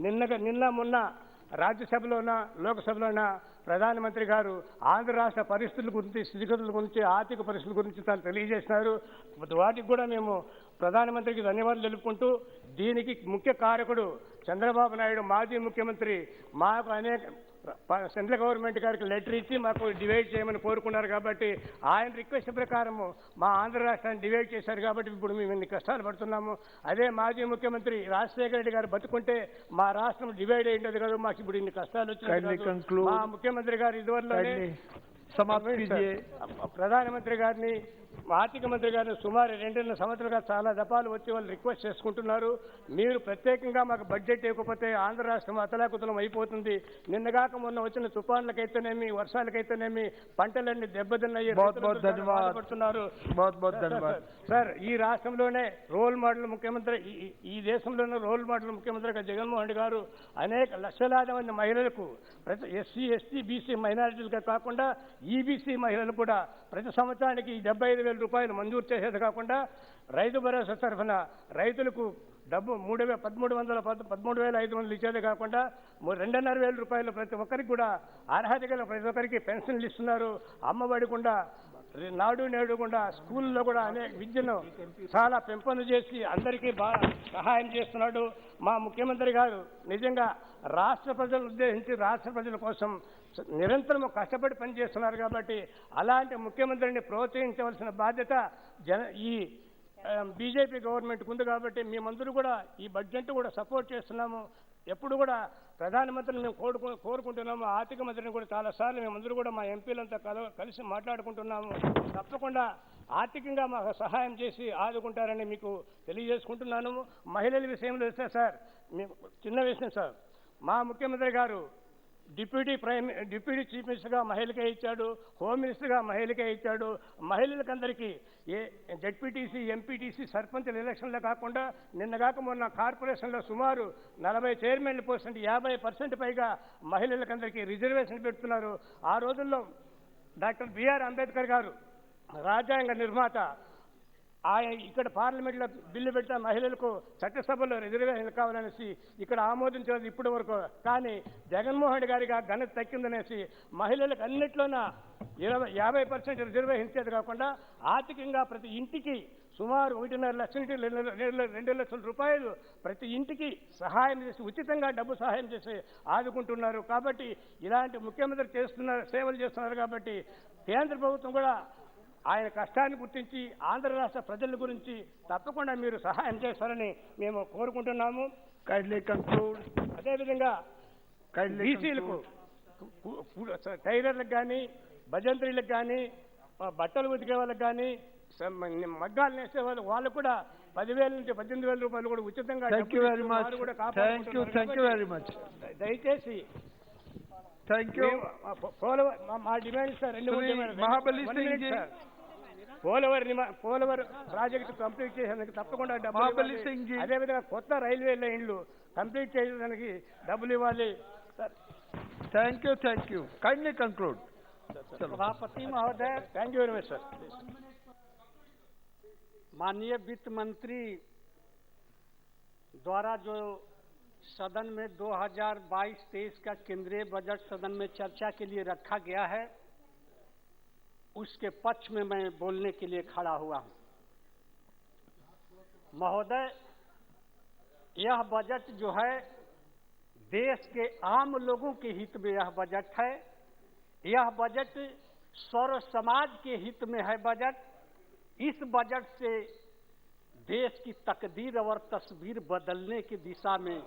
నిన్న మొన్న రాజ్యసభలోన, లోక్సభలోన ప్రధానమంత్రి గారు ఆంధ్ర రాష్ట్ర పరిస్థితుల గురించి, స్థితిగతుల గురించి, ఆర్థిక పరిస్థితుల గురించి తాను తెలియజేసినారు. వాటికి కూడా మేము ప్రధానమంత్రికి ధన్యవాదాలు తెలుపుకుంటూ దీనికి ముఖ్య కారకుడు చంద్రబాబు నాయుడు, మాజీ ముఖ్యమంత్రి, మాకు అనేక సెంట్రల్ గవర్నమెంట్ గారికి లెటర్ ఇచ్చి మాకు డివైడ్ చేయమని కోరుకున్నారు. కాబట్టి ఆయన రిక్వెస్ట్ ప్రకారము మా ఆంధ్ర రాష్ట్రాన్ని డివైడ్ చేశారు. కాబట్టి ఇప్పుడు మేము ఇన్ని కష్టాలు పడుతున్నాము. అదే మాజీ ముఖ్యమంత్రి రాజశేఖర రెడ్డి గారు బతుకుంటే మా రాష్ట్రం డివైడ్ అయ్యేది కాదు, మాకు ఇప్పుడు ఇన్ని కష్టాలు వచ్చినాయి. మా ముఖ్యమంత్రి గారు ఇదివరలోనే ప్రధానమంత్రి గారిని, ఆర్థిక మంత్రి గారిని సుమారు 2 సంవత్సరాలుగా చాలా దఫాలు వచ్చి వాళ్ళు రిక్వెస్ట్ చేసుకుంటున్నారు. మీరు ప్రత్యేకంగా మాకు బడ్జెట్ ఇవ్వకపోతే ఆంధ్ర రాష్ట్రం అతలాకుతలం అయిపోతుంది. నిన్నగాక మొన్న వచ్చిన తుఫాన్లకైతేనేమి, వర్షాలకైతేనేమి పంటలన్నీ దెబ్బతిన్నాయి, బాధపడుతున్నారు. సార్, ఈ రాష్ట్రంలోనే రోల్ మోడల్ ముఖ్యమంత్రి, ఈ దేశంలోనే రోల్ మోడల్ ముఖ్యమంత్రిగా జగన్మోహన్ రెడ్డి గారు అనేక లక్షలాది మంది మహిళలకు, ప్రతి ఎస్సీ, ఎస్టీ, బీసీ మైనారిటీలుగా కాకుండా ఈబీసీ మహిళలు కూడా ప్రతి సంవత్సరానికి 75,000 రూపాయలు మంజూరు చేసేది కాకుండా రైతు భరోసా తరఫున రైతులకు డబ్బు 13,500 ఇచ్చేది కాకుండా 2,500 రూపాయలు ప్రతి ఒక్కరికి కూడా అర్హత గల ప్రతి ఒక్కరికి పెన్షన్లు ఇస్తున్నారు. అమ్మఒడి కూడా, నాడు నేడు కూడా, స్కూల్లో కూడా అనేక విద్యను చాలా పెంపొందు చేసి అందరికీ బాగా సహాయం చేస్తున్నాడు. మా ముఖ్యమంత్రి గారు నిజంగా రాష్ట్ర ప్రజలను ఉద్దేశించి రాష్ట్ర ప్రజల కోసం నిరంతరం కష్టపడి పనిచేస్తున్నారు. కాబట్టి అలాంటి ముఖ్యమంత్రిని ప్రోత్సహించవలసిన బాధ్యత ఈ బీజేపీ గవర్నమెంట్కి ఉంది. కాబట్టి మేమందరూ కూడా ఈ బడ్జెట్ కూడా సపోర్ట్ చేస్తున్నాము. ఎప్పుడు కూడా ప్రధానమంత్రిని మేము కోరుకుంటున్నాము. ఆర్థిక మంత్రిని కూడా చాలాసార్లు మేమందరూ కూడా మా ఎంపీలంతా కలిసి మాట్లాడుకుంటున్నాము. తప్పకుండా ఆర్థికంగా మాకు సహాయం చేసి ఆదుకుంటారని మీకు తెలియజేసుకుంటున్నాను. మహిళల విషయంలో వస్తే సార్, చిన్న విషయం సార్, మా ముఖ్యమంత్రి గారు డిప్యూటీ చీఫ్ మినిస్టర్గా మహిళకే ఇచ్చాడు, హోమ్ మినిస్టర్గా మహిళకే ఇచ్చాడు. మహిళలకందరికీ జెడ్పీటీసీ, ఎంపీటీసీ, సర్పంచుల ఎలక్షన్లో కాకుండా నిన్నగాక మొన్న కార్పొరేషన్లో సుమారు 40 చైర్మన్ల పోస్ట్ 50% పైగా మహిళలకందరికీ రిజర్వేషన్ పెడుతున్నారు. ఆ రోజుల్లో డాక్టర్ బిఆర్ అంబేద్కర్ గారు రాజ్యాంగ నిర్మాత, ఇక్కడ పార్లమెంట్లో బిల్లు పెట్టిన మహిళలకు చట్టసభలో రిజర్వేషన్ కావాలనేసి ఇక్కడ ఆమోదించలేదు ఇప్పటి వరకు. కానీ జగన్మోహన్ రెడ్డి గారికి ఆ ఘనత తక్కిందనేసి మహిళలకు అన్నిట్లోన 50% రిజర్వేషన్ ఇచ్చేది కాకుండా ఆర్థికంగా ప్రతి ఇంటికి సుమారు 1.5 లక్షల నుంచి 2 లక్షల రూపాయలు ప్రతి ఇంటికి సహాయం చేసి ఉచితంగా డబ్బు సహాయం చేసి ఆదుకుంటున్నారు. కాబట్టి ఇలాంటి ముఖ్యమంత్రి సేవలు చేస్తున్నారు. కాబట్టి కేంద్ర ప్రభుత్వం కూడా ఆయన కష్టాన్ని గుర్తించి ఆంధ్ర రాష్ట్ర ప్రజల గురించి తప్పకుండా మీరు సహాయం చేస్తారని మేము కోరుకుంటున్నాము. అదేవిధంగా బీసీలకు టైలర్లకు కానీ భజంత్రీలకు కానీ బట్టలు ఉతికే వాళ్ళకి కానీ మగ్గాలు నేసే వాళ్ళు కూడా 10,000 నుంచి 18,000 రూపాయలు కూడా ఉచితంగా కూడా కాపాడుకుంటున్నారు. దయచేసి మా demand sir Polavaram project complete చేసేందుకు తప్పకుండా డబ్బులు, అదేవిధంగా కొత్త రైల్వే లైన్లు కంప్లీట్ చేసేదానికి డబ్బులు ఇవ్వాలి. Thank you. Kindly conclude. सभापति महोदय, thank you very much sir. माननीय वित्त मंत्री द्वारा जो सदन में 2022-23 का केंद्रीय बजट सदन में चर्चा के लिए रखा गया है, उसके पक्ष में मैं बोलने के लिए खड़ा हुआ हूं. महोदय, यह बजट जो है देश के आम लोगों के हित में यह बजट है. यह बजट सर्व समाज के हित में है बजट. इस बजट से देश की तकदीर और तस्वीर बदलने की दिशा में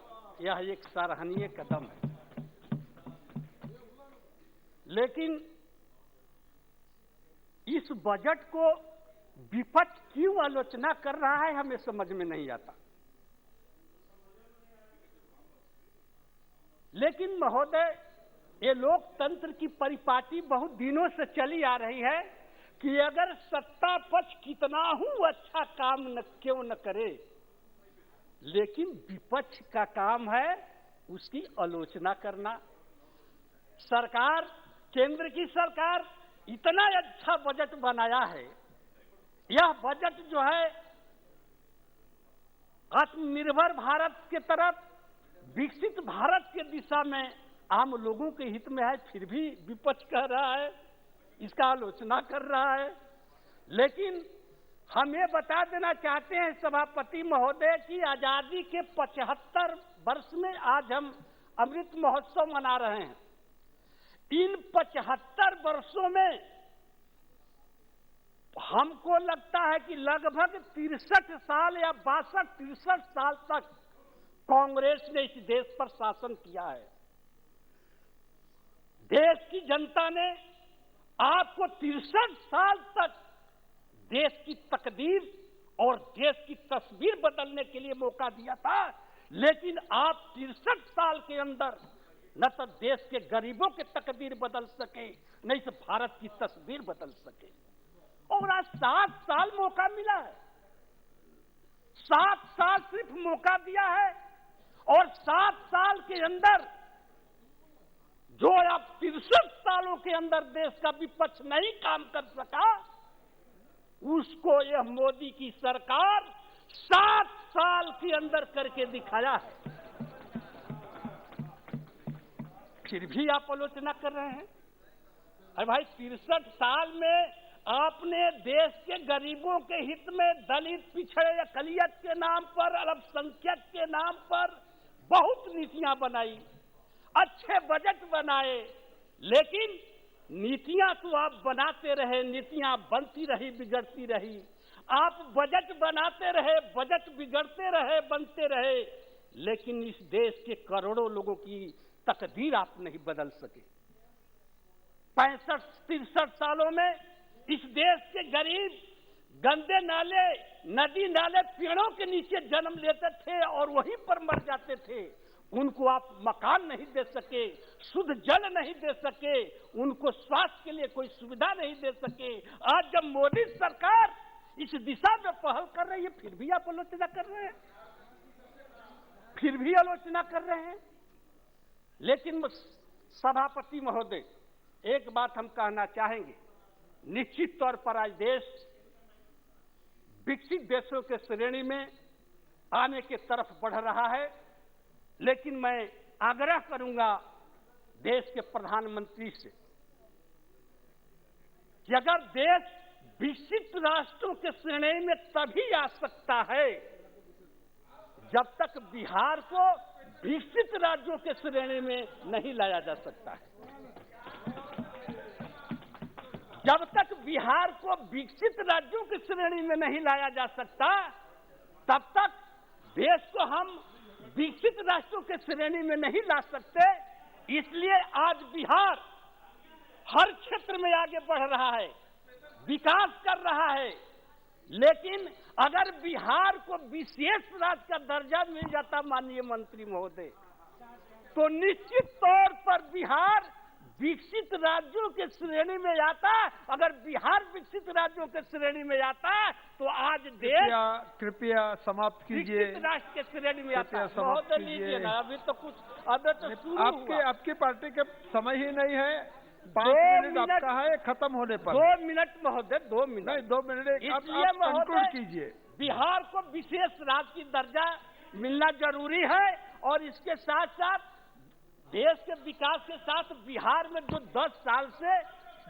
यह एक सराहनीय कदम है. लेकिन इस बजट को विपक्ष क्यों आलोचना कर रहा है हमें समझ में नहीं आता. लेकिन महोदय, ये लोकतंत्र की परिपाटी बहुत दिनों से चली आ रही है कि अगर सत्ता पक्ष कितना ही अच्छा काम क्यों न करे, लेकिन विपक्ष का काम है उसकी आलोचना करना. सरकार, केंद्र की सरकार इतना अच्छा बजट बनाया है. यह बजट जो है आत्मनिर्भर भारत की तरफ, विकसित भारत के दिशा में आम लोगों के हित में है, फिर भी विपक्ष कह रहा है, इसका आलोचना कर रहा है. लेकिन हम ये बता देना चाहते हैं सभापति महोदय की आजादी के 75 वर्ष में आज हम अमृत महोत्सव मना रहे हैं. इन 75 वर्षों में हमको लगता है कि लगभग 63 साल या 62-63 साल तक कांग्रेस ने इस देश पर शासन किया है. देश की जनता ने आपको 63 साल तक देश की तकदीर और देश की तस्वीर बदलने के लिए मौका दिया था. लेकिन आप 63 साल के अंदर न तो देश के गरीबों की तकदीर बदल सके, न इस भारत की तस्वीर बदल सके. और आज 7 साल मौका मिला है. 7 साल सिर्फ मौका दिया है और 7 साल के अंदर जो आप 63 सालों के अंदर देश का विपक्ष नहीं काम कर सका, उसको यह मोदी की सरकार 7 साल के अंदर करके दिखाया है. फिर भी आप आलोचना कर रहे हैं. अरे भाई, 63 साल में आपने देश के गरीबों के हित में दलित, पिछड़े, अकलियत के नाम पर, अल्पसंख्यक के नाम पर बहुत नीतियां बनाई, अच्छे बजट बनाए. लेकिन नीतियां तो आप बनाते रहे, नीतियां बनती रही, बिगड़ती रही. आप बजट बनाते रहे, बजट बिगड़ते रहे, बनते रहे. लेकिन इस देश के करोड़ों लोगों की तकदीर आप नहीं बदल सके. 65-63 सालों में इस देश के गरीब गंदे नाले, नदी नाले, पेड़ों के नीचे जन्म लेते थे और वहीं पर मर जाते थे. उनको आप मकान नहीं दे सके, शुद्ध जल नहीं दे सके, उनको स्वास्थ्य के लिए कोई सुविधा नहीं दे सके. आज जब मोदी सरकार इस दिशा में पहल कर रही है, फिर भी आप आलोचना कर रहे हैं. लेकिन सभापति महोदय, एक बात हम कहना चाहेंगे. निश्चित तौर पर आज देश विकसित देशों के श्रेणी में आने की तरफ बढ़ रहा है। लेकिन मैं आग्रह करूंगा देश के प्रधानमंत्री से कि अगर देश विकसित राष्ट्रों के श्रेणी में तभी आ सकता है जब तक बिहार को विकसित राज्यों के श्रेणी में नहीं लाया जा सकता है। जब तक बिहार को विकसित राज्यों की श्रेणी में नहीं लाया जा सकता, तब तक देश को हम विकसित राष्ट्रों के श्रेणी में नहीं ला सकते। इसलिए आज बिहार हर क्षेत्र में आगे बढ़ रहा है, विकास कर रहा है। लेकिन अगर बिहार को विशेष राज्य का दर्जा मिल जाता माननीय मंत्री महोदय, तो निश्चित तौर पर बिहार विकसित राज्यों के श्रेणी में आता। अगर बिहार विकसित राज्यों के श्रेणी में आता तो आज देश कृपया समाप्त कीजिए। विकसित राष्ट्र के श्रेणी में आता। महोदय लीजिए ना, अभी तो कुछ अभी तो शुरू हुआ। आपकी पार्टी का समय ही नहीं है। 5 मिनट आपका है खत्म होने पर। 2 मिनट महोदय, 2 मिनट नहीं, 2 मिनट इसलिए कंक्लूड कीजिए। बिहार को विशेष राज्य की दर्जा मिलना जरूरी है और इसके साथ साथ देश के विकास के साथ बिहार में जो 10 साल से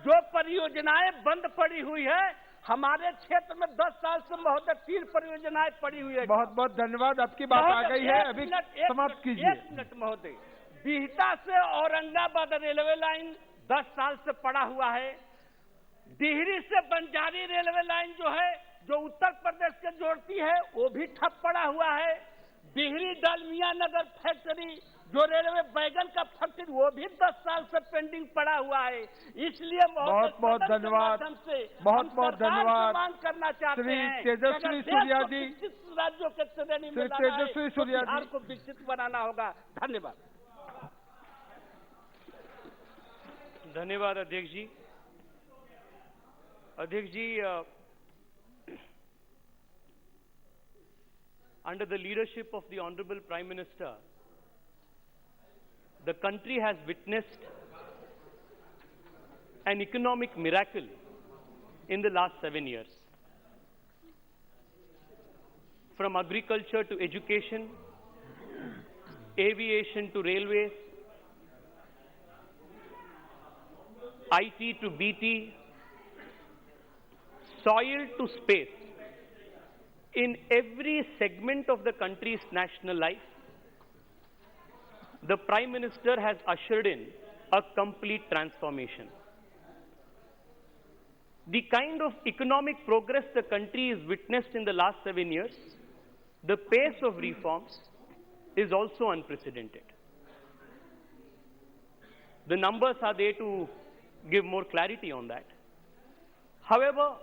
जो परियोजनाएं बंद पड़ी हुई है, हमारे क्षेत्र में 10 साल से महोदय 3 परियोजनाएं पड़ी हुई है। बहुत बहुत धन्यवाद, आपकी बात आ गई है। अभी समाप्त कीजिए। 1 मिनट महोदय, बिहटा से औरंगाबाद रेलवे लाइन 10 साल से पड़ा हुआ है। डिहरी से बंजारी रेलवे लाइन जो है, जो उत्तर प्रदेश के जोड़ती है, वो भी ठप पड़ा हुआ है। डिहरी डालमिया नगर फैक्ट्री जो रेलवे बैगन का फैक्ट्री, वो भी 10 साल से पेंडिंग पड़ा हुआ है। इसलिए बहुत बहुत धन्यवाद, बहुत बहुत धन्यवाद। मांग करना चाहते हैं श्री तेजस्वी सूर्या जी, राज्यों के श्रेणी में तेजस्वी सूर्या जी, बिहार को विकसित बनाना होगा। धन्यवाद। धन्यवाद अध्यक्ष जी। अध्यक्ष जी, under the leadership of the Honorable Prime Minister, the country has witnessed an economic miracle in the last 7 years. From agriculture to education, aviation to railways, IT to BT, soil to space. In every segment of the country's national life, the Prime Minister has ushered in a complete transformation. The kind of economic progress the country has witnessed in the last 7 years, the pace of reforms is also unprecedented. The numbers are there to give more clarity on that. However,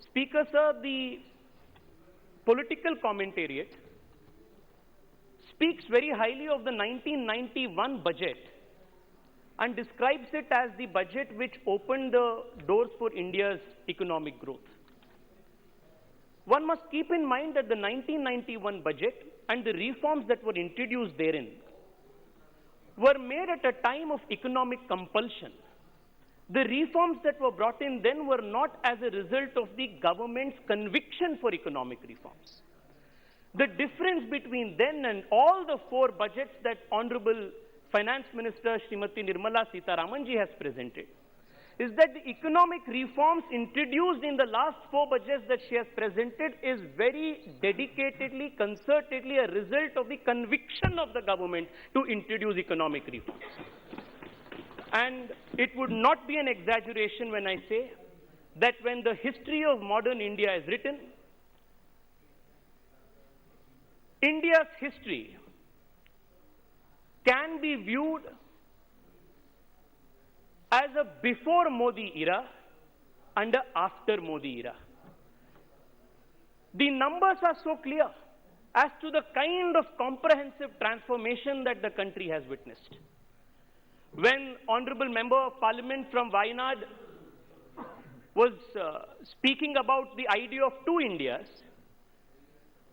Speaker sir, the political commentariat speaks very highly of the 1991 budget and describes it as the budget which opened the doors for India's economic growth. One must keep in mind that the 1991 budget and the reforms that were introduced therein were made at a time of economic compulsion. The reforms that were brought in then were not as a result of the government's conviction for economic reforms. The difference between then and all the 4 budgets that Honorable Finance Minister Srimati Nirmala Sitharaman ji has presented is that the economic reforms introduced in the last 4 budgets that she has presented is very dedicatedly, concertedly a result of the conviction of the government to introduce economic reforms. And it would not be an exaggeration when I say that when the history of modern India is written, India's history can be viewed as a before Modi era and a after Modi era. The numbers are so clear as to the kind of comprehensive transformation that the country has witnessed. When Honorable Member of Parliament from Wayanad was speaking about the idea of 2 Indias,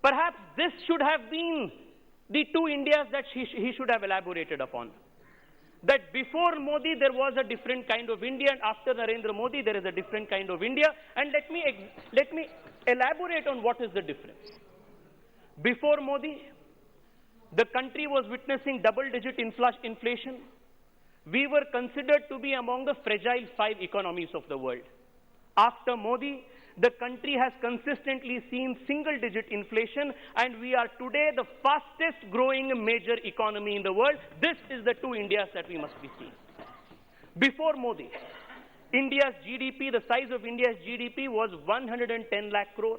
perhaps this should have been the 2 Indias that he should have elaborated upon. that before Modi there was a different kind of India, and after Narendra Modi there is a different kind of India. And let me elaborate on what is the difference. Before Modi, the country was witnessing double-digit inflation. We were considered to be among the fragile 5 economies of the world. After Modi, the country has consistently seen single-digit inflation, and we are today the fastest growing major economy in the world. This is the two Indias that we must be seeing. Before Modi, India's GDP, the size of India's GDP was 110 lakh crore.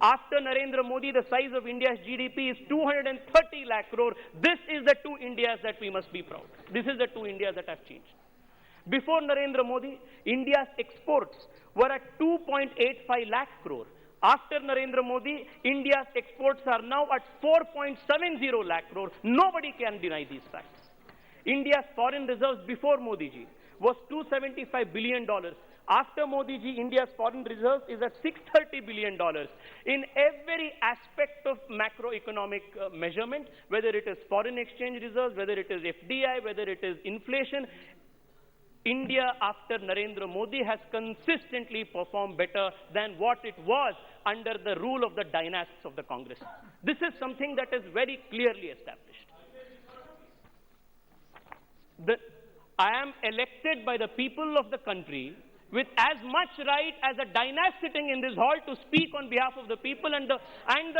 After Narendra Modi, the size of India's GDP is 230 lakh crore. This is the two Indias that we must be proud. This is the two Indias that have changed. Before Narendra Modi, India's exports were at 2.85 lakh crore. After Narendra Modi, India's exports are now at 4.70 lakh crore. Nobody can deny these facts. India's foreign reserves before Modi ji was $275 billion. After Modi ji, India's foreign reserves is at $630 billion. In every aspect of macroeconomic measurement, whether it is foreign exchange reserves, whether it is FDI, whether it is inflation, India after Narendra Modi has consistently performed better than what it was under the rule of the dynasts of the Congress. This is something that is very clearly established. I am elected by the people of the country with as much right as a dynast sitting in this hall to speak on behalf of the people, and the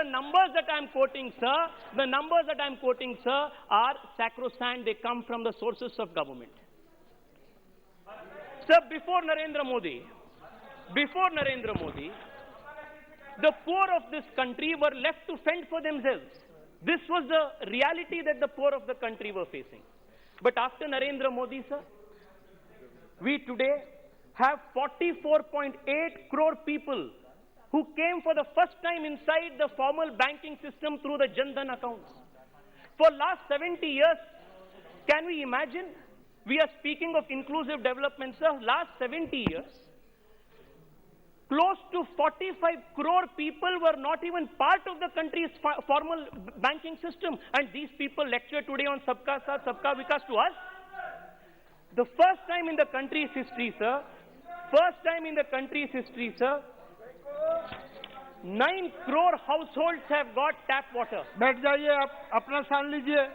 numbers that I am quoting, sir, are sacrosanct. They come from the sources of government. Sir, before Narendra Modi, the poor of this country were left to fend for themselves. This was the reality that the poor of the country were facing. But after Narendra Modi, sir, we today have 44.8 crore people who came for the first time inside the formal banking system through the Jan Dhan accounts. For last 70 years, can we imagine? We are speaking of inclusive development, sir. Last 70 years, close to 45 crore people were not even part of the country's formal banking system. And these people lecture today on Sabka Saath, Sabka Vikas to us. The first time in the country's history, sir, 9 crore households have got tap water. बैठ जाइए, आप अपना स्थान लीजिए.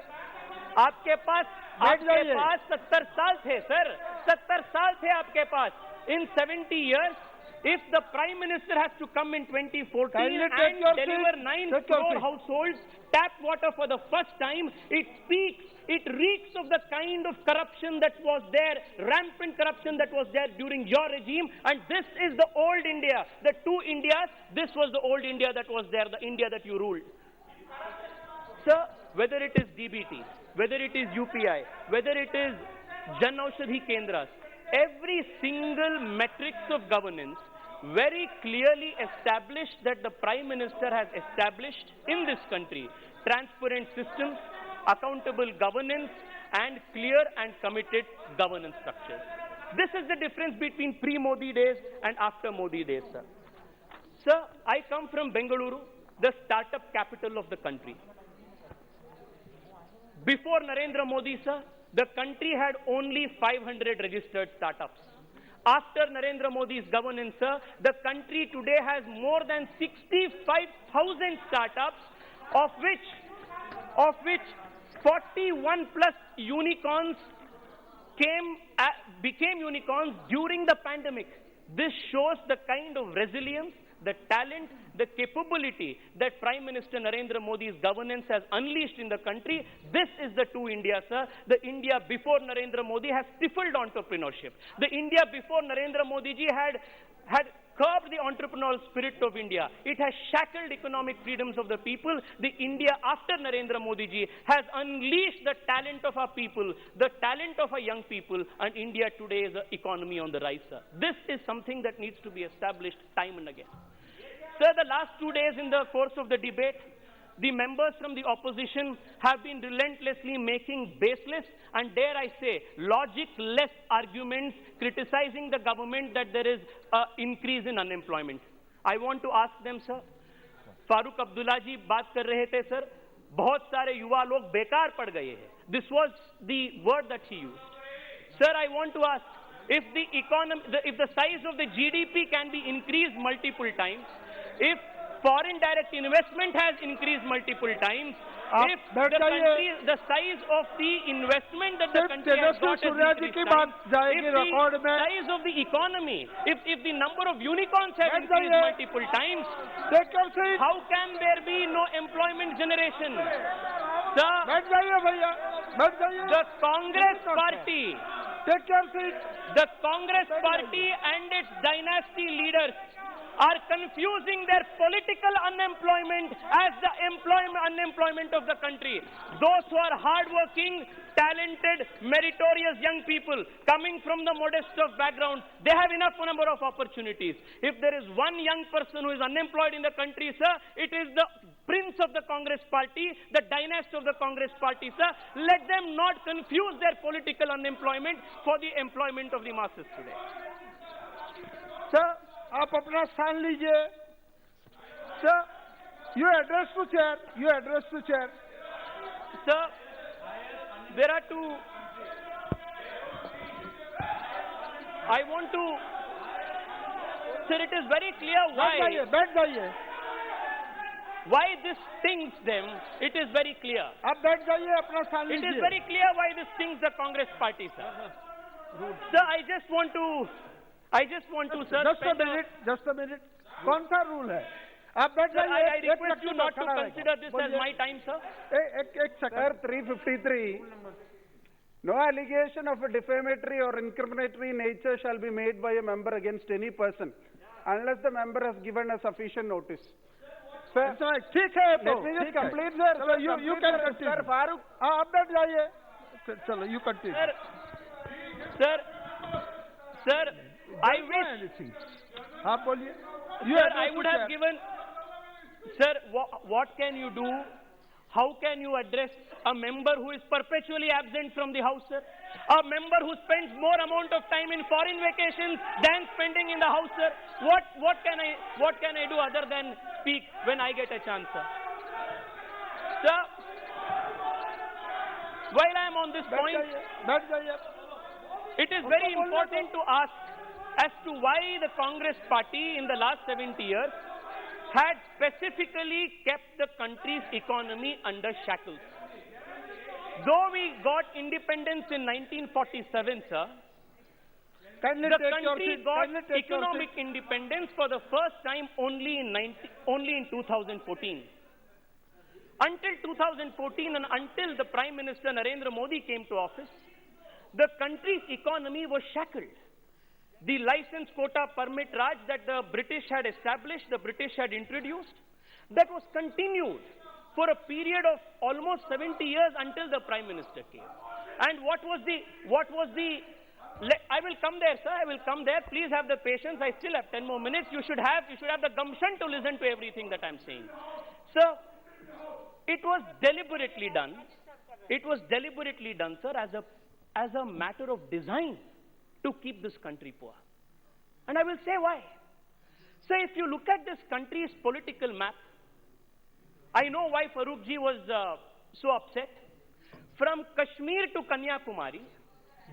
आपके पास 70 साल थे, sir. 70 साल थे आपके पास. In 70 years, if the Prime Minister has to come in 2014 and deliver 9 crore households tap water for the first time, it reeks of the kind of corruption that was there, rampant corruption that was there during your regime. And this is the old India, the two Indias. This was the old India that was there, the India that you ruled. Sir, whether it is DBT, whether it is UPI, whether it is Jan Aushadhi Kendras, every single metrics of governance very clearly established that the Prime Minister has established in this country transparent systems, accountable governance, and clear and committed governance structures. This is the difference between pre-Modi days and after Modi days, sir. Sir, I come from Bengaluru, the startup capital of the country. Before Narendra Modi, sir, the country had only 500 registered startups. After Narendra Modi's governance, sir, the country today has more than 65,000 startups, of which 41 plus unicorns became unicorns during the pandemic. This shows the kind of resilience, the talent, the capability that Prime Minister Narendra Modi's governance has unleashed in the country. This is the two India, sir. The India before Narendra Modi has stifled entrepreneurship. The India before Narendra Modi ji had curbed the entrepreneurial spirit of India. It has shackled economic freedoms of the people. The India after Narendra Modi ji has unleashed the talent of our people, the talent of our young people, and India today is an economy on the rise, sir. This is something that needs to be established time and again. Sir, the last 2 days in the course of the debate, the members from the opposition have been relentlessly making baseless and, dare I say, logic-less arguments criticizing the government that there is an increase in unemployment. I want to ask them, sir, Farooq Abdullah ji baat kar rahe the, sir, bahut sare yuva log bekar pad gaye hai. This was the word that he used. Sir, I want to ask, if the size of the GDP can be increased multiple times, if foreign direct investment has increased multiple times, if the size of the investment that the country has got has increased times, if the size of the economy, if the number of unicorns have increased multiple times, how can there be no employment generation? Sir, the Congress Party, the Congress Party and its dynasty leaders are confusing their political unemployment as the unemployment of the country. Those who are hardworking, talented, meritorious young people coming from the modest of background, they have enough number of opportunities. If there is one young person who is unemployed in the country, sir, it is the prince of the Congress Party, the dynasty of the Congress Party, sir. Let them not confuse their political unemployment for the employment of the masses today. Sir, आप अपना स्थान लीजिए. Sir, you address to chair. Sir, there are two. I want to. Sir, it is very clear why this stings them. It is very clear. It is very clear why this stings the Congress Party, sir. Sir, I just want to, sir. Just a minute. कौन सा rule है? आप बैठ जाइए. I request you not to खड़ा consider this as my time, sir. एक second. Sir, 353. No allegation of a defamatory or incriminatory nature shall be made by a member against any person unless the member has given a sufficient notice. Sir, ठीक है तो. Let me just complete, sir. You can continue. Sir, Farooq. आप बैठ जाइए. चलो, you continue. Sir, I wish. आप बोलिए. Sir, I would have given. Sir, what can you do? How can you address a member who is perpetually absent from the house, sir? A member who spends more amount of time in foreign vacations than spending in the house, sir? What can I do other than speak when I get a chance, sir? Sir, while I am on this point, it is very important to ask as to why the Congress Party in the last 70 years had specifically kept the country's economy under shackles. Though we got independence in 1947, sir, the country got economic independence for the first time only in 2014. Until 2014 and until the Prime Minister Narendra Modi came to office, the country's economy was shackled. The license quota permit Raj that the British had established, the British had introduced, that was continued for a period of almost 70 years until the Prime Minister came. And I will come there, sir, I will come there. Please have the patience. I still have 10 more minutes. You should have the gumption to listen to everything that I'm saying. Sir, it was deliberately done. It was deliberately done, sir, as a matter of design to keep this country poor. And I will say why. So if you look at this country's political map, I know why Farooq ji was so upset. From Kashmir to Kanyakumari,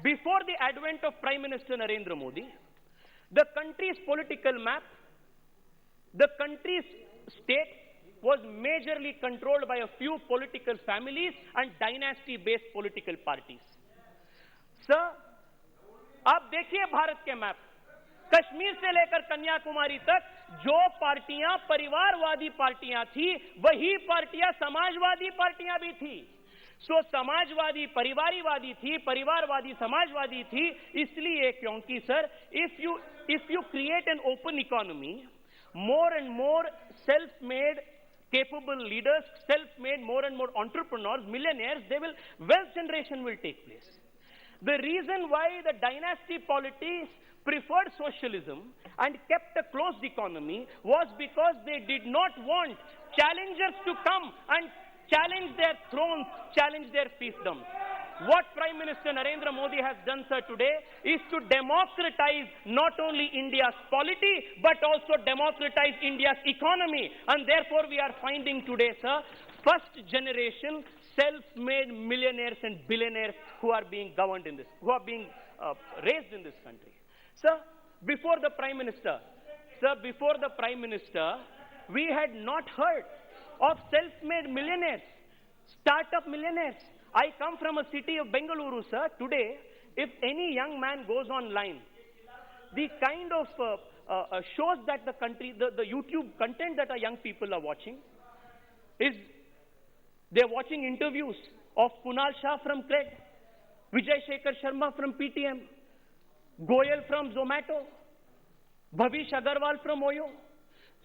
before the advent of Prime Minister Narendra Modi, the country's political map, the country's state was majorly controlled by a few political families and dynasty-based political parties. Sir, आप देखिए भारत के map, Kashmir से लेकर कन्याकुमारी तक जो पार्टियां परिवारवादी पार्टियां थी, वही पार्टियां समाजवादी पार्टियां भी थी. सो समाजवादी परिवारवादी थी, परिवारवादी समाजवादी थी, इसलिए क्योंकि sir, if you create an open economy, more and more self-made capable leaders, self-made more and more entrepreneurs, millionaires, wealth generation will take place. The reason why the dynasty polities preferred socialism and kept a closed economy was because they did not want challengers to come and challenge their thrones, challenge their fiefdoms. What Prime Minister Narendra Modi has done, sir, today is to democratize not only India's polity, but also democratize India's economy. And therefore, we are finding today, sir, first generation self-made millionaires and billionaires who are being governed in this, who are being raised in this country. Sir, before the Prime Minister, we had not heard of self-made millionaires, start-up millionaires. I come from a city of Bengaluru, sir. Today, if any young man goes online, the kind of shows that the YouTube content that our young people are watching is they're watching interviews of Kunal Shah from Cred, Vijay Shekhar Sharma from PTM, Goyal from Zomato, Bhavish Agarwal from Oyo.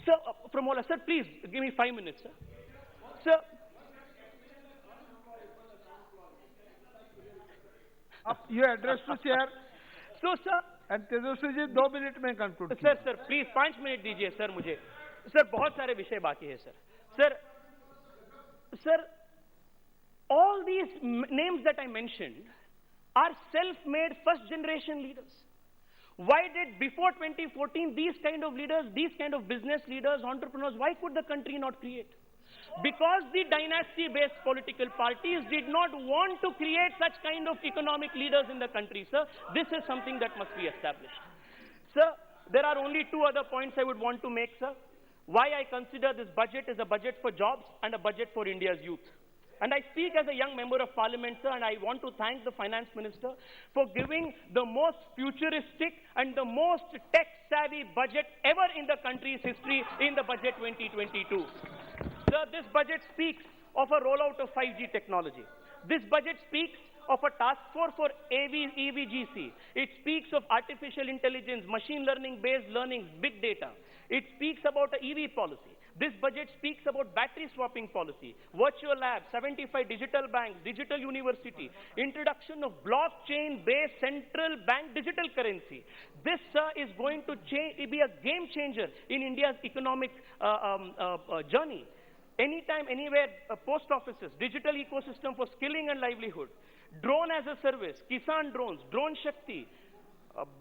Sir, from Ola. Sir, please give me 5 minutes, sir. Sir. You address to chair. So, sir. And Tejashwi ji 2 minute में conclude. Sir, please 5 minute दीजिए sir मुझे. Sir, बहुत सारे विषय बाकी है सर. Sir, all these names that I mentioned are self-made first-generation leaders. Why did, before 2014, these kind of leaders, these kind of business leaders, entrepreneurs, why could the country not create? Because the dynasty-based political parties did not want to create such kind of economic leaders in the country, sir. This is something that must be established. Sir, there are only 2 other points I would want to make, sir. Why I consider this budget is a budget for jobs and a budget for India's youth. And I speak as a young member of parliament, sir, and I want to thank the finance minister for giving the most futuristic and the most tech-savvy budget ever in the country's history in the budget 2022. Sir, this budget speaks of a rollout of 5G technology. This budget speaks of a task force for EVGC. It speaks of artificial intelligence, machine learning-based learning, big data. It speaks about an EV policy. This budget speaks about battery swapping policy, virtual labs, 75 digital banks, digital university, introduction of blockchain-based central bank digital currency. This, sir, is going to be a game changer in India's economic journey. Anytime, anywhere, post offices, digital ecosystem for skilling and livelihood, drone as a service, Kisan drones, Drone Shakti,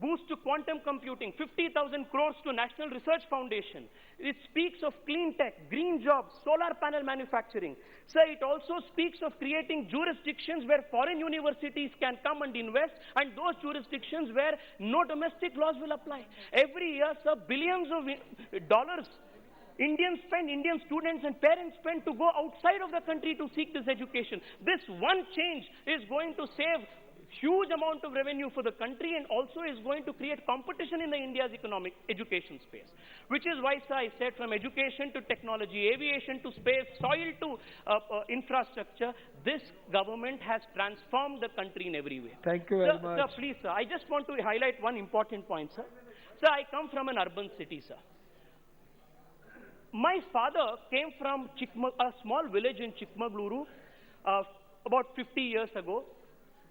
boost to quantum computing, 50,000 crores to National Research Foundation. It speaks of clean tech, green jobs, solar panel manufacturing. Sir, it also speaks of creating jurisdictions where foreign universities can come and invest, and those jurisdictions where no domestic laws will apply. Every year, sir, billions of dollars Indian students and parents spend to go outside of the country to seek this education. This one change is going to save huge amount of revenue for the country and also is going to create competition in the India's economic education space. Which is why, sir, I said from education to technology, aviation to space, soil to infrastructure, this government has transformed the country in every way. Thank you very much. Sir, please, sir, I just want to highlight one important point, sir. Sir, I come from an urban city, sir. My father came from a small village in Chikmagaluru about 50 years ago,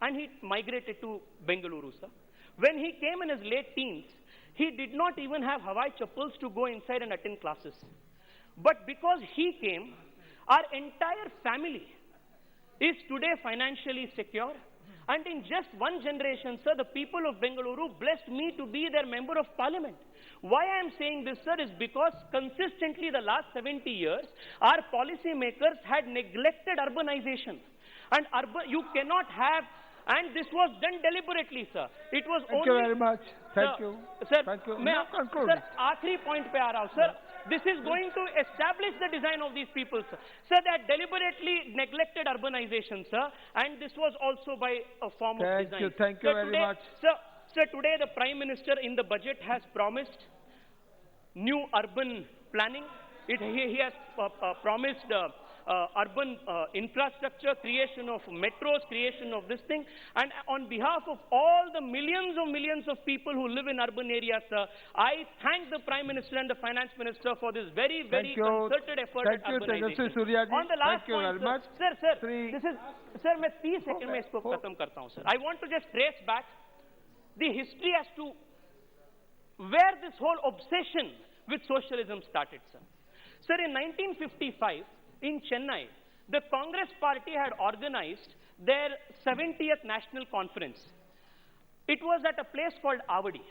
and he migrated to Bengaluru, sir. When he came in his late teens, he did not even have Hawaii chappals to go inside and attend classes. But because he came, our entire family is today financially secure. And in just one generation, sir, the people of Bengaluru blessed me to be their member of parliament. Why I am saying this, sir, is because consistently the last 70 years, our policy makers had neglected urbanization. And you cannot have, and this was done deliberately, sir. It was Thank you very much. Thank you. Sir, Thank you. Sir, आखिरी point पे आ रहा हूँ, sir. This is going to establish the design of these people, sir. Sir, they deliberately neglected urbanization, sir, and this was also by a form of design. Thank you very much. Sir, today the Prime Minister in the budget has promised new urban planning. He has promised urban infrastructure, creation of metros, creation of this thing. And on behalf of all the millions of people who live in urban areas, sir, I thank the Prime Minister and the Finance Minister for this very concerted effort at urbanization. On the last point, sir, this is, sir, मैं 30 second में इसको खत्म करता हूँ, sir. I want to just trace back the history as to where this whole obsession with socialism started, sir. Sir, in 1955, in Chennai, the Congress party had organized their 70th national conference. It was at a place called Avadi.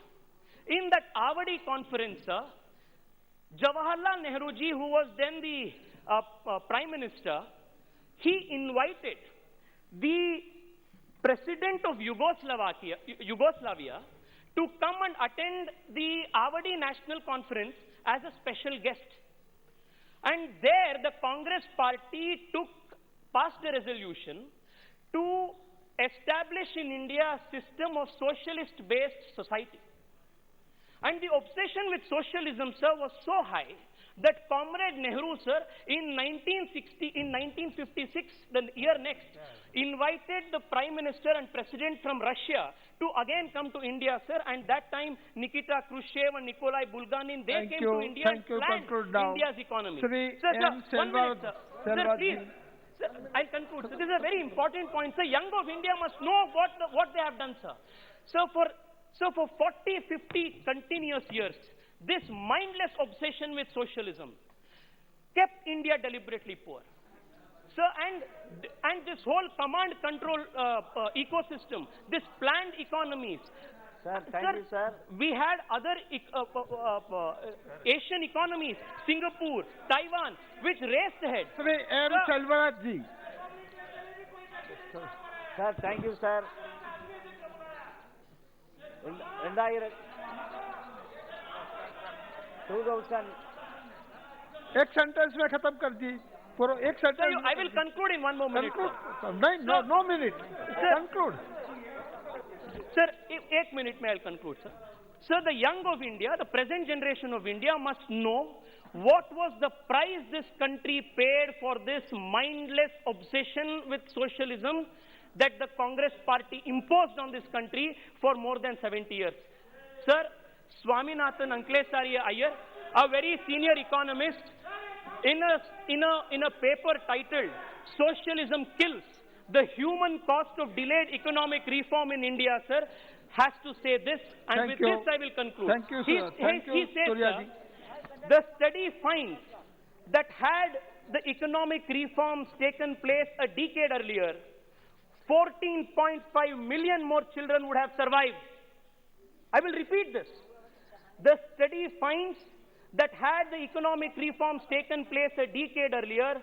In that Avadi conference, sir, Jawaharlal Nehru ji, who was then the Prime Minister, he invited the President of Yugoslavia to come and attend the Avadi National Conference as a special guest. And there the Congress party passed a resolution to establish in India a system of socialist-based society. And the obsession with socialism, sir, was so high that Comrade Nehru, sir, in 1956, the year next, invited the Prime Minister and President from Russia to again come to India, sir, and that time Nikita Khrushchev and Nikolai Bulganin, they came to India and planned India's economy. Sir, 1 minute, sir. Sir, please. Sir, I'll conclude. Sir, this is a very important point. Sir, young of India must know what they have done, sir. So for 40, 50 continuous years, this mindless obsession with socialism kept India deliberately poor. So, and this whole command control ecosystem, this planned economies. Sir, thank you, sir. We had other Asian economies, Singapore, Taiwan, which raced ahead. Sir, thank you, sir. In 2000. एक sentence में खत्म कर दी पूरा एक sentence. I will conclude in 1 more minute. No minute. Conclude. Sir, 1 minute may I'll conclude, sir. Sir, the young of India, the present generation of India must know what was the price this country paid for this mindless obsession with socialism that the Congress party imposed on this country for more than 70 years. Sir, Swaminathan Anklesarya Iyer, a very senior economist, in a paper titled "Socialism Kills: The Human Cost of Delayed Economic Reform in India," sir, has to say this, and with this I will conclude. Thank you, sir. He says, sir, the study finds that had the economic reforms taken place a decade earlier, 14.5 million more children would have survived. I will repeat this. The study finds that had the economic reforms taken place a decade earlier,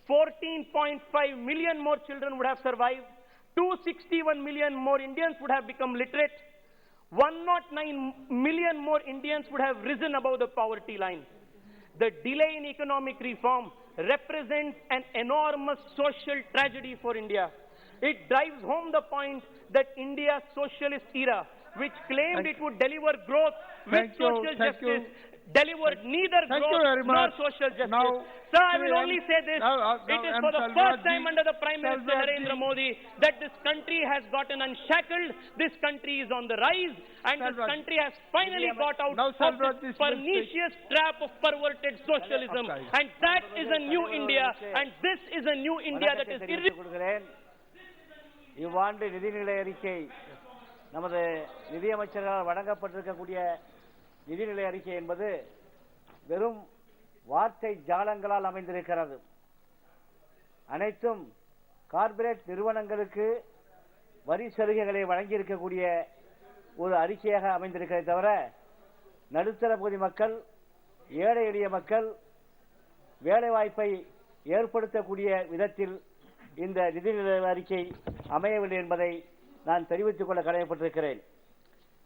14.5 million more children would have survived, 261 million more Indians would have become literate, 109 million more Indians would have risen above the poverty line. The delay in economic reform represents an enormous social tragedy for India. It drives home the point that India's socialist era, which claimed it would deliver growth with social justice, delivered neither growth nor social justice. Sir, I will only say this. It is for the first time under the Prime Minister Narendra Modi that this country has gotten unshackled, this country is on the rise, and this country has finally got out of this pernicious trap of perverted socialism. And that is a new India, and this is a new India that is இவ்வாண்டு நிதிநிலை அறிக்கை நமது நிதியமைச்சர்களால் வழங்கப்பட்டிருக்கக்கூடிய நிதிநிலை அறிக்கை என்பது வெறும் வார்த்தை ஜாலங்களால் அமைந்திருக்கிறது. அனைத்தும் கார்ப்பரேட் நிறுவனங்களுக்கு வரி சலுகைகளை வழங்கியிருக்கக்கூடிய ஒரு அறிக்கையாக அமைந்திருக்கிறதை தவிர நடுத்தர பகுதி மக்கள், ஏழை எளிய மக்கள் வேலைவாய்ப்பை ஏற்படுத்தக்கூடிய விதத்தில் இந்த நிதிநிலை அறிக்கை அமையவில்லை என்பதை நான் தெரிவித்துக் கொள்ள கடமைப்பட்டிருக்கிறேன்.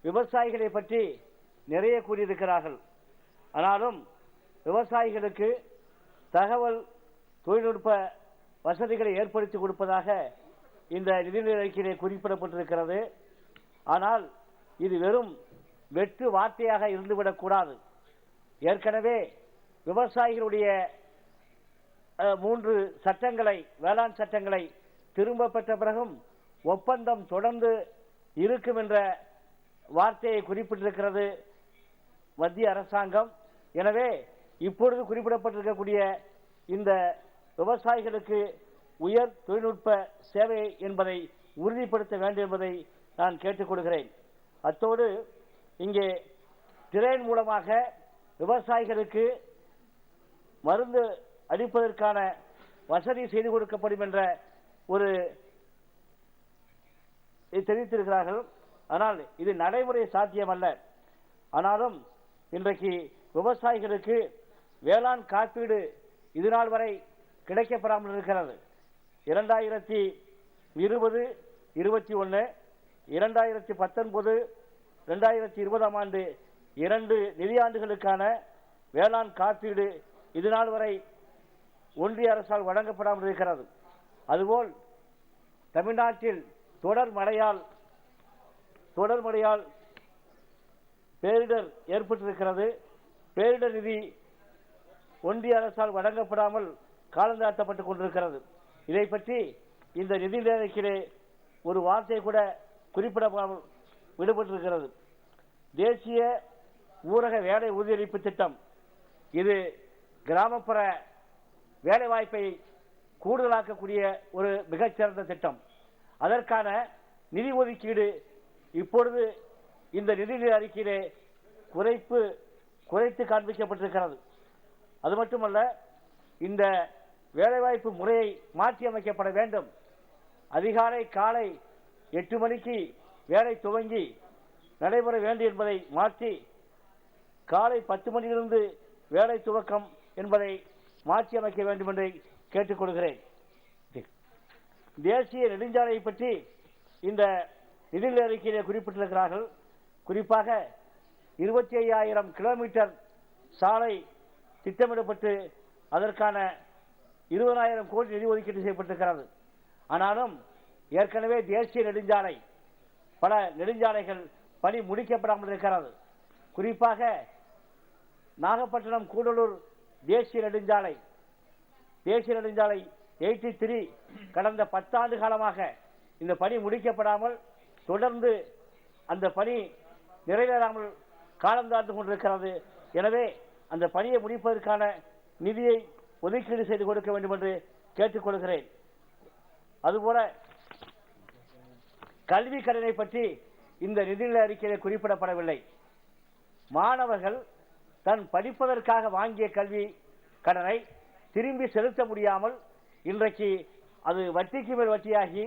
விவசாயிகளை பற்றி நிறைய கூறியிருக்கிறார்கள். ஆனாலும் விவசாயிகளுக்கு தகவல் தொழில்நுட்ப வசதிகளை ஏற்படுத்தி கொடுப்பதாக இந்த நிதிநிலை அறிக்கையிலே குறிப்பிடப்பட்டிருக்கிறது. ஆனால் இது வெறும் வெற்று வார்த்தையாக இருந்துவிடக்கூடாது. ஏற்கனவே விவசாயிகளுடைய 3 சட்டங்களை, வேளாண் சட்டங்களை திரும்ப பெற்ற பிறகும் ஒப்பந்தம் தொடர்ந்து இருக்கும் என்ற வார்த்தையை குறிப்பிட்டிருக்கிறது மத்திய அரசாங்கம். எனவே இப்பொழுது குறிப்பிடப்பட்டிருக்கக்கூடிய இந்த விவசாயிகளுக்கு உயர் தொழில்நுட்ப சேவை என்பதை உறுதிப்படுத்த வேண்டும் என்பதை நான் கேட்டுக்கொள்கிறேன். அத்தோடு இங்கே திரையின் மூலமாக விவசாயிகளுக்கு மருந்து அளிப்பதற்கான வசதி செய்து கொடுக்கப்படும் என்ற ஒரு தெரிவித்திருக்கிறார்கள். ஆனால் இது நடைமுறை சாத்தியமல்ல. ஆனாலும் இன்றைக்கு விவசாயிகளுக்கு வேளாண் காப்பீடு இதுநாள் வரை கிடைக்கப்படாமல் இருக்கிறது. 2020 21, 2019, 2020 ஆண்டு 2 நிதியாண்டுகளுக்கான வேளாண் காப்பீடு இதுநாள் வரை ஒன்றிய அரசால் வழங்கப்படாமல் இருக்கிறது. அதுபோல் தமிழ்நாட்டில் தொடர் மழையால் பேரிடர் ஏற்பட்டிருக்கிறது. பேரிடர் நிதி ஒன்றிய அரசால் வழங்கப்படாமல் காலந்தாழ்த்தப்பட்டுக் கொண்டிருக்கிறது. இதை பற்றி இந்த நிதி அறிக்கையிலே ஒரு வார்த்தை கூட குறிப்பிடாமல் விடுபட்டிருக்கிறது. தேசிய ஊரக வேலை உறுதியளிப்பு திட்டம் இது கிராமப்புற வேலைவாய்ப்பை கூடுதலாக்கக்கூடிய ஒரு மிகச்சிறந்த திட்டம். அதற்கான நிதி ஒதுக்கீடு இப்பொழுது இந்த நிதி அறிக்கையிலே குறைத்து காண்பிக்கப்பட்டிருக்கிறது. அது மட்டுமல்ல, இந்த வேலைவாய்ப்பு முறையை மாற்றி அமைக்கப்பட வேண்டும். அதிகாலை காலை 8 மணிக்கு வேலை துவங்கி நடைபெற வேண்டும் என்பதை மாற்றி காலை 10 மணியிலிருந்து வேலை துவக்கம் என்பதை மாற்றி அமைக்க வேண்டும் என்று கேட்டுக்கொள்கிறேன். தேசிய நெடுஞ்சாலையை பற்றி இந்த நிதி அறிக்கையிலே குறிப்பிட்டிருக்கிறார்கள். குறிப்பாக 25,000 கிலோமீட்டர் சாலை திட்டமிடப்பட்டு அதற்கான 20,000 கோடி நிதி ஒதுக்கீடு செய்யப்பட்டிருக்கிறது. ஆனாலும் ஏற்கனவே தேசிய நெடுஞ்சாலை பல நெடுஞ்சாலைகள் பணி முடிக்கப்படாமல் இருக்கிறது. குறிப்பாக நாகப்பட்டினம் கூடலூர் தேசிய நெடுஞ்சாலை 83 கடந்த 10 ஆண்டு காலமாக இந்த பணி முடிக்கப்படாமல் தொடர்ந்து அந்த பணி நிறைவேறாமல் காலம் தாழ்ந்து கொண்டிருக்கிறது. எனவே அந்த பணியை முடிப்பதற்கான நிதியை ஒதுக்கீடு செய்து கொடுக்க வேண்டும் என்று கேட்டுக்கொள்கிறேன். அதுபோல கல்வி கடனை பற்றி இந்த நிதி அறிக்கையில் குறிப்பிடப்படவில்லை. மாணவர்கள் தன் படிப்பதற்காக வாங்கிய கல்வி கடனை திரும்பி செலுத்த முடியாமல் இன்றைக்கு அது வட்டிக்கு மேல் வட்டியாகி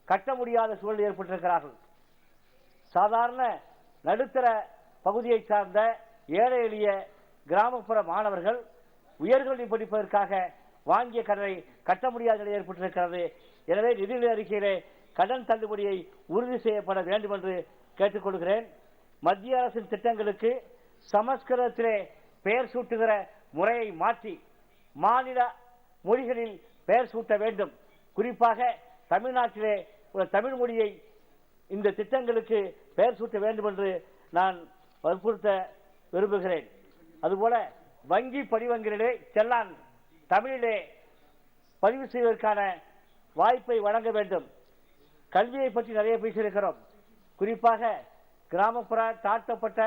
கட்ட முடியாத சூழல் ஏற்பட்டிருக்கிறார்கள். சாதாரண நடுத்தர பகுதியை சார்ந்த ஏழை எளிய கிராமப்புற மாணவர்கள் உயர்கல்வி படிப்பதற்காக வாங்கிய கடனை கட்ட முடியாத நிலை ஏற்பட்டிருக்கிறது. எனவே நிதி அறிக்கையிலே கடன் தள்ளுபடியை உறுதி செய்யப்பட வேண்டும் என்று கேட்டுக்கொள்கிறேன். மத்திய அரசின் திட்டங்களுக்கு சமஸ்கிருதத்திலே பெயர் சூட்டுகிற முறையை மாற்றி மாநில மொழிகளில் பெயர் சூட்ட வேண்டும். குறிப்பாக தமிழ்நாட்டிலே ஒரு தமிழ் மொழியை இந்த திட்டங்களுக்கு பெயர் சூட்ட வேண்டும் என்று நான் வற்புறுத்த விரும்புகிறேன். அதுபோல வங்கி படிவங்களிலே செல்லான் தமிழிலே பதிவு செய்வதற்கான வாய்ப்பை வழங்க வேண்டும். கல்வியை பற்றி நிறைய பேசியிருக்கிறோம். குறிப்பாக கிராமப்புற தாழ்த்தப்பட்ட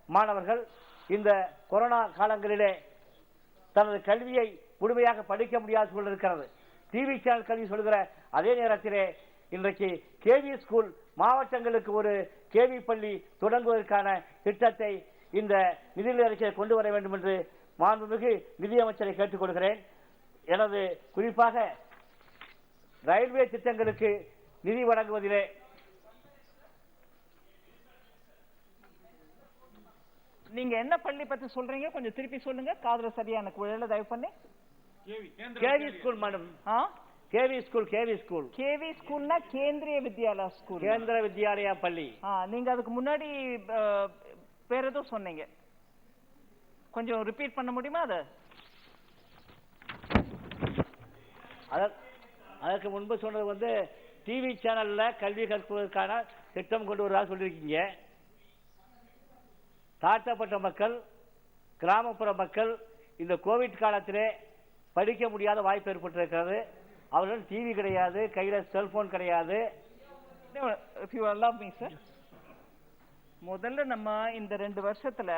மாணவர்கள் இந்த கொரோனா காலங்களிலே தனது கல்வியை முழுமையாக படிக்க முடியாத சூழல் இருக்கிறது. டிவி சேனல் கல்வி சொல்கிற அதே நேரத்திலே இன்றைக்கு கேவி ஸ்கூல் மாவட்டங்களுக்கு ஒரு கேவி பள்ளி தொடங்குவதற்கான திட்டத்தை இந்த நிதி அறிக்கையை கொண்டு வர வேண்டும் என்று மாண்புமிகு நிதியமைச்சரை கேட்டுக்கொள்கிறேன். எனது குறிப்பாக ரயில்வே திட்டங்களுக்கு நிதி வழங்குவதிலே நீங்க என்ன பள்ளி பத்தி சொல்றீங்க, கொஞ்சம் திருப்பி சொல்லுங்க. காதுல சரியா எனக்கு விழல, தயவு பண்ணி. KV school madam. கேவி ஸ்கூல்னா கேந்திரிய வித்யாலயா ஸ்கூல், கேந்திர வித்யாலயா பள்ளி. நீங்க அதுக்கு முன்னாடி வேற ஏதோ சொன்னீங்க, கொஞ்சம் ரிப்பீட் பண்ண முடியுமா? அதற்கு முன்பு சொன்னது டிவி சேனல்ல கல்வி கற்பதற்கான திட்டம் கொண்டு வருவதாக சொல்லியிருக்கீங்க. தாழ்த்தப்பட்ட மக்கள், கிராமப்புற மக்கள் இந்த கோவிட் காலத்திலே படிக்க முடியாத வாய்ப்பு ஏற்பட்டிருக்கிறது. அவர்கள் டிவி கிடையாது, கையில செல்போன் கிடையாது. முதல்ல நம்ம இந்த 2 வருஷத்துல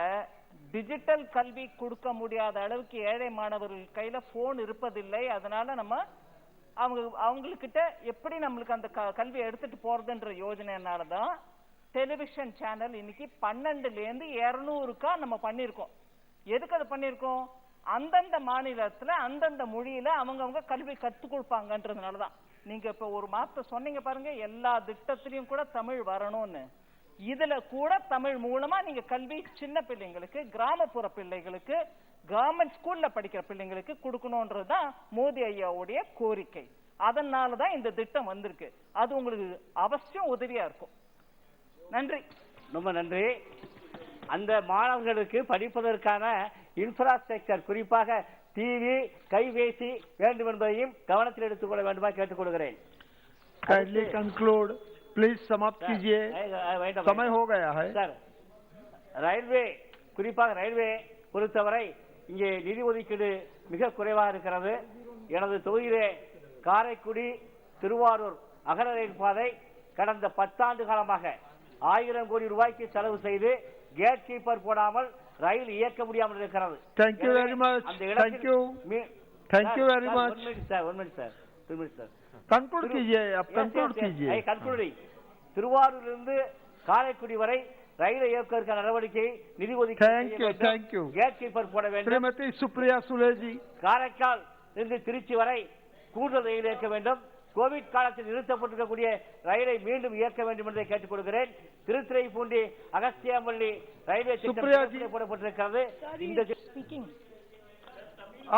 டிஜிட்டல் கல்வி கொடுக்க முடியாத அளவுக்கு ஏழை மாணவர்கள் கையில போன் இருப்பதில்லை. அதனால நம்ம அவங்கக்கிட்ட எப்படி நம்மளுக்கு அந்த கல்வி எடுத்துட்டு போறதுன்ற யோஜனைனாலதான் டெலிவிஷன் சேனல் இன்னைக்கு 12லேருந்து 200க்கா நம்ம பண்ணிருக்கோம். எதுக்கு அது பண்ணிருக்கோம்? அந்தந்த மாநிலத்துல அந்தந்த மொழியில அவங்க கல்வி கற்றுக் கொடுப்பாங்கன்றதுனாலதான். நீங்க இப்ப ஒரு மாத்த சொன்னீங்க பாருங்க, எல்லா திட்டத்திலையும் கூட தமிழ் வரணும்னு. இதுல கூட தமிழ் மூலமா நீங்க கல்வி சின்ன பிள்ளைங்களுக்கு, கிராமப்புற பிள்ளைகளுக்கு, கவர்மெண்ட் ஸ்கூல்ல படிக்கிற பிள்ளைங்களுக்கு கொடுக்கணும்ன்றதுதான் மோடி ஐயாவுடைய கோரிக்கை. அதனால தான் இந்த திட்டம் வந்திருக்கு. அது உங்களுக்கு அவசியம் உதவியா இருக்கும். நன்றி. ரொம்ப நன்றி. அந்த மாணவர்களுக்கு படிப்பதற்கான இன்ஃப்ராஸ்ட்ரக்சர், குறிப்பாக டிவி, கைபேசி வேண்டும் என்பதையும் கவனத்தில் எடுத்துக்கொள்ள வேண்டுமா கேட்டுக்கொள்கிறேன். Kindly conclude. Please समाप्त कीजिए. समय हो गया है. சார், ரயில்வே, குறிப்பாக ரயில்வே பொறுத்தவரை இங்கே நிதி ஒதுக்கீடு மிக குறைவாக இருக்கிறது. எனது தொகுதியிலே காரைக்குடி திருவாரூர் அகல ரயில் பாதை கடந்த 10 ஆண்டு காலமாக 1000 கோடி ரூபாய்க்கு செலவு செய்து கேட் கீப்பர் போடாமல் ரயில் இயக்க முடியாமல் இருக்கிறது. Thank you very much. Thank you. Thank you very much. 1 minute sir, 1 minute sir, 2 minutes sir. Conclude कीजिए, आप conclude कीजिए. I conclude. திருவாரூரிலிருந்து காரைக்குடி வரை ரயிலை இயக்குவதற்கான நடவடிக்கை நிதி ஒதுக்கீடு. Thank you. கேட் கீப்பர் போட வேண்டும். श्रीमती सुप्रिया सुले जी. காரைக்கால் இருந்து திருச்சி வரை கூடுதல் ரயில் இயக்க வேண்டும். கோவிட் காலத்தில் நிறுத்தப்பட்டிருக்கக்கூடிய ரயிலை மீண்டும் இயக்க வேண்டும் என்பதை கேட்டுக் கொள்கிறேன். திருத்துறைப்பூண்டி அகஸ்தியாம்பள்ளி ரயில்வே திட்டம் போடப்பட்டிருக்கிறது. இந்த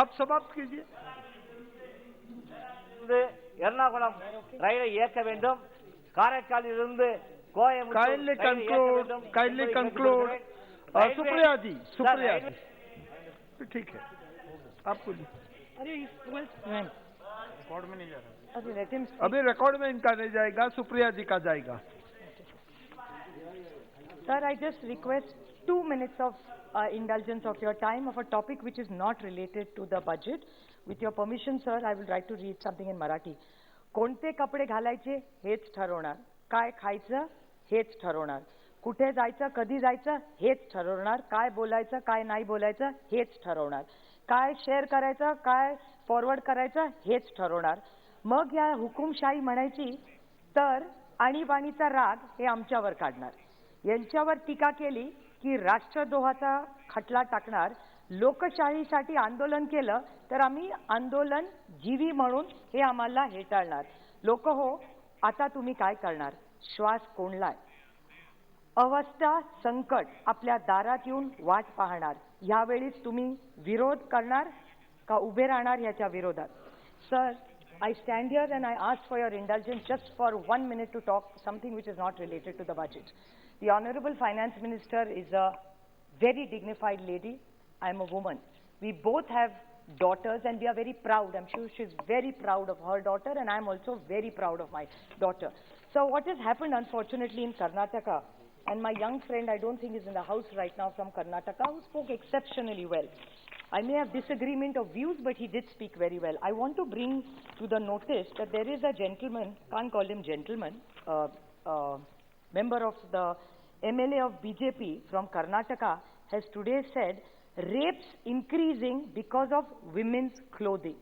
आप समाप्त कीजिए. எர்ணாகுளம் ரயிலை இயக்க வேண்டும். காரைக்காலில் இருந்து கோயம்புத்தூர். Kindly conclude. सुप्रिया जी, सुप्रिया जी. ठीक है, आप बोलिए. रिकॉर्ड में नहीं जा रहा. अभी रिकॉर्ड में इनका नहीं जाएगा, सुप्रिया जी का जाएगा. Sir, I just request 2 minutes of indulgence of your time of a topic which is not related to the budget. With your permission, sir, I will try to read something in Marathi. कोणते कपडे घालायचे हेच ठरवणार, काय खायचं हेच ठरवणार, कुठे जायचं कधी जायचं हेच ठरवणार, काय बोलायचं काय नाही बोलायचं हेच ठरवणार, काय शेअर करायचं काय फॉरवर्ड करायचं हेच ठरवणार. मग या हुकुमशाही म्हणायची तर आणीबाणीचा राग हे आमच्यावर काढणार, यांच्यावर टीका केली की राष्ट्रद्रोहाचा खटला टाकणार, लोकशाहीसाठी आंदोलन केलं तर आम्ही आंदोलन जीवी म्हणून हे आम्हाला हेटाळणार. लोक हो, आता तुम्ही काय करणार, श्वास कोंडलाय, अवस्था संकट आपल्या दारात येऊन वाट पाहणार, यावेळीच तुम्ही विरोध करणार का उभे राहणार याच्या विरोधात. Sir, I stand here and I ask for your indulgence just for 1 minute to talk something which is not related to the budget. The Honorable Finance Minister is a very dignified lady. I am a woman. We both have daughters and we are very proud. I'm sure she's very proud of her daughter and I'm also very proud of my daughter. So what has happened unfortunately in Karnataka, and my young friend I don't think is in the house right now from Karnataka, who spoke exceptionally well. I may have disagreement of views, but he did speak very well. I want to bring to the notice that there is a gentleman, can't call him gentleman, member of the MLA of BJP from Karnataka has today said, rapes increasing because of women's clothing.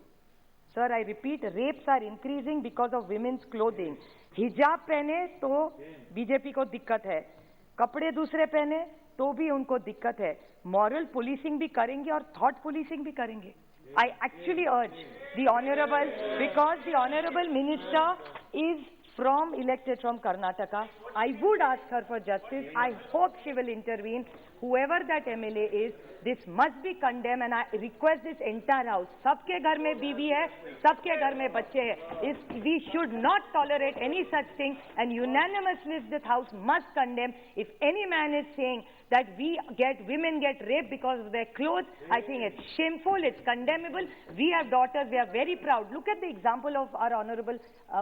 Sir, I repeat, rapes are increasing because of women's clothing. हिजाब पहने तो BJP को दिक्कत है, कपड़े दूसरे पहने तो भी उनको दिक्कत है, मॉरल पुलिसिंग भी करेंगे और थॉट पुलिसिंग भी करेंगे. I actually urge the honorable, because the honorable minister is elected from Karnataka, I would ask her for justice. I hope she will intervene. Whoever that MLA is, this must be condemned and I request this entire house. सबके घर में बीवी है, सबके घर में बच्चे हैं. We should not tolerate any such thing and unanimously this house must condemn. If any man is saying that women get raped because of their clothes, I think it's shameful, it's condemnable. We have daughters, we are very proud. Look at the example of our honorable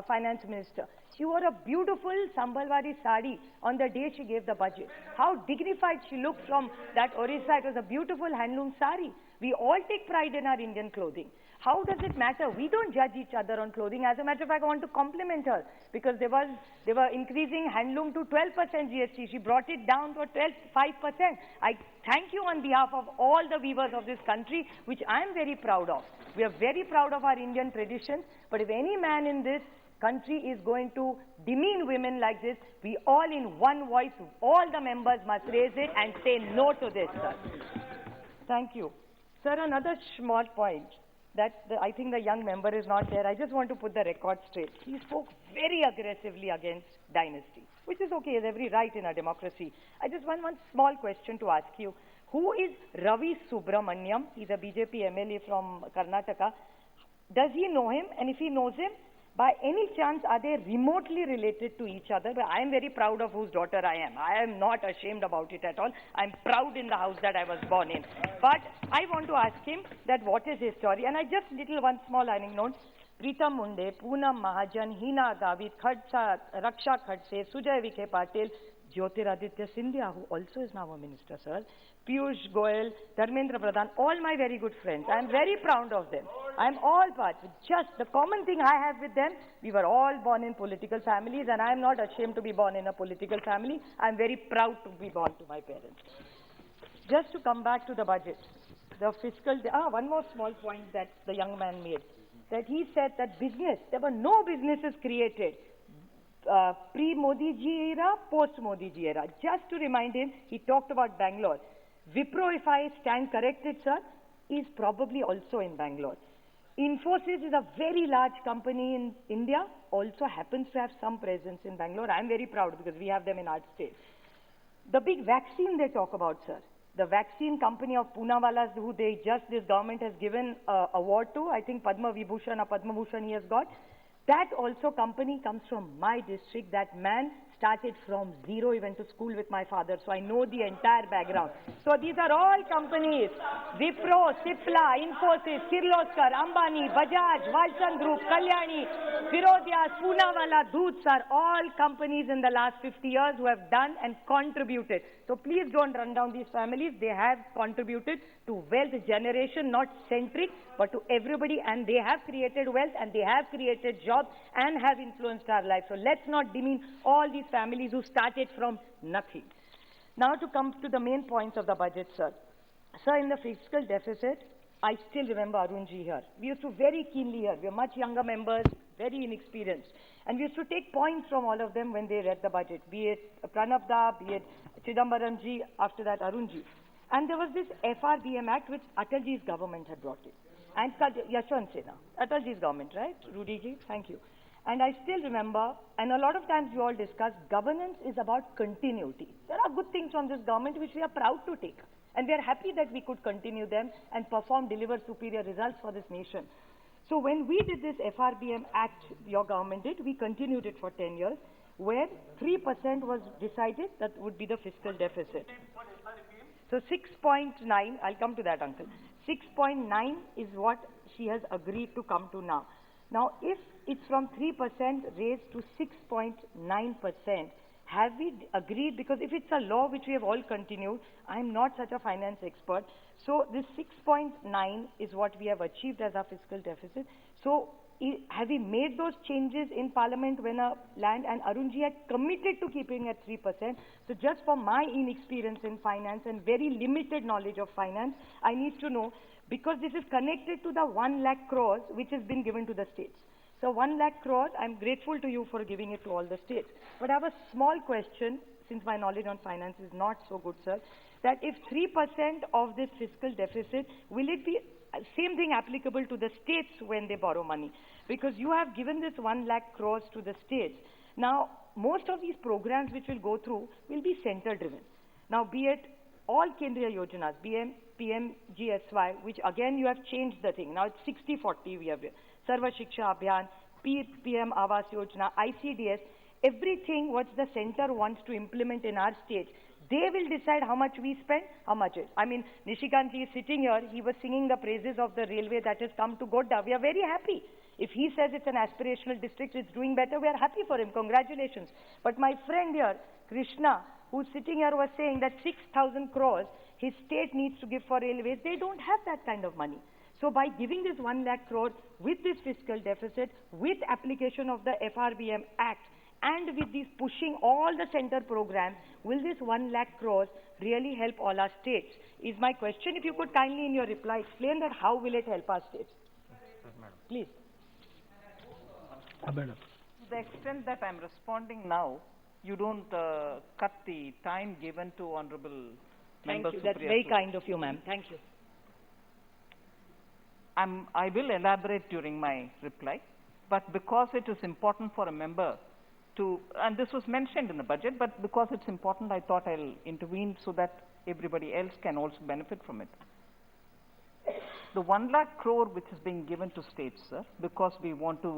finance minister. She wore a beautiful Sambalwari sari on the day she gave the budget. How dignified she looked from that Orissa. It was a beautiful handloom sari. We all take pride in our Indian clothing. How does it matter? We don't judge each other on clothing. As a matter of fact, I want to compliment her because they were increasing handloom to 12% GST. She brought it down to 5%. I thank you on behalf of all the weavers of this country, which I am very proud of. We are very proud of our Indian traditions. But if any man in this country is going to demean women like this, we all in one voice, all the members must raise it and say no to this, sir. Thank you. Sir, another small point that I think the young member is not there. I just want to put the record straight. He spoke very aggressively against dynasty, which is okay, he has every right in a democracy. I just want one small question to ask you. Who is Ravi Subramaniam? He's a BJP MLA from Karnataka. Does he know him? And if he knows him, By any chance, are they remotely related to each other? But I am very proud of whose daughter I am. I am not ashamed about it at all. I am proud in the house that I was born in. But I want to ask him that what is his story. And I just one small anecdote. Pritam Munde, Poonam Mahajan, Hina Gavit, Raksha Khadse, Sujay Vikhe Patil, Jyotiraditya Scindia, who also is now a minister, sir, Piyush Goyal, Dharmendra Pradhan, all my very good friends. I am very proud of them. I am all part. Just the common thing I have with them, we were all born in political families, and I am not ashamed to be born in a political family. I am very proud to be born to my parents. Just to come back to the budget, the fiscal, one more small point that the young man made, that he said that there were no businesses created pre-Modi ji era, post-Modi ji era. Just to remind him, he talked about Bangalore. Wipro, if I stand corrected, sir, is probably also in Bangalore. Infosys is a very large company in India, also happens to have some presence in Bangalore. I am very proud because we have them in our state. The big vaccine they talk about, sir, the vaccine company of Poonawala's, who this government has given award to, I think Padma Vibhushan or Padma Bhushan he has got, that also company comes from my district. That man started from zero. He went to school with my father, so I know the entire background. So these are all companies: Wipro, Cipla, Infosys, Kirloskar, Ambani, Bajaj, Walton Group, Kalyani, Firodia, Poonawala, Doots are all companies in the last 50 years who have done and contributed. So please don't run down these families. They have contributed to wealth generation, not centric, but to everybody, and they have created wealth, and they have created jobs, and have influenced our lives. So let's not demean all these families who started from nothing. Now to come to the main points of the budget, sir. Sir, in the fiscal deficit, I still remember Arunji here. We used to very keenly hear. We are much younger members, very inexperienced. And we used to take points from all of them when they read the budget, be it Pranab Da, be it Chidambaramji, after that Arunji. And there was this FRBM Act which Atalji's government had brought in. And Yashwant Sena, Atalji's government, right? Rudy ji, thank you. And I still remember, and a lot of times you all discuss, governance is about continuity. There are good things from this government which we are proud to take. And we are happy that we could continue them and deliver superior results for this nation. So when we did this FRBM Act, your government did, we continued it for 10 years, where 3% was decided that would be the fiscal deficit. So 6.9, I'll come to that, uncle. 6.9 is what she has agreed to come to now. Now, if it's from 3% raised to 6.9%, have we agreed? Because if it's a law which we have all continued, I'm not such a finance expert. So this 6.9 is what we have achieved as our fiscal deficit. So have we made those changes in Parliament when a land, and Arunji had committed to keeping at 3%. So just for my inexperience in finance and very limited knowledge of finance, I need to know, because this is connected to the 1 lakh crores which has been given to the states. So 1 lakh crores, I'm grateful to you for giving it to all the states. But I have a small question, since my knowledge on finance is not so good, sir, that if 3% of this fiscal deficit, will it be same thing applicable to the states when they borrow money? Because you have given this 1 lakh crores to the states. Now, most of these programs which will go through will be center-driven. Now, be it all Kendriya Yojanas, PMGSY, which again you have changed the thing. Now it's 60-40 we have here. Sarva Shiksha Abhiyan, PM Awas Yojana, ICDS, everything what the center wants to implement in our state, they will decide how much we spend, how much it. I mean, Nishikant ji is sitting here, he was singing the praises of the railway that has come to Godda. We are very happy. If he says it's an aspirational district, it's doing better, we are happy for him. Congratulations. But my friend here, Krishna, who's sitting here, was saying that 6,000 crores his state needs to give for railways. They don't have that kind of money. So by giving this 1 lakh crore with this fiscal deficit, with application of the FRBM Act, and with these pushing all the center programs, will this 1 lakh crores really help all our states? Is my question. If you could kindly in your reply explain that how will it help our states? Please. To the extent that I'm responding now, you don't cut the time given to Honorable Member Thank you. That's very kind of you, ma'am. Thank you. I will elaborate during my reply, but because it is important for a member to, and this was mentioned in the budget, but because it's important, I thought I'll intervene so that everybody else can also benefit from it. the 1 lakh crore which is being given to states, sir, because we want to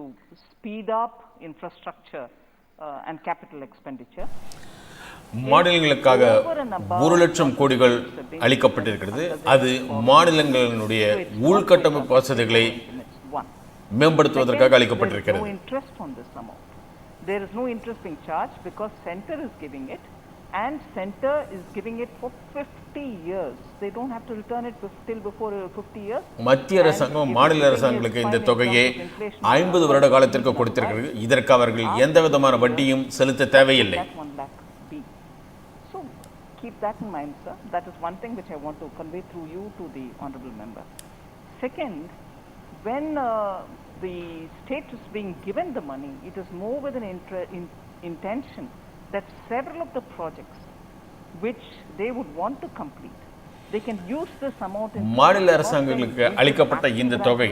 speed up infrastructure and capital expenditure. மாநிலங்களுக்காக 1,00,000 கோடிகள் அளிக்கப்பட்டிருக்கிறது. அது மாநிலங்களுடைய உள்கட்டமைப்பு வசதிகளை மேம்படுத்துவதற்காக அளிக்கப்பட்டிருக்கிறது. There is no interest on this amount. There is no interest being charged because center is giving it, and center is giving it for 50 years. They don't have to return it till before 50 years. மத்திய அரசாங்கம் மாநில அரசாங்கங்களுக்கு இந்த தொகையை 50 வருட காலத்திற்கு கொடுத்திருக்கிறது. இதற்கு அவர்கள் எந்த விதமான வட்டியும் செலுத்த தேவையில்லை. So keep that in mind, sir. That is one thing which I want to convey through you to the honorable member. Second, when the state is being given the money, it is more with an intention that several of the projects which they would want to complete, they can use this amount in மாநில அரசாங்கங்களுக்கு அளிக்கப்பட்ட இந்த தொகை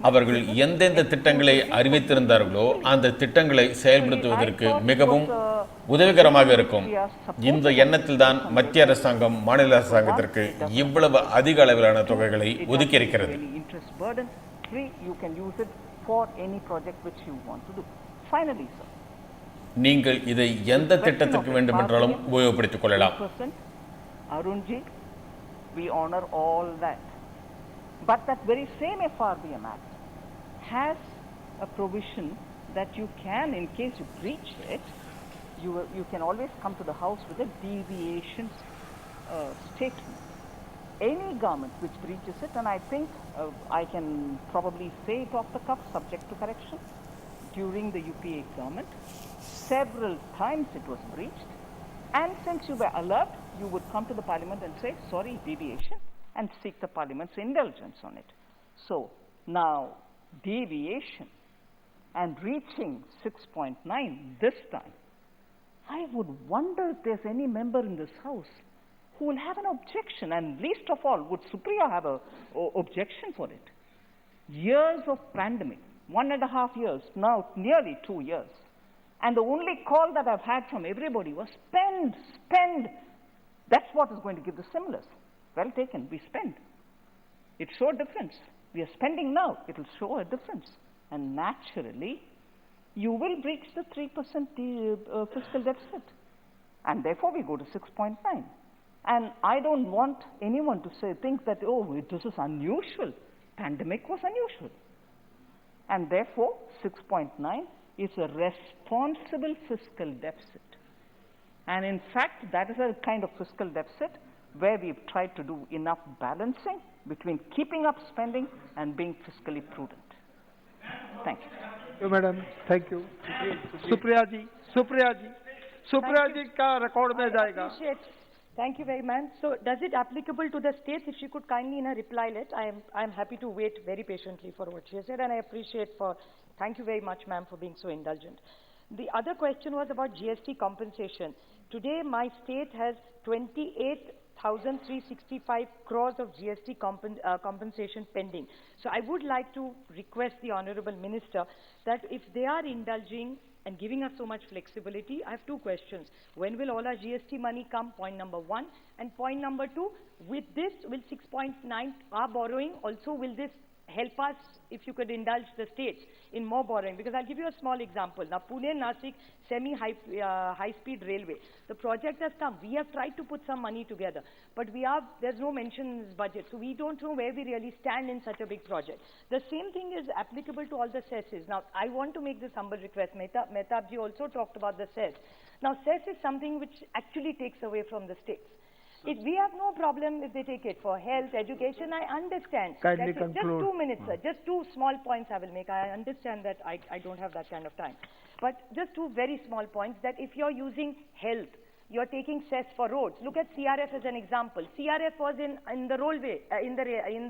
அவர்கள் எந்தெந்த திட்டங்களை அறிவித்திருந்தார்களோ அந்த திட்டங்களை செயல்படுத்துவதற்கு மிகவும் உதவிகரமாக இருக்கும். இந்த எண்ணத்தில் தான் மத்திய அரசாங்கம் மாநில அரசாங்கத்திற்கு இவ்வளவு அதிக அளவிலான தொகைகளை ஒதுக்கி இருக்கிறது. You can use it for any project which you want to do. Finally, sir, நீங்கள் இதை எந்த திட்டத்திற்கு வேண்டுமென்றாலும் உபயோகப்படுத்திக் கொள்ளலாம். Arunji, we honor all that. But that very same FRBM Act has a provision that you can, in case you breach it, you can always come to the House with a deviation statement. Any government which breaches it, and I think I can probably say it off the cuff, subject to correction, during the UPA government, several times it was breached, and since you were alert, you would come to the parliament and say, sorry, deviation, and seek the parliament's indulgence on it. So, now, deviation and reaching 6.9 this time, I would wonder if there's any member in this House who will have an objection, and least of all, would Supriya have a objection for it? Years of pandemic, 1.5 years, now nearly 2 years. And the only call that I've had from everybody was spend, spend. That's what is going to give the stimulus. Well taken, we spend. It showed a difference. We are spending now, it will show a difference. And naturally, you will breach the 3% fiscal deficit. And therefore, we go to 6.9. And I don't want anyone to think that, oh, this is unusual. Pandemic was unusual. And therefore, 6.9 is a responsible fiscal deficit. And in fact, that is a kind of fiscal deficit where we've tried to do enough balancing between keeping up spending and being fiscally prudent. Thank you. Thank you, madam. Thank you. Supriya ji का record में जाएगा. Thank you very much. So, does it applicable to the states? If she could kindly in a reply let, I am happy to wait very patiently for what she has said, and I appreciate thank you very much, ma'am, for being so indulgent. The other question was about GST compensation. Today, my state has 28,365 crores of GST compensation pending. So, I would like to request the Honorable Minister that if they are indulging and giving us so much flexibility, I have two questions. When will all our GST money come? Point number one. And point number two, with this, will 6.9, our borrowing, also will this help us, if you could indulge the states in more borrowing? Because I'll give you a small example. Now, Pune-Nasik high-speed railway, the project has come. We have tried to put some money together, but there's no mention in this budget, so we don't know where we really stand in such a big project. The same thing is applicable to all the cesses. Now, I want to make this humble request. Mehtab ji also talked about the cess. Now, cess is something which actually takes away from the states. We have no problem if they take it for health, education. I understand. Kindly conclude. Just 2 minutes, sir. Just 2 small points I will make. I understand that I don't have that kind of time. But just 2 very small points, that if you're using health, you're taking cess for roads. Look at CRF as an example. CRF was in the railway, in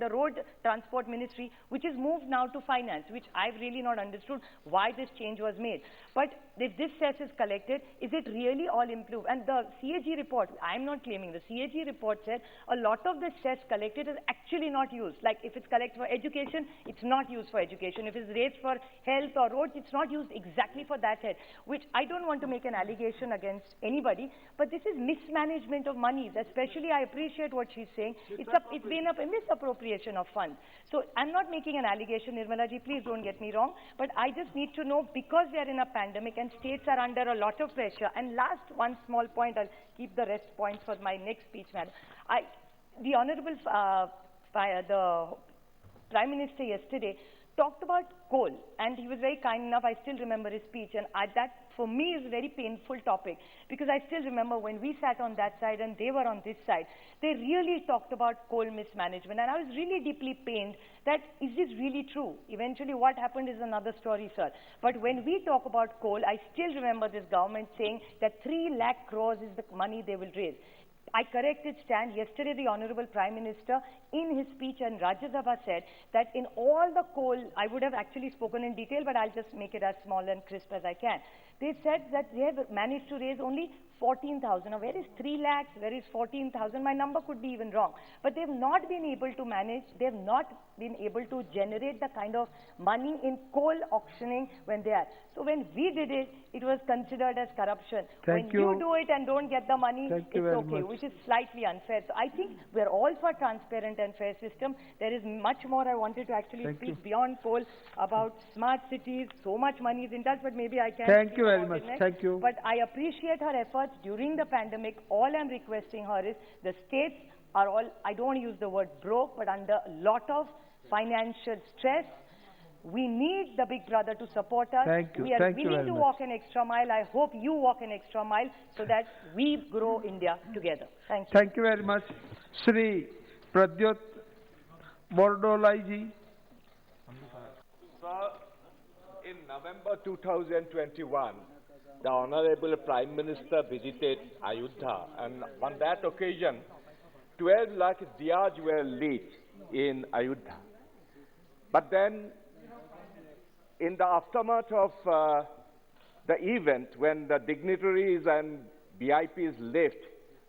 the road transport ministry, which is moved now to finance, which I've really not understood why this change was made. But if this cess is collected, is it really all improved? And the CAG report, I'm not claiming, the CAG report said a lot of the cess collected is actually not used. Like if it's collected for education, it's not used for education. If it's raised for health or roads, it's not used exactly for that head, which I don't want to make an allegation against anybody, but this is mismanagement of monies. Especially, I appreciate what she's saying. It's been a misappropriation of funds. So I'm not making an allegation, Nirmala ji, please don't get me wrong, but I just need to know, because we are in a pandemic and states are under a lot of pressure. And last one small point, I'll keep the rest points for my next speech, madam. The Honorable the Prime Minister yesterday talked about coal, and he was very kind enough. I still remember his speech, and that for me is a very painful topic, because I still remember when we sat on that side and they were on this side, they really talked about coal mismanagement, and I was really deeply pained that, is this really true? Eventually what happened is another story, sir. But when we talk about coal, I still remember this government saying that 3 lakh crores is the money they will raise. I corrected stand. Yesterday, the Honorable Prime Minister, in his speech in Rajya Sabha, said that in all the coal, I would have actually spoken in detail, but I'll just make it as small and crisp as I can. They said that they have managed to raise only 14,000. Now, where is 3 lakhs? Where is 14,000? My number could be even wrong. But they've not been able to manage, they've not been able to generate the kind of money in coal auctioning when they are. So when we did it, it was considered as corruption. When you do it and don't get the money, it's okay, which is slightly unfair. So I think we're all for transparent and fair system. There is much more I wanted to actually speak beyond coal about smart cities. So much money is in touch, but maybe I can't. Thank you very much. Thank you. But I appreciate her efforts during the pandemic. All I'm requesting her is the states are all, I don't want to use the word broke, but under a lot of financial stress. We need the big brother to support us. Thank you. We are willing to walk an extra mile. I hope you walk an extra mile so that we grow India together. Thank you. Thank you very much. Shri Pradyut Bordolai ji. Sir, in November 2021, the Honorable Prime Minister visited Ayodhya, and on that occasion, 12 lakh diyas were lit in Ayodhya. But then, in the aftermath of the event, when the dignitaries and VIPs left,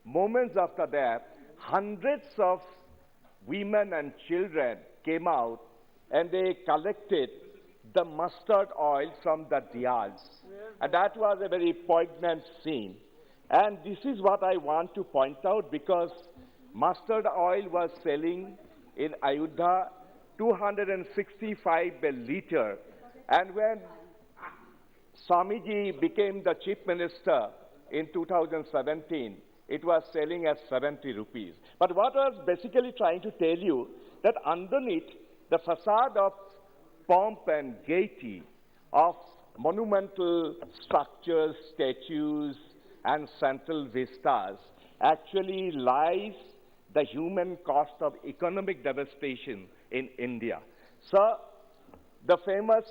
moments after that, hundreds of women and children came out and they collected the mustard oil from the diyas. And that was a very poignant scene. And this is what I want to point out, because mustard oil was selling in Ayodhya 265 per liter. And when Swamiji became the Chief Minister in 2017, it was selling at 70 rupees. But what I was basically trying to tell you, that underneath the facade of pomp and gaiety of monumental structures, statues, and central vistas, actually lies the human cost of economic devastation in India. So, the famous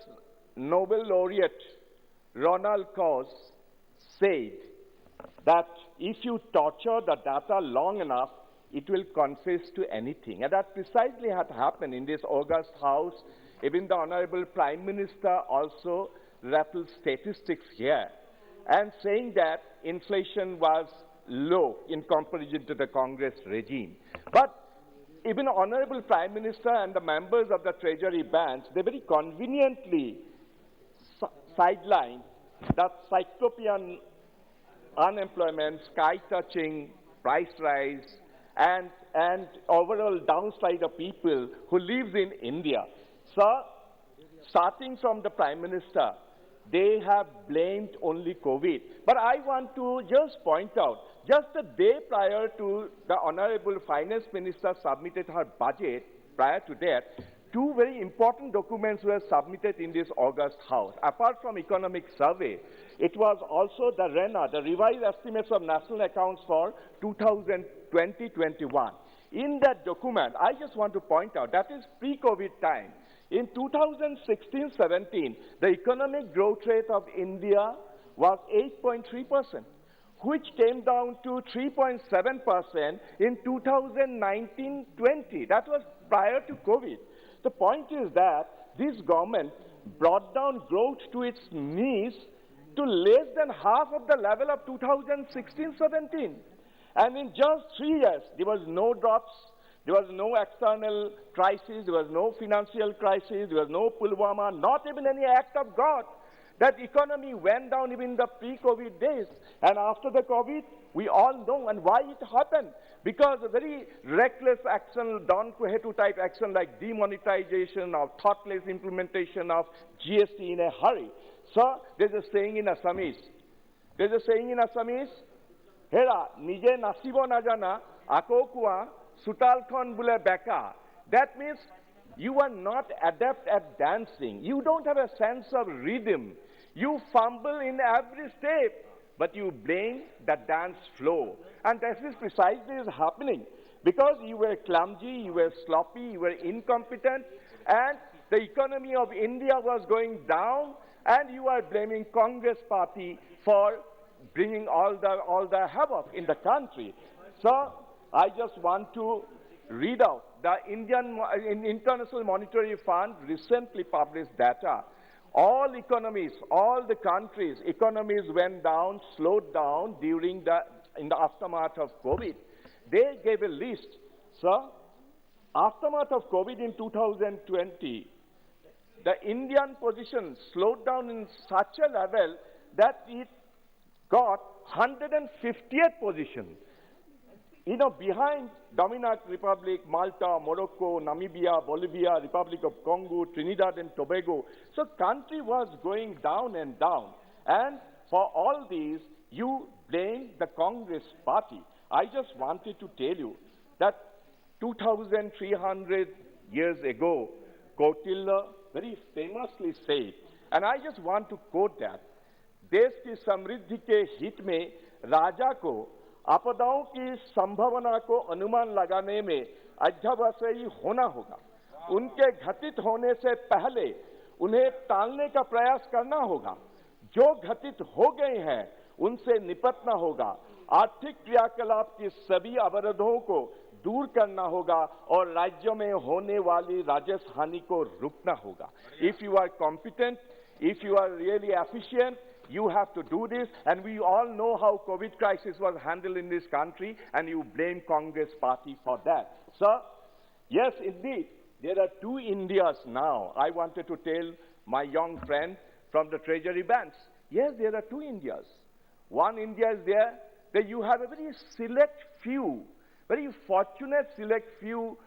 Nobel laureate Ronald Coase said that if you torture the data long enough, it will confess to anything. And that precisely had happened in this august house. Even the Honorable Prime Minister also rattled statistics here and saying that inflation was low in comparison to the Congress regime. But even Honorable Prime Minister and the members of the Treasury bench, they very conveniently sidelined the cyclopean unemployment, sky-touching price rise, and overall downslide of people who lives in India. So, starting from the Prime Minister, they have blamed only COVID. But I want to just point out, just a day prior to the Honorable Finance Minister submitted her budget, prior to that, 2 very important documents were submitted in this august house. Apart from economic survey, it was also the RENA, the revised estimates of national accounts for 2020-21. In that document, I just want to point out, that is pre-COVID time. In 2016-17, the economic growth rate of India was 8.3%, which came down to 3.7% in 2019-20. That was prior to COVID. The point is that this government brought down growth to its knees to less than half of the level of 2016-17. And in just 3 years, there was no drops, there was no external crisis, there was no financial crisis, there was no Pulwama, not even any act of God. That economy went down even in the pre-COVID days. And after the COVID, we all know and why it happened. Because a very reckless action, Don Quixote type action like demonetization or thoughtless implementation of GST in a hurry. So there's a saying in Assamese. Hera, nije nasibo na jana, ako kuwa, sutal khon bule beka. That means you are not adept at dancing. You don't have a sense of rhythm. You fumble in every step, but you blame the dance flow. And that is precisely is happening. Because you were clumsy, you were sloppy, you were incompetent, and the economy of India was going down, and you are blaming Congress party for bringing all the havoc in the country. So I just want to read out the International Monetary Fund recently published data. All economies, all the countries, economies went down, slowed down in the aftermath of COVID. They gave a list. So, aftermath of COVID in 2020, the Indian position slowed down in such a level that it got 150th position. You know, behind Dominican Republic, Malta, Morocco, Namibia, Bolivia, Republic of Congo, Trinidad and Tobago. So country was going down and down. And for all these, you blame the Congress party. I just wanted to tell you that 2,300 years ago, Kautilya very famously said, and I just want to quote that, देश की समृद्धि के हित में राजा को आपदाओं की संभावना को अनुमान लगाने में अध्यवसायी होना होगा। उनके घटित होने से पहले उन्हें टालने का प्रयास करना होगा। जो घटित हो गए हैं उनसे निपटना होगा। आर्थिक क्रियाकलाप की सभी अवरोधों को दूर करना होगा और राज्यों में होने वाली राजस्व हानि को रोकना होगा। If you are competent, if you are really efficient, you have to do this, and we all know how COVID crisis was handled in this country, and you blame Congress party for that. So, yes, indeed, there are two Indias now. I wanted to tell my young friend from the Treasury banks, yes, there are two Indias. One India is there, that you have a very select few, very fortunate select few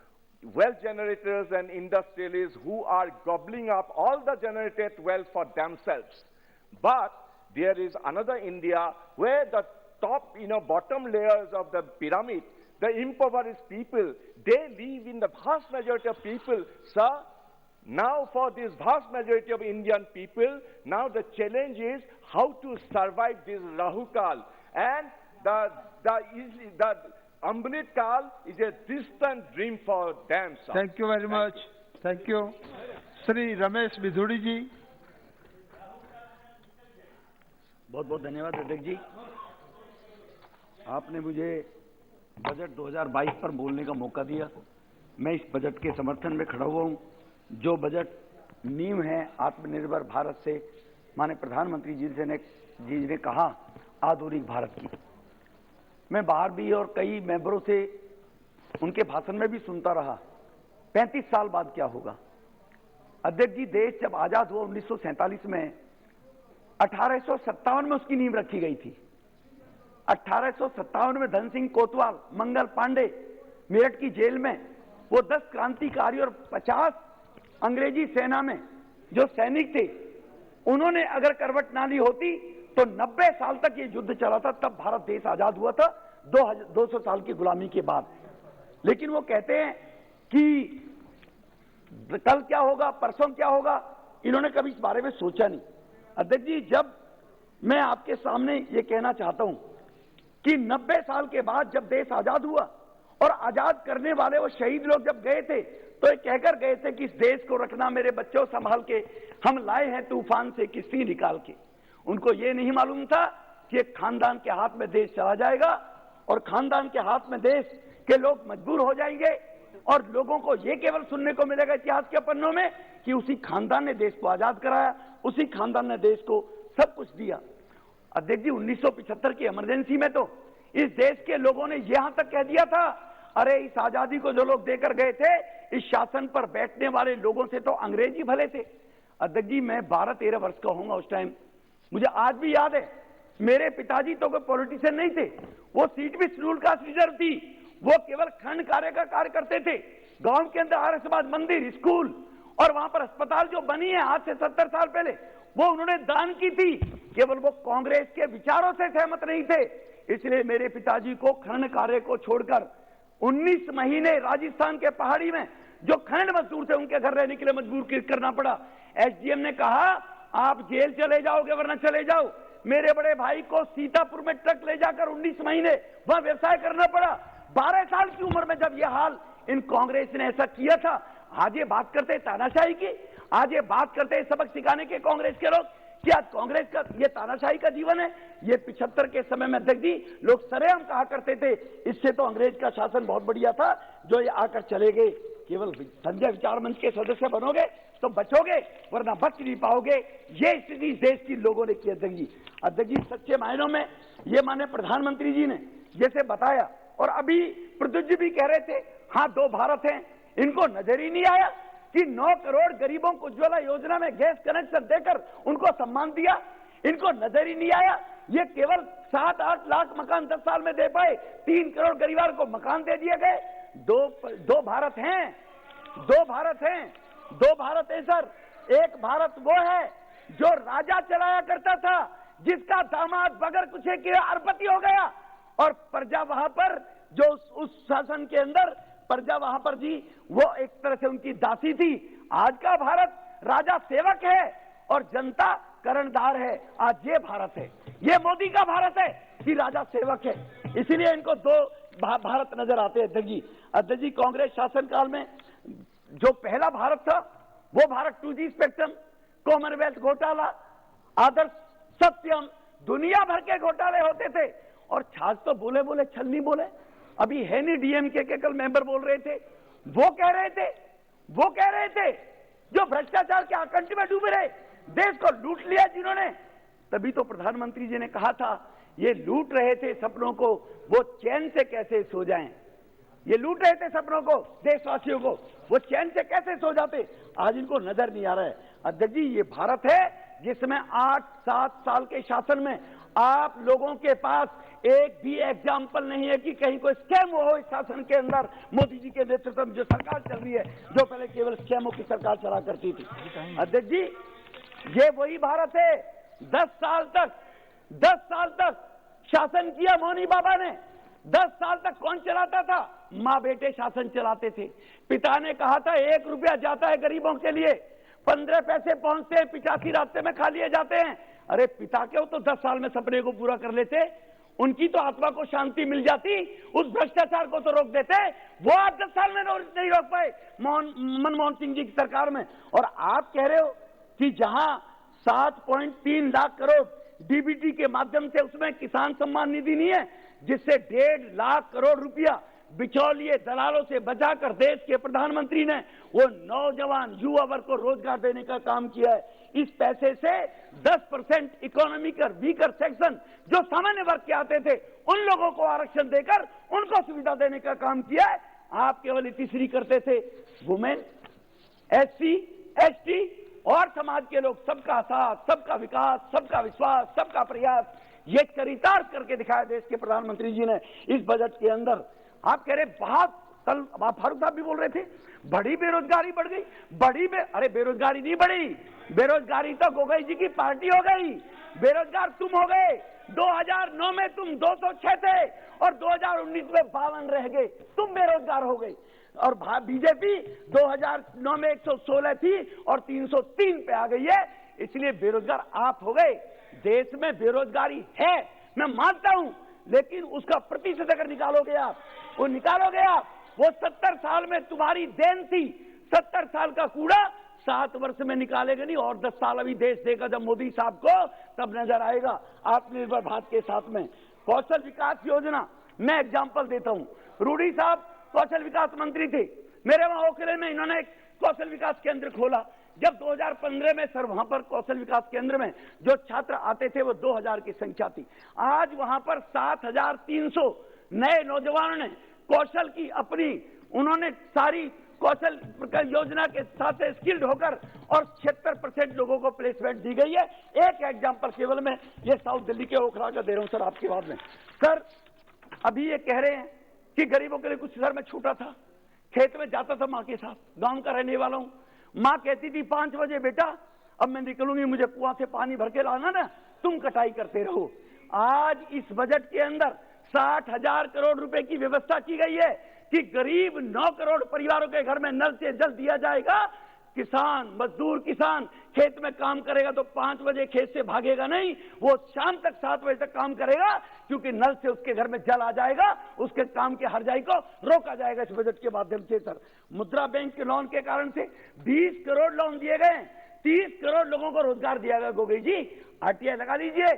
wealth generators and industrialists who are gobbling up all the generated wealth for themselves. But there is another India where the top, bottom layers of the pyramid, the impoverished people, they live in the vast majority of people. Sir, now for this vast majority of Indian people, now the challenge is how to survive this Rahukal. And the Amrit Kal is a distant dream for them, sir. Thank you very much. Thank you. Sri Ramesh Bidhudi ji. बहुत बहुत धन्यवाद अध्यक्ष जी। आपने मुझे budget 2022 पर बोलने का मौका दिया। मैं इस बजट के समर्थन में खड़ा हुआ हूं। जो बजट नींव है आत्मनिर्भर भारत से माननीय प्रधानमंत्री जी ने कहा आधुनिक भारत की। मैं बाहर भी और कई मेंबरों से उनके भाषण में भी सुनता रहा 35 साल बाद क्या होगा। अध्यक्ष जी, देश जब आजाद हुआ 1947 में 1857 में उसकी नींव रखी गई थी। 1857 में धन सिंह कोतवाल, मंगल पांडे मेरठ की जेल में वो 10 क्रांतिकारी और 50 अंग्रेजी सेना में जो सैनिक थे, उन्होंने अगर करवट ना ली होती तो 90 साल तक ये युद्ध चला था। तब भारत देश आजाद हुआ था 200 साल की गुलामी के बाद। लेकिन वो कहते हैं कि कल क्या होगा, परसों क्या होगा, इन्होंने कभी इस बारे में सोचा नहीं। अध्यक्ष जी, जब मैं आपके सामने ये कहना चाहता हूं कि 90 साल के बाद जब देश आजाद हुआ और आजाद करने वाले वो शहीद लोग जब गए थे तो ये कहकर गए थे कि इस देश को रखना मेरे बच्चों संभाल के, हम लाए हैं तूफान से किस्ती निकाल के। उनको ये नहीं मालूम था कि एक खानदान के हाथ में देश चला जाएगा और खानदान के हाथ में देश के लोग मजबूर हो जाएंगे और लोगों को ये केवल सुनने को मिलेगा इतिहास के पन्नों में कि उसी खानदान ने देश को आजाद कराया, उसी खानदान ने देश को सब कुछ दिया। अध्यक्ष जी 1975 की इमरजेंसी में तो इस देश के लोगों ने यहां तक कह दिया था, अरे इस आजादी को जो लोग देकर गए थे, इस शासन पर बैठने वाले लोगों से तो अंग्रेज ही भले थे। अध्यक्ष जी मैं 12-13 वर्ष का होऊंगा उस टाइम, मुझे आज भी याद है, मेरे पिताजी तो कोई पॉलिटिशियन नहीं थे, वो सीट भी शेड्यूल कास्ट रिजर्व थी, वो केवल खंड कार्य का कार्य करते थे। गांव के अंदर आर्यसमाज मंदिर, स्कूल और वहां पर अस्पताल जो बनी है आज से 70 साल पहले, वो उन्होंने दान की थी। केवल वो कांग्रेस के विचारों से सहमत नहीं थे, इसलिए मेरे पिताजी को खनन कार्य को छोड़कर 19 महीने राजस्थान के पहाड़ी में जो खनन मजदूर थे उनके घर रहने के लिए मजबूर करना पड़ा। एसडीएम ने कहा आप जेल चले जाओगे वरना चले जाओ। मेरे बड़े भाई को सीतापुर में ट्रक ले जाकर 19 महीने वहां व्यवसाय करना पड़ा। 12 साल की उम्र में जब यह हाल इन कांग्रेस ने ऐसा किया था, आज ये बात करते तानाशाही की, आज ये बात करते सबक सिखाने के कांग्रेस के लोग कि आज कांग्रेस का ये तानाशाही का जीवन है। ये 75 के समय में अध्यक्ष जी लोग सरेआम कहा करते थे इससे तो अंग्रेज का शासन बहुत बढ़िया था, जो ये आकर चले गए। केवल संजय विचार मंच के सदस्य बनोगे तो बचोगे वरना बच नहीं पाओगे। ये स्थिति इस देश की लोगों ने की। अध्यक्ष जी सच्चे मायनों में ये माने प्रधानमंत्री जी ने जैसे बताया, और अभी प्रद्युत जी भी कह रहे थे हाँ 2 भारत हैं, इनको नजर ही नहीं आया कि 9 करोड़ गरीबों को उज्ज्वला योजना में गैस कनेक्शन देकर उनको सम्मान दिया। इनको नजर ही नहीं आया ये केवल 7-8 लाख मकान 10 साल में दे पाए, 3 करोड़ गरीबार को मकान दे दिए गए। दो भारत हैं, 2 भारत हैं, 2 भारत है सर। एक भारत वो है जो राजा चलाया करता था, जिसका दामाद बगैर कुछ के अरबपति हो गया, और प्रजा वहां पर जो उस शासन के अंदर प्रजा वहां पर जी वो एक तरह से उनकी दासी थी। आज का भारत राजा सेवक है और जनता कर्णधार है। आज ये भारत है, ये मोदी का भारत है कि राजा सेवक है। इसीलिए इनको 2 भारत नजर आते हैं। अध्यक्ष जी कांग्रेस शासनकाल में जो पहला भारत था वो भारत 2G स्पेक्ट्रम, कॉमनवेल्थ घोटाला, आदर्श सत्यम, दुनिया भर के घोटाले होते थे। और छाछ तो बोले बोले छल नहीं बोले। अभी है नहीं डीएमके के कल मेंबर बोल रहे थे, वो कह रहे थे जो भ्रष्टाचार के आकंठ में डूबे रहे, देश को लूट लिया जिन्होंने। तभी तो प्रधानमंत्री जी ने कहा था ये लूट रहे थे सपनों को, वो चैन से कैसे सो जाएं। ये लूट रहे थे सपनों को, देशवासियों को, वो चैन से कैसे सो जाते, आज इनको नजर नहीं आ रहा है। अध्यक्ष जी ये भारत है जिसमें 8-7 साल के शासन में आप लोगों के पास एक भी एग्जाम्पल नहीं है कि कहीं कोई स्कैम हो इस शासन के अंदर। मोदी जी के नेतृत्व में जो सरकार चल रही है, जो पहले केवल स्कैमों की सरकार चला करती थी। अध्यक्ष जी ये वही भारत है। 10 साल तक शासन किया मोनी बाबा ने। 10 साल तक कौन चलाता था? माँ बेटे शासन चलाते थे। पिता ने कहा था 1 रुपया जाता है गरीबों के लिए, 15 पैसे पहुंचते हैं, 85 रास्ते में खा लिए जाते हैं। अरे पिता के तो 10 साल में सपने को पूरा कर लेते, उनकी तो आत्मा को शांति मिल जाती, उस भ्रष्टाचार को तो रोक देते। वो आप 10 साल में नहीं रोक पाए मनमोहन सिंह जी की सरकार में। और आप कह रहे हो कि जहां 7.3 लाख करोड़ डीबीटी के माध्यम से उसमें किसान सम्मान निधि नहीं है, जिससे 1.5 लाख करोड़ रुपया बिचौलिए दलालों से बचाकर देश के प्रधानमंत्री ने वो नौजवान युवा वर्ग को रोजगार देने का काम किया है। इस पैसे से 10% इकोनॉमिकल वीकर सेक्शन जो सामान्य वर्ग के आते थे उन लोगों को आरक्षण देकर उनको सुविधा देने का काम किया है। आप केवल तीसरी करते थे। वुमेन, एससी, एसटी और समाज के लोग, सबका साथ, सबका विकास, सबका विश्वास, सबका प्रयास, ये चरितार्थ करके दिखाया देश के प्रधानमंत्री जी ने इस बजट के अंदर। आप कह रहे बहुत, कल फारूक साहब भी बोल रहे थे बड़ी बेरोजगारी बढ़ गई, अरे बेरोजगारी नहीं बढ़ी, बेरोजगारी तो गोगोई जी की पार्टी हो गई। बेरोजगार तुम हो गए। 2009 में तुम 206 थे और 2019 में 52 रह गए, तुम बेरोजगार हो गए। और बीजेपी 2009 में 116 थी और 303 पे आ गई है, इसलिए बेरोजगार आप हो गए। देश में बेरोजगारी है, मैं मानता हूं, लेकिन उसका प्रतिशत अगर निकालोगे आप, वो निकालोगे आप, वो 70 साल में तुम्हारी देन थी। 70 साल का कूड़ा 7 वर्ष में निकालेगा नहीं, और 10 साल अभी देश देगा जब मोदी साहब को, तब नजर आएगा आत्मनिर्भर भारत के साथ में। कौशल विकास योजना, मैं एग्जाम्पल देता हूं। रूडी साहब कौशल विकास मंत्री थे, मेरे वहां ओखले में इन्होंने एक कौशल विकास केंद्र खोला। जब 2015 में सर वहां पर कौशल विकास केंद्र में जो छात्र आते थे वो 2000 की संख्या थी। आज वहां पर 7300 नए नौजवानों ने कौशल की अपनी उन्होंने सारी कौशल योजना के साथ स्किल्ड होकर और 76% लोगों को प्लेसमेंट दी गई है। एक एग्जांपल केवल मैं ये साउथ दिल्ली के ओखला का दे रहा हूं सर आपके बाद में। सर अभी ये कह रहे हैं कि गरीबों के लिए कुछ सर मैं छूटा था, खेत में जाता था माँ के साथ, गांव का रहने वाला हूं। माँ कहती थी 5 बजे बेटा अब मैं निकलूंगी, मुझे कुआं से पानी भर के लाना ना, तुम कटाई करते रहो। आज इस बजट के अंदर 60,000 करोड़ रुपए की व्यवस्था की गई है कि गरीब 9 करोड़ परिवारों के घर में नल से जल दिया जाएगा। किसान मजदूर किसान खेत में काम करेगा तो 5 बजे खेत से भागेगा नहीं, वो शाम तक 7 बजे तक काम करेगा, क्योंकि नल से उसके घर में जल आ जाएगा, उसके काम के हरजाई को रोका जाएगा इस बजट के माध्यम से। सर मुद्रा बैंक के लोन के कारण से 20 करोड़ लोन दिए गए, 30 करोड़ लोगों को रोजगार दिया गया। गोगई जी आरटीआई लगा लीजिए,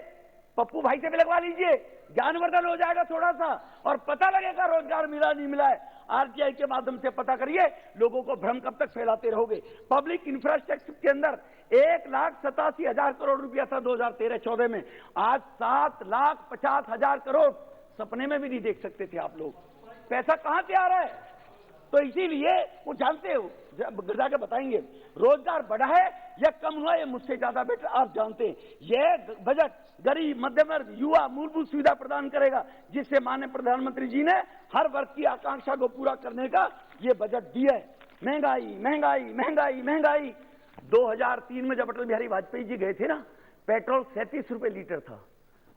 पप्पू भाई से भी लगवा लीजिए, ज्ञानवर्धन हो जाएगा थोड़ा सा और पता लगेगा रोजगार मिला नहीं मिला है। आरटीआई के माध्यम से पता करिए, लोगों को भ्रम कब तक फैलाते रहोगे। पब्लिक इंफ्रास्ट्रक्चर के अंदर 1,87,000 करोड़ रुपया था 2013-14 में, आज 7,50,000 करोड़ सपने में भी नहीं देख सकते थे आप लोग। पैसा कहां से आ रहा है? तो इसीलिए वो जानते हो, जाके बताएंगे रोजगार बढ़ा है या कम हुआ, ये मुझसे ज्यादा बेटर आप जानते हैं। यह बजट गरीब मध्यम वर्ग युवा मूलभूत सुविधा प्रदान करेगा, जिससे माननीय प्रधानमंत्री जी ने हर वर्ग की आकांक्षा को पूरा करने का ये बजट दिया है। महंगाई महंगाई महंगाई महंगाई 2003 में जब अटल बिहारी वाजपेयी जी गए थे ना, पेट्रोल 37 रुपए लीटर था,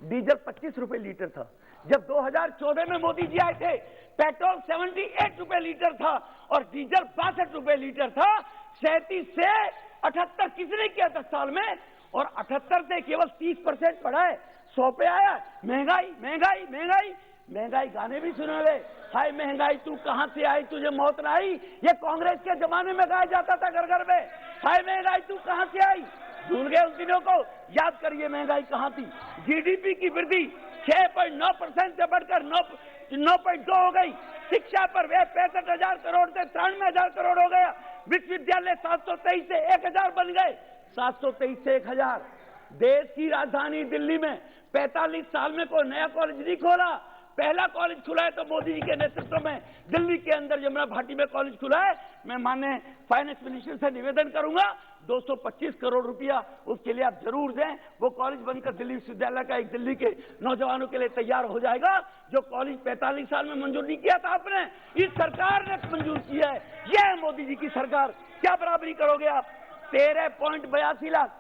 डीजल 25 रुपए लीटर था। जब 2014 में मोदी जी आए थे, पेट्रोल 78 रुपए लीटर था और डीजल 62 रुपए लीटर था। 37 से 78 किसने किया 10 साल में, और 78 से केवल 30% बढ़ा है, 100 पे आया। महंगाई महंगाई महंगाई महंगाई गाने भी सुने ले, हाय महंगाई तू कहां से आई तुझे मौत ना आई, ये कांग्रेस के जमाने में गाया जाता था घर घर में। हाय महंगाई तू कहां से आई, भूल गए उन दिनों को, याद करिए महंगाई कहां थी। जीडीपी की वृद्धि 6.9% से बढ़कर 9.2 हो गई। शिक्षा पर वे 65,000 करोड़ से 93,000 करोड़ हो गया। विश्वविद्यालय 723 से 1,000 बन गए, 723 से 1,000। देश की राजधानी दिल्ली में 45 साल में कोई नया कॉलेज नहीं खोला, पहला कॉलेज खुला है तो मोदी जी के नेतृत्व में दिल्ली के अंदर यमुना घाटी में कॉलेज खुला है। मैं माननीय फाइनेंस मिनिस्टर से निवेदन करूंगा 225 करोड़ रुपया उसके लिए आप जरूर दें। वो कॉलेज बनकर दिल्ली विश्वविद्यालय का एक दिल्ली के नौजवानों के लिए तैयार हो जाएगा। जो कॉलेज 45 साल में मंजूर नहीं किया था आपने, इस सरकार ने मंजूर किया है। यह है मोदी जी की सरकार। क्या बराबरी करोगे आप? 13.82 लाख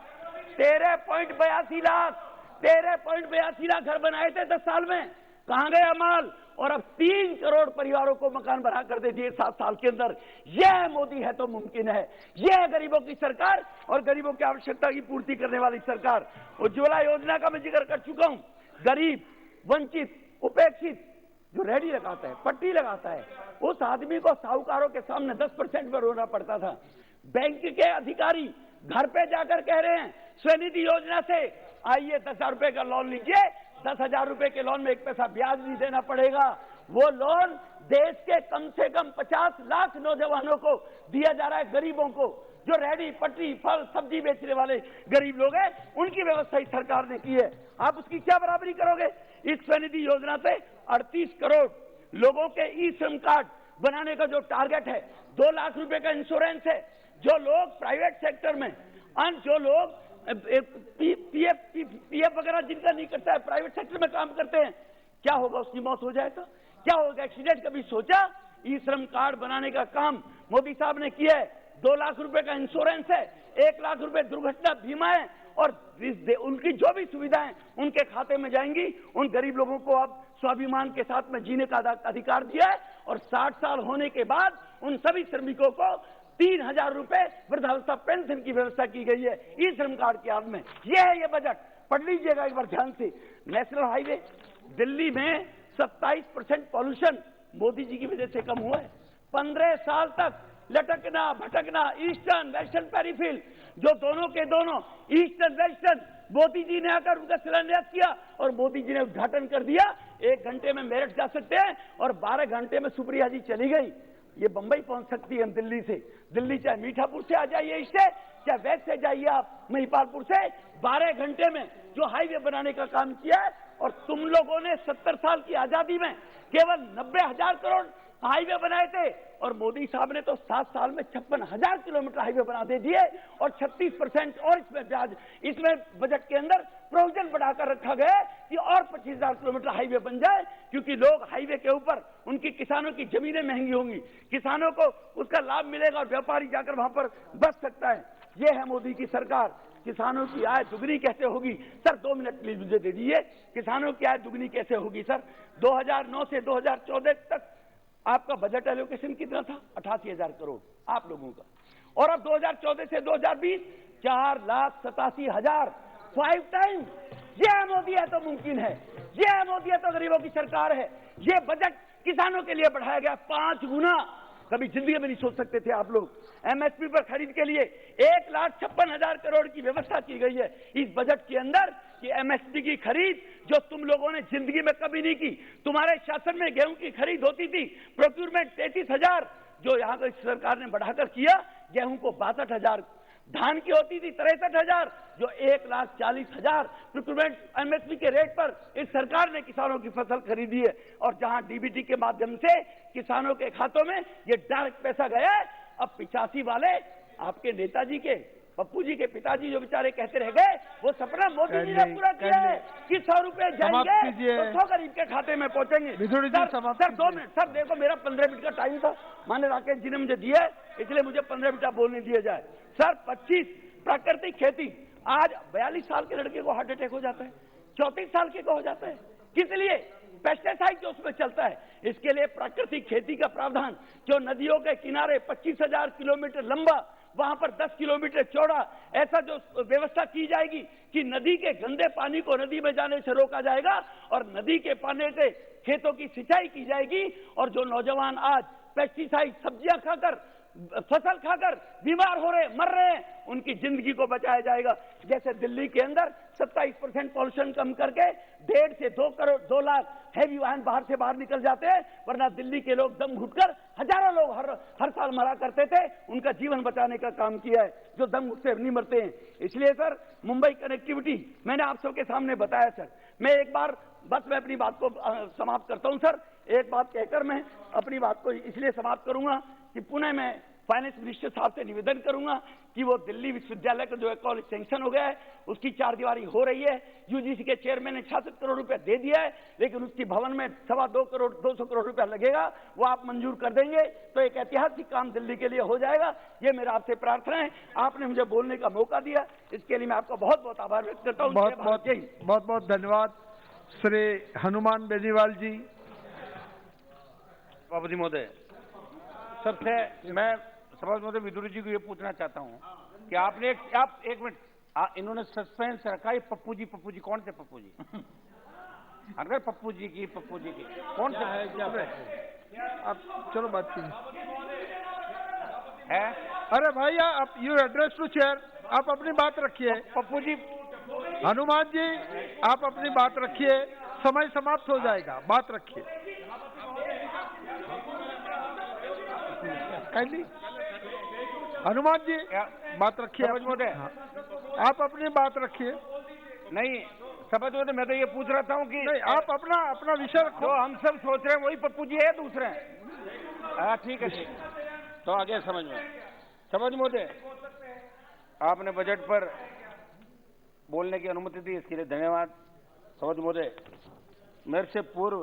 13.82 लाख घर बनाए थे 10 साल में, कहां गया माल? और अब 3 करोड़ परिवारों को मकान बना कर दे दिए 7 साल के अंदर। यह मोदी है तो मुमकिन है। यह है गरीबों की सरकार और गरीबों की आवश्यकता की पूर्ति करने वाली सरकार। उज्ज्वला योजना का मैं जिक्र कर चुका हूं। गरीब वंचित उपेक्षित जो रेहड़ी लगाता है, पट्टी लगाता है, उस आदमी को साहूकारों के सामने 10% में रोना पड़ता था। बैंक के अधिकारी घर पे जाकर कह रहे हैं स्वनिधि योजना से आइए 10,000 रुपए का लोन लीजिए, 10,000 रुपए के लोन में 1 पैसा ब्याज नहीं देना पड़ेगा। वो लोन देश के कम से कम 50 लाख नौजवानों को दिया जा रहा है। गरीबों को जो रेहड़ी पटरी फल सब्जी बेचने वाले गरीब लोग हैं, उनकी व्यवस्था इस सरकार ने की है। आप उसकी क्या बराबरी करोगे? इस स्वनिधि योजना से 38 करोड़ लोगों के ई श्रम कार्ड बनाने का जो टारगेट है, 2 लाख रुपए का इंश्योरेंस है। जो लोग प्राइवेट सेक्टर में जो लोग पीएफ वगैरह जिनका नहीं करता है, प्राइवेट सेक्टर में काम करते हैं, क्या होगा? उसकी मौत हो जाएगा, क्या होगा? एक्सीडेंट। कभी सोचा? ई श्रम कार्ड बनाने का काम मोदी साहब ने किया है। 2 लाख रुपए का इंश्योरेंस है, 1 लाख रुपए दुर्घटना बीमा है और उनकी जो भी सुविधाएं उनके खाते में जाएंगी। उन गरीब लोगों को अब स्वाभिमान के साथ में जीने का अधिकार दिया है और 60 साल होने के बाद उन सभी श्रमिकों को 3,000 रुपए वृद्धावस्था पेंशन की व्यवस्था की गई है ई श्रम कार्ड के हाथ में। यह है ये बजट, पढ़ लीजिएगा एक बार ध्यान से। नेशनल हाईवे दिल्ली में 27% पॉल्यूशन मोदी जी की वजह से कम हुआ है। 15 साल तक लटकना भटकना ईस्टर्न वेस्टर्न पेरीफील्ड, जो दोनों के दोनों ईस्टर्न वेस्टर्न मोदी जी ने आकर उनका शिलान्यास किया और मोदी जी ने उद्घाटन कर दिया। 1 घंटे में मेरठ जा सकते हैं और 12 घंटे में सुप्रिया जी चली गई। ये बंबई पहुंच सकती है हम दिल्ली से। दिल्ली चाहे मीठापुर से आ जाइए, इससे क्या वैसे से जाइए आप महिपालपुर से 12 घंटे में जो हाईवे बनाने का काम किया है, और तुम लोगों ने 70 साल की आजादी में केवल 90,000 करोड़ हाईवे बनाए थे, और मोदी साहब ने तो 7 साल में 56,000 किलोमीटर हाईवे बना दे दिए, और 36% और इसमें ब्याज, इसमें बजट के अंदर प्रोविजन बढ़ाकर रखा गया कि और 25,000 किलोमीटर हाईवे बन जाए, क्योंकि लोग हाईवे के ऊपर, उनकी किसानों की जमीनें महंगी होंगी, किसानों को उसका लाभ मिलेगा और व्यापारी जाकर वहां पर बच सकता है। ये है मोदी की सरकार। किसानों की आय दुगनी कैसे होगी? सर 2 मिनट प्लीज मुझे दे दीजिए। किसानों की आय दुगनी कैसे होगी सर? 2009 से 2014 तक आपका बजट एलोकेशन कितना था? 88,000 करोड़ आप लोगों का, और अब 2014 से 2020 4,87,000, 5 टाइम। ये मोदी है तो मुमकिन है, ये मोदी है तो गरीबों की सरकार है। ये बजट किसानों के लिए बढ़ाया गया 5 गुना, कभी जिंदगी में नहीं सोच सकते थे आप लोग। एमएसपी पर खरीद के लिए 1,56,000 करोड़ की व्यवस्था की गई है इस बजट के अंदर, कि एमएसपी की खरीद जो तुम लोगों ने जिंदगी में कभी नहीं की। तुम्हारे शासन में गेहूं की खरीद होती थी, प्रोक्यूरमेंट 33,000, जो यहाँ की सरकार ने बढ़ाकर किया। गेहूं को 62,000, धान की होती थी 63,000, जो 1,40,000 प्रोक्यूरमेंट एमएसपी के रेट पर इस सरकार ने किसानों की फसल खरीदी है। और जहां डीबीटी के माध्यम से किसानों के खातों में ये डायरेक्ट पैसा गया है। अब 85 वाले आपके नेताजी के, पप्पू जी के पिताजी जो बेचारे कहते रह गए, वो सपना मोदी जी ने पूरा किया है कि 100 रुपए जाएंगे तो 100 गरीब के खाते में पहुंचेंगे। सर 2 मिनट, सर देखो मेरा 15 मिनट का टाइम था, माननीय राकेश जी ने मुझे दिया है, इसलिए मुझे 15 मिनट बोलने दिए जाए। सर 25 प्राकृतिक खेती, आज 42 साल के लड़के को हार्ट अटैक हो जाता है, 34 साल के को हो जाता है, किस लिए? पेस्टिसाइड जो उसमें चलता है। इसके लिए प्राकृतिक खेती का प्रावधान, जो नदियों के किनारे 25,000 किलोमीटर लंबा, वहां पर 10 किलोमीटर चौड़ा, ऐसा जो व्यवस्था की जाएगी कि नदी के गंदे पानी को नदी में जाने से रोका जाएगा, और नदी के पानी से खेतों की सिंचाई की जाएगी। और जो नौजवान आज पेस्टिसाइड सब्जियां खाकर, फसल खाकर बीमार हो रहे, मर रहे हैं, उनकी जिंदगी को बचाया जाएगा। जैसे दिल्ली के अंदर 27% पॉल्यूशन कम करके 1.5 से 2 लाख हैवी वाहन बाहर निकल जाते हैं, वरना दिल्ली के लोग दम घुटकर हजारों लोग हर साल मरा करते थे। उनका जीवन बचाने का काम किया है, जो दम घुट से नहीं मरते हैं। इसलिए सर मुंबई कनेक्टिविटी मैंने आप सबके सामने बताया। सर मैं एक बार बस मैं अपनी बात को समाप्त करता हूं। सर एक बात कहकर मैं अपनी बात को इसलिए समाप्त करूंगा कि पुनः मैं फाइनेंस मिनिस्टर साहब से निवेदन करूंगा कि वो दिल्ली विश्वविद्यालय का जो है कॉलेज सैंक्शन हो गया है, उसकी 4 दीवारी हो रही है। यूजीसी के चेयरमैन ने 66 करोड़ रुपए दे दिया है, लेकिन उसकी भवन में 200 करोड़ रुपया लगेगा, वो आप मंजूर कर देंगे तो एक ऐतिहासिक काम दिल्ली के लिए हो जाएगा। ये मेरा आपसे प्रार्थना है। आपने मुझे बोलने का मौका दिया, इसके लिए मैं आपका बहुत बहुत आभार व्यक्त करता हूँ। बहुत बहुत धन्यवाद श्री हनुमान बेनीवाल जी। सभापति महोदय, सबसे मैं सभापति महोदय विदुर जी को ये पूछना चाहता हूँ कि आपने आप एक मिनट, इन्होंने सस्पेंस रखा है। पप्पू जी कौन से पप्पू जी? अगर पप्पू जी की कौन से है? क्या आप चलो बात कीजिए। है? अरे भाई आप यू एड्रेस टू चेयर, आप अपनी बात रखिए। पप्पू जी, हनुमान जी आप अपनी बात रखिए, समय समाप्त हो जाएगा, बात रखिए। हनुमान जी बात रखिए। आप अपनी बात रखिए। नहीं सभापति महोदय, मैं तो ये पूछ रहा था हूँ कि नहीं, आप अपना विषय रखो। जो हम सब सोच रहे हैं वही पप्पू जी है, दूसरे हैं। ठीक है, ठीक, तो आगे समझ में। सभापति महोदय, आपने बजट पर बोलने की अनुमति दी, इसके लिए धन्यवाद। सभापति महोदय, मेरे से पूर्व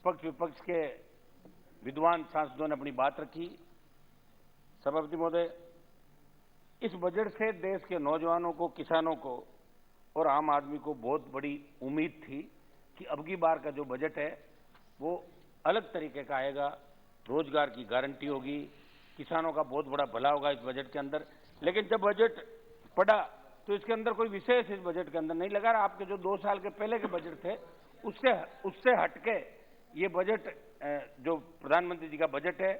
पक्ष विपक्ष के विद्वान सांसदों ने अपनी बात रखी। सभापति महोदय, इस बजट से देश के नौजवानों को, किसानों को और आम आदमी को बहुत बड़ी उम्मीद थी कि अब की बार का जो बजट है वो अलग तरीके का आएगा, रोजगार की गारंटी होगी, किसानों का बहुत बड़ा भला होगा इस बजट के अंदर। लेकिन जब बजट पड़ा तो इसके अंदर कोई विशेष इस बजट के अंदर नहीं लगा। आपके जो 2 साल के पहले के बजट थे उससे हटके ये बजट जो प्रधानमंत्री जी का बजट है,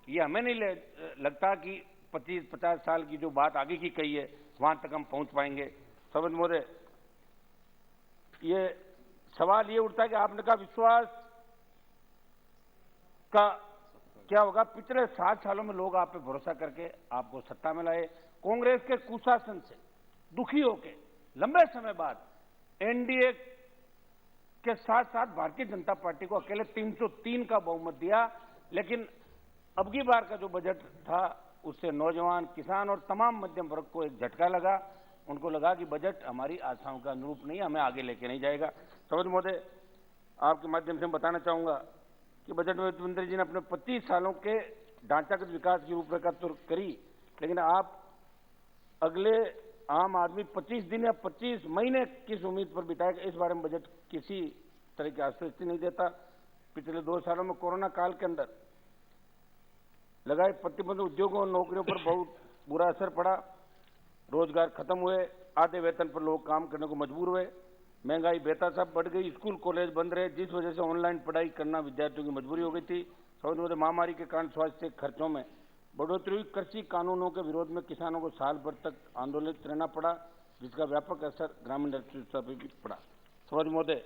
ये हमें नहीं लगता कि 25-50 साल की जो बात आगे की कही है वहां तक हम पहुंच पाएंगे। सभापति महोदय, ये सवाल ये उठता है कि आपने कहा विश्वास का क्या होगा? पिछले 7 सालों में लोग आप पे भरोसा करके आपको सत्ता में लाए, कांग्रेस के कुशासन से दुखी होके लंबे समय बाद एनडीए के साथ साथ भारतीय जनता पार्टी को अकेले 303 का बहुमत दिया, लेकिन अब की बार का जो बजट था उससे नौजवान, किसान और तमाम मध्यम वर्ग को एक झटका लगा। उनको लगा कि बजट हमारी आशाओं का अनुरूप नहीं, हमें आगे लेके नहीं जाएगा। सभापति महोदय, आपके माध्यम से मैं बताना चाहूंगा कि बजट में वित्त मंत्री जी ने अपने 25 सालों के ढांचागत विकास की रूपरेखा तो करी, लेकिन आप अगले आम आदमी 25 दिन या 25 महीने किस उम्मीद पर बिताएगा, इस बारे में बजट किसी तरह की आश्वस्ति नहीं देता। पिछले 2 सालों में कोरोना काल के अंदर लगाए प्रतिबंध उद्योगों और नौकरियों पर बहुत बुरा असर पड़ा। रोजगार खत्म हुए, आधे वेतन पर लोग काम करने को मजबूर हुए, महंगाई बेतहाशा बढ़ गई, स्कूल कॉलेज बंद रहे, जिस वजह से ऑनलाइन पढ़ाई करना विद्यार्थियों की मजबूरी हो गई थी। महामारी के कारण स्वास्थ्य खर्चों में बढ़ोतरी हुई। कृषि कानूनों के विरोध में किसानों को साल भर तक आंदोलित रहना पड़ा, जिसका व्यापक असर ग्रामीण अर्थव्यवस्था पर भी पड़ा। सभापति महोदय,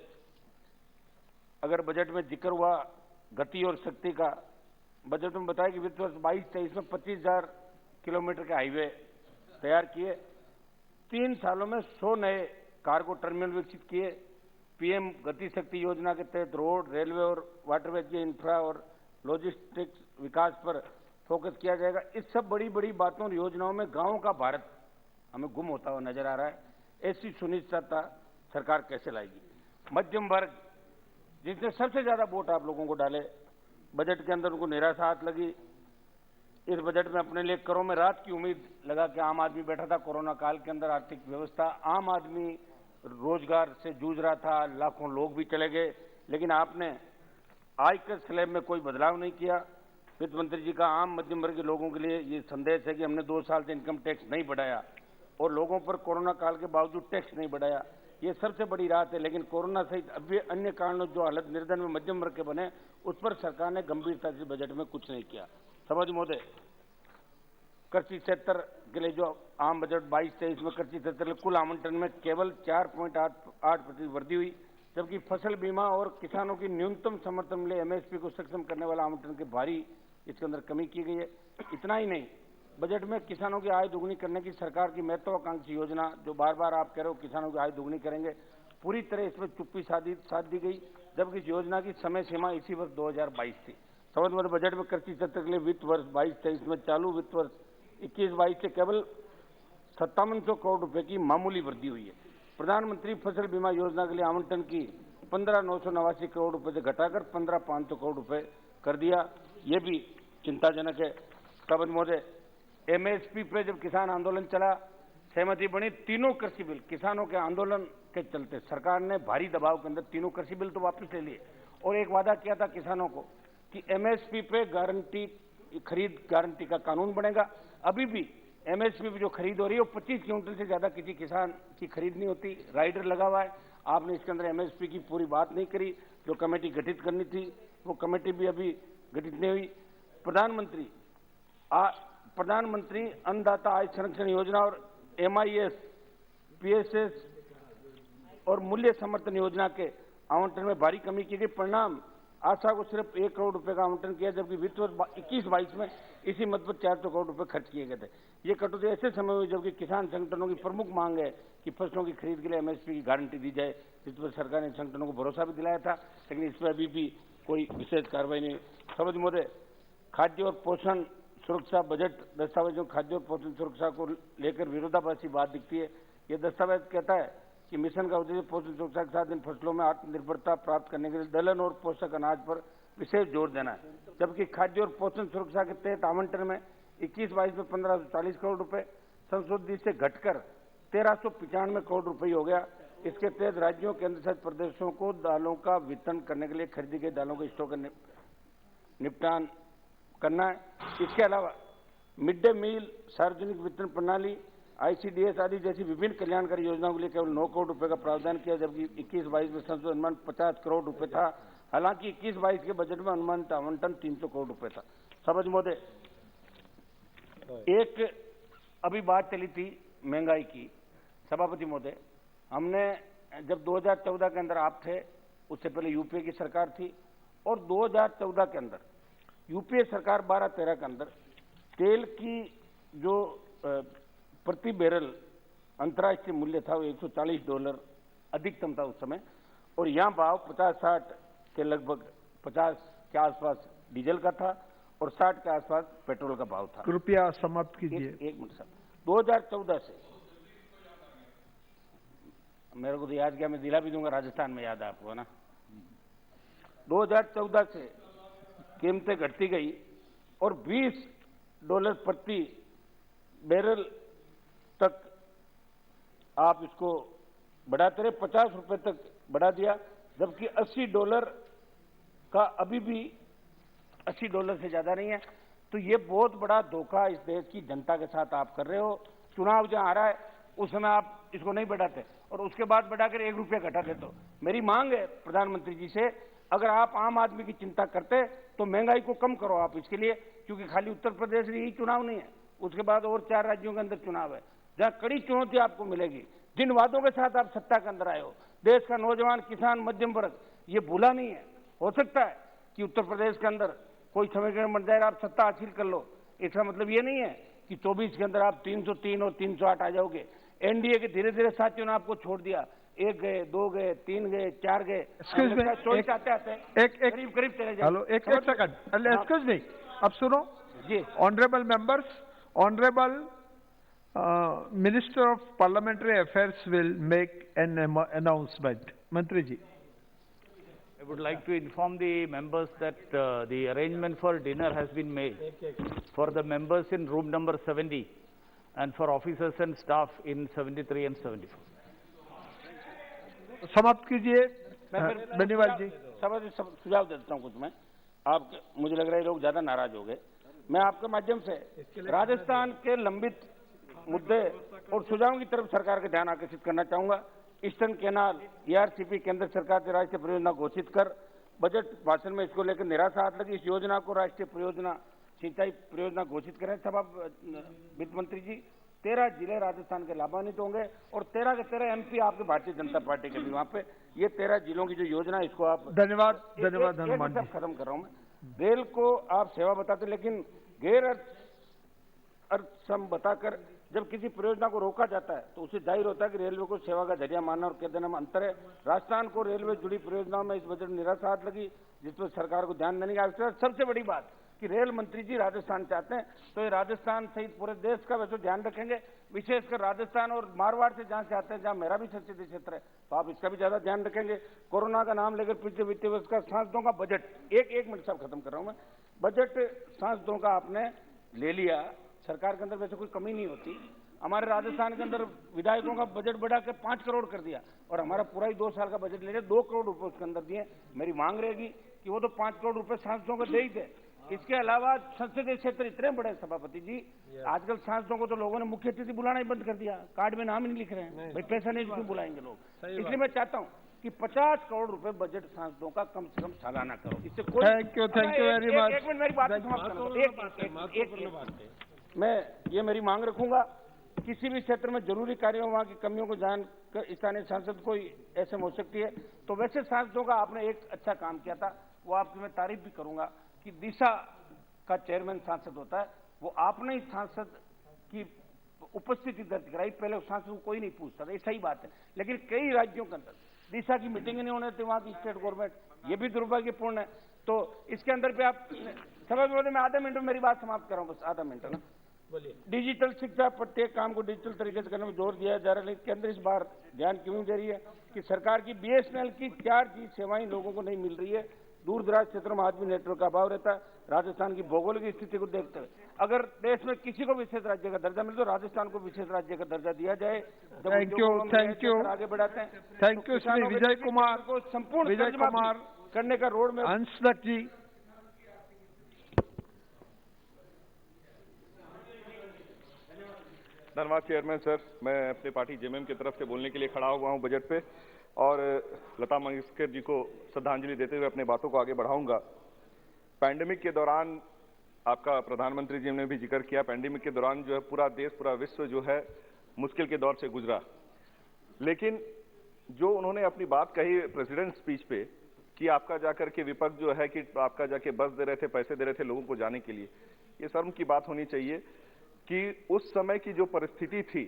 अगर बजट में जिक्र हुआ गति और शक्ति का, बजट में बताया कि वित्त वर्ष 22-23 में 25,000 किलोमीटर के हाईवे तैयार किए, 3 सालों में 100 नए कार्गो टर्मिनल विकसित किए, पीएम गति शक्ति योजना के तहत रोड, रेलवे और वाटरवे के इंफ्रा और लॉजिस्टिक्स विकास पर फोकस किया जाएगा। इस सब बड़ी बड़ी बातों और योजनाओं में गांवों का भारत हमें गुम होता हुआ नजर आ रहा है। ऐसी सुनिश्चितता सरकार कैसे लाएगी? मध्यम वर्ग जिसने सबसे ज्यादा वोट आप लोगों को डाले, बजट के अंदर उनको निराशा हाथ लगी। इस बजट में अपने लिए करों में रात की उम्मीद लगा कि आम आदमी बैठा था। कोरोना काल के अंदर आर्थिक व्यवस्था, आम आदमी रोजगार से जूझ रहा था, लाखों लोग भी चले गए, लेकिन आपने आयकर स्लैब में कोई बदलाव नहीं किया। वित्त मंत्री जी का आम मध्यम वर्ग के लोगों के लिए ये संदेश है कि हमने 2 साल से इनकम टैक्स नहीं बढ़ाया और लोगों पर कोरोना काल के बावजूद टैक्स नहीं बढ़ाया, ये सबसे बड़ी राहत है। लेकिन कोरोना सहित अभी अन्य कारणों जो हालत निर्धन में मध्यम वर्ग के बने, उस पर सरकार ने गंभीरता से बजट में कुछ नहीं किया। सभापति महोदय, कृषि क्षेत्र के लिए जो आम बजट 22-23 में कृषि क्षेत्र के कुल आवंटन में केवल 4.8% वृद्धि हुई, जबकि फसल बीमा और किसानों की न्यूनतम समर्थन मूल्य एमएसपी को सक्षम करने वाला आवंटन के भारी इसके अंदर कमी की गई है। इतना ही नहीं, बजट में किसानों की आय दोगुनी करने की सरकार की महत्वाकांक्षी योजना, जो बार बार आप कह रहे हो किसानों की आय दोगुनी करेंगे, पूरी तरह इसमें चुप्पी साध दी गई, जबकि इस योजना की समय सीमा इसी वर्ष 2022 थी। सभापति, बजट में कृषि क्षेत्र के लिए वित्त वर्ष 22-23 में चालू वित्त वर्ष 21-22 से केवल 5700 करोड़ रुपए की मामूली वृद्धि हुई है। प्रधानमंत्री फसल बीमा योजना के लिए आवंटन की 15,989 करोड़ रुपए से घटाकर 15,500 करोड़ रुपए कर दिया, ये भी चिंताजनक है। सभापति महोदय, एमएसपी पे जब किसान आंदोलन चला, सहमति बनी, तीनों कृषि बिल किसानों के आंदोलन के चलते सरकार ने भारी दबाव के अंदर तीनों कृषि बिल तो वापस ले लिए और एक वादा किया था किसानों को कि एमएसपी पे गारंटी, खरीद गारंटी का कानून बनेगा। अभी भी एमएसपी पे जो खरीद हो रही है वो 25 क्विंटल से ज्यादा किसी किसान की खरीद नहीं होती, राइडर लगा हुआ है। आपने इसके अंदर एमएसपी की पूरी बात नहीं करी। जो कमेटी गठित करनी थी वो कमेटी भी अभी गठित नहीं हुई। प्रधानमंत्री अन्नदाता आय संरक्षण योजना और एमआईएस, पीएसएस और मूल्य समर्थन योजना के आवंटन में भारी कमी की गई। परिणाम आशा को सिर्फ 1 करोड़ रुपए का आवंटन किया, जबकि वित्त वर्ष 21-22 में इसी मद पर 400 करोड़ रुपए खर्च किए गए थे। ये कटौती ऐसे समय हुई जबकि किसान संगठनों की प्रमुख मांग है कि फसलों की खरीद के लिए एमएसपी की गारंटी दी जाए, जिस पर सरकार ने संगठनों को भरोसा भी दिलाया था, लेकिन इस पर अभी भी कोई विशेष कार्रवाई नहीं। सभापति महोदय, खाद्य और पोषण सुरक्षा बजट दस्तावेज में खाद्य और पोषण सुरक्षा को लेकर विरोधाभासी बात दिखती है। यह दस्तावेज कहता है कि मिशन का उद्देश्य पोषण सुरक्षा के साथ इन फसलों में आत्मनिर्भरता प्राप्त करने के लिए दलहन और पोषक अनाज पर विशेष जोर देना है, जबकि खाद्य और पोषण सुरक्षा के तहत आवंटन में 21-22 में 1540 करोड़ रुपए संशोधित से घटकर 1395 करोड़ रुपए हो गया। इसके तहत राज्यों केंद्र शासित प्रदेशों को दालों का वितरण करने के लिए खरीदी गई दालों के स्टॉक का निपटान करना है। इसके अलावा मिड डे मील, सार्वजनिक वितरण प्रणाली, आईसीडीएस आदि जैसी विभिन्न कल्याणकारी योजनाओं के लिए केवल 9 करोड़ रुपए का प्रावधान किया, जबकि 21-22 में संशोधित अनुमान 50 करोड़ रुपए था। हालांकि 21-22 के बजट में अनुमानित आवंटन 300 करोड़ रुपए था। सभापति महोदय, एक अभी बात चली थी महंगाई की। सभापति महोदय, हमने जब 2014 के अंदर आप थे, उससे पहले यूपीए की सरकार थी, और 2014 के अंदर यूपीए सरकार 12-13 के अंदर तेल की जो प्रति बैरल अंतर्राष्ट्रीय मूल्य था वो $140 अधिकतम था उस समय, और यहाँ भाव 50-60 के लगभग 50 के आसपास डीजल का था और 60 के आसपास पेट्रोल का भाव था। कृपया समाप्त कीजिए। एक मिनट साहब, 2014 से मेरे को तो याद किया, मैं दिला भी दूंगा, राजस्थान में याद है आपको ना। 2014 से कीमतें घटती गई और $20 प्रति बैरल तक आप इसको बढ़ाते रहे, $50 तक बढ़ा दिया, जबकि $80 का अभी भी $80 से ज्यादा नहीं है। तो ये बहुत बड़ा धोखा इस देश की जनता के साथ आप कर रहे हो। चुनाव जहां आ रहा है उस समय आप इसको नहीं बढ़ाते और उसके बाद बढ़ाकर $1 घटा देते हो। मेरी मांग है प्रधानमंत्री जी से, अगर आप आम आदमी की चिंता करते तो महंगाई को कम करो आप इसके लिए, क्योंकि खाली उत्तर प्रदेश में ही चुनाव नहीं है, उसके बाद और 4 राज्यों के अंदर चुनाव है जहां कड़ी चुनौती आपको मिलेगी। जिन वादों के साथ आप सत्ता के अंदर आए हो, देश का नौजवान, किसान, मध्यम वर्ग ये भूला नहीं है। हो सकता है कि उत्तर प्रदेश के अंदर कोई समीकरण बन जाए, आप सत्ता हासिल कर लो, इसका मतलब ये नहीं है कि 24 के अंदर आप 303 और 308 आ जाओगे। एनडीए के धीरे धीरे साथियों ने आपको छोड़ दिया, 1 गए, 2 गए, 3 गए, 4 गए, 24 आते आते करीब चले जाए। हेलो, एक सेकंड, एक्सक्यूज मी, अब सुनो जी। Honourable members, honourable minister of parliamentary affairs will make an announcement. मंत्री जी। I would like to inform the members that the arrangement for dinner has been made for the members in room number 70 and for officers and staff in 73 and 74. समाप्त कीजिए बेनीवाल जी। सुझाव देता हूँ कुछ मैं, आप मुझे लग रहा है लोग ज्यादा नाराज हो गए। मैं आपके माध्यम से राजस्थान के लंबित मुद्दे और सुझावों की तरफ सरकार का ध्यान आकर्षित करना चाहूंगा। ईस्टर्न कैनाल ERCP केंद्र सरकार की राष्ट्रीय परियोजना घोषित कर बजट भाषण में इसको लेकर निराशा हाथ लगी। इस योजना को राष्ट्रीय परियोजना सिंचाई परियोजना घोषित करें। सब आप वित्त मंत्री जी, 13 जिले राजस्थान के लाभान्वित होंगे और 13 के 13 MP आपके भारतीय जनता पार्टी के भी वहां पे। ये 13 जिलों की जो योजना है इसको आप धन्यवाद हनुमान जी। खत्म कर रहा हूं मैं। रेल को आप सेवा बताते लेकिन गैर अर्थसम बताकर जब किसी परियोजना को रोका जाता है तो उसे जाहिर होता है कि रेलवे को सेवा का जरिया मानना और कह देना में अंतर है। राजस्थान को रेलवे जुड़ी परियोजनाओं में इस बजट में निराशा हाथ लगी, जिस पर सरकार को ध्यान देने की आवश्यकता है। सबसे बड़ी बात कि रेल मंत्री जी राजस्थान चाहते हैं तो ये राजस्थान सहित पूरे देश का वैसे ध्यान रखेंगे, विशेषकर राजस्थान और मारवाड़ से जहां से आते हैं, जहां मेरा भी संसदीय क्षेत्र है, तो आप इसका भी ज्यादा ध्यान रखेंगे। कोरोना का नाम लेकर पिछले वित्तीय वर्ष का सांसदों का बजट, एक मिनट सब खत्म कर रहा हूं मैं। बजट सांसदों का आपने ले लिया, सरकार के अंदर वैसे कोई कमी नहीं होती। हमारे राजस्थान के अंदर विधायकों का बजट बढ़ा के 5 करोड़ कर दिया और हमारा पूरा ही 2 साल का बजट ले लिया, 2 करोड़ रुपए उसके अंदर दिए। मेरी मांग रहेगी कि वो तो 5 करोड़ रुपए सांसदों को दे ही दे। इसके अलावा संसदीय क्षेत्र इतने बड़े सभापति जी, आजकल सांसदों को तो लोगों ने मुख्य अतिथि बुलाना ही बंद कर दिया, कार्ड में नाम ही नहीं लिख रहे हैं, भाई पैसा नहीं क्यों बुलाएंगे लोग। इसलिए मैं चाहता हूँ कि 50 करोड़ रुपए बजट सांसदों का कम से कम सालाना करो। इससे कोई थैंक यू वेरी मच। एक मिनट मेरी बात समाप्त करना, मैं ये मेरी मांग रखूंगा। किसी भी क्षेत्र में जरूरी कार्यों वहां की कमियों को जानकर स्थानीय सांसद को ऐसे हो सकती है, तो वैसे सांसदों का आपने एक अच्छा काम किया था, वो आपकी मैं तारीफ भी करूंगा कि दिशा का चेयरमैन सांसद होता है, वो आपने ही सांसद की उपस्थिति दर्ज कराई। पहले उस सांसद को कोई नहीं पूछता था, ये सही बात है, लेकिन कई राज्यों के अंदर दिशा की मीटिंग नहीं होने देती वहां की स्टेट गवर्नमेंट, ये भी दुर्भाग्यपूर्ण है। तो इसके अंदर पे आप समझ लो, मैं आधा मिनट में मेरी बात समाप्त कर रहा हूं, बस आधा मिनट है ना। डिजिटल शिक्षा, प्रत्येक काम को डिजिटल तरीके से करने में जोर दिया जा रहा है, लेकिन केंद्र इस बार ध्यान क्यों दे रही है कि सरकार की BSNL की 4G सेवाएं लोगों को नहीं मिल रही है। दूर दराज क्षेत्रों में आज भी नेटवर्क का अभाव रहता है। राजस्थान की भौगोलिक स्थिति को देखते हुए अगर देश में किसी को विशेष राज्य का दर्जा मिले तो राजस्थान को विशेष राज्य का दर्जा दिया जाए। थैंक यू आगे बढ़ाते हैं। थैंक यू श्री विजय कुमार को संपूर्ण करने का रोड में अंशलक जी। धन्यवाद चेयरमैन सर। मैं अपनी पार्टी JMM की तरफ से बोलने के लिए खड़ा हुआ हूं बजट पे और लता मंगेशकर जी को श्रद्धांजलि देते हुए अपनी बातों को आगे बढ़ाऊंगा। पैंडेमिक के दौरान आपका प्रधानमंत्री जी ने भी जिक्र किया, पैंडेमिक के दौरान जो है पूरा देश, पूरा विश्व जो है मुश्किल के दौर से गुजरा, लेकिन जो उन्होंने अपनी बात कही प्रेसिडेंट स्पीच पे कि आपका जाकर के विपक्ष जो है कि आपका जाके बस दे रहे थे, पैसे दे रहे थे लोगों को जाने के लिए। ये शर्म की बात होनी चाहिए कि उस समय की जो परिस्थिति थी,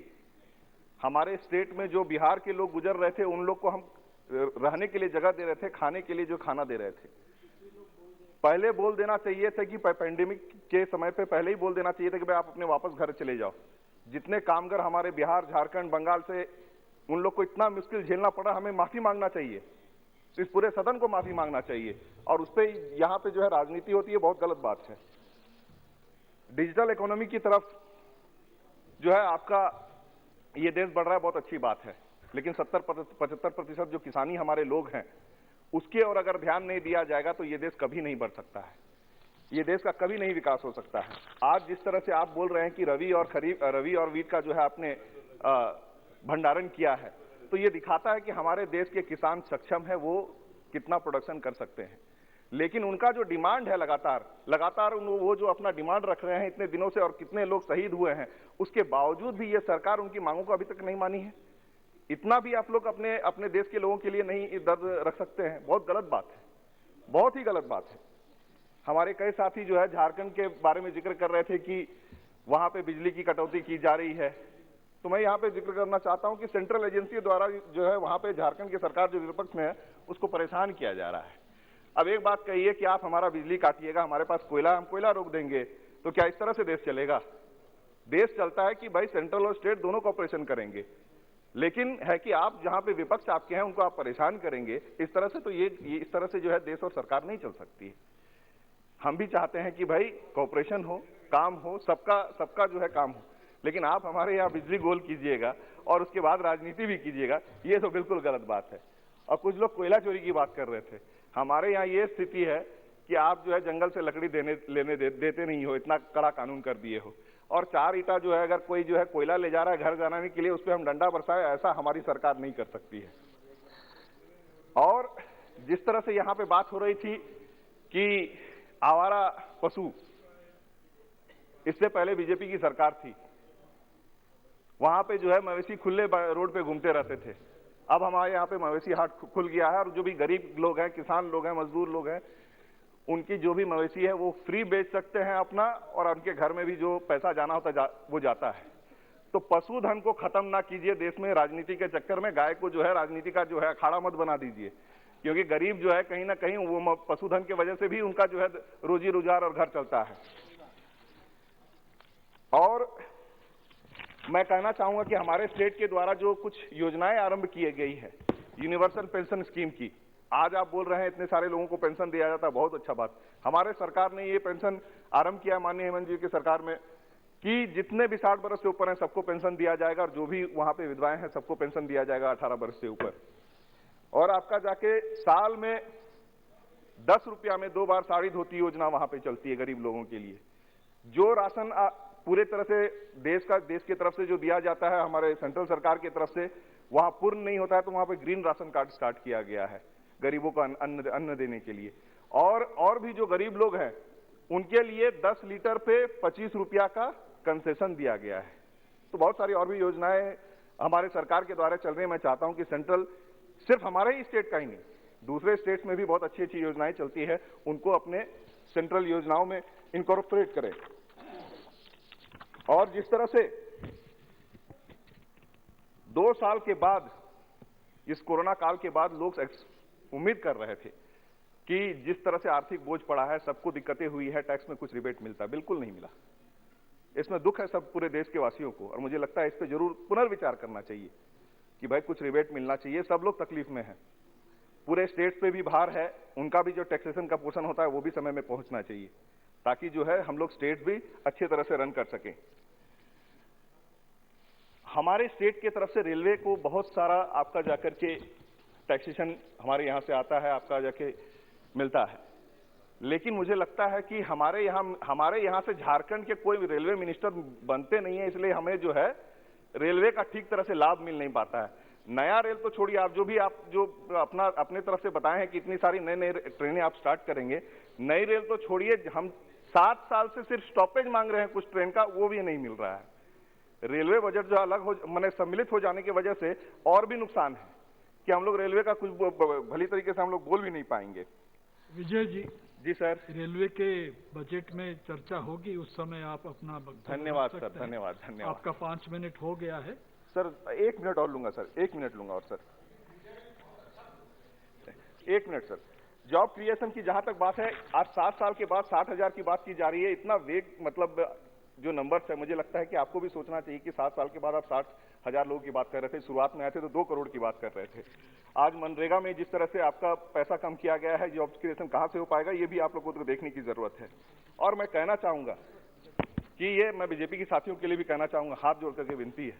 हमारे स्टेट में जो बिहार के लोग गुजर रहे थे, उन लोग को हम रहने के लिए जगह दे रहे थे, खाने के लिए जो खाना दे रहे थे। पहले बोल देना चाहिए था कि पैंडेमिक के समय पे पहले ही बोल देना चाहिए था कि भाई आप अपने वापस घर चले जाओ। जितने कामगार हमारे बिहार, झारखंड, बंगाल से, उन लोग को इतना मुश्किल झेलना पड़ा, हमें माफी मांगना चाहिए, इस पूरे सदन को माफी मांगना चाहिए। और उस पर यहाँ पे जो है राजनीति होती है, बहुत गलत बात है। डिजिटल इकोनॉमी की तरफ जो है आपका ये देश बढ़ रहा है, बहुत अच्छी बात है, लेकिन 70-75% जो किसानी हमारे लोग हैं उसके और अगर ध्यान नहीं दिया जाएगा तो ये देश कभी नहीं बढ़ सकता है, ये देश का कभी नहीं विकास हो सकता है। आज जिस तरह से आप बोल रहे हैं कि रवि और वीट का जो है आपने भंडारण किया है, तो ये दिखाता है कि हमारे देश के किसान सक्षम है, वो कितना प्रोडक्शन कर सकते हैं। लेकिन उनका जो डिमांड है लगातार वो जो अपना डिमांड रख रहे हैं इतने दिनों से, और कितने लोग शहीद हुए हैं, उसके बावजूद भी ये सरकार उनकी मांगों को अभी तक नहीं मानी है। इतना भी आप लोग अपने देश के लोगों के लिए नहीं दर्द रख सकते हैं, बहुत गलत बात है, बहुत ही गलत बात है। हमारे कई साथी जो है झारखंड के बारे में जिक्र कर रहे थे कि वहां पे बिजली की कटौती की जा रही है, तो मैं यहाँ पे जिक्र करना चाहता हूं कि सेंट्रल एजेंसी द्वारा जो है वहां पे झारखंड की सरकार जो विपक्ष में है उसको परेशान किया जा रहा है। अब एक बात कहिए कि आप हमारा बिजली काटिएगा, हमारे पास कोयला, हम कोयला रोक देंगे, तो क्या इस तरह से देश चलेगा? देश चलता है कि भाई सेंट्रल और स्टेट दोनों कॉपरेशन करेंगे, लेकिन है कि आप जहां पे विपक्ष आपके हैं उनको आप परेशान करेंगे इस तरह से, तो ये इस तरह से जो है देश और सरकार नहीं चल सकती है। हम भी चाहते हैं कि भाई कॉपरेशन हो, काम हो, सबका जो है काम हो, लेकिन आप हमारे यहाँ बिजली गोल कीजिएगा और उसके बाद राजनीति भी कीजिएगा, ये तो बिल्कुल गलत बात है। और कुछ लोग कोयला चोरी की बात कर रहे थे, हमारे यहाँ ये स्थिति है कि आप जो है जंगल से लकड़ी देते नहीं हो, इतना कड़ा कानून कर दिए हो, और 4 ईटा जो है अगर कोई जो है कोयला ले जा रहा है घर जाने के लिए, उस पर हम डंडा बरसाए, ऐसा हमारी सरकार नहीं कर सकती है। और जिस तरह से यहाँ पे बात हो रही थी कि आवारा पशु, इससे पहले बीजेपी की सरकार थी, वहां पे जो है मवेशी खुले रोड पे घूमते रहते थे। अब हमारे यहाँ पे मवेशी हाट खुल गया है, और जो भी गरीब लोग हैं, किसान लोग हैं, मजदूर लोग हैं, उनकी जो भी मवेशी है वो फ्री बेच सकते हैं अपना, और उनके घर में भी जो पैसा जाना होता है वो जाता है। तो पशुधन को खत्म ना कीजिए देश में राजनीति के चक्कर में, गाय को जो है राजनीति का जो है अखाड़ा मत बना दीजिए, क्योंकि गरीब जो है कहीं ना कहीं वो पशुधन की वजह से भी उनका जो है रोजी रोजगार और घर चलता है। और मैं कहना चाहूंगा कि हमारे स्टेट के द्वारा जो कुछ योजनाएं आरंभ की गई है, यूनिवर्सल पेंशन स्कीम की, आज आप बोल रहे हैं इतने सारे लोगों को पेंशन दिया जाता है, बहुत अच्छा बात। हमारे सरकार ने ये पेंशन आरंभ किया माननीय हेमंत जी की सरकार में कि जितने भी 60 वर्ष से ऊपर हैं सबको पेंशन दिया जाएगा, और जो भी वहां पे विधवाएं हैं सबको पेंशन दिया जाएगा 18 वर्ष से ऊपर। और आपका जाके साल में 10 रुपया में 2 बार साड़ी धोती योजना वहां पे चलती है गरीब लोगों के लिए। जो राशन पूरे तरह से देश की तरफ से जो दिया जाता है हमारे सेंट्रल सरकार की तरफ से, वहां पूर्ण नहीं होता है, तो वहां पे ग्रीन राशन कार्ड स्टार्ट किया गया है गरीबों को अन्न देने के लिए। और भी जो गरीब लोग हैं उनके लिए 10 लीटर पे 25 रुपया का कंसेशन दिया गया है। तो बहुत सारी और भी योजनाएं हमारे सरकार के द्वारा चल रही है। मैं चाहता हूं कि सेंट्रल सिर्फ हमारे ही स्टेट का ही नहीं, दूसरे स्टेट्स में भी बहुत अच्छी अच्छी योजनाएं चलती है, उनको अपने सेंट्रल योजनाओं में इनकॉर्पोरेट करें। और जिस तरह से 2 साल के बाद, इस कोरोना काल के बाद लोग उम्मीद कर रहे थे कि जिस तरह से आर्थिक बोझ पड़ा है, सबको दिक्कतें हुई है, टैक्स में कुछ रिबेट मिलता, बिल्कुल नहीं मिला। इसमें दुख है सब पूरे देश के वासियों को, और मुझे लगता है इस पे जरूर पुनर्विचार करना चाहिए कि भाई कुछ रिबेट मिलना चाहिए। सब लोग तकलीफ में हैं, पूरे स्टेट्स पे भी भार है, उनका भी जो टैक्सेशन का पोर्शन होता है वो भी समय में पहुंचना चाहिए, ताकि जो है हम लोग स्टेट भी अच्छी तरह से रन कर सकें। हमारे स्टेट की तरफ से रेलवे को बहुत सारा आपका जाकर के टैक्सेशन हमारे यहाँ से आता है, आपका जाके मिलता है, लेकिन मुझे लगता है कि हमारे यहाँ से झारखंड के कोई रेलवे मिनिस्टर बनते नहीं है, इसलिए हमें जो है रेलवे का ठीक तरह से लाभ मिल नहीं पाता है। नया रेल तो छोड़िए, आप जो अपने तरफ से बताए हैं कि इतनी सारी नई ट्रेनें आप स्टार्ट करेंगे, नई रेल तो छोड़िए, हम 7 साल से सिर्फ स्टॉपेज मांग रहे हैं कुछ ट्रेन का, वो भी नहीं मिल रहा है। रेलवे बजट जो अलग हो, माने सम्मिलित हो जाने की वजह से और भी नुकसान है। कि हम लोग रेलवे का कुछ भली तरीके से हम लोग बोल भी नहीं पाएंगे। विजय जी। जी सर। रेलवे के बजट में चर्चा होगी, उस समय आप अपना धन्यवाद सर, धन्यवाद धन्यवाद। आपका 5 मिनट हो गया है सर। 1 मिनट और लूंगा सर, 1 मिनट लूंगा और sir 1 minute sir. Job creation की जहां तक बात है, आज 7 साल के बाद 60,000 की बात की जा रही है। इतना वेग, मतलब जो नंबर्स है, मुझे लगता है कि आपको भी सोचना चाहिए कि 7 साल के बाद आप 60,000 लोगों की बात कर रहे थे। शुरुआत में आए थे तो 2 करोड़ की बात कर रहे थे। आज मनरेगा में जिस तरह से आपका पैसा कम किया गया है, जॉब क्रिएशन कहां से हो पाएगा, ये भी आप लोगों को देखने की जरूरत है। और मैं कहना चाहूंगा कि ये मैं बीजेपी के साथियों के लिए भी कहना चाहूंगा, हाथ जोड़ करके विनती है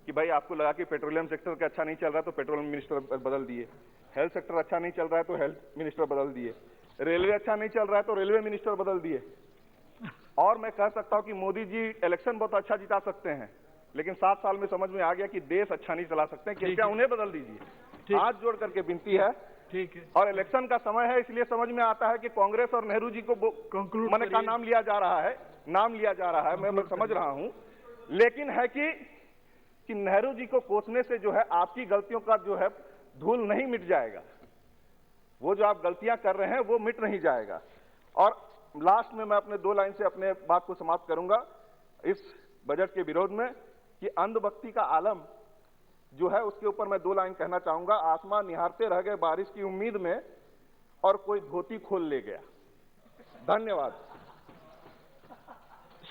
कि भाई आपको लगा कि पेट्रोलियम सेक्टर का अच्छा नहीं चल रहा तो पेट्रोलियम मिनिस्टर बदल दिए, हेल्थ सेक्टर अच्छा नहीं चल रहा है तो हेल्थ मिनिस्टर बदल दिए, रेलवे अच्छा नहीं चल रहा है तो रेलवे मिनिस्टर बदल दिए। और मैं कह सकता हूं कि मोदी जी इलेक्शन बहुत अच्छा जिता सकते हैं, लेकिन 7 साल में समझ में आ गया कि देश अच्छा नहीं चला सकते, कृपया उन्हें बदल दीजिए। हाथ जोड़ करके विनती है। ठीक है। और इलेक्शन का समय है, इसलिए समझ में आता है कि कांग्रेस और नेहरू जी को मैंने का नाम लिया जा रहा है, मैं समझ रहा हूं, लेकिन है कि नेहरू जी को कोसने से जो है आपकी गलतियों का जो है धूल नहीं मिट जाएगा। वो जो आप गलतियां कर रहे हैं वो मिट नहीं जाएगा। और लास्ट में मैं अपने 2 लाइन से अपने बात को समाप्त करूंगा इस बजट के विरोध में, कि अंधभक्ति का आलम जो है उसके ऊपर मैं 2 लाइन कहना चाहूंगा। आसमान निहारते रह गए बारिश की उम्मीद में और कोई धोती खोल ले गया। धन्यवाद।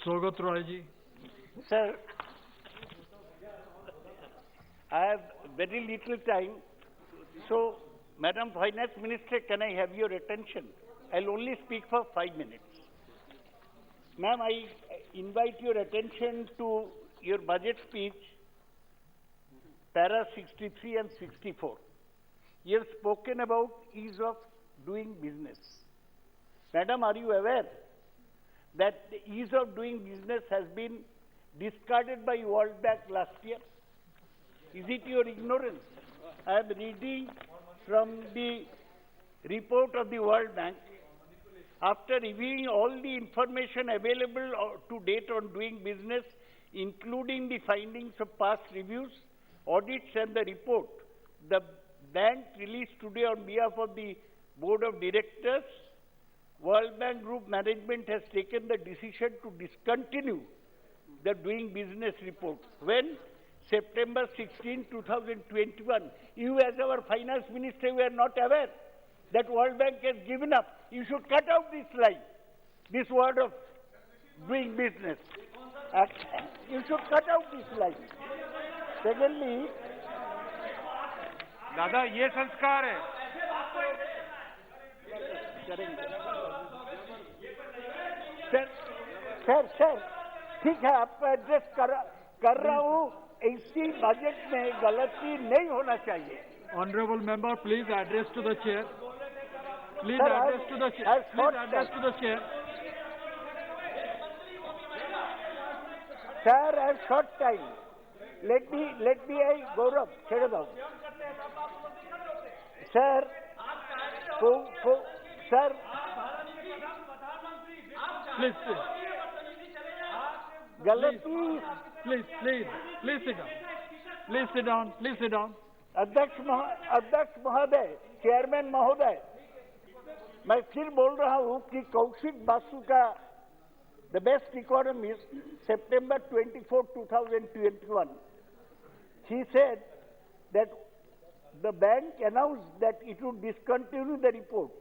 सौगत रॉय जी। Sir, I have very little time, so Madam Finance Minister, can I have your attention? I'll only speak for 5 minutes. Ma'am, I invite your attention to your budget speech, para 63 and 64. You have spoken about ease of doing business. Madam, are you aware that the ease of doing business has been discarded by World Bank last year? Is it your ignorance? I am reading from the report of the World Bank. After reviewing all the information available to date on doing business, including the findings of past reviews, audits and the report, the bank released today on behalf of the Board of Directors, World Bank Group management has taken the decision to discontinue the doing business report. When? September 16, 2021. You as our finance minister were not aware that World Bank has given up. You should cut out this line, this word of doing business. You should cut out this line. Secondly, दादा ये संस्कार है। Sir ठीक है, आपको address कर रहा हूँ। इसी बजट में गलती नहीं होना चाहिए। Honorable member, please address to the chair. Please address to the chair. Please address to the chair. Sir, I have short time. Let me, Gaurav, Chedadav. Sir, sir. Please, Galati. Please sit down. Please sit down. Please sit down. अध्यक्ष महोदय, chairman महोदय, मैं फिर बोल रहा हूँ कि कौशिक बासु का the best economist September 24, 2021, he said that the bank announced that it would discontinue the report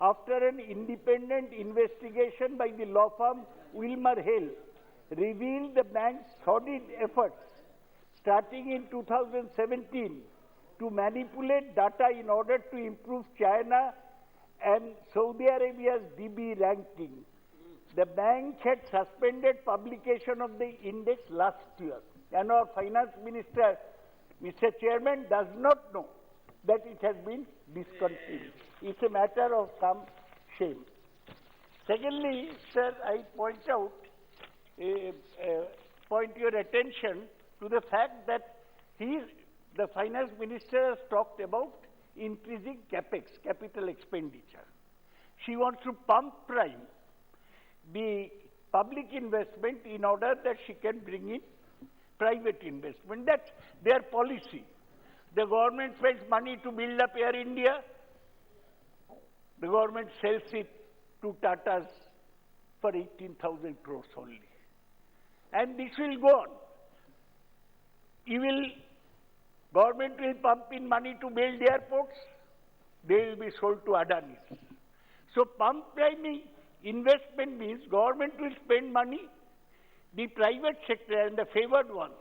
after an independent investigation by the law firm Wilmer Hale revealed the bank's sordid efforts starting in 2017 to manipulate data in order to improve China and Saudi Arabia's DB ranking. The bank had suspended publication of the index last year, and our finance minister, Mr. Chairman, does not know that it has been discontinued. It's a matter of some shame. Secondly, sir, I point your attention to the fact that the finance minister has talked about increasing capex, capital expenditure. She wants to pump prime the public investment in order that she can bring in private investment. That's their policy. The government spends money to build up Air India. The government sells it to Tatas for 18,000 crores only. And this will go on. Government will pump in money to build airports. They will be sold to Adani. So pump priming investment means government will spend money, the private sector and the favored ones.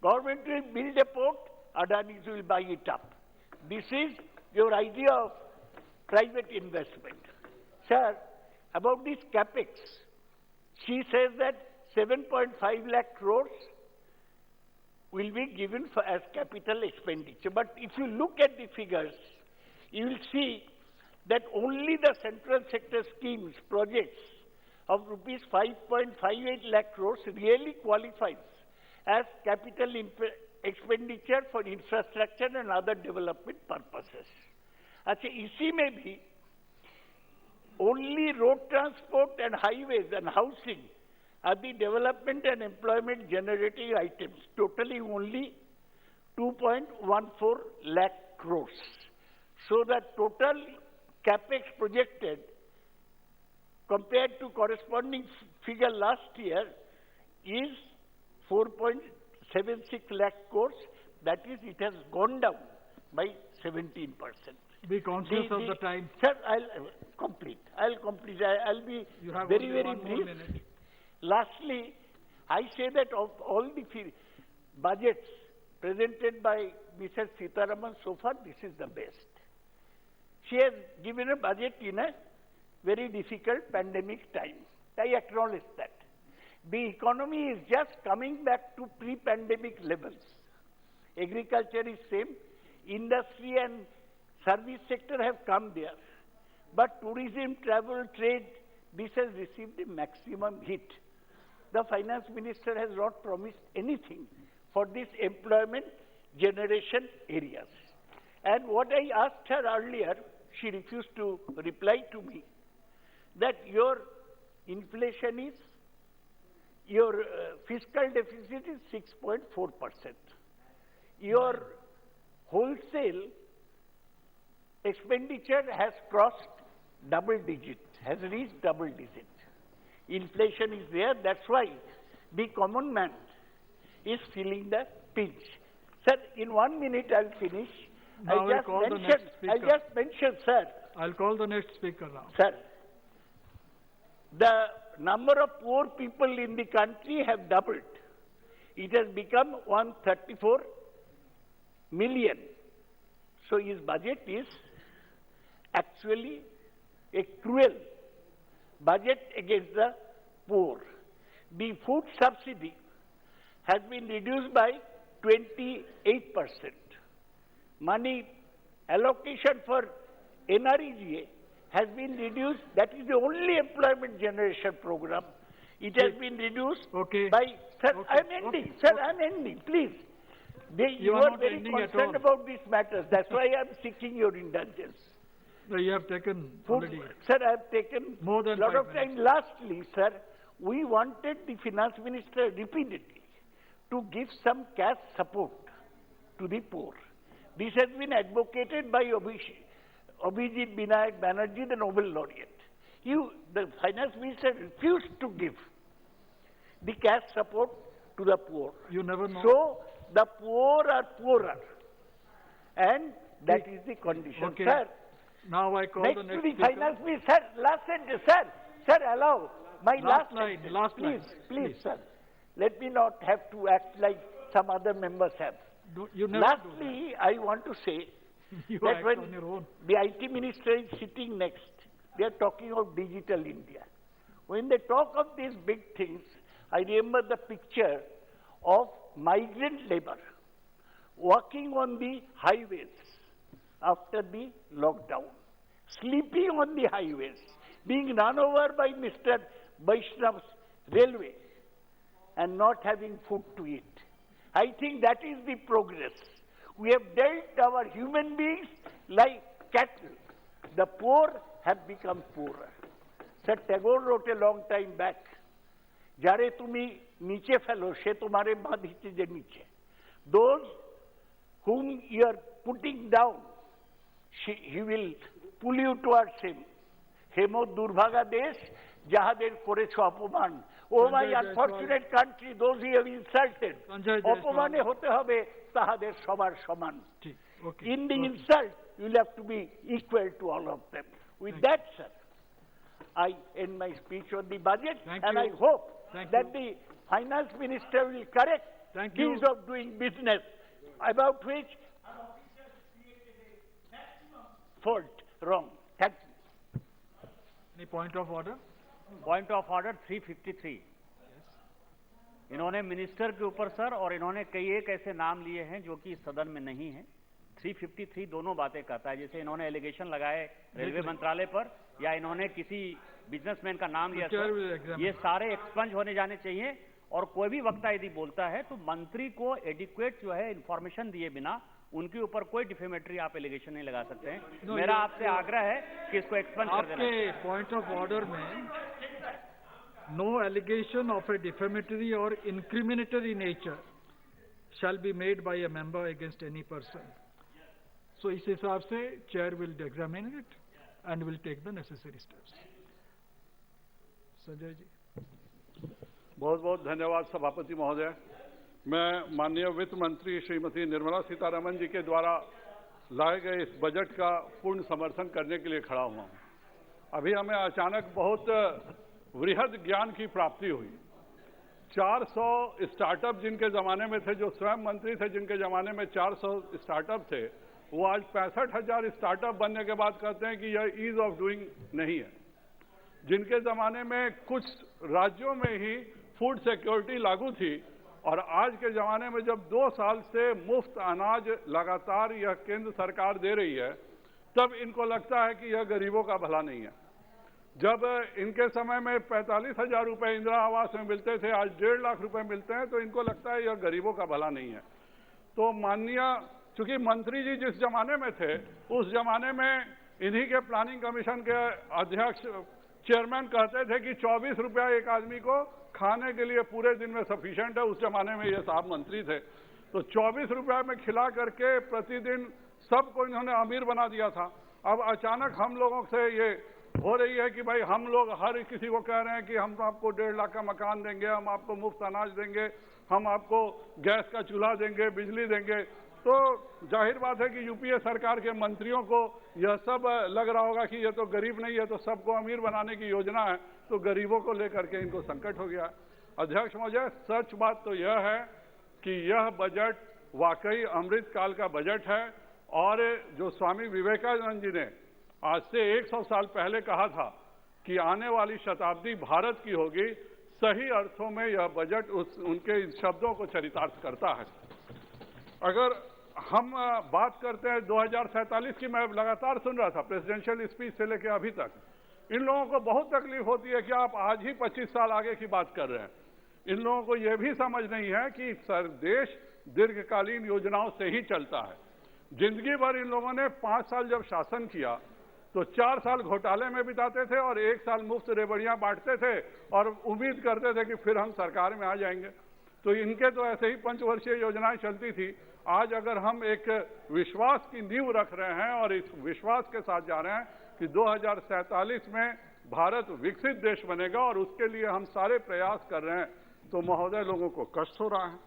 Government will build a port, Adani will buy it up. This is your idea of private investment. Sir, about this capex, she says that 7.5 lakh crores will be given as capital expenditure. But if you look at the figures, you will see that only the central sector schemes, projects of rupees 5.58 lakh crores really qualifies as capital expenditure for infrastructure and other development purposes. अच्छा, इसी में भी only road transport and highways and housing are the development and employment generating items, totally only 2.14 lakh crores. So the total capex projected compared to corresponding figure last year is 4.76 lakh crores. That is, it has gone down by 17%. Be conscious of the time. Sir, I'll complete. I'll be very, very brief. Lastly, I say that of all the budgets presented by Mrs. Sitaraman so far, this is the best. She has given a budget in a very difficult pandemic time. I acknowledge that. The economy is just coming back to pre-pandemic levels. Agriculture is same. Industry and service sector have come there. But tourism, travel, trade, this has received a maximum hit. The finance minister has not promised anything for this employment generation areas. And what I asked her earlier, she refused to reply to me, that your inflation is, your fiscal deficit is 6.4%. Your wholesale expenditure has crossed double digit, has reached double digit. Inflation is there, that's why the common man is feeling the pinch. Sir, in 1 minute I'll finish. Now I just mentioned, sir. I'll call the next speaker now. Sir, the number of poor people in the country have doubled. It has become 134 million. So his budget is actually a cruel budget against the poor. The food subsidy has been reduced by 28%. Money allocation for NREGA has been reduced. That is the only employment generation program. It has been reduced by... Sir, I'm ending, please. You are very concerned about these matters. That's why I'm seeking your indulgence. No, you have taken already. Sir, I have taken more than a lot 5 of time. Lastly, sir, we wanted the finance minister repeatedly to give some cash support to the poor. This has been advocated by Abhijit Binayak Banerjee, the Nobel laureate. The finance minister refused to give the cash support to the poor. You never know. So, the poor are poorer. And that is the condition. Okay. Sir, now I call the next speaker. finance minister. Sir, last sentence. Sir, allow my last line. sentence. Last line. Please, sir. Let me not have to act like some other members have. Lastly, I want to say that when the IT minister is sitting next, they are talking of digital India. When they talk of these big things, I remember the picture of migrant labor walking on the highways after the lockdown, sleeping on the highways, being run over by Mr. Vaishnav's railway and not having food to eat. I think that is the progress. We have dealt our human beings like cattle. The poor have become poorer. Sir, Tagore wrote a long time back, Jare tumi niche felo, she tumhare baadhiche je niche. Those whom you are putting down, he will pull you towards him. Hemo Durbaga Desh, Jahader Korecho Apoman. Oh my unfortunate country, those you have insulted. Opomane hote hobe, tahader sobar saman. In the insult, you will have to be equal to all of them. With that, sir, I end my speech on the budget, and I hope that the finance minister will correct ease of doing business, about which fault wrong. Thank you. Any point of order? Point of order 353। इन्होंने minister के ऊपर sir और इन्होंने कई एक ऐसे नाम लिए हैं जो कि सदन में नहीं है। 353 दोनों बातें कहता है, जैसे इन्होंने एलिगेशन लगाए रेलवे मंत्रालय पर या इन्होंने किसी बिजनेसमैन का नाम लिया सर, ये सारे एक्सपंज होने जाने चाहिए। और कोई भी वक्ता यदि बोलता है तो मंत्री को एडिक्वेट जो है इंफॉर्मेशन दिए बिना उनके ऊपर कोई डिफेमेटरी आप एलिगेशन नहीं लगा सकते हैं। मेरा आपसे आग्रह है कि इसको एक्सपंज कर देना। आपके पॉइंट ऑफ ऑर्डर में no allegation of a defamatory or incriminatory nature shall be made by a member against any person. So इस हिसाब से chair will examine it and will take the necessary steps. Sanjay ji. बहुत बहुत धन्यवाद सभापति महोदय। मैं माननीय वित्त मंत्री श्रीमती निर्मला सीतारमण जी के द्वारा लाए गए इस बजट का पूर्ण समर्थन करने के लिए खड़ा हुआ हूँ। अभी हमें अचानक बहुत वृहद ज्ञान की प्राप्ति हुई। 400 स्टार्टअप जिनके ज़माने में थे, जो स्वयं मंत्री थे जिनके ज़माने में 400 स्टार्टअप थे, वो आज 65,000 स्टार्टअप बनने के बाद कहते हैं कि यह ईज ऑफ डूइंग नहीं है। जिनके ज़माने में कुछ राज्यों में ही फूड सिक्योरिटी लागू थी और आज के ज़माने में जब 2 साल से मुफ्त अनाज लगातार यह केंद्र सरकार दे रही है, तब इनको लगता है कि यह गरीबों का भला नहीं है। जब इनके समय में 45,000 रुपये इंदिरा आवास में मिलते थे, आज 1.5 लाख रुपए मिलते हैं, तो इनको लगता है यह गरीबों का भला नहीं है। तो माननीय, चूंकि मंत्री जी जिस जमाने में थे उस जमाने में इन्हीं के प्लानिंग कमीशन के अध्यक्ष चेयरमैन कहते थे कि 24 रुपया एक आदमी को खाने के लिए पूरे दिन में सफिशिएंट है। उस जमाने में ये साहब मंत्री थे, तो 24 रुपया में खिला करके प्रतिदिन सबको इन्होंने अमीर बना दिया था। अब अचानक हम लोगों से ये हो रही है कि भाई हम लोग हर किसी को कह रहे हैं कि हम तो आपको 1.5 लाख का मकान देंगे, हम आपको मुफ्त अनाज देंगे, हम आपको गैस का चूल्हा देंगे, बिजली देंगे। तो जाहिर बात है कि यूपीए सरकार के मंत्रियों को यह सब लग रहा होगा कि यह तो गरीब नहीं है, तो सबको अमीर बनाने की योजना है, तो गरीबों को लेकर के इनको संकट हो गया। अध्यक्ष महोदय, सच बात तो यह है कि यह बजट वाकई अमृत काल का बजट है और जो स्वामी विवेकानंद जी ने आज से 100 साल पहले कहा था कि आने वाली शताब्दी भारत की होगी, सही अर्थों में यह बजट उनके शब्दों को चरितार्थ करता है। अगर हम बात करते हैं 2047 की, मैं लगातार सुन रहा था प्रेसिडेंशियल स्पीच से लेकर अभी तक, इन लोगों को बहुत तकलीफ होती है कि आप आज ही 25 साल आगे की बात कर रहे हैं। इन लोगों को यह भी समझ नहीं है कि देश दीर्घकालीन योजनाओं से ही चलता है। जिंदगी भर इन लोगों ने 5 साल जब शासन किया तो 4 साल घोटाले में बिताते थे और 1 साल मुफ्त रेवड़ियां बांटते थे और उम्मीद करते थे कि फिर हम सरकार में आ जाएंगे। तो इनके तो ऐसे ही 5 वर्षीय योजनाएं चलती थी। आज अगर हम एक विश्वास की नींव रख रहे हैं और इस विश्वास के साथ जा रहे हैं कि 2047 में भारत विकसित देश बनेगा और उसके लिए हम सारे प्रयास कर रहे हैं, तो महोदय लोगों को कष्ट हो रहा है।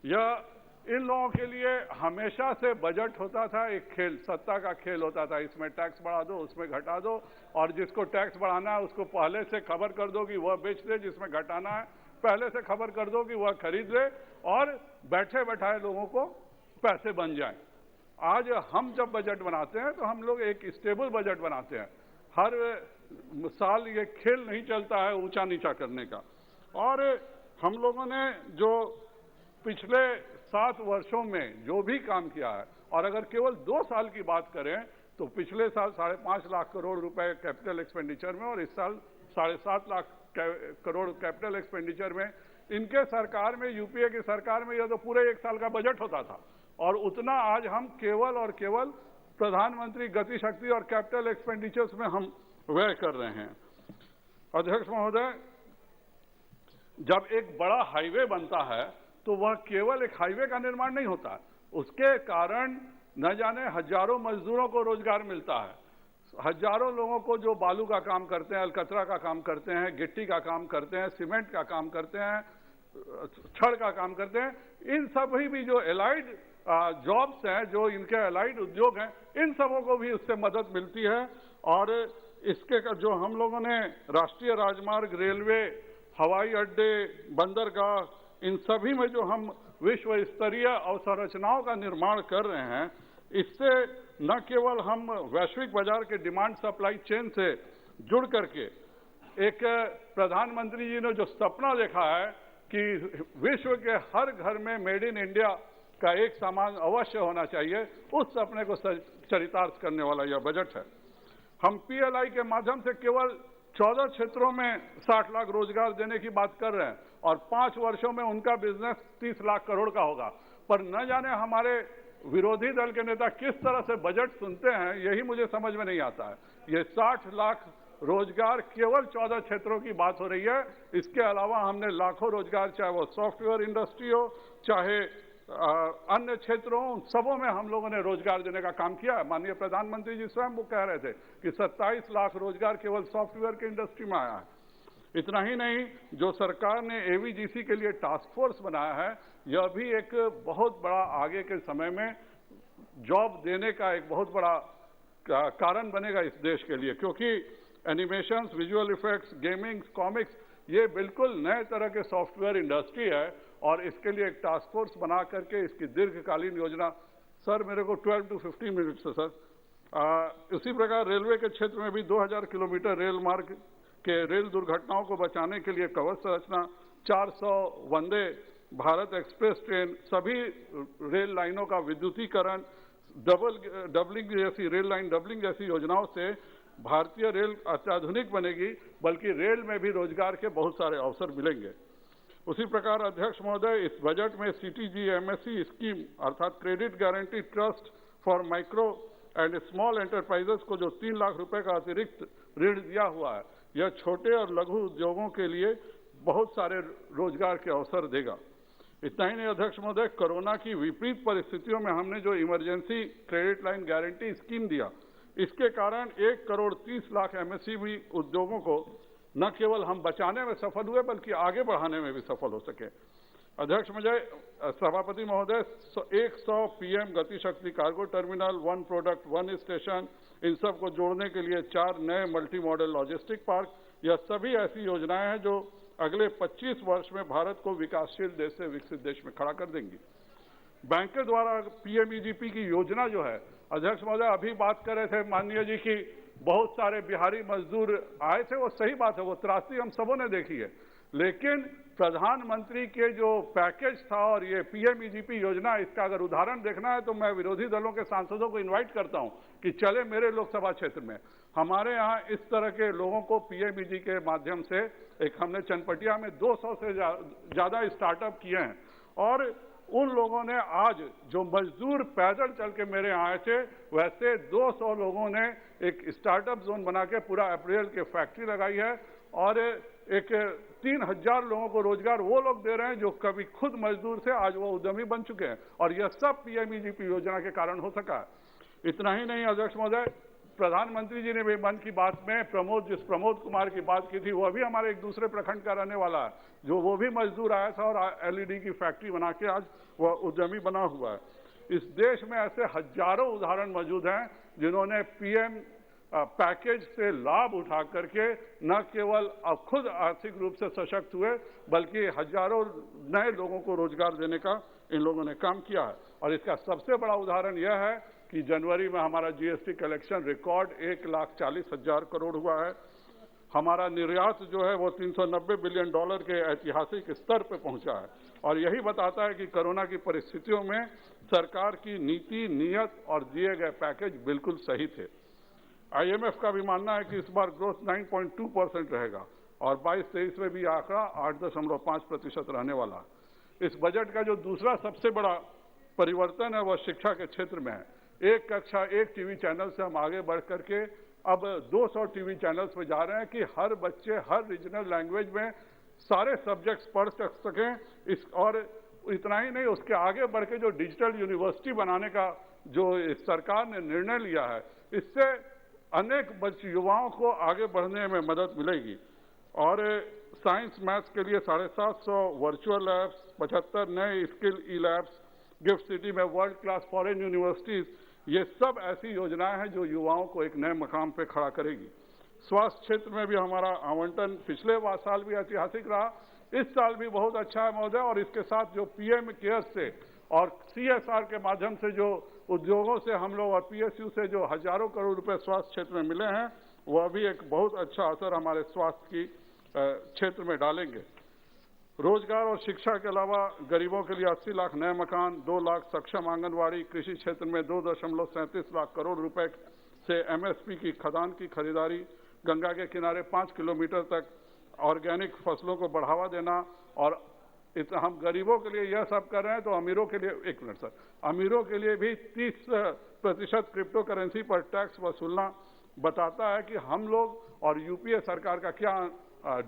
यह इन लोगों के लिए हमेशा से बजट होता था एक खेल, सत्ता का खेल होता था। इसमें टैक्स बढ़ा दो, उसमें घटा दो, और जिसको टैक्स बढ़ाना है उसको पहले से खबर कर दो कि वह बेच दे, जिसमें घटाना है पहले से खबर कर दो कि वह खरीद ले, और बैठे बैठाए लोगों को पैसे बन जाए। आज हम जब बजट बनाते हैं तो हम लोग एक स्टेबल बजट बनाते हैं। हर साल ये खेल नहीं चलता है ऊंचा नीचा करने का। और हम लोगों ने जो पिछले 7 वर्षों में जो भी काम किया है, और अगर केवल 2 साल की बात करें तो पिछले साल 5.5 लाख करोड़ रुपए कैपिटल एक्सपेंडिचर में और इस साल 7.5 लाख करोड़ कैपिटल एक्सपेंडिचर में, इनके सरकार में, यूपीए की सरकार में यह तो पूरे 1 साल का बजट होता था। और उतना आज हम केवल और केवल प्रधानमंत्री गति शक्ति और कैपिटल एक्सपेंडिचर्स में हम व्यय कर रहे हैं। अध्यक्ष महोदय, जब एक बड़ा हाईवे बनता है तो वह केवल एक हाईवे का निर्माण नहीं होता, उसके कारण न जाने हजारों मजदूरों को रोजगार मिलता है, हजारों लोगों को जो बालू का काम करते हैं, अलकतरा का काम करते हैं, गिट्टी का काम करते हैं, सीमेंट का काम करते हैं, छड़ का काम करते हैं, इन सभी भी जो एलाइड जॉब्स हैं, जो इनके एलाइड उद्योग हैं, इन सबों को भी उससे मदद मिलती है। और इसके जो हम लोगों ने राष्ट्रीय राजमार्ग, रेलवे, हवाई अड्डे, बंदरगाह, इन सभी में जो हम विश्व स्तरीय अवसंरचनाओं का निर्माण कर रहे हैं, इससे न केवल हम वैश्विक बाजार के डिमांड सप्लाई चेन से जुड़ करके एक प्रधानमंत्री जी ने जो सपना देखा है कि विश्व के हर घर में मेड इन इंडिया का एक सामान अवश्य होना चाहिए, उस सपने को चरितार्थ करने वाला यह बजट है। हम पीएलआई के माध्यम से केवल 14 क्षेत्रों में 60 लाख रोजगार देने की बात कर रहे हैं और 5 वर्षों में उनका बिजनेस 30 लाख करोड़ का होगा। पर न जाने हमारे विरोधी दल के नेता किस तरह से बजट सुनते हैं, यही मुझे समझ में नहीं आता है। ये 60 लाख रोजगार केवल 14 क्षेत्रों की बात हो रही है। इसके अलावा हमने लाखों रोजगार, चाहे वो सॉफ्टवेयर इंडस्ट्री हो, चाहे अन्य क्षेत्रों, सबों में हम लोगों ने रोजगार देने का काम किया है। माननीय प्रधानमंत्री जी स्वयं वो कह रहे थे कि 27 लाख रोजगार केवल सॉफ्टवेयर की इंडस्ट्री में आया है। इतना ही नहीं, जो सरकार ने एवीजीसी के लिए टास्क फोर्स बनाया है, यह भी एक बहुत बड़ा आगे के समय में जॉब देने का एक बहुत बड़ा कारण बनेगा इस देश के लिए, क्योंकि animations, visual effects, gaming, comics, ये बिल्कुल नए तरह के सॉफ्टवेयर इंडस्ट्री है और इसके लिए एक टास्क फोर्स बना करके इसकी दीर्घकालीन योजना, सर मेरे को 12 to 15 मिनट्स है सर। इसी प्रकार रेलवे के क्षेत्र में भी 2000 किलोमीटर रेल मार्ग के रेल दुर्घटनाओं को बचाने के लिए कवच संरचना, 400 वंदे भारत एक्सप्रेस ट्रेन, सभी रेल लाइनों का विद्युतीकरण, डबलिंग जैसी रेल लाइन डबलिंग जैसी योजनाओं से भारतीय रेल अत्याधुनिक बनेगी, बल्कि रेल में भी रोजगार के बहुत सारे अवसर मिलेंगे। उसी प्रकार अध्यक्ष महोदय, इस बजट में CTGMSE स्कीम अर्थात credit guarantee trust for micro and small enterprises को जो 3 लाख रुपए का अतिरिक्त ऋण दिया हुआ है, यह छोटे और लघु उद्योगों के लिए बहुत सारे रोजगार के अवसर देगा। इतना ही नहीं अध्यक्ष महोदय, कोरोना की विपरीत परिस्थितियों में हमने जो emergency credit line guarantee scheme दिया, इसके कारण 1 करोड़ 30 लाख MSME उद्योगों को न केवल हम बचाने में सफल हुए, बल्कि आगे बढ़ाने में भी सफल हो सके। अध्यक्ष महोदय, सभापति महोदय, 100 PM गति शक्ति कार्गो टर्मिनल, 1 प्रोडक्ट 1 स्टेशन, इन सब को जोड़ने के लिए 4 नए मल्टी मॉडल लॉजिस्टिक पार्क, यह सभी ऐसी योजनाएं हैं जो अगले 25 वर्ष में भारत को विकासशील देश से विकसित देश में खड़ा कर देंगी। बैंक के द्वारा PMEGP की योजना जो है, अध्यक्ष महोदय अभी बात कर रहे थे माननीय जी की बहुत सारे बिहारी मजदूर आए थे, वो सही बात है, वो त्रासदी हम सबों ने देखी है, लेकिन प्रधानमंत्री के जो पैकेज था और ये PMEGP योजना, इसका अगर उदाहरण देखना है तो मैं विरोधी दलों के सांसदों को इन्वाइट करता हूं कि चले मेरे लोकसभा क्षेत्र में। हमारे यहाँ इस तरह के लोगों को PMEG के माध्यम से एक हमने चनपटिया में 200 से ज्यादा स्टार्टअप किए हैं और उन लोगों ने आज जो मजदूर पैदल चल के मेरे यहाँ आए थे, वैसे 200 लोगों ने एक स्टार्टअप जोन बना के पूरा अप्रैल के फैक्ट्री लगाई है और एक 3000 लोगों को रोजगार वो लोग दे रहे हैं जो कभी खुद मजदूर से आज वो उद्यमी बन चुके हैं और यह सब PMEGP योजना के कारण हो सका है। इतना ही नहीं अध्यक्ष महोदय, प्रधानमंत्री जी ने भी मन की बात में जिस प्रमोद कुमार की बात की थी, वह भी हमारे एक दूसरे प्रखंड का रहने वाला है, जो वो भी मजदूर आया था और LED की फैक्ट्री बना के आज वह उद्यमी बना हुआ है। इस देश में ऐसे हजारों उदाहरण मौजूद हैं जिन्होंने PM पैकेज से लाभ उठा करके न केवल खुद आर्थिक रूप से सशक्त हुए, बल्कि हजारों नए लोगों को रोजगार देने का इन लोगों ने काम किया है। और इसका सबसे बड़ा उदाहरण यह है कि जनवरी में हमारा GST कलेक्शन रिकॉर्ड 1,40,000 करोड़ हुआ है। हमारा निर्यात जो है वो $390 बिलियन के ऐतिहासिक स्तर पर पहुंचा है और यही बताता है कि कोरोना की परिस्थितियों में सरकार की नीति, नियत और दिए गए पैकेज बिल्कुल सही थे। IMF का भी मानना है कि इस बार ग्रोथ 9.2% रहेगा और 22-23 में भी आंकड़ा 8.5% रहने वाला है। इस बजट का जो दूसरा सबसे बड़ा परिवर्तन है वह शिक्षा के क्षेत्र में है। 1 कक्षा 1 टीवी चैनल से हम आगे बढ़ करके अब 200 टीवी चैनल्स पे जा रहे हैं कि हर बच्चे हर रीजनल लैंग्वेज में सारे सब्जेक्ट्स पढ़ सकें। और इतना ही नहीं, उसके आगे बढ़ के जो डिजिटल यूनिवर्सिटी बनाने का जो इस सरकार ने निर्णय लिया है, इससे अनेक युवाओं को आगे बढ़ने में मदद मिलेगी। और साइंस मैथ्स के लिए 750 वर्चुअल लैब्स, 75 नए स्किल ई लैब्स, गिफ्ट सिटी में वर्ल्ड क्लास फॉरेन यूनिवर्सिटीज, ये सब ऐसी योजनाएं हैं जो युवाओं को एक नए मकाम पे खड़ा करेगी। स्वास्थ्य क्षेत्र में भी हमारा आवंटन पिछले साल भी ऐतिहासिक रहा, इस साल भी बहुत अच्छा है महोदय। और इसके साथ जो पीएम केयर से और सीएसआर के माध्यम से जो उद्योगों से हम लोग और पीएसयू से जो हजारों करोड़ रुपए स्वास्थ्य क्षेत्र में मिले हैं, वह भी एक बहुत अच्छा असर हमारे स्वास्थ्य की क्षेत्र में डालेंगे। रोजगार और शिक्षा के अलावा गरीबों के लिए 80 लाख नए मकान, 2 लाख सक्षम आंगनवाड़ी, कृषि क्षेत्र में 2.37 लाख करोड़ रुपए से एमएसपी की खदान की खरीदारी, गंगा के किनारे 5 किलोमीटर तक ऑर्गेनिक फसलों को बढ़ावा देना। और हम गरीबों के लिए यह सब कर रहे हैं, तो अमीरों के लिए, एक मिनट सर, अमीरों के लिए भी 30% क्रिप्टो करेंसी पर टैक्स वसूलना बताता है कि हम लोग और यूपीए सरकार का क्या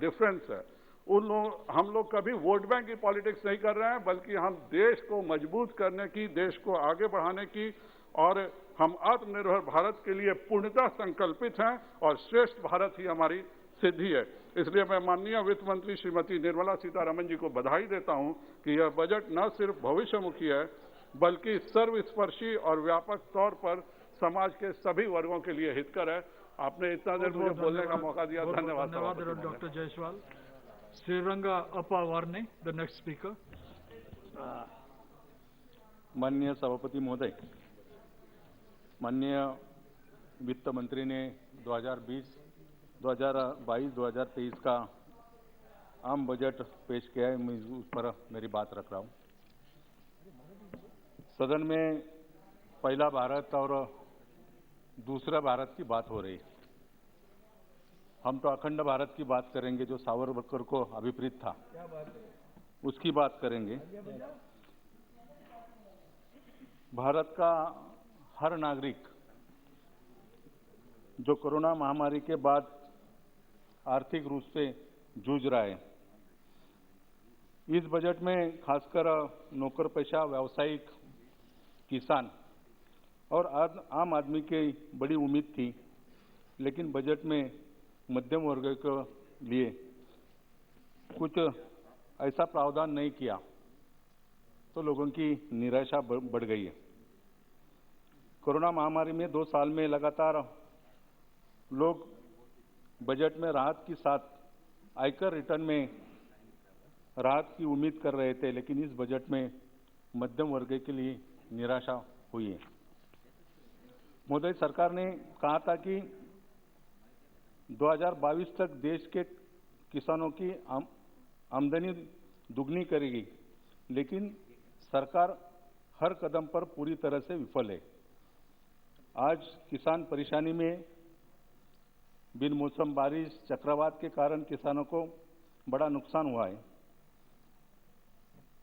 डिफरेंस है। हम लोग कभी वोट बैंक की पॉलिटिक्स नहीं कर रहे हैं, बल्कि हम देश को मजबूत करने की, देश को आगे बढ़ाने की, और हम आत्मनिर्भर भारत के लिए पूर्णतः संकल्पित हैं और श्रेष्ठ भारत ही हमारी सिद्धि है। इसलिए मैं माननीय वित्त मंत्री श्रीमती निर्मला सीतारमण जी को बधाई देता हूं कि यह बजट न सिर्फ भविष्यमुखी है, बल्कि सर्वस्पर्शी और व्यापक तौर पर समाज के सभी वर्गों के लिए हितकर है। आपने इतना देर मुझे बोलने का मौका दिया, धन्यवाद। डॉक्टर जायसवाल। श्रीरंगा अपा वार्ने, द नेक्स्ट स्पीकर। माननीय सभापति महोदय, माननीय वित्त मंत्री ने 2022-2023 का आम बजट पेश किया है, मैं उस पर मेरी बात रख रहा हूं। सदन में पहला भारत और दूसरा भारत की बात हो रही है। हम तो अखंड भारत की बात करेंगे, जो सावरकर को अभिप्रेत था, उसकी बात करेंगे। भारत का हर नागरिक जो कोरोना महामारी के बाद आर्थिक रूप से जूझ रहा है, इस बजट में खासकर नौकरपेशा, व्यावसायिक, किसान और आम आदमी की बड़ी उम्मीद थी, लेकिन बजट में मध्यम वर्ग के लिए कुछ ऐसा प्रावधान नहीं किया, तो लोगों की निराशा बढ़ गई है। कोरोना महामारी में 2 साल में लगातार लोग बजट में राहत के साथ आयकर रिटर्न में राहत की उम्मीद कर रहे थे, लेकिन इस बजट में मध्यम वर्ग के लिए निराशा हुई है। मोदी सरकार ने कहा था कि 2022 तक देश के किसानों की आमदनी दुगनी करेगी, लेकिन सरकार हर कदम पर पूरी तरह से विफल है। आज किसान परेशानी में, बिन मौसम बारिश, चक्रवात के कारण किसानों को बड़ा नुकसान हुआ है।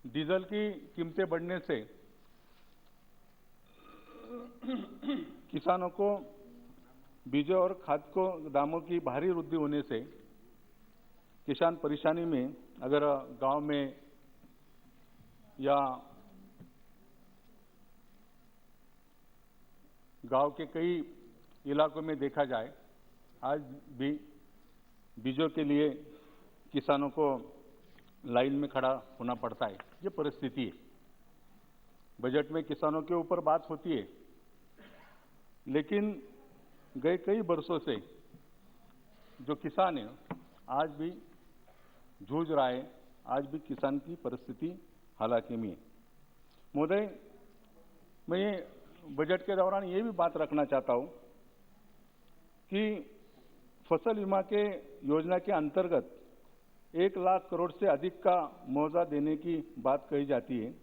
डीजल की कीमतें बढ़ने से किसानों को बीजों और खाद को दामों की भारी वृद्धि होने से किसान परेशानी में, अगर गांव में या गांव के कई इलाकों में देखा जाए, आज भी बीजों के लिए किसानों को लाइन में खड़ा होना पड़ता है। ये परिस्थिति है। बजट में किसानों के ऊपर बात होती है, लेकिन गए कई वर्षों से जो किसान है आज भी जूझ रहा है, आज भी किसान की परिस्थिति हालांकि में है। महोदय, मैं बजट के दौरान ये भी बात रखना चाहता हूं कि फसल बीमा के योजना के अंतर्गत 1 लाख करोड़ से अधिक का मुआवजा देने की बात कही जाती है।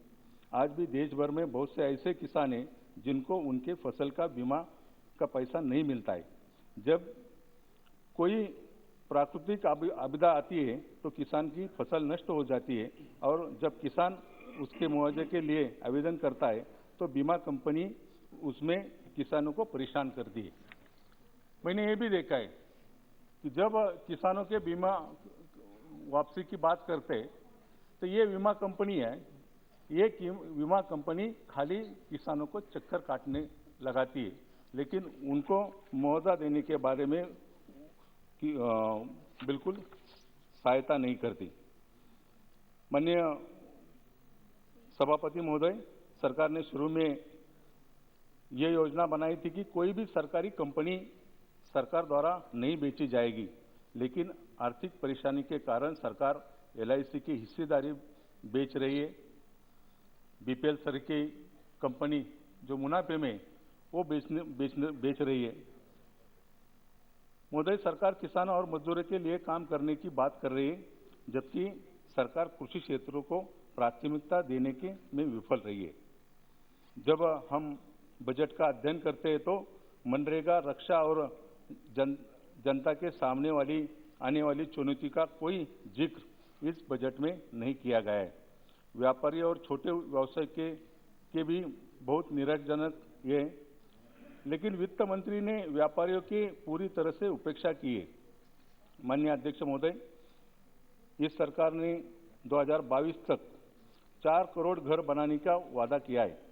आज भी देश भर में बहुत से ऐसे किसान हैं जिनको उनके फसल का बीमा का पैसा नहीं मिलता है। जब कोई प्राकृतिक आपदा आती है तो किसान की फसल नष्ट हो जाती है, और जब किसान उसके मुआवजे के लिए आवेदन करता है तो बीमा कंपनी उसमें किसानों को परेशान करती है। मैंने ये भी देखा है कि जब किसानों के बीमा वापसी की बात करते हैं तो ये बीमा कंपनी है ये बीमा कंपनी खाली किसानों को चक्कर काटने लगाती है, लेकिन उनको मुआवजा देने के बारे में बिल्कुल सहायता नहीं करती। माननीय सभापति महोदय, सरकार ने शुरू में ये योजना बनाई थी कि कोई भी सरकारी कंपनी सरकार द्वारा नहीं बेची जाएगी, लेकिन आर्थिक परेशानी के कारण सरकार LIC की हिस्सेदारी बेच रही है। BPL सर की कंपनी जो मुनाफे में वो बेच रही है। महोदय, सरकार किसानों और मजदूरों के लिए काम करने की बात कर रही है, जबकि सरकार कृषि क्षेत्रों को प्राथमिकता देने के में विफल रही है। जब हम बजट का अध्ययन करते हैं तो मनरेगा, रक्षा और जनता के सामने आने वाली चुनौती का कोई जिक्र इस बजट में नहीं किया गया है। व्यापारी और छोटे व्यवसाय के भी बहुत निराशाजनक ये, लेकिन वित्त मंत्री ने व्यापारियों की पूरी तरह से उपेक्षा की है। माननीय अध्यक्ष महोदय, इस सरकार ने 2022 तक 4 करोड़ घर बनाने का वादा किया है।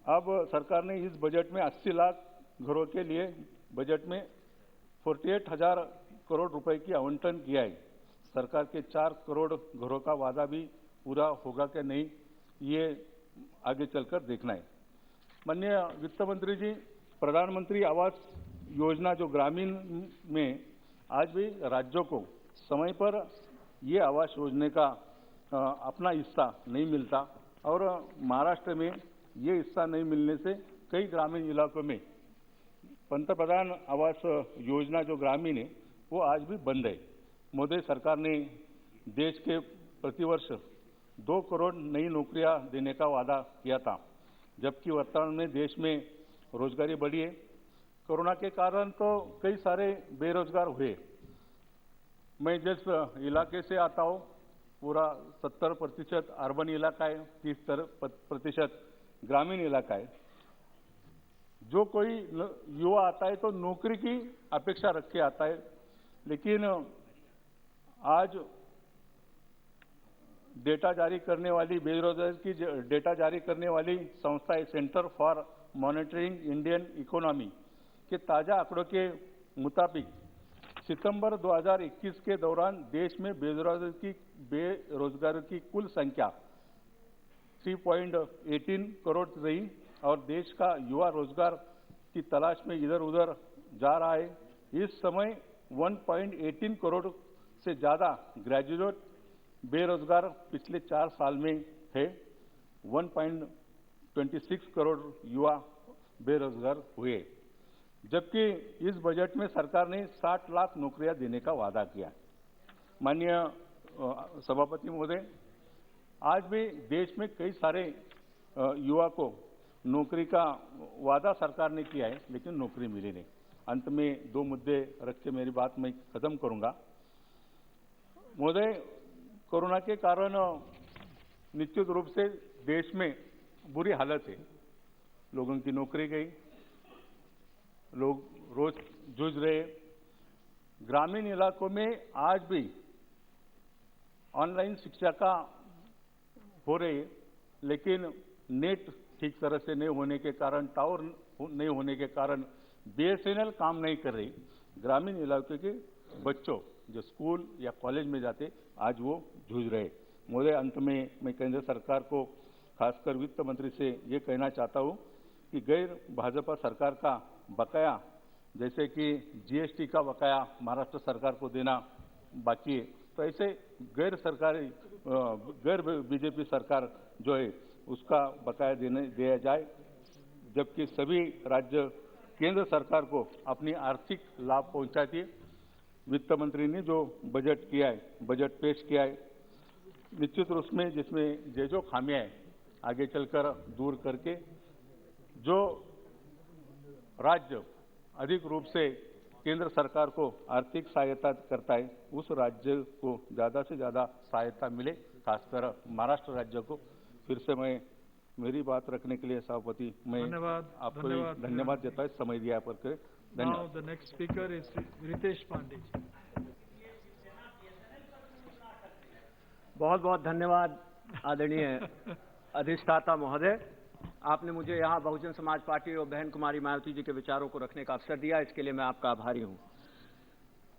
अब सरकार ने इस बजट में 80 लाख घरों के लिए बजट में 48,000 करोड़ रुपए की आवंटन किया है। सरकार के 4 करोड़ घरों का वादा भी पूरा होगा कि नहीं, ये आगे चलकर देखना है। माननीय वित्त मंत्री जी, प्रधानमंत्री आवास योजना जो ग्रामीण में आज भी राज्यों को समय पर ये आवास योजना का अपना हिस्सा नहीं मिलता, और महाराष्ट्र में ये हिस्सा नहीं मिलने से कई ग्रामीण इलाकों में पंतप्रधान आवास योजना जो ग्रामीण है वो आज भी बंद है। मोदी सरकार ने देश के प्रतिवर्ष 2 करोड़ नई नौकरियां देने का वादा किया था, जबकि वर्तमान में देश में रोजगारी बढ़ी है। कोरोना के कारण तो कई सारे बेरोजगार हुए। मैं जिस इलाके से आता हूँ पूरा 70% अर्बन इलाका है, 30% ग्रामीण इलाका है। जो कोई युवा आता है तो नौकरी की अपेक्षा रख के आता है, लेकिन आज डेटा जारी करने वाली बेरोजगारी की डेटा जारी करने वाली संस्था है centre for monitoring Indian economy के ताजा आंकड़ों के मुताबिक सितंबर 2021 के दौरान देश में बेरोजगारों की कुल संख्या 3.18 करोड़ रही और देश का युवा रोजगार की तलाश में इधर उधर जा रहा है। इस समय 1.18 करोड़ से ज्यादा ग्रेजुएट बेरोजगार पिछले 4 साल में है। 1.26 करोड़ युवा बेरोजगार हुए, जबकि इस बजट में सरकार ने 60 लाख नौकरियां देने का वादा किया। माननीय सभापति महोदय, आज भी देश में कई सारे युवा को नौकरी का वादा सरकार ने किया है, लेकिन नौकरी मिली नहीं। अंत में 2 मुद्दे रख के मेरी बात मैं खत्म करूंगा। महोदय, कोरोना के कारण निश्चित रूप से देश में बुरी हालत है। लोगों की नौकरी गई, लोग रोज जूझ रहे। ग्रामीण इलाकों में आज भी ऑनलाइन शिक्षा का हो रही है, लेकिन नेट ठीक तरह से नहीं होने के कारण, टावर नहीं होने के कारण BSNL काम नहीं कर रही। ग्रामीण इलाके के बच्चों जो स्कूल या कॉलेज में जाते आज वो जूझ रहे। महोदय, अंत में मैं केंद्र सरकार को, खासकर वित्त मंत्री से ये कहना चाहता हूँ कि गैर भाजपा सरकार का बकाया, जैसे कि GST का बकाया महाराष्ट्र सरकार को देना बाकी है, तो ऐसे गैर बीजेपी सरकार जो है उसका बकाया दिया जाए, जबकि सभी राज्य केंद्र सरकार को अपनी आर्थिक लाभ पहुंचाती है। वित्त मंत्री ने जो बजट पेश किया है, निश्चित रूप में जिसमें जो खामियां हैं आगे चलकर दूर करके जो राज्य अधिक रूप से केंद्र सरकार को आर्थिक सहायता करता है उस राज्य को ज्यादा से ज्यादा सहायता मिले, खासकर महाराष्ट्र राज्य को। फिर से मैं मेरी बात रखने के लिए सभापति मैं आपको धन्यवाद देता हूँ, समय दिया पर के धन्यवाद। The next speaker is Ritesh Pandey. बहुत बहुत धन्यवाद आदरणीय अधिष्ठाता महोदय, आपने मुझे यहाँ बहुजन समाज पार्टी और बहन कुमारी मायावती जी के विचारों को रखने का अवसर दिया, इसके लिए मैं आपका आभारी हूँ।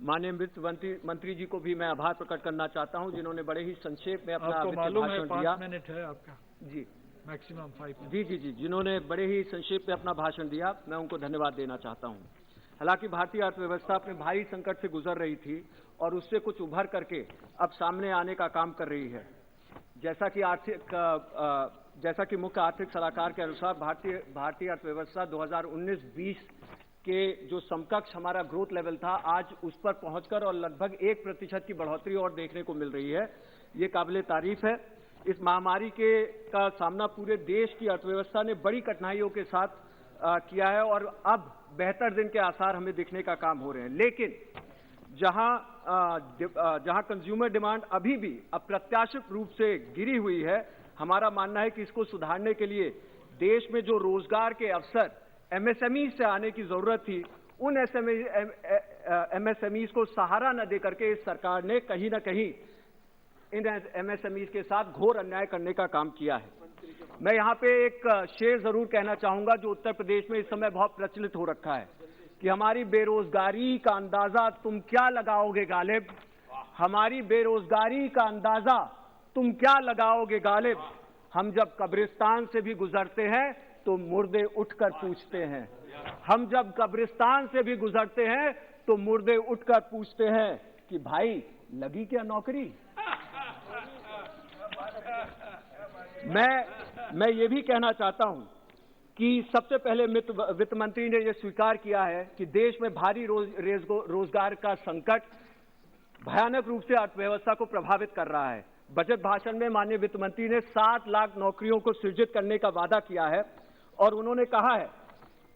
माननीय वित्त मंत्री जी को भी मैं आभार प्रकट करना चाहता हूँ, जिन्होंने बड़े ही संक्षेप में अपना भाषण दिया। 5 मिनट है आपका जी, मैक्सिमम 5 मिनट। जी, जिन्होंने बड़े ही संक्षेप में अपना भाषण दिया, मैं उनको धन्यवाद देना चाहता हूँ। हालांकि भारतीय अर्थव्यवस्था अपने भारी संकट से गुजर रही थी और उससे कुछ उभर करके अब सामने आने का काम कर रही है। जैसा कि मुख्य आर्थिक सलाहकार के अनुसार भारतीय अर्थव्यवस्था 2019-20 के जो समकक्ष हमारा ग्रोथ लेवल था, आज उस पर पहुंचकर और लगभग 1% की बढ़ोतरी और देखने को मिल रही है। ये काबिले तारीफ है। इस महामारी का सामना पूरे देश की अर्थव्यवस्था ने बड़ी कठिनाइयों के साथ किया है और अब बेहतर दिन के आसार हमें दिखने का काम हो रहे हैं। लेकिन जहां कंज्यूमर डिमांड अभी भी अप्रत्याशित रूप से गिरी हुई है, हमारा मानना है कि इसको सुधारने के लिए देश में जो रोजगार के अवसर एमएसएमई से आने की जरूरत थी, उन एमएसएमई को सहारा न दे करके इस सरकार ने कहीं न कहीं इन एमएसएमई के साथ घोर अन्याय करने का काम किया है। मैं यहाँ पे एक शेर जरूर कहना चाहूंगा जो उत्तर प्रदेश में इस समय बहुत प्रचलित हो रखा है कि हमारी बेरोजगारी का अंदाजा तुम क्या लगाओगे गालिब, हमारी बेरोजगारी का अंदाजा तुम क्या लगाओगे गालिब, हम जब कब्रिस्तान से भी गुजरते हैं तो मुर्दे उठकर पूछते हैं, हम जब कब्रिस्तान से भी गुजरते हैं तो मुर्दे उठकर पूछते हैं कि भाई लगी क्या नौकरी। मैं ये भी कहना चाहता हूं कि सबसे पहले वित्त मंत्री ने यह स्वीकार किया है कि देश में भारी रोजगार का संकट भयानक रूप से अर्थव्यवस्था को प्रभावित कर रहा है। बजट भाषण में माननीय वित्त मंत्री ने 7 लाख नौकरियों को सृजित करने का वादा किया है और उन्होंने कहा है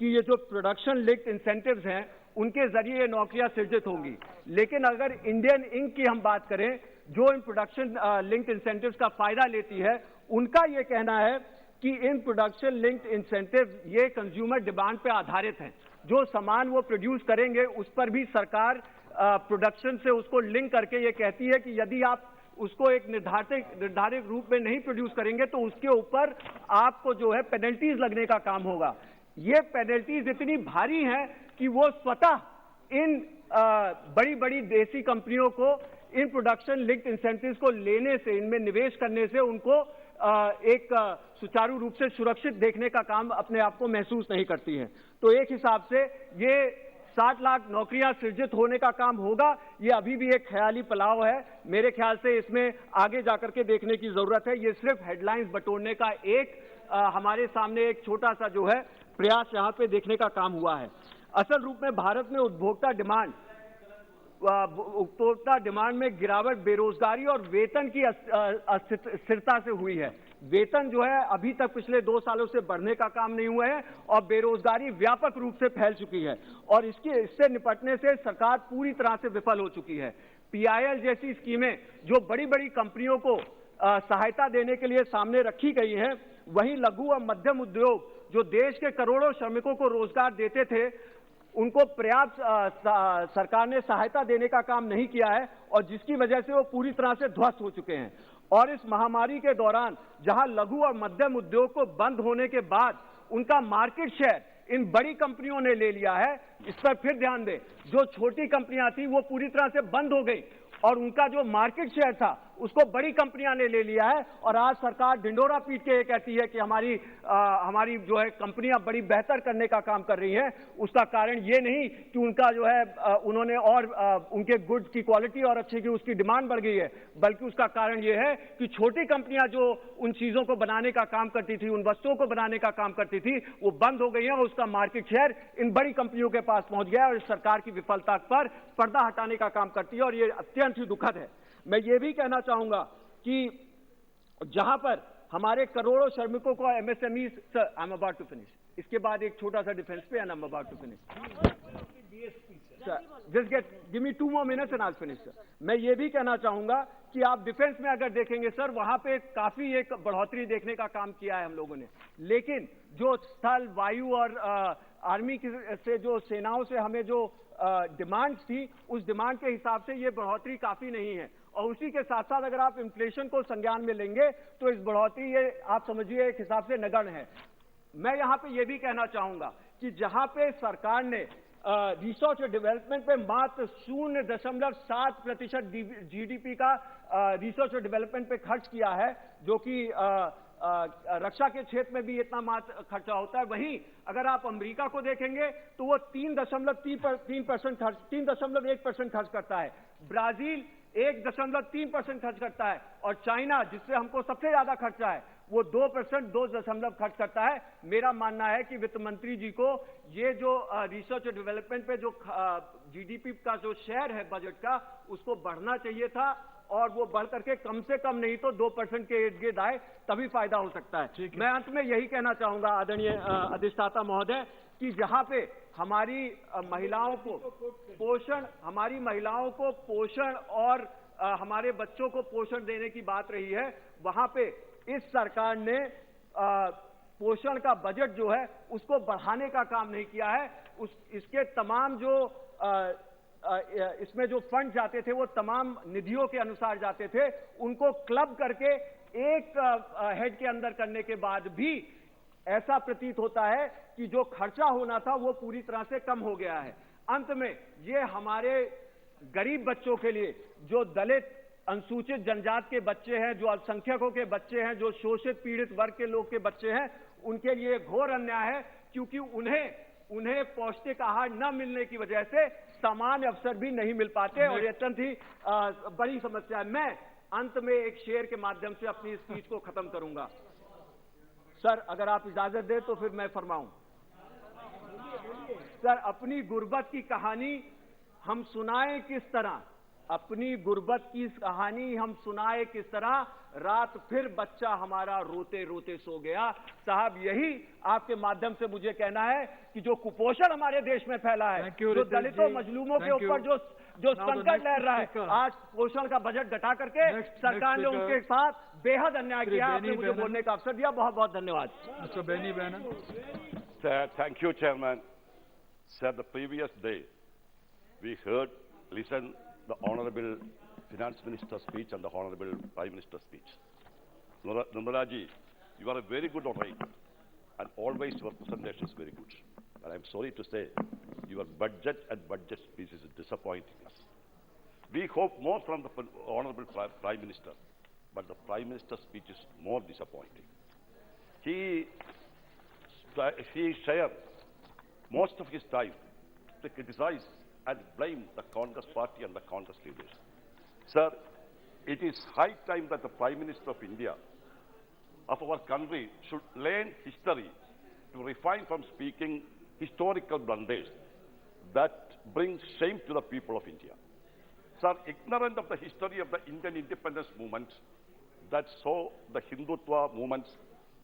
कि ये जो प्रोडक्शन लिंक्ड इंसेंटिव्स हैं उनके जरिए ये नौकरियां सृजित होंगी। लेकिन अगर इंडियन इंक की हम बात करें, जो इन प्रोडक्शन लिंक्ड इंसेंटिव्स का फायदा लेती है, उनका ये कहना है कि इन प्रोडक्शन लिंक्ड इंसेंटिव ये कंज्यूमर डिमांड पे आधारित हैं। जो सामान वो प्रोड्यूस करेंगे उस पर भी सरकार प्रोडक्शन से उसको लिंक करके ये कहती है कि यदि आप उसको एक निर्धारित रूप में नहीं प्रोड्यूस करेंगे तो उसके ऊपर आपको जो है पेनल्टीज लगने का काम होगा। ये पेनल्टीज इतनी भारी हैं कि वो स्वतः इन बड़ी बड़ी देसी कंपनियों को इन प्रोडक्शन लिंक्ड इंसेंटिव्स को लेने से, इनमें निवेश करने से उनको एक सुचारू रूप से सुरक्षित देखने का काम अपने आप को महसूस नहीं करती है। तो एक हिसाब से ये 60 लाख नौकरियां सृजित होने का काम होगा, ये अभी भी एक ख्याली पलाव है। मेरे ख्याल से इसमें आगे जाकर के देखने की जरूरत है। ये सिर्फ हेडलाइंस बटोरने का एक हमारे सामने एक छोटा सा जो है प्रयास यहाँ पे देखने का काम हुआ है। असल रूप में भारत में उपभोक्ता डिमांड में गिरावट बेरोजगारी और वेतन की अस्थिरता से हुई है। वेतन जो है अभी तक पिछले 2 सालों से बढ़ने का काम नहीं हुआ है और बेरोजगारी व्यापक रूप से फैल चुकी है और इससे निपटने से सरकार पूरी तरह से विफल हो चुकी है। पीआईएल जैसी स्कीमें जो बड़ी बड़ी कंपनियों को सहायता देने के लिए सामने रखी गई हैं, वहीं लघु और मध्यम उद्योग जो देश के करोड़ों श्रमिकों को रोजगार देते थे, उनको पर्याप्त सरकार ने सहायता देने का काम नहीं किया है और जिसकी वजह से वो पूरी तरह से ध्वस्त हो चुके हैं। और इस महामारी के दौरान जहां लघु और मध्यम उद्योग को बंद होने के बाद उनका मार्केट शेयर इन बड़ी कंपनियों ने ले लिया है, इस पर फिर ध्यान दें। जो छोटी कंपनियां थी वो पूरी तरह से बंद हो गई और उनका जो मार्केट शेयर था उसको बड़ी कंपनियां ने ले लिया है और आज सरकार ढिंडोरा पीट के ये कहती है कि हमारी जो है कंपनियां बड़ी बेहतर करने का काम कर रही हैं। उसका कारण ये नहीं कि उनका जो है उन्होंने और उनके गुड्स की क्वालिटी और अच्छी की उसकी डिमांड बढ़ गई है, बल्कि उसका कारण ये है कि छोटी कंपनियां जो उन चीजों को बनाने का काम करती थी, उन वस्तुओं को बनाने का काम करती थी, वो बंद हो गई है और उसका मार्केट शेयर इन बड़ी कंपनियों के पास पहुंच गया और सरकार की विफलता पर पर्दा हटाने का काम करती है और ये अत्यंत ही दुखद है। मैं ये भी कहना चाहूंगा कि जहां पर हमारे करोड़ों श्रमिकों को MSME, I am about to finish, इसके बाद एक छोटा सा डिफेंस पे and I am about to finish, just give me 2 more minutes and I will finish sir. मैं ये भी कहना चाहूंगा कि आप डिफेंस में अगर देखेंगे सर, वहां पे काफी एक बढ़ोतरी देखने का काम किया है हम लोगों ने, लेकिन जो स्थल, वायु और आर्मी से जो सेनाओं से हमें जो डिमांड थी, उस डिमांड के हिसाब से ये बढ़ोतरी काफी नहीं है और उसी के साथ साथ अगर आप इन्फ्लेशन को संज्ञान में लेंगे तो इस बढ़ोतरी ये आप समझिए एक हिसाब से नगण्य है। मैं यहां पे ये भी कहना चाहूंगा कि जहां पे सरकार ने रिसर्च और डेवलपमेंट पे मात्र 0.7% जीडीपी का रिसर्च और डेवलपमेंट पे खर्च किया है, जो कि रक्षा के क्षेत्र में भी इतना मात्र खर्चा होता है, वहीं अगर आप अमेरिका को देखेंगे तो वो 3.1% खर्च करता है, ब्राजील 1.3% खर्च करता है, और चाइना जिससे हमको सबसे ज्यादा खर्चा है वो 2% खर्च करता है। मेरा मानना है कि वित्त मंत्री जी को ये जो रिसर्च और डेवलपमेंट पे जो जीडीपी का जो शेयर है बजट का, उसको बढ़ना चाहिए था, और वो बढ़ करके कम से कम नहीं तो 2% के इर्द गिर्द आए, तभी फायदा हो सकता है। मैं अंत में यही कहना चाहूंगा आदरणीय अधिष्ठाता महोदय कि जहां पे हमारी महिलाओं को पोषण और हमारे बच्चों को पोषण देने की बात रही है, वहां पे इस सरकार ने पोषण का बजट जो है उसको बढ़ाने का काम नहीं किया है। इसके तमाम जो इसमें जो फंड जाते थे वो तमाम निधियों के अनुसार जाते थे, उनको क्लब करके एक हेड के अंदर करने के बाद भी ऐसा प्रतीत होता है कि जो खर्चा होना था वो पूरी तरह से कम हो गया है। अंत में ये हमारे गरीब बच्चों के लिए, जो दलित अनुसूचित जनजाति के बच्चे हैं, जो अल्पसंख्यकों के बच्चे हैं, जो शोषित पीड़ित वर्ग के लोग के बच्चे हैं, उनके लिए घोर अन्याय है, क्योंकि उन्हें पौष्टिक आहार न मिलने की वजह से सामान्य अवसर भी नहीं मिल पाते, और ये अत्यंत ही बड़ी समस्या है। मैं अंत में एक शेर के माध्यम से अपनी स्पीच को खत्म करूंगा। सर अगर आप इजाजत दें तो फिर मैं फरमाऊं। सर, अपनी गुर्बत की कहानी हम सुनाएं किस तरह, अपनी गुर्बत की कहानी हम सुनाए किस तरह, रात फिर बच्चा हमारा रोते रोते सो गया। साहब, यही आपके माध्यम से मुझे कहना है कि जो कुपोषण हमारे देश में फैला है, जो दलितों मजलूमों के ऊपर जो संकट लहर रहा है, आज पोषण का बजट घटा करके सरकार ने उनके साथ बेहद अन्याय किया। आपने मुझे बोलने का अवसर दिया, बहुत बहुत धन्यवाद। Thank you, Chairman. Sir, the previous day we listened the Honorable Finance Minister's speech and the Honorable Prime Minister's speech. Nirmala ji, you are a very good orator, and always your presentation is very good. And I'm sorry to say, your budget speech is disappointing us. We hope more from the Honorable Prime Minister, but the Prime Minister's speech is more disappointing. He shared most of his time to criticize and blame the Congress party and the Congress leaders. Sir, it is high time that the Prime Minister of India, of our country, should learn history to refrain from speaking historical blunders that bring shame to the people of India. Sir, ignorant of the history of the Indian independence movement that saw the Hindutva movements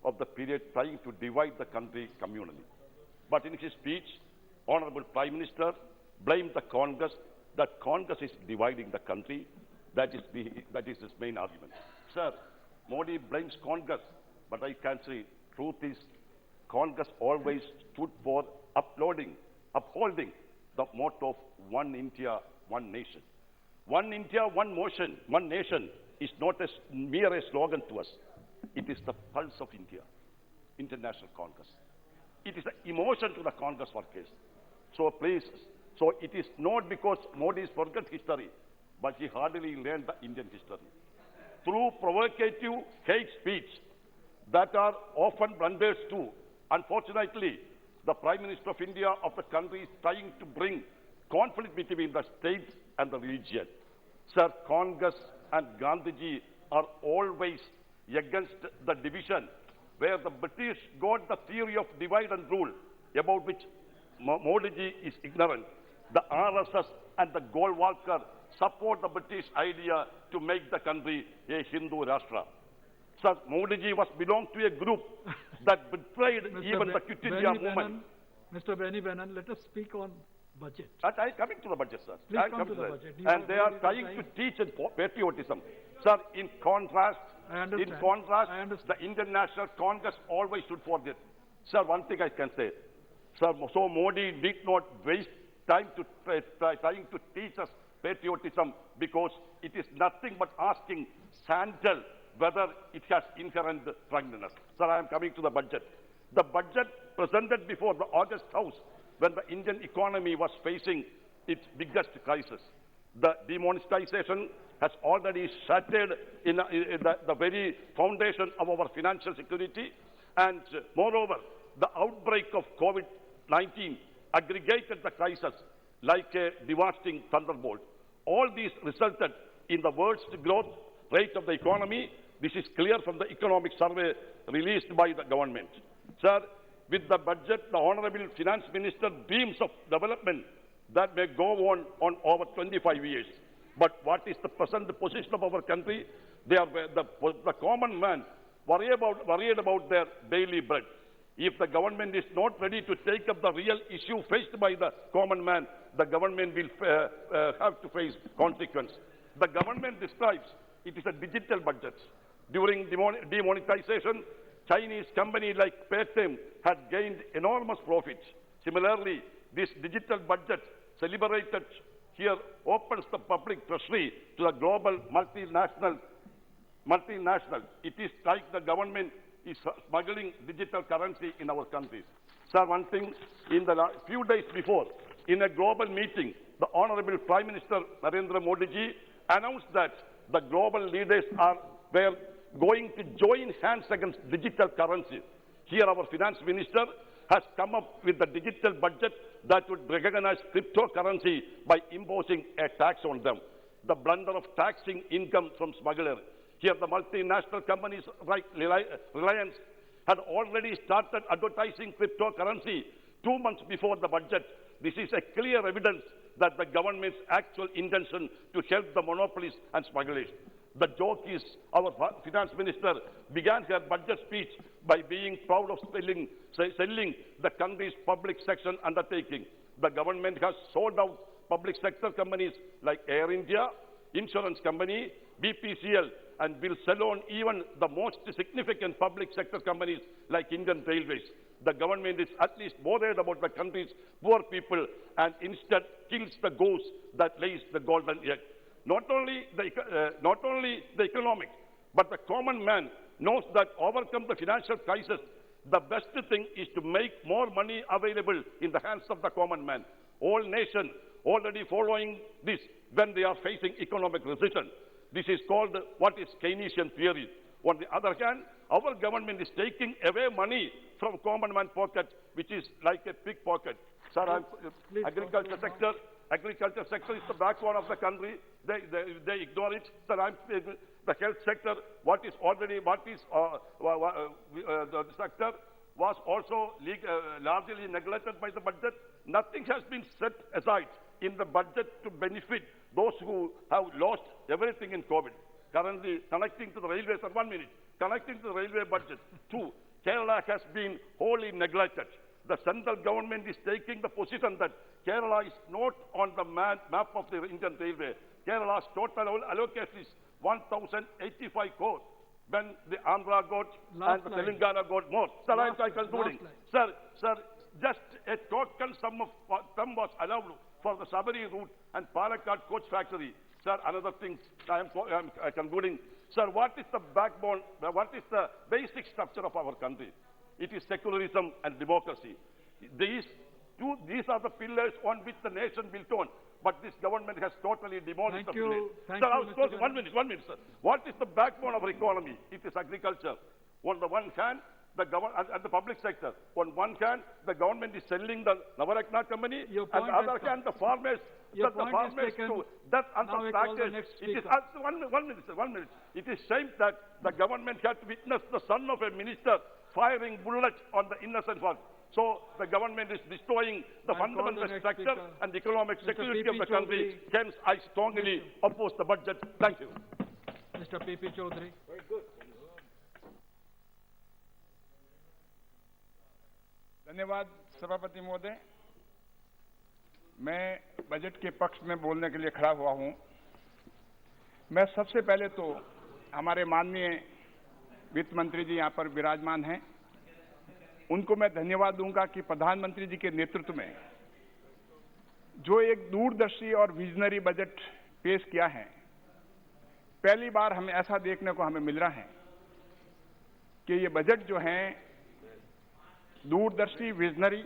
of the period trying to divide the country communally. But in his speech, Honorable Prime Minister blamed the Congress, that Congress is dividing the country. That is his main argument. Sir, Modi blames Congress, but I can say truth is Congress always stood for upholding the motto of one India, one nation. One India, one nation is not a mere slogan to us. It is the pulse of India, International Congress. It is the emotion to the Congress workers. So please, so it is not because Modi has forgot history, but he hardly learned the Indian history. Through provocative hate speech that are often blunders too, unfortunately, the Prime Minister of India of the country is trying to bring conflict between the states and the religion. Sir, Congress and Gandhiji are always against the division, where the British got the theory of divide and rule, about which Modi ji is ignorant. The RSS and the Golwalkar support the British idea to make the country a Hindu Rashtra. Sir, Modi ji was belonged to a group that betrayed even the Quit India movement. Mr. Benny Benan, let us speak on budget. I'm coming to the budget, sir. Please come to the budget. And they are trying to teach patriotism. Sir, in contrast, the Indian National Congress always stood for this. Sir, one thing I can say. Sir, so Modi did not waste time to trying to teach us patriotism, because it is nothing but asking sandal whether it has inherent drunkenness. Sir, I am coming to the budget. The budget presented before the August House when the Indian economy was facing its biggest crisis. The demonetization has already shattered in the very foundation of our financial security, and moreover, the outbreak of COVID-19 aggregated the crisis like a devastating thunderbolt. All these resulted in the worst growth rate of the economy. This is clear from the economic survey released by the government. Sir, with the budget, the Honorable Finance Minister dreams of development that may go on over 25 years. But what is the present position of our country? The common man worried about their daily bread. If the government is not ready to take up the real issue faced by the common man, the government will have to face consequence. The government describes it is a digital budget. During demonetization, Chinese company like Paytm had gained enormous profits. Similarly, this digital budget celebrated here opens the public treasury to the global multinational. It is like the government is smuggling digital currency in our countries. Sir, one thing, in the few days before, in a global meeting, the Honorable Prime Minister Narendra Modi ji announced that the global leaders were going to join hands against digital currency. Here our finance minister has come up with the digital budget that would recognize cryptocurrency by imposing a tax on them. The blunder of taxing income from smugglers. Here the multinational companies like Reliance had already started advertising cryptocurrency 2 months before the budget. This is a clear evidence that the government's actual intention to help the monopolies and smugglers. The joke is our finance minister began her budget speech by being proud of selling the country's public sector undertaking. The government has sold out public sector companies like Air India, insurance company, BPCL, and will sell on even the most significant public sector companies like Indian Railways. The government is at least worried about the country's poor people and instead kills the goose that lays the golden egg. Not only the economic, but the common man knows that to overcome the financial crisis, the best thing is to make more money available in the hands of the common man. All nations already following this when they are facing economic recession. This is called what is Keynesian theory. On the other hand, our government is taking away money from common man pocket, which is like a pickpocket. Sir, agriculture sector is the backbone of the country. They ignore it. Sir, the health sector, the sector was also largely neglected by the budget. Nothing has been set aside in the budget to benefit those who have lost everything in COVID. Currently, connecting to the railways, sir, 1 minute, connecting to the railway budget. 2, Kerala has been wholly neglected. The central government is taking the position that Kerala is not on the map of the Indian Railway. Kerala's total allocation is 1,085 crores, when the Andhra got and the Telangana got more. Sir, I am concluding. Sir, just a token sum was allowed for the Sabari route and Palakkad coach factory. Sir, another thing I am concluding. Sir, what is the backbone, what is the basic structure of our country? It is secularism and democracy. These are the pillars on which the nation built on. But this government has totally demolished the pillars. Thank sir, you, one minute, sir. What is the backbone of our economy? It is agriculture. On the one hand, the government and the public sector. On one hand, the government is selling the Navaratna company, and on the other hand, the farmers. The farmers to death under taxes. It is one minute. It is shame that the government had to witness the son of a minister firing bullets on the innocent one. So the government is destroying the fundamental structure and economic security of the country. Hence, I strongly oppose the budget. Thank you. Mr. P.P. Chaudhary. Very good. धन्यवाद सभापति महोदय। मैं budget के पक्ष में बोलने के लिए खड़ा हुआ हूं। मैं सबसे पहले तो हमारे माननीय वित्त मंत्री जी यहां पर विराजमान हैं, उनको मैं धन्यवाद दूंगा कि प्रधानमंत्री जी के नेतृत्व में जो एक दूरदर्शी और विजनरी बजट पेश किया है, पहली बार हमें ऐसा देखने को हमें मिल रहा है कि ये बजट जो है दूरदर्शी, विजनरी,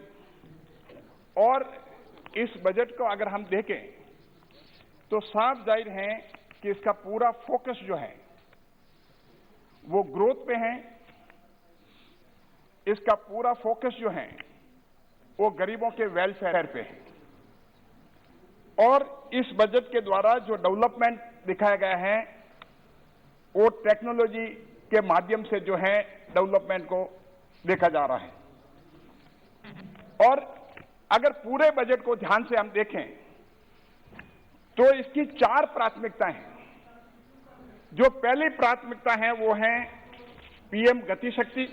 और इस बजट को अगर हम देखें तो साफ जाहिर है कि इसका पूरा फोकस जो है वो ग्रोथ पे है। इसका पूरा फोकस जो है वो गरीबों के वेलफेयर पे है। और इस बजट के द्वारा जो डेवलपमेंट दिखाया गया है वो टेक्नोलॉजी के माध्यम से जो है डेवलपमेंट को देखा जा रहा है। और अगर पूरे बजट को ध्यान से हम देखें तो इसकी 4 प्राथमिकताएं हैं। जो पहली प्राथमिकता है वो है पीएम गति शक्ति,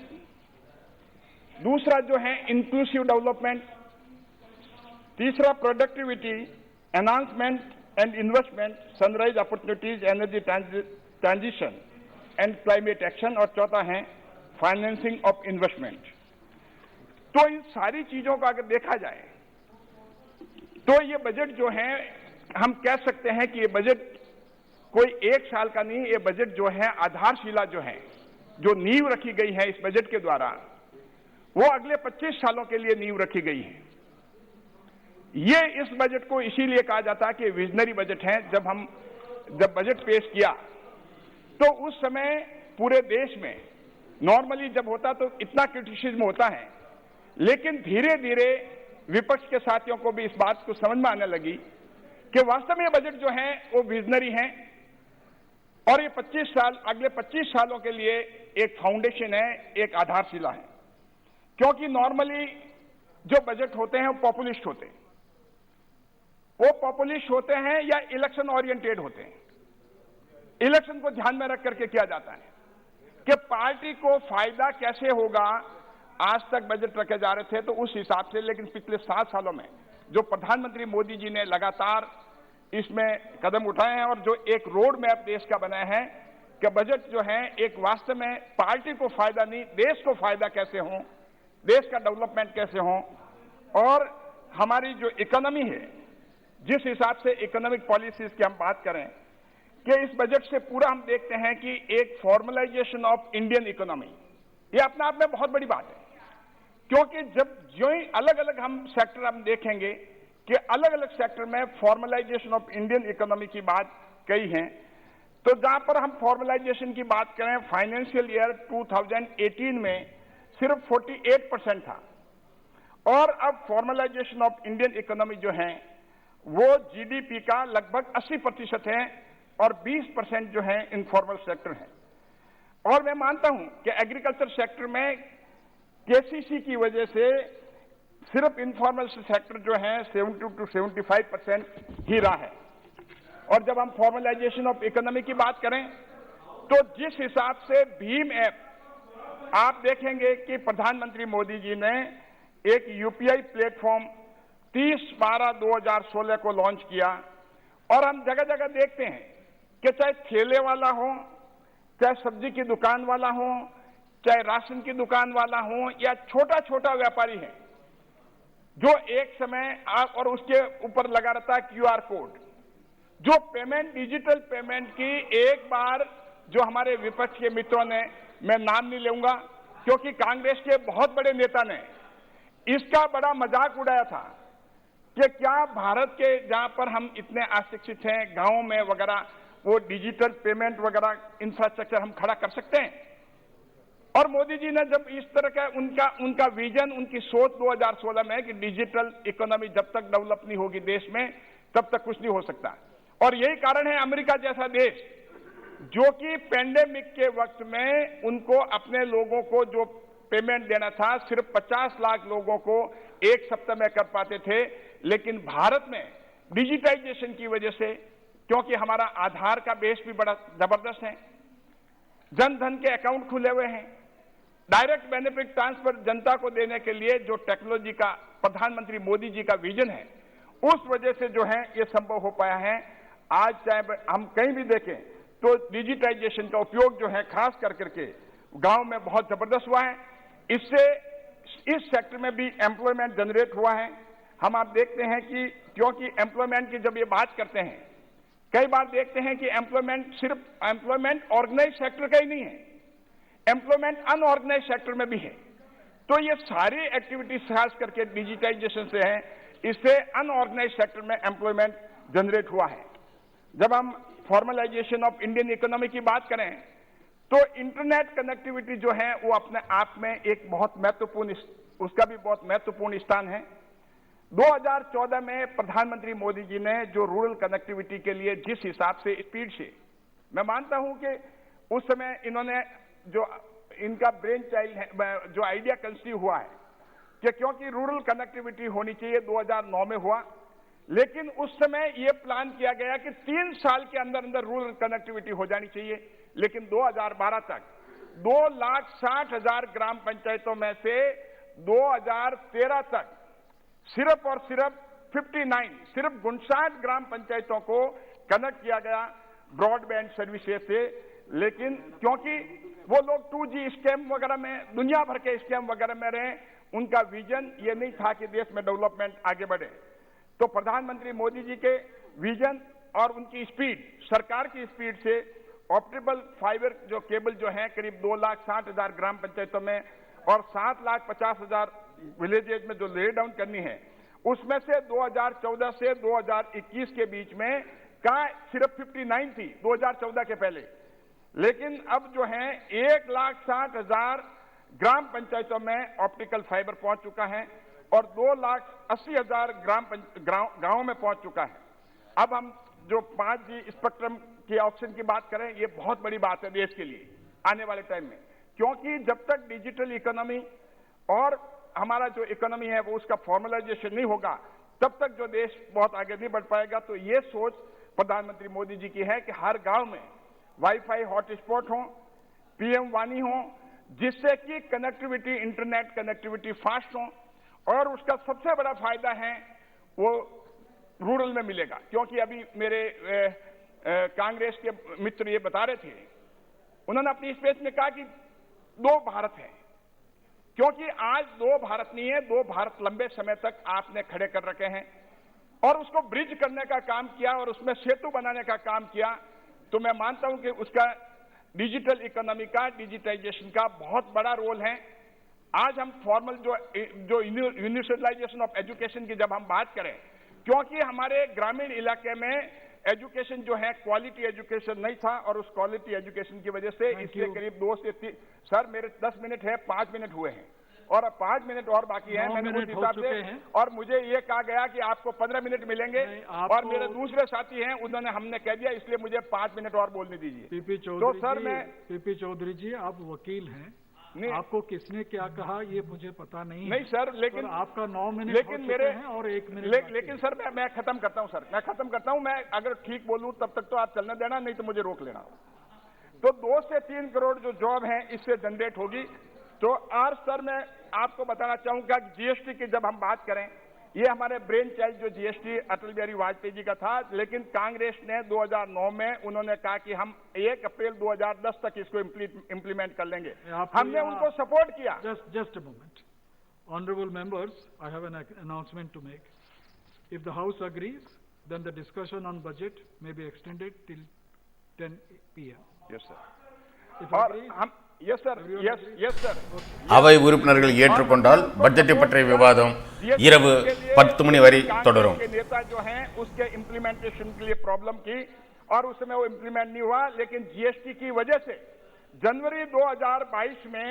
दूसरा जो है इंक्लूसिव डेवलपमेंट, तीसरा productivity enhancement and investment, sunrise opportunities, energy transition and climate action, और चौथा है फाइनेंसिंग ऑफ इन्वेस्टमेंट। तो इन सारी चीजों का अगर देखा जाए तो ये बजट जो है हम कह सकते हैं कि ये बजट कोई 1 साल का नहीं, ये बजट जो है आधारशिला जो है, जो नींव रखी गई है इस बजट के द्वारा, वो अगले 25 सालों के लिए नींव रखी गई है। ये इस बजट को इसीलिए कहा जाता है कि विजनरी बजट है। जब बजट पेश किया तो उस समय पूरे देश में नॉर्मली जब होता तो इतना क्रिटिसिज्म होता है, लेकिन धीरे धीरे विपक्ष के साथियों को भी इस बात को समझ में आने लगी कि वास्तव में ये बजट जो है वो विजनरी है और ये 25 साल, अगले 25 सालों के लिए एक फाउंडेशन है, एक आधारशिला है। क्योंकि नॉर्मली जो बजट होते हैं वो पॉपुलिस्ट होते हैं, वो पॉपुलिस्ट होते हैं या इलेक्शन ओरिएंटेड होते हैं। इलेक्शन को ध्यान में रख करके किया जाता है कि पार्टी को फायदा कैसे होगा। आज तक बजट रखे जा रहे थे तो उस हिसाब से, लेकिन पिछले 7 सालों में जो प्रधानमंत्री मोदी जी ने लगातार इसमें कदम उठाए हैं और जो एक रोड मैप देश का बनाया है कि बजट जो है एक वास्तव में पार्टी को फायदा नहीं, देश को फायदा कैसे हो, देश का डेवलपमेंट कैसे हो। और हमारी जो इकोनॉमी है, जिस हिसाब से इकोनॉमिक पॉलिसीज की हम बात करें कि इस बजट से पूरा हम देखते हैं कि एक फॉर्मलाइजेशन ऑफ इंडियन इकोनॉमी, ये अपने आप में बहुत बड़ी बात है। क्योंकि जब जो ही अलग अलग हम सेक्टर हम देखेंगे कि अलग अलग सेक्टर में फॉर्मलाइजेशन ऑफ इंडियन इकोनॉमी की बात कही है, तो जहां पर हम फॉर्मलाइजेशन की बात करें, फाइनेंशियल ईयर 2018 में सिर्फ 48% था और अब फॉर्मलाइजेशन ऑफ इंडियन इकोनॉमी जो है वो जीडीपी का लगभग 80% है और 20% जो है इनफॉर्मल सेक्टर है। और मैं मानता हूं कि एग्रीकल्चर सेक्टर में केसीसी की वजह से सिर्फ इनफॉर्मल सेक्टर जो है 70 to 75% ही रहा है। और जब हम फॉर्मलाइजेशन ऑफ इकोनॉमी की बात करें तो जिस हिसाब से भीम ऐप आप देखेंगे कि प्रधानमंत्री मोदी जी ने एक यूपीआई प्लेटफॉर्म 30/12/2016 को लॉन्च किया और हम जगह जगह देखते हैं कि चाहे ठेले वाला हो, चाहे सब्जी की दुकान वाला हो, चाहे राशन की दुकान वाला हो या छोटा छोटा व्यापारी है जो एक समय और उसके ऊपर लगा रहता है क्यूआर कोड, जो पेमेंट, डिजिटल पेमेंट की एक बार जो हमारे विपक्ष के मित्रों ने, मैं नाम नहीं लूंगा क्योंकि कांग्रेस के बहुत बड़े नेता ने इसका बड़ा मजाक उड़ाया था कि क्या भारत के जहां पर हम इतने अशिक्षित हैं, गांवों में वगैरह वो डिजिटल पेमेंट वगैरह इंफ्रास्ट्रक्चर हम खड़ा कर सकते हैं। और मोदी जी ने जब इस तरह का उनका विजन, उनकी सोच 2016 में कि डिजिटल इकोनॉमी जब तक डेवलप नहीं होगी देश में तब तक कुछ नहीं हो सकता। और यही कारण है अमेरिका जैसा देश जो कि पेंडेमिक के वक्त में उनको अपने लोगों को जो पेमेंट देना था सिर्फ 50 लाख लोगों को एक सप्ताह में कर पाते थे, लेकिन भारत में डिजिटाइजेशन की वजह से, क्योंकि हमारा आधार का बेस भी बड़ा जबरदस्त है, जन धन के अकाउंट खुले हुए हैं, डायरेक्ट बेनिफिट ट्रांसफर जनता को देने के लिए जो टेक्नोलॉजी का प्रधानमंत्री मोदी जी का विजन है, उस वजह से जो है ये संभव हो पाया है। आज चाहे हम कहीं भी देखें तो डिजिटाइजेशन का उपयोग जो है खास कर करके गांव में बहुत जबरदस्त हुआ है। इससे इस सेक्टर में भी एम्प्लॉयमेंट जनरेट हुआ है। हम आप देखते हैं कि क्योंकि एम्प्लॉयमेंट की जब ये बात करते हैं कई बार देखते हैं कि एम्प्लॉयमेंट सिर्फ एम्प्लॉयमेंट ऑर्गेनाइज सेक्टर का ही नहीं है, एम्प्लॉयमेंट अनऑर्गेनाइज सेक्टर में भी है। तो ये सारी एक्टिविटीज खास करके डिजिटाइजेशन से है, इससे अनऑर्गेनाइज सेक्टर में एम्प्लॉयमेंट जनरेट हुआ है। जब हम फॉर्मलाइजेशन ऑफ इंडियन इकोनॉमी की बात करें तो इंटरनेट कनेक्टिविटी जो है वो अपने आप में एक बहुत महत्वपूर्ण, उसका भी बहुत महत्वपूर्ण स्थान है। 2014 में प्रधानमंत्री मोदी जी ने जो रूरल कनेक्टिविटी के लिए जिस हिसाब से स्पीड से, मैं मानता हूं कि उस समय इन्होंने जो इनका ब्रेन चाइल्ड है, जो आइडिया कंसीव हुआ है कि क्योंकि रूरल कनेक्टिविटी होनी चाहिए, 2009 में हुआ, लेकिन उस समय यह प्लान किया गया कि 3 साल के अंदर अंदर रूरल कनेक्टिविटी हो जानी चाहिए, लेकिन 2012 तक 2,60,000 ग्राम पंचायतों में से 2013 तक सिर्फ और सिर्फ 59, सिर्फ 59 ग्राम पंचायतों को कनेक्ट किया गया ब्रॉडबैंड सर्विसेज से। लेकिन क्योंकि वो लोग 2G स्कैम वगैरह में, दुनिया भर के स्कैम वगैरह में रहे, उनका विजन ये नहीं था कि देश में डेवलपमेंट आगे बढ़े। तो प्रधानमंत्री मोदी जी के विजन और उनकी स्पीड, सरकार की स्पीड से ऑप्टिकल फाइबर जो केबल जो है करीब 2,60,000 ग्राम पंचायतों में और 7,50,000 विलेजेज में जो ले डाउन करनी है, उसमें से 2014 से 2021 के बीच में का सिर्फ 59 थी 2014 के पहले, लेकिन अब जो है 1,60,000 ग्राम पंचायतों में ऑप्टिकल फाइबर पहुंच चुका है और 2,80,000 गांवों में पहुंच चुका है। अब हम जो 5G स्पेक्ट्रम की ऑप्शन की बात करें, ये बहुत बड़ी बात है देश के लिए आने वाले टाइम में, क्योंकि जब तक डिजिटल इकोनॉमी और हमारा जो इकोनॉमी है वो उसका फॉर्मलाइजेशन नहीं होगा, तब तक जो देश बहुत आगे नहीं बढ़ पाएगा। तो ये सोच प्रधानमंत्री मोदी जी की है कि हर गांव में वाईफाई हॉटस्पॉट हो, PM वाणी हो, जिससे कि कनेक्टिविटी, इंटरनेट कनेक्टिविटी फास्ट हो, और उसका सबसे बड़ा फायदा है वो रूरल में मिलेगा। क्योंकि अभी मेरे कांग्रेस के मित्र ये बता रहे थे, उन्होंने अपनी स्पीच में कहा कि 2 भारत है, क्योंकि आज 2 भारत नहीं है, 2 भारत लंबे समय तक आपने खड़े कर रखे हैं और उसको ब्रिज करने का काम किया और उसमें सेतु बनाने का काम किया। तो मैं मानता हूं कि उसका डिजिटल इकोनॉमी का, डिजिटाइजेशन का बहुत बड़ा रोल है। आज हम फॉर्मल जो यूनिवर्सलाइजेशन ऑफ एजुकेशन की जब हम बात करें, क्योंकि हमारे ग्रामीण इलाके में एजुकेशन जो है क्वालिटी एजुकेशन नहीं था और उस क्वालिटी एजुकेशन की वजह से इसलिए करीब 2 से 3, सर मेरे 10 मिनट है, 5 मिनट हुए हैं और अब 5 मिनट और बाकी हैं, मैंने उस हिसाब से, और मुझे ये कहा गया कि आपको 15 मिनट मिलेंगे और मेरे दूसरे साथी हैं, उन्होंने हमने कह दिया, इसलिए मुझे 5 मिनट और बोलने दीजिए। तो सर मैं पीपी चौधरी जी, आप वकील हैं, आपको किसने क्या कहा ये मुझे पता नहीं सर, लेकिन आपका 9 मिनट लेकिन मेरे हैं और 1 मिनट लेकिन सर मैं खत्म करता हूं सर, मैं खत्म करता हूं। मैं अगर ठीक बोलूं तब तक तो आप चलने देना, नहीं तो मुझे रोक लेना। तो 2 से 3 करोड़ जो जॉब है इससे जनरेट होगी। तो आज सर मैं आपको बताना चाहूंगा कि GST की जब हम बात करें, ये हमारे ब्रेन चाइल्ड जो GST अटल बिहारी वाजपेयी जी का था, लेकिन कांग्रेस ने 2009 में उन्होंने कहा कि हम 1 अप्रैल 2010 तक इसको इम्प्लीमेंट कर लेंगे, हमने उनको सपोर्ट किया। Just a moment. Honorable members, I have an announcement to make. If the House agrees, then the discussion on budget may be extended till 10 PM. Yes, sir. If agreed, Yes, sir. Yes, sir. அவை உறுப்பினர்கள் ஏற்றுக்கொண்டால் பட்ஜெட்டை பற்றிய விவாதம் இரவு 10 மணி வரை தொடரும். नेता जो हैं उसके इम्प्लीमेंटेशन के लिए प्रॉब्लम की और उस समय वो इम्प्लीमेंट नहीं हुआ, लेकिन GST की वजह से जनवरी 2022 में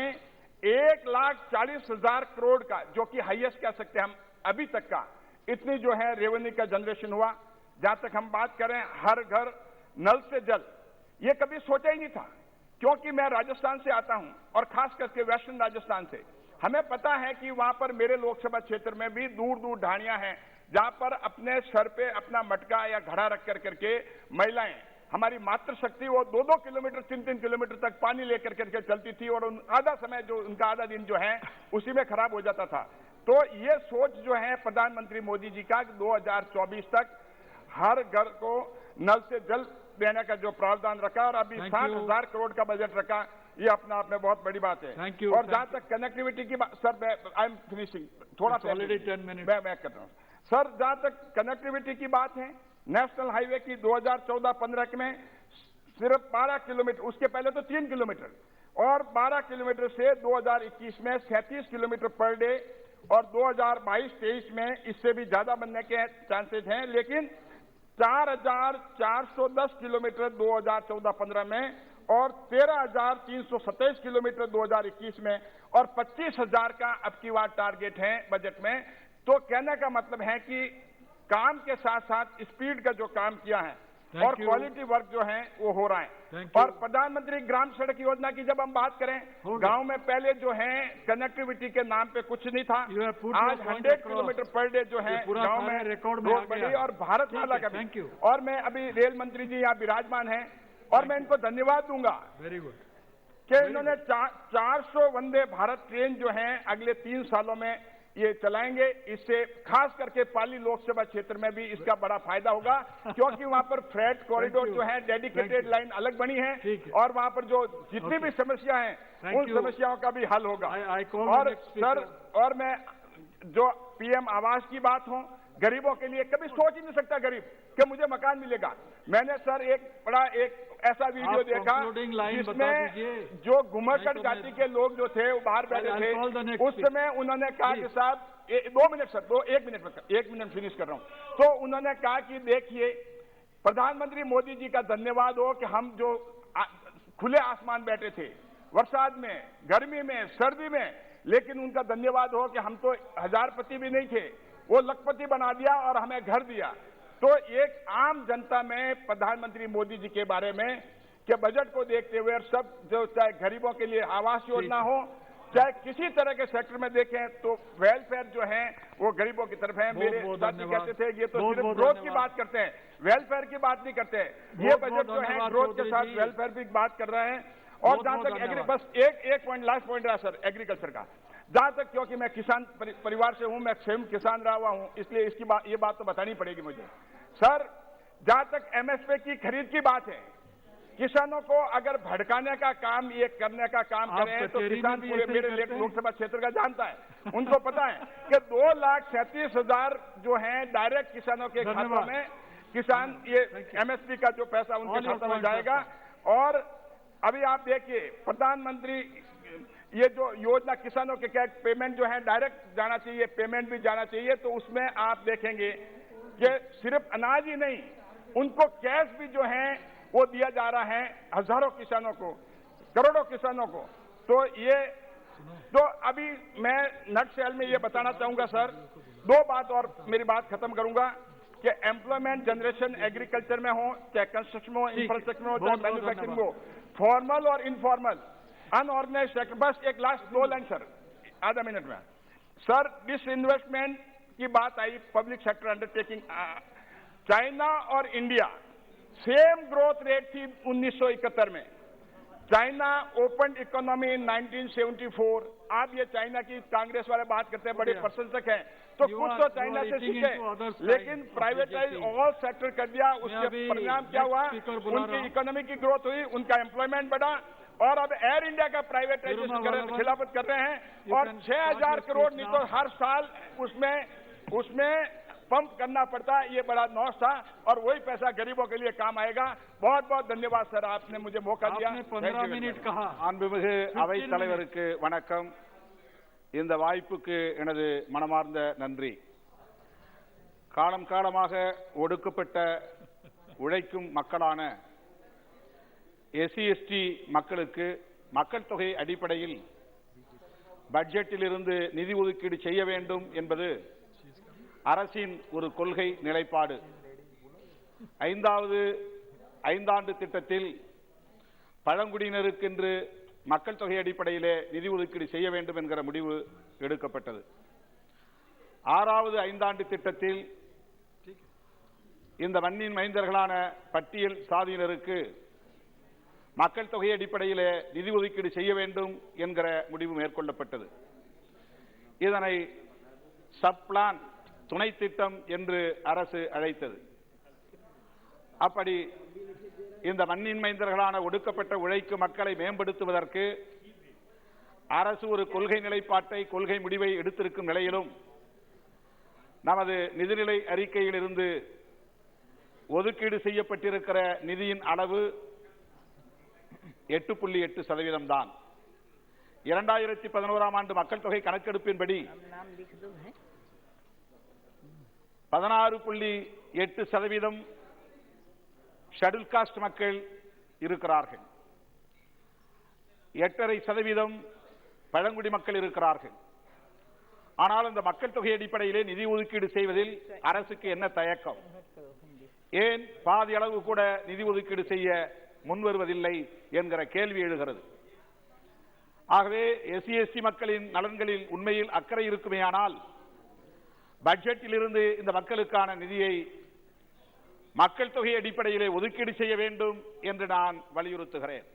1,40,000 करोड़ का, जो कि हाईएस्ट कह सकते हैं हम अभी तक का, इतनी जो है रेवेन्यू का जनरेशन हुआ। जहां तक हम बात करें हर घर नल से जल, ये कभी सोचा ही नहीं था, क्योंकि मैं राजस्थान से आता हूं और खास करके वेस्टर्न राजस्थान से, हमें पता है कि वहां पर मेरे लोकसभा क्षेत्र में भी दूर दूर ढाणियां हैं जहां पर अपने सर पे अपना मटका या घड़ा रख करके महिलाएं, हमारी मातृशक्ति, वो 2-2 किलोमीटर 3-3 किलोमीटर तक पानी लेकर करके चलती थी और आधा समय जो उनका आधा दिन जो है उसी में खराब हो जाता था। तो ये सोच जो है प्रधानमंत्री मोदी जी का 2024 तक हर घर को नल से जल देने का जो प्रावधान रखा और अभी 60,000 करोड़ का बजट रखा, ये अपना आप में बहुत बड़ी बात है। और जहां तक कनेक्टिविटी की बात, सर आई एम फिनिशिंग, थोड़ा सा ऑलरेडी 10 मिनट मैं कर रहा हूं सर। जहां तक कनेक्टिविटी की बात है, नेशनल हाईवे की 2014-15 में सिर्फ 12 किलोमीटर, उसके पहले तो 3 किलोमीटर, और 12 किलोमीटर से 2021 में 37 किलोमीटर पर डे, और 2022-23 में इससे भी ज्यादा बनने के चांसेस हैं। लेकिन 4,410 किलोमीटर 2014-15 में, और 13,327 किलोमीटर 2021 में, और 25,000 का अब की बार टारगेट है बजट में। तो कहने का मतलब है कि काम के साथ साथ स्पीड का जो काम किया है और क्वालिटी वर्क जो है वो हो रहा है। और प्रधानमंत्री ग्राम सड़क योजना की जब हम बात करें, गांव में पहले जो है कनेक्टिविटी के नाम पे कुछ नहीं था, आज 100 किलोमीटर पर डे जो है गांव में रोड बनी, और भारत माला का भी। और मैं अभी रेल मंत्री जी यहाँ विराजमान हैं, और मैं इनको धन्यवाद दूंगा वेरी गुड कि इन्होंने 400 वंदे भारत ट्रेन जो है अगले 3 सालों में ये चलाएंगे। इससे खास करके पाली लोकसभा क्षेत्र में भी इसका बड़ा फायदा होगा, क्योंकि वहां पर फ्रेट कॉरिडोर जो है डेडिकेटेड लाइन अलग बनी है, और वहां पर जो जितनी भी समस्या है उन समस्याओं का भी हल होगा। और सर, और मैं जो पीएम आवास की बात हो, गरीबों के लिए कभी सोच ही नहीं सकता गरीब कि मुझे मकान मिलेगा। मैंने सर एक ऐसा वीडियो देखा जिसमें जो घुमरकट जाति के लोग जो थे वो बाहर बैठे थे, उस समय उन्होंने कहा कि साहब 2 मिनट सर, 1 मिनट फिनिश कर रहा हूं। तो उन्होंने कहा कि देखिए, प्रधानमंत्री मोदी जी का धन्यवाद हो कि हम जो खुले आसमान बैठे थे, बरसात में, गर्मी में, सर्दी में, लेकिन उनका धन्यवाद हो कि हम तो हजारपति भी नहीं थे, वो लखपति बना दिया और हमें घर दिया। तो एक आम जनता में प्रधानमंत्री मोदी जी के बारे में कि बजट को देखते हुए, और सब जो चाहे गरीबों के लिए आवास योजना हो, चाहे किसी तरह के सेक्टर में देखें, तो वेलफेयर जो है वो गरीबों की तरफ है। मेरे साथी कहते थे ये तो सिर्फ ग्रोथ की बात करते हैं, वेलफेयर की बात नहीं करते हैं। ये बजट जो है ग्रोथ के साथ वेलफेयर की बात कर रहे हैं। और जहां तक बस एक पॉइंट, लास्ट पॉइंट रहा सर एग्रीकल्चर का, जहां तक, क्योंकि मैं किसान परिवार से हूं, मैं स्वयं किसान रहा हुआ हूं, इसलिए इसकी बात, ये बात तो बतानी पड़ेगी मुझे। सर, जहां तक एमएसपी की खरीद की बात है, किसानों को अगर भड़काने का काम, ये करने का काम करें, तो किसान पूरे मेरे लोकसभा क्षेत्र का जानता है, उनको पता है कि 2,37,000 जो है डायरेक्ट किसानों के खातों में, किसान ये एमएसपी का जो पैसा उनके खातों में जाएगा। और अभी आप देखिए, प्रधानमंत्री ये जो योजना किसानों के क्या पेमेंट जो है डायरेक्ट जाना चाहिए, पेमेंट भी जाना चाहिए, तो उसमें आप देखेंगे कि सिर्फ अनाज ही नहीं, उनको कैश भी जो है वो दिया जा रहा है हजारों किसानों को, करोड़ों किसानों को। तो ये तो अभी मैं नटशेल में ये बताना चाहूंगा सर, 2 बात और मेरी बात खत्म करूंगा कि एम्प्लॉयमेंट जनरेशन एग्रीकल्चर में हो, चाहे कंस्ट्रक्शन हो, इंफ्रास्ट्रक्चर में हो, चाहे मैन्युफैक्चरिंग हो, फॉर्मल और इनफॉर्मल, अनऑर्गेनाइज्ड सेक्टर। बस एक लास्ट 2 लाइन सर, आधा मिनट में सर, डिसइन्वेस्टमेंट की बात आई, पब्लिक सेक्टर अंडरटेकिंग, चाइना और इंडिया सेम ग्रोथ रेट थी 1971 में। China open economy in 1974। आप ये चाइना की कांग्रेस वाले बात करते हैं, बड़े प्रशंसक हैं, तो कुछ तो चाइना से सीखे, लेकिन प्राइवेटाइज ऑल सेक्टर कर दिया। उसके परिणाम क्या हुआ, उनकी इकोनॉमी की ग्रोथ हुई, उनका एम्प्लॉयमेंट बढ़ा, और अब एयर इंडिया का प्राइवेटाइजेशन खिलाफत कर रहे हैं, और 6,000 करोड़ नहीं तो हर साल उसमें पंप करना पड़ता। ये बड़ा नॉस था, और वही पैसा गरीबों के लिए काम आएगा। बहुत बहुत धन्यवाद सर, आपने मुझे मौका दिया। 15 मिनट कहा। அன்புமிகு அவை தலைவருக்கு வணக்கம். இந்த வாய்ப்புக்கு எனது மனமார்ந்த நன்றி. காலம் காலமாக ஒடுக்கப்பட்ட உழைக்கும் மக்களான எஸ்சி/எஸ்டி மக்களுக்கு மக்கள் தொகை அடிப்படையில் பட்ஜெட்டிலிருந்து நிதி ஒதுக்கீடு செய்ய வேண்டும் என்பது அரசின் ஒரு கொள்கை நிலைப்பாடு. 5வது ஐந்தாண்டு திட்டத்தில் பழங்குடியினருக்கென்று மக்கள் தொகை அடிப்படையிலே நிதி ஒதுக்கீடு செய்ய வேண்டும் என்கிற முடிவு எடுக்கப்பட்டது. 6வது ஐந்தாண்டு திட்டத்தில் இந்த மண்ணின் மைந்தர்களான பட்டியல் சாதியினருக்கு மக்கள் தொகை அடிப்படையிலே நிதி ஒதுக்கீடு செய்ய வேண்டும் என்கிற முடிவு மேற்கொள்ளப்பட்டது. இதனை சப்ளான் துணை திட்டம் என்று அரசு அழைத்தது. அப்படி இந்த மண்ணின் மைந்தர்களான ஒடுக்கப்பட்ட உழைக்கும் மக்களை மேம்படுத்துவதற்கு அரசு ஒரு கொள்கை நிலைப்பாட்டை, கொள்கை முடிவை எடுத்திருக்கும் நிலையிலும் நமது நிதிநிலை அறிக்கையில் இருந்து ஒதுக்கீடு செய்யப்பட்டிருக்கிற நிதியின் அளவு 8.8% தான். 2011ஆம் ஆண்டு மக்கள் தொகை கணக்கெடுப்பின்படி 16.8% ஷெட்யூல் காஸ்ட் மக்கள் இருக்கிறார்கள். 8.5% பழங்குடி மக்கள் இருக்கிறார்கள். ஆனால் அந்த மக்கள் தொகை அடிப்படையிலே நிதி ஒதுக்கீடு செய்வதில் அரசுக்கு என்ன தயக்கம்? ஏன் பாதி அளவு கூட நிதி ஒதுக்கீடு செய்ய முன்வருவதில்லை என்கிற கேள்வி எழுகிறது. ஆகவே எஸ்சி மக்களின் நலன்களில் உண்மையில் அக்கறை இருக்குமேயானால் பட்ஜெட்டில் இருந்து இந்த மக்களுக்கான நிதியை மக்கள் தொகை அடிப்படையிலே ஒதுக்கீடு செய்ய வேண்டும் என்று நான் வலியுறுத்துகிறேன்.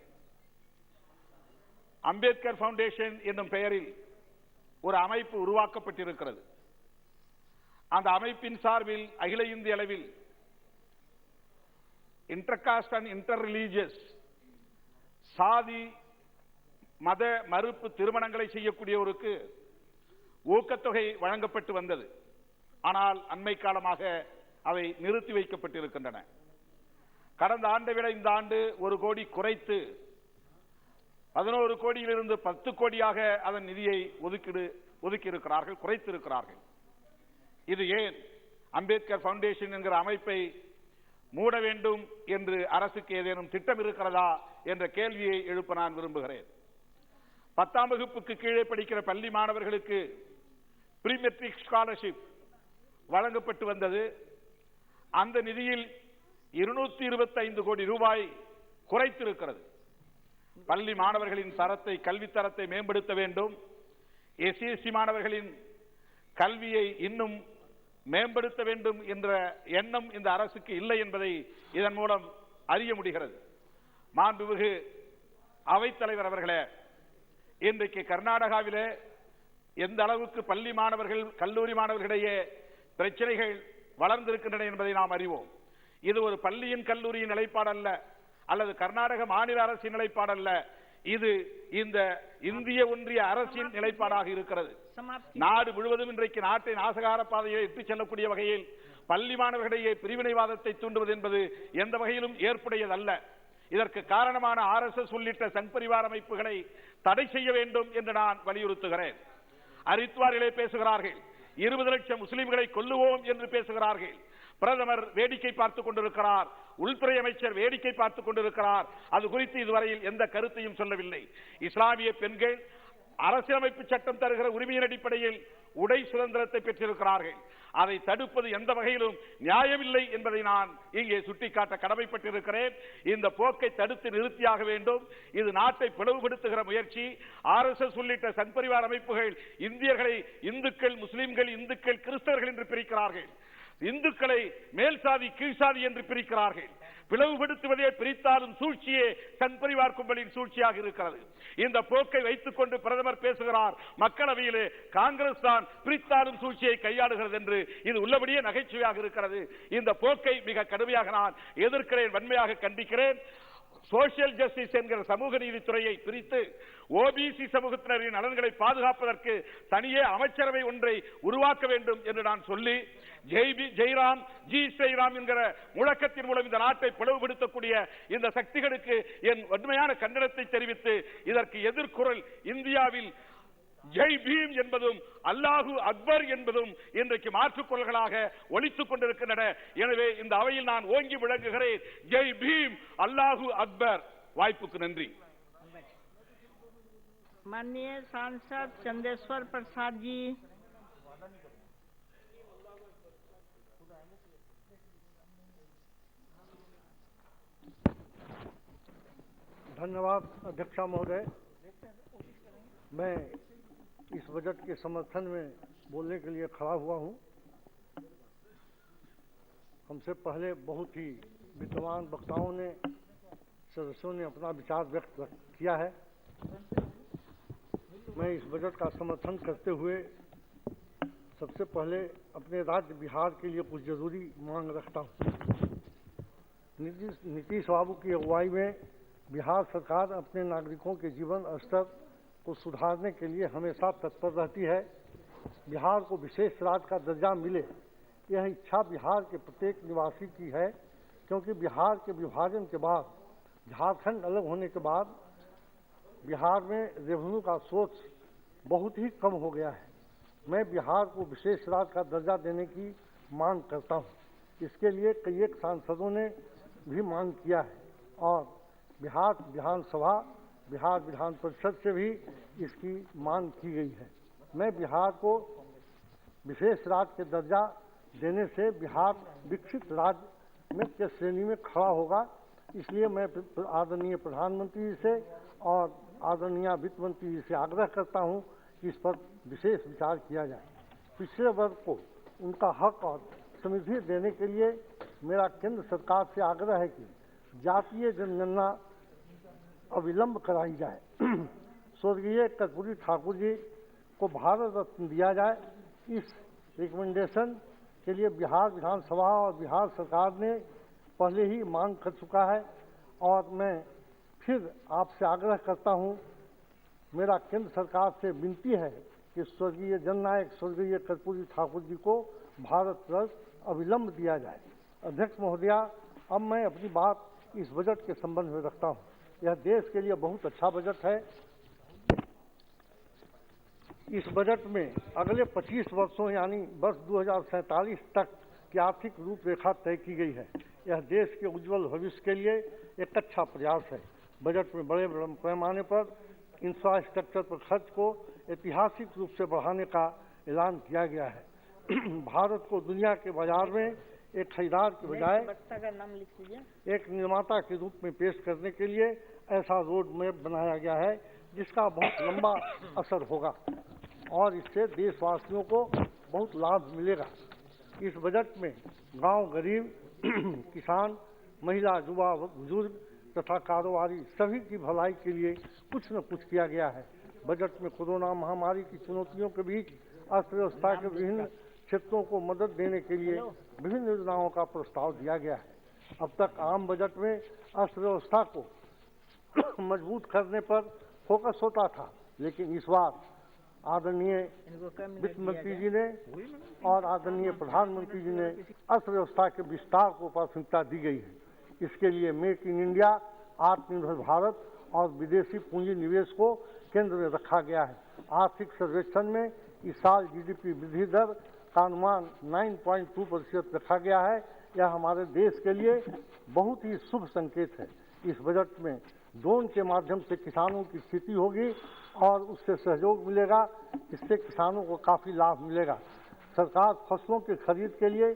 அம்பேத்கர் ஃபவுண்டேஷன் என்னும் பெயரில் ஒரு அமைப்பு உருவாக்கப்பட்டிருக்கிறது. அந்த அமைப்பின் சார்பில் அகில இந்திய அளவில் இன்டர்காஸ்ட் அண்ட் இன்டர் ரிலீஜியஸ் சாதி மத மறுப்பு திருமணங்களை செய்யக்கூடியவருக்கு ஊக்கத்தொகை வழங்கப்பட்டு வந்தது. ஆனால் அண்மை காலமாக அவை நிறுத்தி வைக்கப்பட்டிருக்கின்றன. கடந்த ஆண்டை விட இந்த ஆண்டு 1 கோடி குறைத்து 11 கோடியிலிருந்து 10 கோடியாக அதன் நிதியை ஒதுக்கியிருக்கிறார்கள், குறைத்திருக்கிறார்கள். இது ஏன்? அம்பேத்கர் ஃபவுண்டேஷன் என்கிற அமைப்பை மூட வேண்டும் என்று அரசுக்கு ஏதேனும் திட்டம் இருக்கிறதா என்ற கேள்வியை எழுப்ப நான் விரும்புகிறேன். 10ஆம் வகுப்புக்கு கீழே படிக்கிற பள்ளி மாணவர்களுக்கு ப்ரீ மெட்ரிக் ஸ்காலர்ஷிப் வழங்கப்பட்டு வந்தது. அந்த நிதியில் 225 கோடி ரூபாய் குறைத்திருக்கிறது. பள்ளி மாணவர்களின் தரத்தை, கல்வி தரத்தை மேம்படுத்த வேண்டும். எஸ்சி மாணவர்களின் கல்வியை இன்னும் மேம்படுத்த வேண்டும் என்ற எண்ணம் இந்த அரசுக்கு இல்லை என்பதை இதன் மூலம் அறிய முடிகிறது. மாண்புமிகு அவைத்தலைவர் அவர்களே, இன்றைக்கு கர்நாடகாவிலே எந்த அளவுக்கு பள்ளி மாணவர்கள், கல்லூரி மாணவர்களிடையே பிரச்சனைகள் வளர்ந்திருக்கின்றன என்பதை நாம் அறிவோம். இது ஒரு பள்ளியின் கல்லூரியின் நிலைப்பாடு அல்ல, அல்லது கர்நாடக மாநில அரசின் நிலைப்பாடு அல்ல. இது இந்த இந்திய ஒன்றிய அரசின் நிலைப்பாடாக இருக்கிறது. நாடு முழுவதும் இன்றைக்கு நாட்டை நாசகார பாதையை இட்டுச் செல்லக்கூடிய வகையில் பள்ளி மாணவர்களிடையே பிரிவினைவாதத்தை தூண்டுவது என்பது எந்த வகையிலும் ஏற்புடையதல்ல. இதற்கு காரணமான RSS உள்ளிட்ட சங்பரிவார அமைப்புகளை தடை செய்ய வேண்டும் என்று நான் வலியுறுத்துகிறேன். ஹரித்வாரிலே பேசுகிறார்கள், 20 லட்சம் முஸ்லிம்களை கொல்லுவோம் என்று பேசுகிறார்கள். பிரதமர் வேடிக்கை பார்த்துக் கொண்டிருக்கிறார், உள்துறை அமைச்சர் வேடிக்கை பார்த்துக் கொண்டிருக்கிறார். அது குறித்து இதுவரையில் எந்த கருத்தையும் சொல்லவில்லை. இஸ்லாமிய பெண்கள் அரசியலமைப்பு சட்டம் தருகிற உரிமையின் அடிப்படையில் உடை சுதந்திரத்தை பெற்றிருக்கிறார்கள். அதை தடுப்பது எந்த வகையிலும் நியாயமில்லை என்பதை நான் இங்கே சுட்டிக்காட்ட கடமைப்பட்டிருக்கிறேன். இந்த போக்கை தடுத்து நிறுத்தியாக வேண்டும். இது நாட்டை பிளவுபடுத்துகிற முயற்சி. RSS உள்ளிட்ட சங்பரிவார அமைப்புகள் இந்தியர்களை இந்துக்கள், முஸ்லிம்கள், இந்துக்கள், கிறிஸ்தவர்கள் என்று பிரிக்கிறார்கள். இந்துக்களை மேல் சாதி, கீழ் சாதி என்று பிரிக்கிறார்கள். பிளவுபடுத்துவதே பிரித்தாலும் சூழ்ச்சியே சங்பரிவார் கும்பலின் சூழ்ச்சியாக இருக்கிறது. இந்த போக்கை வைத்துக் கொண்டு பிரதமர் பேசுகிறார், மக்களவையிலே காங்கிரஸ் தான் பிரித்தாலும் சூழ்ச்சியை கையாளுகிறது என்று. இது உள்ளபடியே நகைச்சுவையாக இருக்கிறது. இந்த போக்கை மிக கடுமையாக நான் எதிர்க்கிறேன், வன்மையாக கண்டிக்கிறேன். சோசியல் ஜஸ்டிஸ் என்கிற சமூக நீதித்துறையை பிரித்து OBC சமூகத்தினரின் நலன்களை பாதுகாப்பதற்கு தனியே அமைச்சரவை ஒன்றை உருவாக்க வேண்டும் என்று நான் சொல்லி, ஜெய்ராம் ஜி ஸ்ரீராம் என்கிற முழக்கத்தின் மூலம் இந்த நாட்டை பிளவுபடுத்தக்கூடிய இந்த சக்திகளுக்கு என் வன்மையான கண்டனத்தை தெரிவித்து, இதற்கு எதிர்குரல் இந்தியாவில் ஜெய் பீம் என்பதும் அல்லாஹு அக்பர் என்பதும் இன்றைக்கு மாற்றுக்குரல்களாக ஒலித்துக் கொண்டிருக்கின்றன. எனவே இந்த அவையில் நான் ஓங்கி விளங்குகிறேன், ஜெய் பீம், அல்லாஹு அக்பர். வாய்ப்புக்கு நன்றி. माननीय सांसद चंदेश्वर प्रसाद जी। धन्यवाद अध्यक्षा महोदय। मैं इस बजट के समर्थन में बोलने के लिए खड़ा हुआ हूं। हमसे पहले बहुत ही विद्वान वक्ताओं ने, सदस्यों ने अपना विचार व्यक्त किया है। मैं इस बजट का समर्थन करते हुए सबसे पहले अपने राज्य बिहार के लिए कुछ जरूरी मांग रखता हूँ। नीतीश बाबू की अगुवाई में बिहार सरकार अपने नागरिकों के जीवन स्तर को सुधारने के लिए हमेशा तत्पर रहती है। बिहार को विशेष राज्य का दर्जा मिले, यह इच्छा बिहार के प्रत्येक निवासी की है। क्योंकि बिहार के विभाजन के बाद, झारखंड अलग होने के बाद बिहार में रेवेन्यू का सोर्स बहुत ही कम हो गया है। मैं बिहार को विशेष राज्य का दर्जा देने की मांग करता हूं। इसके लिए कई एक सांसदों ने भी मांग किया है और बिहार विधानसभा, बिहार विधान परिषद से भी इसकी मांग की गई है। मैं बिहार को विशेष राज्य के दर्जा देने से बिहार विकसित राज्य में के श्रेणी में खड़ा होगा। इसलिए मैं आदरणीय प्रधानमंत्री जी से और आदरणीय वित्त मंत्री जी से आग्रह करता हूं कि इस पर विशेष विचार किया जाए। पिछड़े वर्ग को उनका हक और समृद्धि देने के लिए मेरा केंद्र सरकार से आग्रह है कि जातीय जनगणना अविलंब कराई जाए। स्वर्गीय कर्पूरी ठाकुर जी को भारत रत्न दिया जाए। इस रिकमेंडेशन के लिए बिहार विधानसभा और बिहार सरकार ने पहले ही मांग कर चुका है और मैं फिर आपसे आग्रह करता हूं, मेरा केंद्र सरकार से विनती है कि स्वर्गीय जननायक स्वर्गीय कर्पूरी ठाकुर जी को भारत रत्न अविलंब दिया जाए। अध्यक्ष महोदया, अब मैं अपनी बात इस बजट के संबंध में रखता हूं। यह देश के लिए बहुत अच्छा बजट है। इस बजट में अगले 25 वर्षों यानी वर्ष 2047 तक की आर्थिक रूपरेखा तय की गई है। यह देश के उज्जवल भविष्य के लिए एक अच्छा प्रयास है। बजट में बड़े पैमाने पर इंफ्रास्ट्रक्चर पर खर्च को ऐतिहासिक रूप से बढ़ाने का ऐलान किया गया है। भारत को दुनिया के बाजार में एक खरीदार के बजाय एक निर्माता के रूप में पेश करने के लिए ऐसा रोड मैप बनाया गया है जिसका बहुत लंबा असर होगा और इससे देशवासियों को बहुत लाभ मिलेगा। इस बजट में गांव, गरीब, किसान, महिला, युवा, बुजुर्ग तथा कारोबारी सभी की भलाई के लिए कुछ न कुछ किया गया है। बजट में कोरोना महामारी की चुनौतियों के बीच अर्थव्यवस्था के विभिन्न क्षेत्रों को मदद देने के लिए विभिन्न योजनाओं का प्रस्ताव दिया गया है। अब तक आम बजट में अर्थव्यवस्था को मजबूत करने पर फोकस होता था, लेकिन इस बार आदरणीय वित्त मंत्री जी ने और आदरणीय प्रधानमंत्री जी ने अर्थव्यवस्था के विस्तार को प्राथमिकता दी गई है। इसके लिए मेक इन इंडिया, आत्मनिर्भर भारत और विदेशी पूंजी निवेश को केंद्र में रखा गया है। आर्थिक सर्वेक्षण में इस साल जीडीपी वृद्धि दर का अनुमान 9.2% रखा गया है। यह हमारे देश के लिए बहुत ही शुभ संकेत है। इस बजट में ड्रोन के माध्यम से किसानों की खेती होगी और उससे सहयोग मिलेगा, इससे किसानों को काफी लाभ मिलेगा। सरकार फसलों की खरीद के लिए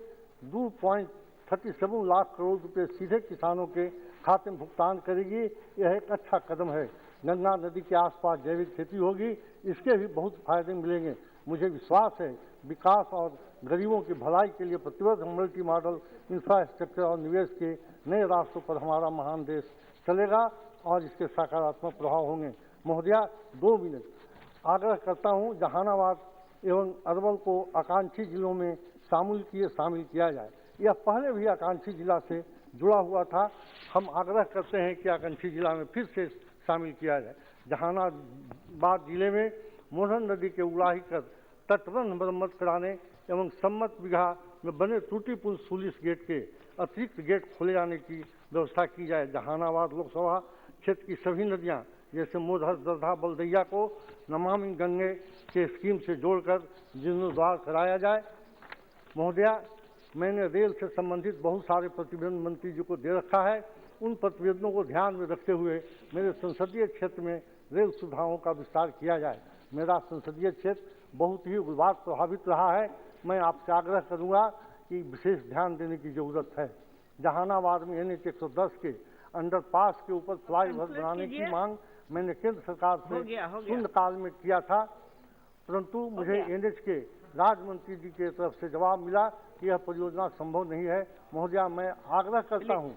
2.37 लाख करोड़ रुपए सीधे किसानों के खाते में भुगतान करेगी। यह एक अच्छा कदम है। गंगा नदी के आसपास जैविक खेती होगी, इसके भी बहुत फायदे मिलेंगे। मुझे विश्वास है विकास और गरीबों की भलाई के लिए प्रतिबद्ध मल्टी मॉडल इंफ्रास्ट्रक्चर और निवेश के नए रास्तों पर हमारा महान देश चलेगा और इसके सकारात्मक प्रभाव होंगे। महोदया, 2 मिनट आग्रह करता हूं, जहानाबाद एवं अरवल को आकांक्षी जिलों में शामिल किया जाए। यह पहले भी आकांक्षी जिला से जुड़ा हुआ था। हम आग्रह करते हैं कि आकांक्षी जिला में फिर से शामिल किया जाए। जहानाबाद जिले में मोहन नदी के उड़ाही कर तटबंध मरम्मत कराने एवं सम्मत बीघा में बने त्रुटिपूर्ण सुलिस गेट के अतिरिक्त गेट खोले जाने की व्यवस्था की जाए। जहानाबाद लोकसभा क्षेत्र की सभी नदियां जैसे मोधर, दरधा, बलदैया को नमामि गंगे के स्कीम से जोड़कर जीर्णोद्धार कराया जाए। महोदया, मैंने रेल से संबंधित बहुत सारे प्रतिवेदन मंत्री जी को दे रखा है। उन प्रतिवेदनों को ध्यान में रखते हुए मेरे संसदीय क्षेत्र में रेल सुविधाओं का विस्तार किया जाए। मेरा संसदीय क्षेत्र बहुत ही विवाद प्रभावित रहा है। मैं आपसे आग्रह करूंगा कि विशेष ध्यान देने की जरूरत है। जहानाबाद में NH 110 के अंडरपास के ऊपर फ्लाईओवर बनाने की मांग मैंने केंद्र सरकार से शून्यकाल में किया था, परंतु मुझे NH के राज्य मंत्री जी की तरफ से जवाब मिला कि यह परियोजना संभव नहीं है। महोदया, मैं आग्रह करता हूं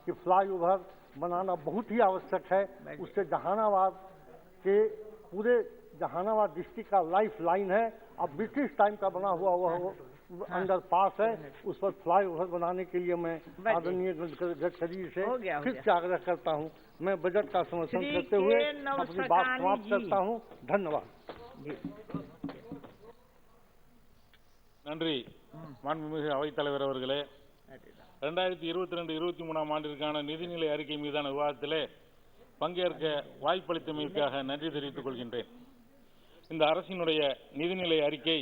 कि फ्लाईओवर बनाना बहुत ही आवश्यक है। उससे जहानाबाद के पूरे जहानाबाद डिस्ट्रिक्ट का लाइफ लाइन है। अब ब्रिटिश टाइम का बना हुआ वह अंडरपास है, उस पर फ्लाईओवर बनाने के लिए मैं आदरणीय गडकरी से फिर से आग्रह करता हूं। मैं बजट का समर्थन करते हुए अपनी बात समाप्त करता हूं। धन्यवाद। நன்றி மாண்புமிகு அவைத்தலைவர் அவர்களே. 2022-23 ஆண்டிற்கான நிதிநிலை அறிக்கை மீதான விவாதத்திலே பங்கேற்க வாய்ப்பளித்தமைக்காக நன்றி தெரிவித்துக் கொள்கின்றேன். இந்த அரசினுடைய நிதிநிலை அறிக்கை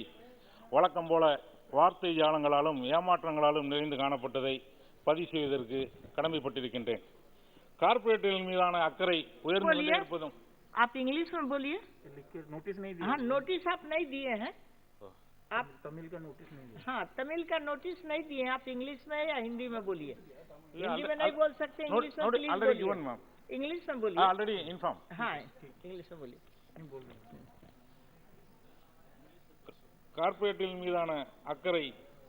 வழக்கம் போல வார்த்தை ஜாலங்களாலும் ஏமாற்றங்களாலும் நிறைந்து காணப்பட்டதை பதிவு செய்வதற்கு கடமைப்பட்டிருக்கின்றேன். கார்ப்பரேட்டுகள் மீதான அக்கறை உயர்ந்து கொண்டே இருப்பதும். आप इंग्लिश में बोलिए. नोटिस नहीं दिए. हाँ, नोटिस आप नहीं दिए हैं. आप तमिल का नोटिस नहीं दिए. हाँ, तमिल का नोटिस नहीं दिए. आप इंग्लिश में या हिंदी में बोलिए. हिंदी में नहीं बोल सकते, इंग्लिश में प्लीज बोलिए. इंग्लिश में बोलिए. Already inform. हाँ, इंग्लिश में बोलिए. கார்ப்பரேட்டுகள் மீதான அக்கறை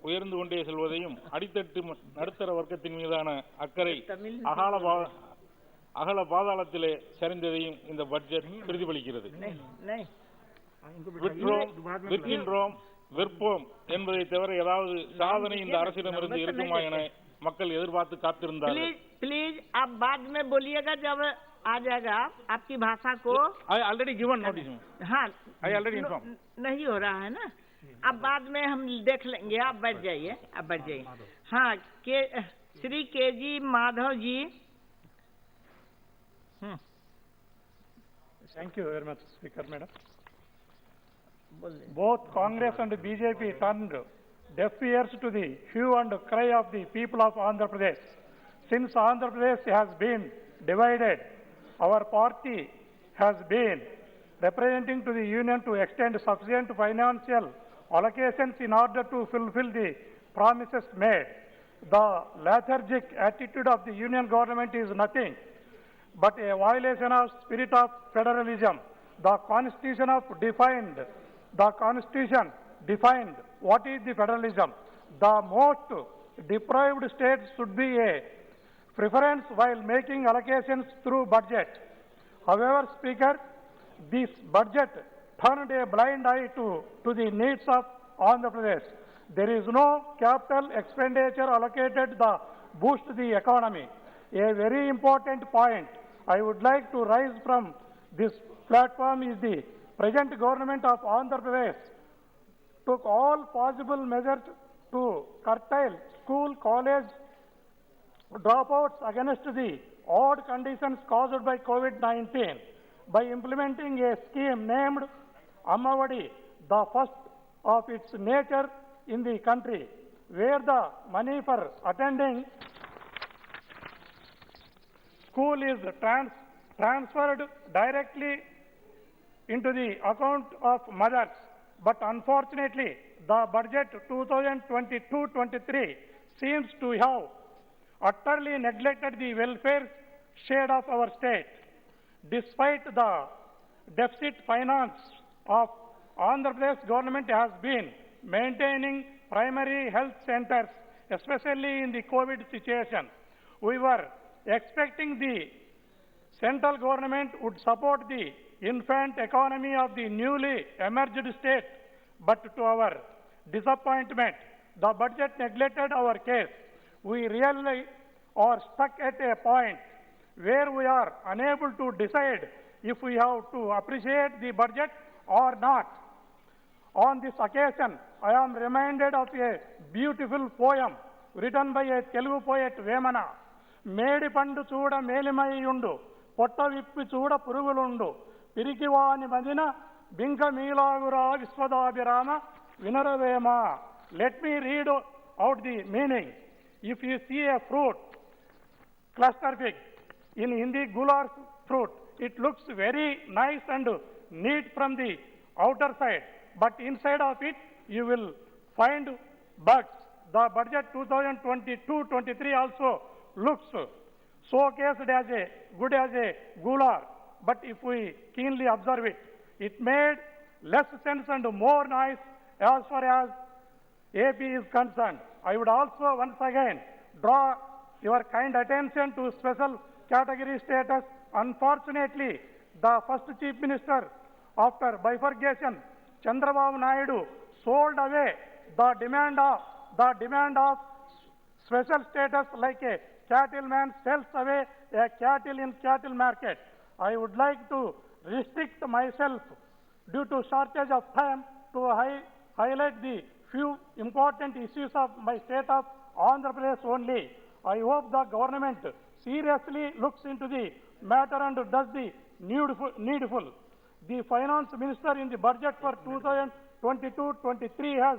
உயர்ந்து கொண்டே செல்வதையும் அடித்தட்டு நடுத்தர வர்க்கத்தின் மீதான அக்கறை அகல பாதாளத்திலே சரிந்ததையும் இந்த பட்ஜெட் பிரதிபலிக்கிறது. விற்கின்றோம் விற்போம் என்பதை தவிர ஏதாவது சாதனை இந்த அரசிடமிருந்து இருக்குமா என மக்கள் எதிர்பார்த்து காத்திருந்தார்கள். प्लीज आप बाद में बोलिएगा जब आ जाएगा आपकी भाषा को. I already given notice. हाँ, आई ऑलरेडी इन्फॉर्म. नहीं हो रहा है ना. अब बाद में हम देख लेंगे. आप बैठ जाइए, आप बैठ जाइए. हाँ, Shri K G. Madhav ji. Thank you very much, Speaker Madam. Both Congress and BJP turned deaf ears to the hue and cry of the people of Andhra Pradesh. Since Andhra Pradesh has been divided, our party has been representing to the Union to extend sufficient financial allocations in order to fulfill the promises made. The lethargic attitude of the Union government is nothing but a violation of spirit of federalism. The Constitution defined what is the federalism. The most deprived states should be a preference while making allocations through budget. However, Speaker, this budget turned a blind eye to the needs of Andhra Pradesh. There is no capital expenditure allocated to boost the economy. A very important point I would like to raise from this platform is the present government of Andhra Pradesh took all possible measures to curtail school, college dropouts against the odd conditions caused by COVID-19 by implementing a scheme named Ammavadi, the first of its nature in the country, where the money for attending school is transferred directly into the account of mothers. But unfortunately, the budget 2022-23 seems to have utterly neglected the welfare shade of our state. Despite the deficit finance of Andhra Pradesh government has been maintaining primary health centers, especially in the COVID situation. We were expecting the central government would support the infant economy of the newly emerged state, but to our disappointment, the budget neglected our case. We really are stuck at a point where we are unable to decide if we have to appreciate the budget or not. On this occasion, I am reminded of a beautiful poem written by a Telugu poet Vemana. మేడి పండు చూడ మేలిమయ్యుండు పొట్ట విప్పి చూడ పురుగులుండు పిరికివాని మదిన బింక మీలాగురా విశ్వదాభిరామ వినరవేమ. Let me read out the meaning. If you see a fruit, cluster fig, in Hindi gular fruit, it looks very nice and neat from the outer side, but inside of it you will find bugs. The budget 2022-23 also looks showcased as a good as a gular, but if we keenly observe it, it made less sense and more noise as far as AP is concerned. I would also once again draw your kind attention to special category status. Unfortunately, the first Chief Minister after bifurcation, Chandrababu Naidu, sold away the demand of special status like a cattleman sells away a cattle in cattle market. I would like to restrict myself due to shortage of time to highlight the few important issues of my state of Andhra Pradesh only. I hope the government seriously looks into the matter and does the needful. The finance minister in the budget for 2022-23 has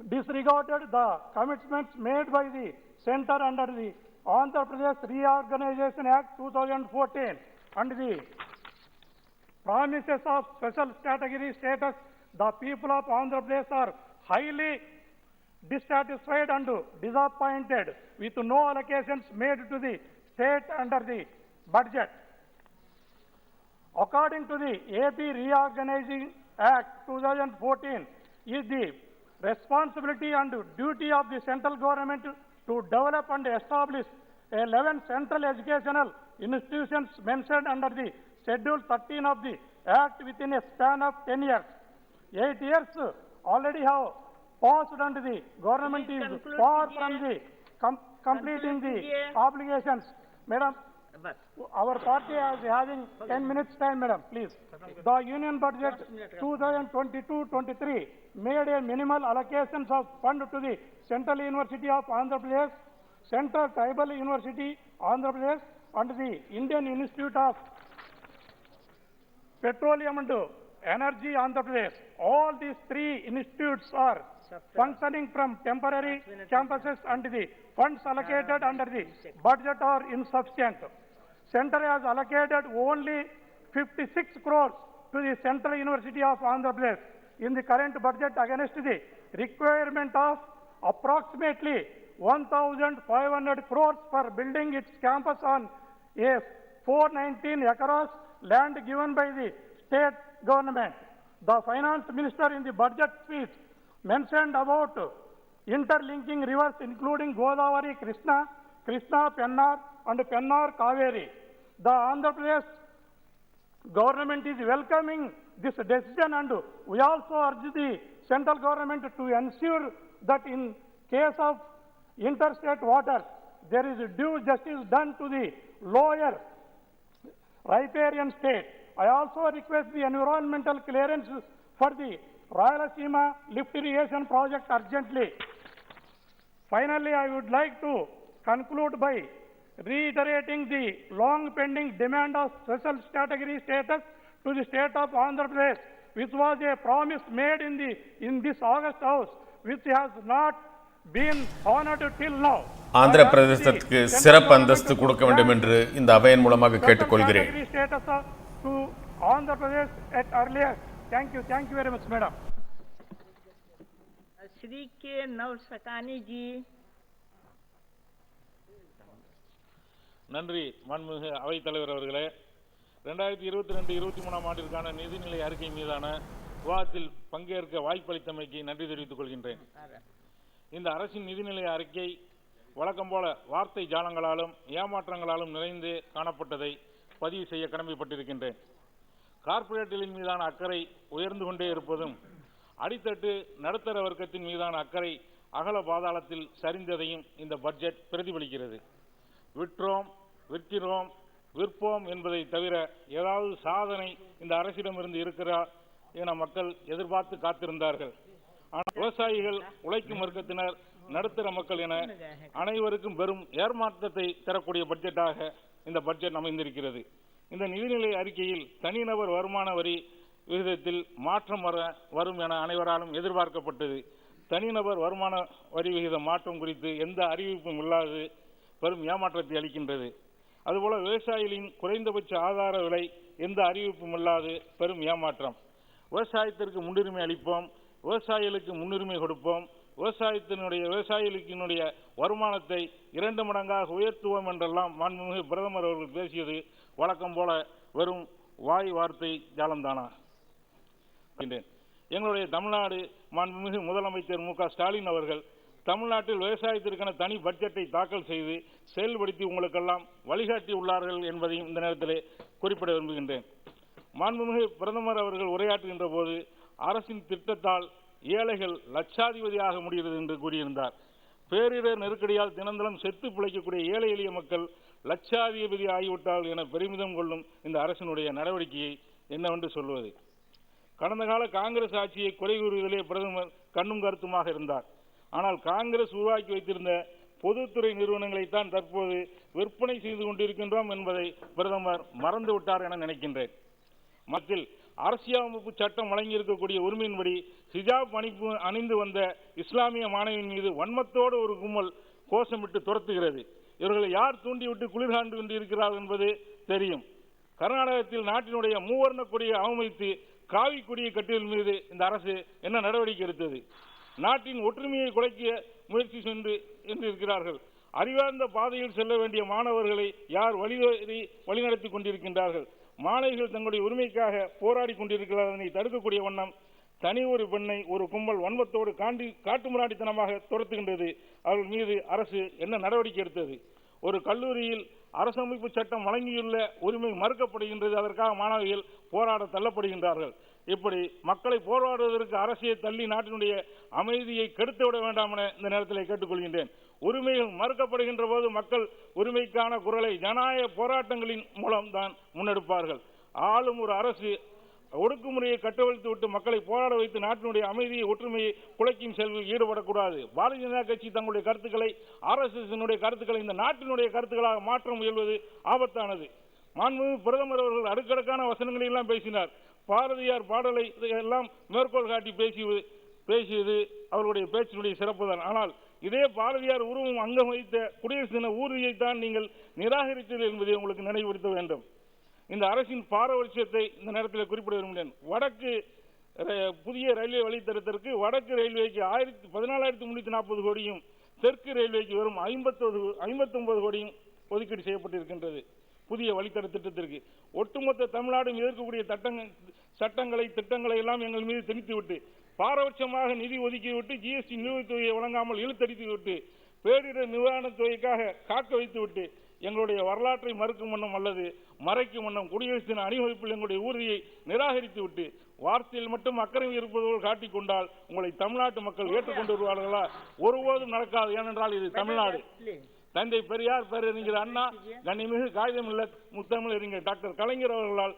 disregarded the commitments made by the center under the Andhra Pradesh Reorganization Act 2014 and the promises of special category status. The people of Andhra Pradesh are highly dissatisfied and disappointed with no allocations made to the state under the budget. According to the AP Reorganizing Act 2014, is the responsibility and duty of the central government to develop and establish 11 central educational institutions mentioned under the Schedule 13 of the Act within a span of 10 years. 8 years already have passed and the government is far from the completing the obligations. Madam, our party is having 10 minutes time, madam, please. The Union Budget 2022-23 made a minimal allocations of fund to the Central University of Andhra Pradesh, Central Tribal University Andhra Pradesh and the Indian Institute of Petroleum and Energy Andhra Pradesh. All these three institutes are functioning from temporary campuses and the funds allocated under the budget are insufficient. Center has allocated only 56 crores to the Central University of Andhra Pradesh in the current budget against the requirement of approximately 1,500 crores for building its campus on a 419 acres land given by the state government. The finance minister in the budget speech mentioned about interlinking rivers including Godavari, Krishna, Pennar and Pennar Kaveri. The Andhra Pradesh government is welcoming this decision and we also urge the central government to ensure that in case of interstate waters, there is due justice done to the lower riparian state. I also request the environmental clearance for the Rayalaseema lift irrigation project urgently. Finally, I would like to conclude by reiterating the long pending demand of special category status to the state of Andhra Pradesh, which was a promise made in this August House, which has not been honored till now. Andhra பிரதேசத்துக்கு சிறப்பு அந்தஸ்து கொடுக்க வேண்டும் என்று இந்த அவையின் மூலமாக கேட்டுக்கொள்கிறேன். To Andhra Pradesh at earliest. Thank you very much, madam. Shri K. Navsakani ji. நன்றி மாண்புமிகு அவைத் தலைவர் அவர்களே. 2022-23 ஆண்டிற்கான நிதிநிலை அறிக்கை மீதான விவாதத்தில் பங்கேற்க வாய்ப்பளித்தமைக்கு நன்றி தெரிவித்துக் கொள்கின்றேன். இந்த அரசின் நிதிநிலை அறிக்கை வழக்கம் போல வார்த்தை ஜாலங்களாலும் ஏமாற்றங்களாலும் நிறைந்து காணப்பட்டதை பதிவு செய்ய கடமைப்பட்டிருக்கின்றேன். கார்ப்பரேட்டுகளின் மீதான அக்கறை உயர்ந்து கொண்டே இருப்பதும் அடித்தட்டு நடுத்தர வர்க்கத்தின் மீதான அக்கறை அகல பாதாளத்தில் சரிந்ததையும் இந்த பட்ஜெட் பிரதிபலிக்கிறது. விற்றோம், விற்கிறோம், விற்போம் என்பதை தவிர ஏதாவது சாதனை இந்த அரசிடமிருந்து இருக்கிறார் என மக்கள் எதிர்பார்த்து காத்திருந்தார்கள். ஆனால் விவசாயிகள், உழைக்கும் வர்க்கத்தினர், நடுத்தர மக்கள் என அனைவருக்கும் பெரும் ஏமாற்றத்தை தரக்கூடிய பட்ஜெட்டாக இந்த பட்ஜெட் அமைந்திருக்கிறது. இந்த நிதிநிலை அறிக்கையில் தனிநபர் வருமான வரி விகிதத்தில் மாற்றம் வரும் என அனைவராலும் எதிர்பார்க்கப்பட்டது. தனிநபர் வருமான வரி விகித மாற்றம் குறித்து எந்த அறிவிப்பும் இல்லாது பெரும் ஏமாற்றத்தை அளிக்கின்றது. அதுபோல விவசாயிகளின் குறைந்தபட்ச ஆதார விலை எந்த அறிவிப்பும் இல்லாது பெரும் ஏமாற்றம். விவசாயத்திற்கு முன்னுரிமை அளிப்போம், விவசாயிகளுக்கு முன்னுரிமை கொடுப்போம், விவசாயிகளுக்கினுடைய வருமானத்தை 2 மடங்காக உயர்த்துவோம் என்றெல்லாம் மாண்புமிகு பிரதமர் அவர்கள் பேசியது வழக்கம் போல வெறும் வாய் வார்த்தை ஜாலம்தானா? எங்களுடைய தமிழ்நாடு மாண்புமிகு முதலமைச்சர் மு க ஸ்டாலின் அவர்கள் தமிழ்நாட்டில் விவசாயத்திற்கான தனி பட்ஜெட்டை தாக்கல் செய்து செயல்படுத்தி உங்களுக்கெல்லாம் வழிகாட்டி உள்ளார்கள் என்பதையும் இந்த நேரத்திலே குறிப்பிட விரும்புகின்றேன். மாண்புமிகு பிரதமர் அவர்கள் உரையாற்றுகின்ற போது அரசின் திட்டத்தால் ஏழைகள் லட்சாதிபதியாக முடிகிறது என்று கூறியிருந்தார். பேரிடர் நெருக்கடியால் தினந்தனம் செத்து பிழைக்கக்கூடிய ஏழை எளிய மக்கள் லட்சாதிபதி ஆகிவிட்டால் என பெருமிதம் கொள்ளும் இந்த அரசினுடைய நடவடிக்கையை என்னவென்று சொல்வது? கடந்த கால காங்கிரஸ் ஆட்சியை குறை கூறுவதிலே பிரதமர் கண்ணும் கருத்துமாக இருந்தார். ஆனால் காங்கிரஸ் உருவாக்கி வைத்திருந்த பொதுத்துறை நிறுவனங்களைத்தான் தற்போது விற்பனை செய்து கொண்டிருக்கின்றோம் என்பதை பிரதமர் மறந்துவிட்டார் என நினைக்கின்றேன். மக்கள் அரசியலமைப்பு சட்டம் வழங்கியிருக்கக்கூடிய உரிமையின்படி ஹிஜாப் அணிந்து வந்த இஸ்லாமிய மாணவியின் மீது வன்மத்தோடு ஒரு கும்பல் கோஷமிட்டு துரத்துகிறது. இவர்களை யார் தூண்டிவிட்டு குளிர்காண்டு கொண்டிருக்கிறார்கள் என்பது தெரியும். கர்நாடகத்தில் நாட்டினுடைய மூவர்ண கொடியை அவமதித்து காவி கொடியை கட்டியல் மீது இந்த அரசு என்ன நடவடிக்கை எடுத்தது? நாட்டின் ஒற்றுமையை குலைக்க முயற்சி சென்றிருக்கிறார்கள். அறிவார்ந்த பாதையில் செல்ல வேண்டிய மாணவர்களை யார் வழிநடத்தி கொண்டிருக்கின்றார்கள்? மாணவிகள் தங்களுடைய உரிமைக்காக போராடி கொண்டிருக்கிறார்கள். அதனை தடுக்கக்கூடிய வண்ணம் தனி ஒரு பெண்ணை ஒரு கும்பல் வன்மத்தோடு காட்டுமிராண்டித்தனமாக துரத்துகின்றது. அவர்கள் மீது அரசு என்ன நடவடிக்கை எடுத்தது? ஒரு கல்லூரியில் அரசமைப்பு சட்டம் வழங்கியுள்ள உரிமை மறுக்கப்படுகின்றது. அதற்காக மாணவிகள் போராட தள்ளப்படுகின்றார்கள். இப்படி மக்களை போராடுவதற்கு அரசை தள்ளி நாட்டினுடைய அமைதியை கெடுத்து விட வேண்டாம் என இந்த நேரத்தில் கேட்டுக்கொள்கின்றேன். உரிமைகள் மறுக்கப்படுகின்ற போது மக்கள் உரிமைக்கான குரலை ஜனநாயக போராட்டங்களின் மூலம் தான் முன்னெடுப்பார்கள். ஆளும் ஒரு அரசு ஒடுக்குமுறையை கட்டவிழ்த்து விட்டு மக்களை போராட வைத்து நாட்டினுடைய அமைதியை ஒற்றுமையை குலைக்கும் செயல்களில் ஈடுபடக்கூடாது. பாரதிய ஜனதா கட்சி தங்களுடைய கருத்துக்களை RSS கருத்துக்களை இந்த நாட்டினுடைய கருத்துக்களாக மாற்ற முயல்வது ஆபத்தானது. மாண்புமிகு பிரதமர் அவர்கள் அடுக்கடுக்கான வசனங்களை எல்லாம் பேசினார். பாரதியார் பாடலை எல்லாம் மேற்கோள் காட்டி பேசியது அவருடைய பேச்சினுடைய சிறப்புதான். ஆனால் இதே பாரதியார் உருவம் அங்கம் வைத்த குடியரசு தின ஊர்தியைத்தான் நீங்கள் நிராகரித்தீர்கள் என்பதை உங்களுக்கு நினைவுபடுத்த வேண்டும். இந்த அரசின் பாரபட்சத்தை இந்த நேரத்தில் குறிப்பிட விரும்புகிறேன். வடக்கு புதிய ரயில்வே வழித்தடத்திற்கு வடக்கு ரயில்வேக்கு 14,340 கோடியும் தெற்கு ரயில்வேக்கு வெறும் 59 கோடியும் ஒதுக்கீடு செய்யப்பட்டிருக்கின்றது. புதிய வழித்தட திட்டத்திற்கு ஒட்டுமொத்த தமிழ்நாடும் எதிர்க்கக்கூடிய திட்டங்களை எல்லாம் எங்கள் மீது திணித்துவிட்டு பாரபட்சமாக நிதி ஒதுக்கிவிட்டு GST நிலுவைத் தொகையை வழங்காமல் இழுத்தடித்துவிட்டு பேரிடர் நிவாரணத் தொகைக்காக காக்க வைத்துவிட்டு எங்களுடைய வரலாற்றை மறுக்கும் வண்ணம் அல்லது மறைக்கும் வண்ணம் குடியரசு தின அணிவகுப்பில் எங்களுடைய ஊர்தியை நிராகரித்து விட்டு வார்த்தையில் மட்டும் அக்கறை இருப்பதோடு காட்டிக்கொண்டால் உங்களை தமிழ்நாட்டு மக்கள் ஏற்றுக்கொண்டு வருவார்களா? ஒருபோதும் நடக்காது. ஏனென்றால் இது தமிழ்நாடு. தந்தை பெரியார், பேரறிஞர் அண்ணா, கண்ணிமிகு காகிதமில்ல முத்தமிழறிஞர் டாக்டர் கலைஞர் அவர்களால்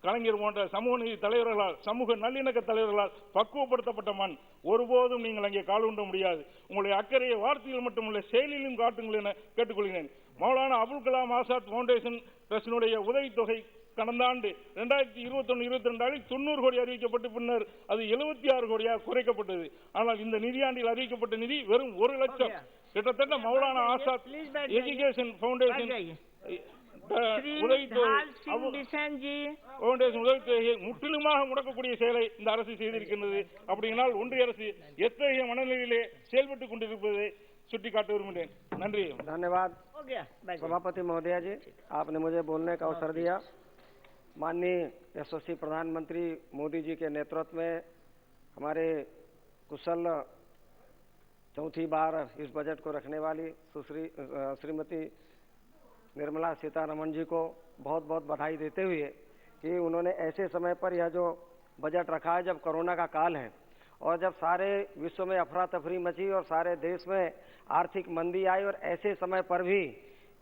கலைஞர் போன்ற சமூக நீதி தலைவர்களால் சமூக நல்லிணக்க தலைவர்களால் பக்குவப்படுத்தப்பட்ட மண். ஒருபோதும் நீங்கள் அங்கே கால் ஊன்ற முடியாது. உங்களுடைய அக்கறையை வார்த்தையில் மட்டுமல்ல செயலிலும் காட்டுங்கள் என கேட்டுக்கொள்கிறேன். மௌலானா அபுல் கலாம் ஆசாத் பவுண்டேஷன் ட்ரஸ்டினுடைய உதவித்தொகை கடந்த ஆண்டு 2021-22 90 கோடி அறிவிக்கப்பட்டு பின்னர் அது 76 கோடியாக குறைக்கப்பட்டது. ஆனால் இந்த நிதியாண்டில் அறிவிக்கப்பட்ட நிதி வெறும் 1 லட்சம். கிட்டத்தட்ட மௌலானா ஆசாத் எஜுகேஷன் பவுண்டேஷன் உதவித்தொகையை முற்றிலுமாக முடக்கக்கூடிய செயலை இந்த அரசு செய்திருக்கின்றது. அப்படியானால் ஒன்றிய அரசு எத்தகைய மனநிலையிலே செயல்பட்டுக் கொண்டிருப்பதை சுட்டிக்காட்ட விரும்புகிறேன். நன்றி. धन्यवाद सभापति महोदया जी, आपने मुझे बोलने का अवसर दिया। माननीय यशस्वी प्रधानमंत्री मोदी जी के नेतृत्व में हमारे कुशल चौथी बार इस बजट को रखने वाली श्रीमती निर्मला सीतारमण जी को बहुत बहुत बधाई देते हुए कि उन्होंने ऐसे समय पर यह जो बजट रखा है जब कोरोना का काल है और जब सारे विश्व में अफरा तफरी मची और सारे देश में आर्थिक मंदी आई और ऐसे समय पर भी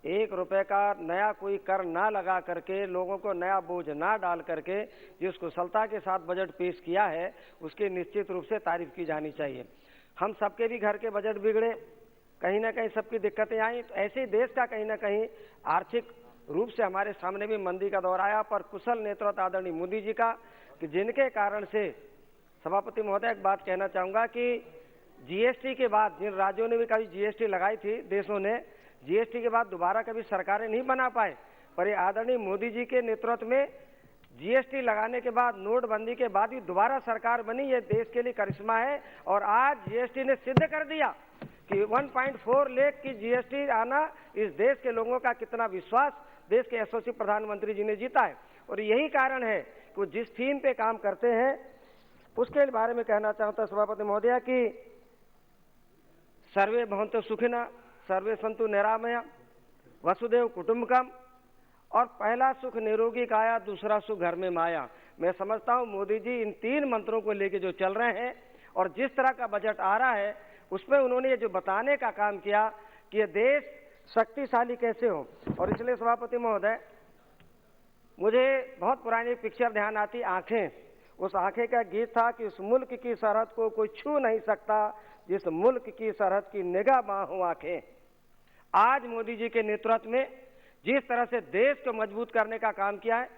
1 रुपए का नया कोई कर ना लगा करके लोगों को नया बोझ ना डाल करके जिस कुशलता के साथ बजट पेश किया है उसकी निश्चित रूप से तारीफ की जानी चाहिए। हम सबके भी घर के बजट बिगड़े, कहीं ना कहीं सबकी दिक्कतें आई, तो ऐसे देश का कहीं ना कहीं आर्थिक रूप से हमारे सामने भी मंदी का दौर आया। पर कुशल नेतृत्व आदरणीय मोदी जी का कि जिनके कारण से सभापति महोदय एक बात कहना चाहूँगा कि GST के बाद जिन राज्यों ने भी कभी GST लगाई थी, देशों ने GST के बाद दोबारा कभी सरकारें नहीं बना पाए, पर ये आदरणीय मोदी जी के नेतृत्व में GST लगाने के बाद नोटबंदी के बाद भी दोबारा सरकार बनी। ये देश के लिए करिश्मा है और आज GST ने सिद्ध कर दिया कि 1.4 लाख की GST आना इस देश के लोगों का कितना विश्वास देश के यशस्वी प्रधानमंत्री जी ने जीता है। और यही कारण है कि वो जिस थीम पे काम करते हैं उसके बारे में कहना चाहता हूं सभापति महोदय कि सर्वे भवन्तु सुखिनः, सर्वे सन्तु निरामया, वसुदेव कुटुम्बकम, और पहला सुख निरोगी काया, दूसरा सुख घर में माया। मैं समझता हूं मोदी जी इन 3 मंत्रों को लेके जो चल रहे हैं और जिस तरह का बजट आ रहा है उसमें उन्होंने ये जो बताने का काम किया कि ये देश शक्तिशाली कैसे हो। और इसलिए सभापति महोदय मुझे बहुत पुरानी पिक्चर ध्यान आती, आंखें। उस आंखें का गीत था कि उस मुल्क की सरहद को कोई छू नहीं सकता जिस मुल्क की सरहद की निगाह बाहों आंखें। आज मोदी जी के नेतृत्व में जिस तरह से देश को मजबूत करने का काम किया है,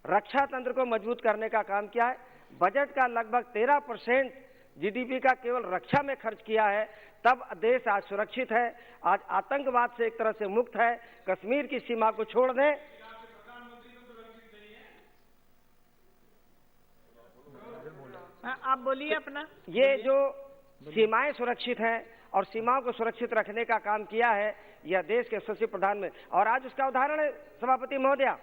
रक्षा तंत्र को मजबूत करने का काम किया है, बजट का लगभग 13% जीडीपी का केवल रक्षा में खर्च किया है, तब देश आज सुरक्षित है, आज आतंकवाद से एक तरह से मुक्त है। कश्मीर की सीमा को छोड़ दें, आप बोलिए अपना। ये जो सीमाएं सुरक्षित हैं और सीमाओं को सुरक्षित रखने का काम किया है, यह देश के यशस्वी प्रधान में। और आज उसका उदाहरण है सभापति महोदया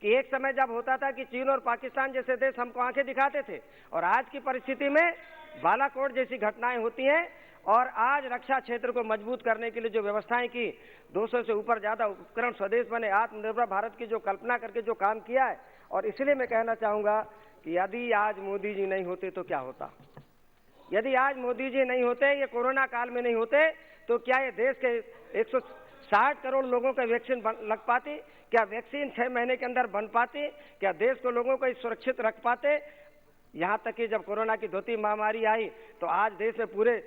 कि एक समय जब होता था कि चीन और पाकिस्तान जैसे देश हमको आंखें दिखाते थे, और आज की परिस्थिति में बालाकोट जैसी घटनाएं होती हैं। और आज रक्षा क्षेत्र को मजबूत करने के लिए जो व्यवस्थाएं की, 200 से ऊपर ज्यादा उपकरण स्वदेश बने, आत्मनिर्भर भारत की जो कल्पना करके जो काम किया है। और इसलिए मैं कहना चाहूंगा कि यदि आज मोदी जी नहीं होते तो क्या होता, यदि आज मोदी जी नहीं होते, ये कोरोना काल में नहीं होते, तो क्या ये देश के 160 करोड़ लोगों का वैक्सीन लग पाती? क्या वैक्सीन 6 महीने के अंदर बन पाती? क्या देश को लोगों को सुरक्षित रख पाते? यहाँ तक कि जब कोरोना की धोती महामारी आई तो आज देश में पूरे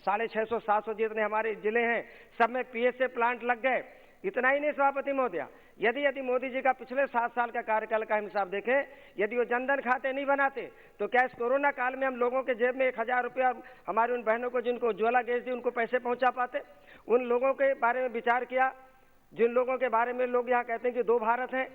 650-700 जितने हमारे जिले हैं, सब में पीएसए प्लांट लग गए। इतना ही नहीं सभापति महोदया, यदि मोदी जी का पिछले 7 साल का कार्यकाल का हिसाब देखें, यदि वो जनधन खाते नहीं बनाते तो क्या इस कोरोना काल में हम लोगों के जेब में 1000 रुपया हमारी उन बहनों को जिनको उज्ज्वला गैस दी उनको पैसे पहुंचा पाते? उन लोगों के बारे में विचार किया जिन लोगों के बारे में लोग यहाँ कहते हैं कि 2 भारत हैं,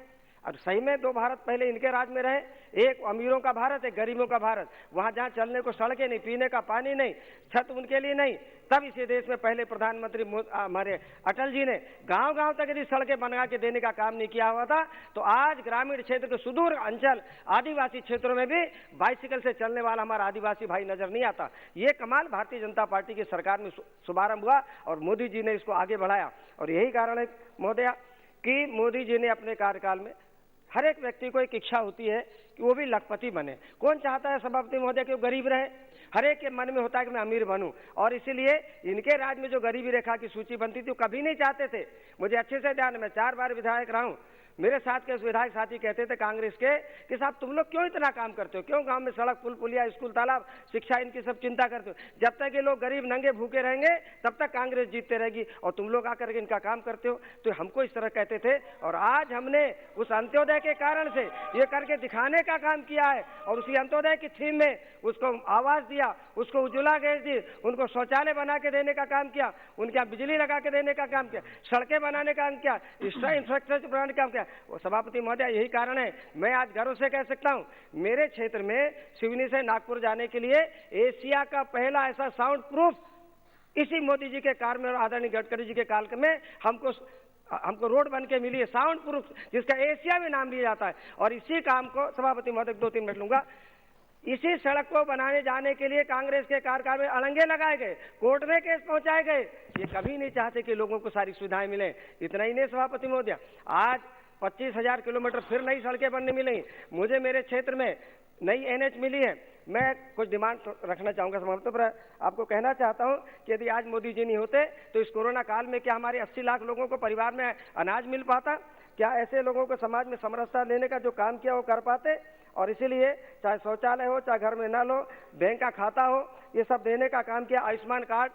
और सही में 2 भारत पहले इनके राज में रहे। एक अमीरों का भारत, एक गरीबों का भारत। वहां जहां चलने को सड़कें नहीं, पीने का पानी नहीं, छत उनके लिए नहीं, तब इसी देश में पहले प्रधानमंत्री हमारे अटल जी ने गांव-गांव तक यदि सड़कें बना के देने का काम नहीं किया हुआ था, तो आज ग्रामीण क्षेत्र के सुदूर अंचल आदिवासी क्षेत्रों में भी बाइसिकल से चलने वाला हमारा आदिवासी भाई नजर नहीं आता। ये कमाल भारतीय जनता पार्टी की सरकार में शुभारंभ हुआ और मोदी जी ने इसको आगे बढ़ाया। और यही कारण है महोदया कि मोदी जी ने अपने कार्यकाल में, हर एक व्यक्ति को एक इच्छा होती है कि वो भी लखपति बने। कौन चाहता है सभापति महोदय कि वो गरीब रहे? हर एक के मन में होता है कि मैं अमीर बनूं। और इसीलिए इनके राज में जो गरीबी रेखा की सूची बनती थी वो कभी नहीं चाहते थे। मुझे अच्छे से ध्यान है, मैं 4 बार विधायक रहा हूं। मेरे साथ के विधायक साथी कहते थे कांग्रेस के कि साहब तुम लोग क्यों इतना काम करते हो, क्यों गांव में सड़क पुल पुलिया स्कूल तालाब शिक्षा इनकी सब चिंता करते हो? जब तक ये लोग गरीब नंगे भूखे रहेंगे तब तक कांग्रेस जीतते रहेगी, और तुम लोग आकर के इनका काम करते हो। तो हमको इस तरह कहते थे, और आज हमने उस अंत्योदय के कारण से ये करके दिखाने का काम किया है। और उसी अंत्योदय की थीम में उसको आवास दिया, उसको उज्ज्वला गैस दी, उनको शौचालय बना के देने का काम किया, उनके यहाँ बिजली लगा के देने का काम किया, सड़कें बनाने का काम किया, इंफ्रास्ट्रक्चर बनाने का काम किया। वो सभापति महोदय यही कारण है, मैं आज गर्व से कह सकता हूं, मेरे क्षेत्र में सिवनी से नागपुर जाने के लिए एशिया का पहला ऐसा साउंड प्रूफ इसी मोदी जी के काल में और आदरणीय गडकरी जी के काल में हमको रोड बन के मिली है, साउंड प्रूफ, जिसका एशिया में नाम लिया जाता है। और इसी काम को सभापति महोदय 2-3 मिनट लूंगा, इसी सड़क को बनाने जाने के लिए कांग्रेस के कार्यकाल में अड़ंगे लगाए गए, कोर्ट में केस पहुंचाए गए। ये कभी नहीं चाहते कि लोगों को सारी सुविधाएं मिले। इतना ही नहीं सभापति महोदय, आज 25,000 किलोमीटर फिर नई सड़कें बनने मिलेंगी। मुझे मेरे क्षेत्र में नई एनएच मिली है। मैं कुछ डिमांड रखना चाहूंगा समाप्त पर, आपको कहना चाहता हूं कि यदि आज मोदी जी नहीं होते तो इस कोरोना काल में क्या हमारे 80 लाख लोगों को परिवार में अनाज मिल पाता? क्या ऐसे लोगों को समाज में समरसता लेने का जो काम किया वो कर पाते? और इसीलिए चाहे शौचालय हो, चाहे घर में नल हो, बैंक का खाता हो, ये सब देने का काम किया। आयुष्मान कार्ड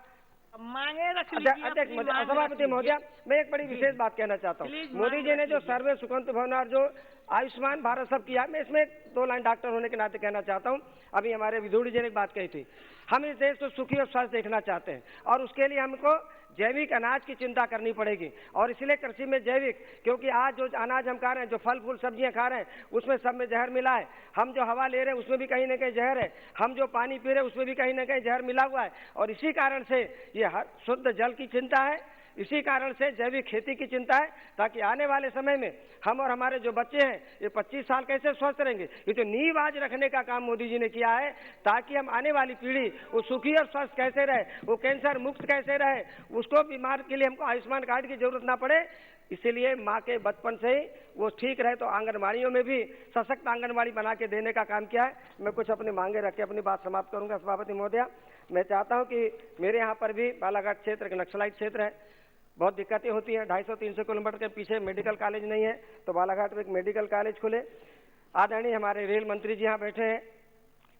मांगे रख सभापति महोदया, मैं एक बड़ी विशेष बात कहना चाहता हूँ। मोदी जी ने जो सर्वे सुखंत भवन और जो आयुष्मान भारत सब किया, मैं इसमें 2 लाइन डॉक्टर होने के नाते कहना चाहता हूँ। अभी हमारे विधुड़ी जी ने एक बात कही थी, हम इस देश को सुखी और स्वस्थ देखना चाहते हैं, और उसके लिए हमको जैविक अनाज की चिंता करनी पड़ेगी। और इसलिए कृषि में जैविक, क्योंकि आज जो अनाज हम खा रहे हैं, जो फल फूल सब्जियां खा रहे हैं, उसमें सब में जहर मिला है। हम जो हवा ले रहे हैं उसमें भी कहीं ना कहीं जहर है, हम जो पानी पी रहे हैं उसमें भी कहीं ना कहीं जहर मिला हुआ है। और इसी कारण से ये शुद्ध जल की चिंता है, इसी कारण से जैविक खेती की चिंता है, ताकि आने वाले समय में हम और हमारे जो बच्चे हैं ये 25 साल कैसे स्वस्थ रहेंगे। ये जो नींव आज रखने का काम मोदी जी ने किया है, ताकि हम आने वाली पीढ़ी वो सुखी और स्वस्थ कैसे रहे, वो कैंसर मुक्त कैसे रहे, उसको बीमार के लिए हमको आयुष्मान कार्ड की जरूरत ना पड़े। इसीलिए माँ के बचपन से ही वो ठीक रहे, तो आंगनबाड़ियों में भी सशक्त आंगनबाड़ी बना के देने का काम किया है। मैं कुछ अपनी मांगे रख के अपनी बात समाप्त करूंगा सभापति महोदया। मैं चाहता हूँ कि मेरे यहाँ पर भी बालाघाट क्षेत्र एक नक्सलाइट क्षेत्र है, बहुत दिक्कतें होती हैं। 250-300 किलोमीटर के पीछे मेडिकल कॉलेज नहीं है, तो बालाघाट में एक मेडिकल कॉलेज खुले। आदरणीय हमारे रेल मंत्री जी यहाँ बैठे हैं,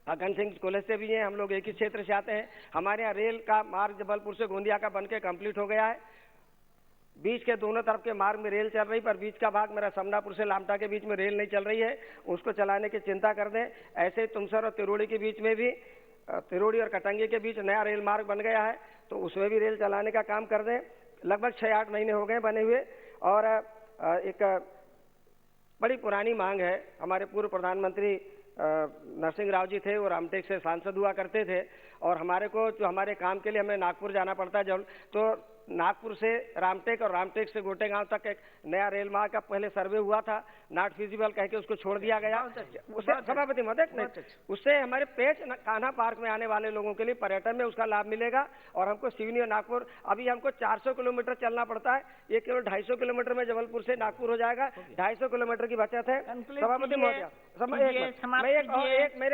अगन सिंह कॉलेज से भी हैं, हम लोग एक ही क्षेत्र से आते हैं। हमारे यहाँ रेल का मार्ग जबलपुर से गोंदिया का बनके कंप्लीट हो गया है। बीच के दोनों तरफ के मार्ग में रेल चल रही, पर बीच का भाग मेरा समनापुर से लामटा के बीच में रेल नहीं चल रही है, उसको चलाने की चिंता कर दें। ऐसे ही तुमसर और तिरोड़ी के बीच में भी, तिरोड़ी और कटंगी के बीच नया रेल मार्ग बन गया है, तो उसमें भी रेल चलाने का काम कर दें। लगभग 6-8 महीने हो गए बने हुए। और एक बड़ी पुरानी मांग है, हमारे पूर्व प्रधानमंत्री नरसिंह राव जी थे, वो रामटेक से सांसद हुआ करते थे, और हमारे को जो हमारे काम के लिए हमें नागपुर जाना पड़ता है, जब तो नागपुर से रामटेक और रामटेक से गोटेगांव तक एक नया रेल मार्ग का पहले सर्वे हुआ था, नॉट फिजिबल कह के उसको छोड़ दिया गया। उससे सभापति महोदय, उससे हमारे पेच कान्हा पार्क में आने वाले लोगों के लिए पर्यटन में उसका लाभ मिलेगा। और हमको सिवनी और नागपुर, अभी हमको 400 किलोमीटर चलना पड़ता है, ये केवल 250 किलोमीटर में जबलपुर से नागपुर हो जाएगा। 250 किलोमीटर की बचत है। सभापति महोदय,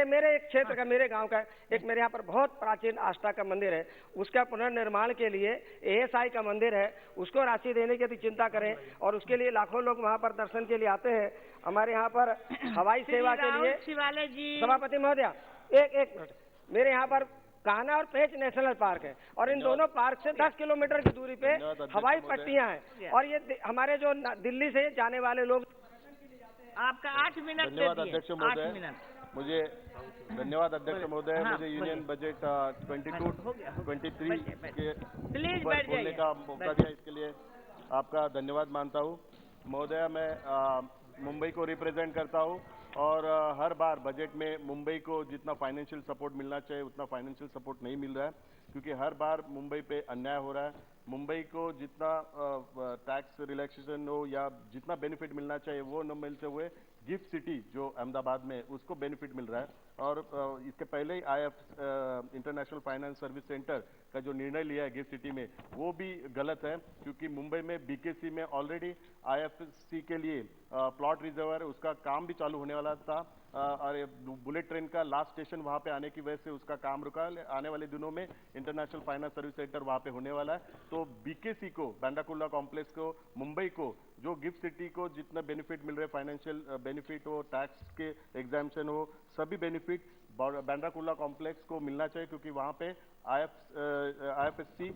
मेरे एक क्षेत्र का, मेरे गाँव का एक, मेरे यहाँ पर बहुत प्राचीन आस्था का मंदिर है, उसका पुनर्निर्माण के लिए ASI का मंदिर है, उसको राशि देने की चिंता करें। और उसके लिए लाखों लोग वहां पर दर्शन के लिए आते हैं। हमारे यहाँ पर हवाई सेवा के लिए, सभापति महोदय एक मिनट, मेरे यहाँ पर कान्हा और पेंच नेशनल पार्क है, और इन दोनों पार्क से 10 किलोमीटर की दूरी पे हवाई पट्टियां हैं। और ये हमारे जो दिल्ली से जाने वाले लोग, आपका 8 मिनट। धन्यवाद अध्यक्ष महोदय। मुझे धन्यवाद अध्यक्ष महोदय। मुझे यूनियन बजट 22-23 के ऊपर बोलने का मौका दिया, इसके लिए आपका धन्यवाद मानता हूँ महोदय। मैं मुंबई को रिप्रेजेंट करता हूँ, और हर बार बजट में मुंबई को जितना फाइनेंशियल सपोर्ट मिलना चाहिए उतना फाइनेंशियल सपोर्ट नहीं मिल रहा है, क्योंकि हर बार मुंबई पे अन्याय हो रहा है। मुंबई को जितना टैक्स रिलैक्सेशन हो या जितना बेनिफिट मिलना चाहिए वो न मिलते हुए गिफ्ट सिटी जो अहमदाबाद में, उसको बेनिफिट मिल रहा है। और इसके पहले ही इंटरनेशनल फाइनेंस सर्विस सेंटर का जो निर्णय लिया है गिफ्ट सिटी में, वो भी गलत है, क्योंकि मुंबई में BKC में ऑलरेडी IFC के लिए प्लॉट रिजर्वर, उसका काम भी चालू होने वाला था, और बुलेट ट्रेन का लास्ट स्टेशन वहां पे आने की वजह से उसका काम रुका। आने वाले दिनों में इंटरनेशनल फाइनेंस सर्विस सेंटर वहां पे होने वाला है। तो BKC को, बांद्रा कॉम्प्लेक्स को, मुंबई को जो गिफ्ट सिटी को जितना बेनिफिट मिल रहे, फाइनेंशियल बेनिफिट हो, टैक्स के एग्जाम्पशन हो, सभी बेनिफिट बांद्रा कॉम्प्लेक्स को मिलना चाहिए, क्योंकि वहां पे IFSC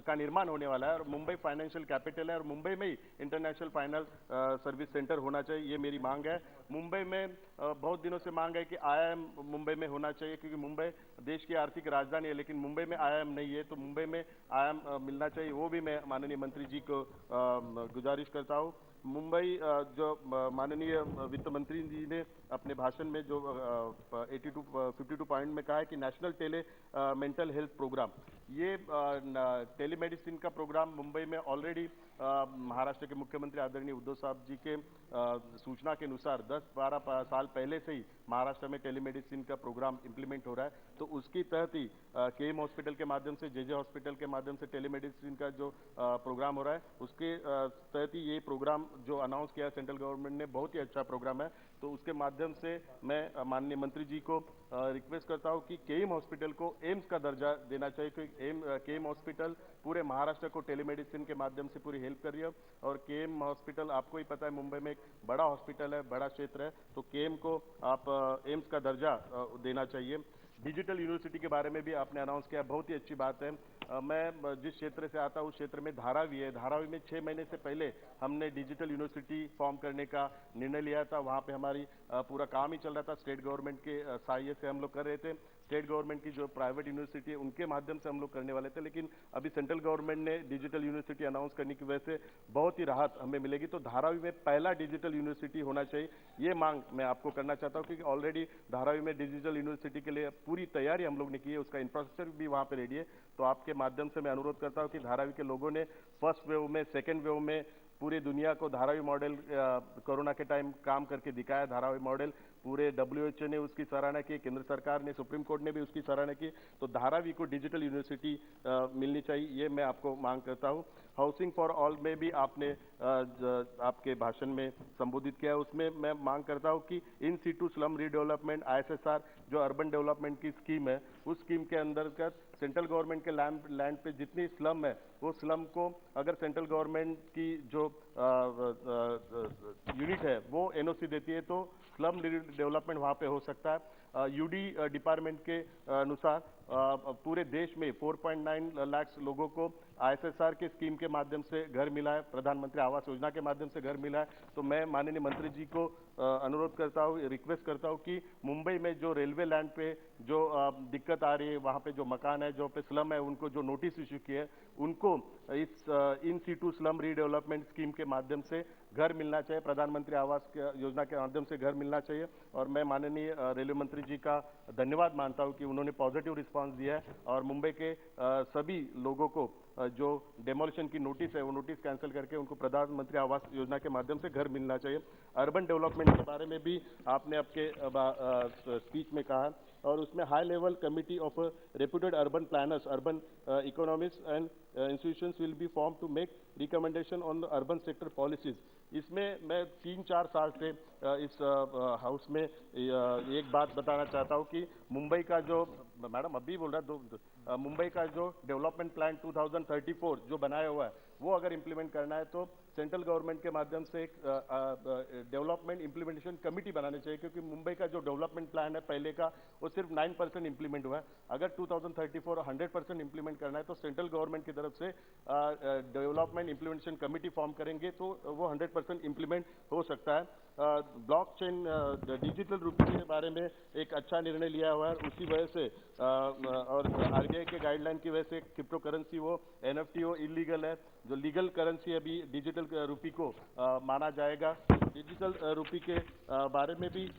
का निर्माण होने वाला है, और मुंबई फाइनेंशियल कैपिटल है, और मुंबई में ही इंटरनेशनल फाइनेंस सर्विस सेंटर होना चाहिए, ये मेरी मांग है। मुंबई में बहुत दिनों से मांग है कि IIM मुंबई में होना चाहिए, क्योंकि मुंबई देश की आर्थिक राजधानी है, लेकिन मुंबई में IIM नहीं है, तो मुंबई में IIM मिलना चाहिए। वो भी मैं माननीय मंत्री जी को गुजारिश करता हूँ। मुंबई जो माननीय वित्त मंत्री जी ने अपने भाषण में जो 52 पॉइंट में कहा है कि नेशनल मेंटल हेल्थ प्रोग्राम, ये टेलीमेडिसिन का प्रोग्राम मुंबई में ऑलरेडी महाराष्ट्र के मुख्यमंत्री आदरणीय उद्धव साहब जी के सूचना के अनुसार 10-12 साल पहले से ही महाराष्ट्र में टेलीमेडिसिन का प्रोग्राम इंप्लीमेंट हो रहा है। तो उसकी तहत ही KM हॉस्पिटल के माध्यम से, JJ हॉस्पिटल के माध्यम से टेलीमेडिसिन का जो प्रोग्राम हो रहा है, उसके तहत ही ये प्रोग्राम जो अनाउंस किया है सेंट्रल गवर्नमेंट ने, बहुत ही अच्छा प्रोग्राम है। तो उसके माध्यम से मैं माननीय मंत्री जी को रिक्वेस्ट करता हूँ कि KM हॉस्पिटल को एम्स का दर्जा देना चाहिए, क्योंकि KM हॉस्पिटल पूरे महाराष्ट्र को टेलीमेडिसिन के माध्यम से पूरी हेल्प कर रही है। और KM हॉस्पिटल आपको ही पता है मुंबई में एक बड़ा हॉस्पिटल है, बड़ा क्षेत्र है, तो KM को आप एम्स का दर्जा देना चाहिए। डिजिटल यूनिवर्सिटी के बारे में भी आपने अनाउंस किया, बहुत ही अच्छी बात है। मैं जिस क्षेत्र से आता हूँ उस क्षेत्र में धारावी है, धारावी में 6 महीने से पहले हमने डिजिटल यूनिवर्सिटी फॉर्म करने का निर्णय लिया था। वहाँ पे हमारी पूरा काम ही चल रहा था, स्टेट गवर्नमेंट के सहायता से हम लोग कर रहे थे। स्टेट गवर्नमेंट की जो प्राइवेट यूनिवर्सिटी है उनके माध्यम से हम लोग करने वाले थे, लेकिन अभी सेंट्रल गवर्नमेंट ने डिजिटल यूनिवर्सिटी अनाउंस करने की वजह से बहुत ही राहत हमें मिलेगी। तो धारावी में पहला डिजिटल यूनिवर्सिटी होना चाहिए, ये मांग मैं आपको करना चाहता हूँ, क्योंकि ऑलरेडी धारावी में डिजिटल यूनिवर्सिटी के लिए पूरी तैयारी हम लोग ने की है, उसका इंफ्रास्ट्रक्चर भी वहाँ पे रेडी है। तो आपके माध्यम से मैं अनुरोध करता हूँ कि धारावी के लोगों ने फर्स्ट वेव में, सेकेंड वेव में पूरी दुनिया को धारावी मॉडल कोरोना के टाइम काम करके दिखाया। धारावी मॉडल पूरे WHO ने उसकी सराहना की, केंद्र सरकार ने, सुप्रीम कोर्ट ने भी उसकी सराहना की। तो धारावी को डिजिटल यूनिवर्सिटी मिलनी चाहिए, ये मैं आपको मांग करता हूँ। हाउसिंग फॉर ऑल में भी आपने आपके भाषण में संबोधित किया है, उसमें मैं मांग करता हूँ कि in situ slum redevelopment ISSR जो अर्बन डेवलपमेंट की स्कीम है, उस स्कीम के अंतर्गत सेंट्रल गवर्नमेंट के लैंड पे जितनी स्लम है, वो स्लम को अगर सेंट्रल गवर्नमेंट की जो यूनिट है वो NOC देती है, तो स्लम डेवलपमेंट वहाँ पे हो सकता है। यूडी डिपार्टमेंट के अनुसार पूरे देश में 4.9 लाख लोगों को ISSR के स्कीम के माध्यम से घर मिला है, प्रधानमंत्री आवास योजना के माध्यम से घर मिला है। तो मैं माननीय मंत्री जी को अनुरोध करता हूँ, रिक्वेस्ट करता हूँ कि मुंबई में जो रेलवे लैंड पे जो दिक्कत आ रही है, वहाँ पे जो मकान है, जो पे स्लम है, उनको जो नोटिस इश्यू किए, उनको इस in situ slum redevelopment scheme के माध्यम से घर मिलना चाहिए, प्रधानमंत्री आवास योजना के माध्यम से घर मिलना चाहिए। और मैं माननीय रेलवे मंत्री जी का धन्यवाद मानता हूं कि उन्होंने पॉजिटिव रिस्पांस दिया है और मुंबई के सभी लोगों को जो डेमोलिशन की नोटिस है, वो नोटिस कैंसिल करके उनको प्रधानमंत्री आवास योजना के माध्यम से घर मिलना चाहिए। अर्बन डेवलपमेंट के बारे में भी आपने आपके स्पीच में कहा और उसमें high level committee of reputed urban planners, urban economist and institutions will be form to make recommendation on the urban sector policies. इसमें मैं 3-4 साल से इस हाउस में एक बात बताना चाहता हूं कि मुंबई का जो, मैडम अभी बोल रहा मुंबई का जो डेवलपमेंट प्लान 2034 जो बनाया हुआ है, वो अगर इम्प्लीमेंट करना है तो सेंट्रल गवर्नमेंट के माध्यम से एक डेवलपमेंट इम्प्लीमेंटेशन कमिटी बनानी चाहिए, क्योंकि मुंबई का जो डेवलपमेंट प्लान है पहले का, वो सिर्फ 9% इम्प्लीमेंट हुआ है। अगर 2034 100% इम्प्लीमेंट करना है तो सेंट्रल गवर्नमेंट की तरफ से डेवलपमेंट इम्प्लीमेंटेशन कमिटी फॉर्म करेंगे तो वो 100% इम्प्लीमेंट हो सकता है। ब्लॉकचेन डिजिटल रुपये के बारे में एक अच्छा निर्णय लिया हुआ है, उसी वजह से और RBI के गाइडलाइन की वजह से क्रिप्टो करेंसी वो NFT वो इलीगल है, जो लीगल करेंसी अभी डिजिटल रुपी को माना जाएगा। डिजिटल रुपी के बारे में भी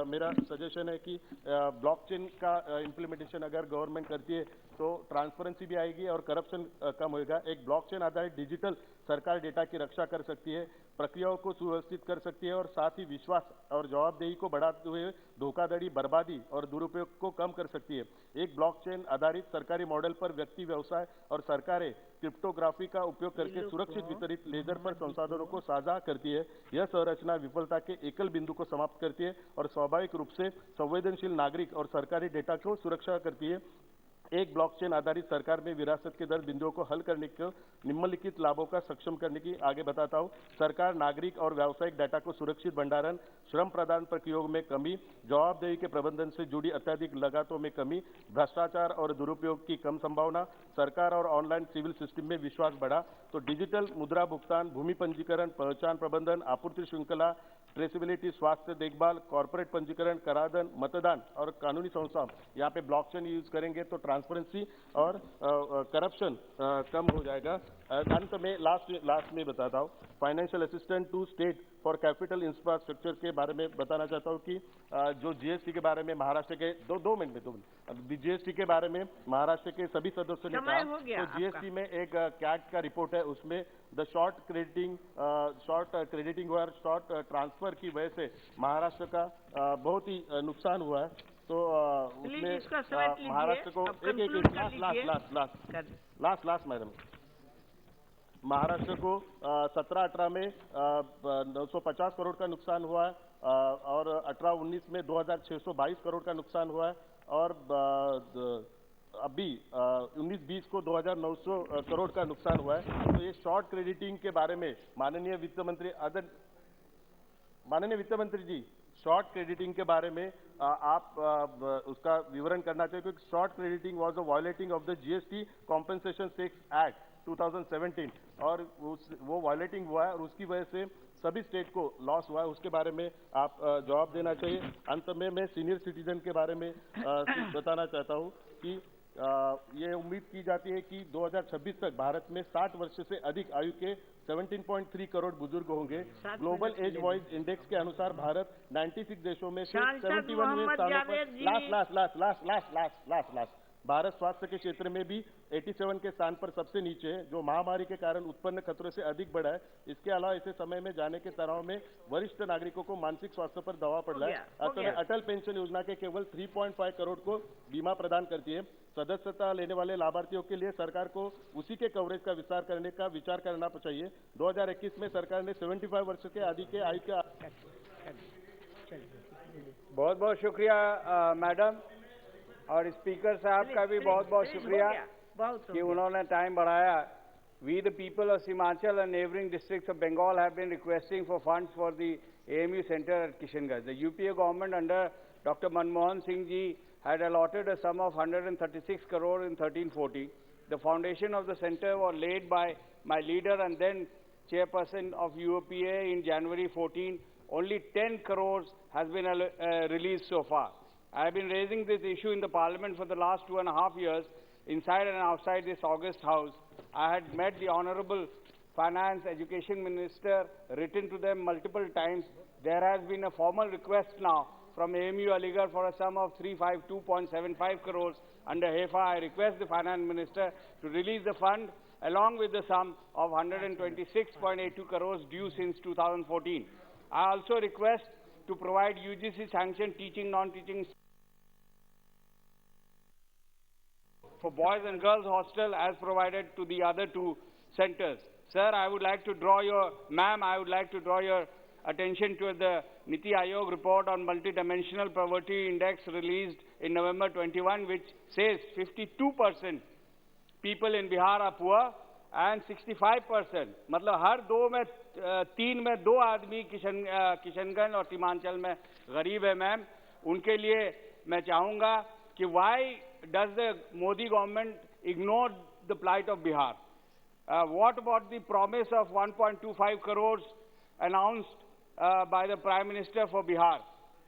मेरा सजेशन है कि ब्लॉकचेन का इम्प्लीमेंटेशन अगर गवर्नमेंट करती है तो ट्रांसपेरेंसी भी आएगी और करप्शन कम होएगा। एक ब्लॉकचेन आधारित डिजिटल सरकार डेटा की रक्षा कर सकती है, प्रक्रियाओं को सुव्यवस्थित कर सकती है और साथ ही विश्वास और जवाबदेही को बढ़ाते हुए धोखाधड़ी, बर्बादी और दुरुपयोग को कम कर सकती है। एक ब्लॉकचेन आधारित सरकारी मॉडल पर व्यक्ति, व्यवसाय और सरकारें क्रिप्टोग्राफी का उपयोग करके सुरक्षित वितरित लेजर पर संसाधनों को साझा करती है। यह संरचना विफलता के एकल बिंदु को समाप्त करती है और स्वाभाविक रूप से संवेदनशील नागरिक और सरकारी डेटा को सुरक्षा करती है। एक ब्लॉकचेन आधारित सरकार में विरासत के 10 बिंदुओं को हल करने के निम्नलिखित लाभों का सक्षम करने की आगे बताता हूं। सरकार नागरिक और व्यावसायिक डाटा को सुरक्षित भंडारण, श्रम प्रदान प्रक्रियाओं में कमी, जवाबदेही के प्रबंधन से जुड़ी अत्यधिक लागतों में कमी, भ्रष्टाचार और दुरुपयोग की कम संभावना, सरकार और ऑनलाइन सिविल सिस्टम में विश्वास बढ़ा। तो डिजिटल मुद्रा भुगतान, भूमि पंजीकरण, पहचान प्रबंधन, आपूर्ति श्रृंखला, ट्रेसेबिलिटी, स्वास्थ्य देखभाल, कॉर्पोरेट पंजीकरण, कराधान, मतदान और कानूनी संस्था, यहाँ पे ब्लॉकचेन यूज करेंगे तो ट्रांसपेरेंसी और करप्शन कम हो जाएगा। अंत में लास्ट में बताता हूँ, financial assistant to state for capital infrastructure के बारे में बताना चाहता हूँ कि जो GST के बारे में महाराष्ट्र के दो मिनट GST के बारे में महाराष्ट्र के सभी सदस्यों ने कहा, तो GST में एक कैट का रिपोर्ट है, उसमें द शॉर्ट क्रेडिटिंग और शॉर्ट ट्रांसफर की वजह से महाराष्ट्र का बहुत ही नुकसान हुआ है। तो उसमें महाराष्ट्र को लास्ट मैडम, महाराष्ट्र को 17-18 में 950 करोड़ का नुकसान हुआ है और 18-19 में 2622 करोड़ का नुकसान हुआ है और अभी 19-20 को 2900 करोड़ का नुकसान हुआ है। तो ये शॉर्ट क्रेडिटिंग के बारे में माननीय वित्त मंत्री जी, शॉर्ट क्रेडिटिंग के बारे में आप उसका विवरण करना चाहिए, क्योंकि short crediting was a violating of the GST compensation tax act 2017 और वो वायलेटिंग हुआ है और उसकी वजह से सभी स्टेट को लॉस हुआ है, उसके बारे में आप जवाब देना चाहिए। अंत में मैं सीनियर सिटीजन के बारे में बताना चाहता हूँ कि ये उम्मीद की जाती है कि 2026 तक भारत में 60 वर्ष से अधिक आयु के 17.3 करोड़ बुजुर्ग होंगे। ग्लोबल एज वॉइस इंडेक्स के अनुसार भारत 96 देशों में से 71वें स्थानों पर भारत स्वास्थ्य के क्षेत्र में भी 87 के स्थान पर सबसे नीचे है, जो महामारी के कारण उत्पन्न खतरों से अधिक बड़ा है। इसके अलावा ऐसे समय में जाने के तनाव में वरिष्ठ नागरिकों को मानसिक स्वास्थ्य पर दबाव पड़ रहा है। अटल पेंशन योजना के केवल 3.5 करोड़ को बीमा प्रदान करती है। सदस्यता लेने वाले लाभार्थियों के लिए सरकार को उसी के कवरेज का विस्तार करने का विचार करना चाहिए। 2021 में सरकार ने 75 वर्ष के आदि के आयु का। बहुत बहुत शुक्रिया मैडम, और स्पीकर साहब का भी बहुत बहुत शुक्रिया कि उन्होंने टाइम बढ़ाया। We the people of Himachal and neighboring districts of Bengal have been requesting for funds for the AMU Center at Kishangarh. The UPA government under Dr. Manmohan Singh ji had allotted a sum of 136 crore in 1340. The foundation of the center was laid by my leader and then chairperson of UPA in January 14. Only 10 crores has been released so far. I have been raising this issue in the parliament for the last 2.5 years, inside and outside this august house. I had met the Honorable Finance Education Minister, written to them multiple times. There has been a formal request now from AMU Aligarh for a sum of 352.75 crores under HEFA. I request the Finance Minister to release the fund along with the sum of 126.82 crores due since 2014. I also request to provide UGC sanctioned teaching, non-teaching for boys and girls hostel as provided to the other two centers. Sir, I would like to draw your attention to the Niti Aayog report on multidimensional poverty index released in November 21, which says 52% people in Bihar are poor and 65%. मतलब हर तीन में दो आदमी किशनगंज और सीमांचल में गरीब है ma'am. उनके लिए मैं चाहूँगा कि why does the Modi government ignore the plight of Bihar? What about the promise of 1.25 crores announced by the Prime Minister for Bihar?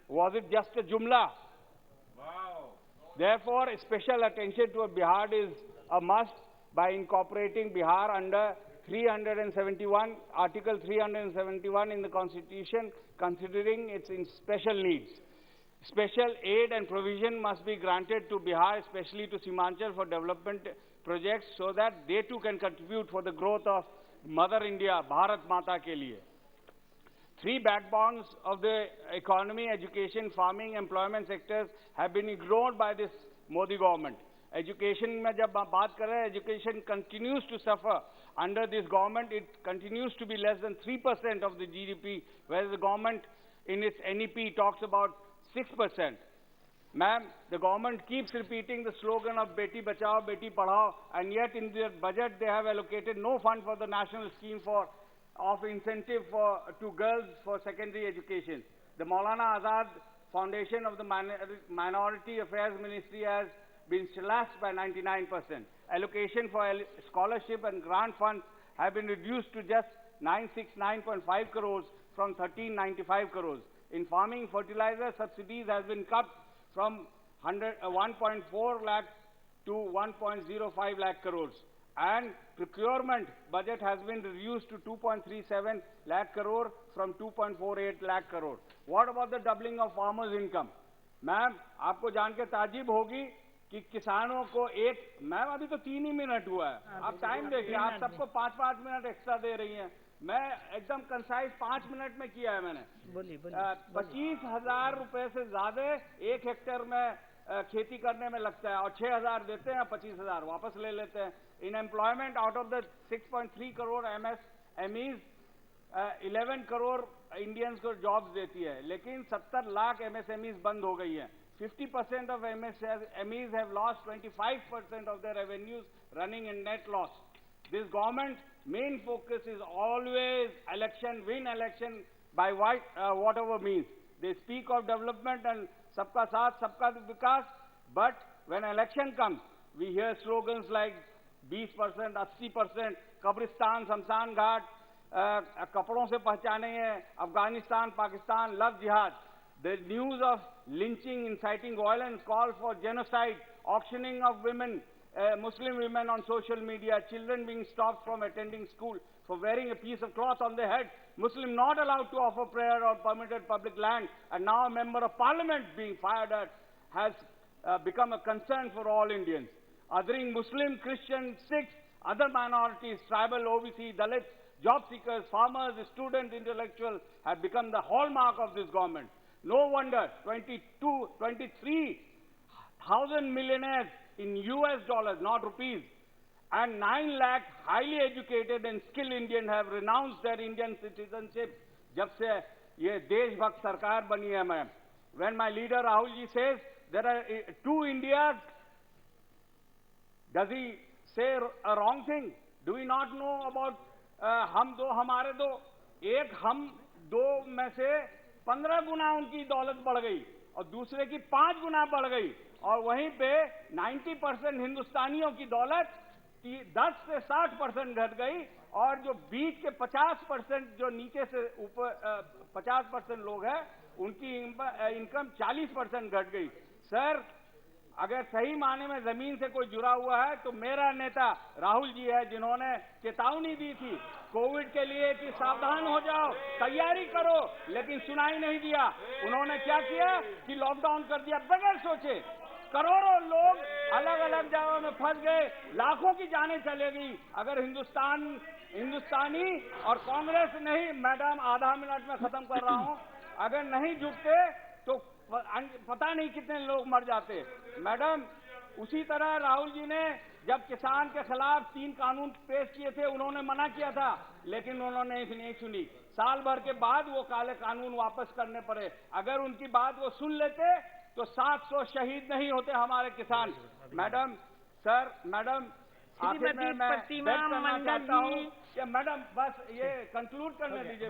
Was it just a jumla? Wow. Therefore, special attention to Bihar is a must by incorporating Bihar under 371, Article 371 in the Constitution, considering its special needs. Special aid and provision must be granted to Bihar, especially to Simanchal, for development projects so that they too can contribute for the growth of Mother India, Bharat Mata ke liye. Three backbones of the economy, education, farming, employment sectors have been ignored by this Modi government. Education mein jab baat kar rahe, education continues to suffer. Under this government, it continues to be less than 3% of the GDP, whereas the government in its NEP talks about 6%. Ma'am, the government keeps repeating the slogan of Beti Bachao, Beti Padhao, and yet in their budget they have allocated no fund for the national scheme of incentive to girls for secondary education. The Maulana Azad Foundation of the Minority Affairs Ministry has been slashed by 99%. Allocation for scholarship and grant funds have been reduced to just 969.5 crores from 1395 crores. In farming, fertilizer subsidies has been cut from 1.4 lakh to 1.05 lakh crores. And procurement budget has been reduced to 2.37 lakh crore from 2.48 lakh crore. What about the doubling of farmers' income? Ma'am, आपको जान के ताज्जुब होगी कि किसानों को ma'am अभी तो 3 ही मिनट हुआ है, आप टाइम देखिए, आप सबको 5-5 मिनट एक्स्ट्रा दे रही हैं. मैं एकदम कंसाइज 5 मिनट में किया है मैंने. 25,000 रुपए से ज्यादा 1 हेक्टेयर में खेती करने में लगता है और 6,000 देते हैं, 25,000 वापस ले लेते हैं. In employment out of the 6.3 crore MSMEs 11 crore Indians को जॉब्स देती है, लेकिन 70 लाख MSMEs बंद हो गई हैं. 50% of MSMEs have lost 25% of their revenues, running in net loss. This government's main focus is always election, win election by whatever means. They speak of development and sabka saath, sabka vikas, but when election comes, we hear slogans like 20%, 80%, Kabristan, Samsan Ghat, कपड़ों से पहचाने हैं, Afghanistan, Pakistan, love jihad. The news of lynching, inciting violence, call for genocide, auctioning of women, Muslim women on social media, children being stopped from attending school for wearing a piece of cloth on their head, Muslim not allowed to offer prayer on permitted public land, and now a member of parliament being fired at has become a concern for all Indians. Othering Muslim, Christian, Sikhs, other minorities, tribal, OBC, Dalits, job seekers, farmers, students, intellectuals have become the hallmark of this government. No wonder 23,000 millionaires in US dollars, not rupees, and 9 lakh highly educated and skilled Indians have renounced their Indian citizenship जब से ये देशभक्त सरकार बनी है ma'am. When my leader Rahul ji says there are 2 Indias, does he say a wrong thing? Do we not know about हम दो हमारे दो? एक हम दो में से 15 गुना उनकी दौलत बढ़ गई और दूसरे की 5 गुना बढ़ गई, और वहीं पे 90% हिंदुस्तानियों की दौलत 10 से 60% घट गई, और जो बीच के 50% जो नीचे से ऊपर 50% लोग हैं उनकी इनकम 40% घट गई। सर, अगर सही माने में जमीन से कोई जुड़ा हुआ है तो मेरा नेता राहुल जी है, जिन्होंने चेतावनी दी थी कोविड के लिए कि सावधान हो जाओ, तैयारी करो, लेकिन सुनाई नहीं दिया। उन्होंने क्या किया कि लॉकडाउन कर दिया बगैर सोचे। करोड़ों लोग अलग अलग जगहों में फंस गए, लाखों की जानें चले गई। अगर हिंदुस्तानी और कांग्रेस नहीं, मैडम आधा मिनट में खत्म कर रहा हूं, अगर नहीं जुटते तो पता नहीं कितने लोग मर जाते। मैडम, उसी तरह राहुल जी ने जब किसान के खिलाफ 3 कानून पेश किए थे, उन्होंने मना किया था, लेकिन उन्होंने नहीं सुनी। साल भर के बाद वो काले कानून वापस करने पड़े। अगर उनकी बात वो सुन लेते तो 700 शहीद नहीं होते हमारे किसान। मैडम, सर, मैडम, आखिर में मैं करना चाहता हूँ कि मैडम बस ये कंक्लूड करने दीजिए।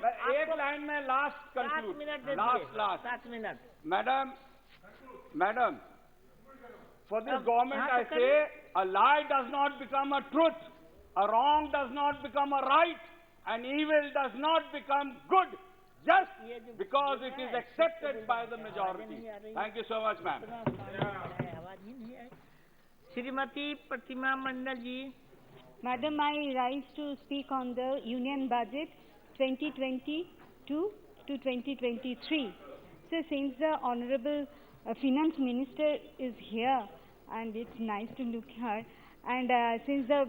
मैं एक लाइन में last conclude, last 7 minute. Madam, for this government I say, a lie does not become a truth, a wrong does not become a right, and evil does not become good just because it is accepted by the majority. Thank you so much, ma'am. Shrimati Pratima Mandal ji. Madam, I rise to speak on the Union Budget 2022 to 2023. So since the Honorable Finance Minister is here, and it's nice to look her, and since the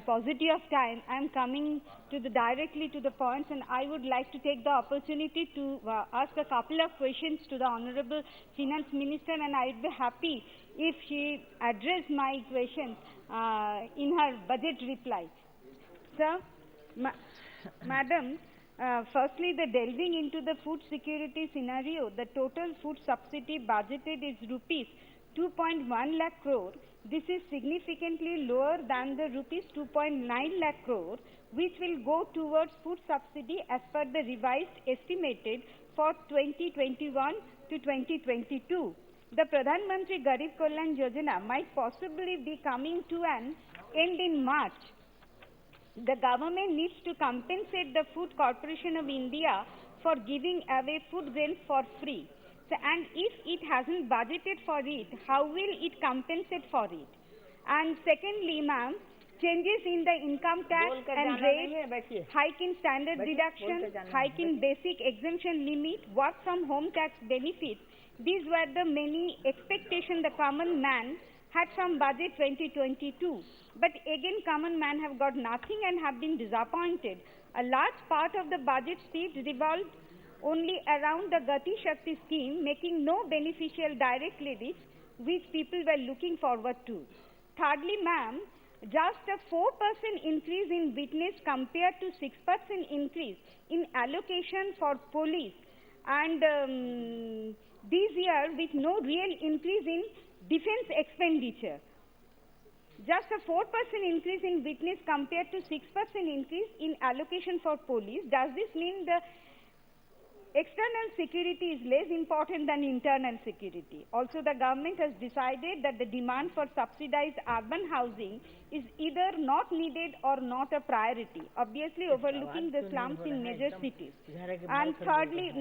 paucity of time, I am coming directly to the points, and I would like to take the opportunity to ask a couple of questions to the Honorable Finance Minister, and I would be happy if she addressed my questions in her budget reply. Sir, Madam, firstly, the delving into the food security scenario, the total food subsidy budgeted is rupees 2.1 lakh crore. This is significantly lower than the rupees 2.9 lakh crore, which will go towards food subsidy as per the revised estimated for 2021 to 2022. The Pradhan Mantri Garib Kalyan Yojana might possibly be coming to an end in March. The government needs to compensate the Food Corporation of India for giving away food grains for free. So, and if it hasn't budgeted for it, how will it compensate for it? And secondly, ma'am, changes in the income tax and rate, hike in standard deduction, hike in basic exemption limit, work from home tax benefits, these were the many expectations the common man had from budget 2022. But again, common man have got nothing and have been disappointed. A large part of the budget speech revolved only around the Gati Shakti scheme, making no beneficial direct credits which people were looking forward to. Thirdly, ma'am, just a 4% increase in witness compared to 6% increase in allocation for police, and this year with no real increase in defense expenditure. Just a 4% increase in witness compared to 6% increase in allocation for police. Does this mean the external security is less important than internal security? Also, the government has decided that the demand for subsidized urban housing is either not needed or not a priority, obviously overlooking the slums in major cities. And thirdly,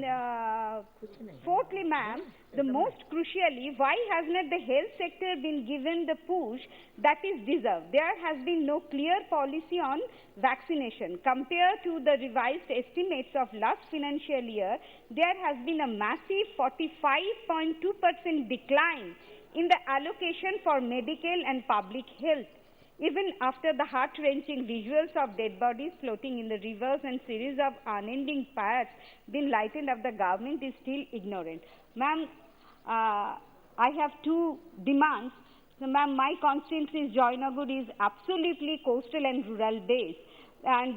fourthly, ma'am, the most crucially, why has not the health sector been given the push that is deserved? There has been no clear policy on vaccination. Compared to the revised estimates of last financial year, there has been a massive 45.2% decline in the allocation for medical and public health. Even after the heart-wrenching visuals of dead bodies floating in the rivers and series of unending pyres being lightened up, the government is still ignorant. Ma'am, I have two demands. So, ma'am, my constituency Joynagar is absolutely coastal and rural based, and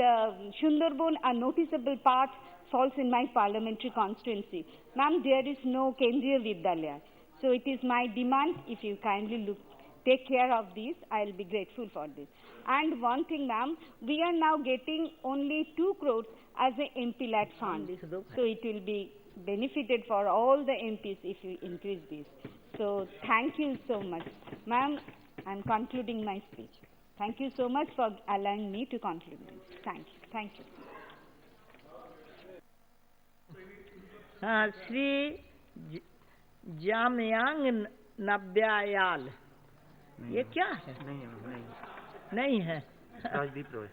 Sundarban, a noticeable part, falls in my parliamentary constituency. Ma'am, there is no Kendriya Vidyalaya. So it is my demand, if you kindly take care of this, I will be grateful for this. And one thing, ma'am, we are now getting only 2 crores as an MP-led fund. So it will be benefited for all the MPs if you increase this. So thank you so much. Ma'am, I'm concluding my speech. Thank you so much for allowing me to conclude this. Thank you. Thank you. Shri Jamyang Namgyal, ये क्या है? नहीं है। राजदीप रॉय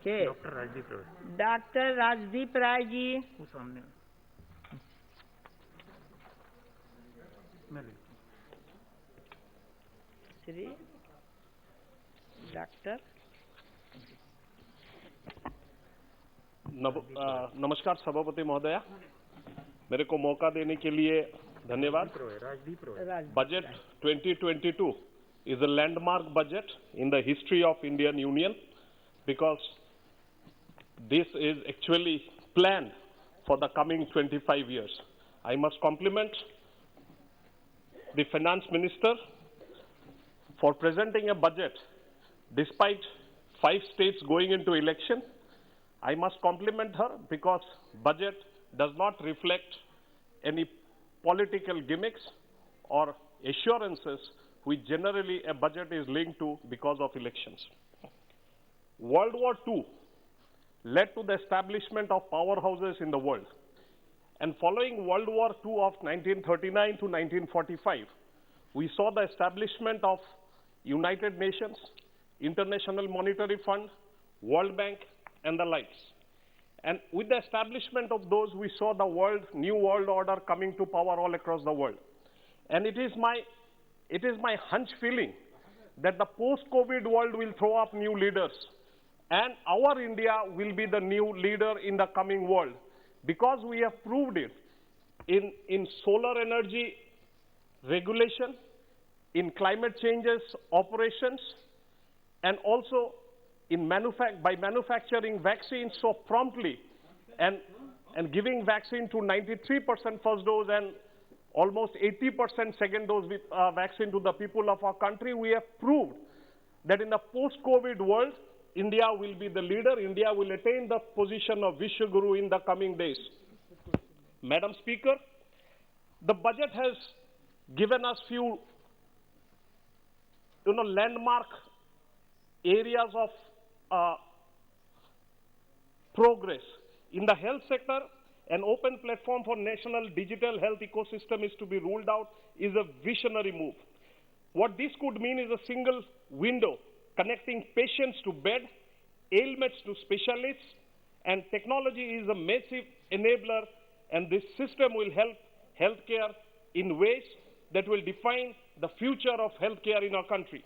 के doctor Rajdeep Roy, doctor Rajdeep Rai ji वो सामने Shri doctor नमस्कार सभापति महोदया, मेरे को मौका देने के लिए धन्यवाद। Budget 2022 is a landmark budget in the history of Indian Union because this is actually planned for the coming 25 years. I must compliment the Finance Minister for presenting a budget despite 5 states going into election. I must compliment her because budget does not reflect any political gimmicks or assurances which generally a budget is linked to because of elections. World War II led to the establishment of powerhouses in the world. And following World War II of 1939 to 1945, we saw the establishment of United Nations, International Monetary Fund, World Bank, and the likes. And with the establishment of those, we saw the new world order coming to power all across the world. And it is my hunch feeling that the post-COVID world will throw up new leaders. And our India will be the new leader in the coming world because we have proved it in solar energy regulation, in climate changes operations, and also in by manufacturing vaccines so promptly and giving vaccine to 93% first dose and almost 80% second dose with vaccine to the people of our country. We have proved that in the post-COVID world, India will be the leader. India will attain the position of Vishwaguru in the coming days. Madam Speaker, the budget has given us few landmark areas of progress. In the health sector, an open platform for national digital health ecosystem is to be rolled out is a visionary move. What this could mean is a single window connecting patients to bed, ailments to specialists, and technology is a massive enabler, and this system will help healthcare in ways that will define the future of healthcare in our country.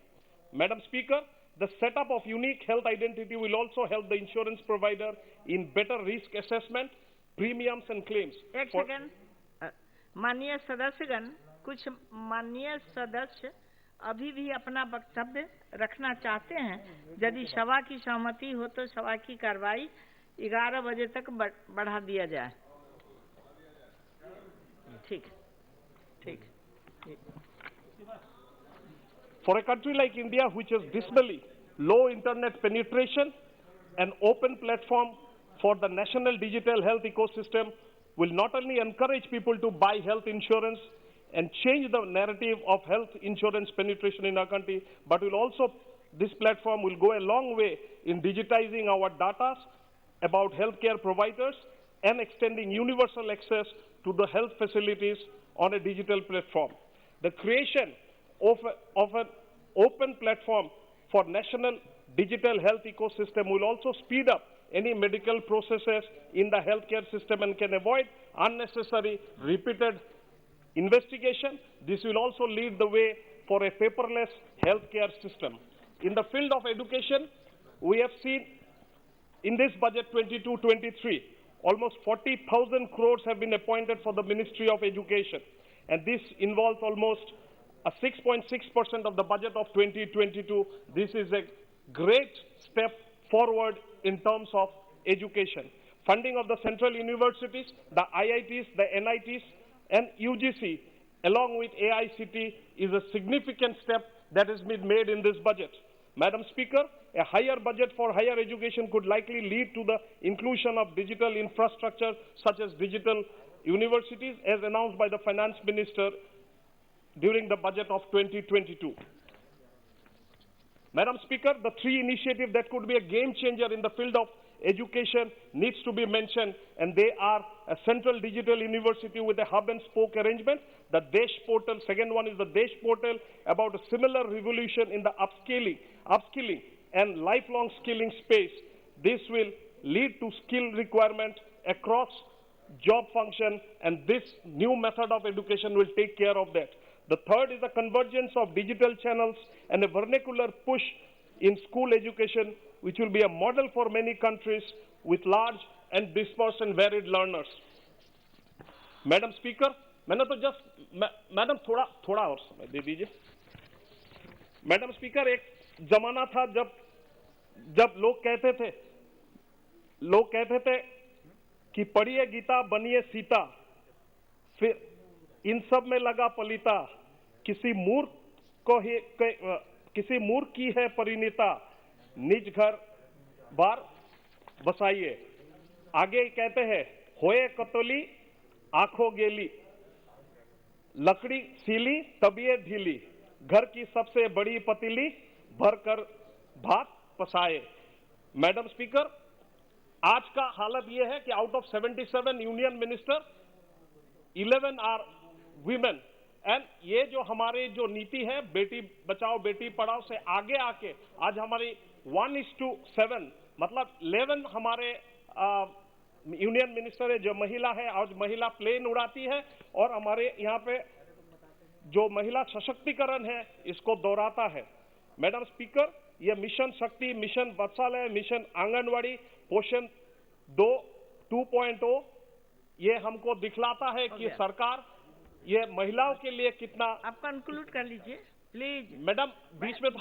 Madam Speaker, the setup of unique health identity will also help the insurance provider in better risk assessment, premiums and claims. एक second, माननीय सदस्यगण, कुछ माननीय सदस्य अभी भी अपना वक्तव्य रखना चाहते हैं। यदि सभा की सहमति हो तो सभा की कार्रवाई 11 बजे तक बढ़ा दिया जाए। ठीक। For a country like India, which has dismally low internet penetration, an open platform for the national digital health ecosystem will not only encourage people to buy health insurance and change the narrative of health insurance penetration in our country, but this platform will go a long way in digitizing our data about healthcare providers and extending universal access to the health facilities on a digital platform. The creation of an open platform for national digital health ecosystem will also speed up any medical processes in the healthcare system and can avoid unnecessary repeated investigation. This will also lead the way for a paperless healthcare system. In the field of education, we have seen in this budget 22-23, almost 40,000 crores have been appointed for the Ministry of Education. And this involves almost a 6.6% of the budget of 2022. This is a great step forward in terms of education. Funding of the central universities, the IITs, the NITs, and UGC, along with AICT, is a significant step that has been made in this budget. Madam Speaker, a higher budget for higher education could likely lead to the inclusion of digital infrastructure such as digital universities as announced by the finance minister during the budget of 2022. Madam Speaker, the three initiatives that could be a game changer in the field of education needs to be mentioned, and they are a central digital university with a hub and spoke arrangement, the Desh portal. Second one is the Desh portal, about a similar revolution in the upskilling and lifelong skilling space. This will lead to skill requirement across job function, and this new method of education will take care of that. The third is the convergence of digital channels and a vernacular push in school education, which will be a model for many countries with large and dispersed and varied learners. Madam Speaker, madam थोड़ा और समय दे दीजिए. Madam speaker, एक जमाना था जब लोग कहते थे कि पढ़िए गीता बनिए सीता, फिर इन सब में लगा पलीता, किसी मूर्ख की है परिणीता, निज घर बार बसाइए. आगे कहते हैं होए कतोली आंखों गेली, लकड़ी सीली तबीयत ढीली, घर की सबसे बड़ी पतीली भरकर भात पसाए. मैडम स्पीकर, आज का हालत यह है कि out of 77 union minister 11 are women. And ये जो हमारी जो नीति है बेटी बचाओ बेटी पढ़ाओ से आगे आके आज हमारी 1:7 मतलब 11 हमारे यूनियन मिनिस्टर है जो महिला है. आज महिला प्लेन उड़ाती है और हमारे यहाँ पे जो महिला सशक्तिकरण है इसको दोहराता है. मैडम स्पीकर, ये मिशन शक्ति, मिशन वत्सल्य, मिशन आंगनवाड़ी, पोषण 2.0 ये हमको दिखलाता है कि सरकार ये महिलाओं के लिए कितना. आप कंक्लूड कर लीजिए प्लीज. मैडम, बीच में तो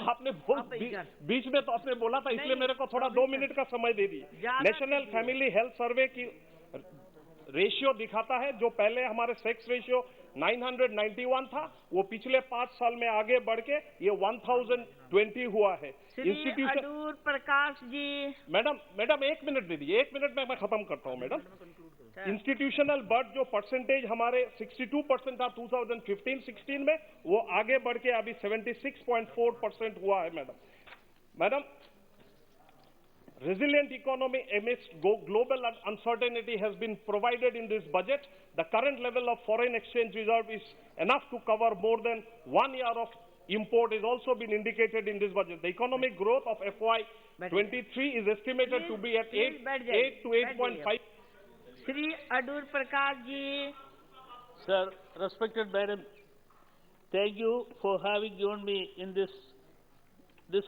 आपने बोला था, इसलिए मेरे को थोड़ा 2 मिनट का समय दे दीजिए. नेशनल फैमिली हेल्थ सर्वे की रेशियो दिखाता है जो पहले हमारे सेक्स रेशियो 991 था, वो पिछले 5 साल में आगे बढ़ के ये 1020 हुआ है. Institution Adoor Prakash ji. Madam 1 minute दे दीजिए. 1 मिनट में मैं खत्म करता हूँ. मैडम, इंस्टीट्यूशनल बर्थ जो परसेंटेज हमारे 62% था 2015-16 में, वो आगे बढ़ के अभी 76.4% हुआ है. Madam, resilient economy amidst global uncertainty has been provided in this budget. The current level of foreign exchange reserve is enough to cover more than 1 year of import is also been indicated in this budget. The economic growth of FY23 is estimated to be at 8 to 8.5. Shri Adur Prakash ji. Sir, respected Madam, thank you for having given me in this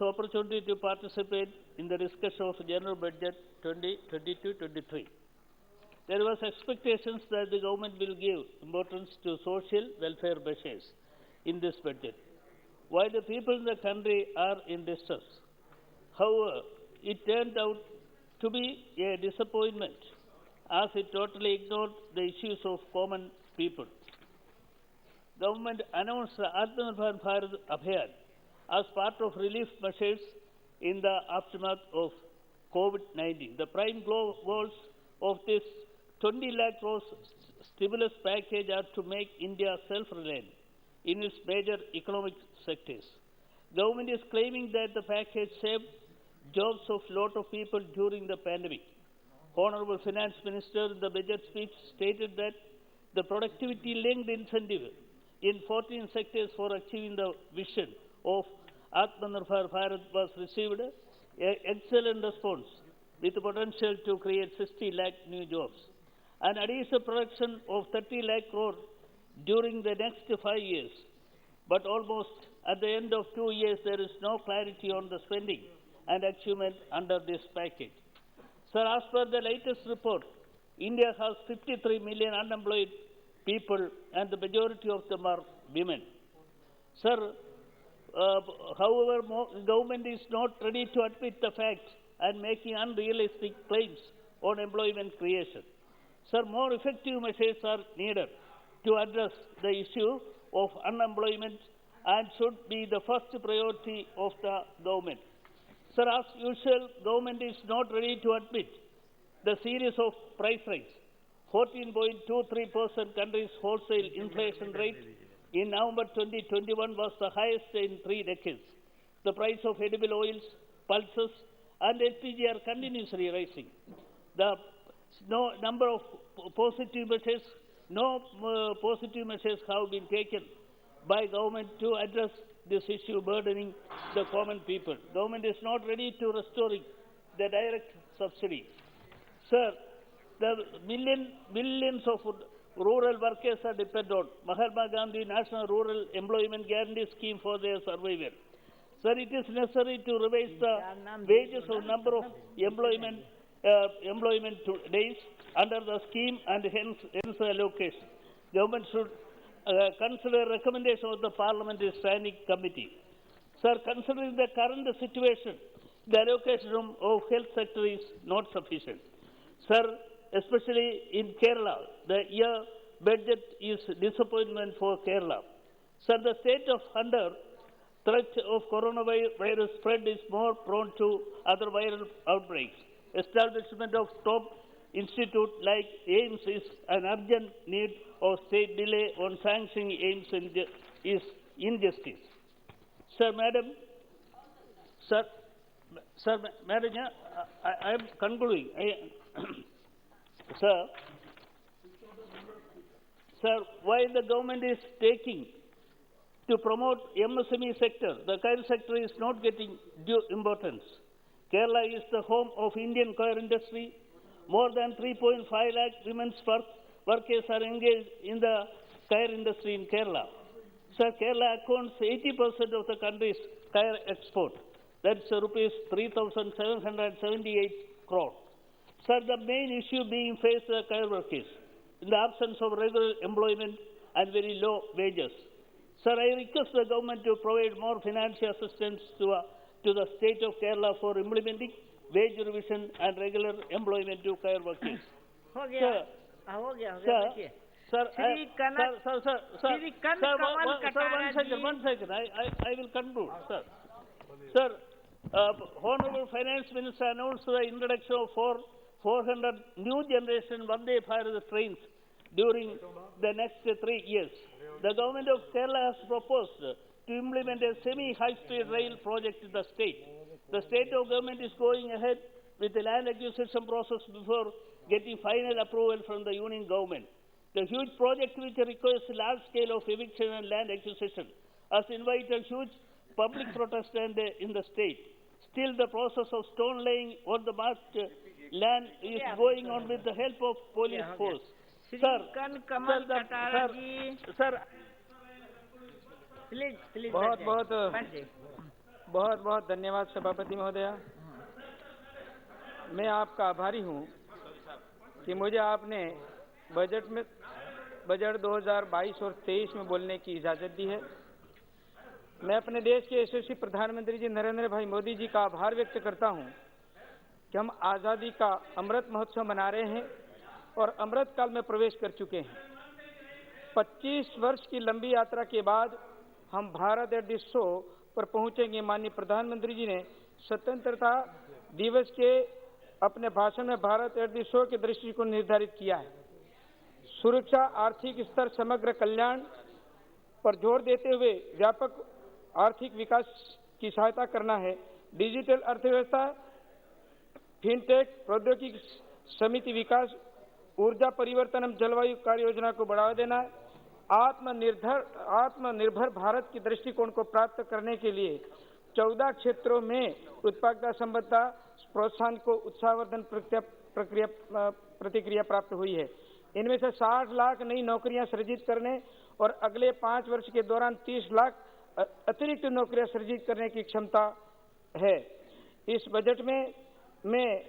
opportunity to participate in the discussion of General Budget 2022-23. There was expectations that the government will give importance to social welfare measures in this budget, while the people in the country are in distress. However, it turned out to be a disappointment as it totally ignored the issues of common people. Government announced the Adithanar Abhiyan as part of relief measures in the aftermath of COVID-19. The prime goals of this 20 lakh crore stimulus package are to make India self-reliant in its major economic sectors. Government is claiming that the package saved jobs of a lot of people during the pandemic. Honorable Finance Minister in the budget speech stated that the productivity-linked incentive in 14 sectors for achieving the vision of Atmanirbhar Bharat was received an excellent response with the potential to create 60 lakh new jobs. An additional production of 30 lakh crore during the next 5 years. But almost at the end of 2 years, there is no clarity on the spending and achievement under this package. Sir, as per the latest report, India has 53 million unemployed people and the majority of them are women. Sir, however, government is not ready to admit the fact and making unrealistic claims on employment creation. Sir, more effective measures are needed to address the issue of unemployment and should be the first priority of the government. Sir, as usual, government is not ready to admit the series of price rise. 14.23% country's wholesale inflation rate in November 2021 was the highest in 3 decades. The price of edible oils, pulses, and LPG are continuously rising. The number of positive measures have been taken by government to address this issue burdening the common people. Government is not ready to restoring the direct subsidy. Sir, the millions of rural workers are dependent on Mahatma Gandhi National Rural Employment Guarantee Scheme for their survival. Sir, it is necessary to revise the wages of number of employment days under the scheme and hence allocation. Government should consider recommendation of the Parliamentary Standing Committee. Sir, considering the current situation, the allocation of health sector is not sufficient. Sir, especially in Kerala, the year budget is disappointment for Kerala. Sir, the state of under threat of coronavirus spread is more prone to other viral outbreaks. Establishment of top institute like AIMS is an urgent need of state delay on sanctioning AIMS is injustice. Sir, Madam, I am concluding. Sir, while the government is taking to promote MSME sector, the coir sector is not getting due importance. Kerala is the home of Indian coir industry. More than 3.5 lakh women's workers are engaged in the coir industry in Kerala. Sir, Kerala accounts 80% of the country's coir export. That's rupees 3,778 crore. Sir, the main issue being faced by coir workers in the absence of regular employment and very low wages. Sir, I request the government to provide more financial assistance to the state of Kerala for implementing wage revision and regular employment to coir workers. Sir, one second. I will conclude, sir. Sir, Honorable Finance Minister announced the introduction of 400 new generation Vande Bharat trains during the next 3 years. The government of Kerala has proposed to implement a semi-high-speed rail project in the state. The state of government is going ahead with the land acquisition process before getting final approval from the union government. The huge project, which requires large scale of eviction and land acquisition, has invited huge public protest in the state. Still, the process of stone laying on the marked land is going on with the help of police force. बहुत बहुत धन्यवाद सभापति महोदया। मैं आपका आभारी हूं कि मुझे आपने बजट 2022 और 23 में बोलने की इजाजत दी है। मैं अपने देश के यशस्वी प्रधानमंत्री जी नरेंद्र भाई मोदी जी का आभार व्यक्त करता हूं कि हम आज़ादी का अमृत महोत्सव मना रहे हैं और अमृत काल में प्रवेश कर चुके हैं। 25 वर्ष की लंबी यात्रा के बाद हम भारत एट द शो पर पहुंचेंगे। माननीय प्रधानमंत्री जी ने स्वतंत्रता दिवस के अपने भाषण में भारत एट द शो के दृष्टिकोण निर्धारित किया है। सुरक्षा, आर्थिक स्तर, समग्र कल्याण पर जोर देते हुए व्यापक आर्थिक विकास की सहायता करना है। डिजिटल अर्थव्यवस्था, फिनटेक, प्रौद्योगिकी समिति विकास, ऊर्जा परिवर्तन, जलवायु कार्य योजना को बढ़ावा देना है। आत्मनिर्भर भारत की दृष्टिकोण को प्राप्त करने के लिए 14 क्षेत्रों में उत्पादकता संबद्धता प्रोत्साहन को उत्साहवर्धन प्रतिक्रिया प्राप्त हुई है। इनमें से 60 लाख नई नौकरियां सृजित करने और अगले 5 वर्ष के दौरान 30 लाख अतिरिक्त नौकरियां सृजित करने की क्षमता है। इस बजट में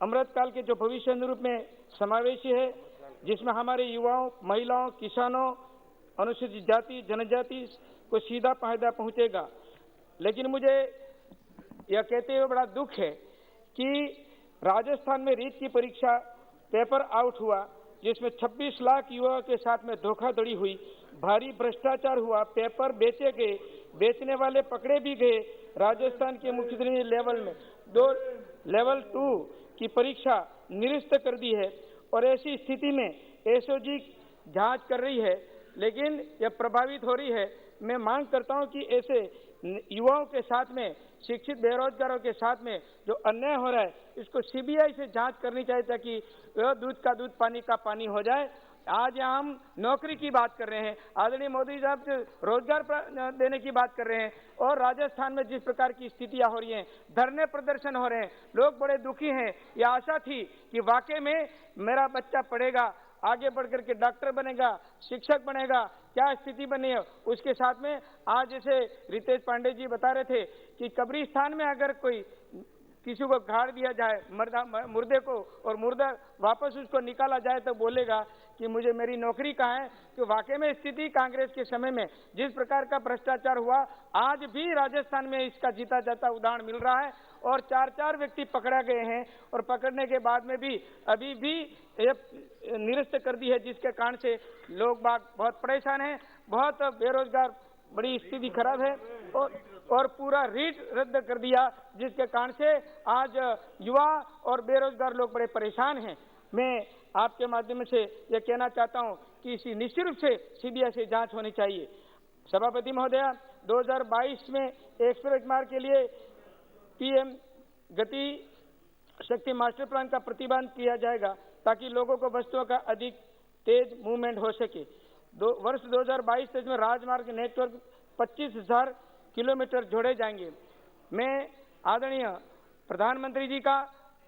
अमृत काल के जो भविष्य अनुरूप में समावेशी है, जिसमें हमारे युवाओं, महिलाओं, किसानों, अनुसूचित जाति, जनजाति को सीधा फायदा पहुंचेगा। लेकिन मुझे यह कहते हुए बड़ा दुख है कि राजस्थान में रीट की परीक्षा पेपर आउट हुआ, जिसमें 26 लाख युवाओं के साथ में धोखाधड़ी हुई, भारी भ्रष्टाचार हुआ, पेपर बेचे गए, बेचने वाले पकड़े भी गए। राजस्थान के मुख्यमंत्री लेवल में लेवल 2 की परीक्षा निरस्त कर दी है और ऐसी स्थिति में एसओजी जांच कर रही है, लेकिन यह प्रभावित हो रही है। मैं मांग करता हूं कि ऐसे युवाओं के साथ में, शिक्षित बेरोजगारों के साथ में जो अन्याय हो रहा है, इसको सीबीआई से जांच करनी चाहिए ताकि वह दूध का दूध पानी का पानी हो जाए। आज यहाँ हम नौकरी की बात कर रहे हैं, आदरणीय मोदी साहब रोजगार देने की बात कर रहे हैं, और राजस्थान में जिस प्रकार की स्थितियां हो रही हैं, धरने प्रदर्शन हो रहे हैं, लोग बड़े दुखी हैं। यह आशा थी कि वाकई में मेरा बच्चा पढ़ेगा, आगे बढ़कर के डॉक्टर बनेगा, शिक्षक बनेगा, क्या स्थिति बनी है। उसके साथ में आज जैसे रितेश पांडे जी बता रहे थे कि कब्रिस्तान में अगर कोई किसी को गाड़ दिया जाए मुर्दे को, और मुर्दा वापस उसको निकाला जाए, तो बोलेगा कि मुझे मेरी नौकरी कहाँ है। तो वाकई में स्थिति कांग्रेस के समय में जिस प्रकार का भ्रष्टाचार हुआ, आज भी राजस्थान में इसका जीता जाता उदाहरण मिल रहा है, और 4 व्यक्ति पकड़ा गए हैं, और पकड़ने के बाद में भी अभी भी निरस्त कर दी है, जिसके कारण से लोग बाग बहुत परेशान हैं, बहुत बेरोजगार, बड़ी स्थिति खराब है, और पूरा रीट रद्द कर दिया, जिसके कारण से आज युवा और बेरोजगार लोग बड़े परेशान हैं। मैं आपके माध्यम से यह कहना चाहता हूं कि इसी निश्चित रूप से सीबीआई से जांच होनी चाहिए। सभापति महोदया, 2022 में एक्सप्रेस मार्ग के लिए पीएम गति शक्ति मास्टर प्लान का प्रतिबंध किया जाएगा ताकि लोगों को वस्तुओं का अधिक तेज मूवमेंट हो सके। वर्ष 2022-23 में राजमार्ग नेटवर्क 25,000 किलोमीटर जोड़े जाएंगे। मैं आदरणीय प्रधानमंत्री जी का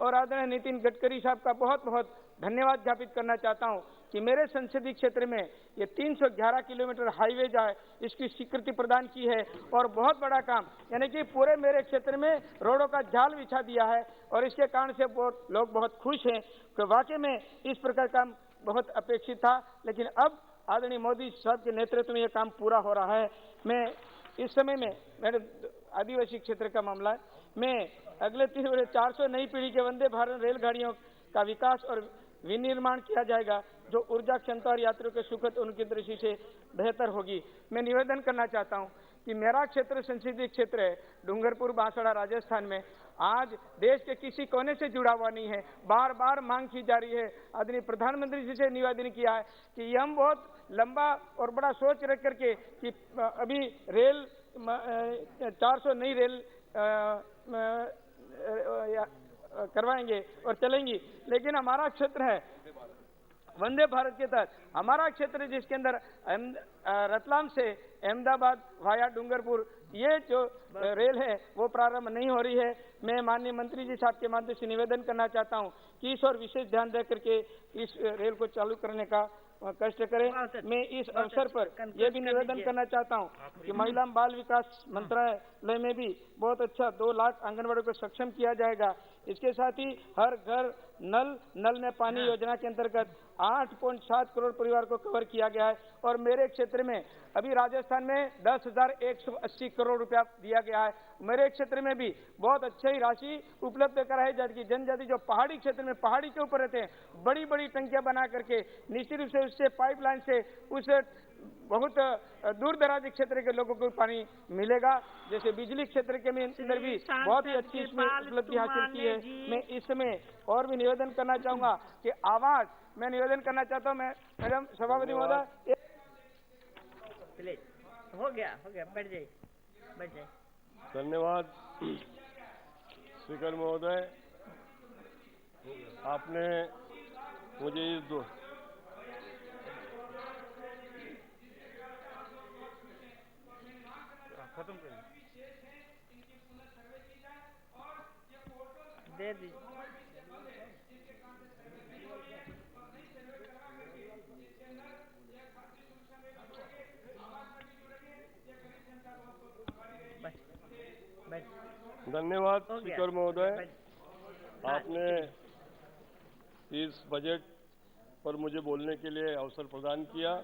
और आदरणीय नितिन गडकरी साहब का बहुत बहुत धन्यवाद ज्ञापित करना चाहता हूं कि मेरे संसदीय क्षेत्र में ये 311 किलोमीटर हाईवे जो है, इसकी स्वीकृति प्रदान की है, और बहुत बड़ा काम, यानी कि पूरे मेरे क्षेत्र में रोडों का जाल बिछा दिया है, और इसके कारण से लोग बहुत खुश हैं कि वाकई में इस प्रकार काम बहुत अपेक्षित था, लेकिन अब आदरणीय मोदी साहब के नेतृत्व में यह काम पूरा हो रहा है। मैं इस समय में, मेरे आदिवासी क्षेत्र का मामला है, मैं अगले 3 वर्ष 400 नई पीढ़ी के वंदे भारत रेलगाड़ियों का विकास और विनिर्माण किया जाएगा, जो ऊर्जा क्षमता और यात्रियों के सुखद उनकी दृष्टि से बेहतर होगी। मैं निवेदन करना चाहता हूं कि मेरा क्षेत्र संसदीय क्षेत्र है डूंगरपुर बांसवाड़ा राजस्थान में, आज देश के किसी कोने से जुड़ा हुआ नहीं है, बार बार मांग की जा रही है। आदरणीय प्रधानमंत्री जी से निवेदन किया है कि हम बहुत लंबा और बड़ा सोच रख करके कि अभी रेल 400 नई रेल करवाएंगे और चलेंगी, लेकिन हमारा क्षेत्र है वंदे भारत के तहत, हमारा क्षेत्र जिसके अंदर रतलाम से अहमदाबाद वाया डूंगरपुर ये जो रेल है वो प्रारंभ नहीं हो रही है। मैं माननीय मंत्री जी साहब के माध्यम से निवेदन करना चाहता हूं कि इस और विशेष ध्यान दे करके इस रेल को चालू करने का कष्ट करें। मैं इस अवसर पर यह भी निवेदन करना चाहता हूं कि महिला बाल विकास मंत्रालय में भी बहुत अच्छा 2 लाख आंगनबाड़ी को सक्षम किया जाएगा। इसके साथ ही हर घर नल में पानी योजना के अंतर्गत 8.7 करोड़ परिवार को कवर किया गया है, और मेरे क्षेत्र में अभी राजस्थान में 10,180 करोड़ रुपया दिया गया है। मेरे क्षेत्र में भी बहुत अच्छी राशि उपलब्ध कराई जाएगी। जनजाति जो पहाड़ी क्षेत्र में, पहाड़ी के ऊपर रहते हैं, बड़ी बड़ी टंकियां बना करके निश्चित रूप से उससे पाइपलाइन से उस बहुत दूर दराज क्षेत्र के लोगों को पानी मिलेगा। जैसे बिजली क्षेत्र के अंदर भी बहुत ही अच्छी इसमें उपलब्धि हासिल की है। मैं इस समय और भी निवेदन करना चाहूंगा कि आवाज मैं निवेदन करना चाहता हूं, मैं मैडम सभापति महोदय हो गया बैठ जाइए। धन्यवाद स्पीकर महोदय, आपने मुझे इस खत्म करिए, दे दीजिए। धन्यवाद स्पीकर महोदय, आपने इस बजट पर मुझे बोलने के लिए अवसर प्रदान किया।